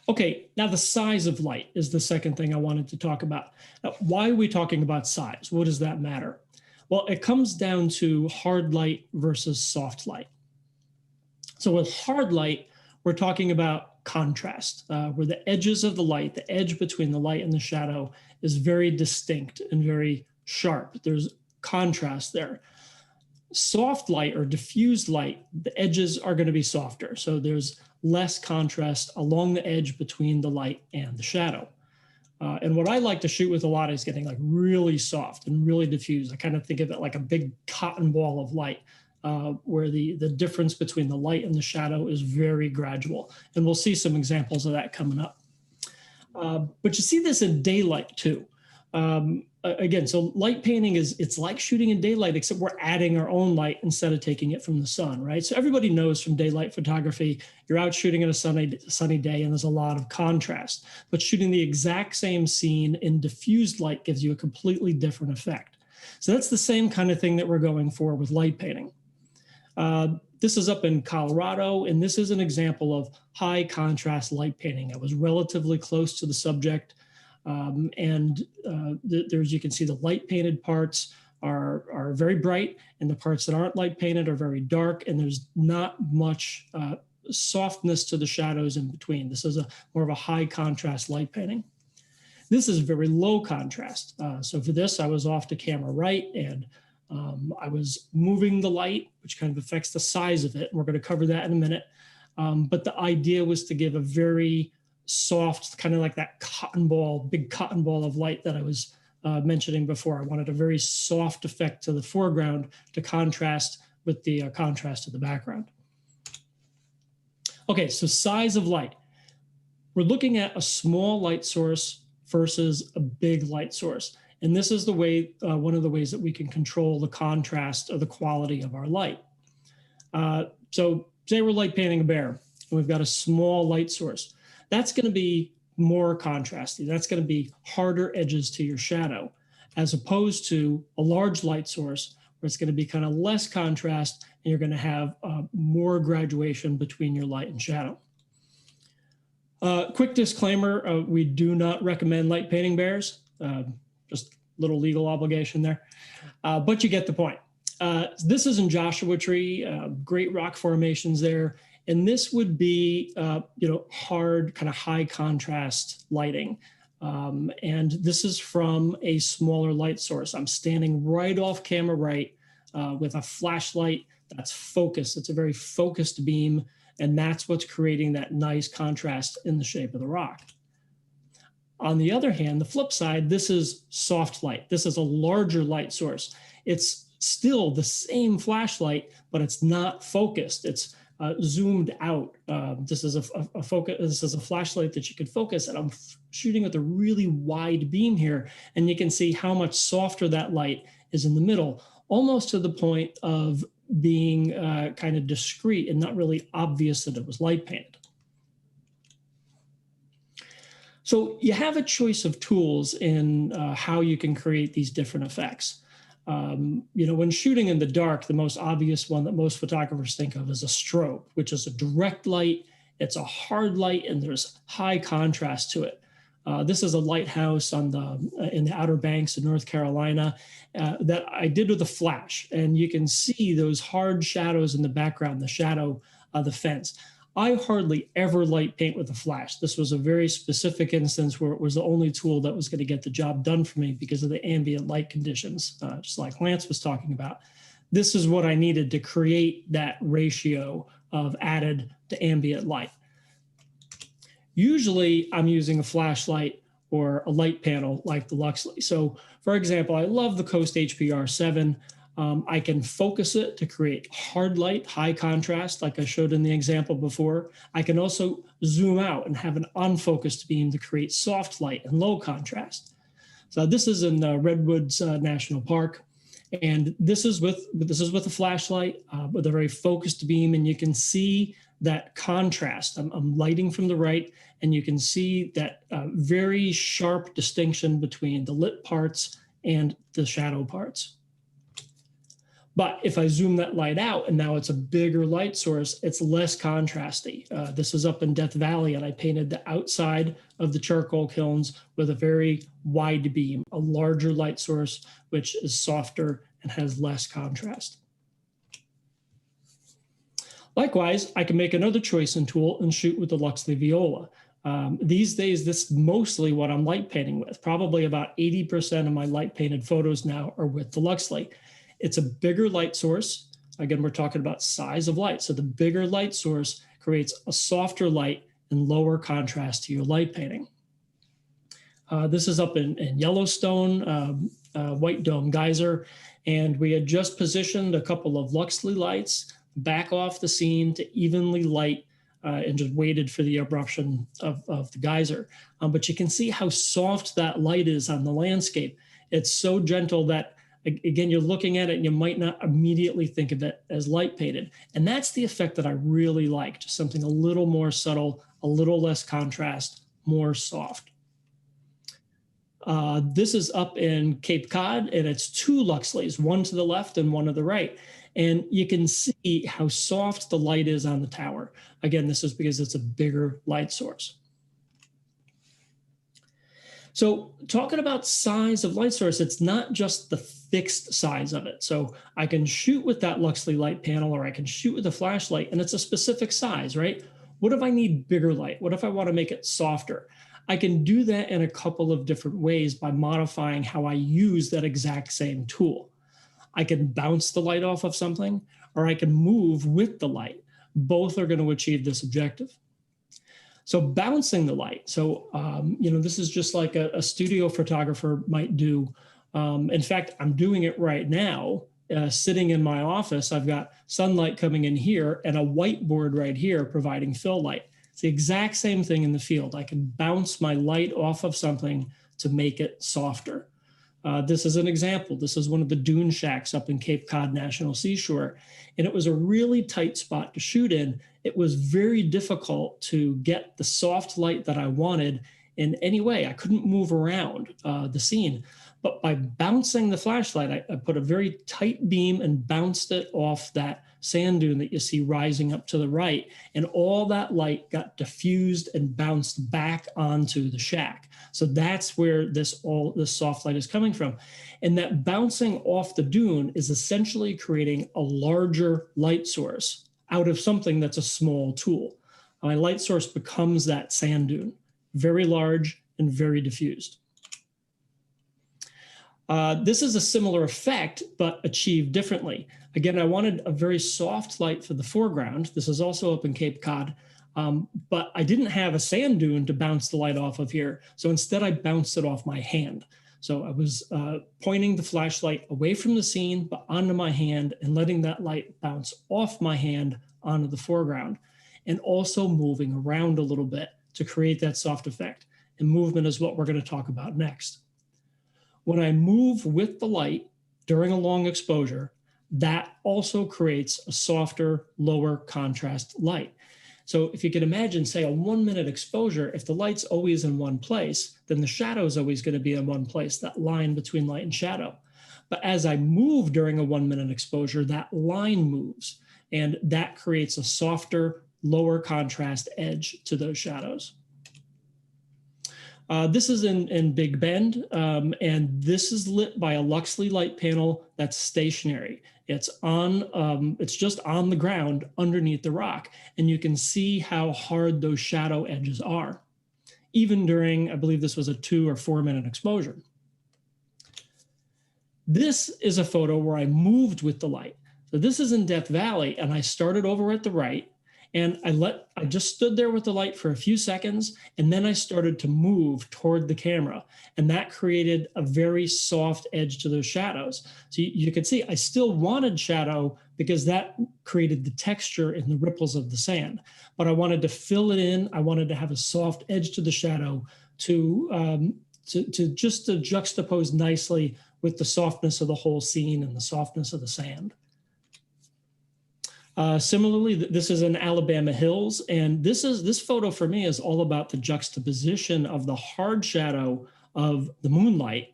Okay, now the size of light is the second thing I wanted to talk about. Now, why are we talking about size? What does that matter? Well, it comes down to hard light versus soft light. So with hard light, we're talking about contrast, where the edges of the light, the edge between the light and the shadow is very distinct and very sharp. There's contrast there. Soft light or diffused light, the edges are going to be softer. So there's less contrast along the edge between the light and the shadow. And what I like to shoot with a lot is getting like really soft and really diffused. I kind of think of it like a big cotton ball of light, where the difference between the light and the shadow is very gradual. And we'll see some examples of that coming up. But you see this in daylight too. Again, so light painting it's like shooting in daylight, except we're adding our own light instead of taking it from the sun, right? So everybody knows from daylight photography, you're out shooting in a sunny day and there's a lot of contrast, but shooting the exact same scene in diffused light gives you a completely different effect. So that's the same kind of thing that we're going for with light painting. This is up in Colorado, and this is an example of high contrast light painting. I was relatively close to the subject. There's, you can see the light painted parts are very bright, and the parts that aren't light painted are very dark, and there's not much softness to the shadows in between. This is more of a high contrast light painting. This is very low contrast. So for this, I was off to camera right, and I was moving the light, which kind of affects the size of it. And we're going to cover that in a minute. But the idea was to give a very soft, kind of like that cotton ball, big cotton ball of light that I was mentioning before. I wanted a very soft effect to the foreground to contrast with the contrast of the background. Okay, so size of light. We're looking at a small light source versus a big light source. And this is the way, one of the ways that we can control the contrast or the quality of our light. So say we're light painting a bear, and we've got a small light source. That's going to be more contrasty. That's going to be harder edges to your shadow, as opposed to a large light source where it's going to be kind of less contrast, and you're going to have more graduation between your light and shadow. Quick disclaimer, we do not recommend light painting bears. Just a little legal obligation there, but you get the point. This is in Joshua Tree, great rock formations there. And this would be, hard, kind of high contrast lighting. And this is from a smaller light source. I'm standing right off camera right with a flashlight that's focused. It's a very focused beam, and that's what's creating that nice contrast in the shape of the rock. On the other hand, the flip side, this is soft light. This is a larger light source. It's still the same flashlight, but it's not focused. It's zoomed out. This is a focus. This is a flashlight that you could focus, and I'm shooting with a really wide beam here, and you can see how much softer that light is in the middle, almost to the point of being kind of discreet and not really obvious that it was light painted. So you have a choice of tools in how you can create these different effects. When shooting in the dark, the most obvious one that most photographers think of is a strobe, which is a direct light. It's a hard light, and there's high contrast to it. This is a lighthouse in the Outer Banks of North Carolina that I did with a flash, and you can see those hard shadows in the background, the shadow of the fence. I hardly ever light paint with a flash. This was a very specific instance where it was the only tool that was going to get the job done for me because of the ambient light conditions, just like Lance was talking about. This is what I needed to create that ratio of added to ambient light. Usually I'm using a flashlight or a light panel like the Luxley. So for example, I love the Coast HPR7. I can focus it to create hard light, high contrast, like I showed in the example before. I can also zoom out and have an unfocused beam to create soft light and low contrast. So this is in Redwoods National Park, and this is with a flashlight with a very focused beam, and you can see that contrast. I'm lighting from the right, and you can see that very sharp distinction between the lit parts and the shadow parts. But if I zoom that light out and now it's a bigger light source, it's less contrasty. This is up in Death Valley, and I painted the outside of the charcoal kilns with a very wide beam, a larger light source, which is softer and has less contrast. Likewise, I can make another choice and tool and shoot with the Luxley Viola. These days, this is mostly what I'm light painting with. Probably about 80% of my light painted photos now are with the Luxley. It's a bigger light source. Again, we're talking about size of light. So the bigger light source creates a softer light and lower contrast to your light painting. This is up in Yellowstone, White Dome Geyser, and we had just positioned a couple of Luxley lights back off the scene to evenly light and just waited for the eruption of the geyser. But you can see how soft that light is on the landscape. It's so gentle that, again, you're looking at it and you might not immediately think of it as light painted. And that's the effect that I really like, just something a little more subtle, a little less contrast, more soft. This is up in Cape Cod, and it's 2 Luxleys, one to the left and one to the right. And you can see how soft the light is on the tower. Again, this is because it's a bigger light source. So talking about size of light source, it's not just the fixed size of it. So I can shoot with that Luxley light panel, or I can shoot with a flashlight, and it's a specific size, right? What if I need bigger light? What if I want to make it softer? I can do that in a couple of different ways by modifying how I use that exact same tool. I can bounce the light off of something, or I can move with the light. Both are going to achieve this objective. So bouncing the light. So, this is just like a studio photographer might do. In fact, I'm doing it right now, sitting in my office. I've got sunlight coming in here and a whiteboard right here providing fill light. It's the exact same thing in the field. I can bounce my light off of something to make it softer. This is an example. This is one of the dune shacks up in Cape Cod National Seashore, and it was a really tight spot to shoot in. It was very difficult to get the soft light that I wanted in any way. I couldn't move around the scene, but by bouncing the flashlight, I put a very tight beam and bounced it off that sand dune that you see rising up to the right, and all that light got diffused and bounced back onto the shack. So that's where this soft light is coming from. And that bouncing off the dune is essentially creating a larger light source out of something that's a small tool. My light source becomes that sand dune, very large and very diffused. This is a similar effect, but achieved differently. Again, I wanted a very soft light for the foreground. This is also up in Cape Cod, but I didn't have a sand dune to bounce the light off of here. So instead I bounced it off my hand. So I was pointing the flashlight away from the scene, but onto my hand, and letting that light bounce off my hand onto the foreground, and also moving around a little bit to create that soft effect. And movement is what we're going to talk about next. When I move with the light during a long exposure, that also creates a softer, lower contrast light. So if you can imagine, say, a 1-minute exposure, if the light's always in one place, then the shadow is always going to be in one place, that line between light and shadow. But as I move during a 1-minute exposure, that line moves, and that creates a softer, lower contrast edge to those shadows. This is in Big Bend, and this is lit by a Luxley light panel that's stationary. It's just on the ground underneath the rock, and you can see how hard those shadow edges are, even during, I believe this was a 2 or 4-minute exposure. This is a photo where I moved with the light. So this is in Death Valley, and I started over at the right, and I just stood there with the light for a few seconds, and then I started to move toward the camera, and that created a very soft edge to those shadows. So you can see I still wanted shadow because that created the texture in the ripples of the sand, but I wanted to fill it in. I wanted to have a soft edge to the shadow to juxtapose nicely with the softness of the whole scene and the softness of the sand. Similarly, this is in Alabama Hills, and this photo for me is all about the juxtaposition of the hard shadow of the moonlight,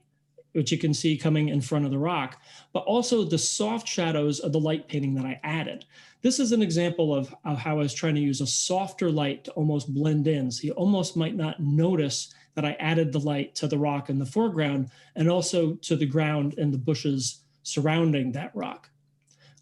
which you can see coming in front of the rock, but also the soft shadows of the light painting that I added. This is an example of how I was trying to use a softer light to almost blend in, so you almost might not notice that I added the light to the rock in the foreground and also to the ground and the bushes surrounding that rock.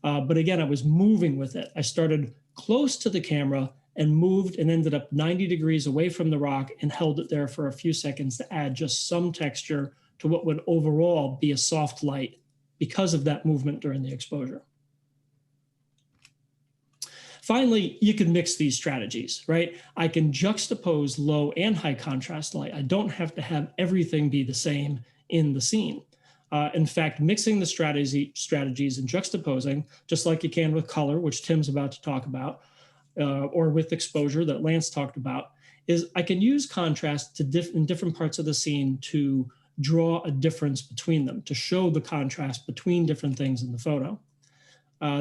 But again, I was moving with it. I started close to the camera and moved and ended up 90 degrees away from the rock and held it there for a few seconds to add just some texture to what would overall be a soft light because of that movement during the exposure. Finally, you can mix these strategies, right? I can juxtapose low and high contrast light. I don't have to have everything be the same in the scene. In fact, mixing the strategies and juxtaposing, just like you can with color, which Tim's about to talk about, or with exposure that Lance talked about, is I can use contrast in different parts of the scene to draw a difference between them, to show the contrast between different things in the photo.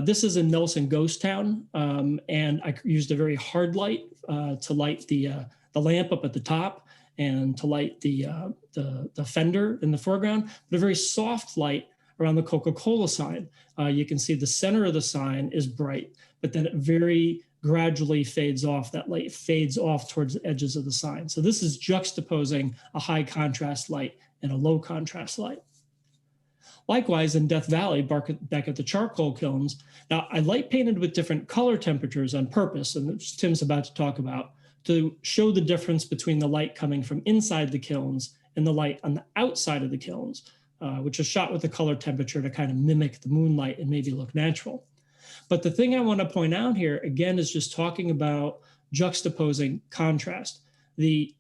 This is in Nelson Ghost Town, and I used a very hard light to light the lamp up at the top and to light the fender in the foreground, but a very soft light around the Coca-Cola sign. You can see the center of the sign is bright, but then it very gradually fades off. That light fades off towards the edges of the sign. So this is juxtaposing a high contrast light and a low contrast light. Likewise, in Death Valley, back at the charcoal kilns, now I light painted with different color temperatures on purpose, and which Tim's about to talk about, to show the difference between the light coming from inside the kilns and the light on the outside of the kilns, which is shot with the color temperature to kind of mimic the moonlight and maybe look natural. But the thing I want to point out here, again, is just talking about juxtaposing contrast. The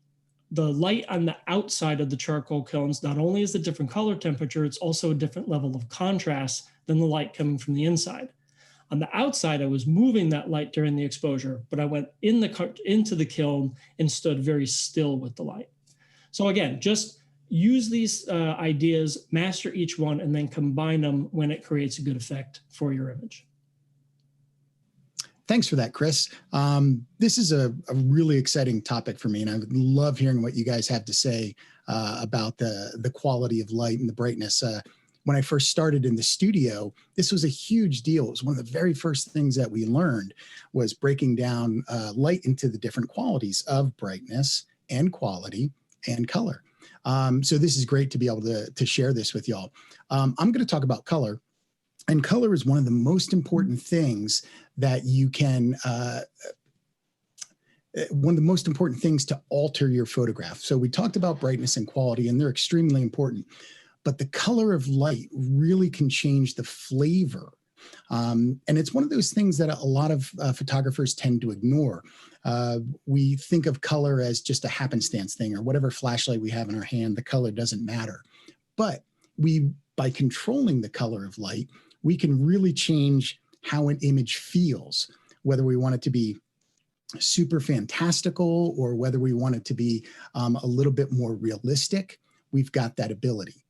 light on the outside of the charcoal kilns not only is a different color temperature, it's also a different level of contrast than the light coming from the inside. On the outside, I was moving that light during the exposure, but I went into the kiln and stood very still with the light. So again, just use these ideas, master each one, and then combine them when it creates a good effect for your image. Thanks for that, Chris. This is a really exciting topic for me, and I would love hearing what you guys have to say about the quality of light and the brightness. When I first started in the studio, this was a huge deal. It was one of the very first things that we learned was breaking down light into the different qualities of brightness and quality and color. So this is great to be able to share this with y'all. I'm going to talk about color. And color is one of the most important things that you can, one of the most important things to alter your photograph. So we talked about brightness and quality, and they're extremely important. But the color of light really can change the flavor. And it's one of those things that a lot of photographers tend to ignore. We think of color as just a happenstance thing, or whatever flashlight we have in our hand, the color doesn't matter. But by controlling the color of light, we can really change how an image feels, whether we want it to be super fantastical or whether we want it to be a little bit more realistic. We've got that ability.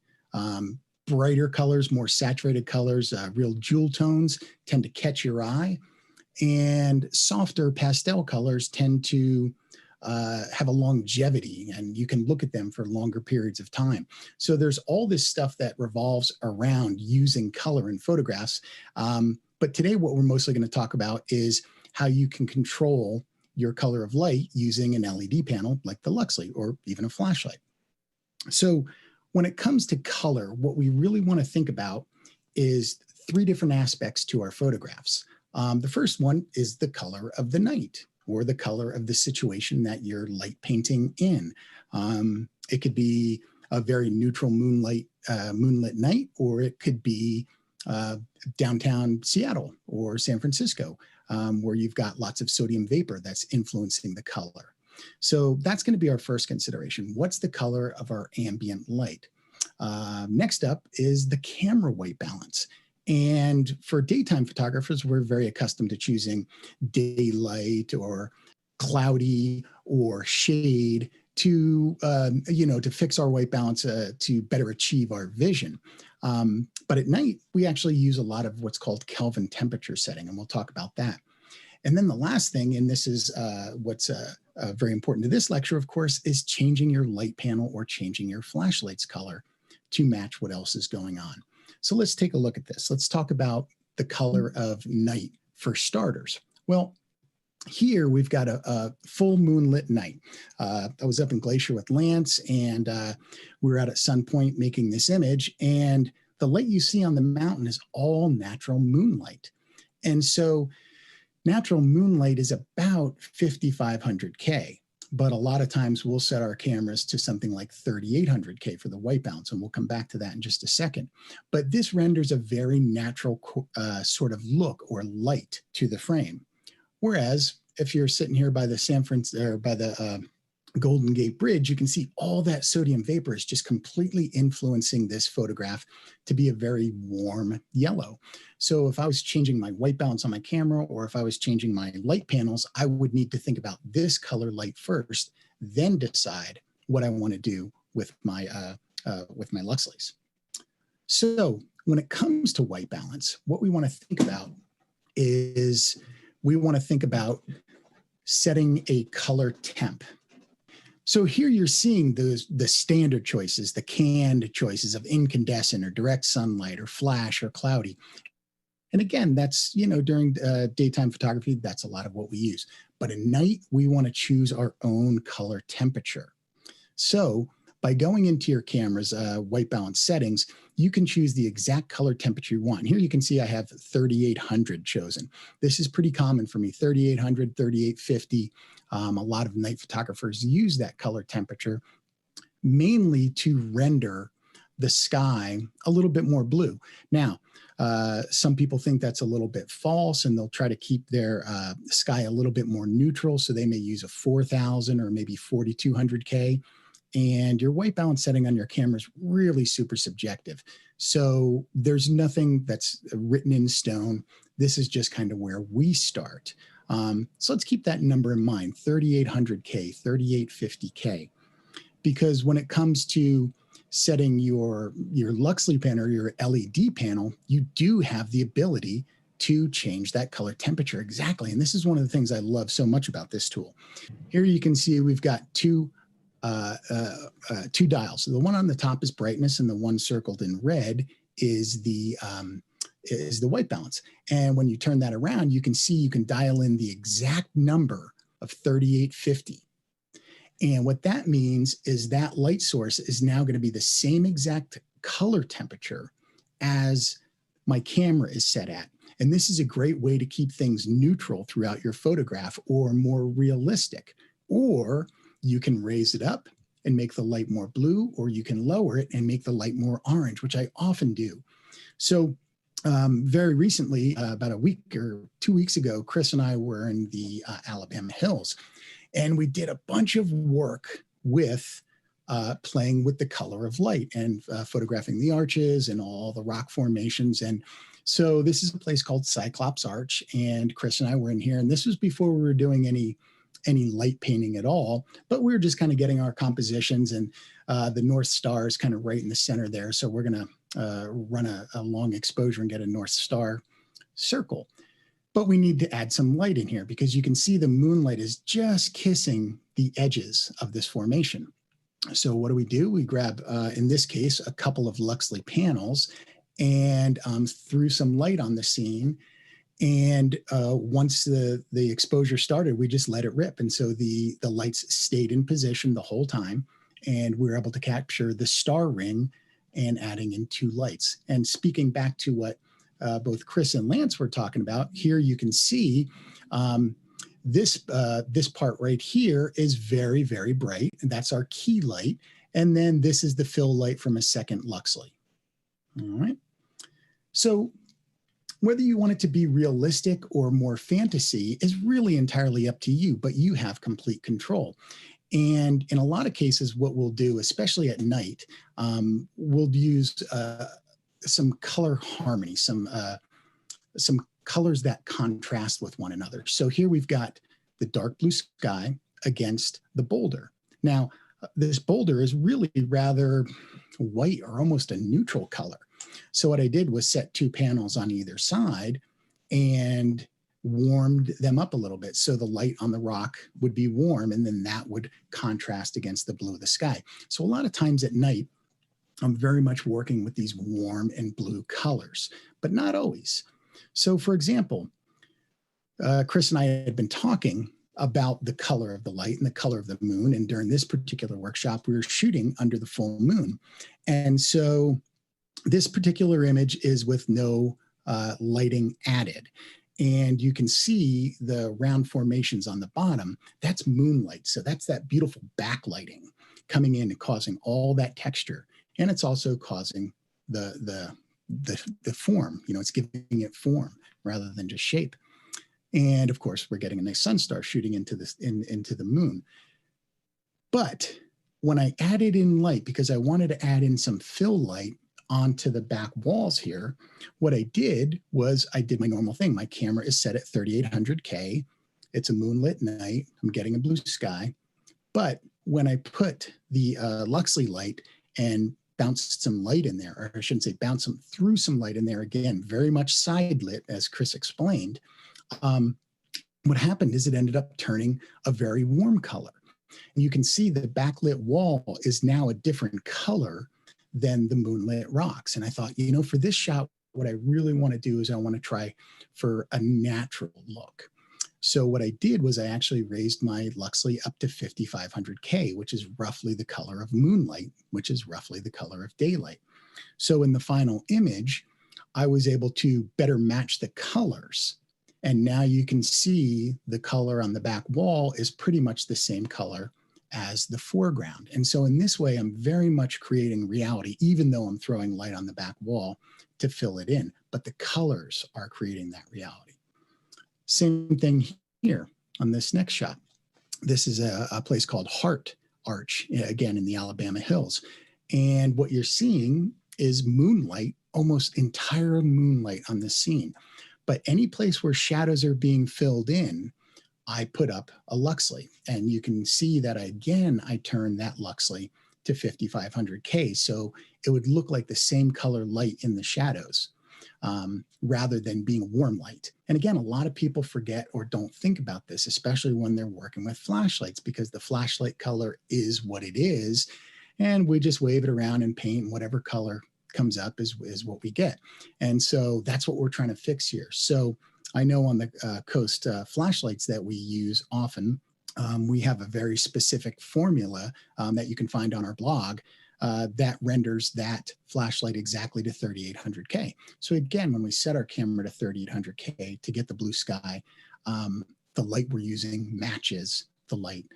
Brighter colors, more saturated colors, real jewel tones tend to catch your eye, and softer pastel colors tend to have a longevity, and you can look at them for longer periods of time. So there's all this stuff that revolves around using color in photographs. But today what we're mostly going to talk about is how you can control your color of light using an LED panel like the Luxley or even a flashlight. So when it comes to color, what we really want to think about is three different aspects to our photographs. The first one is the color of the night, or the color of the situation that you're light painting in. It could be a very neutral moonlit night, or it could be downtown Seattle or San Francisco, where you've got lots of sodium vapor that's influencing the color. So that's going to be our first consideration. What's the color of our ambient light? Next up is the camera white balance. And for daytime photographers, we're very accustomed to choosing daylight or cloudy or shade to, to fix our white balance to better achieve our vision. But at night, we actually use a lot of what's called Kelvin temperature setting, and we'll talk about that. And then the last thing, and this is what's very important to this lecture, of course, is changing your light panel or changing your flashlight's color to match what else is going on. So let's take a look at this. Let's talk about the color of night for starters. Well, here we've got a full moonlit night. I was up in Glacier with Lance, and we were out at Sun Point making this image, and the light you see on the mountain is all natural moonlight. And so natural moonlight is about 5,500 K, but a lot of times we'll set our cameras to something like 3,800 K for the white balance, and we'll come back to that in just a second. But this renders a very natural sort of look or light to the frame. Whereas if you're sitting here by the Golden Gate Bridge, you can see all that sodium vapor is just completely influencing this photograph to be a very warm yellow. So if I was changing my white balance on my camera, or if I was changing my light panels, I would need to think about this color light first, then decide what I want to do with my Luxleys. So when it comes to white balance, what we want to think about is we want to think about setting a color temp. So here you're seeing the standard choices, the canned choices of incandescent or direct sunlight or flash or cloudy. And again, that's, during daytime photography, that's a lot of what we use. But at night, we want to choose our own color temperature. So by going into your camera's white balance settings, you can choose the exact color temperature you want. Here you can see I have 3800 chosen. This is pretty common for me, 3800, 3850. A lot of night photographers use that color temperature mainly to render the sky a little bit more blue. Now, some people think that's a little bit false, and they'll try to keep their sky a little bit more neutral. So they may use a 4000 or maybe 4200K. And your white balance setting on your camera is really super subjective. So there's nothing that's written in stone. This is just kind of where we start. So let's keep that number in mind, 3800K, 3850K. Because when it comes to setting your Luxley panel or your LED panel, you do have the ability to change that color temperature exactly. And this is one of the things I love so much about this tool. Here you can see we've got two dials. So the one on the top is brightness, and the one circled in red is the white balance. And when you turn that around, you can see you can dial in the exact number of 3850. And what that means is that light source is now going to be the same exact color temperature as my camera is set at. And this is a great way to keep things neutral throughout your photograph, or more realistic. Or you can raise it up and make the light more blue, or you can lower it and make the light more orange, which I often do. So very recently, about a week or 2 weeks ago, Chris and I were in the Alabama hills, and we did a bunch of work with playing with the color of light and photographing the arches and all the rock formations. And so this is a place called Cyclops Arch, and Chris and I were in here, and this was before we were doing any light painting at all, but we were just kind of getting our compositions, and the North Star is kind of right in the center there. So we're going to run a long exposure and get a North Star circle. But we need to add some light in here, because you can see the moonlight is just kissing the edges of this formation. So what do? We grab, in this case, a couple of Luxley panels and threw some light on the scene. And once the exposure started, we just let it rip. And so the lights stayed in position the whole time, and we were able to capture the star ring and adding in two lights. And speaking back to what both Chris and Lance were talking about, here you can see this part right here is very, very bright, and that's our key light. And then this is the fill light from a second Luxley. All right. So whether you want it to be realistic or more fantasy is really entirely up to you, but you have complete control. And in a lot of cases, what we'll do, especially at night, we'll use some color harmony, some colors that contrast with one another. So here we've got the dark blue sky against the boulder. Now, this boulder is really rather white, or almost a neutral color. So what I did was set two panels on either side and warmed them up a little bit. So the light on the rock would be warm, and then that would contrast against the blue of the sky. So a lot of times at night, I'm very much working with these warm and blue colors, but not always. So for example, Chris and I had been talking about the color of the light and the color of the moon. And during this particular workshop, we were shooting under the full moon. And so this particular image is with no lighting added. And you can see the round formations on the bottom. That's moonlight. So that's that beautiful backlighting coming in and causing all that texture. And it's also causing the form, it's giving it form rather than just shape. And of course, we're getting a nice sun star shooting into the moon. But when I added in light, because I wanted to add in some fill light onto the back walls here, what I did was I did my normal thing. My camera is set at 3800K. It's a moonlit night. I'm getting a blue sky. But when I put the Luxley light and bounced some light in there, or I shouldn't say bounce some through some light in there, again, very much side lit, as Chris explained, what happened is it ended up turning a very warm color. And you can see the backlit wall is now a different color than the moonlit rocks. And I thought, you know, for this shot, what I really want to do is I want to try for a natural look. So what I did was I actually raised my Luxley up to 5500K, which is roughly the color of moonlight, which is roughly the color of daylight. So in the final image, I was able to better match the colors. And now you can see the color on the back wall is pretty much the same color as the foreground. And so in this way, I'm very much creating reality, even though I'm throwing light on the back wall to fill it in, but the colors are creating that reality. Same thing here on this next shot. This is a place called Hart Arch, again, in the Alabama hills. And what you're seeing is moonlight, almost entire moonlight on the scene. But any place where shadows are being filled in, I put up a Luxley. And you can see that, again, I turned that Luxley to 5500K. So it would look like the same color light in the shadows, rather than being warm light. And again, a lot of people forget or don't think about this, especially when they're working with flashlights, because the flashlight color is what it is. And we just wave it around and paint, and whatever color comes up is what we get. And so that's what we're trying to fix here. So I know on the coast flashlights that we use often, we have a very specific formula that you can find on our blog that renders that flashlight exactly to 3800K. So again, when we set our camera to 3800K to get the blue sky, the light we're using matches the light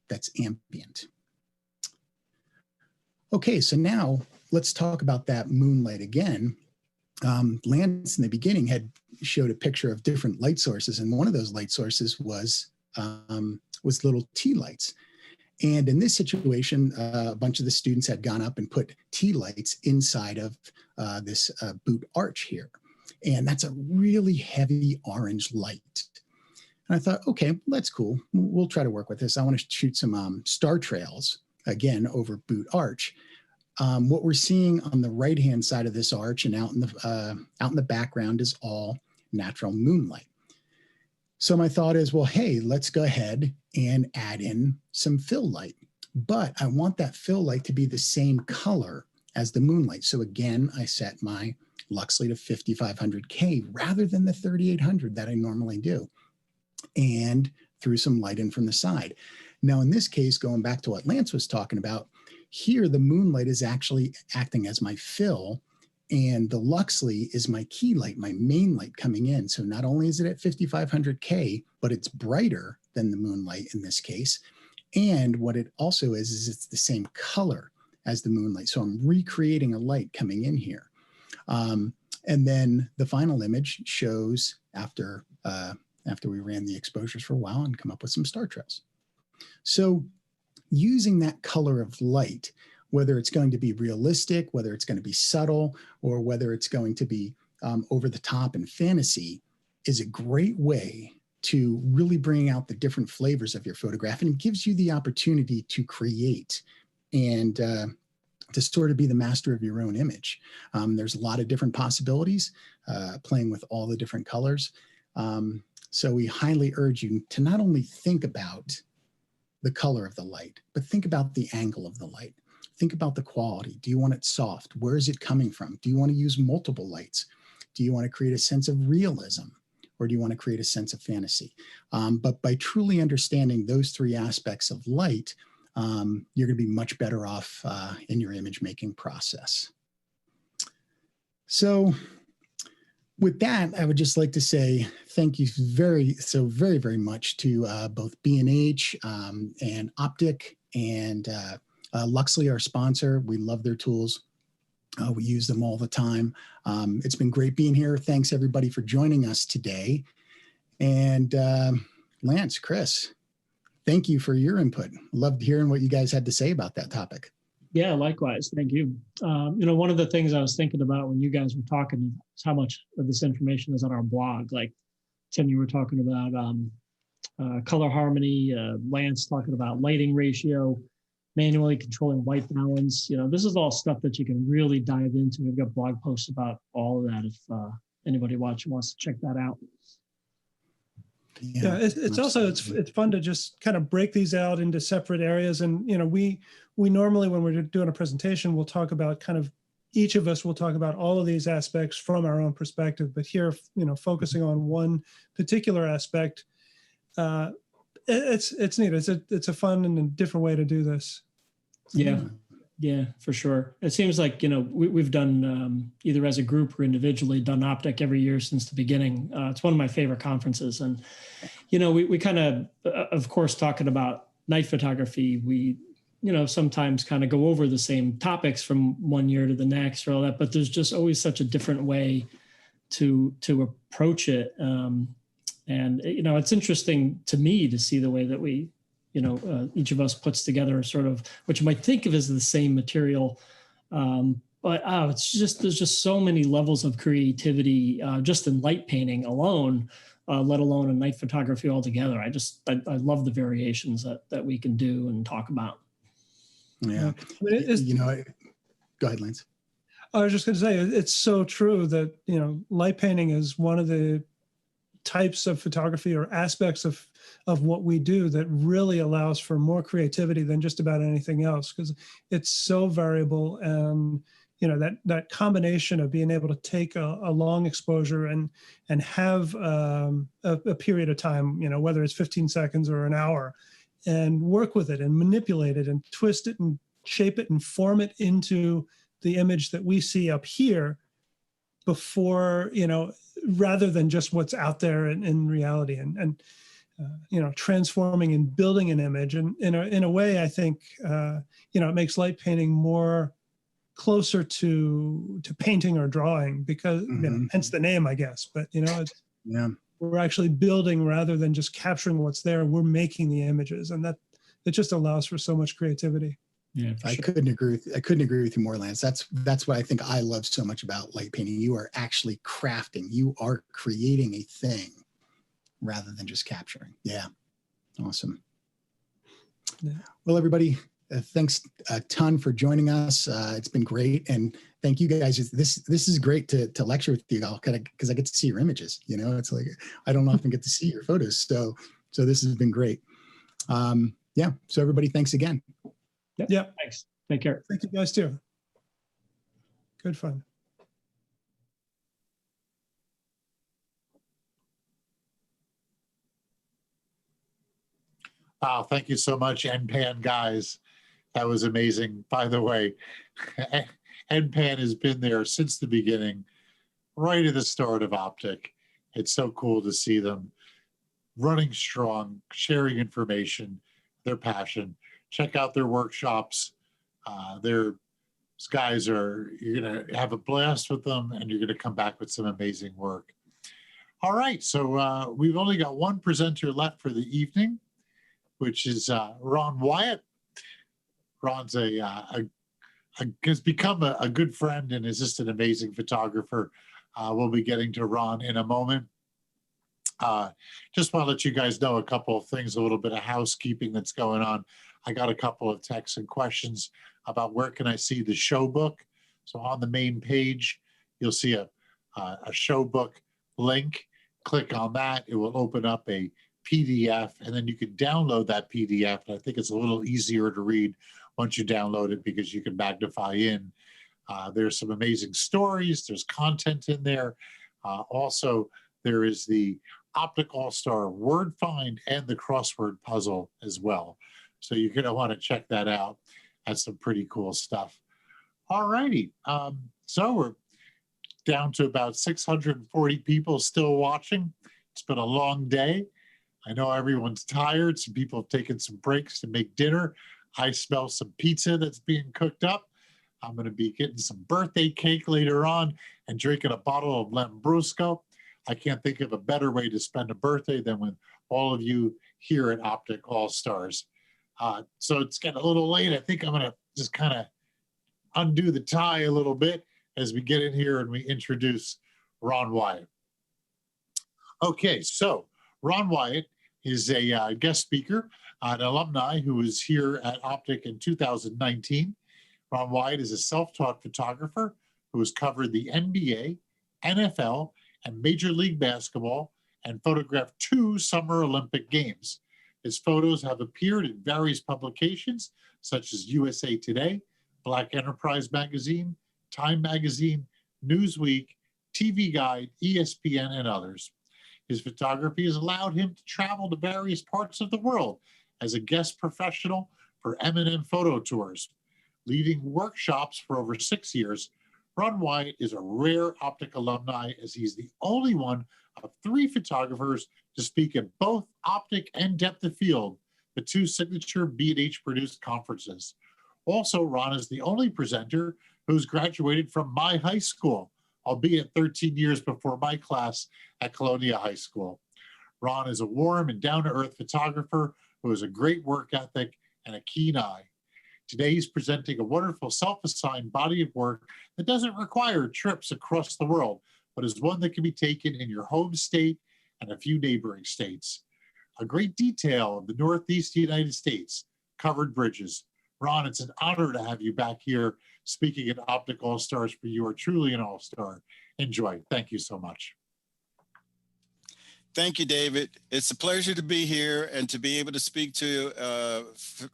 that's ambient. Okay, so now let's talk about that moonlight again. Lance in the beginning had showed a picture of different light sources, and one of those light sources was little tea lights. And in this situation, a bunch of the students had gone up and put tea lights inside of this boot arch here. And that's a really heavy orange light. And I thought, okay, that's cool. We'll try to work with this. I want to shoot some star trails, again, over boot arch. What we're seeing on the right-hand side of this arch and out in the background is all natural moonlight. So my thought is, well, hey, let's go ahead and add in some fill light. But I want that fill light to be the same color as the moonlight. So again, I set my Luxley to 5500K rather than the 3800 that I normally do, and threw some light in from the side. Now, in this case, going back to what Lance was talking about, here the moonlight is actually acting as my fill, and the Luxley is my key light, my main light coming in. So not only is it at 5500K, but it's brighter than the moonlight in this case. And what it also is it's the same color as the moonlight. So I'm recreating a light coming in here. And then the final image shows after we ran the exposures for a while and come up with some star trails. So using that color of light, whether it's going to be realistic, whether it's going to be subtle, or whether it's going to be over the top and fantasy, is a great way to really bring out the different flavors of your photograph. And it gives you the opportunity to create and to sort of be the master of your own image. There's a lot of different possibilities playing with all the different colors. So we highly urge you to not only think about the color of the light, but think about the angle of the light. Think about the quality. Do you want it soft? Where is it coming from? Do you want to use multiple lights? Do you want to create a sense of realism? Or do you want to create a sense of fantasy? But by truly understanding those three aspects of light, you're going to be much better off in your image making process. So with that, I would just like to say thank you very much to both B&H and OPTIC and Luxley, our sponsor. We love their tools. We use them all the time. It's been great being here. Thanks everybody for joining us today. And Lance, Chris, thank you for your input. Loved hearing what you guys had to say about that topic. Yeah, likewise. Thank you. One of the things I was thinking about when you guys were talking is how much of this information is on our blog. Like, Tim, you were talking about color harmony, Lance talking about lighting ratio, manually controlling white balance. This is all stuff that you can really dive into. We've got blog posts about all of that if anybody watching wants to check that out. Yeah, it's also it's fun to just kind of break these out into separate areas. And we normally, when we're doing a presentation, we'll talk about kind of, each of us will talk about all of these aspects from our own perspective. But here, focusing on one particular aspect, it's neat. It's a fun and a different way to do this. Yeah, for sure. It seems like, we've done either as a group or individually done OPTIC every year since the beginning. It's one of my favorite conferences. And, we kind of course, talking about night photography, we, sometimes kind of go over the same topics from one year to the next or all that, but there's just always such a different way to approach it. And, it's interesting to me to see the way that we, each of us puts together sort of, which you might think of as the same material. But there's just so many levels of creativity just in light painting alone, let alone in night photography altogether. I love the variations that we can do and talk about. Yeah. Go ahead, Lance. I was just going to say, it's so true that, light painting is one of the types of photography or aspects of what we do that really allows for more creativity than just about anything else, because it's so variable. And that combination of being able to take a long exposure and have a period of time, whether it's 15 seconds or an hour, and work with it and manipulate it and twist it and shape it and form it into the image that we see up here before, rather than just what's out there in reality, and transforming and building an image. And in a way, I think, it makes light painting more closer to painting or drawing, because hence the name, I guess. But we're actually building rather than just capturing what's there. We're making the images, and that it just allows for so much creativity. Yeah, I couldn't agree with you more, Lance. That's what I think I love so much about light painting. You are actually crafting. You are creating a thing rather than just capturing. Yeah, awesome. Yeah. Well, everybody, thanks a ton for joining us. It's been great, and thank you guys. This is great to lecture with you all, because I get to see your images. It's like I don't often get to see your photos, so this has been great. Yeah. So everybody, thanks again. Yeah. Thanks. Take care. Thank you guys too. Good fun. Wow, thank you so much, NPAN guys. That was amazing. By the way, NPAN has been there since the beginning, right at the start of OPTIC. It's so cool to see them running strong, sharing information, their passion. Check out their workshops. Their guys you're going to have a blast with them, and you're going to come back with some amazing work. All right, so we've only got one presenter left for the evening, which is Ron Wyatt. Ron's has become a good friend and is just an amazing photographer. We'll be getting to Ron in a moment. Just want to let you guys know a couple of things, a little bit of housekeeping that's going on. I got a couple of texts and questions about where can I see the show book. So on the main page, you'll see a show book link. Click on that. It will open up a PDF, and then you can download that PDF. And I think it's a little easier to read once you download it, because you can magnify in. There's some amazing stories. There's content in there. Also, there is the OPTIC All-Star Word Find and the crossword puzzle as well. So you're going to want to check that out. That's some pretty cool stuff. All righty. So we're down to about 640 people still watching. It's been a long day. I know everyone's tired. Some people have taken some breaks to make dinner. I smell some pizza that's being cooked up. I'm going to be getting some birthday cake later on and drinking a bottle of Lambrusco. I can't think of a better way to spend a birthday than with all of you here at Optic All-Stars. So it's getting a little late. I think I'm going to just kind of undo the tie a little bit as we get in here and we introduce Ron Wyatt. Okay, so Ron Wyatt is a guest speaker, an alumni who was here at Optic in 2019. Ron Wyatt is a self-taught photographer who has covered the NBA, NFL, and Major League Basketball and photographed 2 Summer Olympic Games. His photos have appeared in various publications such as USA Today, Black Enterprise Magazine, Time Magazine, Newsweek, TV Guide, ESPN, and others. His photography has allowed him to travel to various parts of the world as a guest professional for M&M Photo Tours. Leading workshops for over 6 years, Ron Wyatt is a rare Optic alumni as he's the only one of 3 photographers to speak at both Optic and Depth of Field, the 2 signature B&H produced conferences. Also, Ron is the only presenter who's graduated from my high school, albeit 13 years before my class at Colonia High School. Ron is a warm and down-to-earth photographer who has a great work ethic and a keen eye. Today, he's presenting a wonderful self-assigned body of work that doesn't require trips across the world, but is one that can be taken in your home state and a few neighboring states. A great detail of the Northeast United States, covered bridges. Ron, it's an honor to have you back here speaking at Optic All-Stars, for you are truly an all-star. Enjoy. Thank you so much. Thank you, David. It's a pleasure to be here and to be able to speak to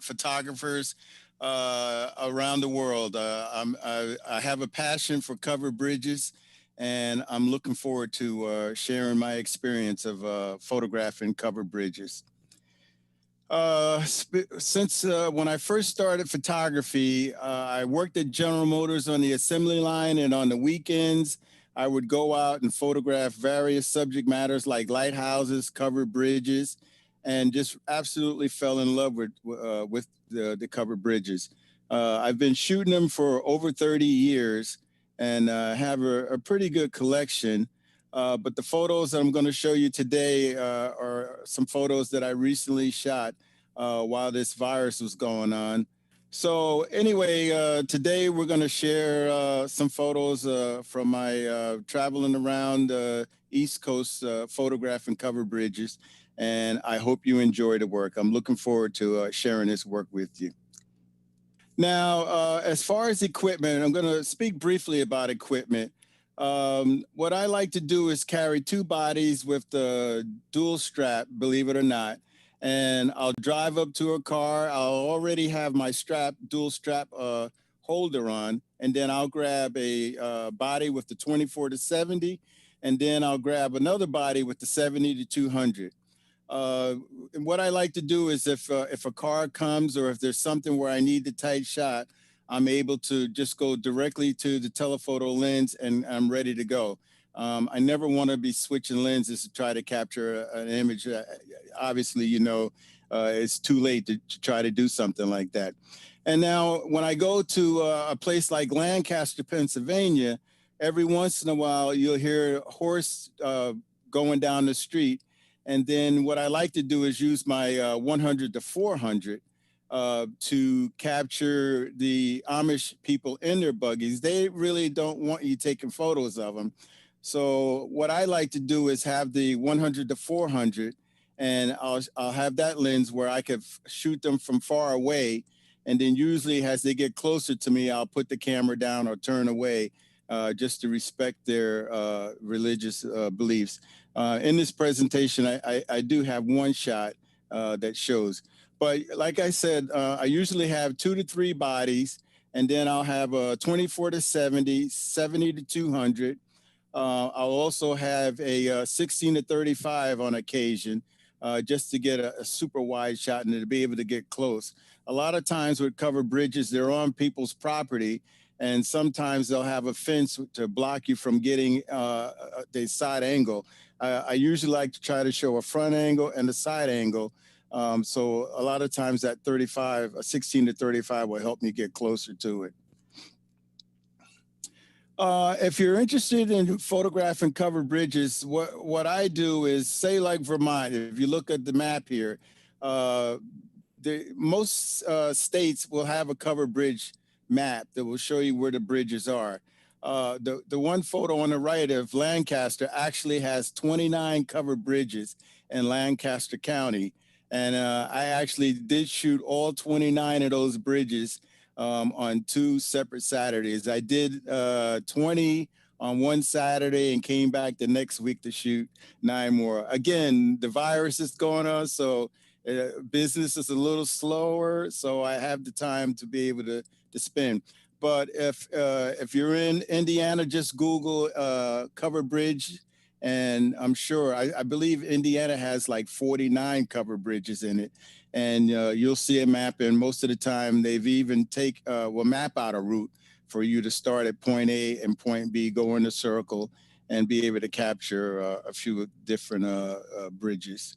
photographers around the world. I have a passion for covered bridges, and I'm looking forward to sharing my experience of photographing covered bridges. Since when I first started photography, I worked at General Motors on the assembly line, and on the weekends, I would go out and photograph various subject matters like lighthouses, covered bridges, and just absolutely fell in love with the covered bridges. I've been shooting them for over 30 years and have a pretty good collection. But the photos that I'm going to show you today are some photos that I recently shot while this virus was going on. So anyway, today we're going to share some photos from my traveling around East Coast photographing covered bridges, and I hope you enjoy the work. I'm looking forward to sharing this work with you. Now, as far as equipment, I'm going to speak briefly about equipment. What I like to do is carry 2 bodies with the dual strap, believe it or not. And I'll drive up to a car. I'll already have my dual strap holder on. And then I'll grab a body with the 24 to 70. And then I'll grab another body with the 70 to 200. And what I like to do is if a car comes or if there's something where I need the tight shot, I'm able to just go directly to the telephoto lens and I'm ready to go. I never want to be switching lenses to try to capture an image. Obviously, you know, it's too late to try to do something like that. And now when I go to a place like Lancaster, Pennsylvania, every once in a while, you'll hear a horse going down the street. And then what I like to do is use my 100 to 400 to capture the Amish people in their buggies. They really don't want you taking photos of them. So what I like to do is have the 100 to 400, and I'll have that lens where I can shoot them from far away. And then usually as they get closer to me, I'll put the camera down or turn away just to respect their religious beliefs. In this presentation, I do have one shot that shows. But like I said, I usually have 2 to 3 bodies, and then I'll have a 24 to 70, 70 to 200. I'll also have a 16 to 35 on occasion, just to get a super wide shot and to be able to get close. A lot of times with covered bridges, they're on people's property, and sometimes they'll have a fence to block you from getting the side angle. I usually like to try to show a front angle and a side angle. So a lot of times that 16 to 35 will help me get closer to it. If you're interested in photographing covered bridges, what I do is, say like Vermont, if you look at the map here, most states will have a covered bridge map that will show you where the bridges are. The one photo on the right of Lancaster actually has 29 covered bridges in Lancaster County. And I actually did shoot all 29 of those bridges on 2 separate Saturdays. I did 20 on one Saturday and came back the next week to shoot 9 more. Again, the virus is going on, so business is a little slower, so I have the time to be able to spend. But if you're in Indiana, just Google covered bridge, and I'm sure, I believe Indiana has like 49 covered bridges in it, and you'll see a map, and most of the time they've even will map out a route for you to start at point A and point B, go in a circle, and be able to capture a few different bridges.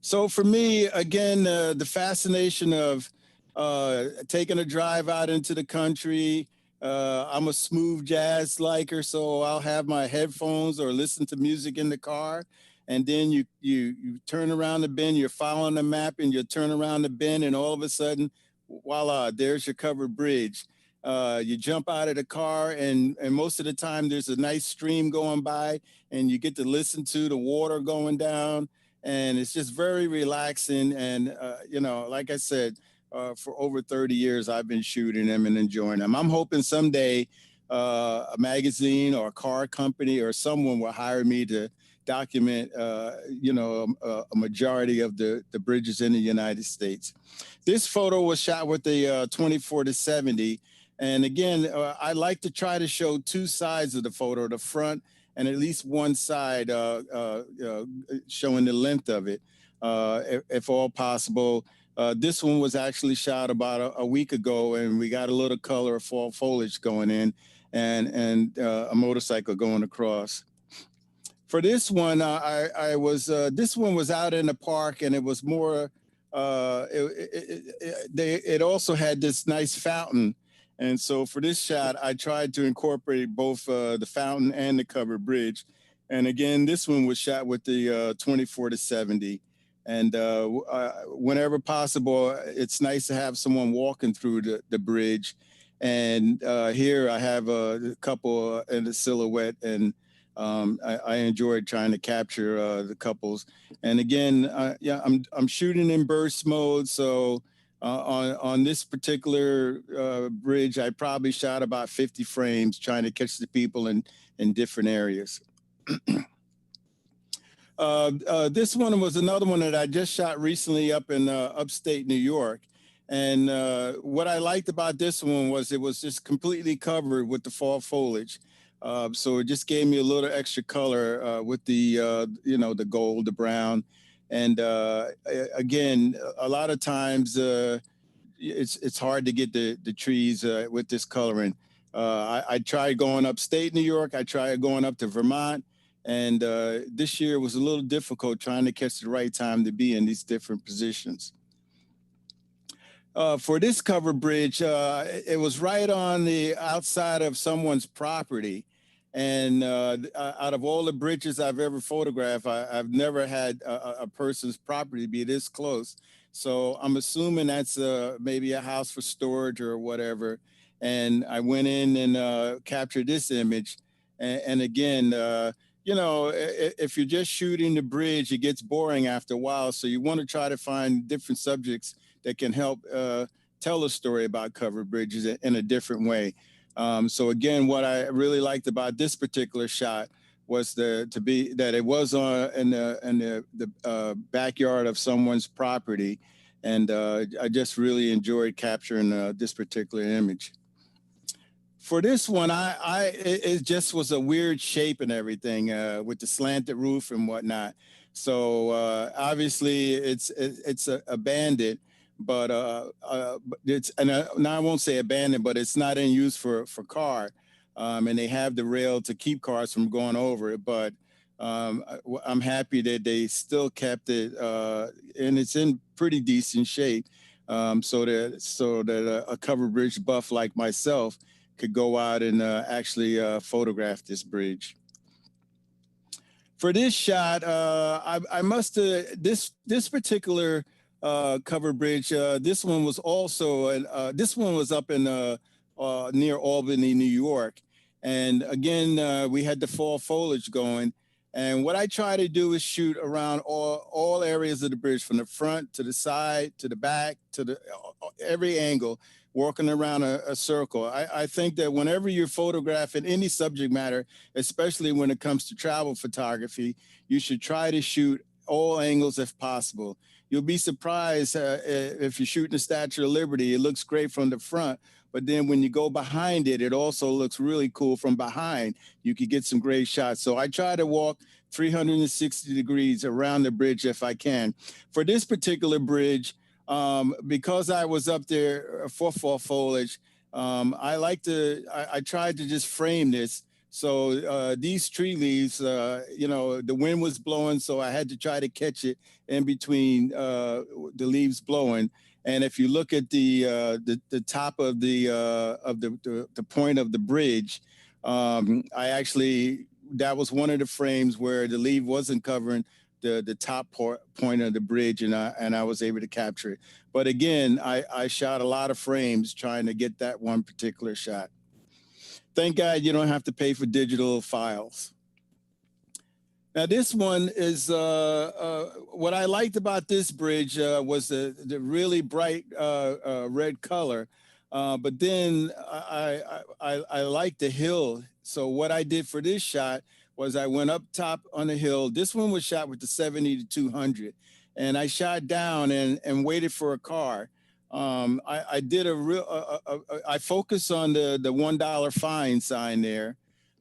So for me, again, the fascination of taking a drive out into the country. I'm a smooth jazz liker, so I'll have my headphones or listen to music in the car. And then you turn around the bend, you're following the map, and you turn around the bend, and all of a sudden, voila, there's your covered bridge. You jump out of the car, and most of the time there's a nice stream going by, and you get to listen to the water going down. And it's just very relaxing. And, you know, like I said, for over 30 years, I've been shooting them and enjoying them. I'm hoping someday a magazine or a car company or someone will hire me to document, you know, a majority of the bridges in the United States. This photo was shot with the 24-70. And again, I like to try to show 2 sides of the photo, the front and at least one side showing the length of it, if all possible. This one was actually shot about a week ago, and we got a little color of fall foliage going in, and a motorcycle going across. For this one, this one was out in the park, and it was more, it also had this nice fountain. And so for this shot, I tried to incorporate both the fountain and the covered bridge. And again, this one was shot with the 24-70. And whenever possible, it's nice to have someone walking through the bridge. And here I have a couple in the silhouette, and I enjoyed trying to capture the couples. And again, yeah, I'm shooting in burst mode, so on this particular bridge, I probably shot about 50 frames trying to catch the people in different areas. This one was another one that I just shot recently up in upstate New York. And what I liked about this one was it was just completely covered with the fall foliage. So it just gave me a little extra color with the, you know, the gold, the brown. And again, a lot of times it's hard to get the trees with this coloring. I tried going upstate New York. I tried going up to Vermont. And this year was a little difficult trying to catch the right time to be in these different positions. For this covered bridge, it was right on the outside of someone's property. And out of all the bridges I've ever photographed, I've never had a person's property be this close. So I'm assuming that's maybe a house for storage or whatever. And I went in and captured this image. And again, you know, if you're just shooting the bridge, it gets boring after a while. So you want to try to find different subjects that can help tell a story about covered bridges in a different way. So again, what I really liked about this particular shot was that it was in the backyard of someone's property, and I just really enjoyed capturing this particular image. For this one, it just was a weird shape and everything with the slanted roof and whatnot. So obviously it's abandoned. But it's, and now I won't say abandoned, but it's not in use for car, and they have the rail to keep cars from going over it. But I'm happy that they still kept it, and it's in pretty decent shape, so that a covered bridge buff like myself could go out and actually photograph this bridge. For this shot, I must have, this particular covered bridge, this one was also, this one was up in near Albany, New York. And again, we had the fall foliage going. And what I try to do is shoot around all areas of the bridge, from the front to the side, to the back, to the every angle, walking around a circle. I think that whenever you're photographing any subject matter, especially when it comes to travel photography, you should try to shoot all angles if possible. You'll be surprised if you're shooting the Statue of Liberty, it looks great from the front, but then when you go behind it, it also looks really cool from behind. You could get some great shots. So I try to walk 360 degrees around the bridge if I can. For this particular bridge, because I was up there for fall foliage, I tried to just frame this. So these tree leaves, you know, the wind was blowing, so I had to try to catch it in between the leaves blowing. And if you look at the top of the point of the bridge, that was one of the frames where the leaf wasn't covering the top point of the bridge, and I was able to capture it. But again, I shot a lot of frames trying to get that one particular shot. Thank God you don't have to pay for digital files. Now this one is, what I liked about this bridge was the really bright red color, but then I liked the hill. So what I did for this shot was I went up top on the hill. This one was shot with the 70-200, and I shot down and waited for a car. I did I focused on the $1 fine sign there.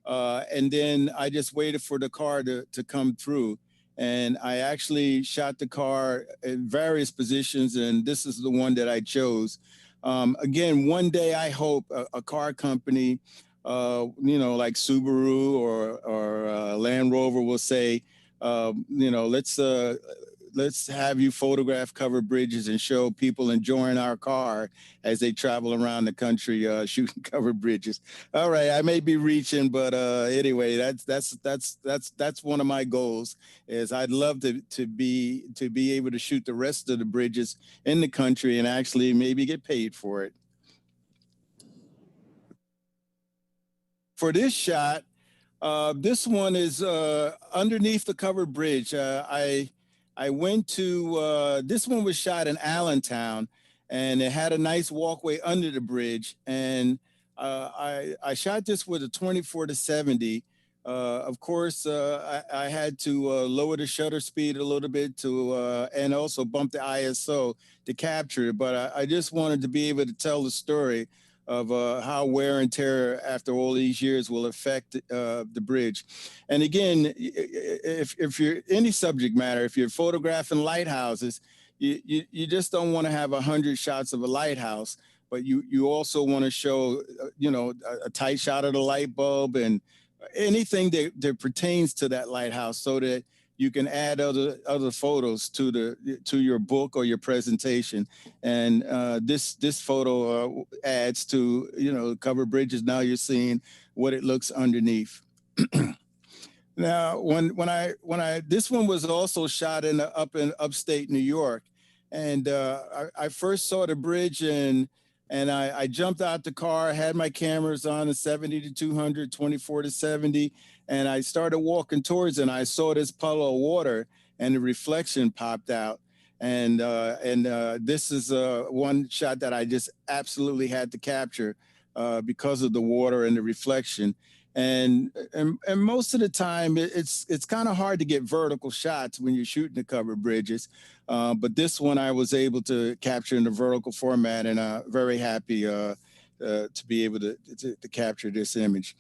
And then I just waited for the car to come through. And I actually shot the car in various positions, and this is the one that I chose. Again, one day I hope a car company, you know, like Subaru or Land Rover will say, you know, let's have you photograph covered bridges and show people enjoying our car as they travel around the country shooting covered bridges. All right, I may be reaching, but anyway, that's one of my goals. Is I'd love to be able to shoot the rest of the bridges in the country and actually maybe get paid for it. For this shot, this one is underneath the covered bridge. I went to, this one was shot in Allentown, and it had a nice walkway under the bridge. And I shot this with a 24-70. Of course, I had to lower the shutter speed a little bit and also bump the ISO to capture it. But I just wanted to be able to tell the story of how wear and tear after all these years will affect the bridge. And again, if you're any subject matter, if you're photographing lighthouses, you just don't want to have 100 shots of a lighthouse, but you also want to show, you know, a tight shot of the light bulb and anything that pertains to that lighthouse, so that you can add other photos to your book or your presentation. And this photo adds to, you know, covered bridges. Now you're seeing what it looks underneath. Now, this one was also shot in upstate New York, and I first saw the bridge and I jumped out the car, had my cameras on, a 70-200, 24-70, and I started walking towards it, and I saw this puddle of water, and the reflection popped out. And this is one shot that I just absolutely had to capture because of the water and the reflection. And most of the time, it's kind of hard to get vertical shots when you're shooting the covered bridges. But this one I was able to capture in the vertical format, and very happy to be able to capture this image.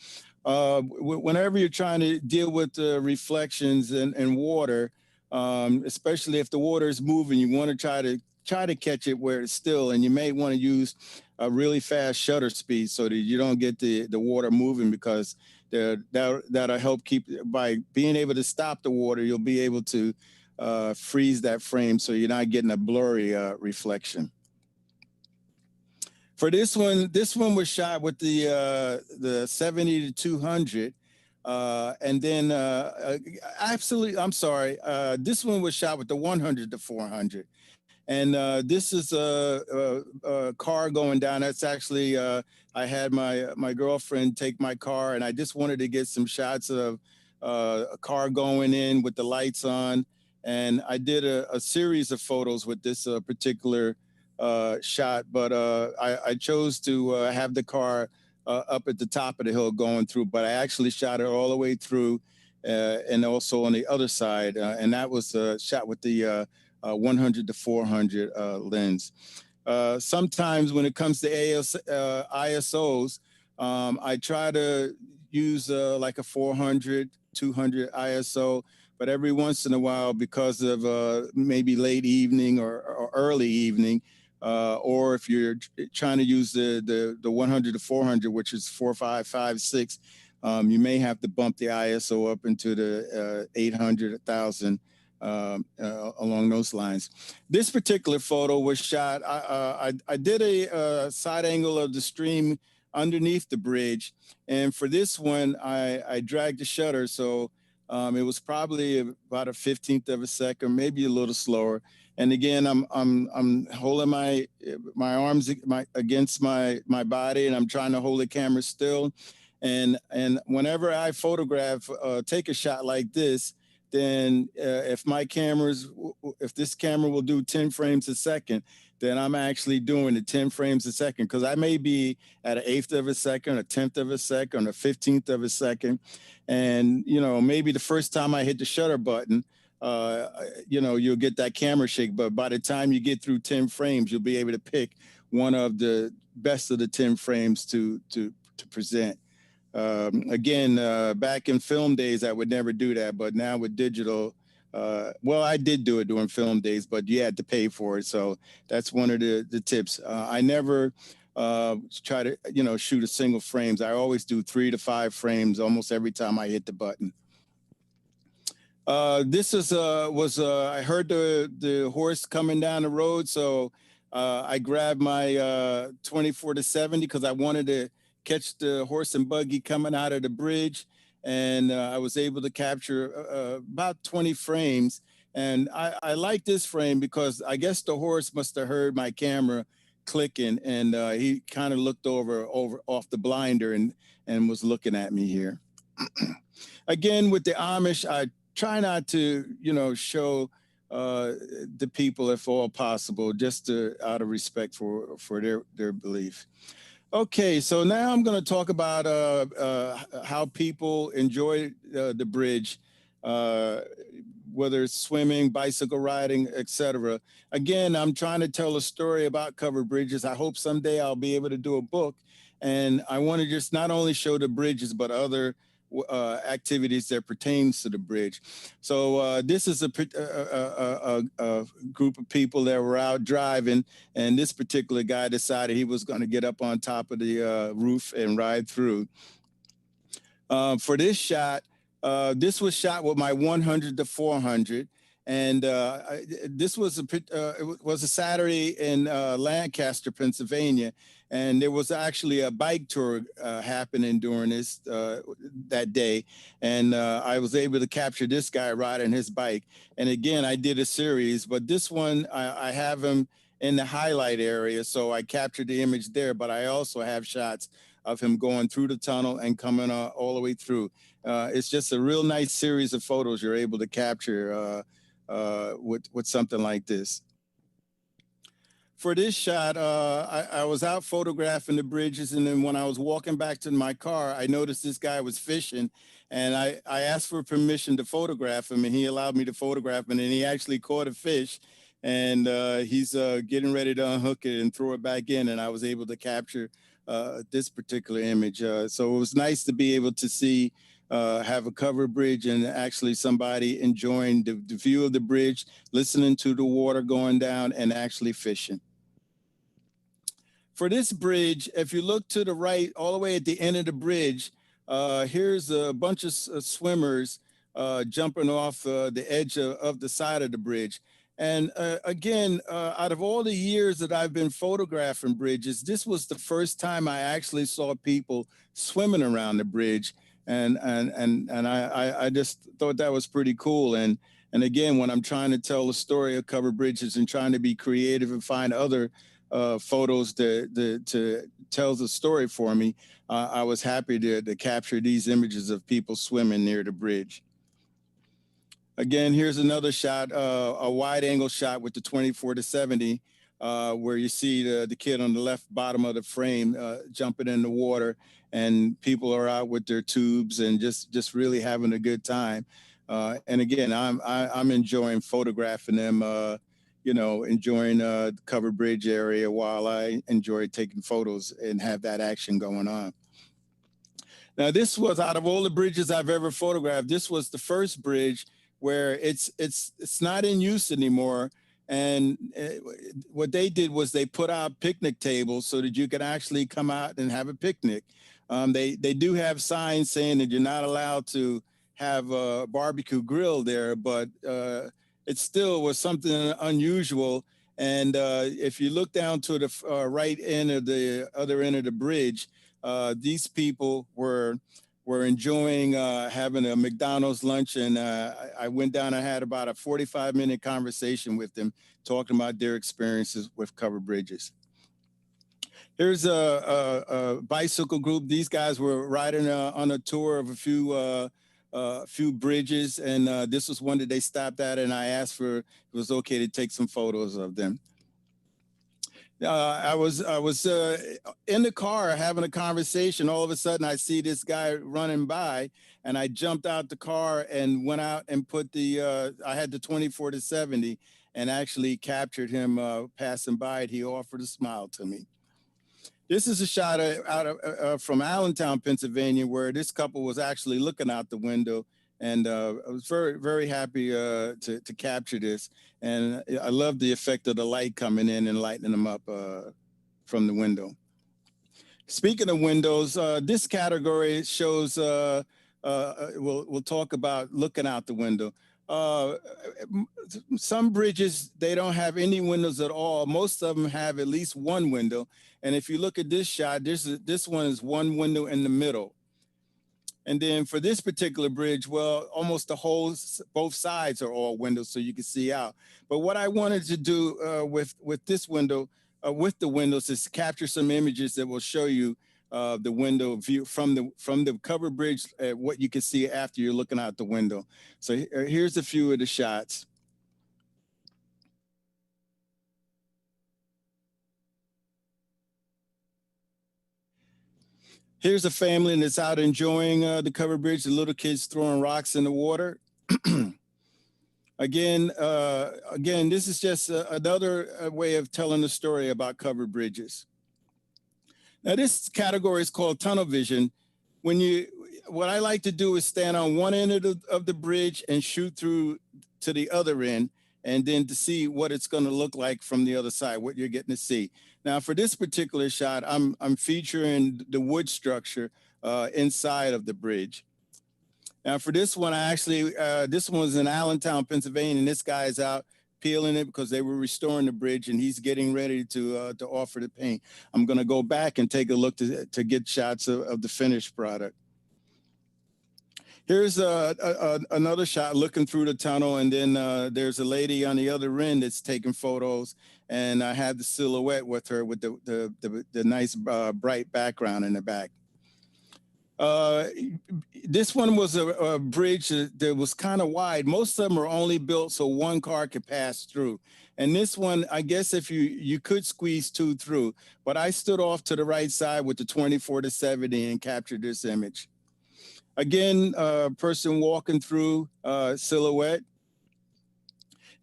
Whenever you're trying to deal with reflections and water, especially if the water is moving, you want to try to catch it where it's still, and you may want to use a really fast shutter speed so that you don't get the water moving, because that'll help keep, by being able to stop the water, you'll be able to freeze that frame so you're not getting a blurry reflection. For this one was shot with the 70 to 200. And then this one was shot with the 100 to 400. And this is a car going down. That's actually, I had my girlfriend take my car, and I just wanted to get some shots of a car going in with the lights on. And I did a series of photos with this particular shot, but I chose to have the car up at the top of the hill going through, but I actually shot it all the way through and also on the other side. And that was shot with the 100 to 400 lens. Sometimes when it comes to ISOs, I try to use like a 400, 200 ISO, but every once in a while, because of maybe late evening or early evening, or if you're trying to use the 100 to 400, which is 4.556, you may have to bump the ISO up into the 800, 1,000, along those lines. This particular photo was shot, I did a side angle of the stream underneath the bridge. And for this one, I dragged the shutter. So it was probably about a 15th of a second, maybe a little slower. And again, I'm holding my arms against my body, and I'm trying to hold the camera still. And whenever I photograph, take a shot like this, then if this camera will do 10 frames a second, then I'm actually doing it 10 frames a second, because I may be at an 1/8 of a second, a 1/10 of a second, a 15th of a second. And, you know, maybe the first time I hit the shutter button, you know, you'll get that camera shake, but by the time you get through 10 frames, you'll be able to pick one of the best of the 10 frames to present. Again, back in film days, I would never do that, but now with digital, well, I did do it during film days, but you had to pay for it. So that's one of the tips. I never try to, you know, shoot a single frames. I always do 3 to 5 frames almost every time I hit the button. This is I heard the horse coming down the road, so I grabbed my 24 to 70 because I wanted to catch the horse and buggy coming out of the bridge, and I was able to capture about 20 frames. And I like this frame because I guess the horse must have heard my camera clicking, and he kind of looked over off the blinder and was looking at me here. Again, with the Amish, I try not to, you know, show the people if all possible, just out of respect for their belief. Okay, so now I'm going to talk about how people enjoy the bridge, whether it's swimming, bicycle riding, etc. Again, I'm trying to tell a story about covered bridges. I hope someday I'll be able to do a book, and I want to just not only show the bridges, but other activities that pertains to the bridge. So this is a group of people that were out driving, and this particular guy decided he was going to get up on top of the roof and ride through. For this shot, this was shot with my 100 to 400, and this was it was a Saturday in Lancaster, Pennsylvania. And there was actually a bike tour happening during that day. And I was able to capture this guy riding his bike. And again, I did a series, but this one, I have him in the highlight area. So I captured the image there, but I also have shots of him going through the tunnel and coming all the way through. It's just a real nice series of photos you're able to capture with something like this. For this shot, I was out photographing the bridges, and then when I was walking back to my car, I noticed this guy was fishing, and I asked for permission to photograph him, and he allowed me to photograph him, and he actually caught a fish, and he's getting ready to unhook it and throw it back in, and I was able to capture this particular image. So it was nice to be able to see, have a covered bridge and actually somebody enjoying the view of the bridge, listening to the water going down, and actually fishing. For this bridge, if you look to the right, all the way at the end of the bridge, here's a bunch of swimmers jumping off the edge of the side of the bridge. And again, out of all the years that I've been photographing bridges, this was the first time I actually saw people swimming around the bridge. And I just thought that was pretty cool. And again, when I'm trying to tell the story of covered bridges and trying to be creative and find other photos to tell the story for me, I was happy to capture these images of people swimming near the bridge. Again, here's another shot, a wide angle shot with the 24-70, where you see the kid on the left bottom of the frame jumping in the water, and people are out with their tubes and just really having a good time. And again, I'm enjoying photographing them, enjoying the covered bridge area while I enjoy taking photos and have that action going on. Now, this was, out of all the bridges I've ever photographed, this was the first bridge where it's not in use anymore. And what they did was they put out picnic tables so that you could actually come out and have a picnic. They do have signs saying that you're not allowed to have a barbecue grill there, but it still was something unusual. And if you look down to the right end of the other end of the bridge, these people were enjoying having a McDonald's lunch, and I went down and had about a 45-minute conversation with them, talking about their experiences with covered bridges. Here's a bicycle group. These guys were riding on a tour of a few bridges, and this was one that they stopped at, and I asked for if it was okay to take some photos of them. I was in the car having a conversation. All of a sudden, I see this guy running by, and I jumped out the car and went out and put I had the 24-70 and actually captured him passing by. And he offered a smile to me. This is a shot from Allentown, Pennsylvania, where this couple was actually looking out the window. And I was very, very happy to capture this. And I love the effect of the light coming in and lighting them up from the window. Speaking of windows, this category shows, we'll talk about looking out the window. Some bridges, they don't have any windows at all. Most of them have at least one window. And if you look at this shot, this one is one window in the middle. And then for this particular bridge, well, almost both sides are all windows, so you can see out. But what I wanted to do with this window, with the windows, is capture some images that will show you the window view from the covered bridge, what you can see after you're looking out the window. So here's a few of the shots. Here's a family that's out enjoying the covered bridge, the little kids throwing rocks in the water. Again, this is just another way of telling the story about covered bridges. Now, this category is called tunnel vision. What I like to do is stand on one end of the bridge and shoot through to the other end, and then to see what it's going to look like from the other side, what you're getting to see. Now, for this particular shot, I'm featuring the wood structure inside of the bridge. Now, for this one, this one was in Allentown, Pennsylvania, and this guy is out peeling it because they were restoring the bridge, and he's getting ready to offer the paint. I'm going to go back and take a look to get shots of the finished product. Here's another shot looking through the tunnel, and then there's a lady on the other end that's taking photos, and I had the silhouette with her with the nice bright background in the back. This one was a bridge that was kind of wide. Most of them are only built so one car could pass through. And this one, I guess if you could squeeze two through, but I stood off to the right side with the 24-70 and captured this image. Again, person walking through silhouette.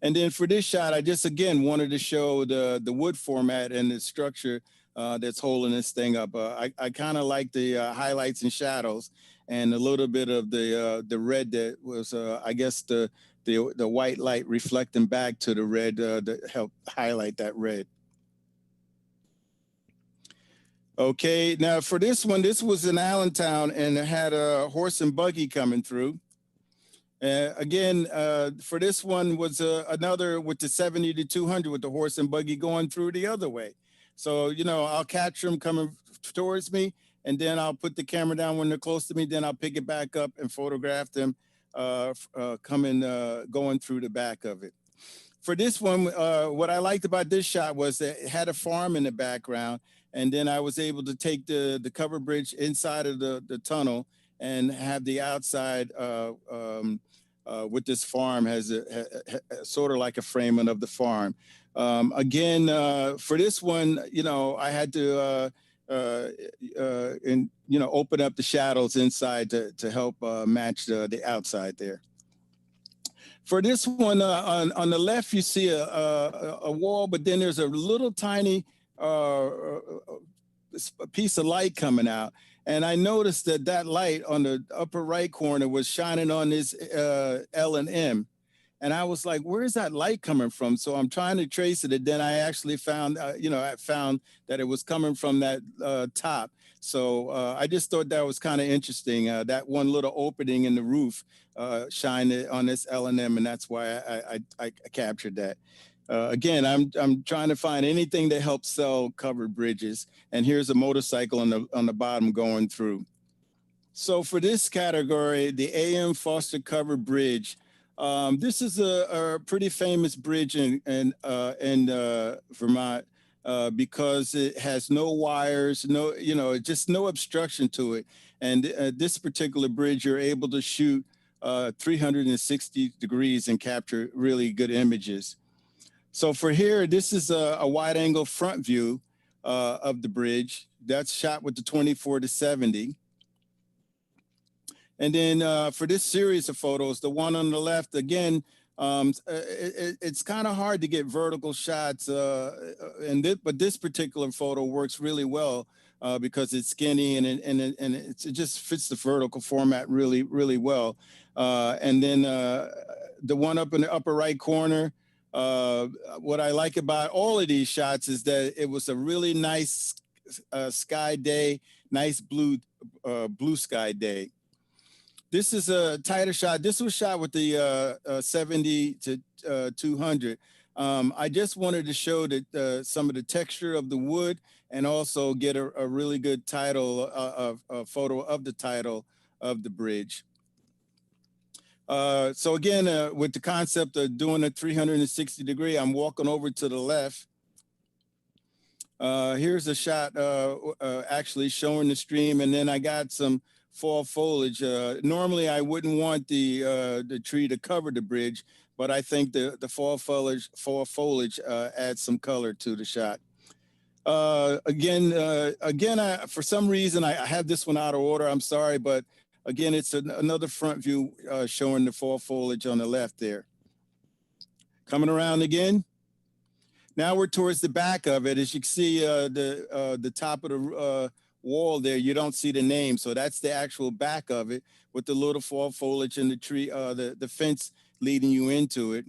And then for this shot, I just, again, wanted to show the wood format and the structure that's holding this thing up. I kind of like the highlights and shadows and a little bit of the red that was, I guess, the white light reflecting back to the red that helped highlight that red. Okay, now for this one, this was in Allentown, and it had a horse and buggy coming through. Again, for this one was another with the 70 to 200 with the horse and buggy going through the other way. So, you know, I'll capture them coming towards me, and then I'll put the camera down when they're close to me. Then I'll pick it back up and photograph them going through the back of it. For this one, what I liked about this shot was that it had a farm in the background, and then I was able to take the cover bridge inside of the tunnel and have the outside with this farm has sort of like a framing of the farm. Again, for this one, you know, I had to open up the shadows inside to help match the outside there. For this one, on the left, you see a wall, but then there's a little tiny piece of light coming out. And I noticed that light on the upper right corner was shining on this L and M. And I was like, where is that light coming from? So I'm trying to trace it. And then I actually found, I found that it was coming from that top. So I just thought that was kind of interesting. That one little opening in the roof shined on this L and M, and that's why I captured that. Again, I'm trying to find anything that helps sell covered bridges. And here's a motorcycle on the bottom going through. So for this category, the AM Foster Covered Bridge, this is a pretty famous bridge in Vermont because it has no wires, just no obstruction to it. And this particular bridge, you're able to shoot 360 degrees and capture really good images. So for here, this is a wide angle front view of the bridge. That's shot with the 24 to 70. And then for this series of photos, the one on the left, again, it's kind of hard to get vertical shots. But this particular photo works really well because it's skinny and it just fits the vertical format really, really well. And then the one up in the upper right corner, what I like about all of these shots is that it was a really nice sky day, nice blue sky day. This is a tighter shot. This was shot with the 70 to 200. I just wanted to show that some of the texture of the wood and also get a really good title, a photo of the title of the bridge. So again, with the concept of doing a 360 degree, I'm walking over to the left. Here's a shot actually showing the stream, and then I got some fall foliage. Normally, I wouldn't want the tree to cover the bridge, but I think the fall foliage adds some color to the shot. Again, for some reason, I have this one out of order. I'm sorry, but again, it's another front view showing the fall foliage on the left there. Coming around again. Now we're towards the back of it. As you can see, the top of the wall there, you don't see the name. So that's the actual back of it with the little fall foliage and the tree, the fence leading you into it.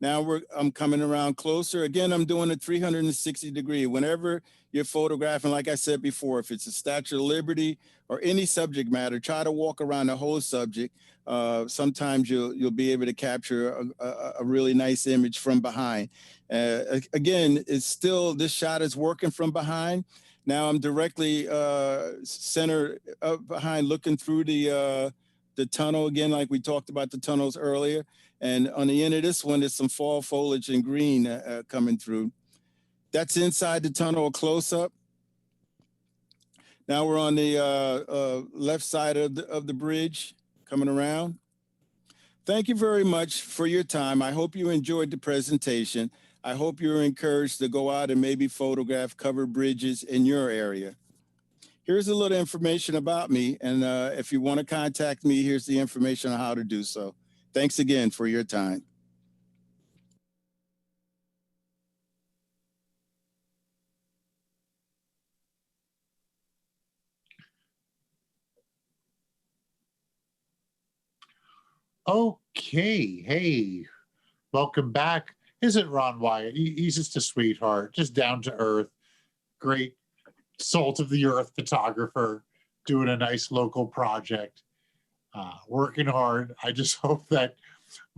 Now I'm coming around closer. Again, I'm doing a 360 degree. Whenever you're photographing, like I said before, if it's a Statue of Liberty or any subject matter, try to walk around the whole subject. Sometimes you'll be able to capture a really nice image from behind. Again, it's still, this shot is working from behind. Now I'm directly centered up behind, looking through the tunnel again, like we talked about the tunnels earlier. And on the end of this one, there's some fall foliage and green coming through. That's inside the tunnel, a close-up. Now we're on the left side of the bridge, coming around. Thank you very much for your time. I hope you enjoyed the presentation. I hope you're encouraged to go out and maybe photograph covered bridges in your area. Here's a little information about me. And if you want to contact me, here's the information on how to do so. Thanks again for your time. Okay, hey, welcome back. Isn't Ron Wyatt? He's just a sweetheart, just down to earth, great salt of the earth photographer, doing a nice local project. working hard. I just hope that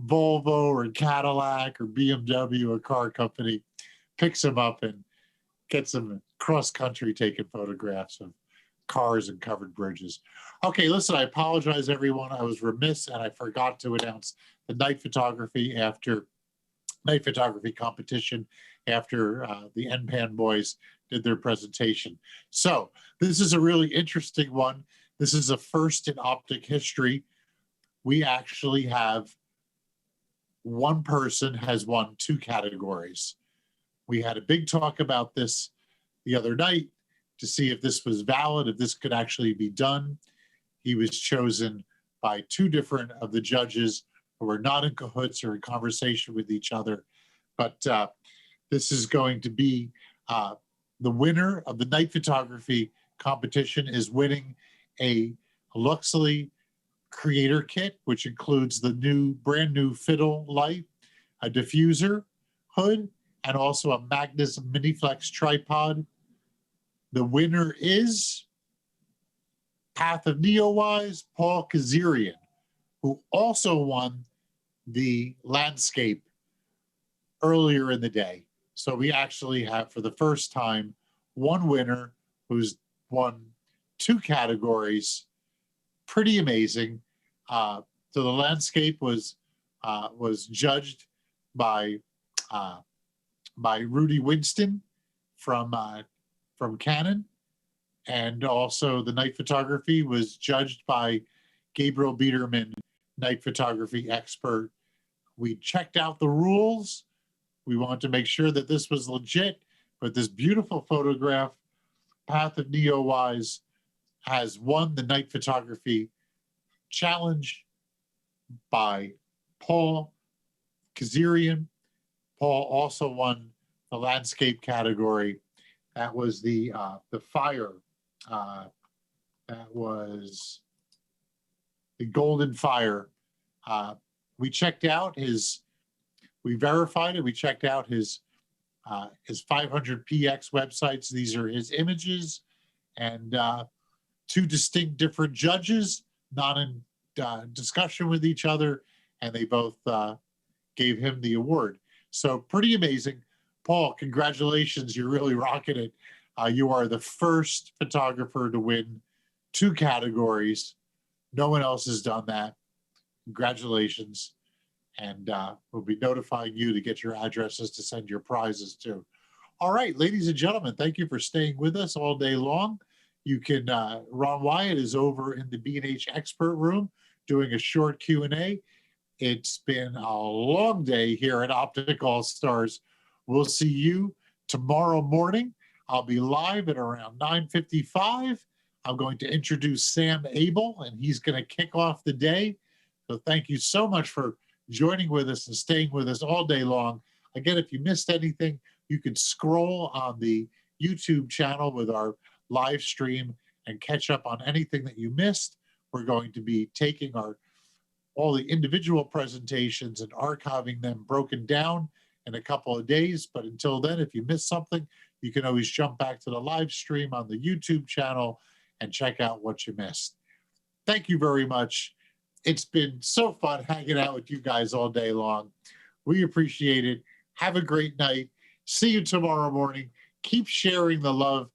Volvo or Cadillac or BMW, a car company, picks him up and gets him cross country taking photographs of cars and covered bridges. Okay, listen, I apologize, everyone. I was remiss and I forgot to announce the night photography competition after the NPAN boys did their presentation. So this is a really interesting one. This is a first in optic history. We actually have one person has won 2 categories. We had a big talk about this the other night to see if this was valid, if this could actually be done. He was chosen by 2 different of the judges who were not in cahoots or in conversation with each other. But this is going to be the winner of the night photography competition is winning a Luxley creator kit, which includes the brand new fiddle light, a diffuser hood, and also a Magnus Miniflex tripod. The winner is Path of Neowise, Paul Kazarian, who also won the landscape earlier in the day. So we actually have, for the first time, one winner who's won 2 categories. Pretty amazing. So the landscape was judged by Rudy Winston from Canon, and also the night photography was judged by Gabriel Biederman, night photography expert. We checked out the rules. We wanted to make sure that this was legit, but this beautiful photograph, Path of Neowise, has won the night photography challenge by Paul Kazarian. Paul also won the landscape category. That was the fire. That was the Golden Fire. We checked out we verified it. We checked out his 500px websites. These are his images, and 2 distinct different judges, not in discussion with each other, and they both gave him the award. So pretty amazing. Paul, congratulations. You're really rocking it. You are the first photographer to win 2 categories. No one else has done that. Congratulations. And we'll be notifying you to get your addresses to send your prizes to. All right, ladies and gentlemen, thank you for staying with us all day long. You can, Ron Wyatt is over in the B&H expert room doing a short Q&A. It's been a long day here at Optic All Stars. We'll see you tomorrow morning. I'll be live at around 9:55. I'm going to introduce Sam Abel, and he's going to kick off the day. So thank you so much for joining with us and staying with us all day long. Again, if you missed anything, you can scroll on the YouTube channel with our live stream and catch up on anything that you missed. We're going to be taking all the individual presentations and archiving them broken down in a couple of days. But until then, if you missed something, you can always jump back to the live stream on the YouTube channel and check out what you missed. Thank you very much. It's been so fun hanging out with you guys all day long. We appreciate it. Have a great night. See you tomorrow morning. Keep sharing the love.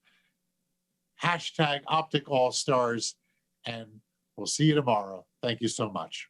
#OpticAllStars, and we'll see you tomorrow. Thank you so much.